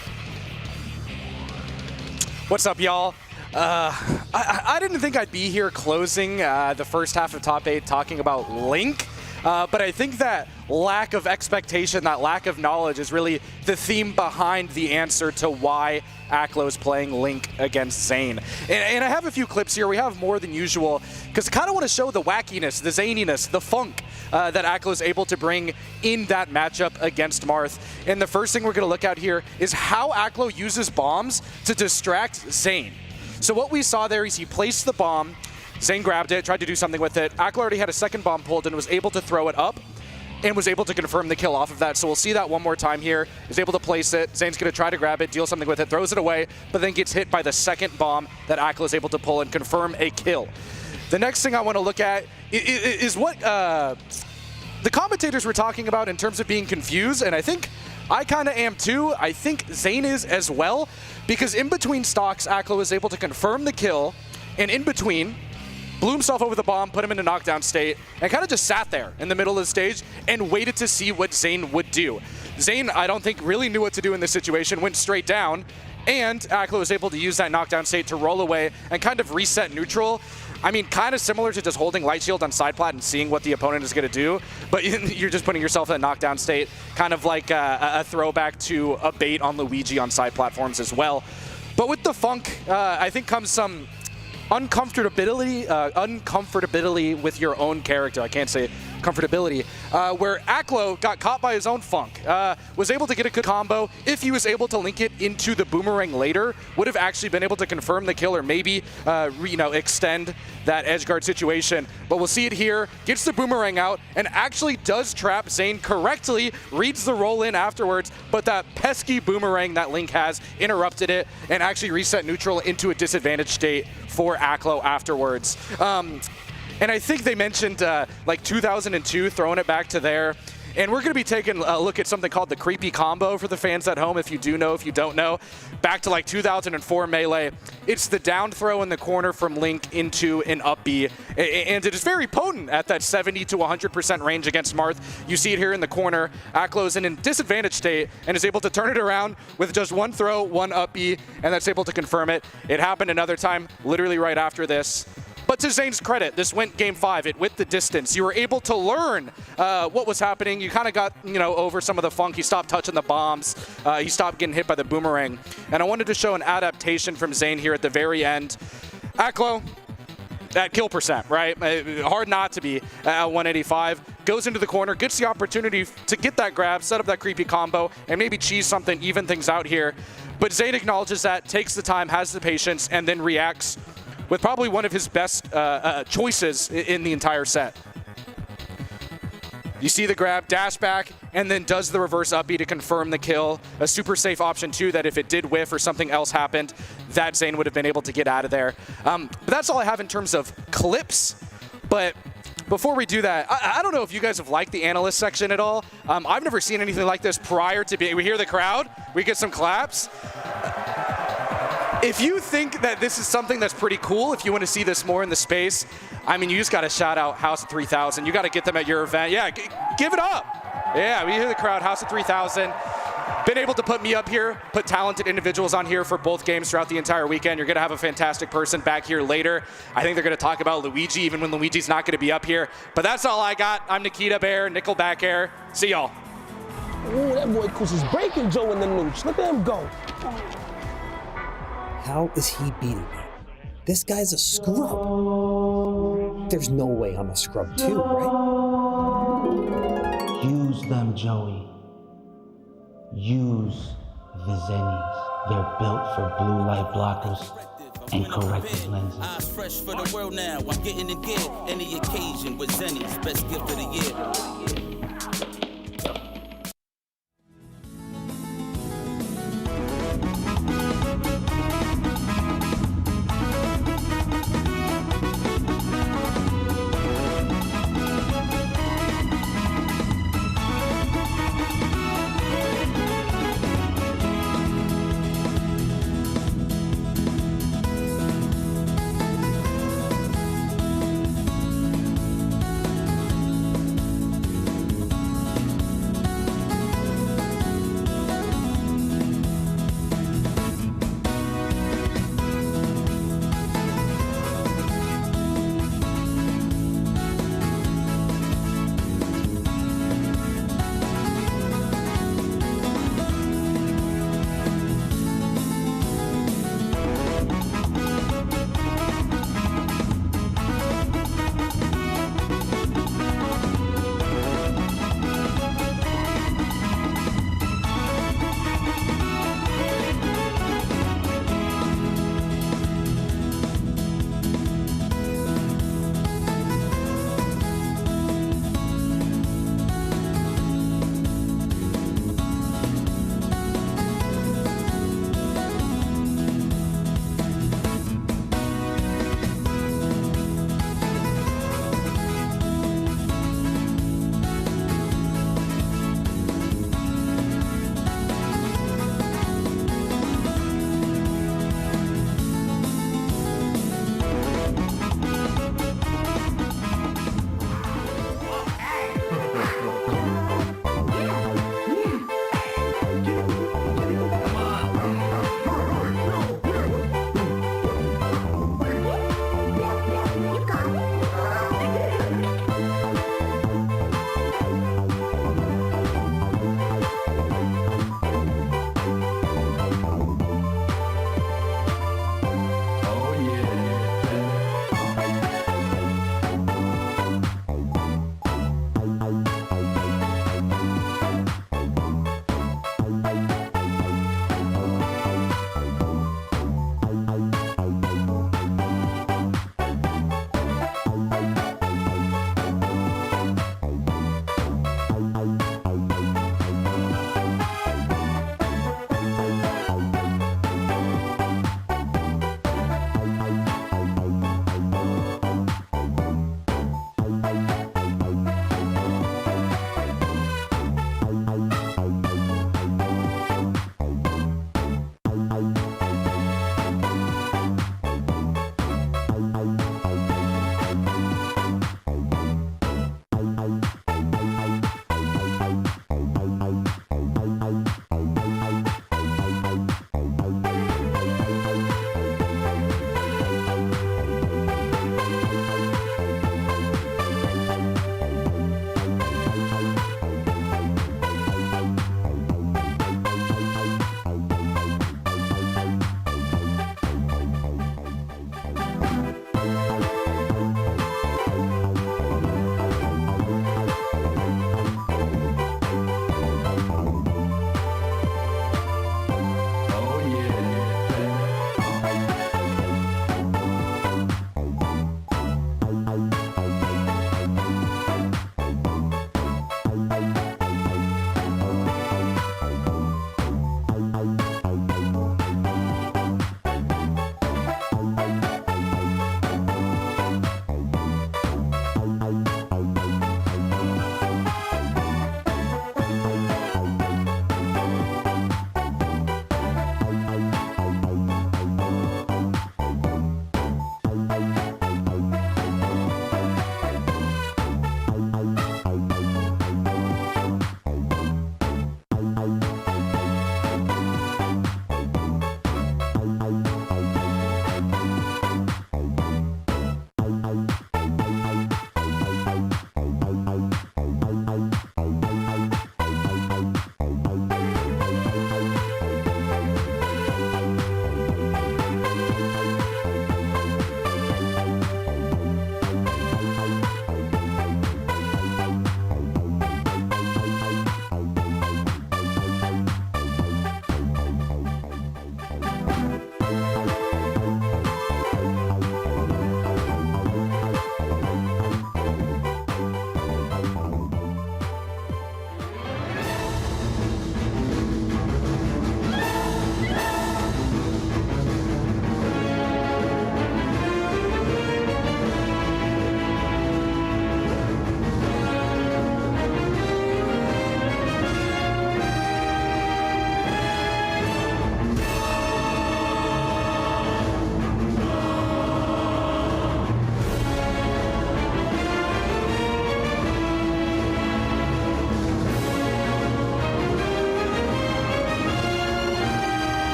What's up, y'all? I didn't think I'd be here closing the first half of top 8 talking about Link. But I think that lack of expectation, that lack of knowledge is really the theme behind the answer to why Aklo is playing Link against Zain. And I have a few clips here. We have more than usual because I kind of want to show the wackiness, the zaniness, the funk that Aklo is able to bring in that matchup against Marth. And the first thing we're going to look at here is how Aklo uses bombs to distract Zain. So what we saw there is he placed the bomb, Zain grabbed it, tried to do something with it. Aklo already had a second bomb pulled and was able to throw it up and was able to confirm the kill off of that. So we'll see that one more time here. He's able to place it. Zain's going to try to grab it, deal something with it, throws it away, but then gets hit by the second bomb that Aklo is able to pull and confirm a kill. The next thing I want to look at is what the commentators were talking about in terms of being confused, and I think I kind of am too. I think Zain is as well, because in between stocks, Aklo was able to confirm the kill, and in between, blew himself over the bomb, put him into knockdown state, and kind of just sat there in the middle of the stage and waited to see what Zain would do. Zain, I don't think, really knew what to do in this situation, went straight down, and Aklo was able to use that knockdown state to roll away and kind of reset neutral. I mean, kind of similar to just holding light shield on side plat and seeing what the opponent is going to do, but you're just putting yourself in a knockdown state, kind of like a throwback to a bait on Luigi on side platforms as well. But with the Funk, I think comes some uncomfortability with your own character. I can't say comfortability, where Aklo got caught by his own Funk, was able to get a good combo. If he was able to link it into the boomerang later, would have actually been able to confirm the kill or maybe extend that edgeguard situation. But we'll see it here, gets the boomerang out, and actually does trap Zain correctly, reads the roll in afterwards, but that pesky boomerang that Link has interrupted it and actually reset neutral into a disadvantaged state for Aklo afterwards. And I think they mentioned like 2002, throwing it back to there. And we're going to be taking a look at something called the creepy combo for the fans at home, if you do know, if you don't know. Back to like 2004 Melee. It's the down throw in the corner from Link into an up B. And it is very potent at that 70 to 100% range against Marth. You see it here in the corner. Aklo's in a disadvantaged state and is able to turn it around with just one throw, one up B, and that's able to confirm it. It happened another time, literally right after this. But to Zain's credit, this went game 5. It went the distance. You were able to learn what was happening. You kind of got, over some of the Funk. He stopped touching the bombs. He stopped getting hit by the boomerang. And I wanted to show an adaptation from Zain here at the very end. Aklo, at kill percent, right? Hard not to be at 185. Goes into the corner, gets the opportunity to get that grab, set up that creepy combo, and maybe cheese something, even things out here. But Zain acknowledges that, takes the time, has the patience, and then reacts with probably one of his best choices in the entire set. You see the grab, dash back, and then does the reverse up B to confirm the kill. A super safe option too, that if it did whiff or something else happened, that Zain would have been able to get out of there. But that's all I have in terms of clips. But before we do that, I don't know if you guys have liked the analyst section at all. I've never seen anything like this prior to being, we hear the crowd, we get some claps. If you think that this is something that's pretty cool, if you want to see this more in the space, I mean, you just got to shout out House of 3000. You got to get them at your event. Yeah, give it up. Yeah, we hear the crowd, House of 3000. Been able to put me up here, put talented individuals on here for both games throughout the entire weekend. You're going to have a fantastic person back here later. I think they're going to talk about Luigi, even when Luigi's not going to be up here. But that's all I got. I'm Nikita Bear, Nickelback Air. See y'all. Ooh, that boy Kus is breaking Joe in the nooch. Look at him go. How is he beating me? This guy's a scrub. There's no way I'm a scrub too, right? Use them, Joey. Use the Zennies. They're built for blue light blockers and corrective lenses. Eyes fresh for the world now. I'm getting it gear. Any occasion with Zennies. Best gift of the year.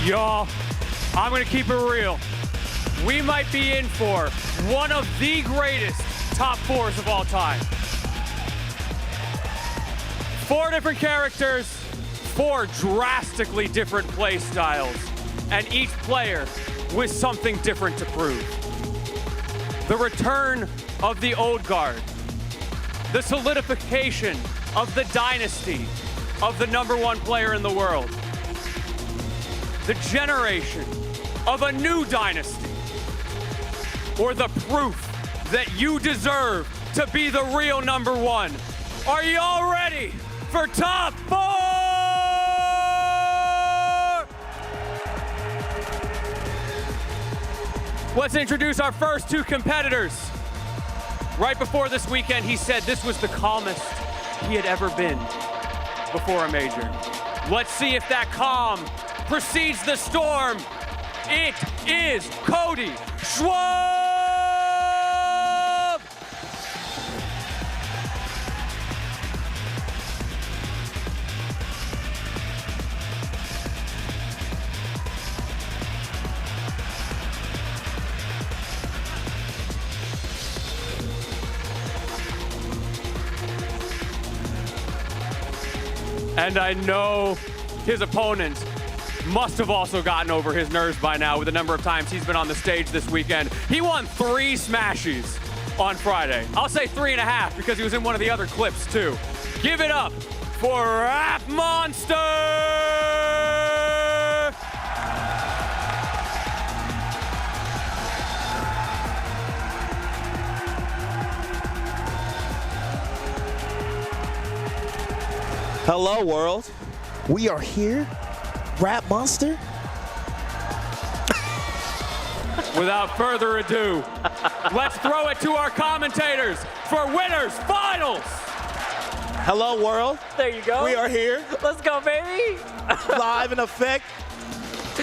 Y'all, I'm gonna keep it real. We might be in for one of the greatest top 4s of all time. 4 different characters, 4 drastically different play styles, and each player with something different to prove. The return of the old guard, the solidification of the dynasty of the #1 player in the world, the generation of a new dynasty, or the proof that you deserve to be the real #1. Are y'all ready for top 4? Let's introduce our first 2 competitors. Right before this weekend, he said this was the calmest he had ever been before a major. Let's see if that calm precedes the storm. It is Cody Schwab! And I know his opponent must have also gotten over his nerves by now with the number of times he's been on the stage this weekend. He won 3 smashies on Friday. I'll say 3.5 because he was in one of the other clips too. Give it up for RapMonster! Hello, world. We are here. RapMonster. Without further ado, let's throw it to our commentators for winners finals. Hello, world. There you go. We are here. Let's go, baby. Live in effect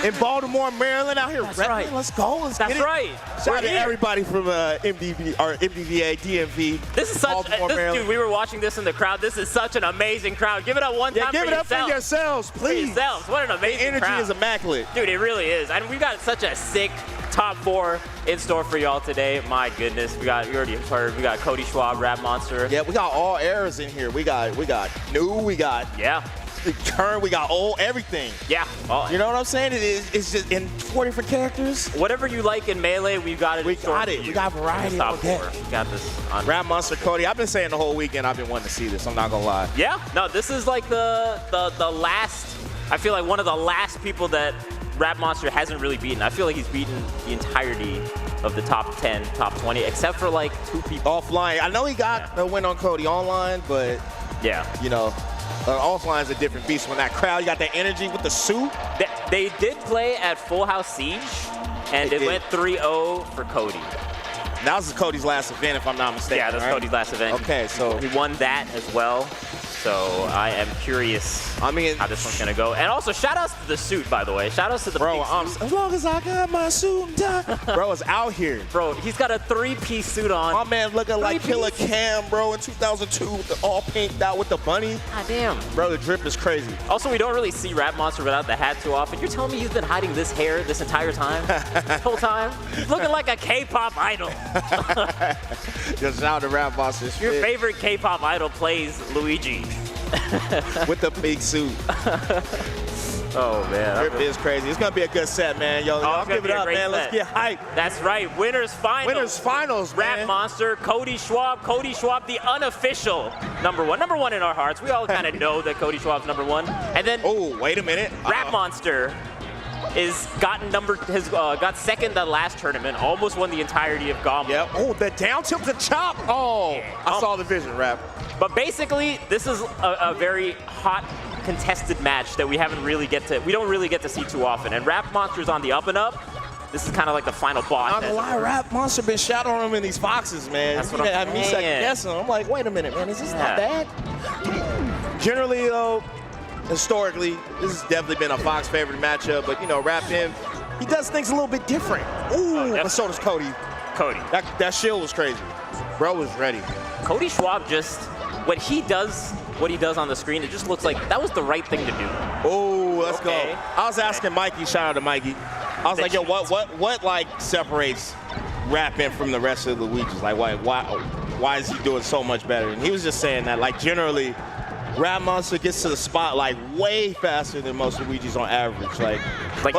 in Baltimore, Maryland. Out here. That's right. Let's go. Let's That's get it. right. Shout out to everybody from MDVA, DMV. This is such, Baltimore, Maryland. dude, we were watching this in the crowd. This is such an amazing crowd. Give it up one time give for it up yourself. for yourselves, please. For yourselves. What an amazing The energy crowd. is immaculate. Dude, it really is. And we've got such a sick top 4 in store for y'all today. My goodness. You already heard, we got Cody Schwab, RapMonster. Yeah, we got all eras in here. We got new, we got current, we got old, everything. Yeah. You know what I'm saying? It's just in 4 different characters. Whatever you like in Melee, we've got it. We got it. We got variety. Top 4. We got this on RapMonster, Cody. I've been saying the whole weekend I've been wanting to see this. I'm not gonna lie. Yeah. No, this is like the last. I feel like one of the last people that RapMonster hasn't really beaten. I feel like he's beaten the entirety of the top 10, top 20, except for like 2 people. Offline. I know he got a win on Cody online, but you know, offline's a different beast. When that crowd, you got that energy with the suit. They did play at Full House Siege, and it went 3-0 for Cody. That was Cody's last event, if I'm not mistaken. Yeah, that was Cody's last event. Okay, so he won that as well. So I am curious how this one's gonna go. And also, shout outs to the suit, by the way. Shout outs to the big suit. As long as I got my suit and tie. Bro is out here. Bro, he's got a 3-piece suit on. My man looking like Killer Cam, bro, in 2002 with the all pinked out with the bunny. God damn. Bro, the drip is crazy. Also, we don't really see RapMonster without the hat too often. You're telling me he's been hiding this hair this entire time? This whole time? He's looking like a K-pop idol. Just shout out to RapMonster. Your favorite K-pop idol plays Luigi. With the big suit. Oh, man. Drip is crazy. It's going to be a good set, man. Yo, y'all give it up, man. Let's get hyped. That's right. Winners Finals. Winners Finals, man. RapMonster, Cody Schwab. Cody Schwab, the unofficial #1. #1 in our hearts. We all kind of know that Cody Schwab's #1. And then... Oh, wait a minute. RapMonster got second the last tournament, almost won the entirety of Gombo. Yep. Oh, the down tilt to chop. Oh, I saw the vision, Rap. But basically, this is a very hot, contested match that we don't really get to see too often. And RapMonster's on the up and up. This is kind of like the final boss. Not gonna lie, RapMonster been shadowing him in these boxes, man. That's what I'm saying. Me second guessing. I'm like, wait a minute, man, is this not bad? Generally, though, historically, this has definitely been a Fox favorite matchup, but you know, Rap him, he does things a little bit different. Ooh, but so does Cody. That shield was crazy. Bro was ready. Cody Schwab just, what he does on the screen, it just looks like that was the right thing to do. Oh, let's go. I was asking Mikey, shout out to Mikey. I was like, yo, what like separates RapMonster from the rest of the Luigi's? Like, why is he doing so much better? And he was just saying that, like, generally, RapMonster gets to the spot like way faster than most Luigi's on average. Like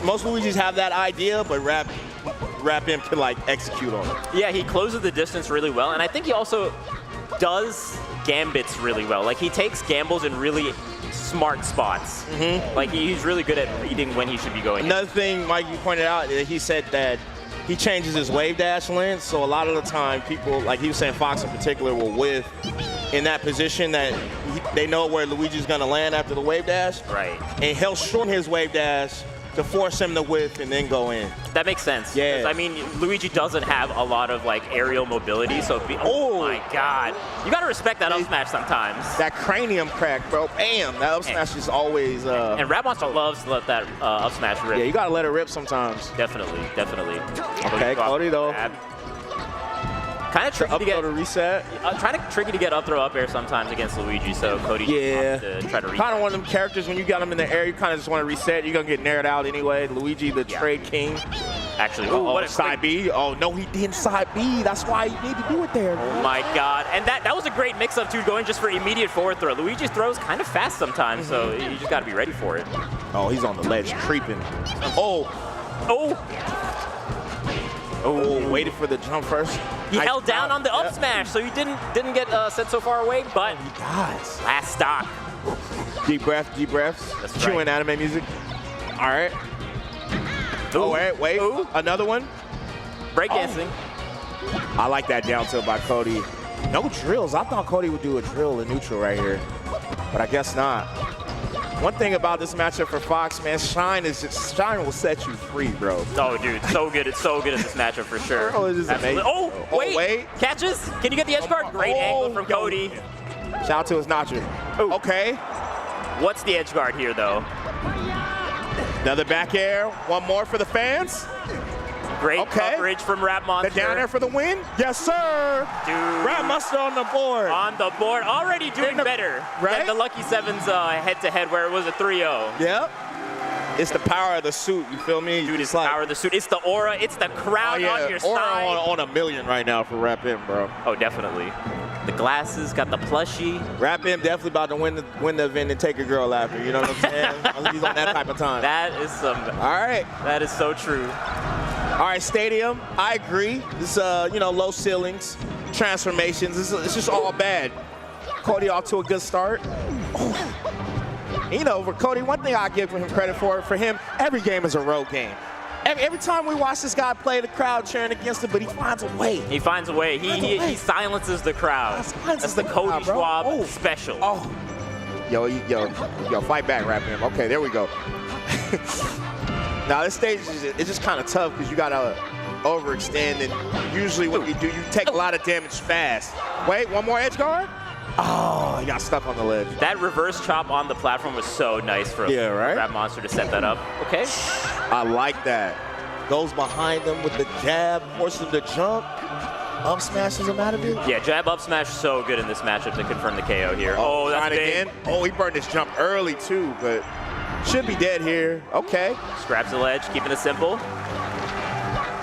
most Luigi's have that idea, but RapMonster can like execute on it. Yeah, he closes the distance really well, and I think he also does gambits really well. Like he takes gambles in really smart spots. Like he's really good at reading when he should be going. Another thing, Mike, you pointed out, he said that he changes his wave dash length, so a lot of the time people, like he was saying, Fox in particular, will whiff in that position that they know where Luigi's gonna land after the wave dash. Right. And he'll shorten his wave dash to force him to whiff and then go in. That makes sense. Yeah. I mean, Luigi doesn't have a lot of like aerial mobility, so oh my God, you gotta respect that up smash sometimes. That cranium crack, bro. Bam! That up smash is always. And RapMonster loves to let that up smash rip. Yeah, you gotta let it rip sometimes. Definitely, definitely. Okay, Cody though. Kind of tricky to get to reset. Kind of tricky to get up throw up air sometimes against Luigi, so Cody to try to reset. Kind of one of them characters when you got him in the air, you kind of just want to reset. You're gonna get nared out anyway. Luigi, the trade king. Actually, what a side B. Oh no, he didn't side B. That's why he need to do it there. Oh my God! And that was a great mix-up too, going just for immediate forward throw. Luigi's throws kind of fast sometimes, so you just got to be ready for it. Oh, he's on the ledge, creeping. Oh, waited for the jump first. He held down on the up smash, so he didn't get sent so far away, but last stock. Deep breaths. That's chewing anime music. All right. Oh, wait. Ooh. Another one. Breakdancing. I like that down tilt by Cody. No drills. I thought Cody would do a drill in neutral right here, but I guess not. One thing about this matchup for Fox, man, Shine will set you free, bro. Oh, dude, so good. It's so good in this matchup for sure. Oh, this is amazing. Oh, wait. Catches? Can you get the edge guard? Great angle from Cody. Shout out to his Nacho. Okay. What's the edge guard here, though? Another back air. One more for the fans. Great coverage from RapMonster. The down air for the win? Yes, sir. Dude. RapMonster on the board. On the board. Already doing better. Right? Than the Lucky Sevens head-to-head where it was a 3-0. Yep. It's the power of the suit, you feel me? Dude, it's the power of the suit. It's the aura. It's the crowd on your side. Aura on a million right now for RapM, bro. Oh, definitely. The glasses, got the plushie. RapM definitely about to win the event and take a girl after, you know what I'm saying? He's on that type of time. That is some. All right. That is so true. All right, Stadium, I agree. This, low ceilings, transformations. It's just all bad. Cody off to a good start. For Cody, one thing I give him credit for him, every game is a road game. Every time we watch this guy play, the crowd cheering against him, but he finds a way. He finds a way. He silences the crowd. That's the Cody Schwab special. Oh. Yo, fight back, RapM. Okay, there we go. Now, this stage is just kind of tough because you got to overextend, and usually what you do, you take a lot of damage fast. Wait, one more edge guard? Oh, he got stuck on the ledge. That reverse chop on the platform was so nice for RapMonster to set that up. Okay. I like that. Goes behind him with the jab, forces him to jump. Up smashes him out of it. Yeah, jab up smash so good in this matchup to confirm the KO here. Oh, that's big. Again. Oh, he burned his jump early too, but should be dead here. Okay. Scraps the ledge, keeping it simple.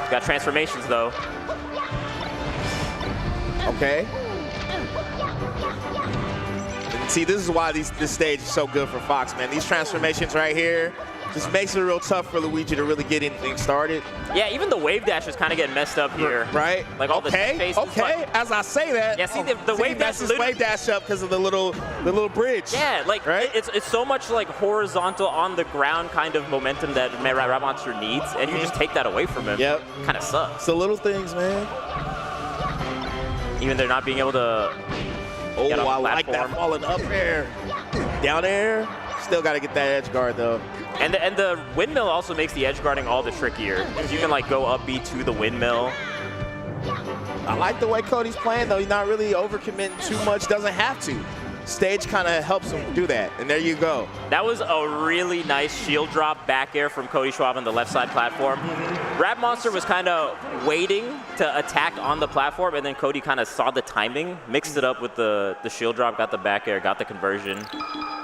Got transformations though. Okay. See, this is why this stage is so good for Fox, man. These transformations right here just makes it real tough for Luigi to really get anything started. Yeah, even the wave dash is kind of getting messed up here. Right. Like all the faces. Okay, as I say that. Yeah, see, the wave dash is wave dash up because of the little bridge. Yeah, like it's so much like horizontal on the ground kind of momentum that RapMonster needs, and you just take that away from him. Yep. Kind of sucks. It's the little things, man. Even they're not being able to. Oh, I like that falling up air. Down air. Still got to get that edge guard though. And the windmill also makes the edge guarding all the trickier. Because you can like go up B to the windmill. I like the way Cody's playing though. He's not really overcommitting too much. Doesn't have to. Stage kind of helps him do that. And there you go. That was a really nice shield drop back air from Cody Schwab on the left side platform. RapMonster was kind of waiting to attack on the platform, and then Cody kind of saw the timing, mixed it up with the shield drop, got the back air, got the conversion.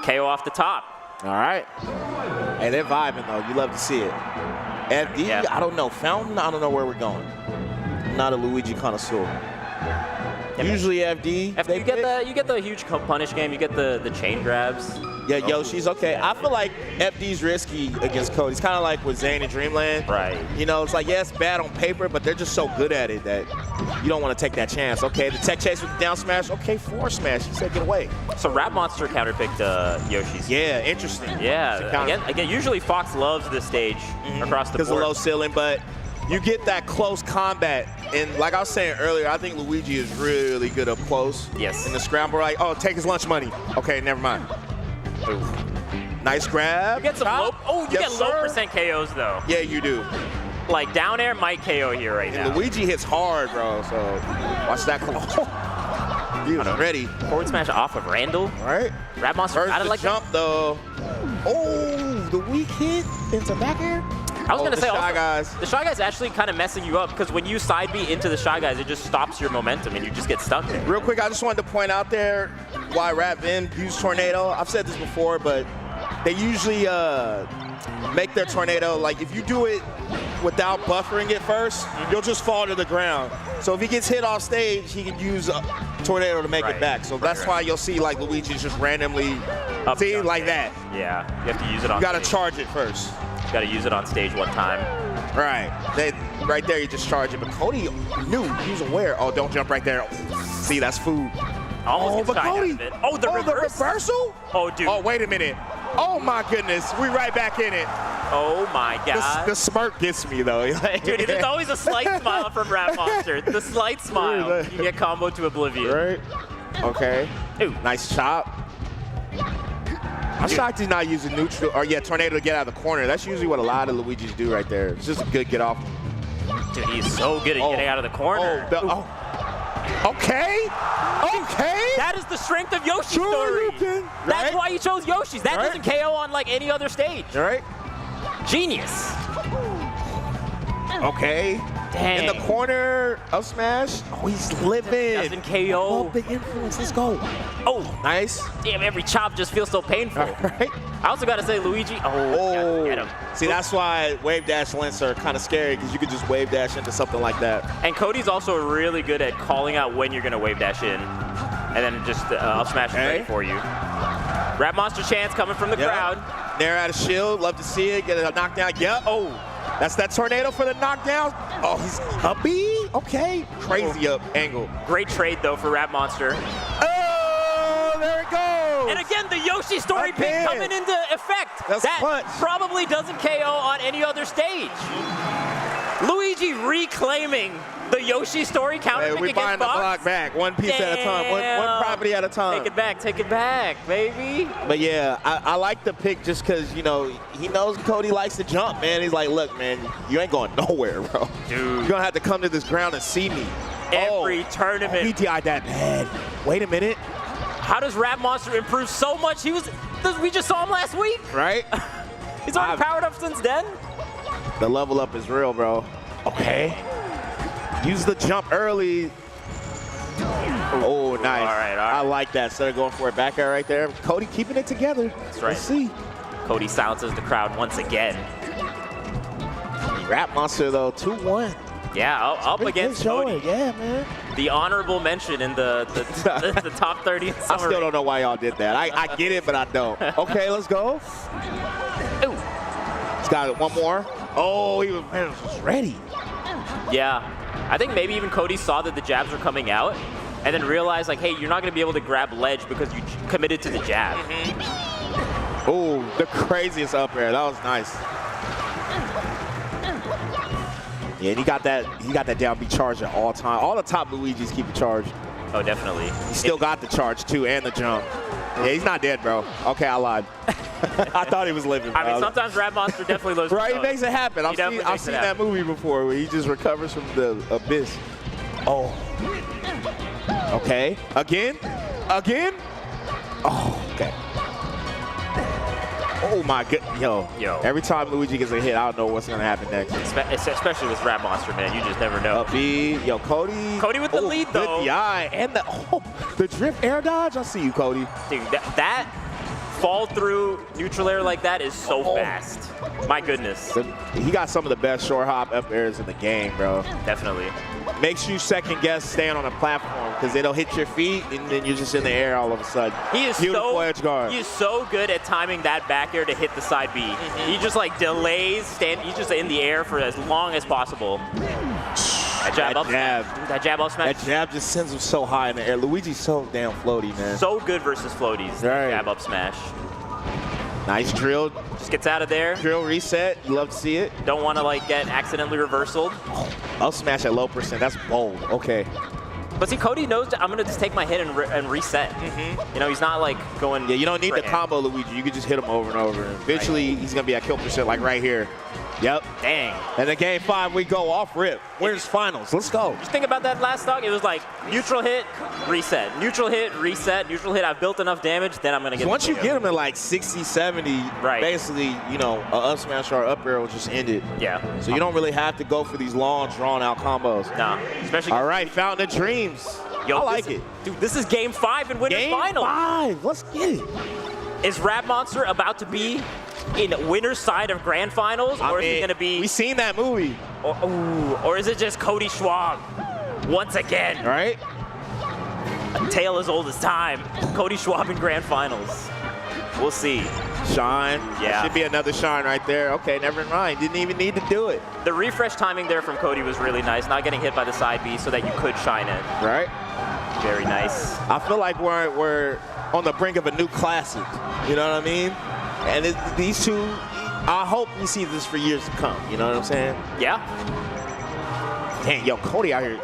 KO off the top. All right. Hey, they're vibing, though. You love to see it. FD, I don't know. Fountain, I don't know where we're going. I'm not a Luigi connoisseur. Usually FD. You get the huge punish game. You get the chain grabs. Yeah, Yoshi's okay. I feel like FD's risky against Cody. It's kind of like with Zain and Dreamland. Right. You know, it's like, yeah, it's bad on paper, but they're just so good at it that you don't want to take that chance. Okay, the tech chase with the down smash. Okay, forward smash. He said get away. So RapMonster counterpicked Yoshi's. Yeah, interesting. Yeah. Again, usually Fox loves this stage across the board. Because of low ceiling, but you get that close combat. And like I was saying earlier, I think Luigi is really good up close. Yes. In the scramble, like, oh, take his lunch money. Okay, never mind. Ooh. Nice grab. You get some low percent KOs though. Yeah, you do. Like down air might KO here right now. Luigi hits hard, bro. So watch that. He was ready. Forward smash off of Randall. Right. RapMonster got it like jump though. Oh, the weak hit into back air. I was going to say, Shy Guys. The Shy Guys actually kind of messing you up because when you side B into the Shy Guys, it just stops your momentum and you just get stuck there. Real quick, I just wanted to point out there why RapVin used Tornado. I've said this before, but they usually make their Tornado, like if you do it without buffering it first, you'll just fall to the ground. So if he gets hit off stage, he can use Tornado to make it back. So that's why you'll see like Luigi's just randomly like that. Yeah, you have to use it on You got to charge it first. You got to use it on stage one time. Right. Right there, you just charge it. But Cody knew. He was aware. Oh, don't jump right there. See, that's food. Almost but Cody. Oh, the reversal? Oh, dude. Oh, wait a minute. Oh, my goodness. We right back in it. Oh, my God. The smirk gets me, though. Dude, there's always a slight smile from RapMonster. The slight smile. You get comboed to oblivion. Right. Okay. Ooh. Nice chop. I'm shocked he's not using neutral, or Tornado to get out of the corner. That's usually what a lot of Luigis do right there. It's just a good get off. Dude, he's so good at getting out of the corner. Okay. That is the strength of Yoshi's story. That's why you chose Yoshi's. That doesn't KO on like any other stage. Right. Genius. Okay. Dang. In the corner of smash. Oh, he's living. Doesn't KO. Oh, big influence. Let's go. Oh, nice. Damn, every chop just feels so painful. Right. I also got to say, Luigi. Oh, get him. See, that's why wave dash links are kind of scary because you could just wave dash into something like that. And Cody's also really good at calling out when you're going to wave dash in, and then just up smash ready for you. RapMonster chance coming from the crowd. Nair out of shield. Love to see it. Get a knockdown. Yep. Oh. That's that Tornado for the knockdown. Oh, he's up B. Okay. Crazy up angle. Great trade, though, for RapMonster. Oh, there it goes. And again, the Yoshi story pick coming into effect. That probably doesn't KO on any other stage. Luigi reclaiming the Yoshi story counter pick we're against buying the Fox. block back, one piece at a time, one property at a time. Take it back, baby. But yeah, I like the pick just because, you know, he knows Cody likes to jump, man. He's like, look, man, you ain't going nowhere, bro. Dude. You're going to have to come to this ground and see me. Every tournament. He DI'd that bad. Wait a minute. How does RapMonster improve so much? We just saw him last week. Right? He's already powered up since then. The level up is real, bro. Okay. Use the jump early. Oh, nice. All right. I like that. Instead of going for a back air right there. Cody keeping it together. That's right. Let's see. Cody silences the crowd once again. RapMonster, though, 2-1. Yeah, up against Cody. Yeah, man. The honorable mention in the top 30 summary. I still don't know why y'all did that. I get it, but I don't. Okay, let's go. Ooh. He's got it. One more. Oh, he was ready. Yeah. I think maybe even Cody saw that the jabs were coming out and then realized, like, hey, you're not going to be able to grab ledge because you committed to the jab. Oh, the craziest up air. That was nice. Yeah, and he got that down B charge at all time. All the top Luigis keep it charged. Oh, definitely. He still got the charge, too, and the jump. Yeah, he's not dead, bro. Okay, I lied. I thought he was living, bro. I mean, sometimes RapMonster definitely loses. Right, he makes it happen. I've seen that movie before where he just recovers from the abyss. Oh. Okay. Again? Oh, okay. Oh, my God. Yo. Every time Luigi gets a hit, I don't know what's going to happen next. Especially with RapMonster, man. You just never know. B. Yo, Cody. Cody with the lead, though. Good DI. And the drift air dodge. I see you, Cody. Dude, that fall through neutral air like that is so fast. My goodness. He got some of the best short hop up airs in the game, bro. Definitely. Makes you second guess staying on a platform because it'll hit your feet and then you're just in the air all of a sudden. He is beautiful edge guard. He is so good at timing that back air to hit the side B. He just like delays, he's just in the air for as long as possible. That jab up smash. That jab up smash. That jab just sends him so high in the air. Luigi's so damn floaty, man. So good versus floaties. Right. Jab up smash. Nice drill. Just gets out of there. Drill reset. You love to see it. Don't want to like get accidentally reversaled. Up smash at low percent. That's bold. Okay. But see, Cody knows I'm going to just take my hit and reset. You know, he's not like going. Yeah, you don't need the combo, Luigi. You can just hit him over and over. And eventually, he's going to be at kill percent like right here. Yep. Dang. And then game 5, we go off rip. Where's finals? Let's go. Just think about that last stock. It was like neutral hit, reset. Neutral hit, reset. Neutral hit, I've built enough damage, then I'm going to get Once you get him at like 60, 70, basically, you know, a up smash or up air will just end it. Yeah. So you don't really have to go for these long, drawn-out combos. No. Especially. All right, Fountain of Dreams. Yo, I like it. Dude, this is game 5 in Winners Final. Game 5. Let's get it. Is RapMonster about to be in winner's side of grand finals, or is he going to be? We seen that movie. Or is it just Cody Schwab once again? Right. A tale as old as time. Cody Schwab in grand finals. We'll see. Shine. Yeah. Should be another shine right there. Okay, never mind. Didn't even need to do it. The refresh timing there from Cody was really nice. Not getting hit by the side B so that you could shine it. Right. Very nice. I feel like we're on the brink of a new classic. You know what I mean? And these two, I hope we see this for years to come. You know what I'm saying? Yeah. Dang, yo, Cody out here.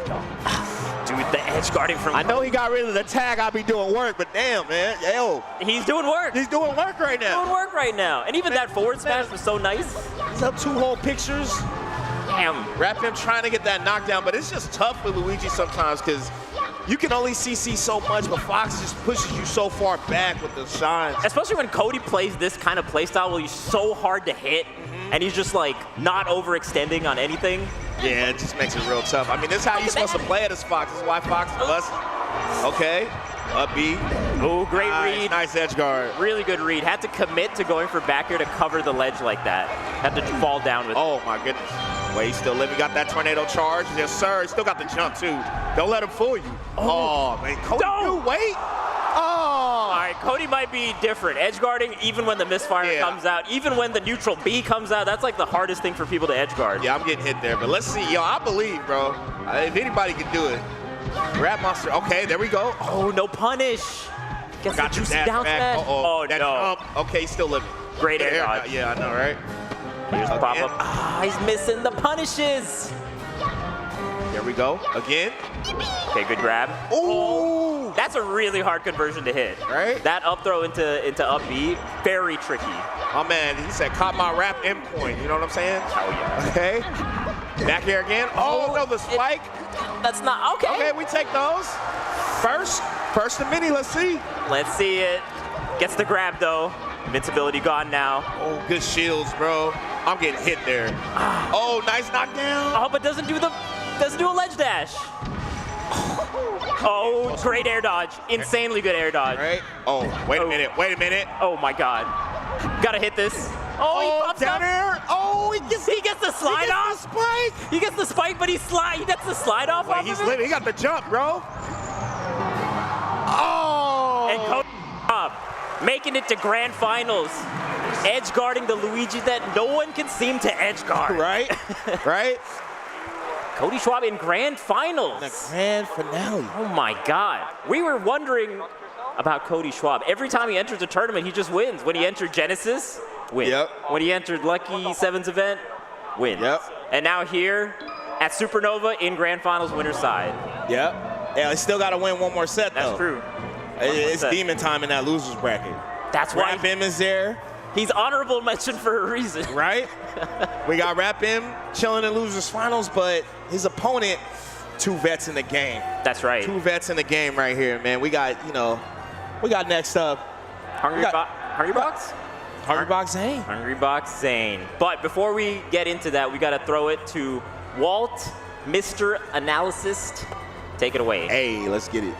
Dude, the edge guarding from. I know he got rid of the tag. I'll be doing work, but damn, man, yo. He's doing work. He's doing work right now. Doing work right now. And even that forward smash was so nice. He's up 2 whole pictures. Damn. RapM trying to get that knockdown, but it's just tough with Luigi sometimes because you can only CC so much, but Fox just pushes you so far back with the shines. Especially when Cody plays this kind of playstyle where he's so hard to hit, and he's just like not overextending on anything. Yeah, it just makes it real tough. I mean, this is how you're supposed to play it as Fox. This is why Fox is busted. Okay, up B. Oh, great read. Nice edge guard. Really good read. Had to commit to going for back air to cover the ledge like that. Had to fall down with Oh, my goodness. Wait, he's still living. Got that tornado charge. Yes, sir. He still got the jump, too. Don't let him fool you. Oh, man. Cody, wait. Oh. All right, Cody might be different. Edge guarding, even when the misfire comes out, even when the neutral B comes out, that's like the hardest thing for people to edge guard. Yeah, I'm getting hit there, but let's see. Yo, I believe, bro. If anybody can do it. RapMonster. Okay, there we go. Oh, no punish. Gets got the juicy that down back. smash. Oh, that no. Jump. Okay, he's still living. Great air dodge. Yeah, I know, right? Here's the pop-up. Ah, he's missing the punishes. There we go. Again. Okay, good grab. Ooh. That's a really hard conversion to hit. Right? That up throw into up B, very tricky. Oh, man, he said, caught my RapM coin. You know what I'm saying? Oh, yeah. Okay. Back here again. Oh, no, the spike. That's not, okay. Okay, we take those. First and mini, let's see. Let's see it. Gets the grab, though. Invincibility gone now. Oh, good shields, bro. I'm getting hit there. Oh, nice knockdown. Oh, but doesn't do a ledge dash. Oh, great air dodge. Insanely good air dodge. Right? Oh, wait a minute. Wait a minute. Oh my God. Gotta hit this. Oh, he pops down up. There. Oh, he gets the slide off. The spike. He gets the spike, but he gets the slide off. Wait, he's living. He got the jump, bro. Oh. And Cody making it to grand finals. Edge guarding the Luigi that no one can seem to edge guard. Right? Right? Cody Schwab in grand finals. The grand finale. Oh my God. We were wondering about Cody Schwab. Every time he enters a tournament, he just wins. When he entered Genesis, wins. Yep. When he entered Lucky Sevens event, wins. Yep. And now here at Supernova in grand finals winner's side. Yep. Yeah, he still got to win one more set, though. That's true. It's demon time in that loser's bracket. That's why RapM is there. He's honorable mention for a reason. Right? We got RapM chilling in losers finals, but his opponent, 2 vets in the game. That's right. 2 vets in the game right here, man. We got, we got next up. Hungrybox? Hungrybox Zain. Hungrybox Zain. But before we get into that, we got to throw it to Walt, Mr. Analyst. Take it away. Hey, let's get it.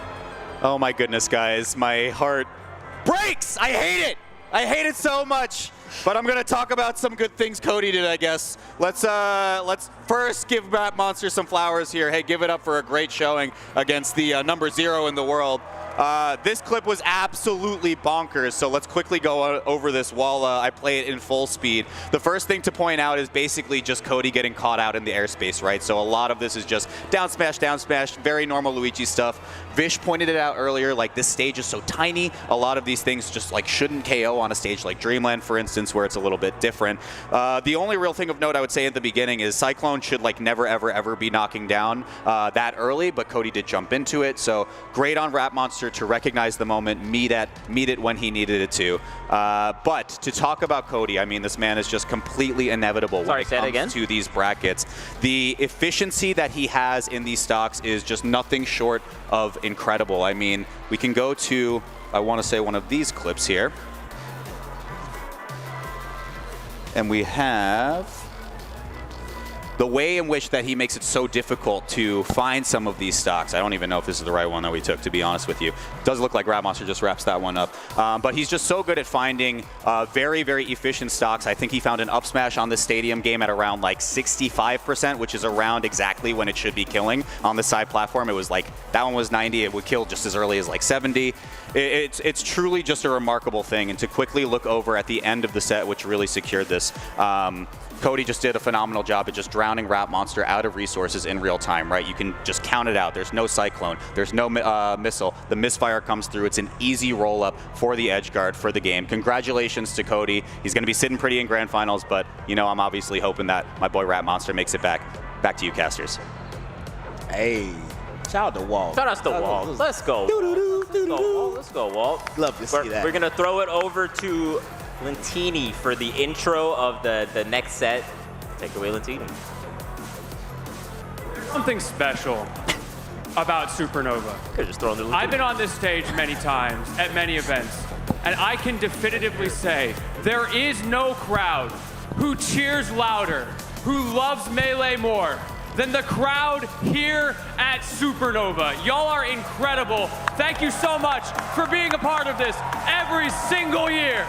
Oh my goodness, guys. My heart breaks. I hate it. I hate it so much. But I'm going to talk about some good things Cody did, I guess. Let's first give RapMonster some flowers here. Hey, give it up for a great showing against the number 0 in the world. This clip was absolutely bonkers, so let's quickly go over this while I play it in full speed. The first thing to point out is basically just Cody getting caught out in the airspace, right? So a lot of this is just down smash, very normal Luigi stuff. Vish pointed it out earlier, like this stage is so tiny, a lot of these things just like shouldn't KO on a stage like Dreamland, for instance, where it's a little bit different. The only real thing of note I would say at the beginning is Cyclone should like never, ever be knocking down that early, but Cody did jump into it, so great on RapMonster to recognize the moment, meet it when he needed it to. But to talk about Cody, I mean, this man is just completely inevitable when it comes to these brackets. The efficiency that he has in these stocks is just nothing short of incredible. I mean, we can go to, I want to say, one of these clips here. And we have the way in which that he makes it so difficult to find some of these stocks. I don't even know if this is the right one that we took, to be honest with you. It does look like RapMonster just wraps that one up. But he's just so good at finding very, very efficient stocks. I think he found an up smash on the stadium game at around like 65%, which is around exactly when it should be killing on the side platform. It was like, that one was 90. It would kill just as early as like 70. It's truly just a remarkable thing. And to quickly look over at the end of the set, which really secured this, Cody just did a phenomenal job at just drowning RapMonster out of resources in real time, right? You can just count it out. There's no Cyclone. There's no missile. The misfire comes through. It's an easy roll-up for the edge guard for the game. Congratulations to Cody. He's going to be sitting pretty in grand finals, but, you know, I'm obviously hoping that my boy RapMonster makes it back. Back to you, casters. Hey, shout out to Walt. Shout out to Walt. Let's go. Let's go, Walt. Love to see that. We're going to throw it over to Lentini for the intro of the next set. Take away, Lentini. Something special about Supernova. Could've just thrown the Lentini. I've been on this stage many times at many events, and I can definitively say there is no crowd who cheers louder, who loves Melee more than the crowd here at Supernova. Y'all are incredible. Thank you so much for being a part of this every single year.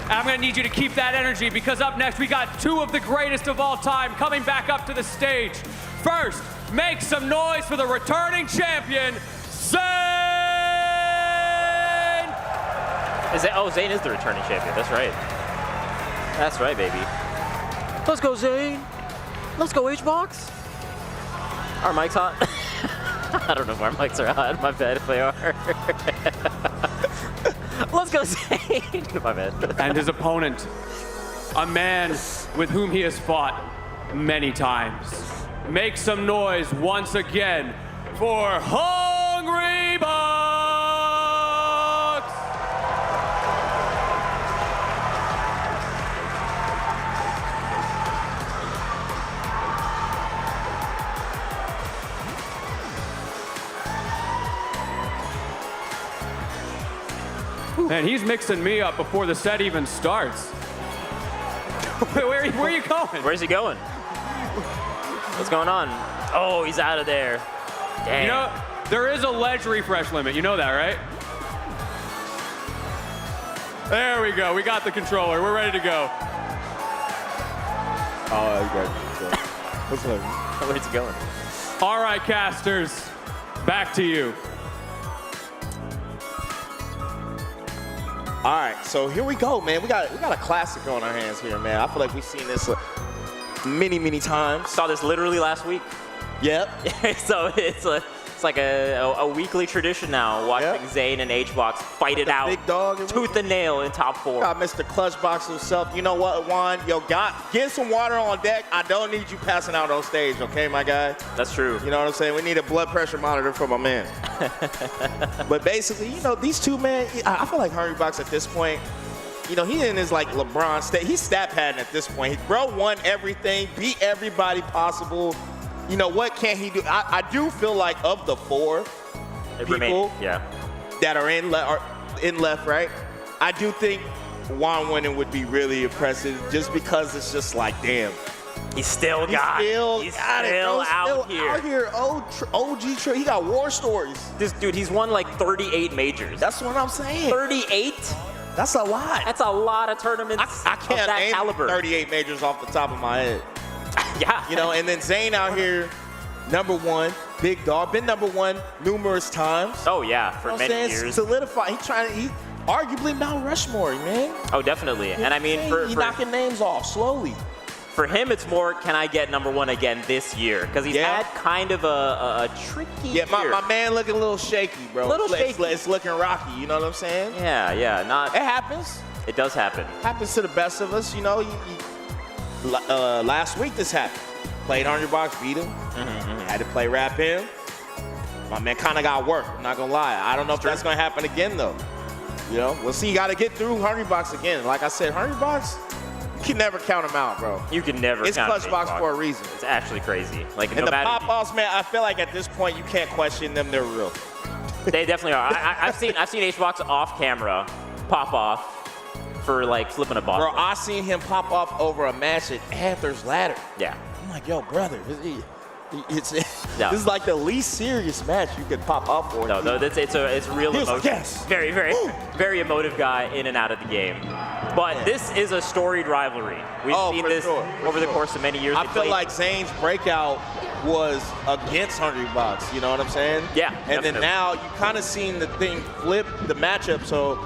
I'm gonna need you to keep that energy because up next we got 2 of the greatest of all time coming back up to the stage. First, make some noise for the returning champion, Zain! Zain is the returning champion, that's right. That's right, baby. Let's go, Zain. Let's go, Hbox. Our mics hot? I don't know if our mics are hot, my bad if they are. Let's go, Zain. My bad. And his opponent, a man with whom he has fought many times. Make some noise once again for Hungrybox! Man, he's mixing me up before the set even starts. Where are you going? Where's he going? What's going on? Oh, he's out of there. Damn. You know, there is a ledge refresh limit. You know that, right? There we go. We got the controller. We're ready to go. Oh, you got it. What's up? Where's he going? All right, casters. Back to you. All right, so here we go, man. We got a classic on our hands here, man. I feel like we've seen this many times. Saw this literally last week. Yep. So it's like a weekly tradition now, watching Zain and Hbox fight it out. Big dog. Tooth and nail in top 4. Got Mr. Clutchbox himself. You know what, Juan? Yo, get some water on deck. I don't need you passing out on stage, okay, my guy? That's true. You know what I'm saying? We need a blood pressure monitor for my man. But basically, you know, these two, man, I feel like Hungrybox at this point, you know, he in his like LeBron state. He's stat padding at this point. Bro won everything, beat everybody possible. You know, what can he do? I do feel like of the 4 people that are in left, right? I do think Juan winning would be really impressive just because it's just like, damn, He's still got it. He's got still it, bro. out Still here. out here, OG Trey. He got war stories. This dude, he's won like 38 majors. That's what I'm saying. 38? That's a lot. That's a lot of tournaments I can't of that name caliber. 38 majors off the top of my head. Yeah. You know, and then Zain out here, #1, big dog, been #1 numerous times. Oh yeah, for You know what I'm many saying? years. Solidify. He arguably Mount Rushmore, man. Oh, definitely. And I mean, He knocking names off slowly. For him, it's more, can I get #1 again this year? Because he's had kind of a tricky year. My man looking a little shaky, bro. It's looking rocky, you know what I'm saying? Yeah, not. It happens. It does happen. Happens to the best of us, you know. Last week this happened. Played Hungrybox, beat him. Had to play RapMonster. My man kind of got worked, I'm not gonna lie. I don't know if that's gonna happen again though. You know, we'll see. You gotta get through Hungrybox again. Like I said, Hungrybox, you can never count him out, bro. You can never It's count Clutchbox for a reason. It's actually crazy. Like, And no the matter pop-offs, man, I feel like at this point you can't question them, they're real. They definitely are. I've seen HBox off camera pop off for like flipping a bottle. Bro, I seen him pop off over a match at Panther's Ladder. Yeah. I'm like, yo, brother, this is like the least serious match you could pop up for. No, it's real He was emotion. like, yes. Very, very emotive guy in and out of the game. But this is a storied rivalry. We've seen this over the course of many years. I feel like Zain's breakout was against Hungrybox, you know what I'm saying? Yeah, And then now you kind of seen the thing flip the matchup, so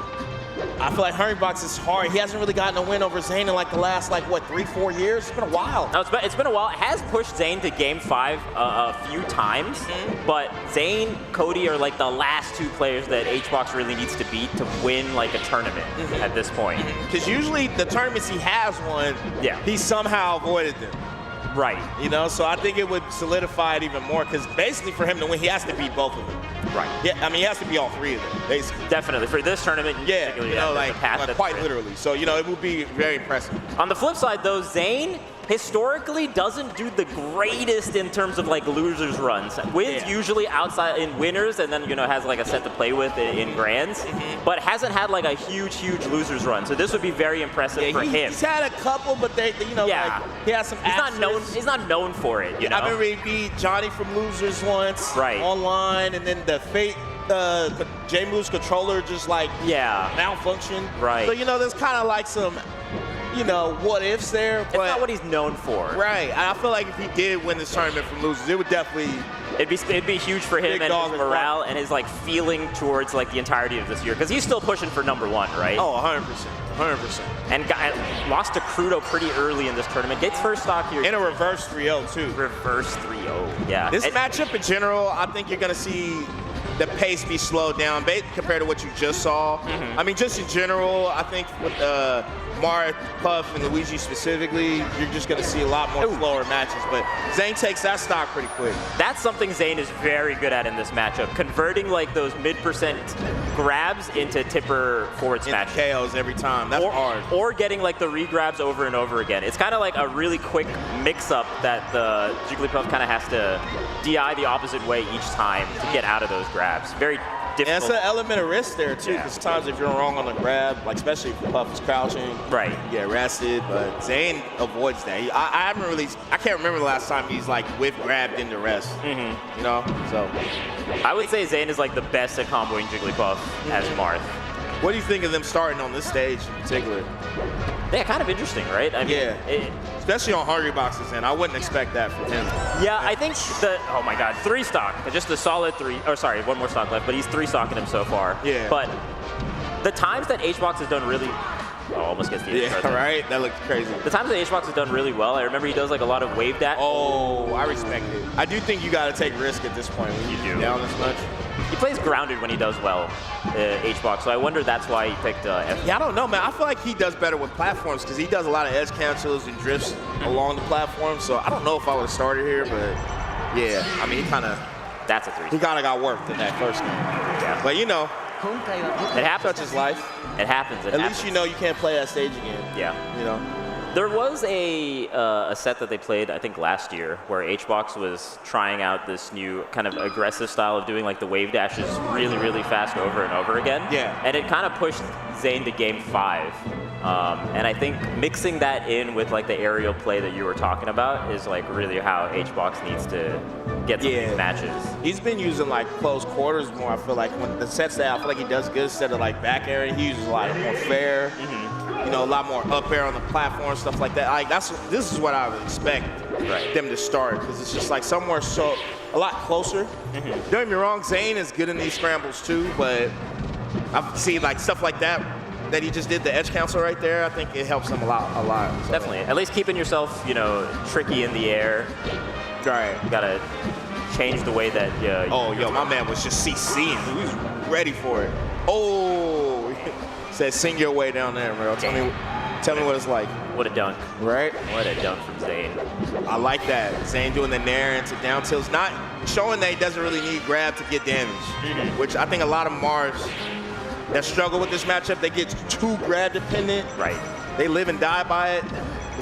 I feel like Hungrybox is hard. He hasn't really gotten a win over Zain in like the last, 3-4 years? It's been a while. No, it's been a while. It has pushed Zain to Game 5 a few times, but Zain, Cody are like the last two players that HBox really needs to beat to win like a tournament at this point. Because usually the tournaments he has won, he somehow avoided them. Right. You know, so I think it would solidify it even more because basically for him to win, he has to beat both of them. Right. Yeah, I mean, he has to beat all three of them, basically. Definitely. For this tournament, yeah, you know, like quite literally. literally. So, you know, it would be very impressive. On the flip side, though, Zain historically doesn't do the greatest in terms of like losers runs. Wins usually outside in winners, and then has like a set to play with in grands, but hasn't had like a huge losers run. So this would be very impressive for him. He's had a couple, but they he has some. He's not known for it. You know. I remember he beat Johnny from losers once, online, and then the Fate. Jmook's controller just malfunctioned. Right. So there's kind of like some. What ifs there, but it's not what he's known for. Right. I feel like if he did win this tournament from losers, it would definitely it'd be huge for him and his morale and his feeling towards the entirety of this year, because he's still pushing for #1, right? Oh, 100%. And lost to Krudo pretty early in this tournament. Gets first stock here. In a reverse 3-0 too. Reverse 3-0. Yeah. This matchup in general, I think you're gonna see the pace be slowed down compared to what you just saw. I mean, just in general, I think with Mario, Puff, and Luigi specifically, you're just going to see a lot more slower matches. But Zain takes that stock pretty quick. That's something Zain is very good at in this matchup, converting those mid-percent grabs into tipper forward smash KOs every time. That's hard. Or getting the re-grabs over and over again. It's kind of like a really quick mix-up that the Jigglypuff kind of has to DI the opposite way each time to get out of those grabs. Very difficult. And it's an element of risk there too, because sometimes if you're wrong on the grab, especially if Puff is crouching, you get arrested. But Zain avoids that. I can't remember the last time he's whiff grabbed into rest. You know, so I would say Zain is the best at comboing Jigglypuff as Marth. What do you think of them starting on this stage in particular? Yeah, kind of interesting, right? I mean, especially on Hungrybox's end. I wouldn't expect that from him. Yeah, I think oh my God, 3 stock, just a solid 3. Oh, sorry, 1 more stock left, but he's 3 stocking him so far. Yeah. But the times that HBox has done really, almost gets the right? That looks crazy. The times that HBox has done really well, I remember he does a lot of wave dash. Oh, I respect it. I do think you got to take risk at this point when you do down this much. He plays grounded when he does well, HBox, so I wonder that's why he picked F. Yeah, I don't know, man. I feel like he does better with platforms because he does a lot of edge cancels and drifts along the platform, so I don't know if I would have started here, but yeah, I mean, he kind of... That's a 3. He kind of got worked in that first game. Yeah. But, it happens. Such is life. It happens. At least you know you can't play that stage again. Yeah. You know? There was a set that they played, I think, last year, where HBox was trying out this new kind of aggressive style of doing like the wave dashes really, really fast over and over again. Yeah. And it kind of pushed Zain to game 5. And I think mixing that in with like the aerial play that you were talking about is like really how HBox needs to get some of these matches. He's been using like close quarters more. I feel like when the sets that I feel like he does good instead of like back air, he uses a lot more fair. You know, a lot more up air on the platform, stuff like that. Like this is what I would expect them to start, because it's just like somewhere a lot closer. Don't get me wrong, Zain is good in these scrambles too, but I've seen like stuff like that he just did the edge cancel right there. I think it helps him a lot. So. Definitely. At least keeping yourself, you know, tricky in the air. Right. You gotta change the way that. My man was just CCing. He was ready for it. Oh, said sing your way down there, bro. Tell me what it's like. What a dunk. Right? What a dunk from Zain. I like that. Zain doing the nair into down tilts, not showing that he doesn't really need grab to get damage, which I think a lot of Mars that struggle with this matchup, they get too grab dependent. Right. They live and die by it.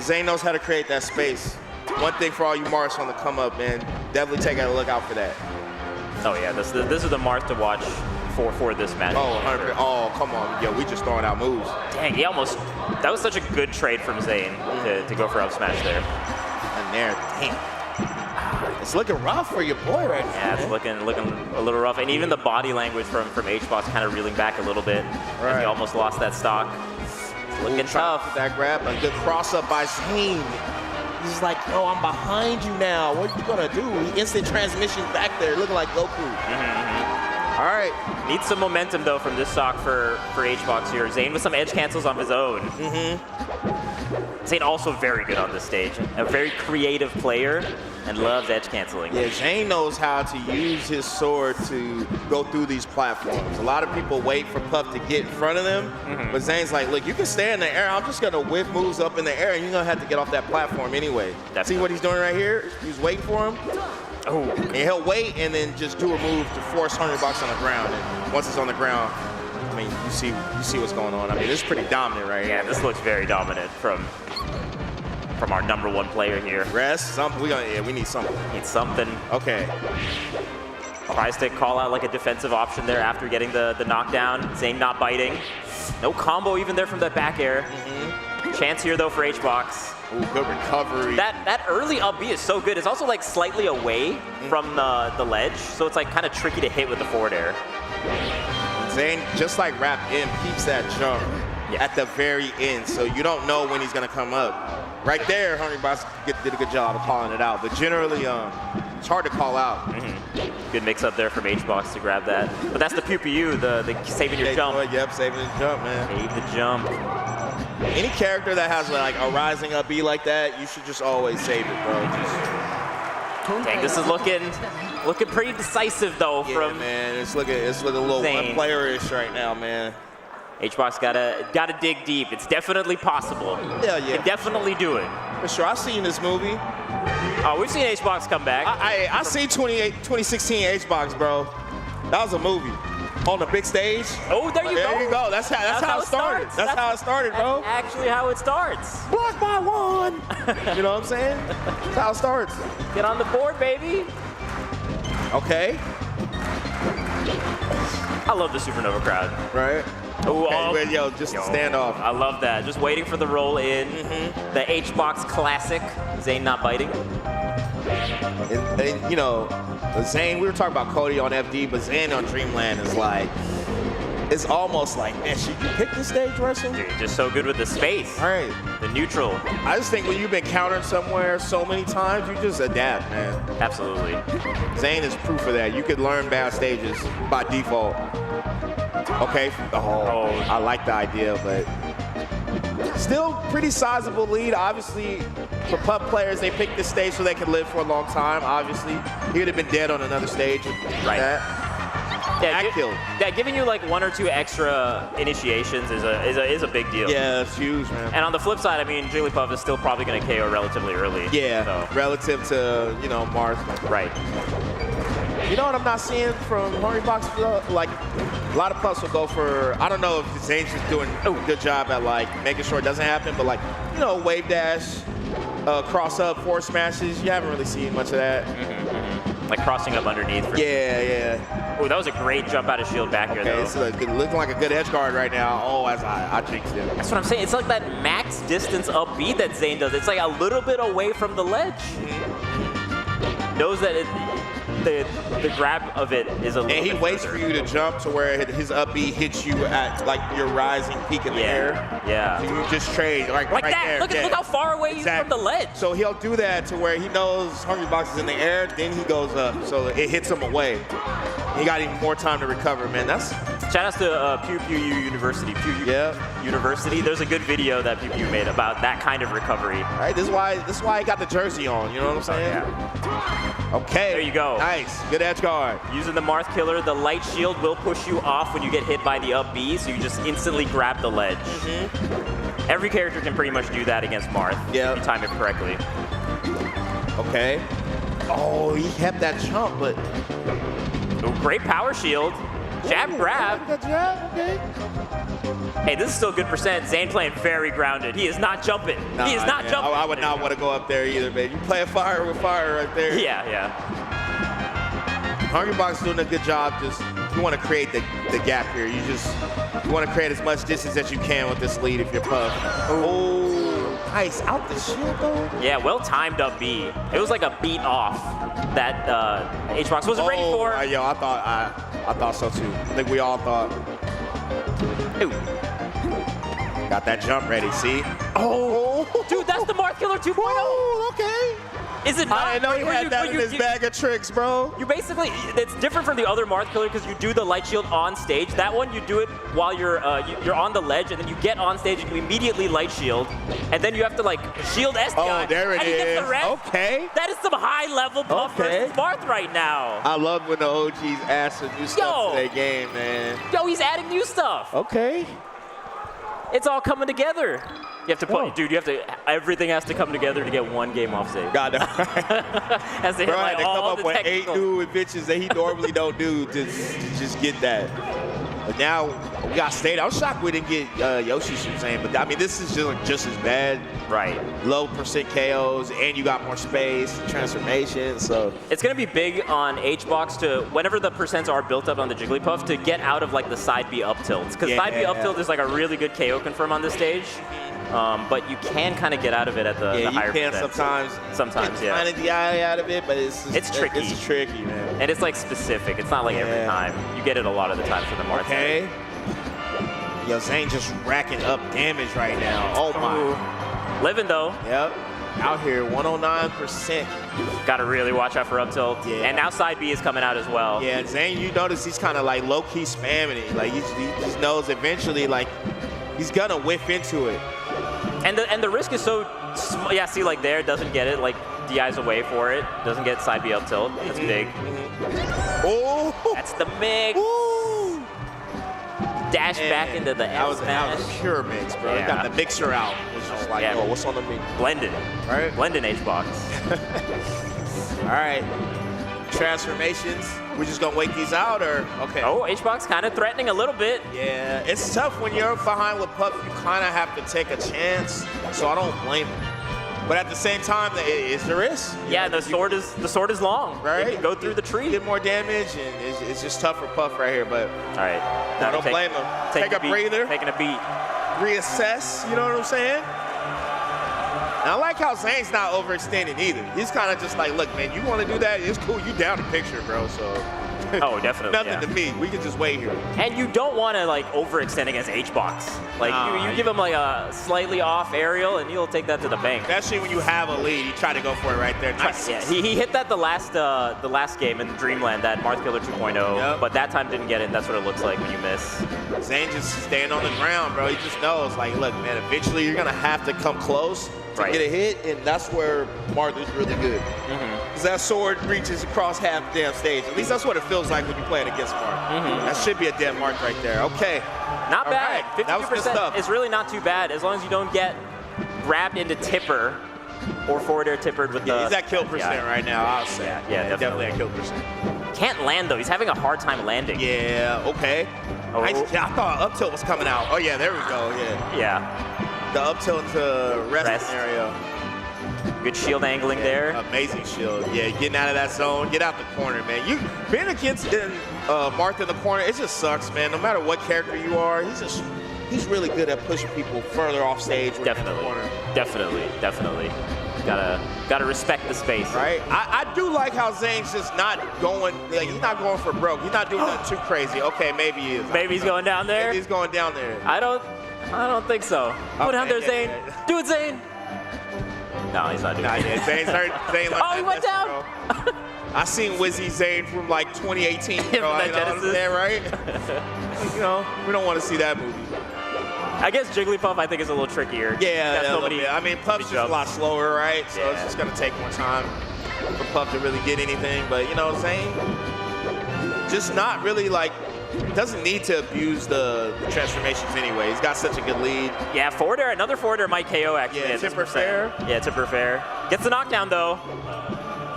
Zain knows how to create that space. One thing for all you Mars on the come up, man, definitely take a look out for that. Oh yeah, this is the Mars to watch for this match. Oh, come on. Yo, we just throwing out moves. Dang, that was such a good trade from Zain to go for up smash there. And there, damn. It's looking rough for your boy right now. Yeah, it's looking a little rough. And even the body language from HBox kind of reeling back a little bit. As he almost lost that stock. It's looking tough. That grab, a good cross up by Zain. He's like, oh, I'm behind you now. What are you gonna do? He instant transmission back there, looking like Goku. All right. Needs some momentum though from this stock for HBox here. Zain with some edge cancels on his own. Zain also very good on this stage. A very creative player and loves edge canceling. Yeah, Zain knows how to use his sword to go through these platforms. A lot of people wait for Puff to get in front of them, but Zane's like, look, you can stay in the air. I'm just gonna whiff moves up in the air, and you're gonna have to get off that platform anyway. Definitely. See what he's doing right here? He's waiting for him. Oh, and he'll wait and then just do a move to force Hungrybox on the ground. And once it's on the ground, I mean, you see what's going on. I mean, this is pretty dominant right here. Yeah, this looks very dominant from our #1 player here. Rest, something. We need something. Need something. Okay. Tries to call out like a defensive option there after getting the knockdown. Zain not biting. No combo even there from that back air. Chance here though for HBox. Ooh, good recovery. That early up B is so good. It's also like slightly away from the ledge, so it's like kind of tricky to hit with the forward air. Zain, just like RapM, keeps that jump at the very end, so you don't know when he's gonna come up. Right there, Hungrybox did a good job of calling it out, but generally, it's hard to call out. Good mix up there from HBox to grab that. But that's the pew-pew, the saving your jump. Yep, saving the jump, man. Save the jump. Any character that has like a rising up B like that, you should just always save it, bro. Dang, this is looking pretty decisive though. Yeah, man, it's looking a little one-player-ish right now, man. HBox gotta dig deep. It's definitely possible. Yeah. Can definitely do it. For sure, I've seen this movie. Oh, we've seen HBox come back. I seen 2016 HBox, bro. That was a movie. On the big stage. Oh, there you go. There you go. That's how it started. That's how it started, bro. That's actually how it starts. Block by one. You know what I'm saying? That's how it starts. Get on the board, baby. Okay. I love the Supernova crowd. Right. Ooh, okay, yo, just stand off. I love that. Just waiting for the roll in. The HBox classic. Zain not biting. And you know, Zain, we were talking about Cody on FD, but Zain on Dreamland is like, it's almost like, man, should you pick the stage wrestling? Dude, just so good with the space. All right. The neutral. I just think when you've been countered somewhere so many times, you just adapt, man. Absolutely. Zain is proof of that. You could learn bad stages by default. Okay. Oh, I like the idea, but still pretty sizable lead. Obviously, for pub players, they picked this stage so they could live for a long time. Obviously, he would have been dead on another stage. Right. That giving you like 1 or 2 extra initiations is a big deal. Yeah, it's huge, man. And on the flip side, I mean, Jigglypuff is still probably going to KO relatively early. Yeah, so. relative to, you know, Mars. Right. You know what I'm not seeing from Hungrybox? Like, A lot of puffs will go for, I don't know if Zain's just doing a good job at like making sure it doesn't happen, but like, you know, wave dash, cross up, forward smashes, you haven't really seen much of that. Like crossing up underneath. Yeah. Oh, that was a great jump out of shield back here, though. It's looking like a good edge guard right now. Oh, as I jinxed him. That's what I'm saying. It's like that max distance up B that Zain does. It's like a little bit away from the ledge. Knows that the grab of it is a little And he bit waits further. for you to jump to where his up B hits you at like your rising peak in the air. Yeah. So you just trade like right that. there. Look how far away he's from the ledge. So he'll do that to where he knows Hungrybox is in the air, then he goes up. So it hits him away. He got even more time to recover, man. That's shout out to Pew University. University. There's a good video that Pew made about that kind of recovery. All right, this is why he got the jersey on. You know what I'm saying? Okay. There you go. Nice. Good edge guard. Using the Marth Killer, the light shield will push you off when you get hit by the up B, so you just instantly grab the ledge. Every character can pretty much do that against Marth if you time it correctly. Okay. Oh, he kept that jump, but great power shield. Jab grab. Hey, this is still good percent. Zain playing very grounded. He is not jumping. He is not jumping. I would not want to go up there either, man. You play fire with fire right there. Yeah. Hungrybox doing a good job. Just you want to create the gap here. You want to create as much distance as you can with this lead if you're Puff. Oh, nice out the shield though. Yeah, well timed up B. It was like a beat off that Hbox wasn't ready for. Yo, I thought so too. I think we all thought. Ooh. Got that jump ready, see? Oh, dude, that's the Marth Killer 2.0. Oh, okay. Is it not? I didn't know he had that in his bag of tricks, bro. You basically, it's different from the other Marth Killer because you do the light shield on stage. That one, you do it while you're on the ledge, and then you get on stage and you immediately light shield, and then you have to like shield S guy. Oh, there it and he gets the rest. Okay. That is some high level Puff versus Marth right now. I love when the OGs add some new stuff to their game, man. Yo, he's adding new stuff. Okay. It's all coming together. You have to put, dude. Everything has to come together to get one game off stage. Got it. Has to hit Right, like they all come up the with technical. 8 new inventions that he normally don't do to just get that. But now we got stayed. I was shocked we didn't get Yoshi Zain, but I mean this is just as bad. Right. Low percent KOs, and you got more space, transformation. So it's gonna be big on Hbox to whenever the percents are built up on the Jigglypuff to get out of like the side B up tilts because side B up tilt is like a really good KO confirm on this stage. But you can kind of get out of it at the higher percents. Sometimes, yeah. Kind of DI out of it, but it's tricky. It's tricky, man. And it's like specific. It's not like every time. You get it a lot of the time for the Marth. Okay. Yo, Zain just racking up damage right now. Oh my. Living though. Yep. Out here, 109%. Got to really watch out for up tilt. Yeah. And now side B is coming out as well. Yeah, Zain, you notice he's kind of like low-key spamming it. Like he just knows eventually, like he's gonna whiff into it. And the risk is so small. Yeah, see, like there, doesn't get it. Like DI's away for it. Doesn't get side B up tilt. That's big. Oh, that's the mix. Dash back into the That was a pure mix, bro. Yeah. He got the mixer out. It's just like, oh, what's on the mix? Blended. Right? Blending Hbox. All right. Transformations. We're just gonna wait these out, or okay? Oh, Hbox kind of threatening a little bit. Yeah, it's tough when you're behind with Puff. You kind of have to take a chance. So I don't blame him. But at the same time, it's the risk. Yeah, the sword is long. Right? It can go through the tree. Get more damage, and it's just tough for Puff right here. But all right, I don't blame him. Take a breather. Taking a beat. Reassess. You know what I'm saying? And I like how Zain's not overextending either. He's kind of just like, look, man, you want to do that? It's cool. You down the picture, bro. So. Oh, definitely. Nothing to me. We can just wait here. And you don't want to like overextend against Hbox. Like you give him like a slightly off aerial, and he'll take that to the bank. Especially when you have a lead, you try to go for it right there. Yeah, he hit that the last game in Dreamland, that Marth Killer 2.0, but that time didn't get it. That's what it looks like when you miss. Zain just staying on the ground, bro. He just knows, like, look, man, eventually you're gonna have to come close to get a hit, and that's where Marth is really good. Because that sword reaches across half the damn stage. At least that's what it feels like when you're playing against Marth. That should be a dead Marth right there. Okay. Not bad. Right. 52% is really not too bad, as long as you don't get grabbed into tipper or forward air tippered with the... He's at kill percent right now, I'll say. Yeah, definitely at kill percent. Can't land, though. He's having a hard time landing. Yeah, okay. Oh. Nice. Yeah, I thought up tilt was coming out. Oh yeah, there we go. Yeah. Yeah. The up tilt into rest scenario. Good shield angling there. Amazing shield. Yeah, getting out of that zone. Get out the corner, man. You being against Marth in the corner, it just sucks, man. No matter what character you are, he's really good at pushing people further off stage. Definitely. Definitely. Gotta respect the space. Right. I do like how Zane's just not going. Like, he's not going for broke. He's not doing nothing too crazy. Okay, maybe he is. Maybe he's going down there. Maybe he's going down there. I don't think so. Go down there, Zain. Do it, Zain. No, he's not doing it. Zane's hurt. Zane oh, he went down. I seen Wizzy Zayn from like 2018. From that Genesis. Yeah, right? You know, we don't want to see that movie. I guess Jigglypuff, I think, is a little trickier. Yeah, so a little bit. I mean, Puff's just a lot slower, right? So it's just going to take more time for Puff to really get anything. But, you know, Zayn, just not really like, doesn't need to abuse the transformations anyway. He's got such a good lead. Yeah, forward air, another forward air might KO actually. Yeah, Tipper fair. Yeah, Tipper fair. Gets the knockdown though.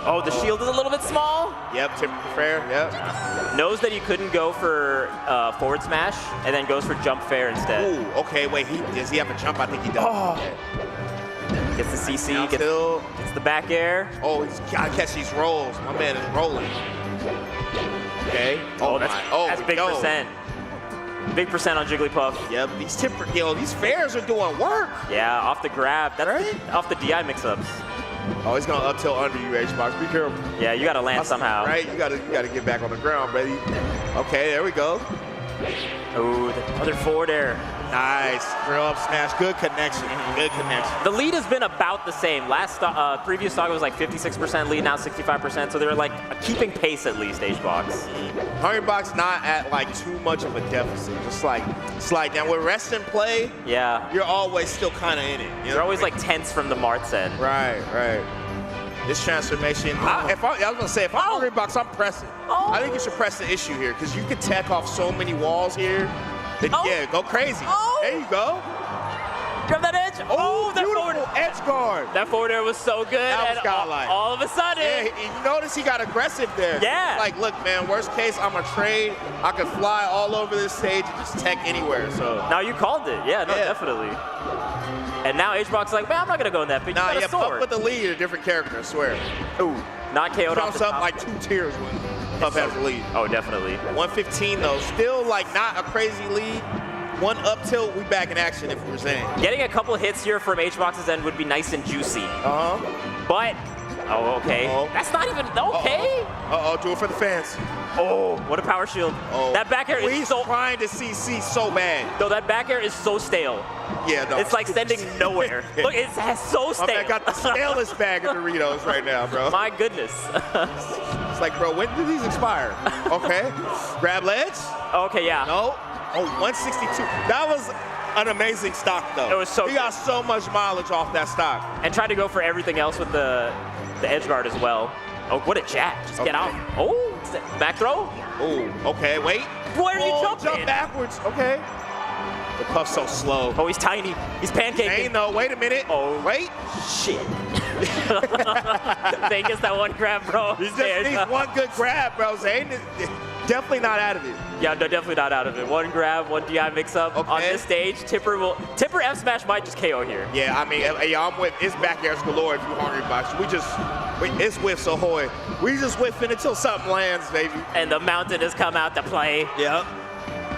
Oh, the shield is a little bit small. Yep, Tipper fair, yep. Knows that he couldn't go for forward smash and then goes for jump fair instead. Ooh, okay, wait, does he have a jump? I think he does. Oh. Gets the CC, gets the back air. Oh, he's gotta catch these rolls. My man is rolling. Okay. Oh, that's big percent. Big percent on Jigglypuff. Yep, these fairs are doing work. Yeah, off the grab. That's right? Off the DI mix-ups. Oh, he's gonna up tilt under you, Hbox. Be careful. Yeah, you gotta land somehow. Right, you gotta get back on the ground, baby. Okay, there we go. Ooh, the other forward air. Nice. Throw up smash. Good connection. Good connection. The lead has been about the same. Previous saga was like 56% lead, now 65%. So they're like keeping pace at least, Hbox. Hungrybox not at like too much of a deficit. Just like slide down. With rest and play, yeah, you're always still kind of in it. You're always like tense from the Marth's end. Right. This transformation, I was gonna say, if I'm Hungrybox, I'm pressing. I think you should press the issue here because you can tech off so many walls here. Yeah, go crazy. There you go. Grab that edge. Oh, that forward edge guard. That forward air was so good. That was godlike. All of a sudden. Yeah, you notice he got aggressive there. Yeah. Like, look, man, worst case, I'm a trade. I could fly all over this stage and just tech anywhere. So. Now you called it. Yeah, no, definitely. And now Hbox like, man, I'm not gonna go in that big. Nah, yeah, Puff with the lead, a different character, I swear. Ooh, not KO'd off the top. Up like 2 tiers when Puff has the lead. Oh, definitely. 115 though, still like not a crazy lead. One up tilt, we back in action if we're saying. Getting a couple hits here from Hbox's end would be nice and juicy. But, okay. That's not even okay. Do it for the fans. Oh, what a power shield. That back air is so trying to CC so bad. No, that back air is so stale. Yeah, no. It's like sending nowhere. Look, it's so stale. I got the stalest bag of Doritos right now, bro. My goodness. It's like, bro, when do these expire? Okay. Grab ledge. Okay, yeah. No. Oh, 162. That was an amazing stock, though. It was so He got so much mileage off that stock. And tried to go for everything else with the edge guard as well. Oh, what a jab. Just get out. Oh, back throw. Oh, okay, wait. Where are you jumping? Jump backwards. Okay. The Puff's so slow. Oh, he's tiny. He's pancaking. Zain, no, wait a minute. Oh, wait. Shit. Zain gets that one grab, bro. He just needs one good grab, bro. Zain is definitely not out of it. Yeah, no, definitely not out of it. One grab, one DI mix-up on this stage. Tipper F smash might just KO here. Yeah, I mean, I'm with. It's back airs galore if you Hungrybox. It's whiffs ahoy. We just whiffing until something lands, baby. And the mountain has come out to play. Yep.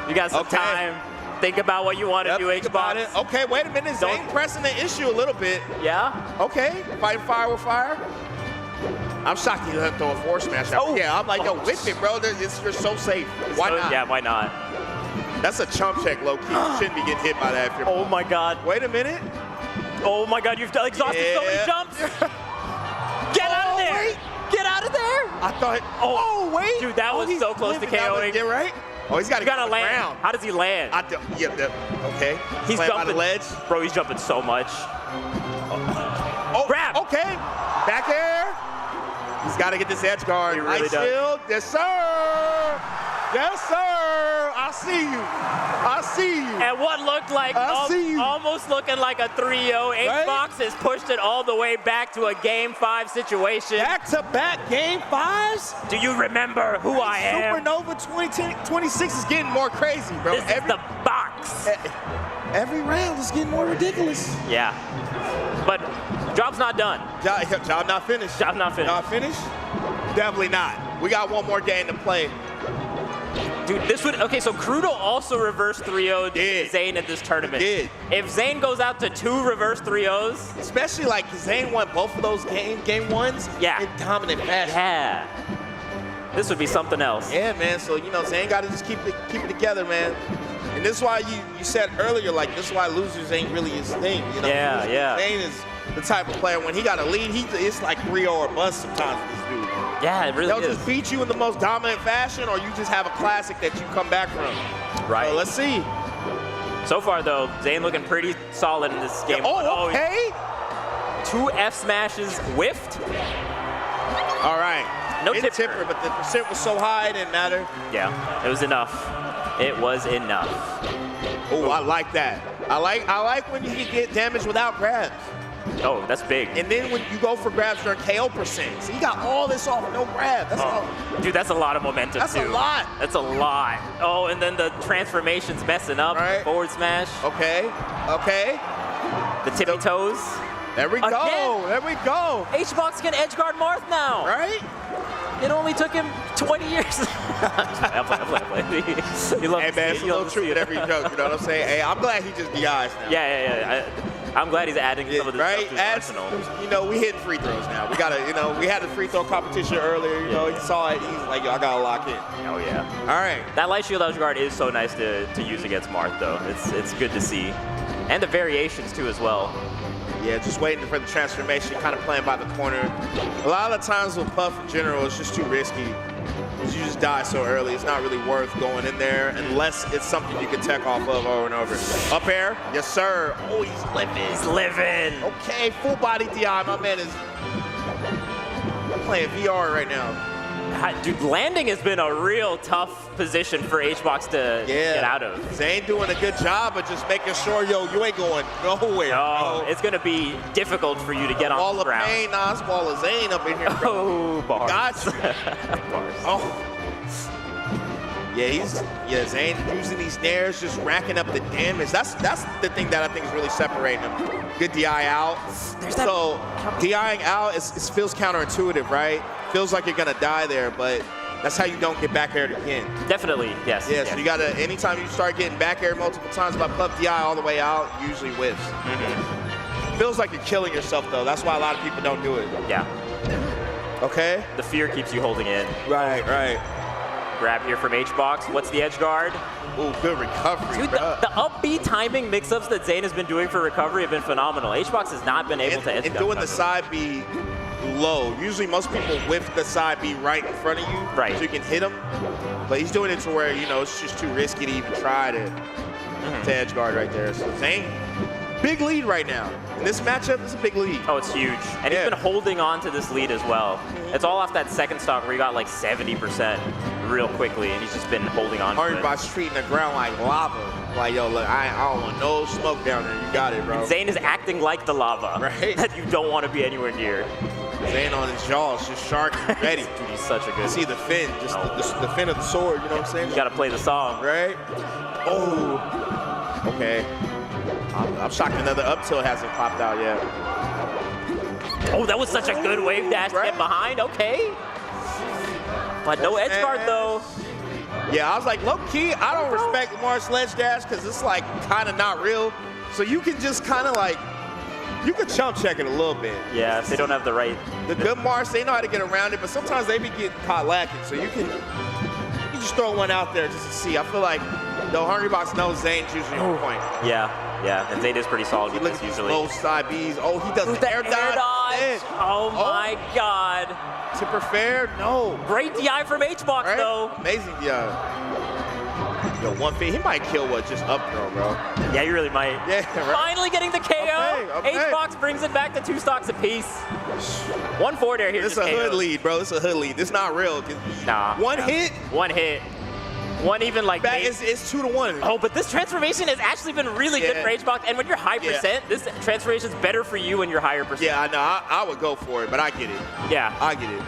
You got some time. Think about what you want to do, Hbox. Okay, wait a minute. Zain pressing the issue a little bit. Yeah? Okay. Fighting fire with fire. I'm shocked he didn't throw a force smash out. Yeah, I'm like, yo, whip it, bro. You're so safe. Why not? Yeah, why not? That's a chump check, low-key. You shouldn't be getting hit by that. If you're oh, my God. Wait a minute. Oh, my God. You've exhausted so many jumps. Get out of there. Wait. Get out of there. I thought. Oh, wait. Dude, that was so close to KOing. Yeah, right? Oh, he's got to land. Ground. How does he land? Okay. He's jumping by the ledge. Bro, he's jumping so much. Oh, grab. Okay. Back air. He's got to get this edge guard. He really does. Shield. Yes, sir. Yes, sir. I see you. I see you. And what looked like almost looking like a 3-0. Hbox has pushed it all the way back to a Game 5 situation. Back-to-back Game 5s? Do you remember who I am? Supernova 2026 is getting more crazy, bro. This is the box. Every round is getting more ridiculous. Yeah. But job's not done. Job not finished. Job not finished. Not finished? Definitely not. We got one more game to play. Dude, this would, okay, so Krudo also reverse 3-0'd Zain at this tournament. If Zain goes out to 2 reverse 3-0s. Especially like Zain won both of those game ones in dominant fashion. Yeah. This would be something else. Yeah, man, so, you know, Zain got to just keep it together, man. And this is why you said earlier, like, this is why losers ain't really his thing, you know? Yeah. Zain is the type of player, when he got a lead, it's like 3-0 or bust sometimes with this dude. Yeah, it really is. They'll just beat you in the most dominant fashion, or you just have a classic that you come back from. Right. So let's see. So far, though, Zain looking pretty solid in this game. Okay. 2 F smashes whiffed. All right. No tipper, but the percent was so high, it didn't matter. Yeah, it was enough. It was enough. Oh, I like that. I like when you can get damage without grabs. Oh, that's big. And then when you go for grabs during KO percent, so you got all this off, no grab. That's dude, that's a lot of momentum, That's too. a lot. That's a lot. Oh, and then the transformation's messing up. Right. Forward smash. Okay. The tippy toes. There we go. There we go. Hbox can edge guard Marth now. Right? It only took him 20 years. I play. Hey, man, it's a little truth in every joke, you know what I'm saying? Hey, I'm glad he just DIs now. Yeah. I'm glad he's adding some of this stuff to his arsenal. You know, we hitting free throws now. We gotta, you know, we had the free throw competition earlier. You know, he saw it. He's like, yo, I gotta lock in. Oh yeah. All right. That light shield edge guard is so nice to use against Marth, though. It's good to see, and the variations too as well. Yeah, just waiting for the transformation, kind of playing by the corner. A lot of the times with Puff in general, it's just too risky. Because you just die so early, it's not really worth going in there unless it's something you can tech off of over and over. Up air, yes sir. Oh, he's living. He's living. Okay, full body DI. My man is playing VR right now. Dude, landing has been a real tough position for Hbox to get out of. Zain doing a good job of just making sure, yo, you ain't going nowhere. No, it's going to be difficult for you to get on the ground. Wall of pain, nah, it's wall of Zain up in here, bro. Oh, bars. Gotcha. Bars. Oh. Yeah, Zain using these snares, just racking up the damage. That's the thing that I think is really separating him. Good DI out. So DIing out feels counterintuitive, right? Feels like you're gonna die there, but that's how you don't get back aired again. Definitely, yes. Yeah, so you gotta, anytime you start getting back aired multiple times by Puff DI all the way out, usually whiffs. Feels like you're killing yourself though. That's why a lot of people don't do it. Yeah. Okay. The fear keeps you holding in. Right. Grab here from Hbox. What's the edge guard? Ooh, good recovery, dude, bro. The up B timing mix-ups that Zain has been doing for recovery have been phenomenal. Hbox has not been able to edge guard. And doing the side B low. Usually most people whiff the side B right in front of you. Right. So you can hit him. But he's doing it to where, you know, it's just too risky to even try to edge guard right there. So Zain, big lead right now. In this matchup, it's a big lead. Oh, it's huge. And he's been holding on to this lead as well. It's all off that second stock where he got like 70% real quickly, and he's just been holding on to it. Hungrybox treating the ground like lava. Like, yo, look, I don't want no smoke down there. You got it, bro. And Zain is acting like the lava. Right. That you don't want to be anywhere near. Zain on his jaws, just shark ready. Dude, he's such a good. You see the fin, just the fin of the sword, you know what I'm saying? You got to play the song. Right? Oh. Okay. I'm shocked another up tilt hasn't popped out yet. Oh, that was such a good wave dash to get behind. Okay. But no edge guard, though. Yeah, I was like, low-key, I don't respect Lamar's ledge dash because it's, like, kind of not real. So you can just kind of, like, you can chump check it a little bit. Yeah, if they don't have the right. The good Mars, they know how to get around it, but sometimes they be getting caught lacking. So you just throw one out there just to see. I feel like, though, Hungrybox knows Zain's usually on point. Yeah, and Zain is pretty solid with this usually. Low side Bs. Oh, he does the air dodge. Oh my God. Tipper fair? No. Great DI from Hbox, though. Amazing DI. Yo, one thing, he might kill just up throw, bro. Yeah, he really might. Yeah, right. Finally getting the KO. Okay. Hbox brings it back to 2 stocks apiece. 1-4 there here. This is a hood lead, bro. This is a hood lead. This is not real. Nah. One hit. One hit. One even like it's 2-1. Oh, but this transformation has actually been really good for HBox. And when you're high percent, this transformation is better for you when you're higher percent. Yeah, I know. I would go for it, but I get it. Yeah. I get it.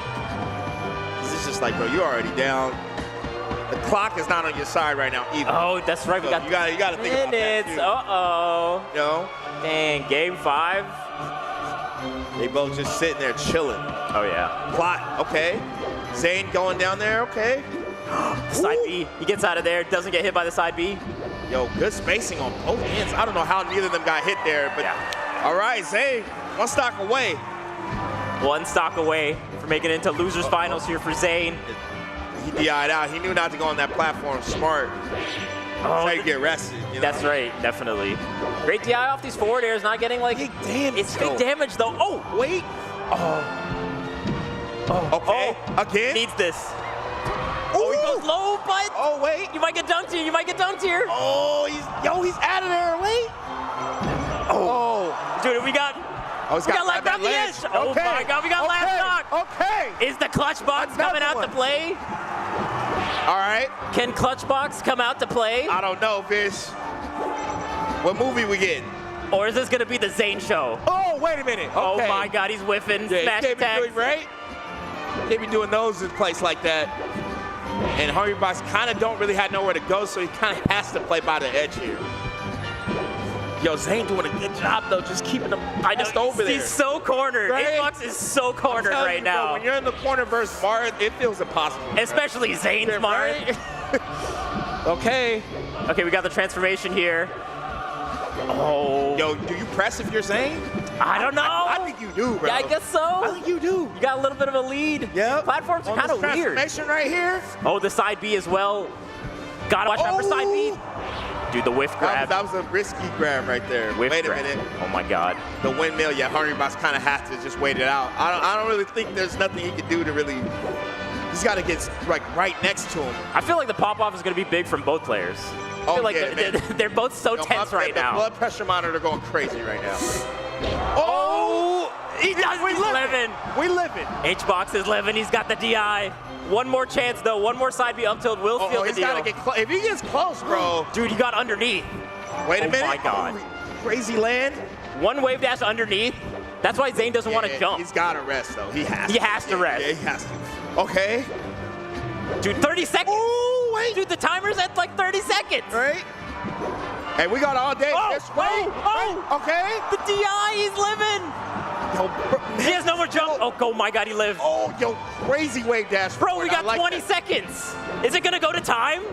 This is just like, bro, you're already down. The clock is not on your side right now either. Oh, that's right. So you gotta think about that too. Uh-oh. You know? Dang, game 5. They both just sitting there chilling. Oh, yeah. Plot, okay. Zain going down there, okay. Side B. He gets out of there, doesn't get hit by the side B. Yo, good spacing on both ends. I don't know how neither of them got hit there, but all right, Zain, 1 stock away. 1 stock away from making it into losers finals here for Zain. He DI'd out. He knew not to go on that platform. Smart. Oh, Try to get rested. You know? That's right, definitely. Great DI off these forward airs, not getting like big damage. It's big damage though. Oh, wait. Okay. Again. Needs this. Oh, he goes low, but wait. You might get dunked here. You might get dunked here. Oh, he's out of there. Wait. Oh, dude, we got. He's we got left on the edge. Oh my God, we got last knock. Okay. Is the clutch box coming out to play? All right. Can clutch box come out to play? I don't know, Fish. What movie we getting? Or is this gonna be the Zain show? Oh, wait a minute. Oh my God, he's whiffing. Smash attacks. Right? Can't be doing those in a place like that. And Hungrybox kind of don't really have nowhere to go, so he kind of has to play by the edge here. Yo, Zain doing a good job though, just keeping him over there. He's so cornered. Right? HBox is so cornered right now. Bro, when you're in the corner versus Mars, it feels impossible. Especially Zain's Mars. Okay. Okay, we got the transformation here. Oh. Yo, do you press if you're Zain? I don't know. I think you do, bro. Yeah, I guess so. I think you do. You got a little bit of a lead. Yeah. Platforms are kind of weird. Transformation right here. Oh, the side B as well. Gotta watch out for side B. Dude, the whiff grab. That was a risky grab right there. Wait a minute. Oh my God. The windmill, yeah, Hungrybox kind of has to just wait it out. I don't really think there's nothing he can do to really. He's got to get like right next to him. I feel like the pop-off is going to be big from both players. I feel like they're both so tense right now. The blood pressure monitor going crazy right now. Oh! He does. He's living. We living. HBox is living. He's got the DI. One more chance though. One more side B up tilt will seal the deal. Gotta get if he gets close, bro. Dude, he got underneath. Wait a minute. Oh my God. Crazy land. One wave dash underneath. That's why Zain doesn't want to jump. He's got to rest though. He has to rest. Yeah, he has to. Okay. Dude, 30 seconds. Oh, wait. Dude, the timer's at like 30 seconds. Right. Hey, we got all day. Just wait. Okay. The DI, he's living. Yo, bro, he has no more jump. Oh my God, he lived. Oh, yo, crazy wave dash. Bro, we got 20 seconds. Is it going to go to time?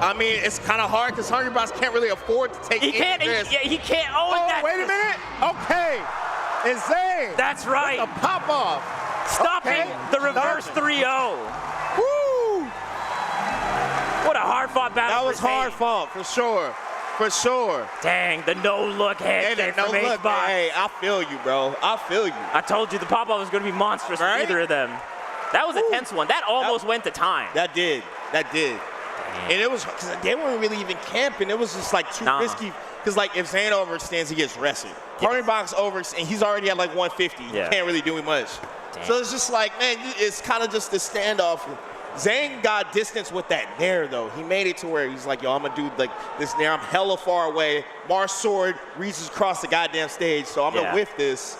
I mean, it's kind of hard because Hungrybox can't really afford to take He can't. He can't. Oh, wait a minute. Okay. It's Zain. That's right. The pop off. Stopping the reverse 3-0. Woo! What a hard fought battle. That was hard fought for sure. For sure. Dang, the no-look head from HBox. Hey, I feel you, bro. I feel you. I told you the pop-off was going to be monstrous for either of them. That was a tense one. That almost went to time. That did. That did. And it was, because they weren't really even camping. It was just like too risky. Because like if Zain overstands, he gets rested. Hungrybox over, and he's already at like 150. He can't really do much. Damn. So it's just like, man, it's kind of just the standoff. Zain got distance with that nair, though. He made it to where he's like, yo, I'm going to do like this nair. I'm hella far away. Mars sword reaches across the goddamn stage, so I'm going to whiff this.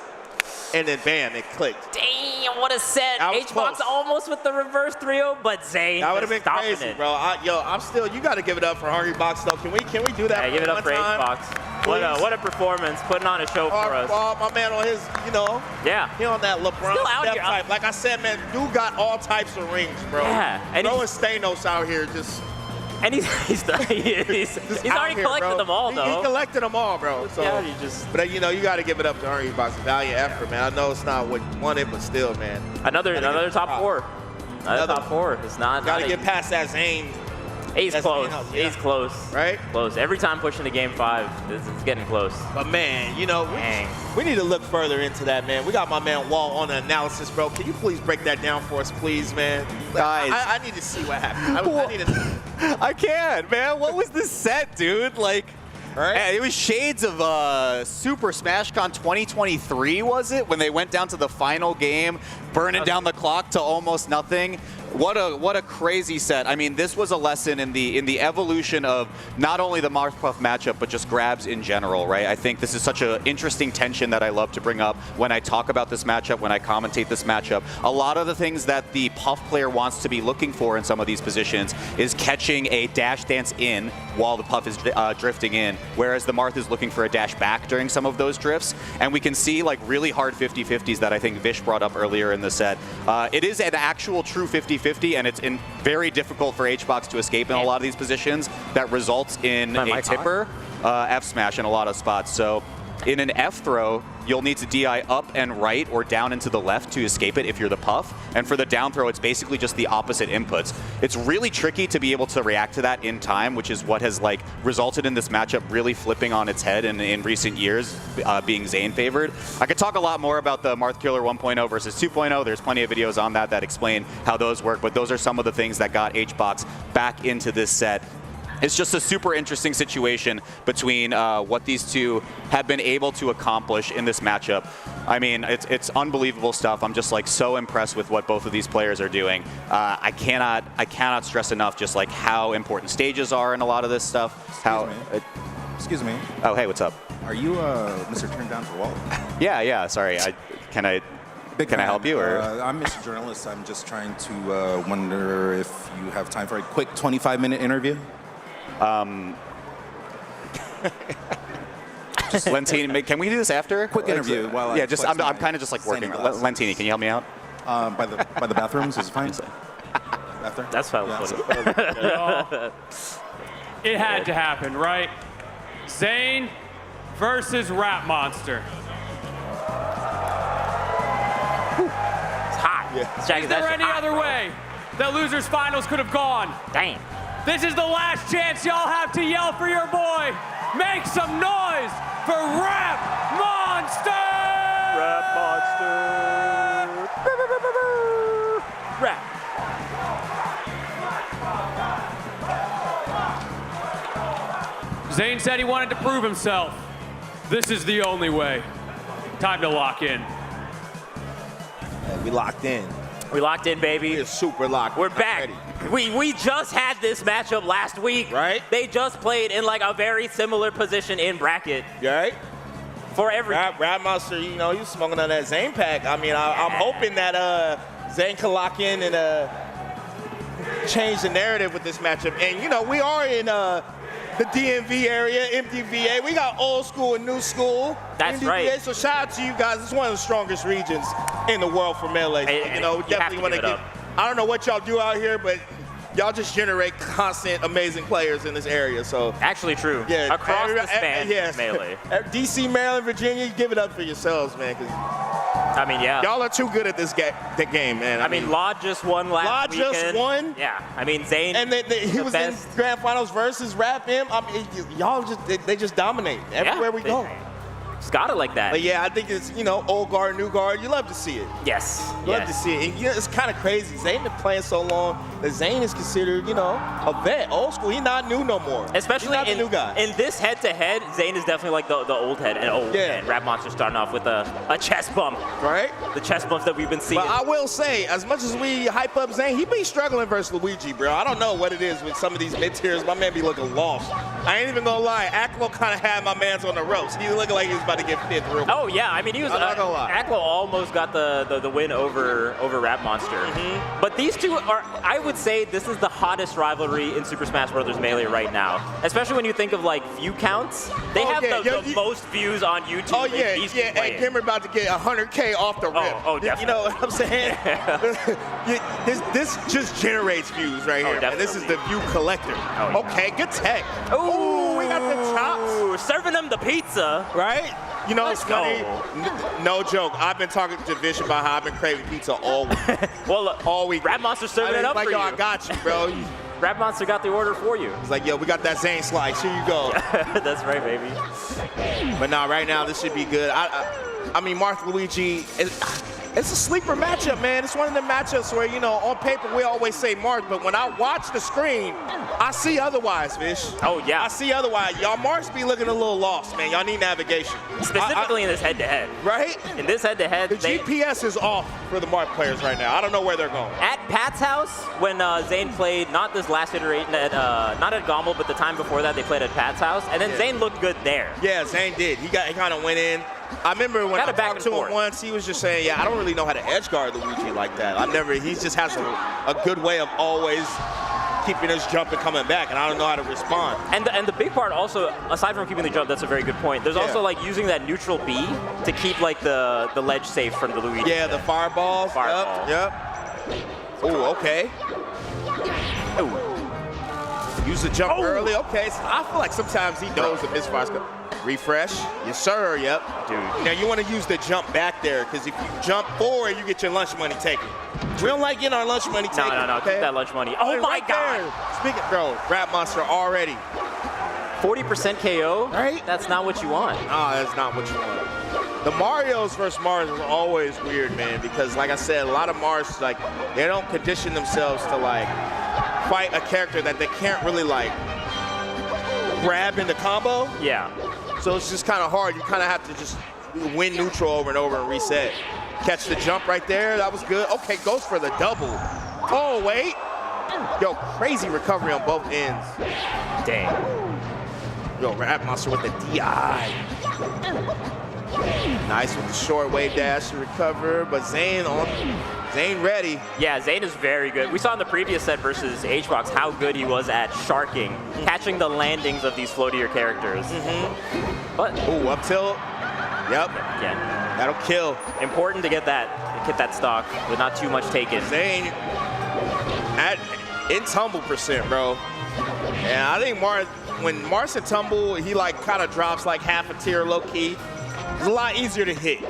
And then, bam, it clicked. Damn, what a set. HBox almost with the reverse 3-0, but Zain that would have been crazy, bro. I'm still, you got to give it up for Hungrybox, though. Can we do that? Yeah, give it up for HBox. What a performance, putting on a show for us. My man on his, Yeah. He on that LeBron Still out step here. type. Like I said, man, dude got all types of rings, bro. Yeah. And Bro and Stanos out here just. And he's already collected them all, though. He collected them all, bro. So, yeah, but you got to give it up to Hungrybox. Valiant effort, man. I know it's not what you wanted, but still, man. Another top four. Another top four. It's not. Got to get past that Zain. He's close. He's close. Right? Close. Every time pushing to game 5, it's getting close. But man, we need to look further into that, man. We got my man Wall on the analysis, bro. Can you please break that down for us, please, man? Guys. I need to see what happened. I need to. I can, man. What was this set, dude? Like, it was shades of Super Smash Con 2023, was it? When they went down to the final game, burning down the clock to almost nothing. What a crazy set. I mean, this was a lesson in the evolution of not only the Marth Puff matchup, but just grabs in general, right? I think this is such an interesting tension that I love to bring up when I talk about this matchup, when I commentate this matchup. A lot of the things that the Puff player wants to be looking for in some of these positions is catching a dash dance in while the Puff is drifting in, whereas the Marth is looking for a dash back during some of those drifts. And we can see like really hard 50-50s that I think Vish brought up earlier in the set. It is an actual true 50-50, and it's very difficult for HBox to escape in a lot of these positions. That results in a tipper, F smash in a lot of spots. So in an F throw, you'll need to DI up and right or down and to the left to escape it if you're the Puff. And for the down throw, it's basically just the opposite inputs. It's really tricky to be able to react to that in time, which is what has like resulted in this matchup really flipping on its head in recent years, being Zain favored. I could talk a lot more about the Marth Killer 1.0 versus 2.0. There's plenty of videos on that explain how those work, but those are some of the things that got HBox back into this set. It's just a super interesting situation between what these two have been able to accomplish in this matchup. I mean, it's unbelievable stuff. I'm just like so impressed with what both of these players are doing. I cannot stress enough just like how important stages are in a lot of this stuff. Excuse me. Oh, hey, what's up? Are you Mr. Turn Down for Walt? Yeah. Sorry. Can I help you? Or I'm Mr. Journalist. I'm just trying to wonder if you have time for a quick 25-minute interview. Just Lentini, can we do this after? Quick interview. While yeah, just I'm kind of just like working. Lentini, can you help me out? By the bathrooms is fine. Bathroom? That's fine. Yeah. It had to happen, right? Zain versus RapMonster. It's hot. Yeah. Is there any other way that losers finals could have gone? Dang. This is the last chance y'all have to yell for your boy. Make some noise for RapMonster! RapMonster! Rap. Zain said he wanted to prove himself. This is the only way. Time to lock in. Yeah, we locked in. We locked in, baby. We're super locked. We're back. We just had this matchup last week. Right. They just played in like a very similar position in bracket. Right. For every RapMonster, you know, he's smoking on that Zain pack. I mean, I'm hoping that Zain can lock in and change the narrative with this matchup. And you know, we are in the DMV area, MDVA. We got old school and new school. That's MDVA, right. So shout out to you guys. It's one of the strongest regions in the world for Melee. You know, definitely want to give. I don't know what y'all do out here, but y'all just generate constant, amazing players in this area. So actually true. Yeah, across the span, yes. Melee. DC, Maryland, Virginia, give it up for yourselves, man. Cause I mean, yeah. Y'all are too good at this game, man. I mean, lloD just won last weekend. lloD just won. Yeah. I mean, Zain. And he was in grand finals versus RapM. I mean, y'all they just dominate everywhere we go. It's got it like that. But yeah, I think it's, you know, old guard, new guard. You love to see it. Yes. Love to see it. And, you know, it's kind of crazy. Zain been playing so long that Zain is considered, you know, a vet, old school. He's not new no more. Especially He's not the new guy. In this head-to-head, Zain is definitely like the old head. And RapMonster starting off with a chest bump. Right? The chest bumps that we've been seeing. But I will say, as much as we hype up Zain, he be struggling versus Luigi, bro. I don't know what it is with some of these mid-tiers. My man be looking lost. I ain't even gonna lie. Aklo kind of had my mans on the ropes. He looking like he was about to get fifth real. Oh yeah, I mean he was. I'm not gonna lie. Aklo almost got the win over RapMonster. But these two are, I would say, this is the hottest rivalry in Super Smash Bros. Melee right now. Especially when you think of like view counts. They have the most views on YouTube. Oh yeah, yeah. Hey, Gimmer about to get 100K off the rip. Oh, definitely. You know what I'm saying? This just generates views right here. Man. This is the view collector. Okay, good tech. Ooh, we got the chops. Serving them the pizza. Right? You know, it's funny. No joke. I've been talking to Vish about how I've been craving pizza all week. Well, all week. RapMonster serving it up like, for you. I got you, bro. RapMonster got the order for you. He's like, yo, we got that Zain slice. Here you go. That's right, baby. But now, right now, this should be good. I mean, Marth Luigi, It's a sleeper matchup, man. It's one of the matchups where, you know, on paper we always say Mark, but when I watch the screen, I see otherwise, Fish. Oh, yeah. I see otherwise. Y'all Marks be looking a little lost, man. Y'all need navigation. Specifically in this head-to-head. Right? In this head-to-head. The GPS is off for the Mark players right now. I don't know where they're going. At Pat's house, when Zain played, not this last iteration, not at Gommel, but the time before that, they played at Pat's house, and then Zain looked good there. Yeah, Zain did. He kind of went in. I remember when I talked to him once, he was just saying, yeah, I don't really know how to edge guard Luigi like that. He just has a good way of always keeping his jump and coming back, and I don't know how to respond. And the big part also, aside from keeping the jump, that's a very good point. There's also like using that neutral B to keep like the ledge safe from the Luigi. Yeah, the fireballs. Yep. Oh, okay. Ooh. Use the jump early. Okay, so I feel like sometimes he knows the misfires. Refresh. Yes, sir. Yep. Dude. Now you want to use the jump back there, because if you jump forward, you get your lunch money taken. We don't like getting our lunch money taken. No. Okay? Keep that lunch money. Oh my God. Speaking, bro, RapMonster already. 40% KO? Right? That's not what you want. No, that's not what you want. The Marios versus Mars is always weird, man, because like I said, a lot of Mars, like, they don't condition themselves to like fight a character that they can't really like grab in the combo. Yeah. So it's just kind of hard. You kind of have to just win neutral over and over and reset. Catch the jump right there. That was good. Okay, goes for the double. Oh, wait. Yo, crazy recovery on both ends. Dang. Yo, RapMonster with the DI. Nice with the short wave dash to recover, but Zain ready. Yeah, Zain is very good. We saw in the previous set versus HBox how good he was at sharking, catching the landings of these floatier characters. But ooh, up tilt. Yep. Again. That'll kill. Important to get that stock with not too much taken. Zain in tumble percent, bro. And I think when Mars and tumble, he like kind of drops like half a tier low key. It's a lot easier to hit.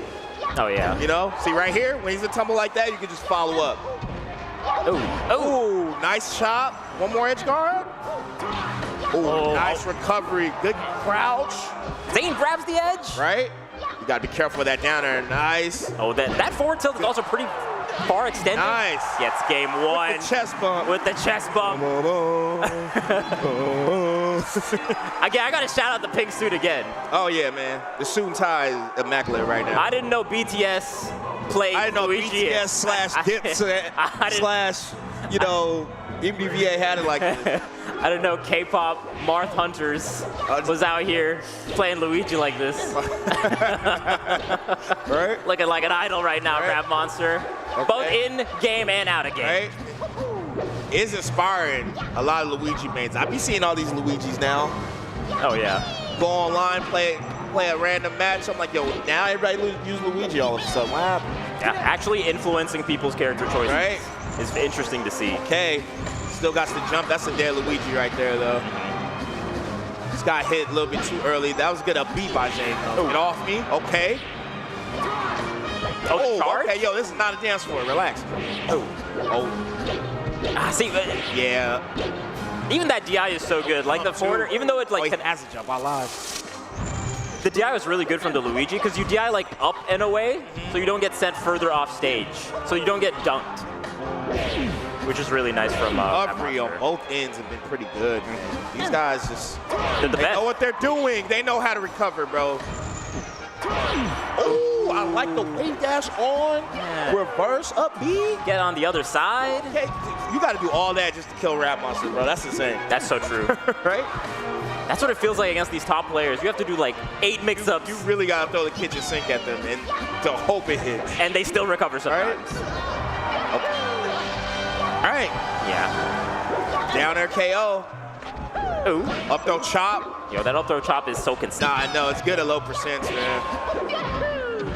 Oh yeah. You know? See right here, when he's a tumble like that, you can just follow up. Ooh, nice chop. One more edge guard. Ooh, nice recovery. Good crouch. Zain grabs the edge. Right? You gotta be careful with that down there. Nice. Oh, that forward tilt is also pretty far extended. Nice. Gets game one. With the chest bump. With the chest bump. Again, I gotta shout out the pink suit again. Oh yeah, man. The Soonsay is immaculate right now. I didn't know BTS played I didn't know Luigi. BTS slash Dipset slash, you know, MDVA had it like this. I didn't know K-pop Marth Hunters was out here playing Luigi like this. Right? Looking like an idol right now, RapMonster. Okay. Both in game and out of game. Right? Is inspiring a lot of Luigi mains. I be seeing all these Luigis now. Oh yeah. Go online, play a random match. I'm like, yo, now everybody use Luigi all of a sudden. What happened? Yeah, actually influencing people's character choices. Right? Is interesting to see. Okay. Still got the jump. That's a dead Luigi right there, though. This guy hit a little bit too early. That was good. A beat by Zain, though. Get off me. Okay. Oh, charge? Okay, yo, this is not a dance floor. Relax. Oh. See, yeah. Even that DI is so good. Like the forwarder, even though it's like he has a jump. I lied. The DI was really good from the Luigi because you DI like up and away, so you don't get sent further off stage, so you don't get dunked, which is really nice from. Recovery on both ends have been pretty good. These guys just they're the best. Know what they're doing. They know how to recover, bro. Oh, I like the wave dash on. Yeah. Reverse up B. Get on the other side. Okay, you got to do all that just to kill RapMonster, bro. That's insane. That's so true. Right? That's what it feels like against these top players. You have to do like 8 mix-ups. You really got to throw the kitchen sink at them and to hope it hits. And they still recover sometimes. Right? Okay. All right. Yeah. Down air KO. Ooh. Up throw chop. Yo, that up throw chop is so consistent. Nah, I know. It's good at low percents, man.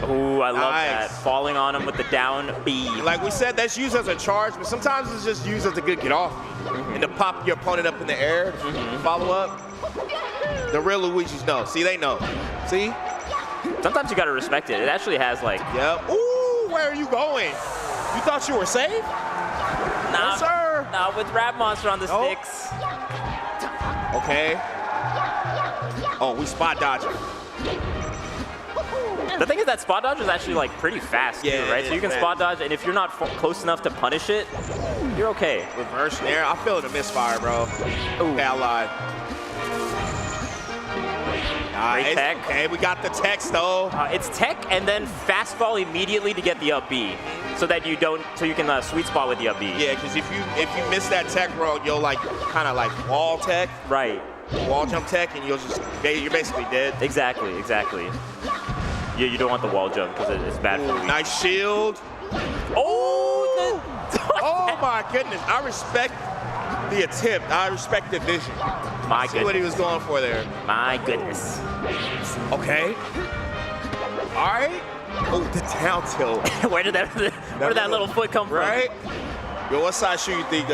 Ooh, I love that. Falling on him with the down B. Like we said, that's used as a charge, but sometimes it's just used as a good get off. And to pop your opponent up in the air, follow up. The real Luigis know. See, they know. See? Sometimes you gotta respect it. It actually has like... Yep. Ooh, where are you going? You thought you were safe? Nah, no, sir. Nah, with RapMonster on the sticks. Okay. Oh, we spot dodging. The thing is that spot dodge is actually like pretty fast too, right? So you can spot dodge, and if you're not close enough to punish it, you're okay. Reverse nair. I feel the misfire, bro. Okay, I lied. Great tech. Okay, we got the text though. It's tech and then fastball immediately to get the up B, so that you don't, so you can sweet spot with the up B. Yeah, because if you miss that tech, bro, you'll like kind of like wall tech. Right. Wall jump tech, and you're basically dead. Exactly. Yeah, you don't want the wall jump because it's bad for you. Nice shield. Oh! Oh my goodness! I respect the attempt. I respect the vision. My goodness. See what he was going for there. My goodness. Okay. All right. Oh, the down tilt. Where did that little foot come from? Right. Yo, what size shoe you think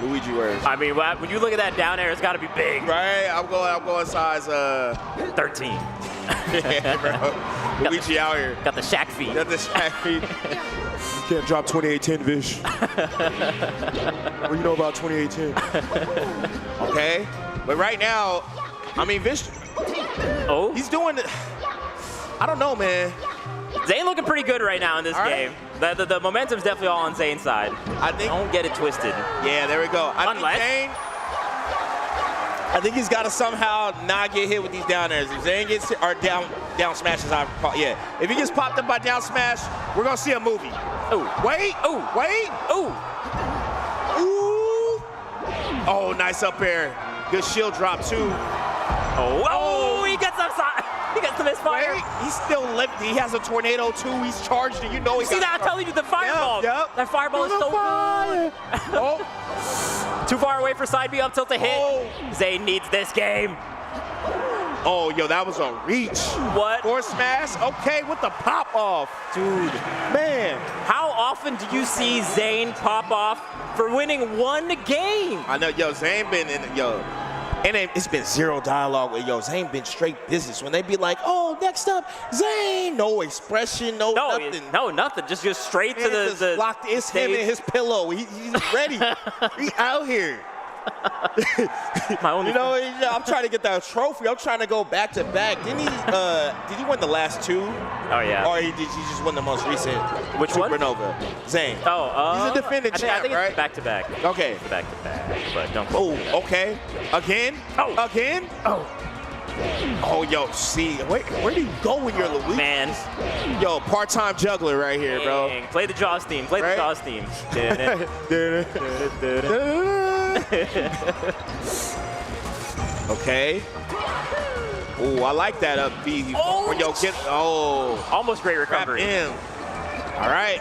Luigi wears? I mean, when you look at that down air, it's got to be big. Right. I'm going size 13. Yeah, bro. Luigi out here. Got the Shaq feet. Got the Shaq feet. You can't drop 2810, Vish. What do you know about 2810? Okay. But right now, I mean, Vish. Oh. He's doing it. I don't know, man. Zain looking pretty good right now in this game. The momentum's definitely all on Zain's side. I think. Don't get it twisted. Yeah, there we go. I think he's got to somehow not get hit with these down airs. If Zain gets hit, or down smashes, if he gets popped up by down smash, we're gonna see a movie. Ooh. Wait. Ooh. Wait. Ooh. Ooh. Oh, nice up air. Good shield drop too. Oh, he gets upside. He gets the misfire. Wait, he's still living. He has a tornado too. He's charged, and you know he's. See that? I'm telling you, the fireball. Yep. That fireball is so good. Oh. Too far away for side B up tilt to hit. Oh. Zain needs this game. Oh, yo, that was a reach. What? Forward smash. Okay, with the pop off. Dude, man. How often do you see Zain pop off for winning one game? I know, yo, Zain been in, and it's been zero dialogue with Zain been straight business. When they be like, oh, next up, Zain. No expression, nothing. No, nothing. Just go straight to the locked. It's him and his pillow. He's ready. He out here. I'm trying to get that trophy. I'm trying to go back to back. Did he win the last two? Oh yeah. Or did he just win the most recent? Which Supernova? Zain. Oh, he's a defending champ, I think right? It's back to back. Okay. It's back to back. But don't. Oh, okay. Again? Oh. Again? Oh. Oh, yo, see, where do you go when you're Luigi? Man. Yo, part-time juggler right here, bro. Play the Jaws theme. Play the Jaws theme. Okay. Oh, I like that up B. Almost great recovery. In. All right.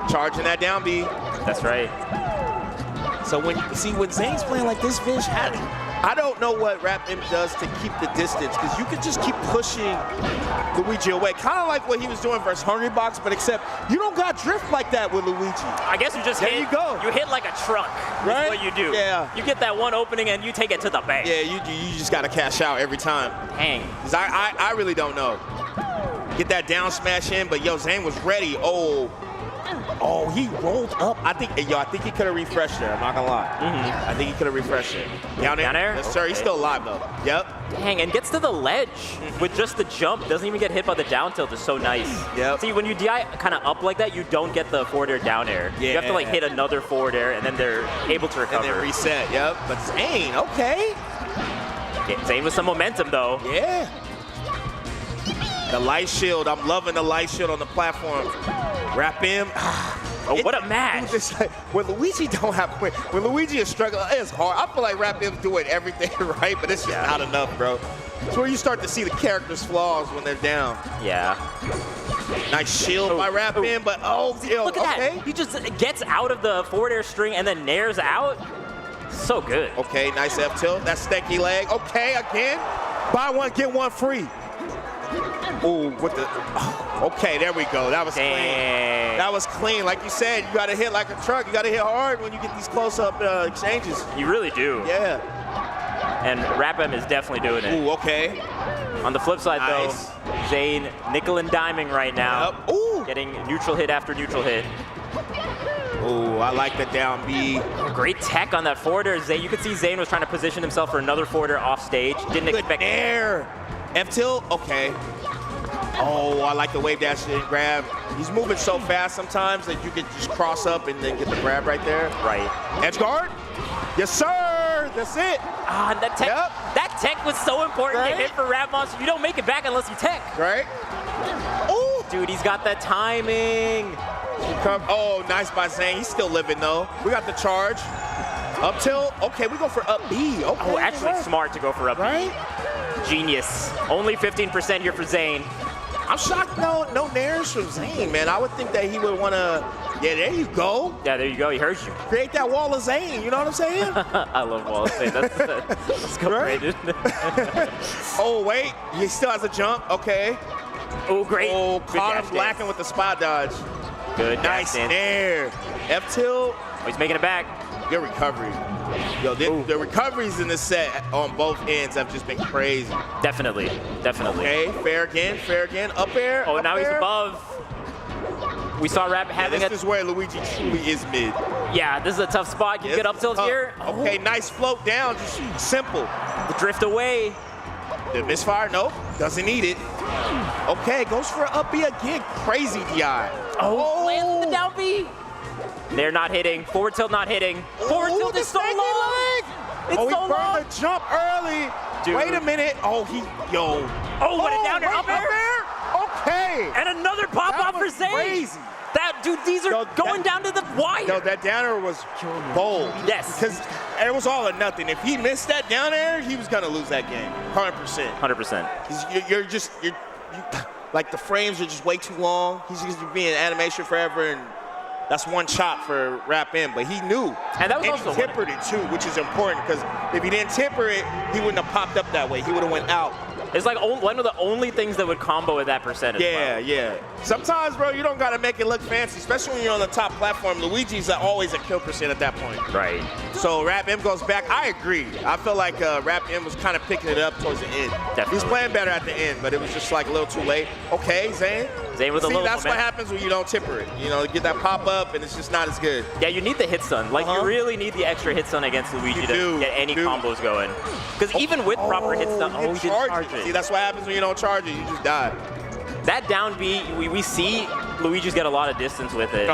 Charging that down B. That's right. So when Zain's playing like this, Vish, I don't know what RapM does to keep the distance, because you could just keep pushing Luigi away. Kind of like what he was doing versus Hungrybox, but except you don't got drift like that with Luigi. I guess you just hit. You go. You hit like a truck. Right? That's what you do. Yeah. You get that one opening and you take it to the bank. Yeah, you just got to cash out every time. Dang. Because I really don't know. Get that down smash in, but Zain was ready. Oh, he rolled up. I think he could have refreshed there. I'm not gonna lie. I think he could have refreshed it. Down air? Yes, sir. He's still alive though. Yep. Dang, and gets to the ledge with just the jump. Doesn't even get hit by the down tilt. It's so nice. Yep. See, when you DI kind of up like that, you don't get the forward air down air. Yeah. You have to like hit another forward air, and then they're able to recover. And then reset. Yep. But Zain, okay. Yeah, Zain with some momentum though. Yeah. The light shield. I'm loving the light shield on the platform. RapM. Oh, what a match. When Luigi is struggling, it's hard. I feel like RapM's doing everything right, but it's just not enough, bro. It's where you start to see the character's flaws when they're down. Yeah. Nice shield by RapM, but look at that. He just gets out of the forward air string and then nairs out. So good. Okay, nice F tilt. That stanky leg. Okay, again. Buy one, get one free. Ooh, okay, there we go. That was clean. That was clean. Like you said, you got to hit like a truck. You got to hit hard when you get these close-up exchanges. You really do. Yeah. And RapM is definitely doing it. Ooh, okay. On the flip side, though, Zain nickel and diming right now. Yep. Ooh. Getting neutral hit after neutral hit. Ooh, I like the down B. Great tech on that forward air. You could see Zain was trying to position himself for another forward air off stage. Didn't expect air. F tilt, okay. Oh, I like the wave dash and grab. He's moving so fast sometimes that you can just cross up and then get the grab right there. Right. Edge guard? Yes, sir. That's it. Ah, that tech was so important to hit for RapMonster. You don't make it back unless you tech. Right. Oh, dude, he's got that timing. Oh, nice by Zain. He's still living though. We got the charge. Up tilt. Okay, we go for up B. Okay. Oh, actually smart to go for up B. Genius. Only 15% here for Zain. I'm shocked no nairs from Zain, man. I would think that he would want to, yeah, there you go. Yeah, there you go. He heard you. Create that wall of Zain, you know what I'm saying? I love wall of Zain. That's great. Oh, wait. He still has a jump. Okay. Oh, great. Oh, caught him lacking with the spot dodge. Good. Nice nair. F tilt. Oh, he's making it back. Good recovery. Yo, the recoveries in this set on both ends have just been crazy. Definitely. Okay, fair again, up air. Oh, now he's above. We saw Rap having this is where Luigi truly is mid. Yeah, this is a tough spot. Can you get up tilt here? Okay, nice float down, just simple. The drift away. The misfire, nope, doesn't need it. Okay, goes for up B again, crazy DI. Oh, lands the down B. They're not hitting. Forward tilt not hitting. Forward tilt is so long. It's so long. He burned the jump early. Dude. Wait a minute. Oh, Oh, what a down air, up air. Okay. And another pop off for Zain. Crazy. Dude, these are going down to the wire. No, that down air was bold. Yes. Because it was all or nothing. If he missed that down air, he was going to lose that game. 100%. 100%. You're like the frames are just way too long. He's just being animation forever, and that's one chop for RapM, but he knew. And that was also he tempered it too, which is important, because if he didn't temper it, he wouldn't have popped up that way. He would have went out. It's like one of the only things that would combo at that percentage. Yeah. Sometimes, bro, you don't got to make it look fancy, especially when you're on the top platform. Luigi's always at kill percent at that point. Right. So RapM goes back. I agree. I feel like RapM was kind of picking it up towards the end. Definitely. He's playing better at the end, but it was just like a little too late. Okay, Zain. Zain with a little that's what happens when you don't temper it. You know, you get that pop up, and it's just not as good. Yeah, you need the hit stun. Like, you really need the extra hit stun against Luigi to get any combos going. Because even with proper hit stun, he didn't charge it. See, that's what happens when you don't charge it. You just die. That down B, we see Luigi's get a lot of distance with it.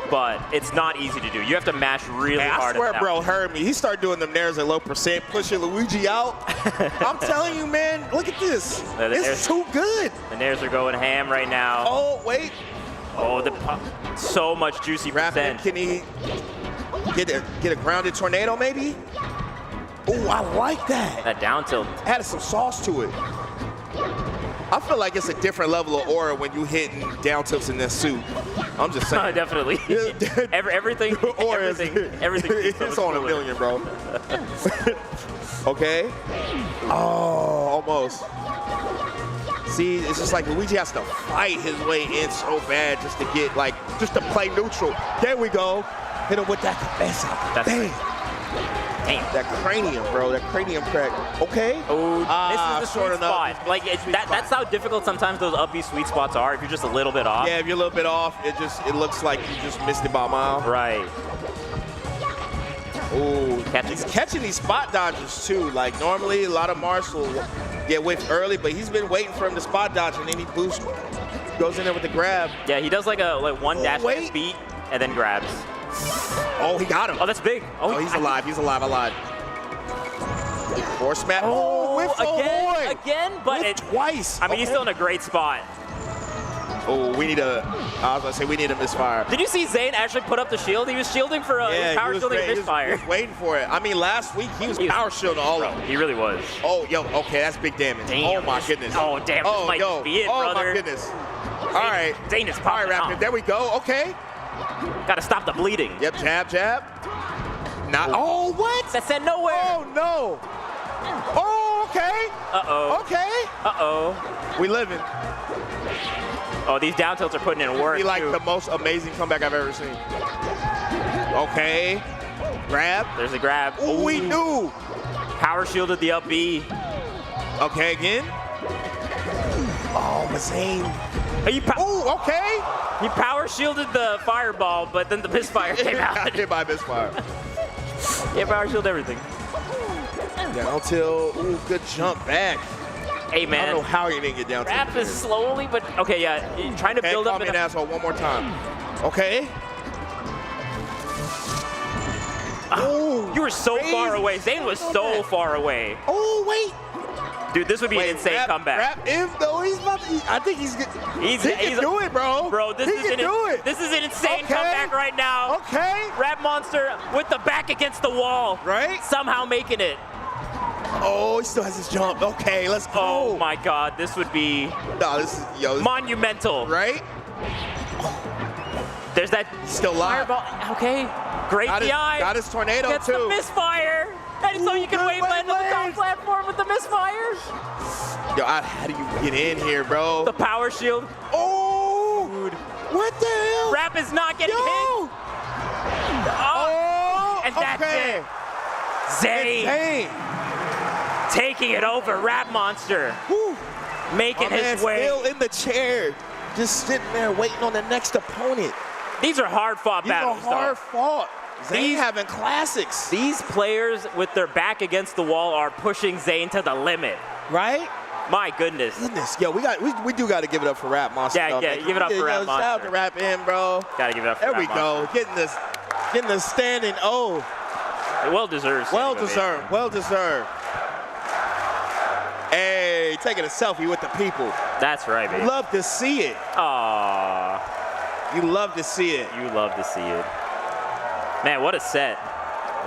But it's not easy to do. You have to mash really hard. I swear, bro, heard me. He started doing them nairs at low percent, pushing Luigi out. I'm telling you, man, look at this. It's too good. The nairs are going ham right now. Oh, wait. Oh, so much juicy percent. Can he get a grounded tornado, maybe? Oh, I like that. That down tilt. Added some sauce to it. I feel like it's a different level of aura when you hitting down tilts in this suit. I'm just saying. Definitely. everything. It's on a million, bro. Okay. Oh, almost. See, it's just like Luigi has to fight his way in so bad just to play neutral. There we go. Hit him with that cabeza. Damn. That cranium, bro. That cranium crack. Okay. Oh, this is the sweet spot. Like that's how difficult sometimes those up B sweet spots are. If you're just a little bit off. Yeah, if you're a little bit off, it looks like you just missed it by a mile. Right. Oh, he's catching these spot dodges too. Like normally, a lot of Mars will get whiffed early, but he's been waiting for him to spot dodge, and then he boosts, goes in there with the grab. Yeah, he does like one dash beat and then grabs. Oh, he got him. Oh, that's big. Oh, he's alive. He's alive. Force smash. Oh, again, but twice. I mean, he's still in a great spot. Oh, we need a misfire. Did you see Zain actually put up the shield? He was shielding for power shielding a misfire. He was waiting for it. I mean, last week he was power shielding all of them. He really was. Oh, okay, that's big damage. Damn. Oh my goodness. Oh damn, this might just be it, brother. Oh my goodness. All right. Zain is popping off. There we go. Okay. Gotta stop the bleeding. Yep, jab. Oh, what? That said nowhere. Oh no. Oh, okay. Okay. We living. Oh, these down tilts are putting in work. Be like the most amazing comeback I've ever seen. Okay. Grab. There's a grab. Oh, we knew. Power shielded the up B. Okay, again. Oh, Zain. Oh, okay. He power shielded the fireball, but then the misfire came out. Hit by misfire. Yeah, power shield everything. Down tilt. Ooh, good jump back. Hey, man. I don't know how you didn't get down to Rap the is slowly, but okay, yeah. Trying to build call up. me an asshole one more time. Okay. Oh, you were so far away. Zain was so far away. Oh, wait. Dude, this would be an insane comeback. Rap if though he's about to, I think he can do it, bro. Bro, this is an insane comeback right now. Okay. RapMonster with the back against the wall. Right. Somehow making it. Oh, he still has his jump. Okay, let's go. Oh my God, this would be this is monumental. Right? There's that still live. Fireball. Okay, great DI. Got his tornado Gets too. the misfire. And so you can wave land on the top platform with the misfire. Yo, how do you get in here, bro? The power shield. Oh, dude. What the hell? Rap is not getting hit. Oh, and that's it. Zain taking it over. RapMonster making his way. Still in the chair, just sitting there waiting on the next opponent. These are hard-fought battles. These are hard-fought. Zain having classics. These players with their back against the wall are pushing Zain to the limit. Right? My goodness. Yo, we do got to give it up for RapMonster. Yeah, give it up for RapMonster. Shout out to Rap M, bro. Gotta give it up for There we go. Getting the standing O. Well deserved. Well deserved. Well deserved. Hey, taking a selfie with the people. That's right, baby. Love to see it. Aww. You love to see it. You love to see it. Man, what a set.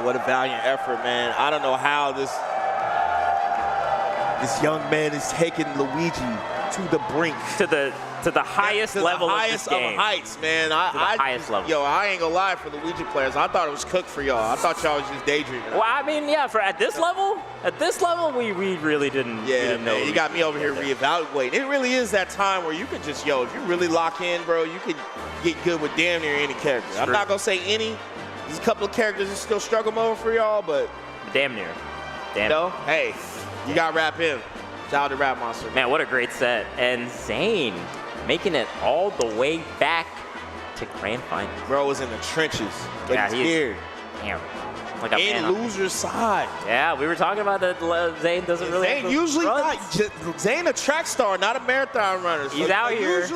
What a valiant effort, man. I don't know how this young man is taking Luigi to the brink. To the highest level of this game. Of heights, man. Highest level. Yo, I ain't gonna lie for the Luigi players. I thought it was cooked for y'all. I thought y'all was just daydreaming. Well, I mean, yeah, at this level, we really didn't. Yeah, know. You got me over here reevaluating. It really is that time where you can just, if you really lock in, bro, you can get good with damn near any character. I'm not gonna say any. There's a couple of characters that still struggle mode for y'all, but damn near. Hey, you got Rap in. Shout out to RapMonster. Man, what a great set. And Zain making it all the way back to grand final. Bro was in the trenches, but he's here. Damn. Like a in loser's side. Yeah, we were talking about that. Zain doesn't really. Zain usually not. Zain a track star, not a marathon runner. So he's out here.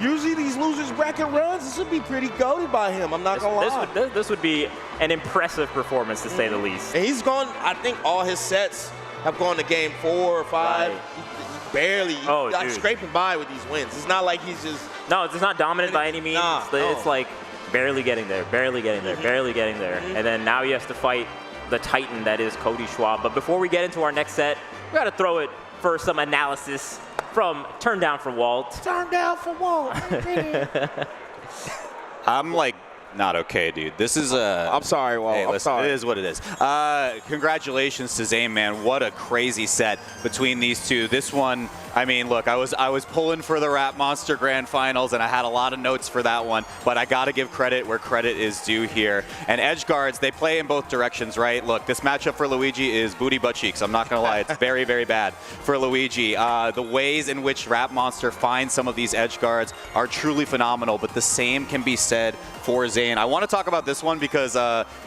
Usually these losers bracket runs, this would be pretty goated by him. I'm not gonna lie. This would be an impressive performance to say the least. And he's gone. I think all his sets have gone to game 4 or 5. Right. He barely. Dude. Scraping by with these wins. It's not like he's just. No, it's not dominant by any means. It's like barely getting there, barely getting there, barely getting there. And then now he has to fight the titan that is Cody Schwab. But before we get into our next set, we got to throw it for some analysis from Turn Down for Walt. Turn Down for Walt. I'm like not okay, dude. This is a. I'm sorry, Walt. Hey, I'm sorry. It is what it is. Congratulations to Zain, man. What a crazy set between these two. This one, I mean, look, I was pulling for the RapMonster Grand Finals, and I had a lot of notes for that one, but I got to give credit where credit is due here. And edge guards, they play in both directions, right? Look, this matchup for Luigi is booty butt cheeks. I'm not going to lie. It's very, very bad for Luigi. The ways in which RapMonster finds some of these edge guards are truly phenomenal, but the same can be said for Zain. I want to talk about this one because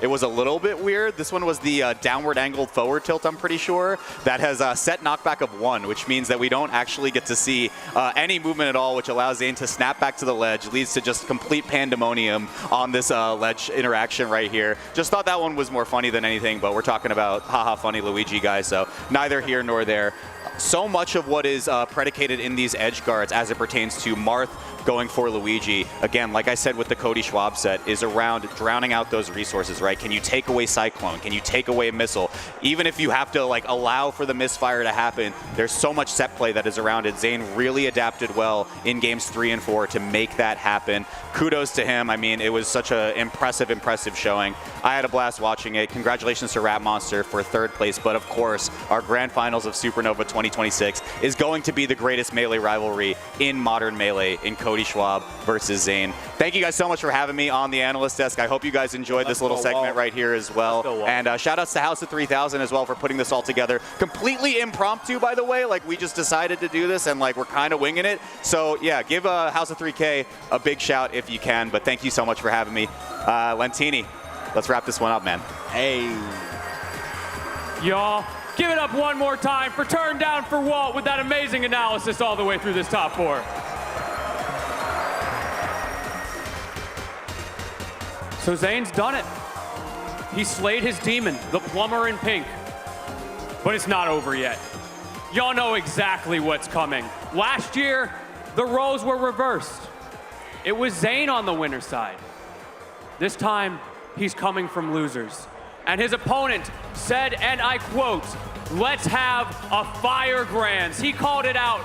it was a little bit weird. This one was the downward angled forward tilt, I'm pretty sure, that has a set knockback of 1, which means that we don't actually get to see any movement at all, which allows Zain to snap back to the ledge, leads to just complete pandemonium on this ledge interaction right here. Just thought that one was more funny than anything, but we're talking about haha funny Luigi, guys, so neither here nor there. So much of what is predicated in these edge guards as it pertains to Marth going for Luigi, again, like I said with the Cody Schwab set, is around drowning out those resources, right? Can you take away Cyclone? Can you take away Missile? Even if you have to like allow for the misfire to happen, there's so much set play that is around it. Zain really adapted well in games 3 and 4 to make that happen. Kudos to him. I mean, it was such an impressive showing. I had a blast watching it. Congratulations to RapMonster for 3rd place, but of course, our grand finals of Supernova 2026 is going to be the greatest Melee rivalry in modern Melee in Cody Schwab versus Zain. Thank you guys so much for having me on the analyst desk. I hope you guys enjoyed this little segment right here as well. And shout outs to House of 3000 as well for putting this all together. Completely impromptu, by the way. Like, we just decided to do this and like we're kind of winging it. So yeah, give House of 3K a big shout if you can. But thank you so much for having me. Lentini, let's wrap this one up, man. Hey. Y'all, Give it up one more time for Turn Down for Walt with that amazing analysis all the way through this top 4. So Zain's done it. He slayed his demon, the plumber in pink. But it's not over yet. Y'all know exactly what's coming. Last year, the roles were reversed. It was Zain on the winner's side. This time, he's coming from losers. And his opponent said, and I quote, "Let's have a fire grands." He called it out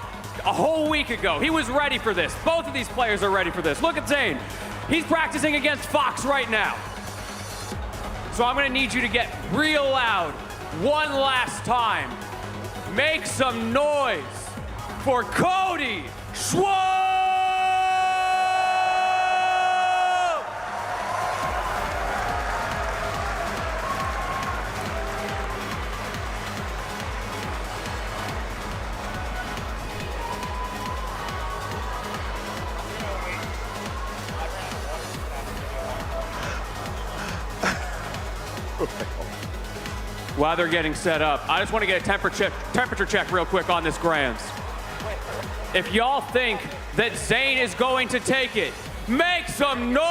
a whole week ago. He was ready for this. Both of these players are ready for this. Look at Zain. He's practicing against Fox right now. So I'm gonna need you to get real loud one last time. Make some noise for Cody Schwab! While they're getting set up, I just want to get a temperature check real quick on this Grands. If y'all think that Zain is going to take it, make some noise!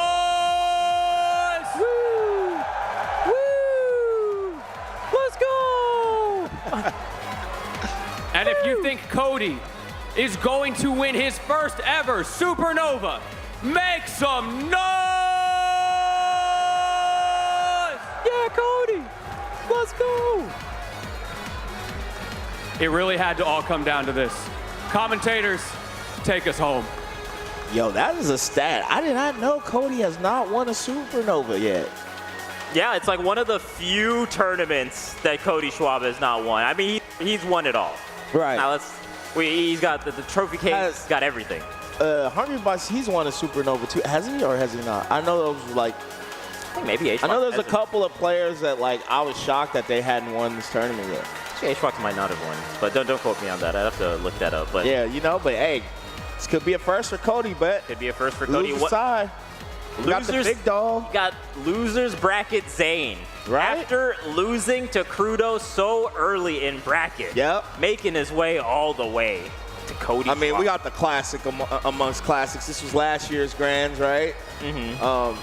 Woo! Woo! Let's go! And if you think Cody is going to win his first ever Supernova, make some noise! Yeah, Cody! Let's go! It really had to all come down to this. Commentators, take us home. Yo, that is a stat. I did not know Cody has not won a Supernova yet. Yeah, it's like one of the few tournaments that Cody Schwab has not won. I mean, he's won it all. Right. Now he's got the trophy case, got everything. Hungrybox, he's won a Supernova too. Has he or has he not? I know those like. I think maybe H-Box. I know there's a couple of players that like I was shocked that they hadn't won this tournament yet. H-Box might not have won, but don't quote me on that. I'd have to look that up. But yeah, you know, but hey, this could be a first for Cody, but could be a first for Cody. Loser side. Got the big dog. Got losers bracket Zain. Right. After losing to Krudo so early in bracket. Yep. Making his way all the way to Cody. I mean, we got the classic amongst classics. This was last year's Grands, right? Mm-hmm.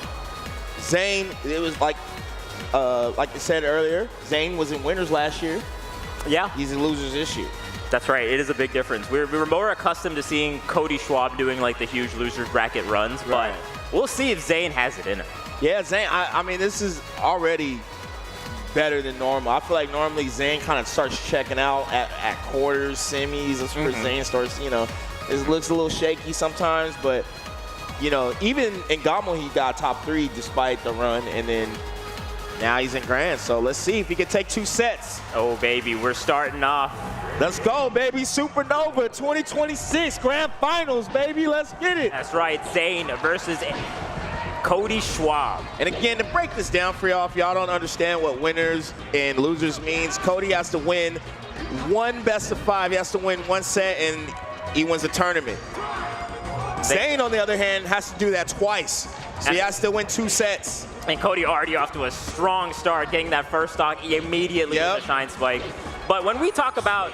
Zain, it was like I said earlier, Zain was in winners last year. Yeah. He's in losers this year. That's right. It is a big difference. We were more accustomed to seeing Cody Schwab doing like the huge losers bracket runs, Right. but we'll see if Zain has it in him. Yeah, Zain, I mean, this is already better than normal. I feel like normally Zain kind of starts checking out at quarters, semis. That's where Zain starts, you know, it looks a little shaky sometimes, but, you know, even in Gamo, he got top 3 despite the run, and then now he's in Grand. So let's see if he can take 2 sets. Oh, baby, we're starting off. Let's go, baby. Supernova 2026 Grand Finals, baby. Let's get it. That's right. Zain versus Cody Schwab. And again, to break this down for y'all, if y'all don't understand what winners and losers means, Cody has to win 1 best of 5. He has to win 1 set, and he wins the tournament. Zain, on the other hand, has to do that twice. So he has to win 2 sets. And Cody already off to a strong start, getting that first stock immediately with the Shine Spike. But when we talk about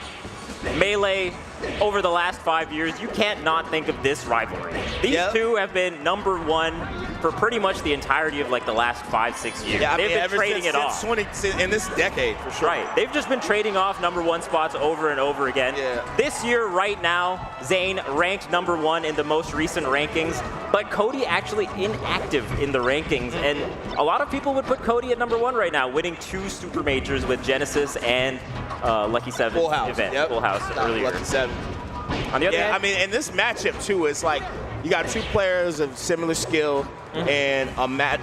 Melee over the last 5 years, you can't not think of this rivalry. These two have been #1 for pretty much the entirety of like the last 5-6 years. Yeah, I They've mean, been ever trading it off. in this decade, for sure. Right. They've just been trading off #1 spots over and over again. Yeah. This year, right now, Zain ranked #1 in the most recent rankings, but Cody actually inactive in the rankings. And a lot of people would put Cody at #1 right now, winning 2 super majors with Genesis and Lucky 7 Full House. event. Yep. Full House earlier. Lucky 7. On the other hand, I mean, in this matchup too, it's like you got 2 players of similar skill and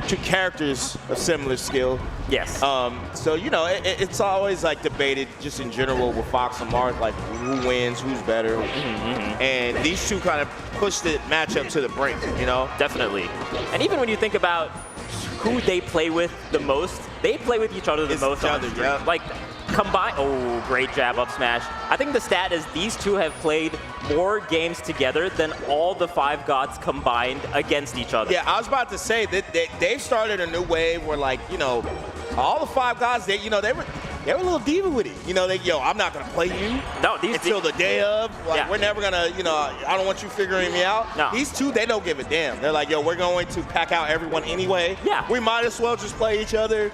2 characters of similar skill. Yes. So, you know, it's always like debated just in general with Fox and Mark, like who wins, who's better. And these 2 kind of push the matchup to the brink, you know? Definitely. And even when you think about who they play with the most, they play with each other the most on stream. Yeah. Like, combine. Oh, great jab up smash. I think the stat is these 2 have played more games together than all the 5 gods combined against each other. Yeah, I was about to say that they've started a new wave where, like, you know, all the 5 gods, they were they were a little diva with it. You know, I'm not gonna play you until the day of. Like, we're never gonna, I don't want you figuring me out. No. These two, they don't give a damn. They're like, we're going to pack out everyone anyway. Yeah. We might as well just play each other.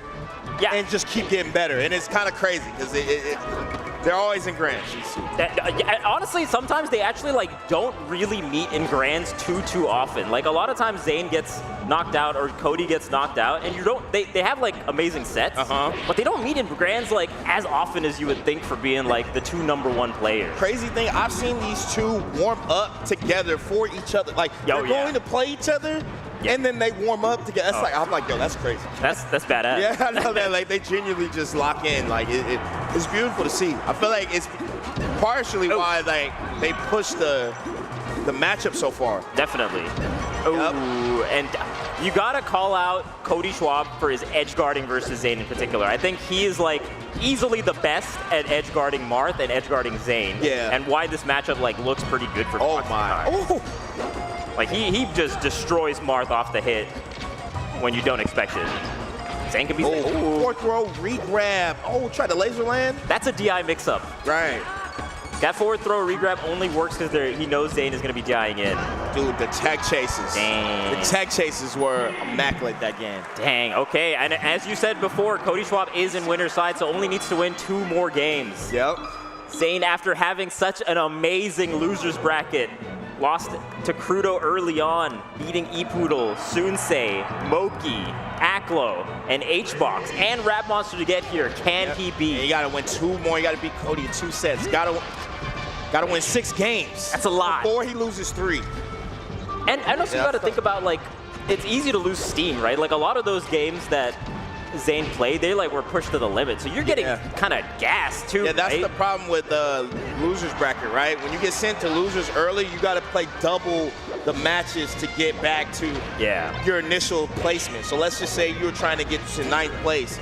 Yeah. And just keep getting better. And it's kind of crazy because they're always in grands. Honestly, sometimes they actually don't really meet in grands too often. Like a lot of times Zain gets knocked out or Cody gets knocked out, and they have amazing sets, but they don't meet in grands as often as you would think for being the two #1 players. Crazy thing, I've seen these two warm up together for each other. They're going to play each other. Yeah. And then they warm up together. I'm like, yo, that's crazy. That's badass. Yeah, I know that. They genuinely just lock in. It's beautiful to see. I feel like it's partially why they push the matchup so far. Definitely. Ooh, and you gotta call out Cody Schwab for his edge guarding versus Zain in particular. I think he is easily the best at edge guarding Marth and edge guarding Zain. Yeah. And why this matchup looks pretty good for Oh my. Oh. He just destroys Marth off the hit when you don't expect it. Zain can be fourth row re-grab. Oh, try the laser land. That's a DI mix-up. Right. That forward throw re-grab only works because he knows Zain is going to be DIing in. Dude, the tech chases. Dang. The tech chases were immaculate that game. Dang, okay. And as you said before, Cody Schwab is in winner's side, so only needs to win 2 more games. Yep. Zain, after having such an amazing losers bracket, lost to Krudo early on, beating ePoodle, Soonsay, Moky, Aklo, and HBox, and RapMonster to get here. Can he beat? Yeah, you gotta win 2 more. You gotta beat Cody in 2 sets. Gotta win 6 games. That's a lot. Before he loses 3. And also you gotta think about it's easy to lose steam, right? A lot of those games that Zain played, they were pushed to the limit. So you're getting kind of gassed too. Yeah, that's right? the problem with the losers bracket, right? When you get sent to losers early, you got to play double the matches to get back to your initial placement. So let's just say you're trying to get to 9th place.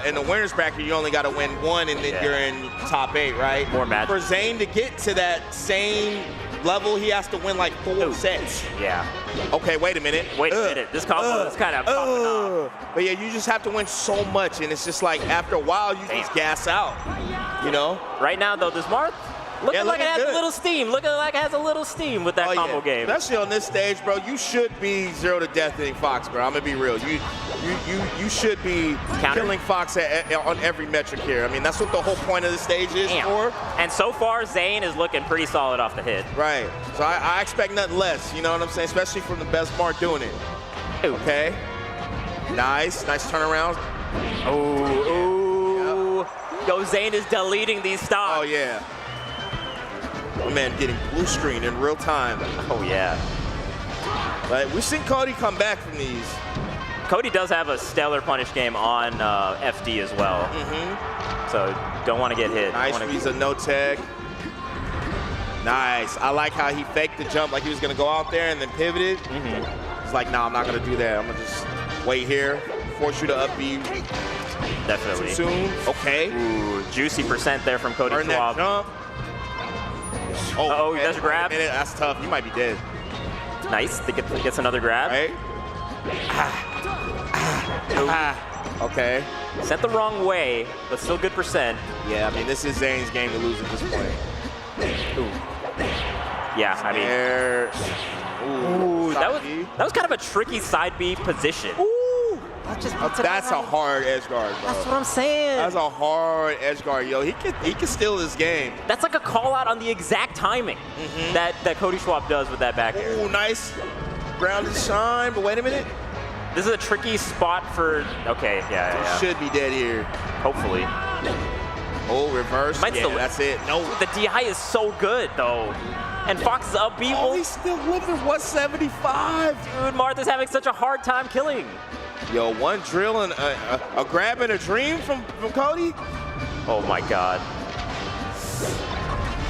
In the winners bracket, you only got to win 1, and then you're in top 8, right? More matches. For Zain to get to that same level, he has to win 4 sets. Yeah. Okay, wait a minute. Wait a minute. This combo is kind of popping off. But yeah, you just have to win so much, and it's just after a while, you just gas out. Right now, though, this Marth looking like it has good. A little steam. Looking like it has a little steam with that combo game. Especially on this stage, bro. You should be 0 to death hitting Fox, bro. I'm gonna be real. You should be killing Fox on every metric here. I mean, that's what the whole point of the stage is for. And so far, Zain is looking pretty solid off the hit. Right. So I expect nothing less. You know what I'm saying? Especially from the best Mark doing it. Ooh. Okay. Nice turnaround. Ooh. Yo, Zain is deleting these stocks. Oh yeah. My man getting blue screen in real time. Oh yeah. We've seen Cody come back from these. Cody does have a stellar punish game on FD as well. So don't want to get hit. Nice use of no tag. Nice. I like how he faked the jump like he was going to go out there and then pivoted. He's like, no, I'm not going to do that. I'm going to just wait here, force you to up B. Definitely. Too soon. Okay. Ooh, juicy percent there from Cody Burn Schwab. that jump. Oh, he does a grab. That's tough. You might be dead. Nice. Gets another grab. Right. Okay. Sent the wrong way, but still good percent. Yeah, I mean, this is Zain's game to lose at this point. Ooh. Yeah, I mean. Ooh, that was kind of a tricky side B position. Ooh. That's a hard edge guard, bro. That's what I'm saying. That's a hard edge guard, yo. He can steal this game. That's like a call out on the exact timing that Cody Schwab does with that back air. Ooh, nice. Ground and shine, but wait a minute. This is a tricky spot for, okay, yeah. Should be dead here. Hopefully. Oh, reverse. Might still, that's it. No. The DI is so good, though. And Fox is up B. Oh, he's still living 175. Dude, Martha's having such a hard time killing. Yo, one drill and a grab and a dream from Cody. Oh, my God.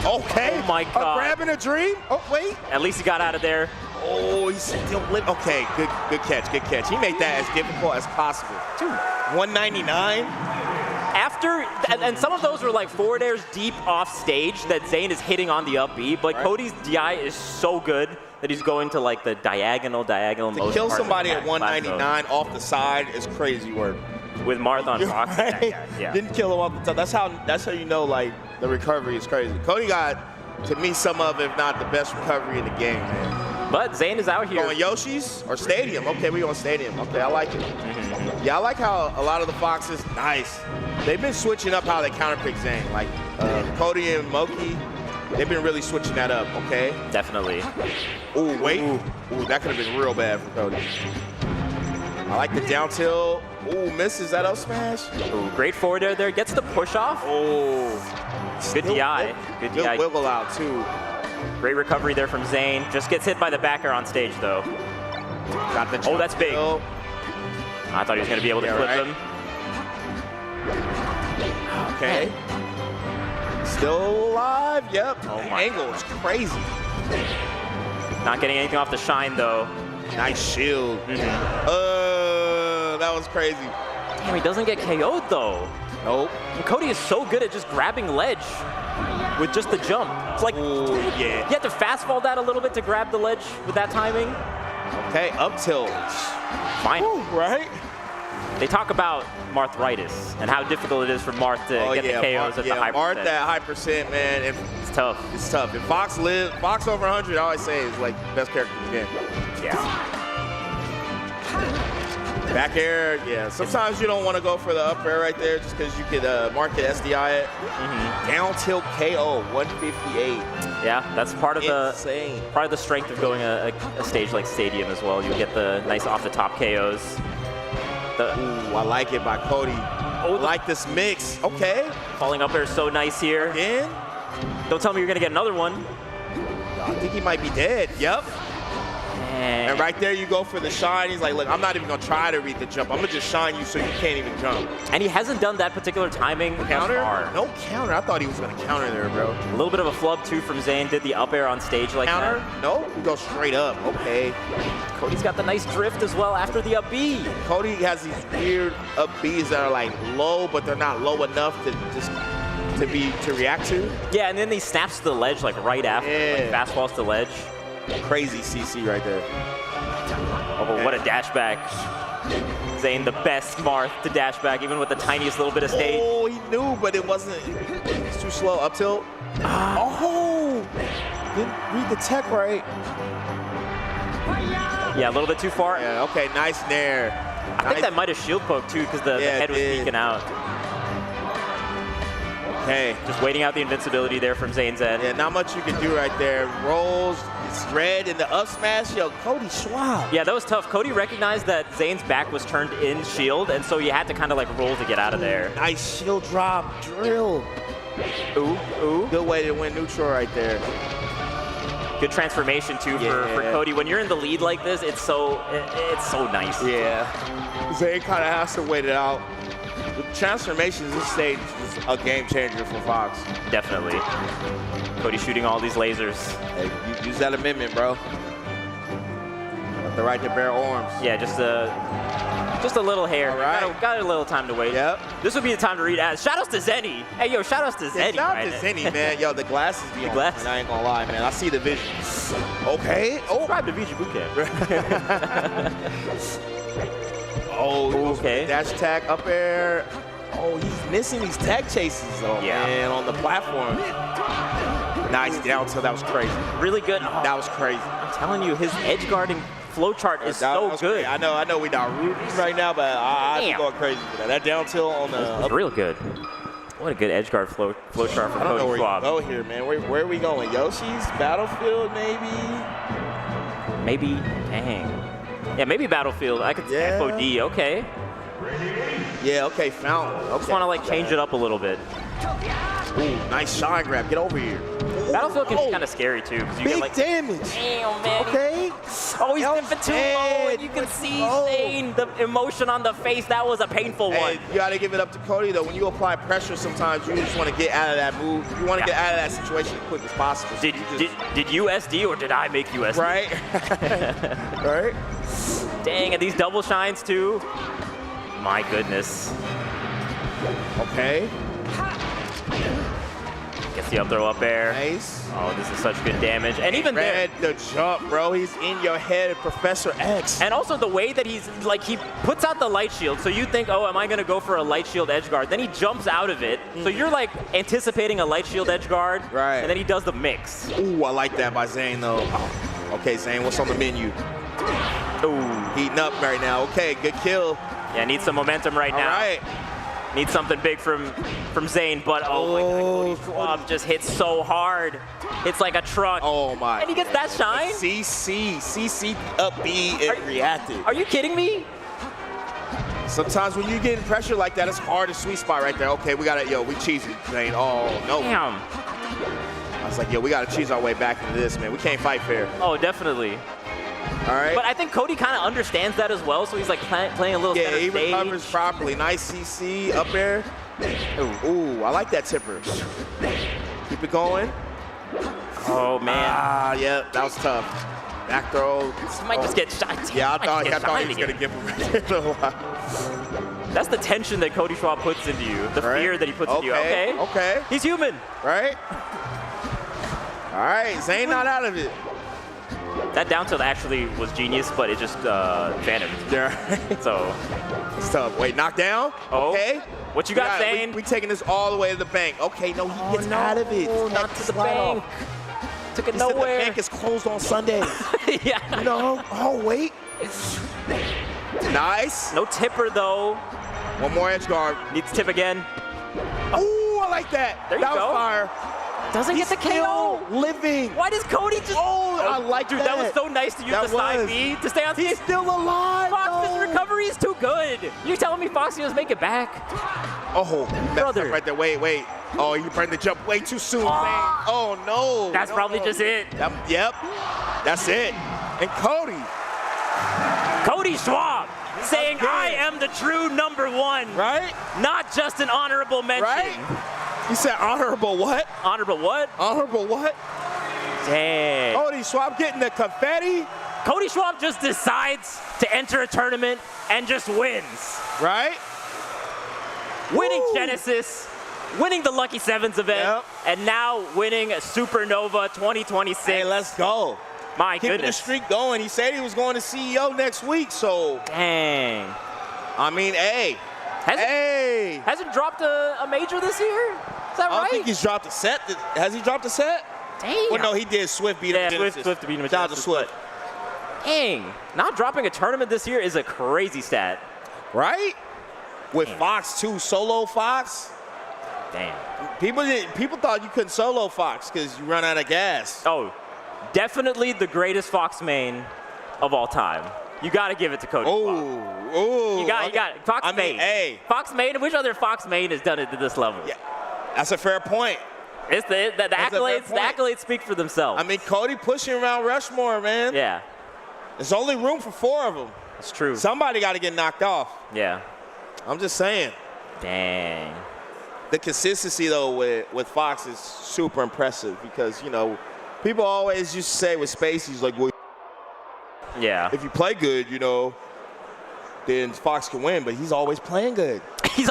Okay. Oh, my God. A grab and a dream? Oh, wait. At least he got out of there. Oh, he's still living. Okay, good catch. He made that as difficult as possible. Dude, 199. After, and some of those were like forward airs deep off stage that Zain is hitting on the up B, but Cody's DI is so good that he's going to like the diagonal to motion. Kill somebody at 199 off the side is crazy work. with Marth on box. Right? Yeah. Didn't kill him off the top. That's how you know, like, the recovery is crazy. Cody got, to me, some of, if not the best recovery in the game, man. But Zain is out here. Going Yoshi's or Stadium? Okay, we on Stadium. Okay, I like it. Yeah, I like how a lot of the Foxes, nice. They've been switching up how they counterpick Zain. Like Cody and Moky, they've been really switching that up, okay? Definitely. Ooh, wait. Ooh, that could have been real bad for Cody. I like the down tilt. Ooh, misses that up smash. Ooh, great forward air there. Gets the push off. Oh. Good DI. Good DI. Wiggle out, too. Great recovery there from Zain. Just gets hit by the back air on stage, though. Got the oh, that's big. Tilt. I thought he was going to be able to clip him. Okay. Still alive. Yep. Oh the my angle is crazy. Not getting anything off the shine, though. Nice shield. That was crazy. Damn, he doesn't get KO'd, though. Nope. And Cody is so good at just grabbing ledge with just the jump. It's like, yeah. You have to fast fall that a little bit to grab the ledge with that timing. Okay, up tilt. Fine. Right? They talk about Marthritis and how difficult it is for Marth to get the KOs at the high Marth percent. at high percent, man. It's tough. It's tough. If Fox over 100, I always say is like best character in the game. Yeah. Back air, yeah. Sometimes you don't want to go for the up air right there just because you could mark it, SDI it. Down tilt KO, 158. Yeah, that's part of Insane. the strength of going a stage like Stadium as well. You get the nice off the top KOs. Ooh, I like it by Cody. I like this mix. Okay. Falling up air is so nice here. Again? Don't tell me you're gonna get another one. I think he might be dead. Yep. And right there you go for the shine. He's like, look, I'm not even gonna try to read the jump. I'm gonna just shine you so you can't even jump. And he hasn't done that particular timing. Counter? Far. No counter. I thought he was gonna counter there, bro. A little bit of a flub too from Zain. Did the up air on stage like counter? that. No, we go straight up. Okay. Cody's got the nice drift as well after the up B. Cody has these weird up Bs that are like low, but they're not low enough to just to react to. Yeah, and then he snaps to the ledge like right after, like fast falls to ledge. Crazy CC right there. Oh, what a dash back. Zain, the best Marth to dash back, even with the tiniest little bit of stage. Oh, he knew, but it wasn't. It's too slow. Up tilt. Oh, didn't read the tech right. Yeah, a little bit too far. Yeah, okay, nice nair. I think that might have shield poked too, because the head was peeking out. Okay. Just waiting out the invincibility there from Zain's end. Yeah, not much you can do right there. Rolls, it's red in the up smash. Yo, Cody Schwab. Yeah, that was tough. Cody recognized that Zain's back was turned in shield, and so you had to kind of like roll to get out of there. Nice shield drop, drill. Ooh, ooh. Good way to win neutral right there. Good transformation too for Cody. When you're in the lead like this, it's so nice. Yeah. Zain kind of has to wait it out. The transformations this stage is a game changer for Fox. Definitely. Cody shooting all these lasers. Hey, you use that amendment, bro. Got the right to bear arms. Yeah, just a little hair. All right. Got a little time to wait. Yep. This would be the time to read ads. Shout outs to Zenny. Hey, yo, shout outs to Zenny. Shout out to Zenny, man. Yo, the glasses be on. Glasses. I ain't gonna lie, man. I see the vision. Okay. Oh. Subscribe to VG Bootcamp. Oh, okay. Dash attack up air. Oh, he's missing these tag chases, though, man, on the platform. Nice down tilt. That was crazy. Really good. Oh, that was crazy. I'm telling you, his edge guarding flowchart is so good. Great. I know we not rooting right now, but I'm going crazy for that. That down tilt on the it's real good. What a good edge guard flowchart for Cody Schwab. I don't know where you go here, man. Where are we going? Yoshi's? Battlefield, maybe? Maybe. Dang. Yeah, maybe Battlefield. I could FOD. Okay. Yeah, okay, Fhantum. Okay. Just want to like change it up a little bit. Ooh, nice shine grab. Get over here. Battlefield can be kind of scary too, because you big get like damage. Damn, man. Okay. Oh, he's dipping too low, and you can see Zain, the emotion on the face. That was a painful one. You got to give it up to Cody though. When you apply pressure, sometimes you just want to get out of that move. You want to get out of that situation as quick as possible. Did you SD or did I make you SD? Right. Right. Dang, and these double shines too. My goodness. Okay. Gets the up throw up air. Nice. Oh, this is such good damage. And even there. The jump, bro. He's in your head, Professor X. And also the way that he's, like, he puts out the light shield. So you think, oh, am I going to go for a light shield edge guard? Then he jumps out of it. So you're, like, anticipating a light shield edge guard. Right. And then he does the mix. Ooh, I like that by Zain, though. Oh. Okay, Zain, what's on the menu? Ooh. Heating up right now. Okay, good kill. Yeah, needs some momentum right now. All right. Needs something big from Zain, but oh my God, just hits so hard. It's like a truck. Oh my. And he gets that shine? CC up B and reacted. Are you kidding me? Sometimes when you get pressure like that, it's hard to sweet spot right there. Okay, we got it. Yo, we cheesy, Zain. Oh, no. Damn. I was like, yo, we got to cheese our way back into this, man. We can't fight fair. Oh, definitely. All right. But I think Cody kind of understands that as well, so he's like playing a little center stage. stage. Yeah, he recovers properly. Nice CC up there. Ooh, I like that tipper. Keep it going. Oh, man. Ah, yeah, that was tough. Back throw. He might just get shot. Yeah, I thought he was going to give him That's the tension that Cody Schwab puts into you, the fear that he puts into you. Okay. He's human. Right? All right, Zain not out of it. That down tilt actually was genius, but it just vanished. Yeah. So. It's tough. Wait, knockdown? Oh. Okay. What you got, Zain? We taking this all the way to the bank. Okay, no, he gets out of it. Not to the bank. Took it he nowhere. Said the bank is closed on Sundays. Yeah. You know? Oh, wait. Nice. No tipper, though. One more edge guard. Needs tip again. Oh, I like that. There you that go. Was fire. Doesn't He's get the KO. Living. Why does Cody just... Oh, I like dude, that. That was so nice to use the side B to stay on. He's still alive. Fox's recovery is too good. You're telling me Foxy doesn't make it back? Oh, brother. Right there. Wait. Oh, you burned the jump way too soon, man. Oh, no. That's probably just it. Yep. That's it. And Cody Schwab saying, I am the true #1. Right? Not just an honorable mention. Right? He said honorable what? Honorable what? Honorable what? Dang. Cody Schwab getting the confetti. Cody Schwab just decides to enter a tournament and just wins. Right? Winning Genesis, winning the Lucky Sevens event, and now winning Supernova 2026. Hey, let's go. My Keeping goodness. the streak going. He said he was going to CEO next week, so. Dang. I mean, hey. Hasn't dropped a major this year? Is that right? I don't think he's dropped a set. Has he dropped a set? Dang. Well, no, he did. Swift beat him. Yeah, Swift beat him. Shout out to Swift. Dang. Not dropping a tournament this year is a crazy stat. Right? With Fox, too. Solo Fox. Damn. People thought you couldn't solo Fox because you run out of gas. Oh, definitely the greatest Fox main of all time. You got to give it to Cody. Oh, you got it. Fox main. Hey. Fox main. Which other Fox main has done it to this level? Yeah, that's a fair point. It's the accolades. The accolades speak for themselves. I mean, Cody pushing around Rushmore, man. Yeah. There's only room for 4 of them. It's true. Somebody got to get knocked off. Yeah. I'm just saying. Dang. The consistency though with Fox is super impressive because people always used to say with Spacey's like, well, yeah, if you play good, then Fox can win, but he's always playing good. He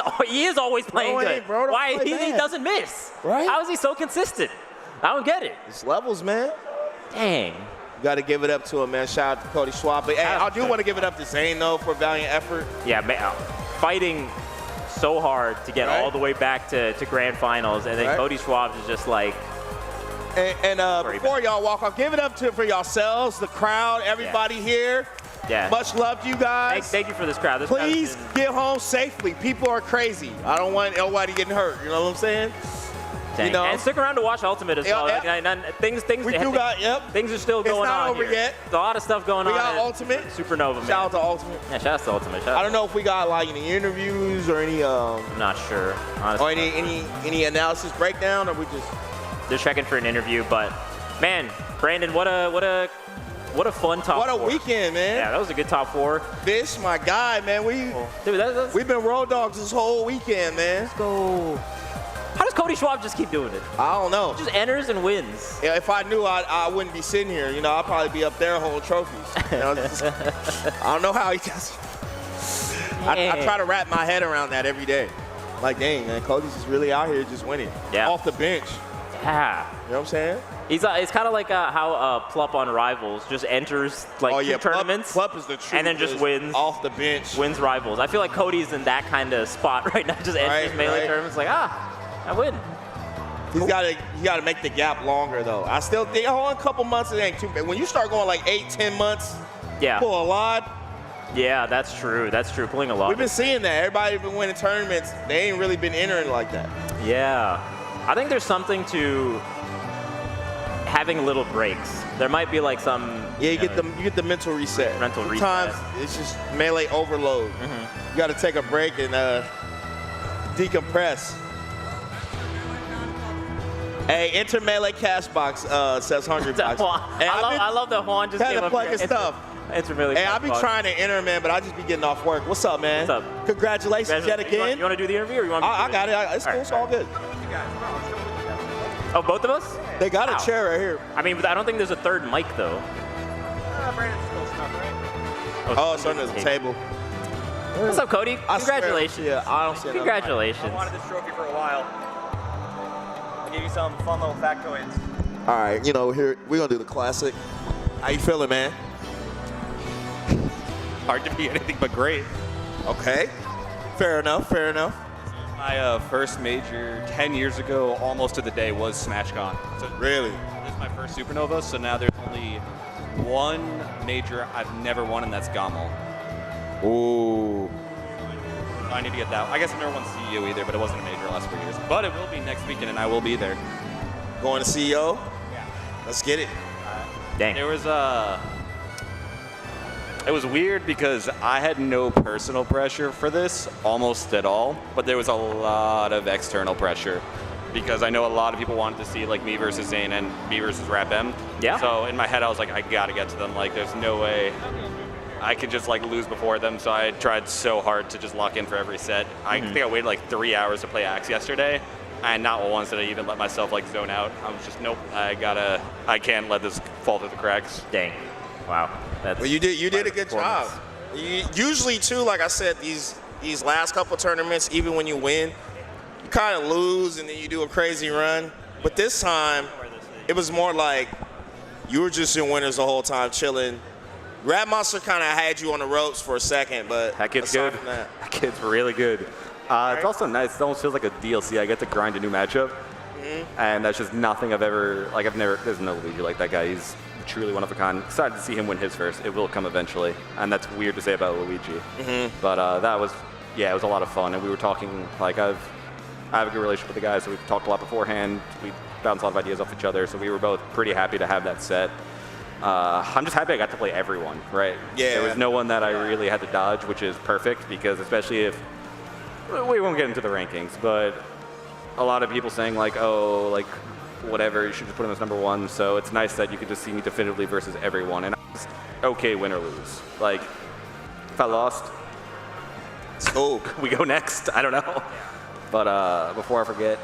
is always playing good. Bro, why he doesn't miss? Right? How is he so consistent? I don't get it. It's levels, man. Dang. You got to give it up to him, man. Shout out to Cody Schwab. But hey, I do want to give it up to Zain though for a valiant effort. Yeah, man, fighting so hard to get all the way back to grand finals, and then Cody Schwab is just like. And before y'all walk off, give it up for yourselves, the crowd, everybody here. Yeah. Much love to you guys. Thank you for this crowd. Please get home safely. People are crazy. I don't want nobody getting hurt. You know what I'm saying? Dang. And stick around to watch Ultimate as well. Things are still going on. It's not over yet. There's a lot of stuff going on. We got Ultimate. Supernova, man. Shout out to Ultimate. Yeah, shout out to Ultimate. I don't know if we got like any interviews or any. I'm not sure. Honestly. Or any analysis breakdown, or we just. They're checking for an interview, but man, Brandon, what a fun top 4. What a weekend, man. Yeah, that was a good top 4. Fish, my guy, man. We've been road dogs this whole weekend, man. Let's go. How does Cody Schwab just keep doing it? I don't know. He just enters and wins. Yeah, if I knew, I wouldn't be sitting here. I'd probably be up there holding trophies. I don't know how he does it. I try to wrap my head around that every day. Like, dang, man, Cody's just really out here just winning. Yeah. Off the bench. Yeah. You know what I'm saying? He's it's kind of like how Plup on Rivals just enters like two tournaments. Plup is the truth. And then just wins. Off the bench. Wins Rivals. I feel like Cody's in that kind of spot right now. Just enters Melee tournaments like, I win. He's got to make the gap longer, though. I still think, a couple months, it ain't too bad. When you start going like 8-10 months, pull a lot. Yeah, that's true. That's true. Pulling a lot. We've been seeing that. Everybody been winning tournaments. They ain't really been entering like that. Yeah. I think there's something to having little breaks. There might be like some... Yeah, you get the mental reset. Sometimes it's just Melee overload. You got to take a break and decompress. Hey, enter Melee cash box, says Hungrybox. Hey, I love that Juan just came up plugging here. stuff. Enter Melee Hey, cash I be box. trying to enter, man, but I just be getting off work. What's up, man? What's up? Congratulations yet again. You want to do the interview or you want me to I got it. It's cool. It's all good. Oh, both of us? They got a chair right here. I mean, but I don't think there's a third mic, though. Oh, it's under the table. What's up, Cody? Congratulations. Yeah, I don't see Congratulations. I wanted this trophy for a while. I'll give you some fun little factoids. All right, here we're gonna do the classic. How you feeling, man? Hard to be anything but great. Okay. Fair enough. Fair enough. My first major 10 years ago, almost to the day, was SmashCon. So really? This is my first Supernova, so now there's only one major I've never won, and that's Gamal. Ooh. I need to get that. I guess I've never won CEO either, but it wasn't a major the last 4 years. But it will be next weekend, and I will be there. Going to CEO? Yeah. Let's get it. Dang. There was it was weird because I had no personal pressure for this, almost at all, but there was a lot of external pressure because I know a lot of people wanted to see like me versus Zain and me versus RapM. Yeah. So in my head, I was like, I gotta get to them. Like, there's no way I could just like lose before them. So I tried so hard to just lock in for every set. I think I waited like 3 hours to play Axe yesterday, and not once did I even let myself like zone out. I was just, nope, I can't let this fall through the cracks. Dang. Wow. Well, you did a good job. Usually, too, like I said, these last couple tournaments, even when you win, you kind of lose and then you do a crazy run. But this time, it was more like you were just in winners the whole time, chilling. RapMonster kind of had you on the ropes for a second, but that kid's good. That kid's really good. It's also nice. It almost feels like a DLC. I get to grind a new matchup, and that's just nothing I've ever like. There's no Luigi like that guy. He's truly one of a kind. Excited to see him win his first. It will come eventually, and that's weird to say about Luigi. But that was, it was a lot of fun, and we were talking like I have a good relationship with the guys, so we've talked a lot beforehand. We bounced a lot of ideas off each other, so we were both pretty happy to have that set. I'm just happy I got to play everyone, right? Yeah. There was no one that I really had to dodge, which is perfect because especially if we won't get into the rankings, but a lot of people saying like, oh, like whatever, you should just put him as #1. So it's nice that you could just see me definitively versus everyone, and I was okay, win or lose. Like if I lost, oh, we go next. I don't know. But before I forget,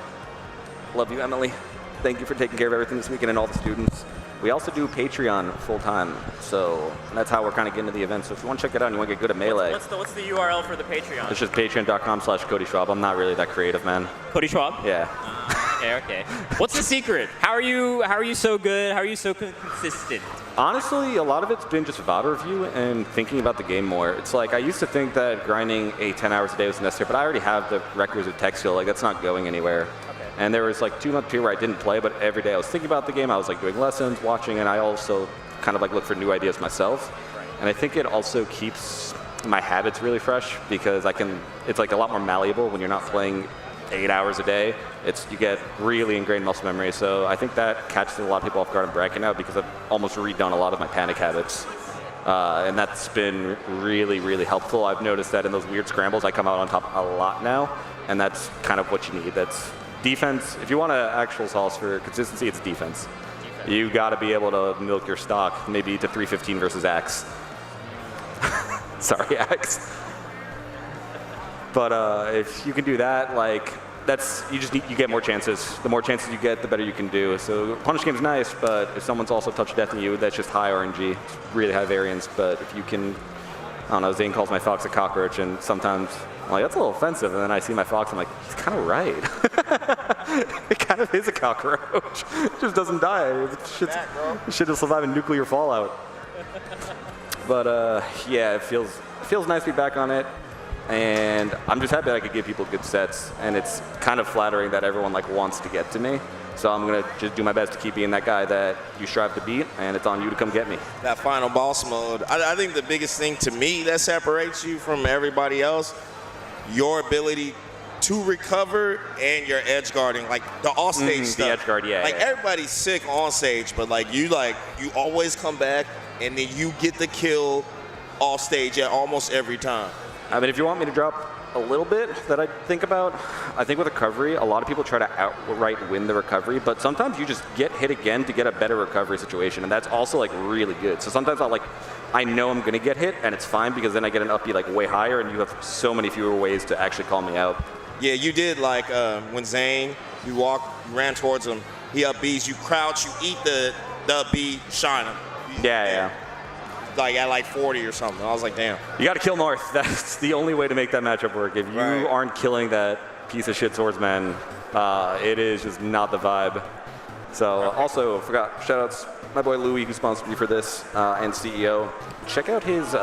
love you, Emily. Thank you for taking care of everything this weekend and all the students. We also do Patreon full time, so that's how we're kind of getting to the event. So if you want to check it out and you want to get good at Melee, What's the URL for the Patreon? it's just patreon.com/Cody Schwab. I'm not really that creative, man. Cody Schwab? Yeah. Okay. What's the secret? How are you so good? How are you so consistent? Honestly, a lot of it's been just VOD review and thinking about the game more. It's like I used to think that grinding 10 hours a day was necessary, but I already have the requisite tech skill. Like that's not going anywhere. And there was like 2 months period where I didn't play, but every day I was thinking about the game. I was like doing lessons, watching, and I also kind of like look for new ideas myself. And I think it also keeps my habits really fresh because it's like a lot more malleable when you're not playing 8 hours a day. You get really ingrained muscle memory. So I think that catches a lot of people off guard in bracket now because I've almost redone a lot of my panic habits. And that's been really, really helpful. I've noticed that in those weird scrambles, I come out on top a lot now, and that's kind of what you need. That's defense. If you want an actual sauce for consistency, it's defense. You got to be able to milk your stock, maybe to 315 versus Axe. Sorry, Axe. But if you can do that, like you get more chances. The more chances you get, the better you can do. So punish game's nice, but if someone's also touch deathing you, that's just high RNG, really high variance. But if you can, I don't know, Zain calls my fox a cockroach, and sometimes I'm like, that's a little offensive, and then I see my fox, I'm like, he's kind of right. It kind of is a cockroach. It just doesn't die. It should have survived a nuclear fallout. But yeah, it feels nice to be back on it. And I'm just happy I could give people good sets. And it's kind of flattering that everyone like wants to get to me. So I'm going to just do my best to keep being that guy that you strive to beat, and it's on you to come get me. That final boss mode, I think the biggest thing to me that separates you from everybody else, your ability to recover and your edge guarding, like the off-stage stuff. The edge guard, yeah. Like everybody's sick on stage, but like you always come back and then you get the kill off stage at almost every time. I mean, if you want me to drop a little bit that I think about, I think with recovery, a lot of people try to outright win the recovery, but sometimes you just get hit again to get a better recovery situation, and that's also like really good. So sometimes I know I'm gonna get hit, and it's fine because then I get an up B like way higher, and you have so many fewer ways to actually call me out. Yeah, you did like when Zain, you ran towards him, he up Bs, you crouch, you eat the up B, shine him. Yeah. Like at like 40 or something. I was like, damn. You got to kill North. That's the only way to make that matchup work. If you aren't killing that piece of shit swordsman, it is just not the vibe. So also forgot, shout outs, my boy Louie who sponsored me for this, and CEO. Check out his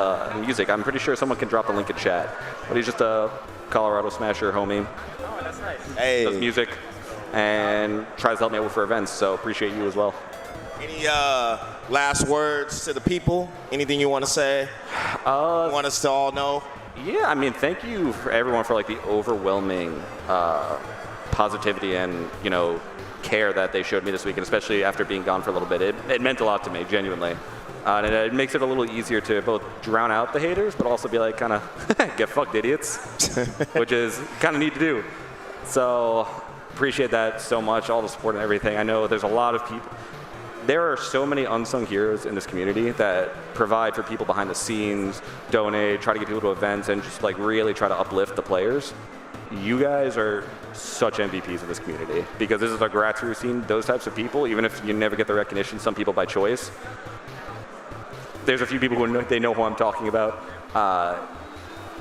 music. I'm pretty sure someone can drop the link in chat. But he's just a Colorado smasher homie. Oh, that's nice. Hey. Does music and tries to help me out for events. So appreciate you as well. Any last words to the people? Anything you want to say? Want us to all know? Yeah, I mean, thank you for everyone for like the overwhelming positivity and care that they showed me this week, and especially after being gone for a little bit. It meant a lot to me, genuinely. And it makes it a little easier to both drown out the haters, but also be like kind of get fucked, idiots, which is kind of neat to do. So appreciate that so much, all the support and everything. I know there's a lot of people. There are so many unsung heroes in this community that provide for people behind the scenes, donate, try to get people to events, and just like really try to uplift the players. You guys are such MVPs of this community because this is a grassroots scene. Those types of people, even if you never get the recognition, some people by choice. There's a few people who they know who I'm talking about.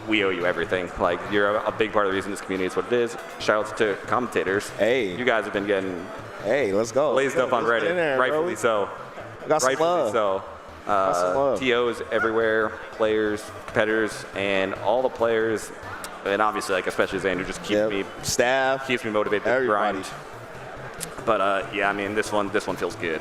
We owe you everything. Like, you're a big part of the reason this community is what it is. Shout outs to commentators. Hey. You guys have been getting let's go. Blazed up on Reddit, there, rightfully so. Got some love. So, TOs everywhere, players, competitors, and all the players, and obviously, like especially Zain, who just keeps me motivated to grind. But yeah, I mean, this one feels good.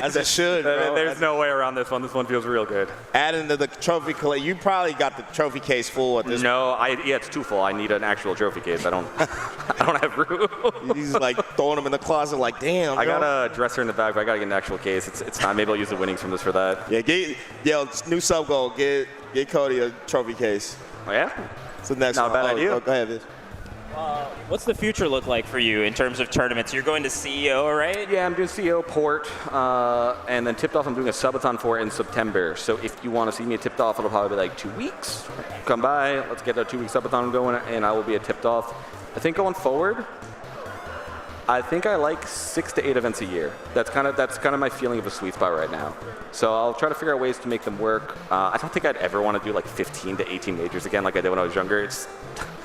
As it should, bro. There's no way around this one. This one feels real good. Adding to the trophy collection, you probably got the trophy case full at this point. Yeah, it's too full. I need an actual trophy case. I don't have room. He's like throwing them in the closet, like, damn. I got a dresser in the back, but I gotta get an actual case. It's time. Maybe I'll use the winnings from this for that. Yeah, new sub goal. Get Cody a trophy case. Oh yeah. So next Not a bad idea. Go ahead, Viz. What's the future look like for you in terms of tournaments? You're going to CEO, right? Yeah, I'm doing CEO Port, and then Tipped Off I'm doing a subathon for in September. So if you want to see me at Tipped Off, it'll probably be like 2 weeks. Come by, let's get a 2-week subathon going, and I will be at Tipped Off. I think going forward, I think I like 6 to 8 events a year. That's kind of my feeling of a sweet spot right now. So I'll try to figure out ways to make them work. I don't think I'd ever want to do like 15 to 18 majors again like I did when I was younger. It's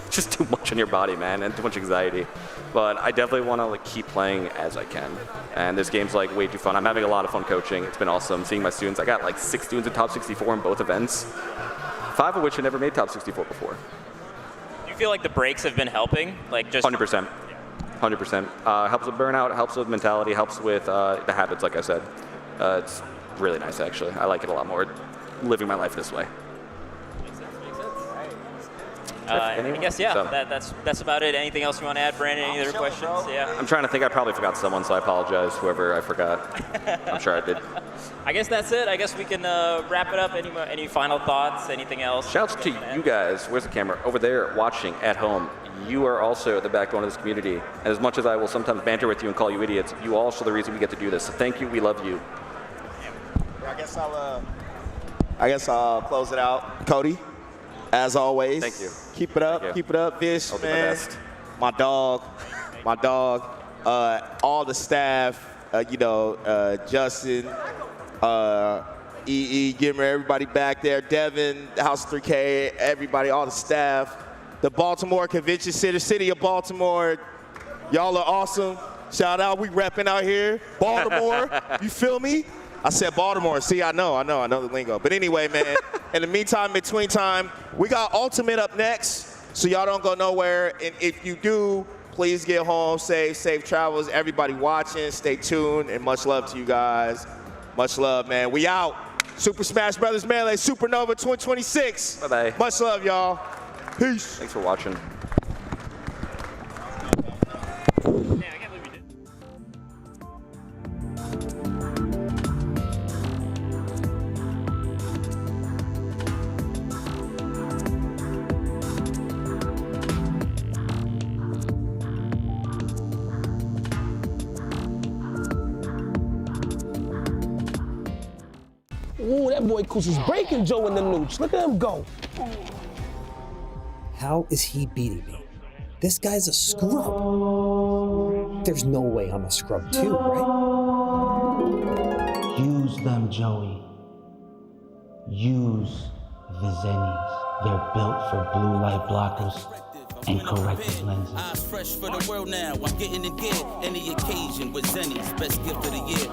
just too much on your body, man, and too much anxiety. But I definitely want to like keep playing as I can. And this game's like way too fun. I'm having a lot of fun coaching. It's been awesome seeing my students. I got like 6 students in top 64 in both events, 5 of which had never made top 64 before. Do you feel like the breaks have been helping? Like just 100%. 100%. Helps with burnout, helps with mentality, helps with the habits, like I said. It's really nice, actually. I like it a lot more, living my life this way. I guess, yeah, So- that's about it. Anything else you want to add, Brandon? Any other questions? Yeah. I'm trying to think. I probably forgot someone, so I apologize, whoever I forgot. I'm sure I did. I guess that's it. I guess we can wrap it up. Any final thoughts? Anything else? Shouts to you guys. Where's the camera? Over there, watching at home. You are also the backbone of this community. And as much as I will sometimes banter with you and call you idiots, you are also the reason we get to do this. So thank you. We love you. I guess I'll close it out. Cody, as always. Thank you. Keep it up. Thank you. Keep it up, Vish, I'll do my man. best. My dog. All the staff. Justin, Gimmer, everybody back there. Devin, House 3K, everybody, all the staff. The Baltimore Convention Center, City of Baltimore. Y'all are awesome. Shout out, we repping out here. Baltimore, you feel me? I said Baltimore. See, I know the lingo. But anyway, man, in the meantime, between time, we got Ultimate up next, so y'all don't go nowhere. And if you do, please get home safe travels. Everybody watching, stay tuned, and much love to you guys. Much love, man. We out. Super Smash Brothers Melee, Supernova 2026. Bye-bye. Much love, y'all. Peace. Thanks for watching. Ooh, that boy Coos is breaking Joe in the nooch. Look at him go. How is he beating me? This guy's a scrub. There's no way I'm a scrub too, right? Use them, Joey. Use the Zennies. They're built for blue light blockers and corrective lenses. Eyes fresh for the world now. I'm getting in gear. Any occasion with Zennies. Best gift of the year.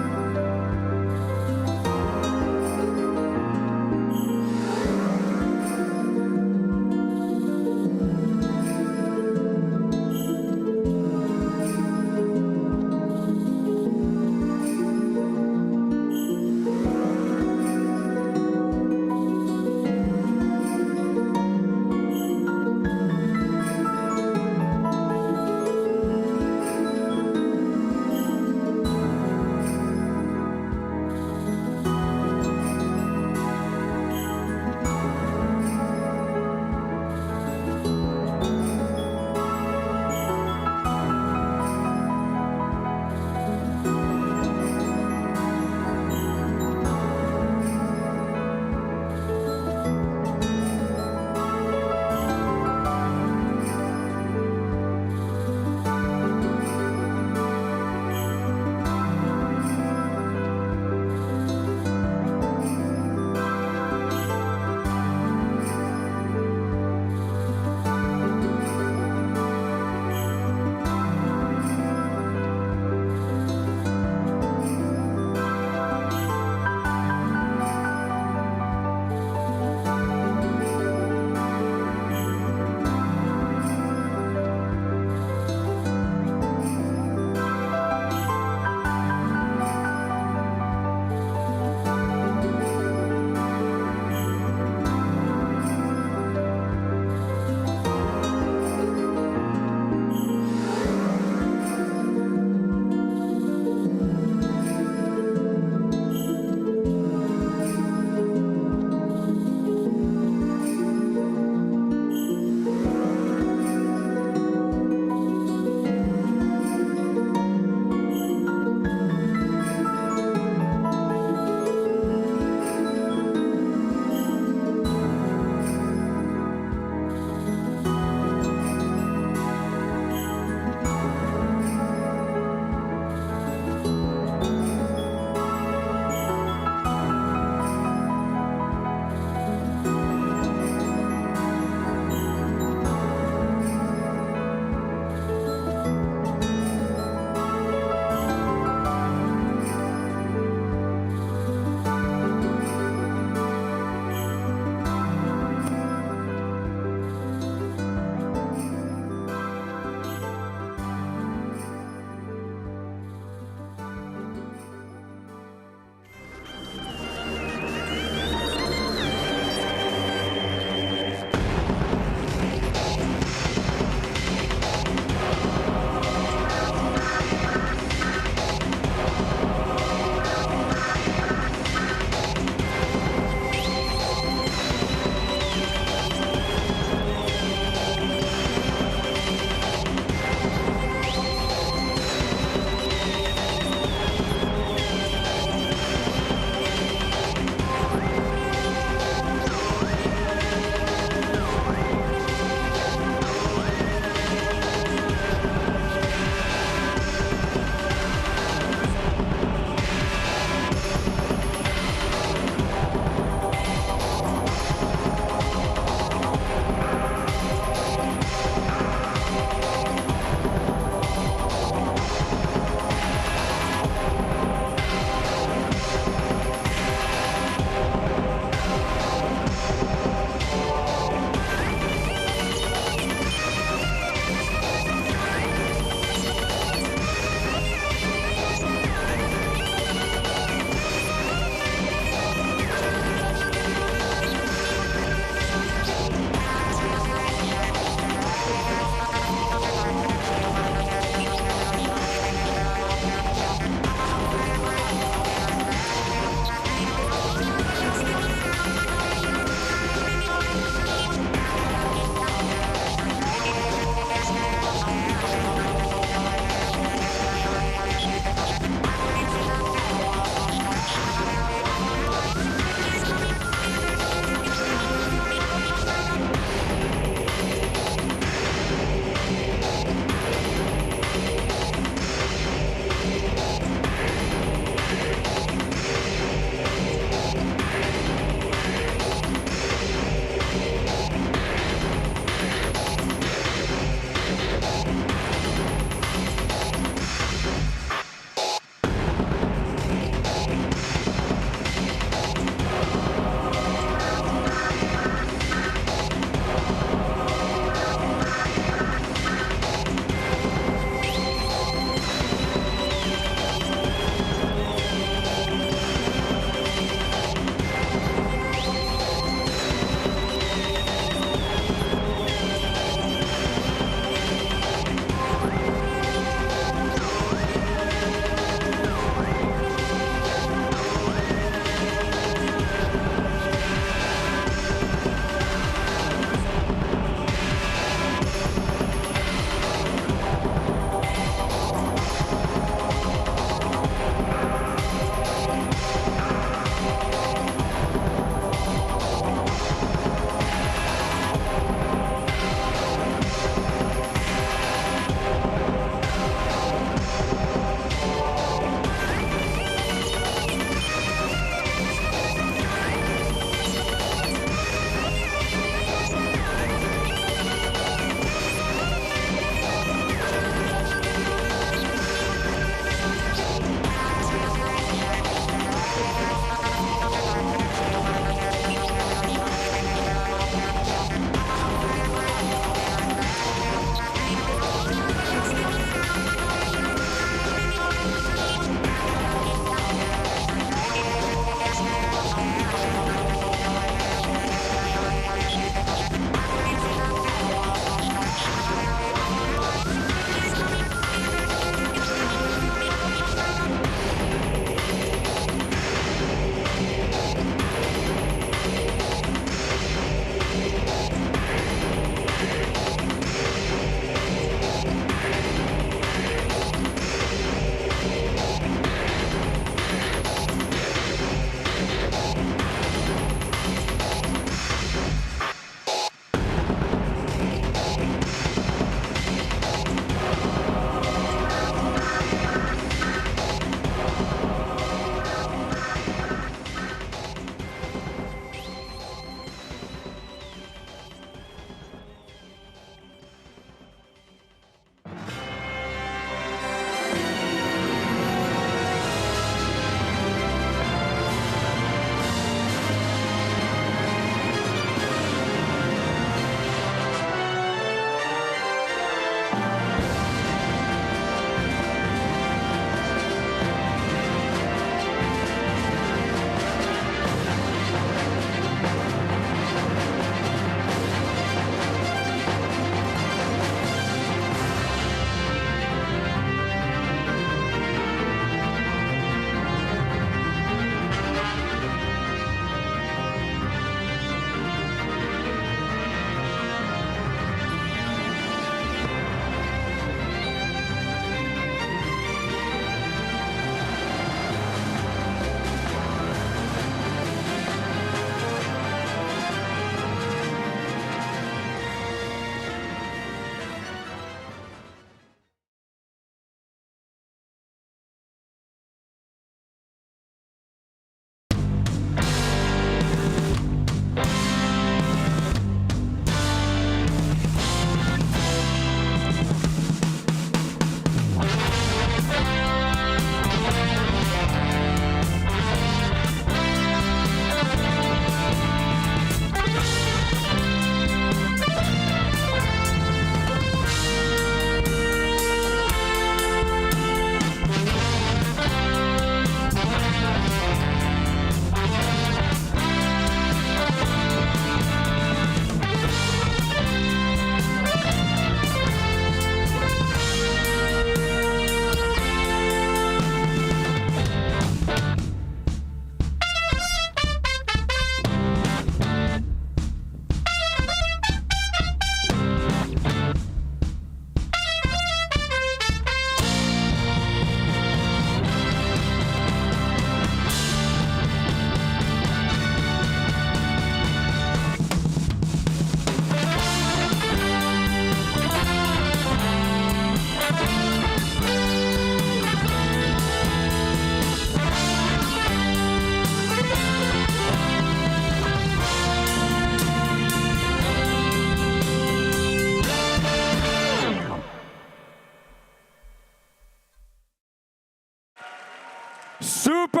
Supernova!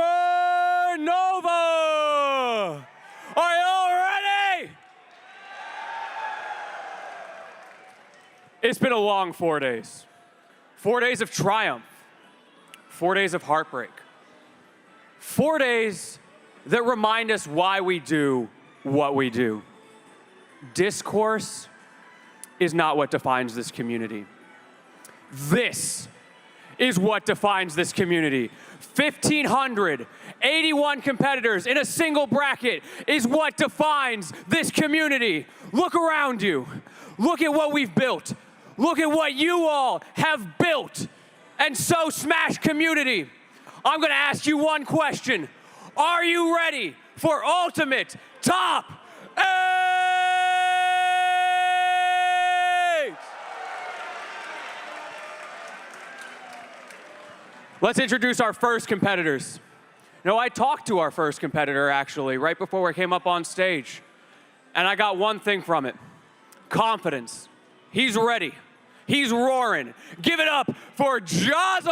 Are y'all ready? It's been a long 4 days. 4 days of triumph. 4 days of heartbreak. 4 days that remind us why we do what we do. Discourse is not what defines this community. This is what defines this community. 1,581 competitors in a single bracket is what defines this community. Look around you. Look at what we've built. Look at what you all have built. And so, Smash community, I'm gonna ask you one question. Are you ready for ultimate top 8? Let's introduce our first competitors. No, I talked to our first competitor, actually, right before we came up on stage. And I got one thing from it. Confidence. He's ready. He's roaring. Give it up for Jazo!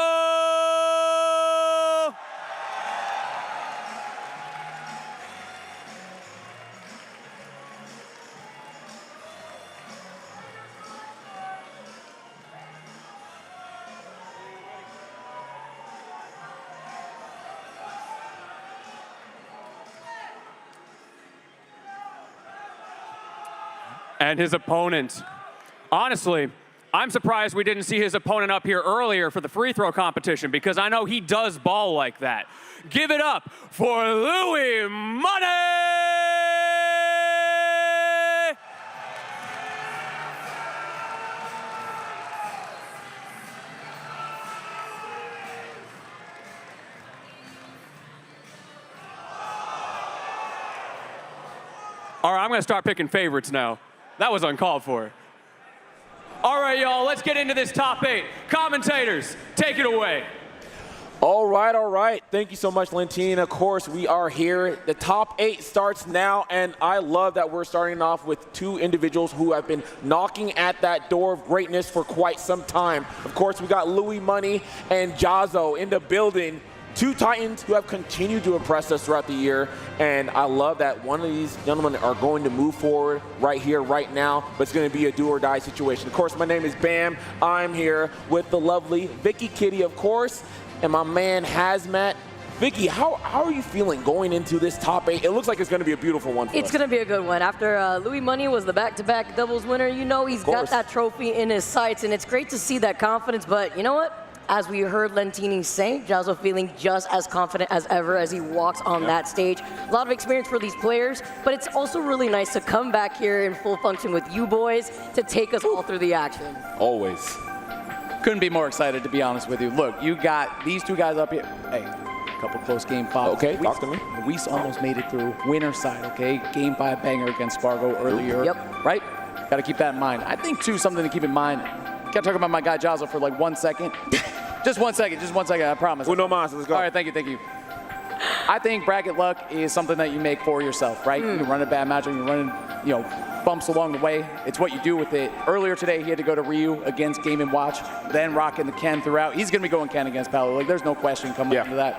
And his opponent. Honestly, I'm surprised we didn't see his opponent up here earlier for the free throw competition because I know he does ball like that. Give it up for Louis Money! All right, I'm gonna start picking favorites now. That was uncalled for. All right, y'all, let's get into this top 8. Commentators, take it away. All right, all right. Thank you so much, Lentini. Of course, we are here. The top 8 starts now, and I love that we're starting off with 2 individuals who have been knocking at that door of greatness for quite some time. Of course, we got Louis Money and Jazo in the building. 2 Titans who have continued to impress us throughout the year, and I love that one of these gentlemen are going to move forward right here, right now, but it's going to be a do or die situation. Of course, my name is Bam. I'm here with the lovely Vicky Kitty, of course, and my man Hazmat. Vicky, how are you feeling going into this top 8? It looks like it's going to be a beautiful one for It's us. going to be a good one. After Louis Money was the back-to-back doubles winner, you know he's got that trophy in his sights, and it's great to see that confidence, but you know what? As we heard Lentini say, Jazo feeling just as confident as ever as he walks on that stage. A lot of experience for these players, but it's also really nice to come back here in full function with you boys to take us all through the action. Always. Couldn't be more excited, to be honest with you. Look, you got these 2 guys up here. Hey, a couple close game 5. Okay, talk to me. Luis almost made it through winner side, okay? Game 5 banger against Spargo earlier. Yep. Right? Got to keep that in mind. I think, too, something to keep in mind. Can't talk about my guy Jazo for like 1 second. Just 1 second, I promise. Uno mas, let's go. All right, thank you. I think bracket luck is something that you make for yourself, right? You run a bad match, you're running, bumps along the way. It's what you do with it. Earlier today, he had to go to Ryu against Game & Watch, then rocking the Ken throughout. He's going to be going Ken against Paolo. Like, there's no question coming into that.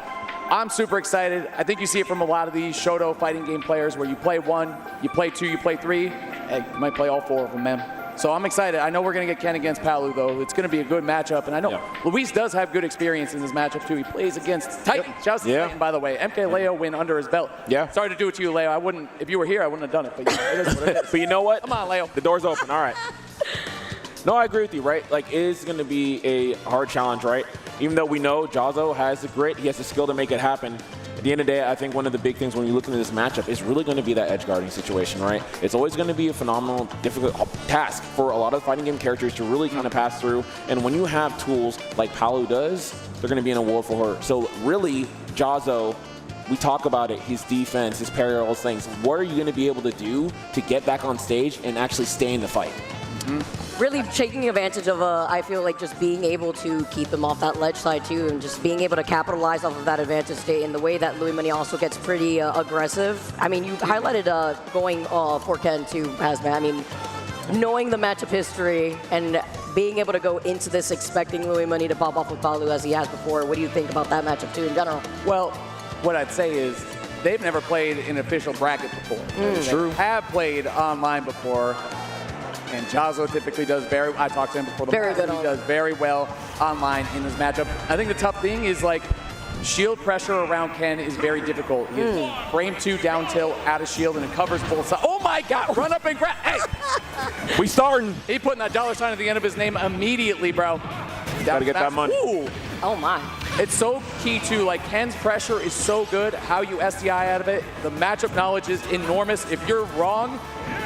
I'm super excited. I think you see it from a lot of these Shoto fighting game players where you play 1, you play 2, you play 3. Hey, you might play all 4 of them, man. So I'm excited. I know we're going to get Ken against Palu, though. It's going to be a good matchup. And I know Luis does have good experience in this matchuch, too. He plays against Titan. Shout out to Titan, by the way. MK Leo win under his belt. Sorry to do it to you, Leo. I wouldn't, if you were here, I wouldn't have done it. But it is what it is. But you know what? Come on, Leo. The door's open. All right. No, I agree with you, right? Like, it is going to be a hard challenge, right? Even though we know Jazo has the grit, he has the skill to make it happen. At the end of the day, I think one of the big things when you look into this matchup is really going to be that edge guarding situation, right? It's always going to be a phenomenal, difficult task for a lot of fighting game characters to really kind of pass through. And when you have tools like Palu does, they're going to be in a war for her. So really, Jazo, we talk about it, his defense, his parry, all those things. What are you going to be able to do to get back on stage and actually stay in the fight? Really taking advantage of, I feel like, just being able to keep them off that ledge side, too, and just being able to capitalize off of that advantage state in the way that Louis Money also gets pretty aggressive. I mean, you highlighted going for Ken, too, Hazmat. I mean, knowing the matchup history and being able to go into this expecting Louis Money to pop off with Palu as he has before. What do you think about that matchup too in general? Well, what I'd say is they've never played an official bracket before. They have played online before. And Jazo typically does I talked to him before the match. He does very well online in this matchup. I think the tough thing is like shield pressure around Ken is very difficult. He is frame 2 down tilt, out of shield, and it covers both sides. Oh my God, run up and grab. Hey! We starting. He putting that $ sign at the end of his name immediately, bro. Gotta get that money. Ooh. Oh my. It's so key too, like Ken's pressure is so good, how you SDI out of it. The matchup knowledge is enormous. If you're wrong,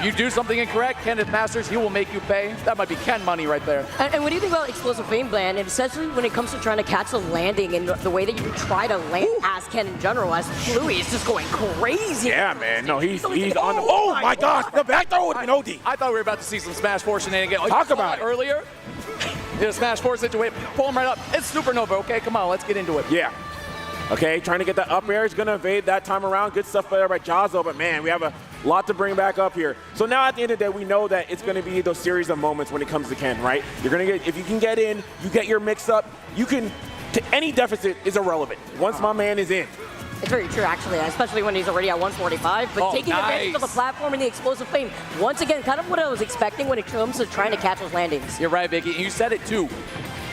you do something incorrect, Kenneth Masters, he will make you pay. That might be Ken money right there. And what do you think about Explosive Flame Blend, and especially when it comes to trying to catch the landing and the way that you try to land as Ken in general, as Louis is just going crazy. Yeah, man. No, he's on the. Oh my gosh, the back throw with an OD. I thought we were about to see some Smash 4 shenanigans. Talk about it. Earlier. In a Smash 4 situation, pull him right up. It's Supernova, okay? Come on, let's get into it. Yeah. Okay, trying to get that up air. He's going to evade that time around. Good stuff there by Jazo, but man, we have a lot to bring back up here. So now at the end of the day, we know that it's going to be those series of moments when it comes to Ken, right? You're going to get, if you can get in, you get your mix up, you can, any deficit is irrelevant once my man is in. It's very true, actually, especially when he's already at 145. But taking advantage of the platform and the explosive flame, once again, kind of what I was expecting when it comes to trying to catch those landings. You're right, Biggie. You said it too.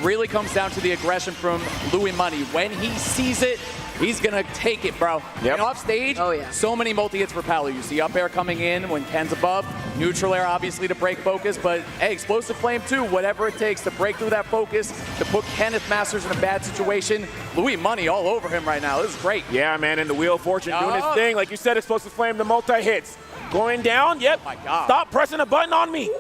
Really comes down to the aggression from Louis Money. When he sees it, he's going to take it, bro. Yep. And off stage, so many multi-hits for Palu. You see up air coming in when Ken's above, neutral air obviously to break focus, but hey, explosive flame too, whatever it takes to break through that focus, to put Kenneth Masters in a bad situation. Louis Money all over him right now. This is great. Yeah, man, and the Wheel of Fortune doing his thing. Like you said, explosive flame, the multi-hits. Going down, yep. Oh my God. Stop pressing a button on me.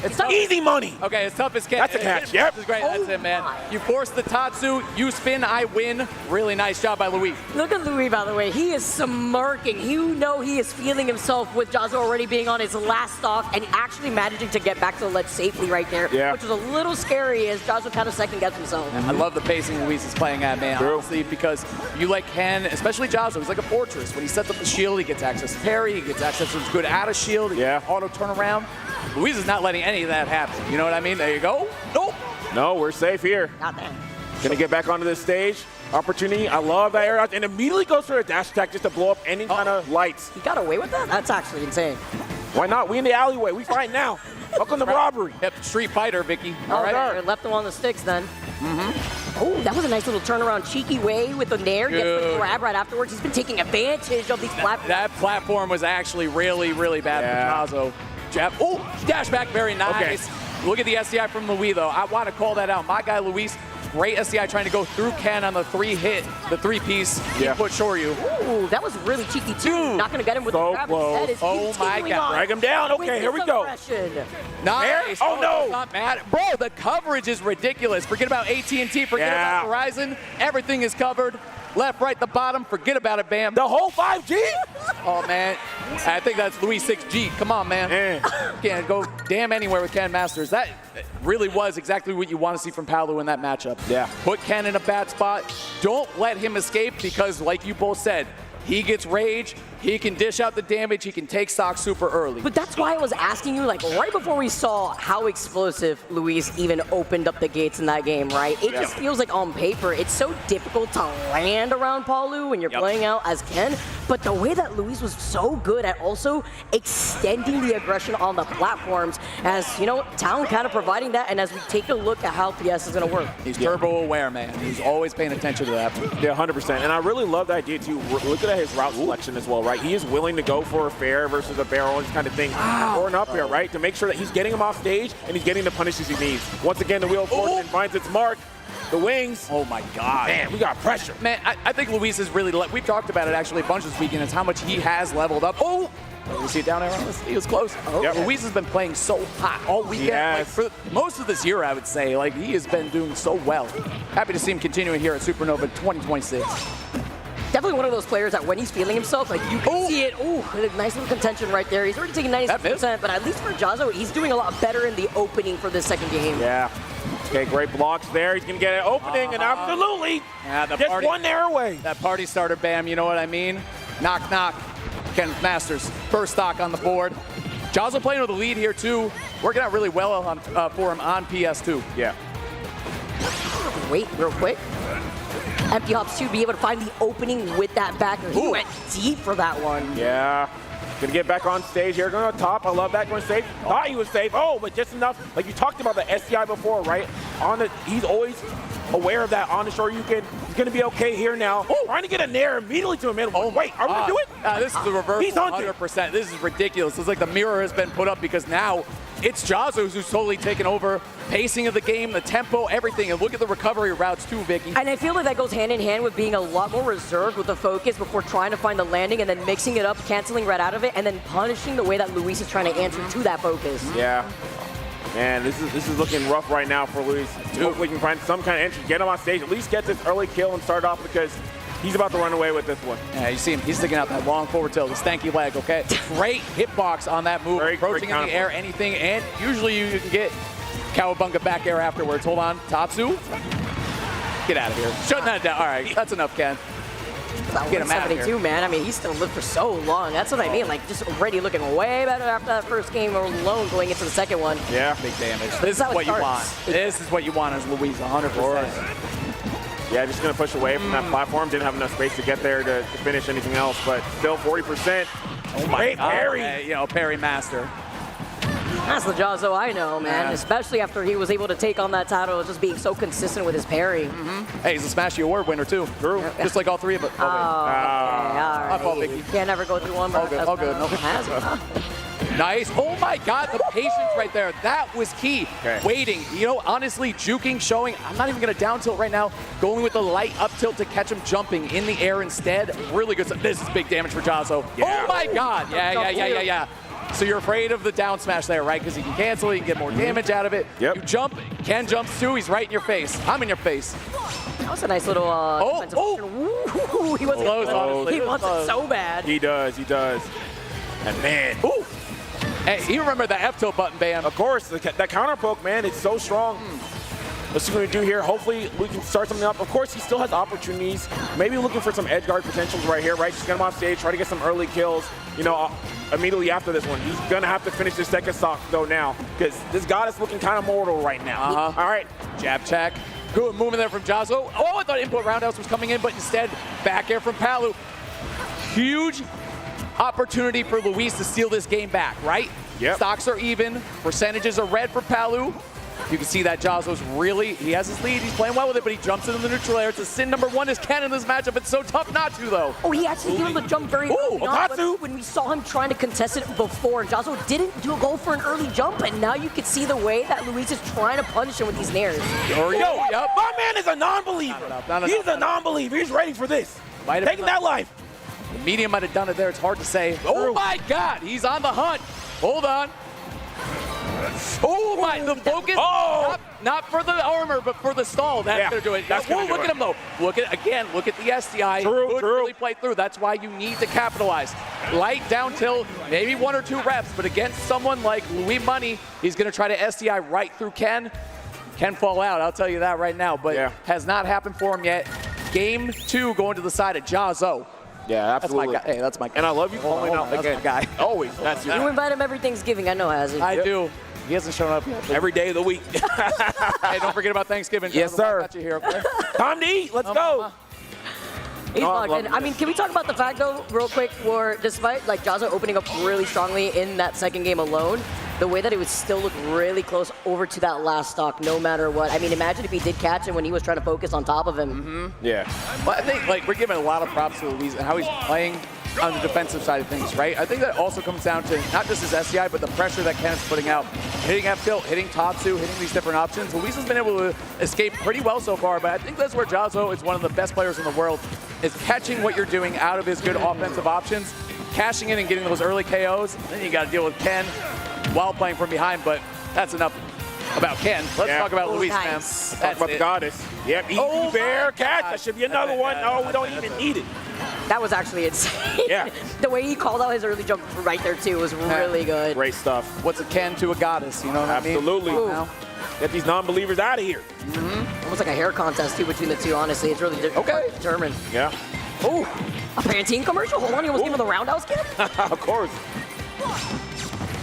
It's easy money. Okay, it's tough as Ken. That's a catch, yep. This is great, that's it, man. You force the Tatsu, you spin, I win. Really nice job by Louis. Look at Louis, by the way. He is smirking. You know he is feeling himself with Jazo already being on his last stock and actually managing to get back to the ledge safely right there, which was a little scary as Jazo kind of second-guessed himself. I love the pacing Luis is playing at, man, honestly, because you like Ken, especially Jazo, he's like a fortress. When he sets up the shield, he gets access to parry, he gets access to his good out of shield, auto turnaround. Luis is not letting any of that happen. You know what I mean? There you go. Nope. No, we're safe here. Goddamn. Gonna get back onto this stage. Opportunity. I love that air out and immediately goes for a dash attack just to blow up any kind of lights. He got away with that? That's actually insane. Why not? We in the alleyway. We fight now. Welcome to robbery. Yep, Street Fighter, Vicky. All right. Left him on the sticks then. Oh, that was a nice little turnaround, cheeky way with the nair. Gets the grab right afterwards. He's been taking advantage of these platforms. That platform was actually really, really bad for Jazo. Jab. Oh, dash back, very nice. Okay. Look at the SDI from Louis, though. I want to call that out. My guy, Luis, great SDI trying to go through Ken on the 3-hit, the 3-piece. He put Shoryu. Ooh, that was really cheeky, too. Not going to get him with the grab. Oh, my God. Drag him down. Okay, here we go. Nice. Oh, no. Not mad. Bro, the coverage is ridiculous. Forget about AT&T. Forget about Verizon. Everything is covered. Left, right, the bottom. Forget about it, Bam. The whole 5G? Oh, man. I think that's Louis 6G. Come on, man. Can't go damn anywhere with Ken Masters. That really was exactly what you want to see from Palu in that matchup. Yeah. Put Ken in a bad spot. Don't let him escape because, like you both said, he gets rage. He can dish out the damage. He can take stock super early. But that's why I was asking you, like, right before we saw how explosive Luis even opened up the gates in that game, right? It just feels like on paper, it's so difficult to land around Palu when you're playing out as Ken. But the way that Luis was so good at also extending the aggression on the platforms as, you know, Town kind of providing that. And as we take a look at how PS is going to work. He's turbo aware, man. He's always paying attention to that. Yeah, 100%. And I really love the idea, too. Look at his route selection as well, right? He is willing to go for a fair versus a barrel and this kind of thing. Or an up air, right? To make sure that he's getting him off stage and he's getting the punishes he needs. Once again, the Wheel of Fortune finds its mark. The wings. Oh, my God. Man, we got pressure. Man, I think Luis is really, we've talked about it actually a bunch this weekend. It's how much he has leveled up. Oh! You see it down there? He was close. Luis has been playing so hot all weekend. Like for most of this year, I would say. Like, he has been doing so well. Happy to see him continuing here at Supernova 2026. Definitely one of those players that when he's feeling himself, like you can see it. Ooh, nice little contention right there. He's already taking 96%, but at least for Jazo, he's doing a lot better in the opening for this second game. Yeah. Okay, great blocks there. He's going to get an opening, and absolutely, just one there away. That party starter, Bam, you know what I mean? Knock, knock. Kenneth Masters, first stock on the board. Jaws playing with the lead here too, working out really well on, for him on PS2. Yeah. Wait, real quick. Empty hops to be able to find the opening with that backer. He went deep for that one. Yeah. Gonna get back on stage here, going on top. I love that, going safe. Thought he was safe. Oh, but just enough. Like you talked about the SDI before, right? He's always aware of that on the shore. He's gonna be okay here now. Oh, trying to get a nair immediately to him. Oh, wait, are we gonna do it? This is the reverse. He's hunting. 100%. This is ridiculous. It's like the mirror has been put up because now it's Jazo who's totally taken over. Pacing of the game, the tempo, everything. And look at the recovery routes too, Vicky. And I feel like that goes hand in hand with being a lot more reserved with the focus before trying to find the landing and then mixing it up, canceling right out of it, and then punishing the way that Luis is trying to answer to that focus. Yeah. Man, this is looking rough right now for Luis. Hopefully we can find some kind of entry, get him on stage, at least get this early kill and start off because he's about to run away with this one. Yeah, you see him, he's sticking out that long forward tilt, the stanky leg, okay? Great hitbox on that move, approaching in the air, anything, and usually you can get Cowabunga back air afterwards. Hold on, Tatsu. Get out of here. Shutting that down. All right, that's enough, Ken. Get him out of here. Man. I mean, he's still lived for so long. That's what I mean. Like, just already looking way better after that first game alone going into the second one. Yeah. Big damage. This is what you want. This is what you want as Luis, 100%. Yeah, just going to push away from that platform. Didn't have enough space to get there to finish anything else, but still 40%. Oh my God. Parry. You know, parry master. That's the Jazo I know, man. Especially after he was able to take on that title, just being so consistent with his parry. Hey, he's a Smashy Award winner too. True. Just like all three of us. Oh, okay. All right. You can't ever go through one. All good. All good. No. Nice. Oh my God, the patience right there. That was key. Okay. Waiting. You know, honestly, juking, showing. I'm not even going to down tilt right now. Going with the light up tilt to catch him jumping in the air instead. Really good. This is big damage for Jazo. Yeah. Oh my God. Yeah. So you're afraid of the down smash there, right? Because you can cancel it, you can get more damage out of it. Yep. You jump, Ken jumps too, he's right in your face. I'm in your face. That was a nice little Ooh, he wasn't close. He wants it so bad. He does. And man, ooh. Hey, you remember the F-tilt button, Bam. Of course, that counter poke, man, it's so strong. Let's see what we do here. Hopefully we can start something up. Of course, he still has opportunities. Maybe looking for some edge guard potentials right here, right? Just get him off stage, try to get some early kills. You know, immediately after this one, he's gonna have to finish this second stock though now, because this god is looking kind of mortal right now. All right, jab check. Good movement there from Jazo. Oh, I thought input roundhouse was coming in, but instead back air from Palu. Huge opportunity for Luis to steal this game back, right? Yep. Stocks are even, percentages are red for Palu. You can see that Jazo's really, he has his lead, he's playing well with it, but he jumps into the neutral air. It's a sin number one is Ken in this matchup. It's so tough not to, though. Oh, he actually gave him the jump very early on, but when we saw him trying to contest it before, Jazo didn't go for an early jump, and now you can see the way that Luis is trying to punish him with these nairs. My man is a non-believer. He's a non-believer. He's ready for this. Taking that life. The medium might have done it there. It's hard to say. Oh, my God. He's on the hunt. Hold on. Oh my, the focus, not for the armor, but for the stall. That's going to do it. Look at him though. Look at the SDI. True. Really play through. That's why you need to capitalize. Light down tilt, maybe 1 or 2 reps, but against someone like Louis Money, he's going to try to SDI right through Ken. Can fall out, I'll tell you that right now, but has not happened for him yet. Game 2 going to the side of Jazo. Yeah, absolutely. That's my guy. Hey, that's my guy. And I love you calling out again. That's my guy. Always. That's you invite him every Thanksgiving. I know, has he? I do. He hasn't shown up yet. Every day of the week. Hey, don't forget about Thanksgiving. Yes, sir. Got you here, okay? Time to eat. Let's go. He's locked in. I mean, can we talk about the fact, though, real quick, where despite like Jazo opening up really strongly in that second game alone, the way that it would still look really close over to that last stock, no matter what. I mean, imagine if he did catch him when he was trying to focus on top of him. Yeah. But I think like we're giving a lot of props to Luis and how he's playing on the defensive side of things, right? I think that also comes down to not just his SDI, but the pressure that Ken is putting out. Hitting F-tilt, hitting Tatsu, hitting these different options. Luis has been able to escape pretty well so far, but I think that's where Jazo is one of the best players in the world, is catching what you're doing out of his good offensive options, cashing in and getting those early KOs. Then you got to deal with Ken while playing from behind, but that's enough about Ken. Let's talk about Luis, man. Talk about the goddess. Yep, easy bear catch. That should be another one. No, we don't even need it. That was actually insane. Yeah. The way he called out his early jump right there, too, was really good. Great stuff. What's a Ken to a goddess, you know what I mean? Absolutely. Get these non-believers out of here. Almost like a hair contest, too, between the two, honestly. It's really determined. Yeah. Oh, a Pantene commercial? Hold on, you almost gave him the roundhouse kick? Of course.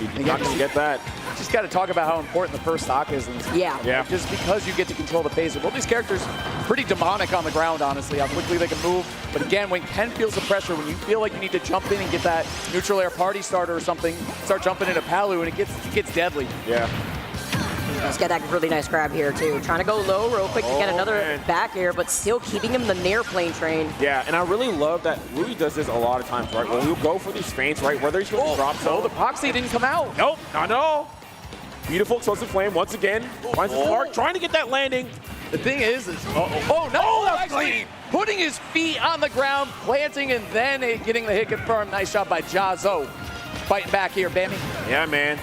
You're not going to get that. Just got to talk about how important the first stock is. Yeah. Just because you get to control the pace of all these characters, pretty demonic on the ground, honestly, how quickly they can move. But again, when Ken feels the pressure, when you feel like you need to jump in and get that neutral air party starter or something, start jumping into Palu, and it gets deadly. Yeah. Let's get that really nice grab here, too. Trying to go low real quick to get another back air, but still keeping him the near plane train. Yeah, and I really love that Louis does this a lot of times, right? When we go for these feints, right? Whether he's going to drop the proxy didn't come out. Nope, not at all. Beautiful explosive flame once again. Finds his mark, trying to get that landing. The thing is oh no, that's clean. Putting his feet on the ground, planting, and then getting the hit confirmed. Nice shot by Jazo. Fighting back here, Bammy. Yeah, man.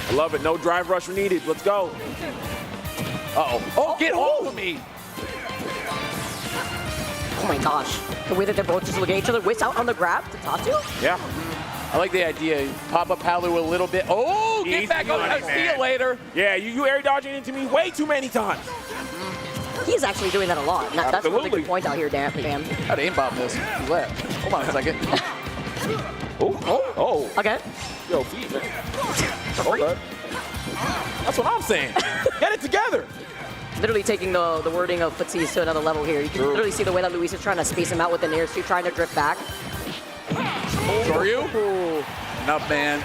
I love it. No drive rush needed. Let's go. Oh, get off of me. Oh my gosh. The way that they're both just looking at each other. Whiz out on the grab to Tatsu. Yeah. I like the idea. You pop up Palu a little bit. Oh, get back up. I'll see you later. Yeah, you air dodging into me way too many times. He's actually doing that a lot. That's a really good point out here, Dan. How to aimbot this? Who's that? Hold on a second. Oh. Okay. Yo, feet, man. Hold up. That's what I'm saying. Get it together. Literally taking the wording of footsies to another level here. You can literally see the way that Luis is trying to space him out with the nair, so trying to drift back. Shoryu? Enough, man.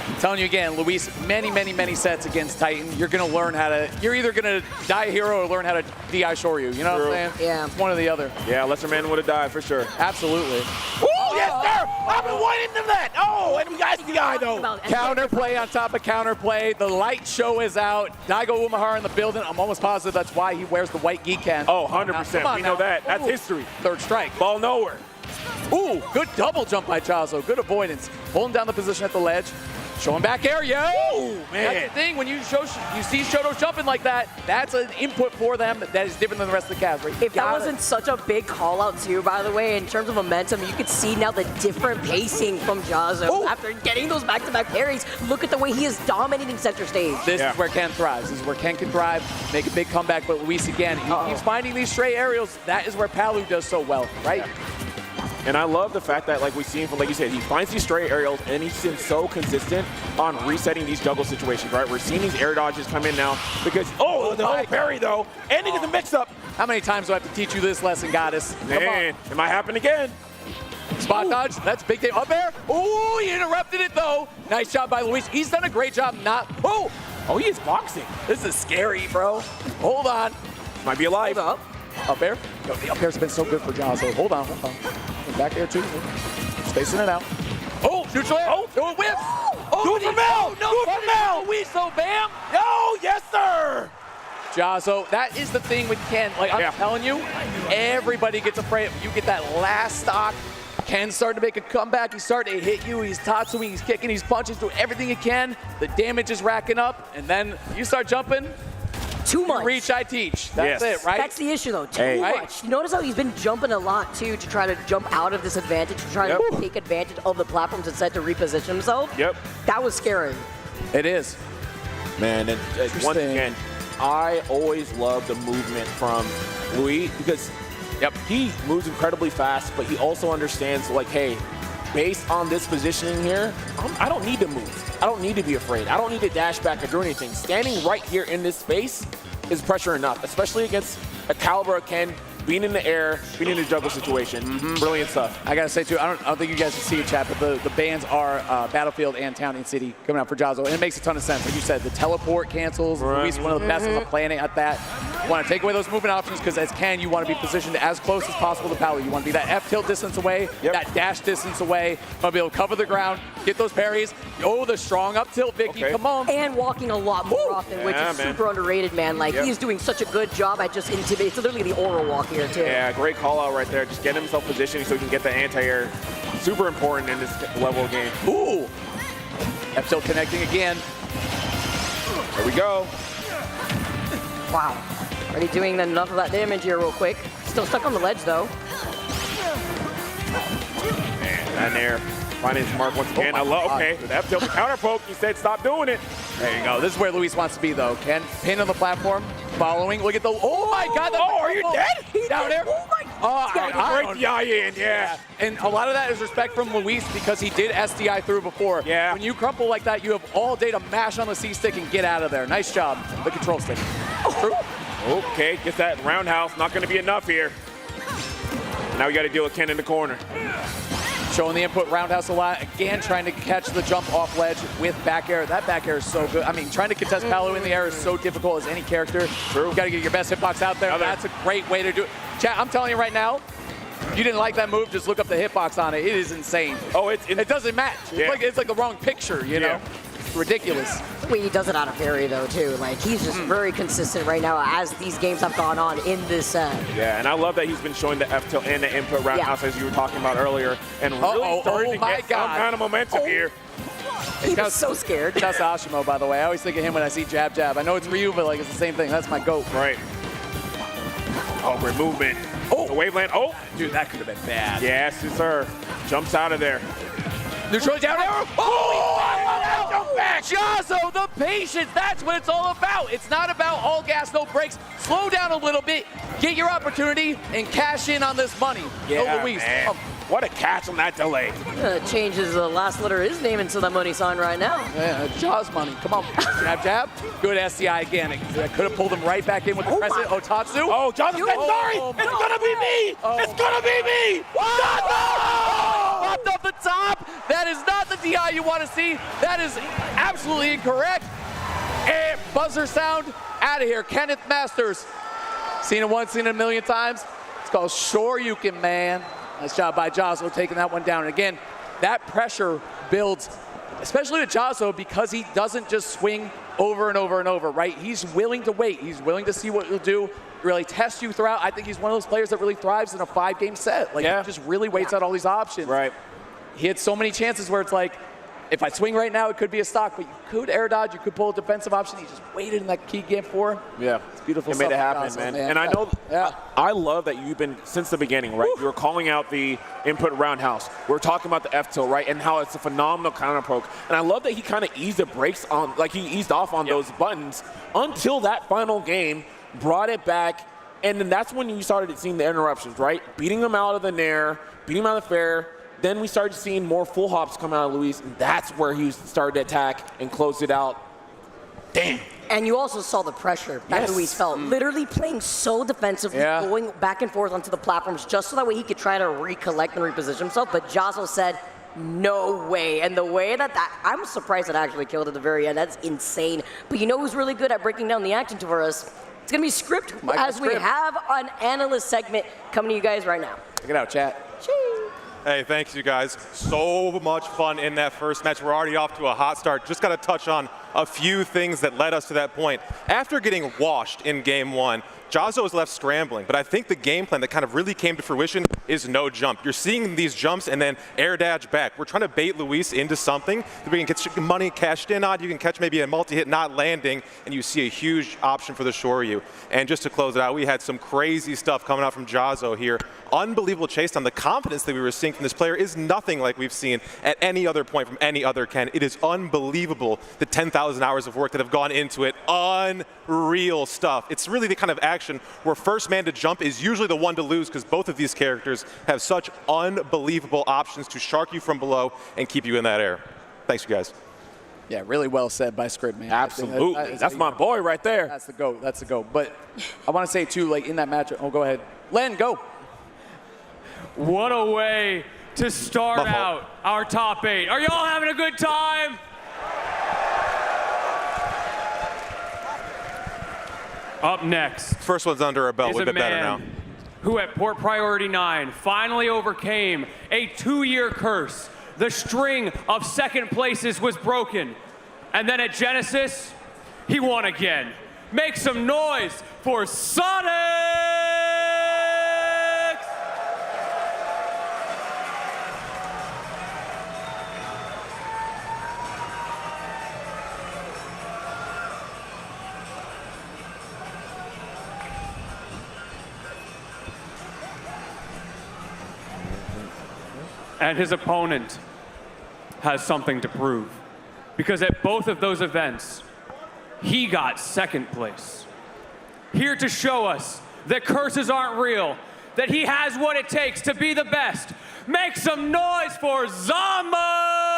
I'm telling you again, Luis, many sets against Titan. You're going to learn how to, you're either going to die a hero or learn how to DI Shoryu. You know what I'm saying? Yeah. It's one or the other. Yeah, lesser man would have died for sure. Absolutely. Oh, yes, sir! I've been wanting to that. Oh, and we got the guy, though. Counterplay on top of counterplay. The light show is out. Daigo Umahara in the building. I'm almost positive that's why he wears the white Geekan. Oh, 100%. We know that. That's history. Third strike. Ball nowhere. Ooh, good double jump by Chazo. Good avoidance. Holding down the position at the ledge. Showing back air, yeah. Ooh, man. That's the thing, when you see Shoto jumping like that, that's an input for them that is different than the rest of the Cavs. Right? If that wasn't such a big call out too, by the way, in terms of momentum, you could see now the different pacing from Jazo. After getting those back-to-back parries, look at the way he is dominating center stage. This is where Ken thrives. This is where Ken can thrive, make a big comeback, but Luis again, he's finding these stray aerials. That is where Palu does so well, right? And I love the fact that, like we see him, like you said, he finds these stray aerials, and he's been so consistent on resetting these juggle situations, right? We're seeing these air dodges come in now because, the whole parry, though, and he gets a mix-up. How many times do I have to teach you this lesson, Goddess? Man, it might happen again. Spot dodge, that's big day. Up air. Ooh, he interrupted it, though. Nice job by Luis. He's done a great job not. Oh, he is boxing. This is scary, bro. Hold on. Might be alive. Hold up. Up air. Yo, the up air's been so good for Jazo. Hold on. Back there, too. Spacing it out. Oh, neutral air. Oh, whip. Do it for Mel. No, do it for Mel. Luis, so bam. Oh, yes, sir. Jazo, that is the thing with Ken. Like, I'm telling you, everybody gets afraid. You get that last stock. Ken's starting to make a comeback. He's starting to hit you. He's tatsuing, he's kicking, he's punching, doing everything he can. The damage is racking up, and then you start jumping. Too much. You reach, I teach. That's it, right? That's the issue, though. Too much. You notice how he's been jumping a lot, too, to try to jump out of this advantage, to try to take advantage of the platforms instead to reposition himself. Yep. That was scary. It is. Man, and once again, I always love the movement from Louis because he moves incredibly fast, but he also understands, like, hey, based on this positioning here, I don't need to move. I don't need to be afraid. I don't need to dash back or do anything. Standing right here in this space is pressure enough, especially against a caliber of Ken, being in the air, being in a juggle situation. Brilliant stuff. I gotta say too, I don't think you guys can see it, chat, but the bands are Battlefield and Town and City coming out for Jazo, and it makes a ton of sense. Like you said, the teleport cancels. Luis, one of the best on the planet at that. You want to take away those movement options because as Ken, you want to be positioned as close as possible to Palu. You want to be that F-tilt distance away, that dash distance away. You want to be able to cover the ground, get those parries. Oh, the strong up tilt, Vicky, come on. And walking a lot more often, which is super underrated, man. Like, he's doing such a good job at just intimidating. It's literally the aura walk here, too. Yeah, great call out right there. Just get himself positioning so he can get the anti-air. Super important in this level of game. Ooh! F-tilt connecting again. There we go. Wow. Already doing enough of that damage here real quick. Still stuck on the ledge, though. Man, that nair. Finding his mark once again. With F-tilt, the counter poke, he said stop doing it. There you go. This is where Luis wants to be, though. Ken, pin on the platform, following. Look at the, oh my God. Are you dead? He's down there. Break the eye in, yeah. And a lot of that is respect from Luis because he did SDI through before. Yeah. When you crumple like that, you have all day to mash on the C-stick and get out of there. Nice job, the control stick. Okay, gets that roundhouse. Not going to be enough here. Now we got to deal with Ken in the corner. Showing the input roundhouse a lot. Again, trying to catch the jump off ledge with back air. That back air is so good. I mean, trying to contest Paolo in the air is so difficult as any character. True. You got to get your best hitbox out there. That's a great way to do it. Chat, I'm telling you right now, if you didn't like that move, just look up the hitbox on it. It is insane. Oh, it doesn't match. Yeah. It's like the wrong picture, you know? It's ridiculous. The way he does it out of parry, though, too. Like, he's just very consistent right now as these games have gone on in this set. Yeah, and I love that he's been showing the F tilt and the input roundhouse as you were talking about earlier, and really starting to get some kind of momentum here. He was so scared. That's Ashimo, by the way. I always think of him when I see jab, jab. I know it's Ryu, but like it's the same thing. That's my GOAT. Right. Oh, great movement. Oh, the waveland. Oh, dude, that could have been bad. Yes, sir. Jumps out of there. Neutral down arrow. Jazzo, the patience. That's what it's all about. It's not about all gas, no brakes. Slow down a little bit, get your opportunity, and cash in on this money. Yeah, Luis. man. What a catch on that delay. Changes the last letter of his name into that money sign right now. Yeah, Jaws money. Come on. Jab, jab. Good SDI again. I could have pulled him right back in with the crescent. Otatsu. Oh, Jaws is dead. Sorry. It's going to be me. It's going to be me. Popped off the top. That is not the DI you want to see. That is absolutely incorrect. And buzzer sound out of here. Kenneth Masters. Seen it once, seen it a million times. It's called Sure You Can, man. Nice job by Jazzo taking that one down. And again, that pressure builds, especially with Jazzo, because he doesn't just swing over and over and over, right? He's willing to wait. He's willing to see what he'll do, really test you throughout. I think he's one of those players that really thrives in a 5-game set. Like, he just really waits out all these options. Right. He had so many chances where it's like, if I swing right now, it could be a stock, but you could air dodge, you could pull a defensive option. He just waited in that key game 4. Yeah. It's beautiful It stuff. made it happen, man. And I know, I love that you've been, since the beginning, right? You were calling out the input roundhouse. We're talking about the F-tilt, right? And how it's a phenomenal counter poke. And I love that he kind of eased the brakes on, like he eased off on those buttons until that final game, brought it back. And then that's when you started seeing the interruptions, right? Beating him out of the nair, beating him out of the fair. Then we started seeing more full hops come out of Luis, and that's where he started to attack and closed it out. Damn. And you also saw the pressure that Luis felt. Literally playing so defensively, going back and forth onto the platforms just so that way he could try to recollect and reposition himself. But Jazzo said, no way. And the way that I'm surprised it actually killed at the very end. That's insane. But you know who's really good at breaking down the action for us? It's going to be Script, as we have an analyst segment coming to you guys right now. Check it out, chat. Hey, thanks, you guys. So much fun in that first match. We're already off to a hot start. Just got to touch on a few things that led us to that point. After getting washed in game 1, Jazzo was left scrambling, but I think the game plan that kind of really came to fruition is no jump. You're seeing these jumps and then air dash back. We're trying to bait Luis into something that we can get money cashed in on. You can catch maybe a multi-hit not landing, and you see a huge option for the Shoryu. And just to close it out, we had some crazy stuff coming out from Jazzo here. Unbelievable chase down. The confidence that we were seeing from this player is nothing like we've seen at any other point from any other Ken. It is unbelievable, the 10,000 hours of work that have gone into it. Unreal stuff. It's really the kind of action where first man to jump is usually the one to lose because both of these characters have such unbelievable options to shark you from below and keep you in that air. Thanks, you guys. Yeah, really well said by Script, man. Absolutely. That's my boy right there. That's the GOAT. That's the GOAT. But I want to say, too, like in that match, go ahead. Len, go. What a way to start out our top 8. Are y'all having a good time? Up next. First one's under our belt. We're a bit better now. Who at Port Priority 9 finally overcame a 2-year curse. The string of second places was broken. And then at Genesis, he won again. Make some noise for Sonix! And his opponent has something to prove. Because at both of those events, he got second place. Here to show us that curses aren't real, that he has what it takes to be the best. Make some noise for Zomba!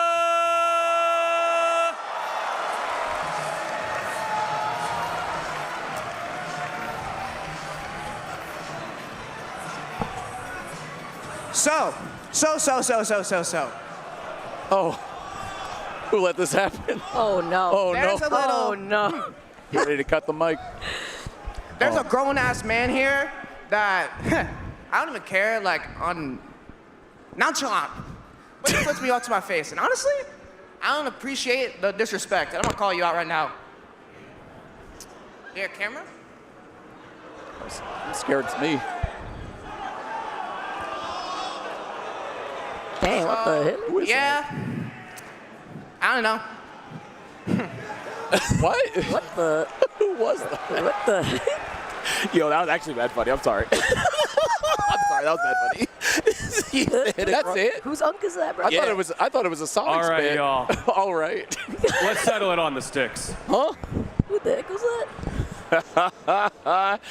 So. Oh, who let this happen? Oh no. Oh There's no. a little. Oh no. Get ready to cut the mic. There's a grown-ass man here that I don't even care, like, on nonchalant. But he puts me up to my face. And honestly, I don't appreciate the disrespect. And I'm gonna call you out right now. Here, camera? I'm scared it's me. Damn, what the hell? Who is Yeah. I don't know. What? What the? Who was that? What the? Yo, that was actually bad funny. I'm sorry. I'm sorry, that was bad funny. That's it? Whose unk is that, bro? I thought it was a Sonix All right, bit. y'all. All right. Let's settle it on the sticks. Huh? Who the heck was that?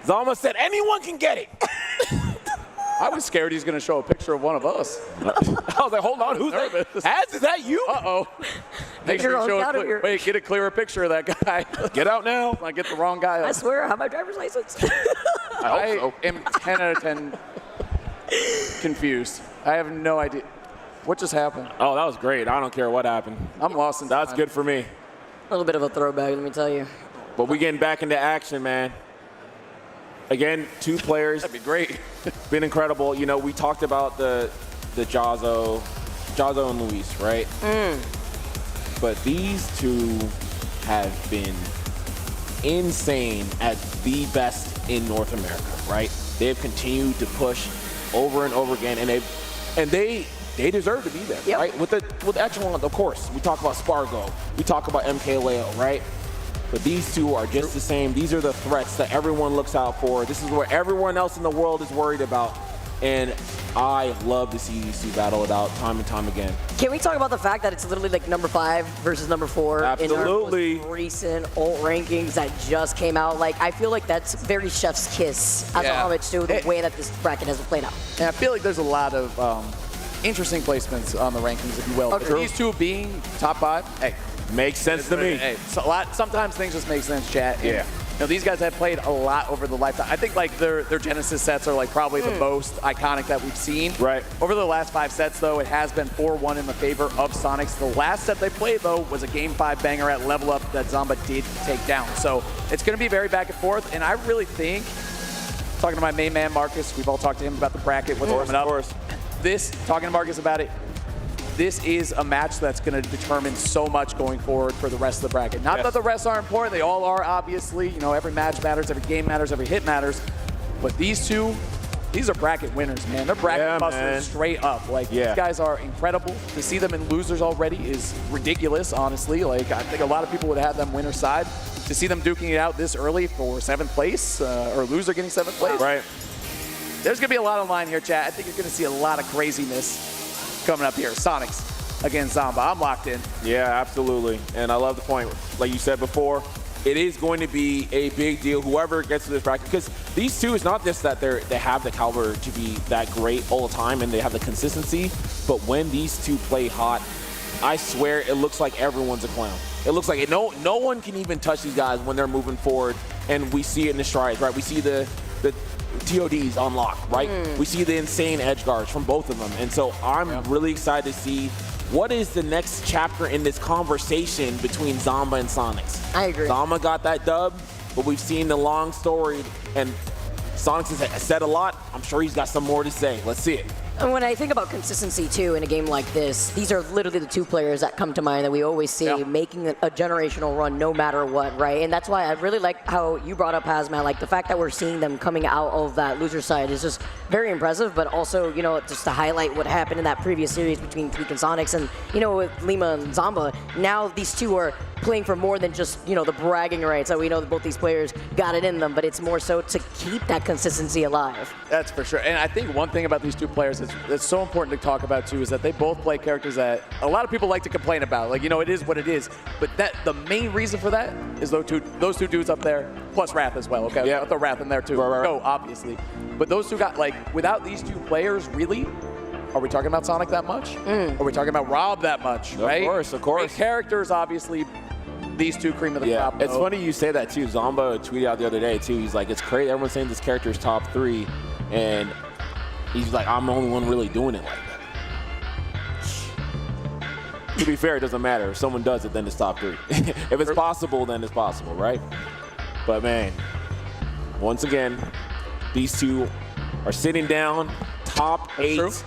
Zomba said anyone can get it. I was scared he's going to show a picture of one of us. I was like, hold on, who's that? Is that you? Uh-oh. Make sure you show wait, get a clearer picture of that guy. Get out now. I get the wrong guy. I swear, I have my driver's license. I am 10 out of 10 confused. I have no idea. What just happened? Oh, that was great. I don't care what happened. I'm lost in That's time. good for me. A little bit of a throwback, let me tell you. But we getting back into action, man. Again, 2 players. That'd be great. Been incredible. You know, we talked about the Jazo and Luis, right? But these 2 have been insane at the best in North America, right? They have continued to push over and over again, and they deserve to be there, right? With Echelon, of course. We talk about Spargo. We talk about MKLeo, right? But these 2 are just the same. These are the threats that everyone looks out for. This is what everyone else in the world is worried about. And I love to see these 2 battle it out time and time again. Can we talk about the fact that it's literally like number 5 versus number 4 Absolutely. in our most recent ult rankings that just came out? Like, I feel like that's very chef's kiss as a homage to the way that this bracket has played out. And I feel like there's a lot of interesting placements on the rankings, if you will. Okay. But these 2 being top 5, hey. Makes sense to me. Hey, sometimes things just make sense, chat. And, Yeah. you know, these guys have played a lot over the lifetime. I think like their Genesis sets are like probably the most iconic that we've seen. Right. Over the last 5 sets, though, it has been 4-1 in the favor of Sonix. The last set they played, though, was a Game 5 banger at level up that Zomba did take down. So it's going to be very back and forth. And I really think, talking to my main man, Marcus, we've all talked to him about the bracket, what's coming up. Talking to Marcus about it, this is a match that's going to determine so much going forward for the rest of the bracket. Not that the rest are important. They all are, obviously. You know, every match matters, every game matters, every hit matters. But these 2, these are bracket winners, man. They're bracket busters straight up. Like, these guys are incredible. To see them in losers already is ridiculous, honestly. Like, I think a lot of people would have them winner side. To see them duking it out this early for 7th place, or loser getting 7th place. Right. There's going to be a lot on line here, chat. I think you're going to see a lot of craziness coming up here. Sonix against Zomba. I'm locked in. Yeah, absolutely. And I love the point. Like you said before, it is going to be a big deal, whoever gets to this bracket. Because these 2, it's not just that they have the caliber to be that great all the time and they have the consistency, but when these 2 play hot, I swear it looks like everyone's a clown. It looks like no one can even touch these guys when they're moving forward, and we see it in the strides, right? We see the TODs unlock, right? We see the insane edge guards from both of them. And so I'm really excited to see what is the next chapter in this conversation between Zomba and Sonix. I agree. Zomba got that dub, but we've seen the long story, and Sonix has said a lot. I'm sure he's got some more to say. Let's see it. And when I think about consistency, too, in a game like this, these are literally the 2 players that come to mind that we always see making a generational run no matter what, right? And that's why I really like how you brought up Hazmat. Like, the fact that we're seeing them coming out of that loser side is just very impressive, but also, you know, just to highlight what happened in that previous series between Tweek and Sonix and, you know, with Lima and Zomba, now these 2 are playing for more than just, you know, the bragging rights. So we know that both these players got it in them, but it's more so to keep that consistency alive. That's for sure. And I think one thing about these 2 players is that's so important to talk about too is that they both play characters that a lot of people like to complain about. Like, you know, it is what it is. But the main reason for that is those two dudes up there, plus Wrath as well. Okay, I'll throw Wrath in there too. No, obviously. But those two got, like, without these two players, really, are we talking about Sonic that much? Are we talking about Rob that much? Right? Of course. Great characters, obviously. These two cream of the crop. It's funny you say that too. Zomba tweeted out the other day too. He's like, it's crazy. Everyone's saying this character is top 3, and he's like, I'm the only one really doing it like that. To be fair, it doesn't matter. If someone does it, then it's top 3. If it's possible, then it's possible, right? But man, once again, these two are sitting down, top 8.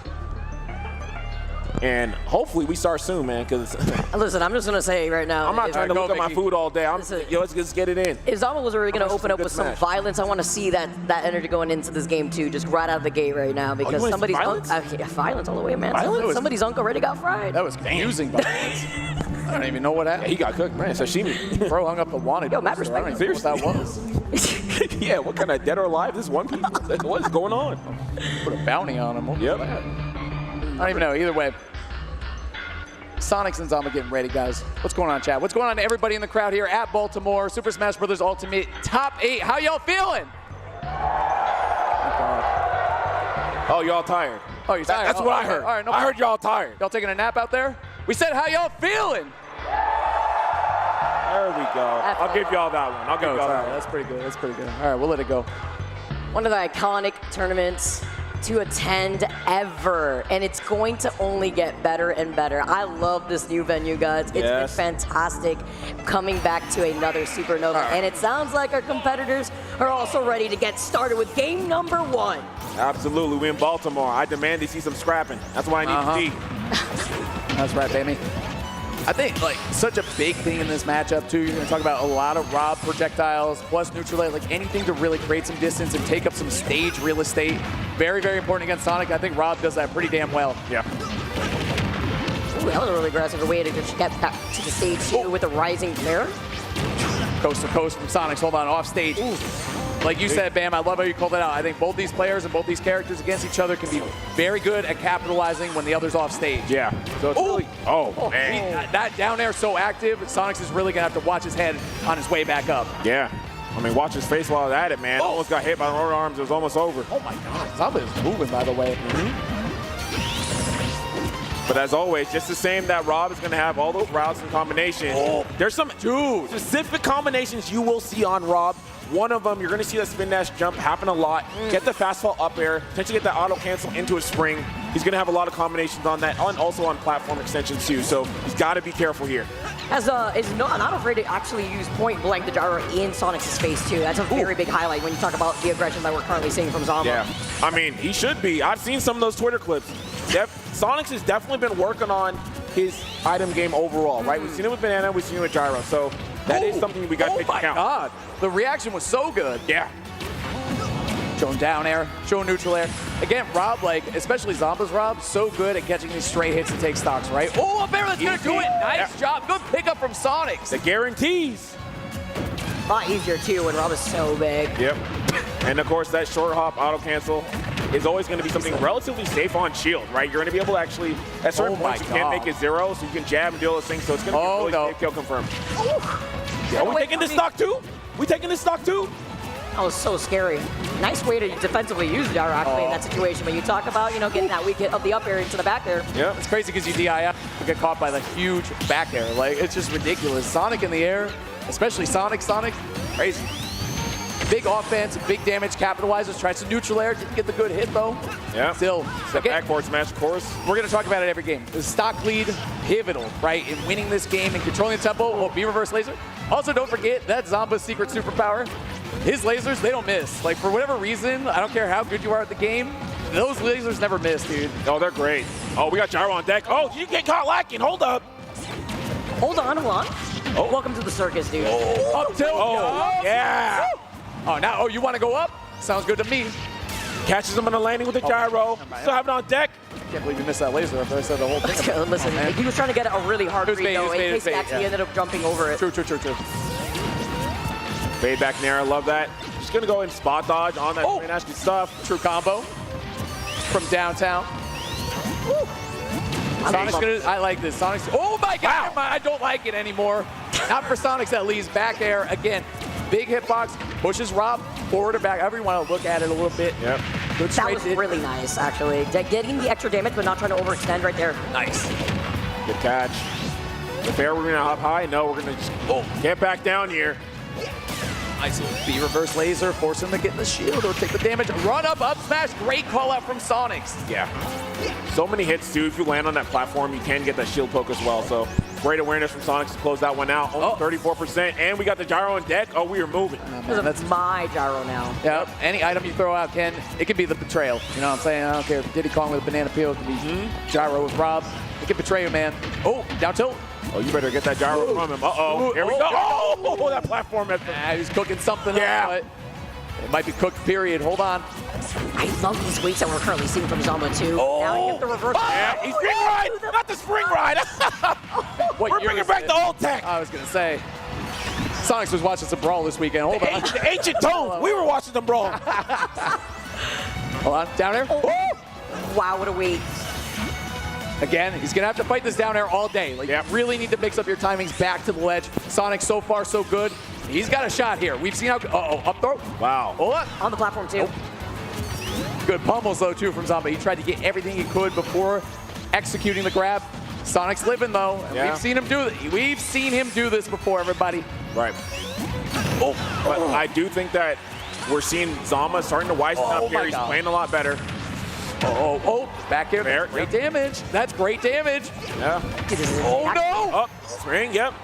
And hopefully we start soon, man, because... Listen, I'm just going to say right now... I'm not trying to look at my food all day. Let's just get it in. If Zomba was really going to open up with some violence, I want to see that energy going into this game, too, just right out of the gate right now, because somebody's... Violence all the way, man. Somebody's uncle already got fried. That was confusing violence. I don't even know what happened. Yeah, he got cooked, man. Sashimi. Bro hung up the wanted. Yo, mad respect. I don't even know what that was. Yeah, what kind of dead or alive? This one piece? What is going on? Put a bounty on him. Yep. I don't even know. Either way, Sonix and Zomba getting ready, guys. What's going on, chat? What's going on to everybody in the crowd here at Baltimore? Super Smash Bros. Ultimate Top 8. How y'all feeling? Oh, y'all tired. Oh, you're tired? That's what I heard. All right, I heard y'all tired. Y'all taking a nap out there? We said, how y'all feeling? There we go. I'll give y'all that one. I'll give y'all that one. That's pretty good. That's pretty good. All right, we'll let it go. One of the iconic tournaments to attend ever, and it's going to only get better and better. I love this new venue, guys. It's been fantastic coming back to another Supernova, and it sounds like our competitors are also ready to get started with game number 1. Absolutely, we in Baltimore. I demand to see some scrapping. That's what I need to see. That's right, baby. I think, like, such a big thing in this matchup, too. You're going to talk about a lot of Rob projectiles, plus neutral, like anything to really create some distance and take up some stage real estate. Very, very important against Sonic. I think Rob does that pretty damn well. Yeah. Ooh, that was a really aggressive way to just get back to the stage, too, with a rising flare. Coast to coast from Sonix. Hold on, off stage. Ooh. Like you said, Bam, I love how you called it out. I think both these players and both these characters against each other can be very good at capitalizing when the other's off stage. Yeah. So it's really... Oh, man. That down air so active, Sonix is really going to have to watch his head on his way back up. Yeah. I mean, watch his face while at it, man. Almost got hit by the roller arms. It was almost over. Oh, my God. Zomba is moving, by the way. But as always, just the same that Rob is going to have all those routes and combinations. There's some specific combinations you will see on Rob. One of them, you're going to see that spin dash jump happen a lot. Get the fast fall up air, potentially get that auto cancel into a spring. He's going to have a lot of combinations on that, and also on platform extensions too. So he's got to be careful here. Is not afraid to actually use point blank the gyro in Sonix's face too. That's a very big highlight when you talk about the aggression that we're currently seeing from Zomba. Yeah, I mean, he should be. I've seen some of those Twitter clips. Sonix has definitely been working on his item game overall, right? We've seen it with Banana, we've seen it with Gyro, so that is something we got to take into account. Oh my God, the reaction was so good. Yeah. Showing down air, showing neutral air. Again, Rob, like, especially Zomba's Rob, so good at catching these stray hits and take stocks, right? Oh, up air, that's gonna do it. Nice job, good pickup from Sonix. The guarantees. A lot easier too when Rob is so big. Yep. And of course, that short hop auto cancel is always going to be something relatively safe on shield, right? You're going to be able to actually, at certain points, you can't make it 0, so you can jab and deal with things, so it's going to be really safe kill confirmed. Are we taking this stock too? We taking this stock too? That was so scary. Nice way to defensively use Gyro actually in that situation. When you talk about, you know, getting that weak hit of the up air into the back air. Yeah, it's crazy because you DI up, you get caught by the huge back air. Like, it's just ridiculous. Sonic in the air, especially Sonic, crazy. Big offense, big damage, capitalizes, tries to neutral air, didn't get the good hit though. Yeah. Still. Step back forward smash, of course. We're going to talk about it every game. The stock lead, pivotal, right, in winning this game and controlling the tempo. Well, B-reverse laser. Also, don't forget, that's Zomba's secret superpower. His lasers, they don't miss. Like, for whatever reason, I don't care how good you are at the game, those lasers never miss, dude. Oh, they're great. Oh, we got Gyro on deck. Oh, you get caught lacking. Hold up. Hold on. Oh. Welcome to the circus, dude. Oh, up tilt. Oh, yeah. Oh, now, you want to go up? Sounds good to me. Catches him on the landing with the gyro. Still have it on deck. I can't believe you missed that laser after I said the whole thing. Listen, he was trying to get a really hard read, though, in case he actually ended up jumping over it. True. Fade back Nair, love that. Just going to go in spot dodge on that nasty stuff. True combo from downtown. I like this. Sonix. Oh my God! Wow. I don't like it anymore. Not for Sonix at least. Back air again. Big hitbox. Pushes Rob forward or back. Everyone will look at it a little bit. Yep. Good that was really nice, actually. Getting the extra damage, but not trying to overextend right there. Nice. Good catch. The fair, we're gonna hop high. No, we're gonna just get back down here. Nice little B reverse laser, force him to get in the shield or take the damage. Run up smash. Great call out from Sonix. Yeah. So many hits too. If you land on that platform, you can get that shield poke as well. So great awareness from Sonix to close that one out. 34%, and we got the gyro on deck. Oh, we are moving. That's my gyro now. Yep. Any item you throw out it can be the betrayal. You know what I'm saying? I don't care if Diddy Kong with a banana peel, it can be gyro with Rob. It can betray you, man. Oh, down tilt. Oh, you better get that gyro from him. Uh-oh. Here we go. Oh, that platform. He's cooking something up, but it might be cooked, period. Hold on. I love these weights that we're currently seeing from Zomba, too. Now you get the reverse. Yeah, he's spring ride, not the spring ride. We're bringing back the old tech. I was going to say. Sonix was watching some Brawl this weekend. Hold on. The ancient tone. We were watching them Brawl. Hold on. Down there. Wow, what a weight. Again, he's going to have to fight this down air all day. Like, you really need to mix up your timings back to the ledge. Sonix so far so good. He's got a shot here. We've seen how, up throw. Wow. Hold on. On the platform, too. Good pummels, though, too, from Zomba. He tried to get everything he could before executing the grab. Sonic's living, though. And we've seen him do it. We've seen him do this before, everybody. Right. But I do think that we're seeing Zomba starting to wisen up here. He's playing a lot better. Back here. That's great damage. That's great damage. Yeah. Oh, no. Up, spring, yep.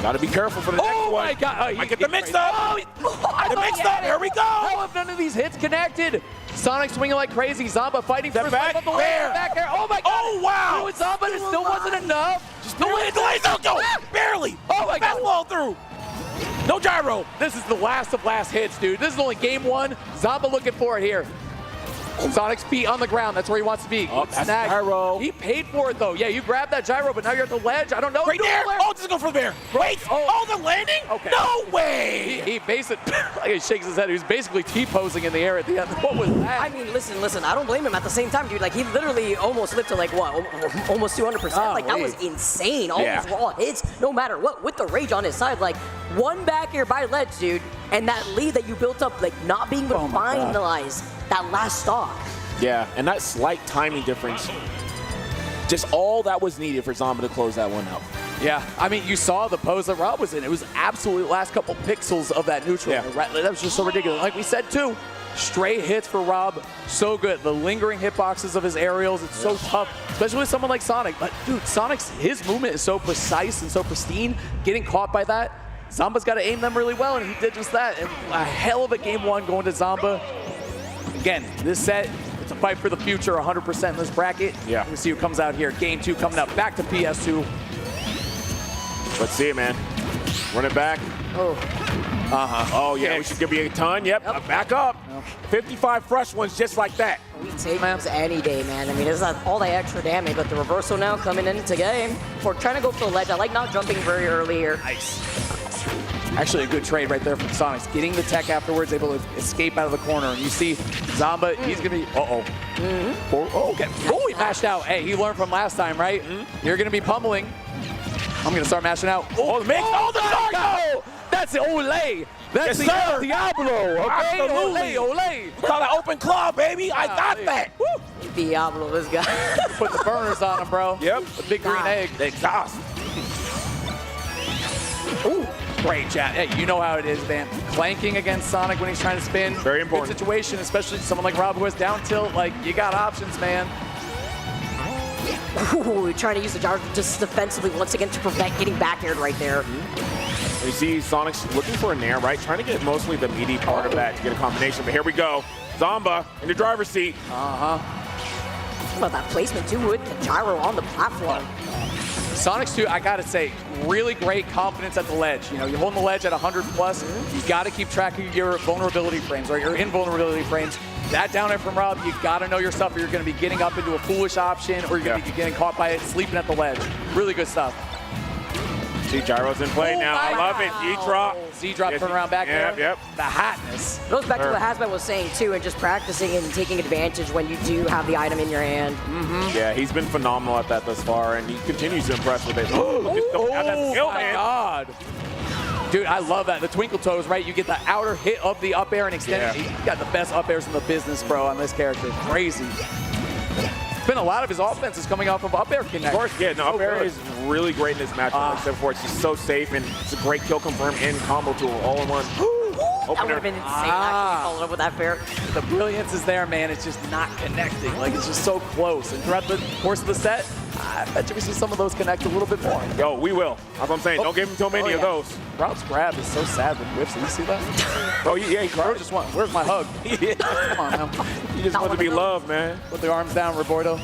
Got to be careful for the next one. Oh, my God. Might get the mix up. The mix up. Here we go. How have none of these hits connected? Sonix swinging like crazy. Zomba fighting for his life on the back air. Oh, my God. Oh, wow. Zomba, it still wasn't enough. Just the laser go. Barely. Oh, my God. Fastball through. No gyro. This is the last of last hits, dude. This is only game one. Zomba looking for it here. Sonic's feet on the ground. That's where he wants to be. That's gyro. He paid for it, though. Yeah, you grabbed that gyro, but now you're at the ledge. I don't know. Right there. Oh, just go for the bear. Wait. Oh, the landing? Okay. No way. He basically, he shakes his head. He was basically T-posing in the air at the end. What was that? I mean, listen. I don't blame him at the same time, dude. Like, he literally almost lived to, like, what, almost 200%? Like, that was insane. All these raw hits, no matter what, with the rage on his side. Like, one back air by ledge, dude, and that lead that you built up, like, not being able to finalize that last stock. Yeah, and that slight timing difference, just all that was needed for Zomba to close that one out. Yeah, I mean, you saw the pose that Rob was in. It was absolutely the last couple pixels of that neutral. Yeah. That was just so ridiculous. Like we said, too, straight hits for Rob, so good. The lingering hitboxes of his aerials, it's so tough, especially with someone like Sonic. But, dude, Sonic's, his movement is so precise and so pristine. Getting caught by that, Zomba's got to aim them really well, and he did just that. And a hell of a game one going to Zomba. Again, this set, it's a fight for the future, 100% in this bracket. Yeah. We'll see who comes out here. Game two coming up. Back to PS2. Let's see it, man. Run it back. Oh, yeah, we should give you a ton. Yep. Back up. 55 fresh ones just like that. We take maps any day, man. I mean, it's not all that extra damage, but the reversal now coming into game. We're trying to go for the ledge. I like not jumping very early here. Nice. Actually, a good trade right there from Sonix. Getting the tech afterwards, able to escape out of the corner. And you see Zomba, he's going to be, okay. Oh, he mashed out. Hey, he learned from last time, right? You're going to be pummeling. I'm going to start mashing out. Oh, the mix. Oh, the Darko! That's the Olay. That's the Diablo. Okay, Olay. We call that open claw, baby. I got that. Woo. Diablo, this guy. Put the burners on him, bro. Yep. The big green egg. The exhaust. Ooh. Great chat. Hey, you know how it is, man. Clanking against Sonic when he's trying to spin. Very important. Good situation, especially someone like Rob who has down tilt. Like, you got options, man. Ooh, trying to use the jar just defensively once again to prevent getting back aired right there. You see Sonic's looking for a nair, right? Trying to get mostly the meaty part of that to get a combination. But here we go. Zomba in the driver's seat. How about that placement, too, with the gyro on the platform? Sonix, too, I gotta say, really great confidence at the ledge. You know, you're holding the ledge at 100 plus. You gotta keep track of your vulnerability frames, or your invulnerability frames. That down there from Rob, you gotta know your stuff, or you're gonna be getting up into a foolish option, or you're gonna be getting caught by it, sleeping at the ledge. Really good stuff. See, gyro's in play now. I love it. Z-drop. Z-drop turnaround back there. Yep. The hotness. It goes back to what Hasbet was saying too, and just practicing and taking advantage when you do have the item in your hand. Yeah, he's been phenomenal at that thus far, and he continues to impress with it. Oh my God. Dude, I love that. The twinkle toes, right? You get the outer hit of the up air and extend it. He's got the best up airs in the business, bro, on this character. Crazy. It's been a lot of his offenses coming off of up air connect. Of course, yeah. No, up air is really great in this matchup. Except for it's just so safe, and it's a great kill confirm and combo tool all in one. That would have been insane actually followed up with that fair. The brilliance is there, man. It's just not connecting. Like, it's just so close. And throughout the course of the set, I bet you we see some of those connect a little bit more. Yo, we will. That's what I'm saying. Don't give him too many of those. Rob's grab is so sad with whiffs. Did you see that? Oh, yeah, he cried. Just want, where's my hug? Come on now. He just wants to be loved, man. Put the arms down, Roberto.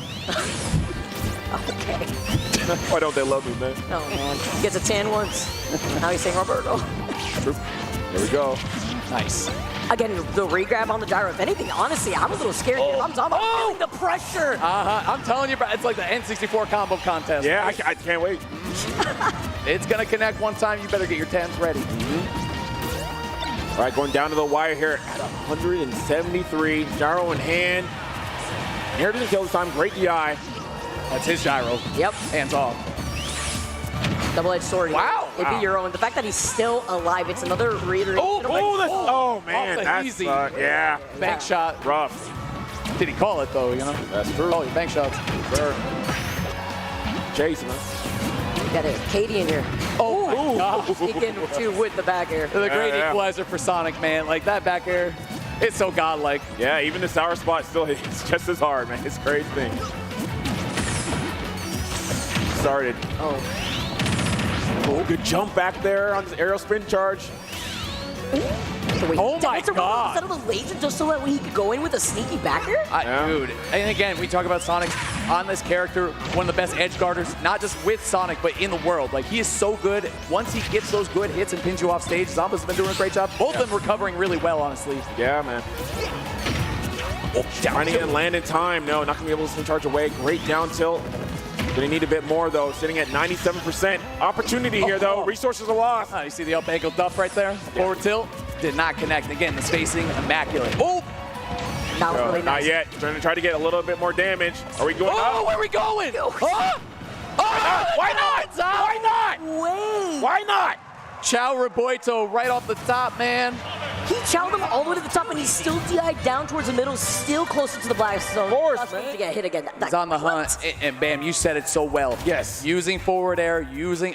Okay. Why don't they love me, man? Oh, man. He gets a tan once. Now he's saying Roberto. True. There we go. Nice. Again, the re-grab on the gyro. If anything, honestly, I'm a little scared here. I'm feeling the pressure. I'm telling you, bro, it's like the N64 combo contest. Yeah, I can't wait. It's going to connect one time. You better get your 10s ready. All right, going down to the wire here at 173. Gyro in hand. Here doesn't kill this time. Great DI. That's his gyro. Yep. Hands off. Double-edged sword. Wow. It'd be Euro, and the fact that he's still alive, it's another reiteration. Oh, man, that's easy. Yeah. Bank shot. Rough. Did he call it, though, you know? That's true. Oh, your bank shots. Sure. Chase, man. Got a Katie in here. Oh, my God. Sneaking two with the back air. The great equalizer for Sonic, man. Like, that back air, it's so godlike. Yeah, even the sour spot still hits just as hard, man. It's a crazy thing. Started. Oh, good jump back there on this aerial spin charge. Oh my God. Instead of the laser, just so that he could go in with a sneaky backer? Dude, and again, we talk about Sonic on this character, one of the best edge guarders, not just with Sonic, but in the world. Like, he is so good. Once he gets those good hits and pins you off stage, Zomba's been doing a great job. Both of them recovering really well, honestly. Yeah, man. Trying to get and land in time. No, not going to be able to spin charge away. Great down tilt. Gonna need a bit more, though. Sitting at 97%. Opportunity here, though. Resources are lost. You see the up ankle duff right there? Forward tilt. Did not connect. Again, the spacing, immaculate. Oh! That was really nice. Not yet. Trying to try to get a little bit more damage. Are we going up? Where are we going? Why not? Why not? Wait. Why not? Chow Roberto right off the top, man. He chowed him all the way to the top, and he's still DI'd down towards the middle, still closer to the blast zone. Of course, man. To get hit again. He's on the hunt, and bam, you said it so well. Yes. Using forward air,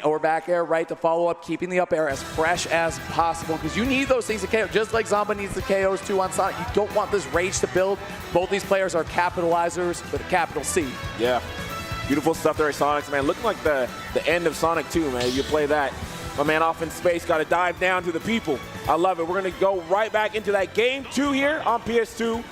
or back air, right, to follow up, keeping the up air as fresh as possible, because you need those things to KO, just like Zomba needs the KOs too on Sonic. You don't want this rage to build. Both these players are capitalizers with a capital C. Yeah. Beautiful stuff there at Sonic, man. Looking like the end of Sonic 2, man. You play that. My man off in space, got to dive down to the people. I love it. We're going to go right back into that game 2 here on PS2.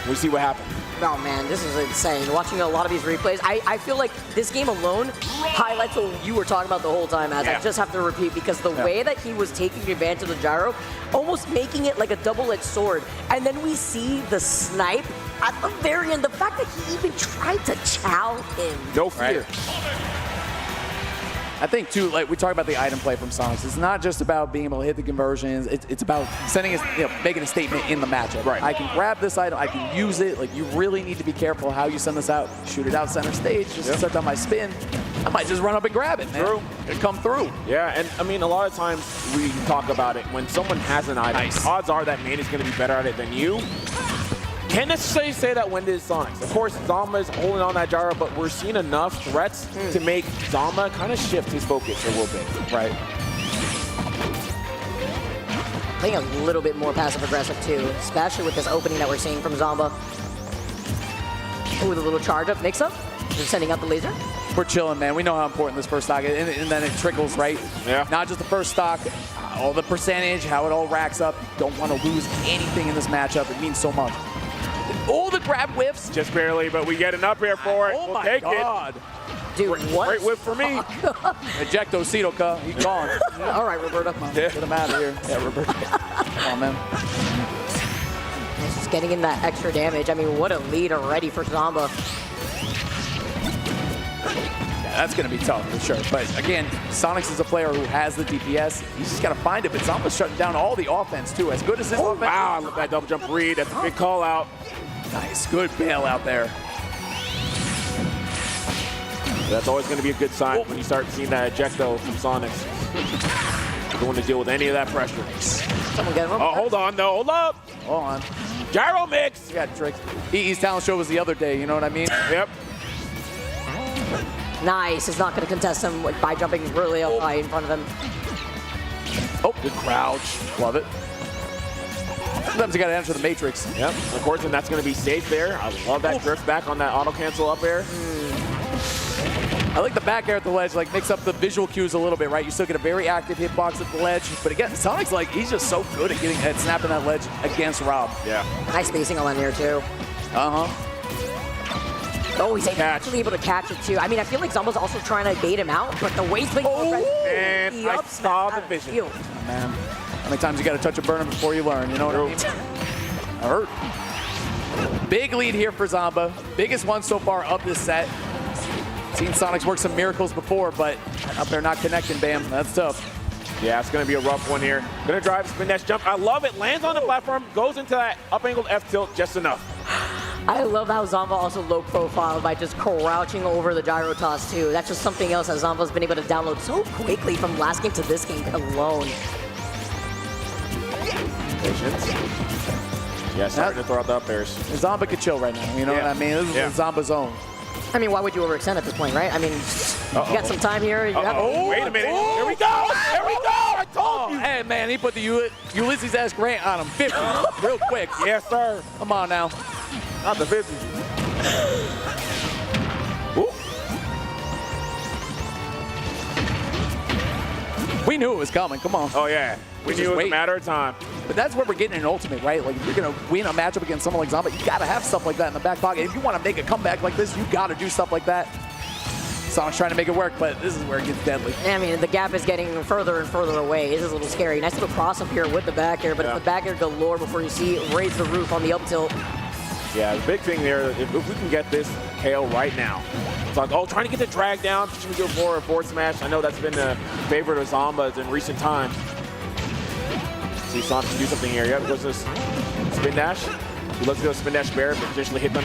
We'll see what happens. Oh, man, this is insane. Watching a lot of these replays, I feel like this game alone highlights what you were talking about the whole time, as I just have to repeat, because the way that he was taking advantage of the gyro, almost making it like a double-edged sword. And then we see the snipe at the very end. The fact that he even tried to chow him. No fear. I think, too, like we talk about the item play from Sonix. It's not just about being able to hit the conversions. It's about sending making a statement in the matchup. Right. I can grab this item. I can use it. Like, you really need to be careful how you send this out. Shoot it out center stage. Just set down my spin. I might just run up and grab it, man. True. It come through. Yeah, and I mean, a lot of times we talk about it. When someone has an item, odds are that man is going to be better at it than you. Can't necessarily say that when it is Sonix. Of course, Zomba is holding on that gyro, but we're seeing enough threats to make Zomba kind of shift his focus a little bit. Right. Playing a little bit more passive-aggressive, too, especially with this opening that we're seeing from Zomba. Ooh, the little charge-up mix-up. Just sending out the laser. We're chilling, man. We know how important this first stock is, and then it trickles, right? Yeah. Not just the first stock, all the percentage, how it all racks up. You don't want to lose anything in this matchup. It means so much. Oh, the grab whiffs. Just barely, but we get an up air for it. We'll take it. Dude, what? Great whip for me. Ejecto Cito, he's gone. All right, Roberto. Get him out of here. Yeah, Roberto. Come on, man. He's just getting in that extra damage. I mean, what a lead already for Zomba. that's going to be tough for sure. But again, Sonix is a player who has the DPS. He's just got to find it. But Zomba's shutting down all the offense too. As good as his offense. Wow, look at that double jump read. That's a big call out. Nice, good bail out there. That's always going to be a good sign when you start seeing that ejecto from Sonix. You don't want to deal with any of that pressure. Someone get him. Oh, hold on, no, hold up. Hold on. Gyro mix. You got tricks. EE's talent show was the other day, you know what I mean? Yep. Nice. He's not going to contest him by jumping really up high in front of him. Oh, good crouch. Love it. Sometimes you got to enter the matrix. Yep, of course, and that's going to be safe there. I love that drift back on that auto cancel up air. I like the back air at the ledge, like makes up the visual cues a little bit, right? You still get a very active hitbox at the ledge, but again, Sonic's like, he's just so good at snapping that ledge against Rob. Yeah. Nice spacing on that near too. Oh, he's actually able to catch it too. I mean, I feel like Zomba's also trying to bait him out, but the way he's playing and I saw the vision. Oh, man, how many times you got to touch a burner before you learn, you know what I mean? Hurt. Big lead here for Zomba. Biggest one so far of this set. Seen Sonix work some miracles before, but up there not connecting, Bam. That's tough. Yeah, it's going to be a rough one here. Going to drive spin dash jump. I love it. Lands on the platform, goes into that up-angled F-tilt just enough. I love how Zomba also low profile by just crouching over the gyro toss too. That's just something else that Zomba's been able to download so quickly from last game to this game alone. Patience. Yeah, starting to throw out the up airs. Zomba could chill right now, you know what I mean? This is Zomba zone. I mean, why would you overextend at this point, right? I mean, you got some time here. Wait a minute. Here we go. Here we go. I told you. Hey, man, he put the Ulysses S. Grant on him. 50 real quick. Yes, sir. Come on now. Not the 50. We knew it was coming. Come on. Oh, yeah. We knew it was a matter of time. But that's where we're getting an ultimate, right? Like, if you're going to win a matchup against someone like Zomba, you got to have stuff like that in the back pocket. If you want to make a comeback like this, you got to do stuff like that. Sonic's trying to make it work, but this is where it gets deadly. I mean, the gap is getting further and further away. This is a little scary. Nice little cross up here with the back air, but it's the back air galore before you see raise the roof on the up tilt. Yeah, the big thing there, if we can get this KO right now. It's like, oh, trying to get the drag down, teaching me to go for a forward smash. I know that's been the favorite of Zomba's in recent times. See Sonic can do something here. Yep, goes this spin dash. He lets go spin dash bear, but potentially hit them.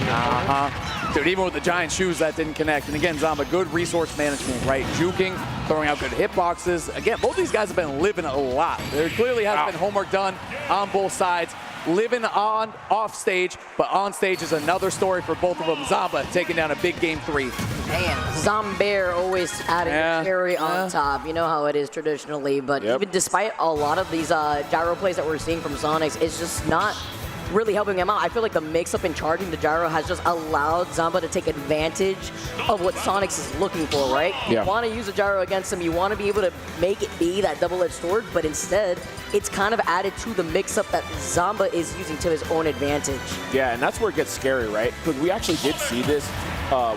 Dude, even with the giant shoes, that didn't connect. And again, Zomba, good resource management, right? Juking, throwing out good hitboxes. Again, both these guys have been living a lot. There clearly has been homework done on both sides. Living on off stage, but on stage is another story for both of them. Zomba taking down a big game 3. Man, Zombair always adding a cherry on top. You know how it is traditionally, but even despite a lot of these gyro plays that we're seeing from Sonix, it's just not really helping him out. I feel like the mix-up in charging the gyro has just allowed Zomba to take advantage of what Sonix is looking for, right? You want to use a gyro against him, you want to be able to make it be that double-edged sword, but instead, it's kind of added to the mix-up that Zomba is using to his own advantage. Yeah, and that's where it gets scary, right? Because we actually did see this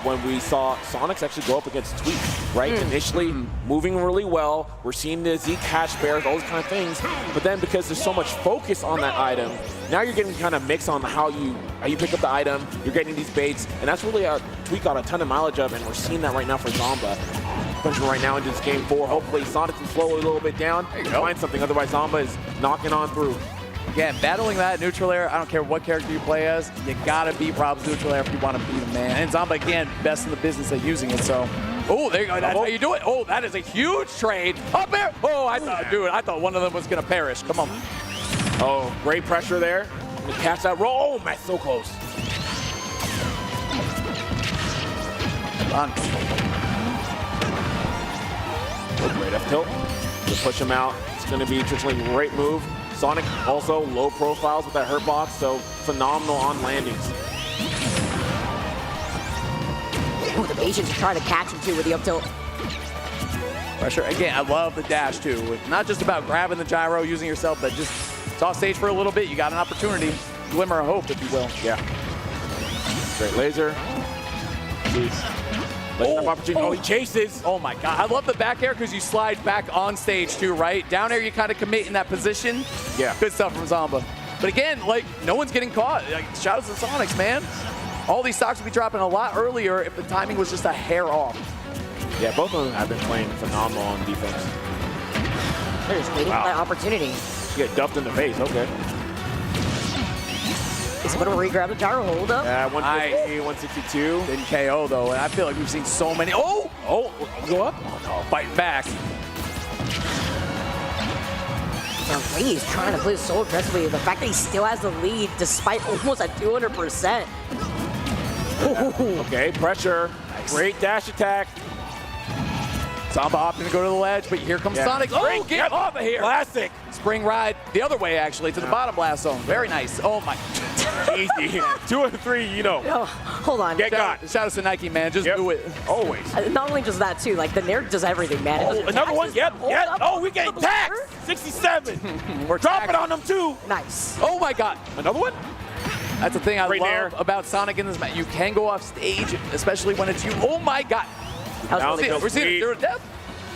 when we saw Sonix actually go up against Tweek, right? Initially moving really well. We're seeing the Zeke hash bears, all those kind of things. But then because there's so much focus on that item, now you're getting kind of mixed on how you pick up the item. You're getting these baits, and that's really Tweek got a ton of mileage of, and we're seeing that right now for Zomba. Pushing right now into this game 4. Hopefully Sonix can slow it a little bit down and find something. Otherwise, Zomba is knocking on through. Again, battling that neutral air, I don't care what character you play as, you gotta beat Rob's neutral air if you want to beat him, man. And Zomba, again, best in the business at using it, so. Oh, there you go, that's how you do it. Oh, that is a huge trade. Up there. Oh, I thought one of them was gonna perish. Come on. Oh, great pressure there. Catch that roll. Oh, man, so close. Come on. Great F tilt to push him out. It's going to be traditionally a great move. Sonic also low profiles with that hurt box, so phenomenal on landings. Ooh, the patience to try to catch him too with the up tilt. Pressure. Again, I love the dash too. It's not just about grabbing the gyro, using yourself, but just it's off stage for a little bit. You got an opportunity, glimmer of hope, if you will. Yeah. Great laser. Opportunity. Oh, he chases. Oh my God. I love the back air because you slide back on stage too, right? Down air, you kind of commit in that position. Yeah. Good stuff from Zomba. But again, like, no one's getting caught. Like, shout out to Sonix, man. All these stocks would be dropping a lot earlier if the timing was just a hair off. Yeah, both of them have been playing phenomenal on defense. They're just waiting for that opportunity. Get duffed in the face, okay. He's going to re-grab the gyro hold up. Yeah, 150, 162. Didn't KO though, and I feel like we've seen so many. Oh, go up. Oh no, fighting back. The way he's trying to play so aggressively, the fact that he still has the lead despite almost at 200%. Okay, pressure. Nice. Great dash attack. Zomba opting to go to the ledge, but here comes Sonix. Oh, get off of here. Classic. Spring ride the other way, actually, to the bottom blast zone. Very nice. Oh, my. Easy. 2 and 3, you know. No, hold on. Get got. Shout out to Nike, man. Just do it. Always. Not only just that, too. Like, the Nair does everything, man. Oh, another one. Yep. Oh, we getting taxed. 67. We're dropping on them, too. Nice. Oh, my God. Another one? That's the thing I love about Sonic in this match. You can go off stage, especially when it's you. Oh, my God. We're seeing it through death.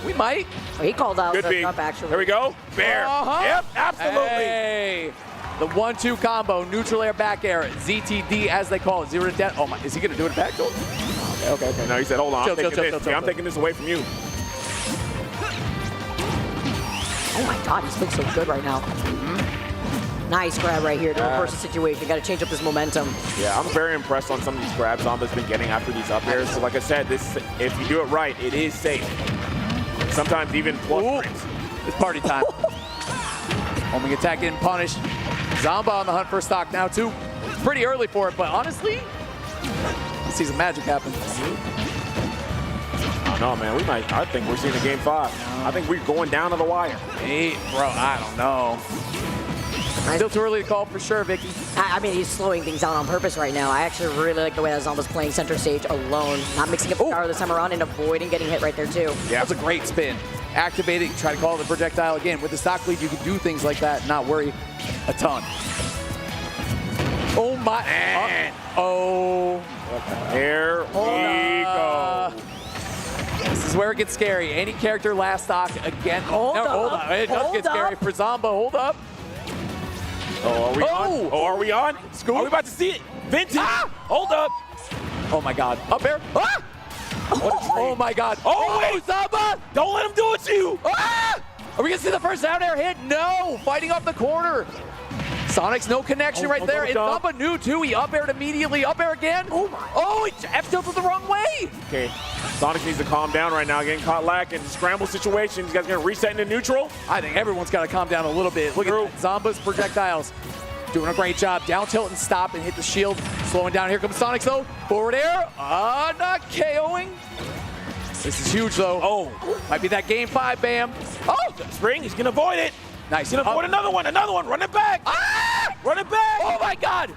We might. Oh, he called out the up, actually. There we go. Bear. Yep, absolutely. Hey. The 1-2 combo, neutral air, back air, ZTD as they call it, 0 to death. Oh my, is he gonna do it back to him? Okay. No, he said, hold on, I'm taking this away from you. Oh my God, he's looking so good right now. Nice grab right here to reverse the situation. Got to change up this momentum. Yeah, I'm very impressed on some of these grabs Zomba's been getting after these up airs. So like I said, if you do it right, it is safe. Sometimes even plus frames. It's party time. Homing attack getting punished. Zomba on the hunt for stock now too. It's pretty early for it, but honestly, let's see some magic happen. Oh no, man, I think we're seeing a game 5. I think we're going down to the wire. Hey, bro, I don't know. Still too early to call for sure, Vicky. I mean, he's slowing things down on purpose right now. I actually really like the way that Zomba's playing center stage alone, not mixing up the power this time around and avoiding getting hit right there too. Yeah, that's a great spin. Activate it, try to call the projectile again. With the stock lead, you can do things like that and not worry a ton. Oh my, Here we go. This is where it gets scary. Any character last stock again. Hold on. It does get scary for Zomba. Hold up. Oh, are we on? Oh, are we on? Scoop. Are we about to see it? Vintage. Hold up. Oh my God. Up air. Ah! Oh my God. Oh, wait. Zomba. Don't let him do it to you. Ah! Are we going to see the first down air hit? No. Fighting off the corner. Sonic's no connection right there. And Zomba knew too. He up aired immediately. Up air again. Oh my. Oh, he F-tilted the wrong way. Okay. Sonic needs to calm down right now. Getting caught lacking. Scramble situation. You guys going to reset into neutral? I think everyone's got to calm down a little bit. Look at Zomba's projectiles. Doing a great job. Down tilt and stop and hit the shield. Slowing down. Here comes Sonix though. Forward air. Not KOing. This is huge though. Oh. Might be that game 5, Bam. Oh. Spring. He's going to avoid it. Nice. He's going to avoid another one. Run it back. Ah! Run it back. Oh my God.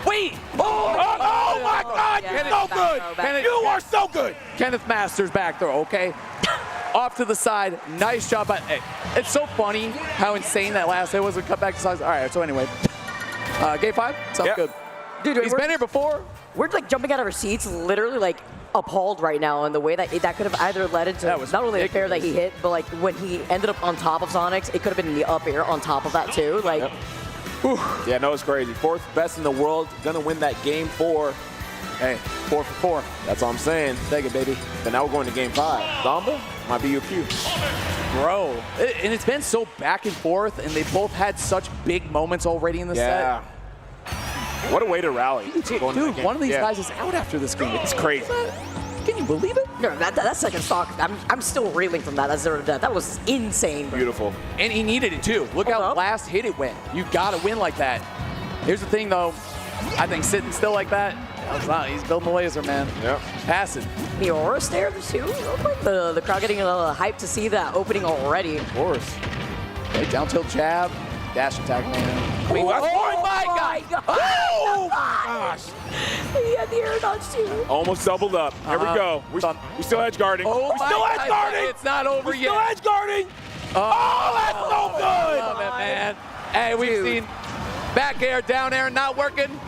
Wait. Oh my God. You're so good. You are so good. Kenneth Masters back throw. Okay. Off to the side. Nice job. Hey, it's so funny how insane that last hit was. A cut back to size. All right. So anyway. Game 5? Sounds good. Dude, he's been here before. We're like jumping out of our seats, literally like appalled right now in the way that that could have either led into not only the fair that he hit, but like when he ended up on top of Sonix, it could have been the up air on top of that too. Like, yeah, no, it's crazy. 4th best in the world, gonna win that game 4. Hey, 4 for 4. That's all I'm saying. Take it, baby. But now we're going to game 5. Zomba might be your cue. Bro, and it's been so back and forth, and they both had such big moments already in the set. What a way to rally. Dude, one of these guys is out after this game. It's crazy. Can you believe it? No, that second stock, I'm still reeling from that. That 0 to death. That was insane. Beautiful. And he needed it too. Look how last hit it went. You gotta win like that. Here's the thing though. I think sitting still like that, he's building the laser, man. Yep. Passing. The aura stare too. The crowd getting a little hyped to see that opening already. Of course. Okay, down tilt jab. Dash attack, man. Wait, oh my God! Oh gosh! He had the air dodge too. Almost doubled up. Here we go. We still edge guarding. Oh, we're still edge guarding. It's not over yet. Still edge guarding. Oh, that's so good. Love it, man. Hey, we've seen back air, down air, not working.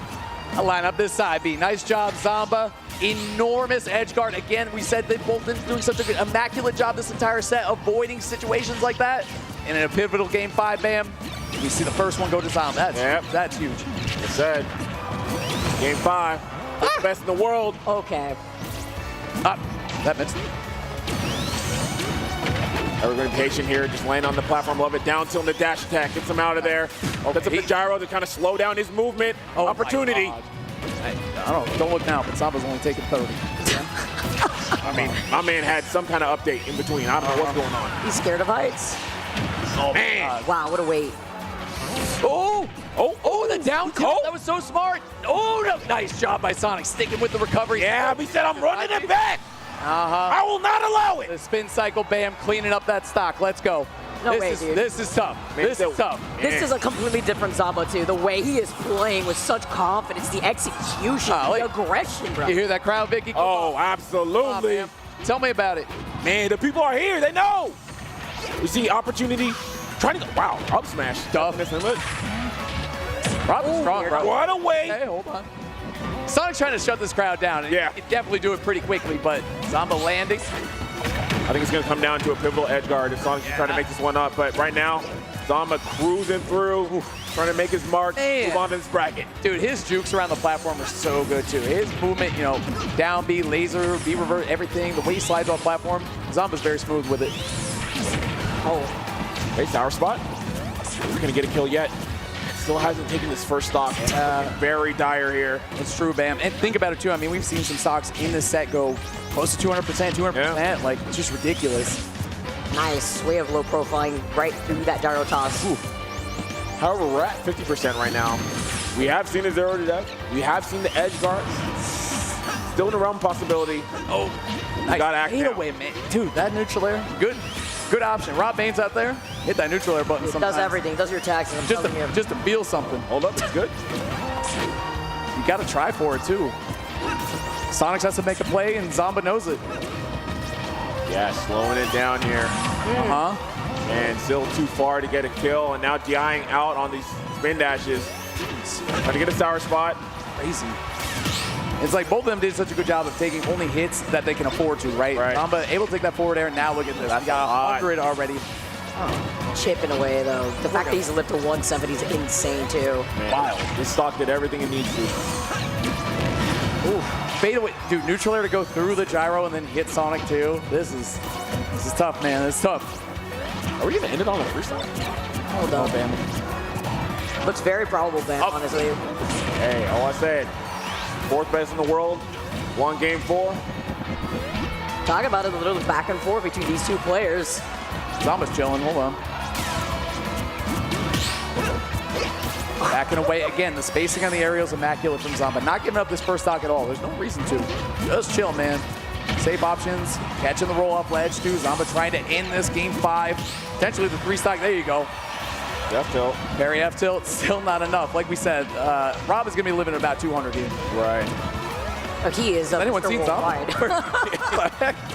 I'll line up this side B. Nice job, Zomba. Enormous edge guard. Again, we said they've both been doing such an immaculate job this entire set, avoiding situations like that. And in a pivotal game 5, Bam, we see the first one go to Zomba. That's huge. It's said. Game 5. Best in the world. Okay. That missed. Everybody patient here, just land on the platform, love it. Down tilt in the dash attack, gets him out of there. Sets up the gyro to kind of slow down his movement. Opportunity. I don't look now, but Zomba's only taking 30. I mean, my man had some kind of update in between. I don't know what's going on. He's scared of heights. Oh, man. Wow, what a weight. The down tilt. That was so smart. Oh, no. Nice job by Sonix, sticking with the recovery. Yeah, he said I'm running it back. I will not allow it. The spin cycle, bam, cleaning up that stock. Let's go. No way, dude. This is tough. This is tough. This is a completely different Zomba, too. The way he is playing with such confidence, the execution, the aggression, bro. You hear that crowd, Vicky? Oh, absolutely. Tell me about it. Man, the people are here. They know. We see opportunity. Trying to go. Wow, up smash. Tough. Rob's strong, bro. What a way. Hey, hold on. Sonic's trying to shut this crowd down. Yeah. He definitely do it pretty quickly, but Zomba landing. I think it's going to come down to a pivotal edge guard if Sonic's trying to make this one up. But right now, Zomba cruising through, trying to make his mark, move on to this bracket. Dude, his jukes around the platform are so good, too. His movement, you know, down B, laser, B revert, everything. The way he slides off platform, Zomba's very smooth with it. Hey, sour spot. He's going to get a kill yet. Still hasn't taken his first stock. Very dire here. It's true, Bam. And think about it, too. I mean, we've seen some stocks in this set go close to 200%, 200%. Yeah. Like, it's just ridiculous. Nice way of low profiling right through that gyro toss. However, we're at 50% right now. We have seen a 0 to death. We have seen the edge guards. Still in the realm of possibility. Nice. Got to act now. Away, man. Dude, that neutral air, good option. Rob Bain's out there. Hit that neutral air button sometimes. Does everything. Does your taxes. I'm telling you. Just to feel something. Hold up. It's good. You got to try for it, too. Sonix has to make a play, and Zomba knows it. Yeah, slowing it down here. And still too far to get a kill, and now DIing out on these spin dashes. Trying to get a sour spot. Crazy. It's like both of them did such a good job of taking only hits that they can afford to, right? Zomba able to take that forward air. Now look at this. We got 100 already. Chipping away, though. The fact that he's lived to 170 is insane, too. Man, wild. This stock did everything it needs to. Ooh, fade away. Dude, neutral air to go through the gyro and then hit Sonic, too. This is tough, man. This is tough. Are we going to end it on the first time? Hold on. Bam. Looks very probable, Bam, honestly. Hey, all I said. 4th best in the world. Won game 4. Talk about it, a little back and forth between these two players. Zomba's chilling. Hold on. Backing away again. The spacing on the aerial is immaculate from Zomba. Not giving up this first stock at all. There's no reason to. Just chill, man. Safe options. Catching the roll off ledge, too. Zomba trying to end this game 5. Potentially the 3 stock. There you go. F tilt. Parry F tilt. Still not enough. Like we said, Rob is going to be living at about 200 here. Right. Oh, he is. Has anyone seen Zomba?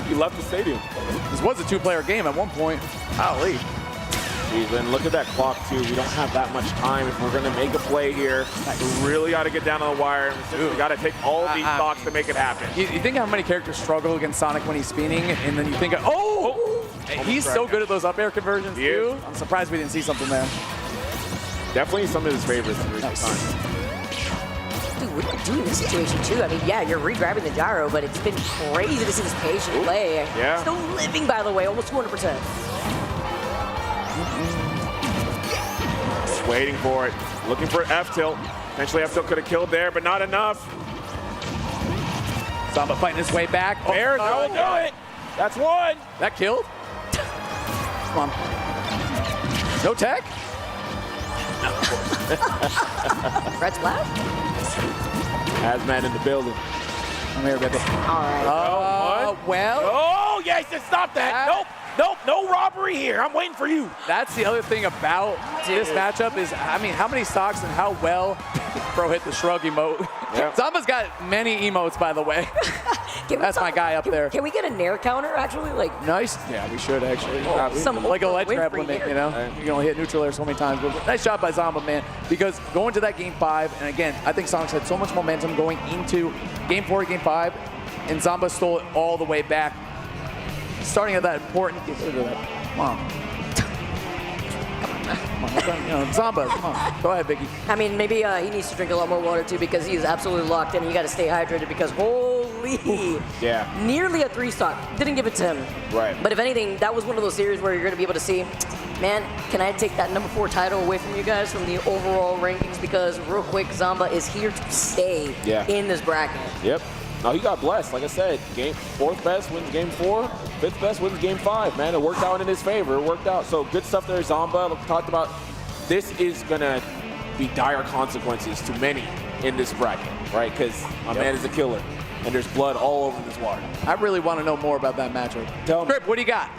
He left the stadium. This was a 2-player game at one point. Golly. And look at that clock, too. We don't have that much time. If we're going to make a play here, we really got to get down on the wire. We got to take all these stocks to make it happen. You think how many characters struggle against Sonic when he's spinning, and then you think, he's so good at those up air conversions, too. I'm surprised we didn't see something there. Definitely some of his favorites in recent times. Dude, what do you do in this situation, too? I mean, yeah, you're re-grabbing the gyro, but it's been crazy to see this patient play. Yeah. Still living, by the way, almost 200%. Just waiting for it. Looking for F tilt. Potentially F tilt could have killed there, but not enough. Zomba fighting his way back. There, that will do it. That's one. That killed? Come on. No tech? Red splash? Hazmat in the building. I'm here, baby. All right. Well. Oh, yes, stop that. Nope, no robbery here. I'm waiting for you. That's the other thing about this matchup is, I mean, how many stocks and how well Bro hit the shrug emote. Yeah. Zomba's got many emotes, by the way. That's my guy up there. Can we get a nair counter, actually? Nice. Yeah, we should, actually. Some like a ledge grab limit, you know? You can only hit neutral air so many times. But nice job by Zomba, man. Because going to that game 5, and again, I think Sonix had so much momentum going into game 4, game 5, and Zomba stole it all the way back. Starting at that important. Come on. Zomba, come on. Go ahead, Biggie. I mean, maybe he needs to drink a lot more water, too, because he is absolutely locked in. You got to stay hydrated because holy nearly a 3-stock. Didn't give it to him. Right. But if anything, that was one of those series where you're going to be able to see, man, can I take that number 4 title away from you guys from the overall rankings? Because real quick, Zomba is here to stay in this bracket. Yep. No, he got blessed. Like I said, 4th best wins game 4, 5th best wins game 5. Man, it worked out in his favor. It worked out. So good stuff there, Zomba. Like we talked about, this is gonna be dire consequences to many in this bracket, right? Because my man is a killer, and there's blood all over this water. I really want to know more about that matchup. Tell me. Grip, what do you got?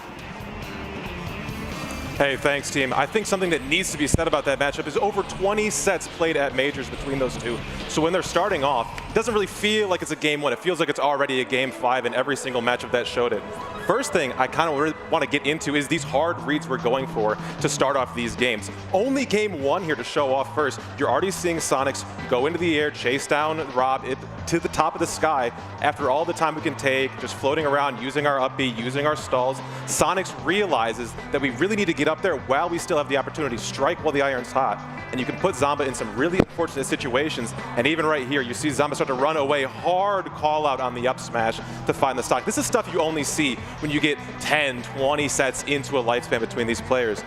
Hey, thanks, team. I think something that needs to be said about that matchup is over 20 sets played at majors between those two. So when they're starting off, it doesn't really feel like it's a game 1. It feels like it's already a game 5 in every single matchup that showed it. First thing I kind of really want to get into is these hard reads we're going for to start off these games. Only game 1 here to show off first. You're already seeing Sonix go into the air, chase down Rob to the top of the sky. After all the time we can take, just floating around, using our up B, using our stalls, Sonix realizes that we really need to get up there while we still have the opportunity. Strike while the iron's hot. And you can put Zomba in some really unfortunate situations. And even right here, you see Zomba start to run away. Hard call out on the up smash to find the stock. This is stuff you only see when you get 10, 20 sets into a lifespan between these players.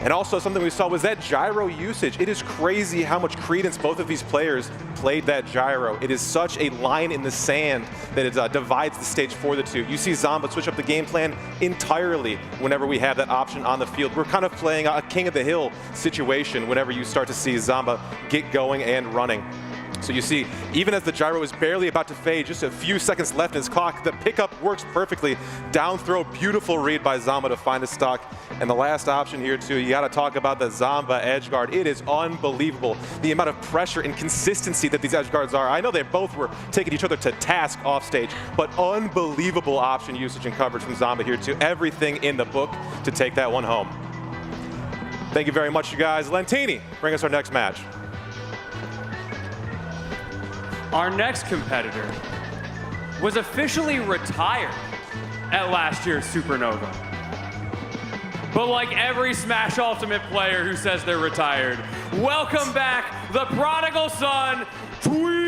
And also something we saw was that gyro usage. It is crazy how much credence both of these players played that gyro. It is such a line in the sand that it divides the stage for the two. You see Zomba switch up the game plan entirely whenever we have that option on the field. We're kind of playing a king of the hill situation whenever you start to see Zomba get going and running. So you see, even as the gyro is barely about to fade, just a few seconds left in his clock, the pickup works perfectly. Down throw, beautiful read by Zomba to find a stock. And the last option here too, you gotta talk about the Zomba edge guard. It is unbelievable, the amount of pressure and consistency that these edge guards are. I know they both were taking each other to task off stage, but unbelievable option usage and coverage from Zomba here too. Everything in the book to take that one home. Thank you very much, you guys. Lentini, bring us our next match. Our next competitor was officially retired at last year's Supernova. But like every Smash Ultimate player who says they're retired, welcome back the prodigal son, Tweek!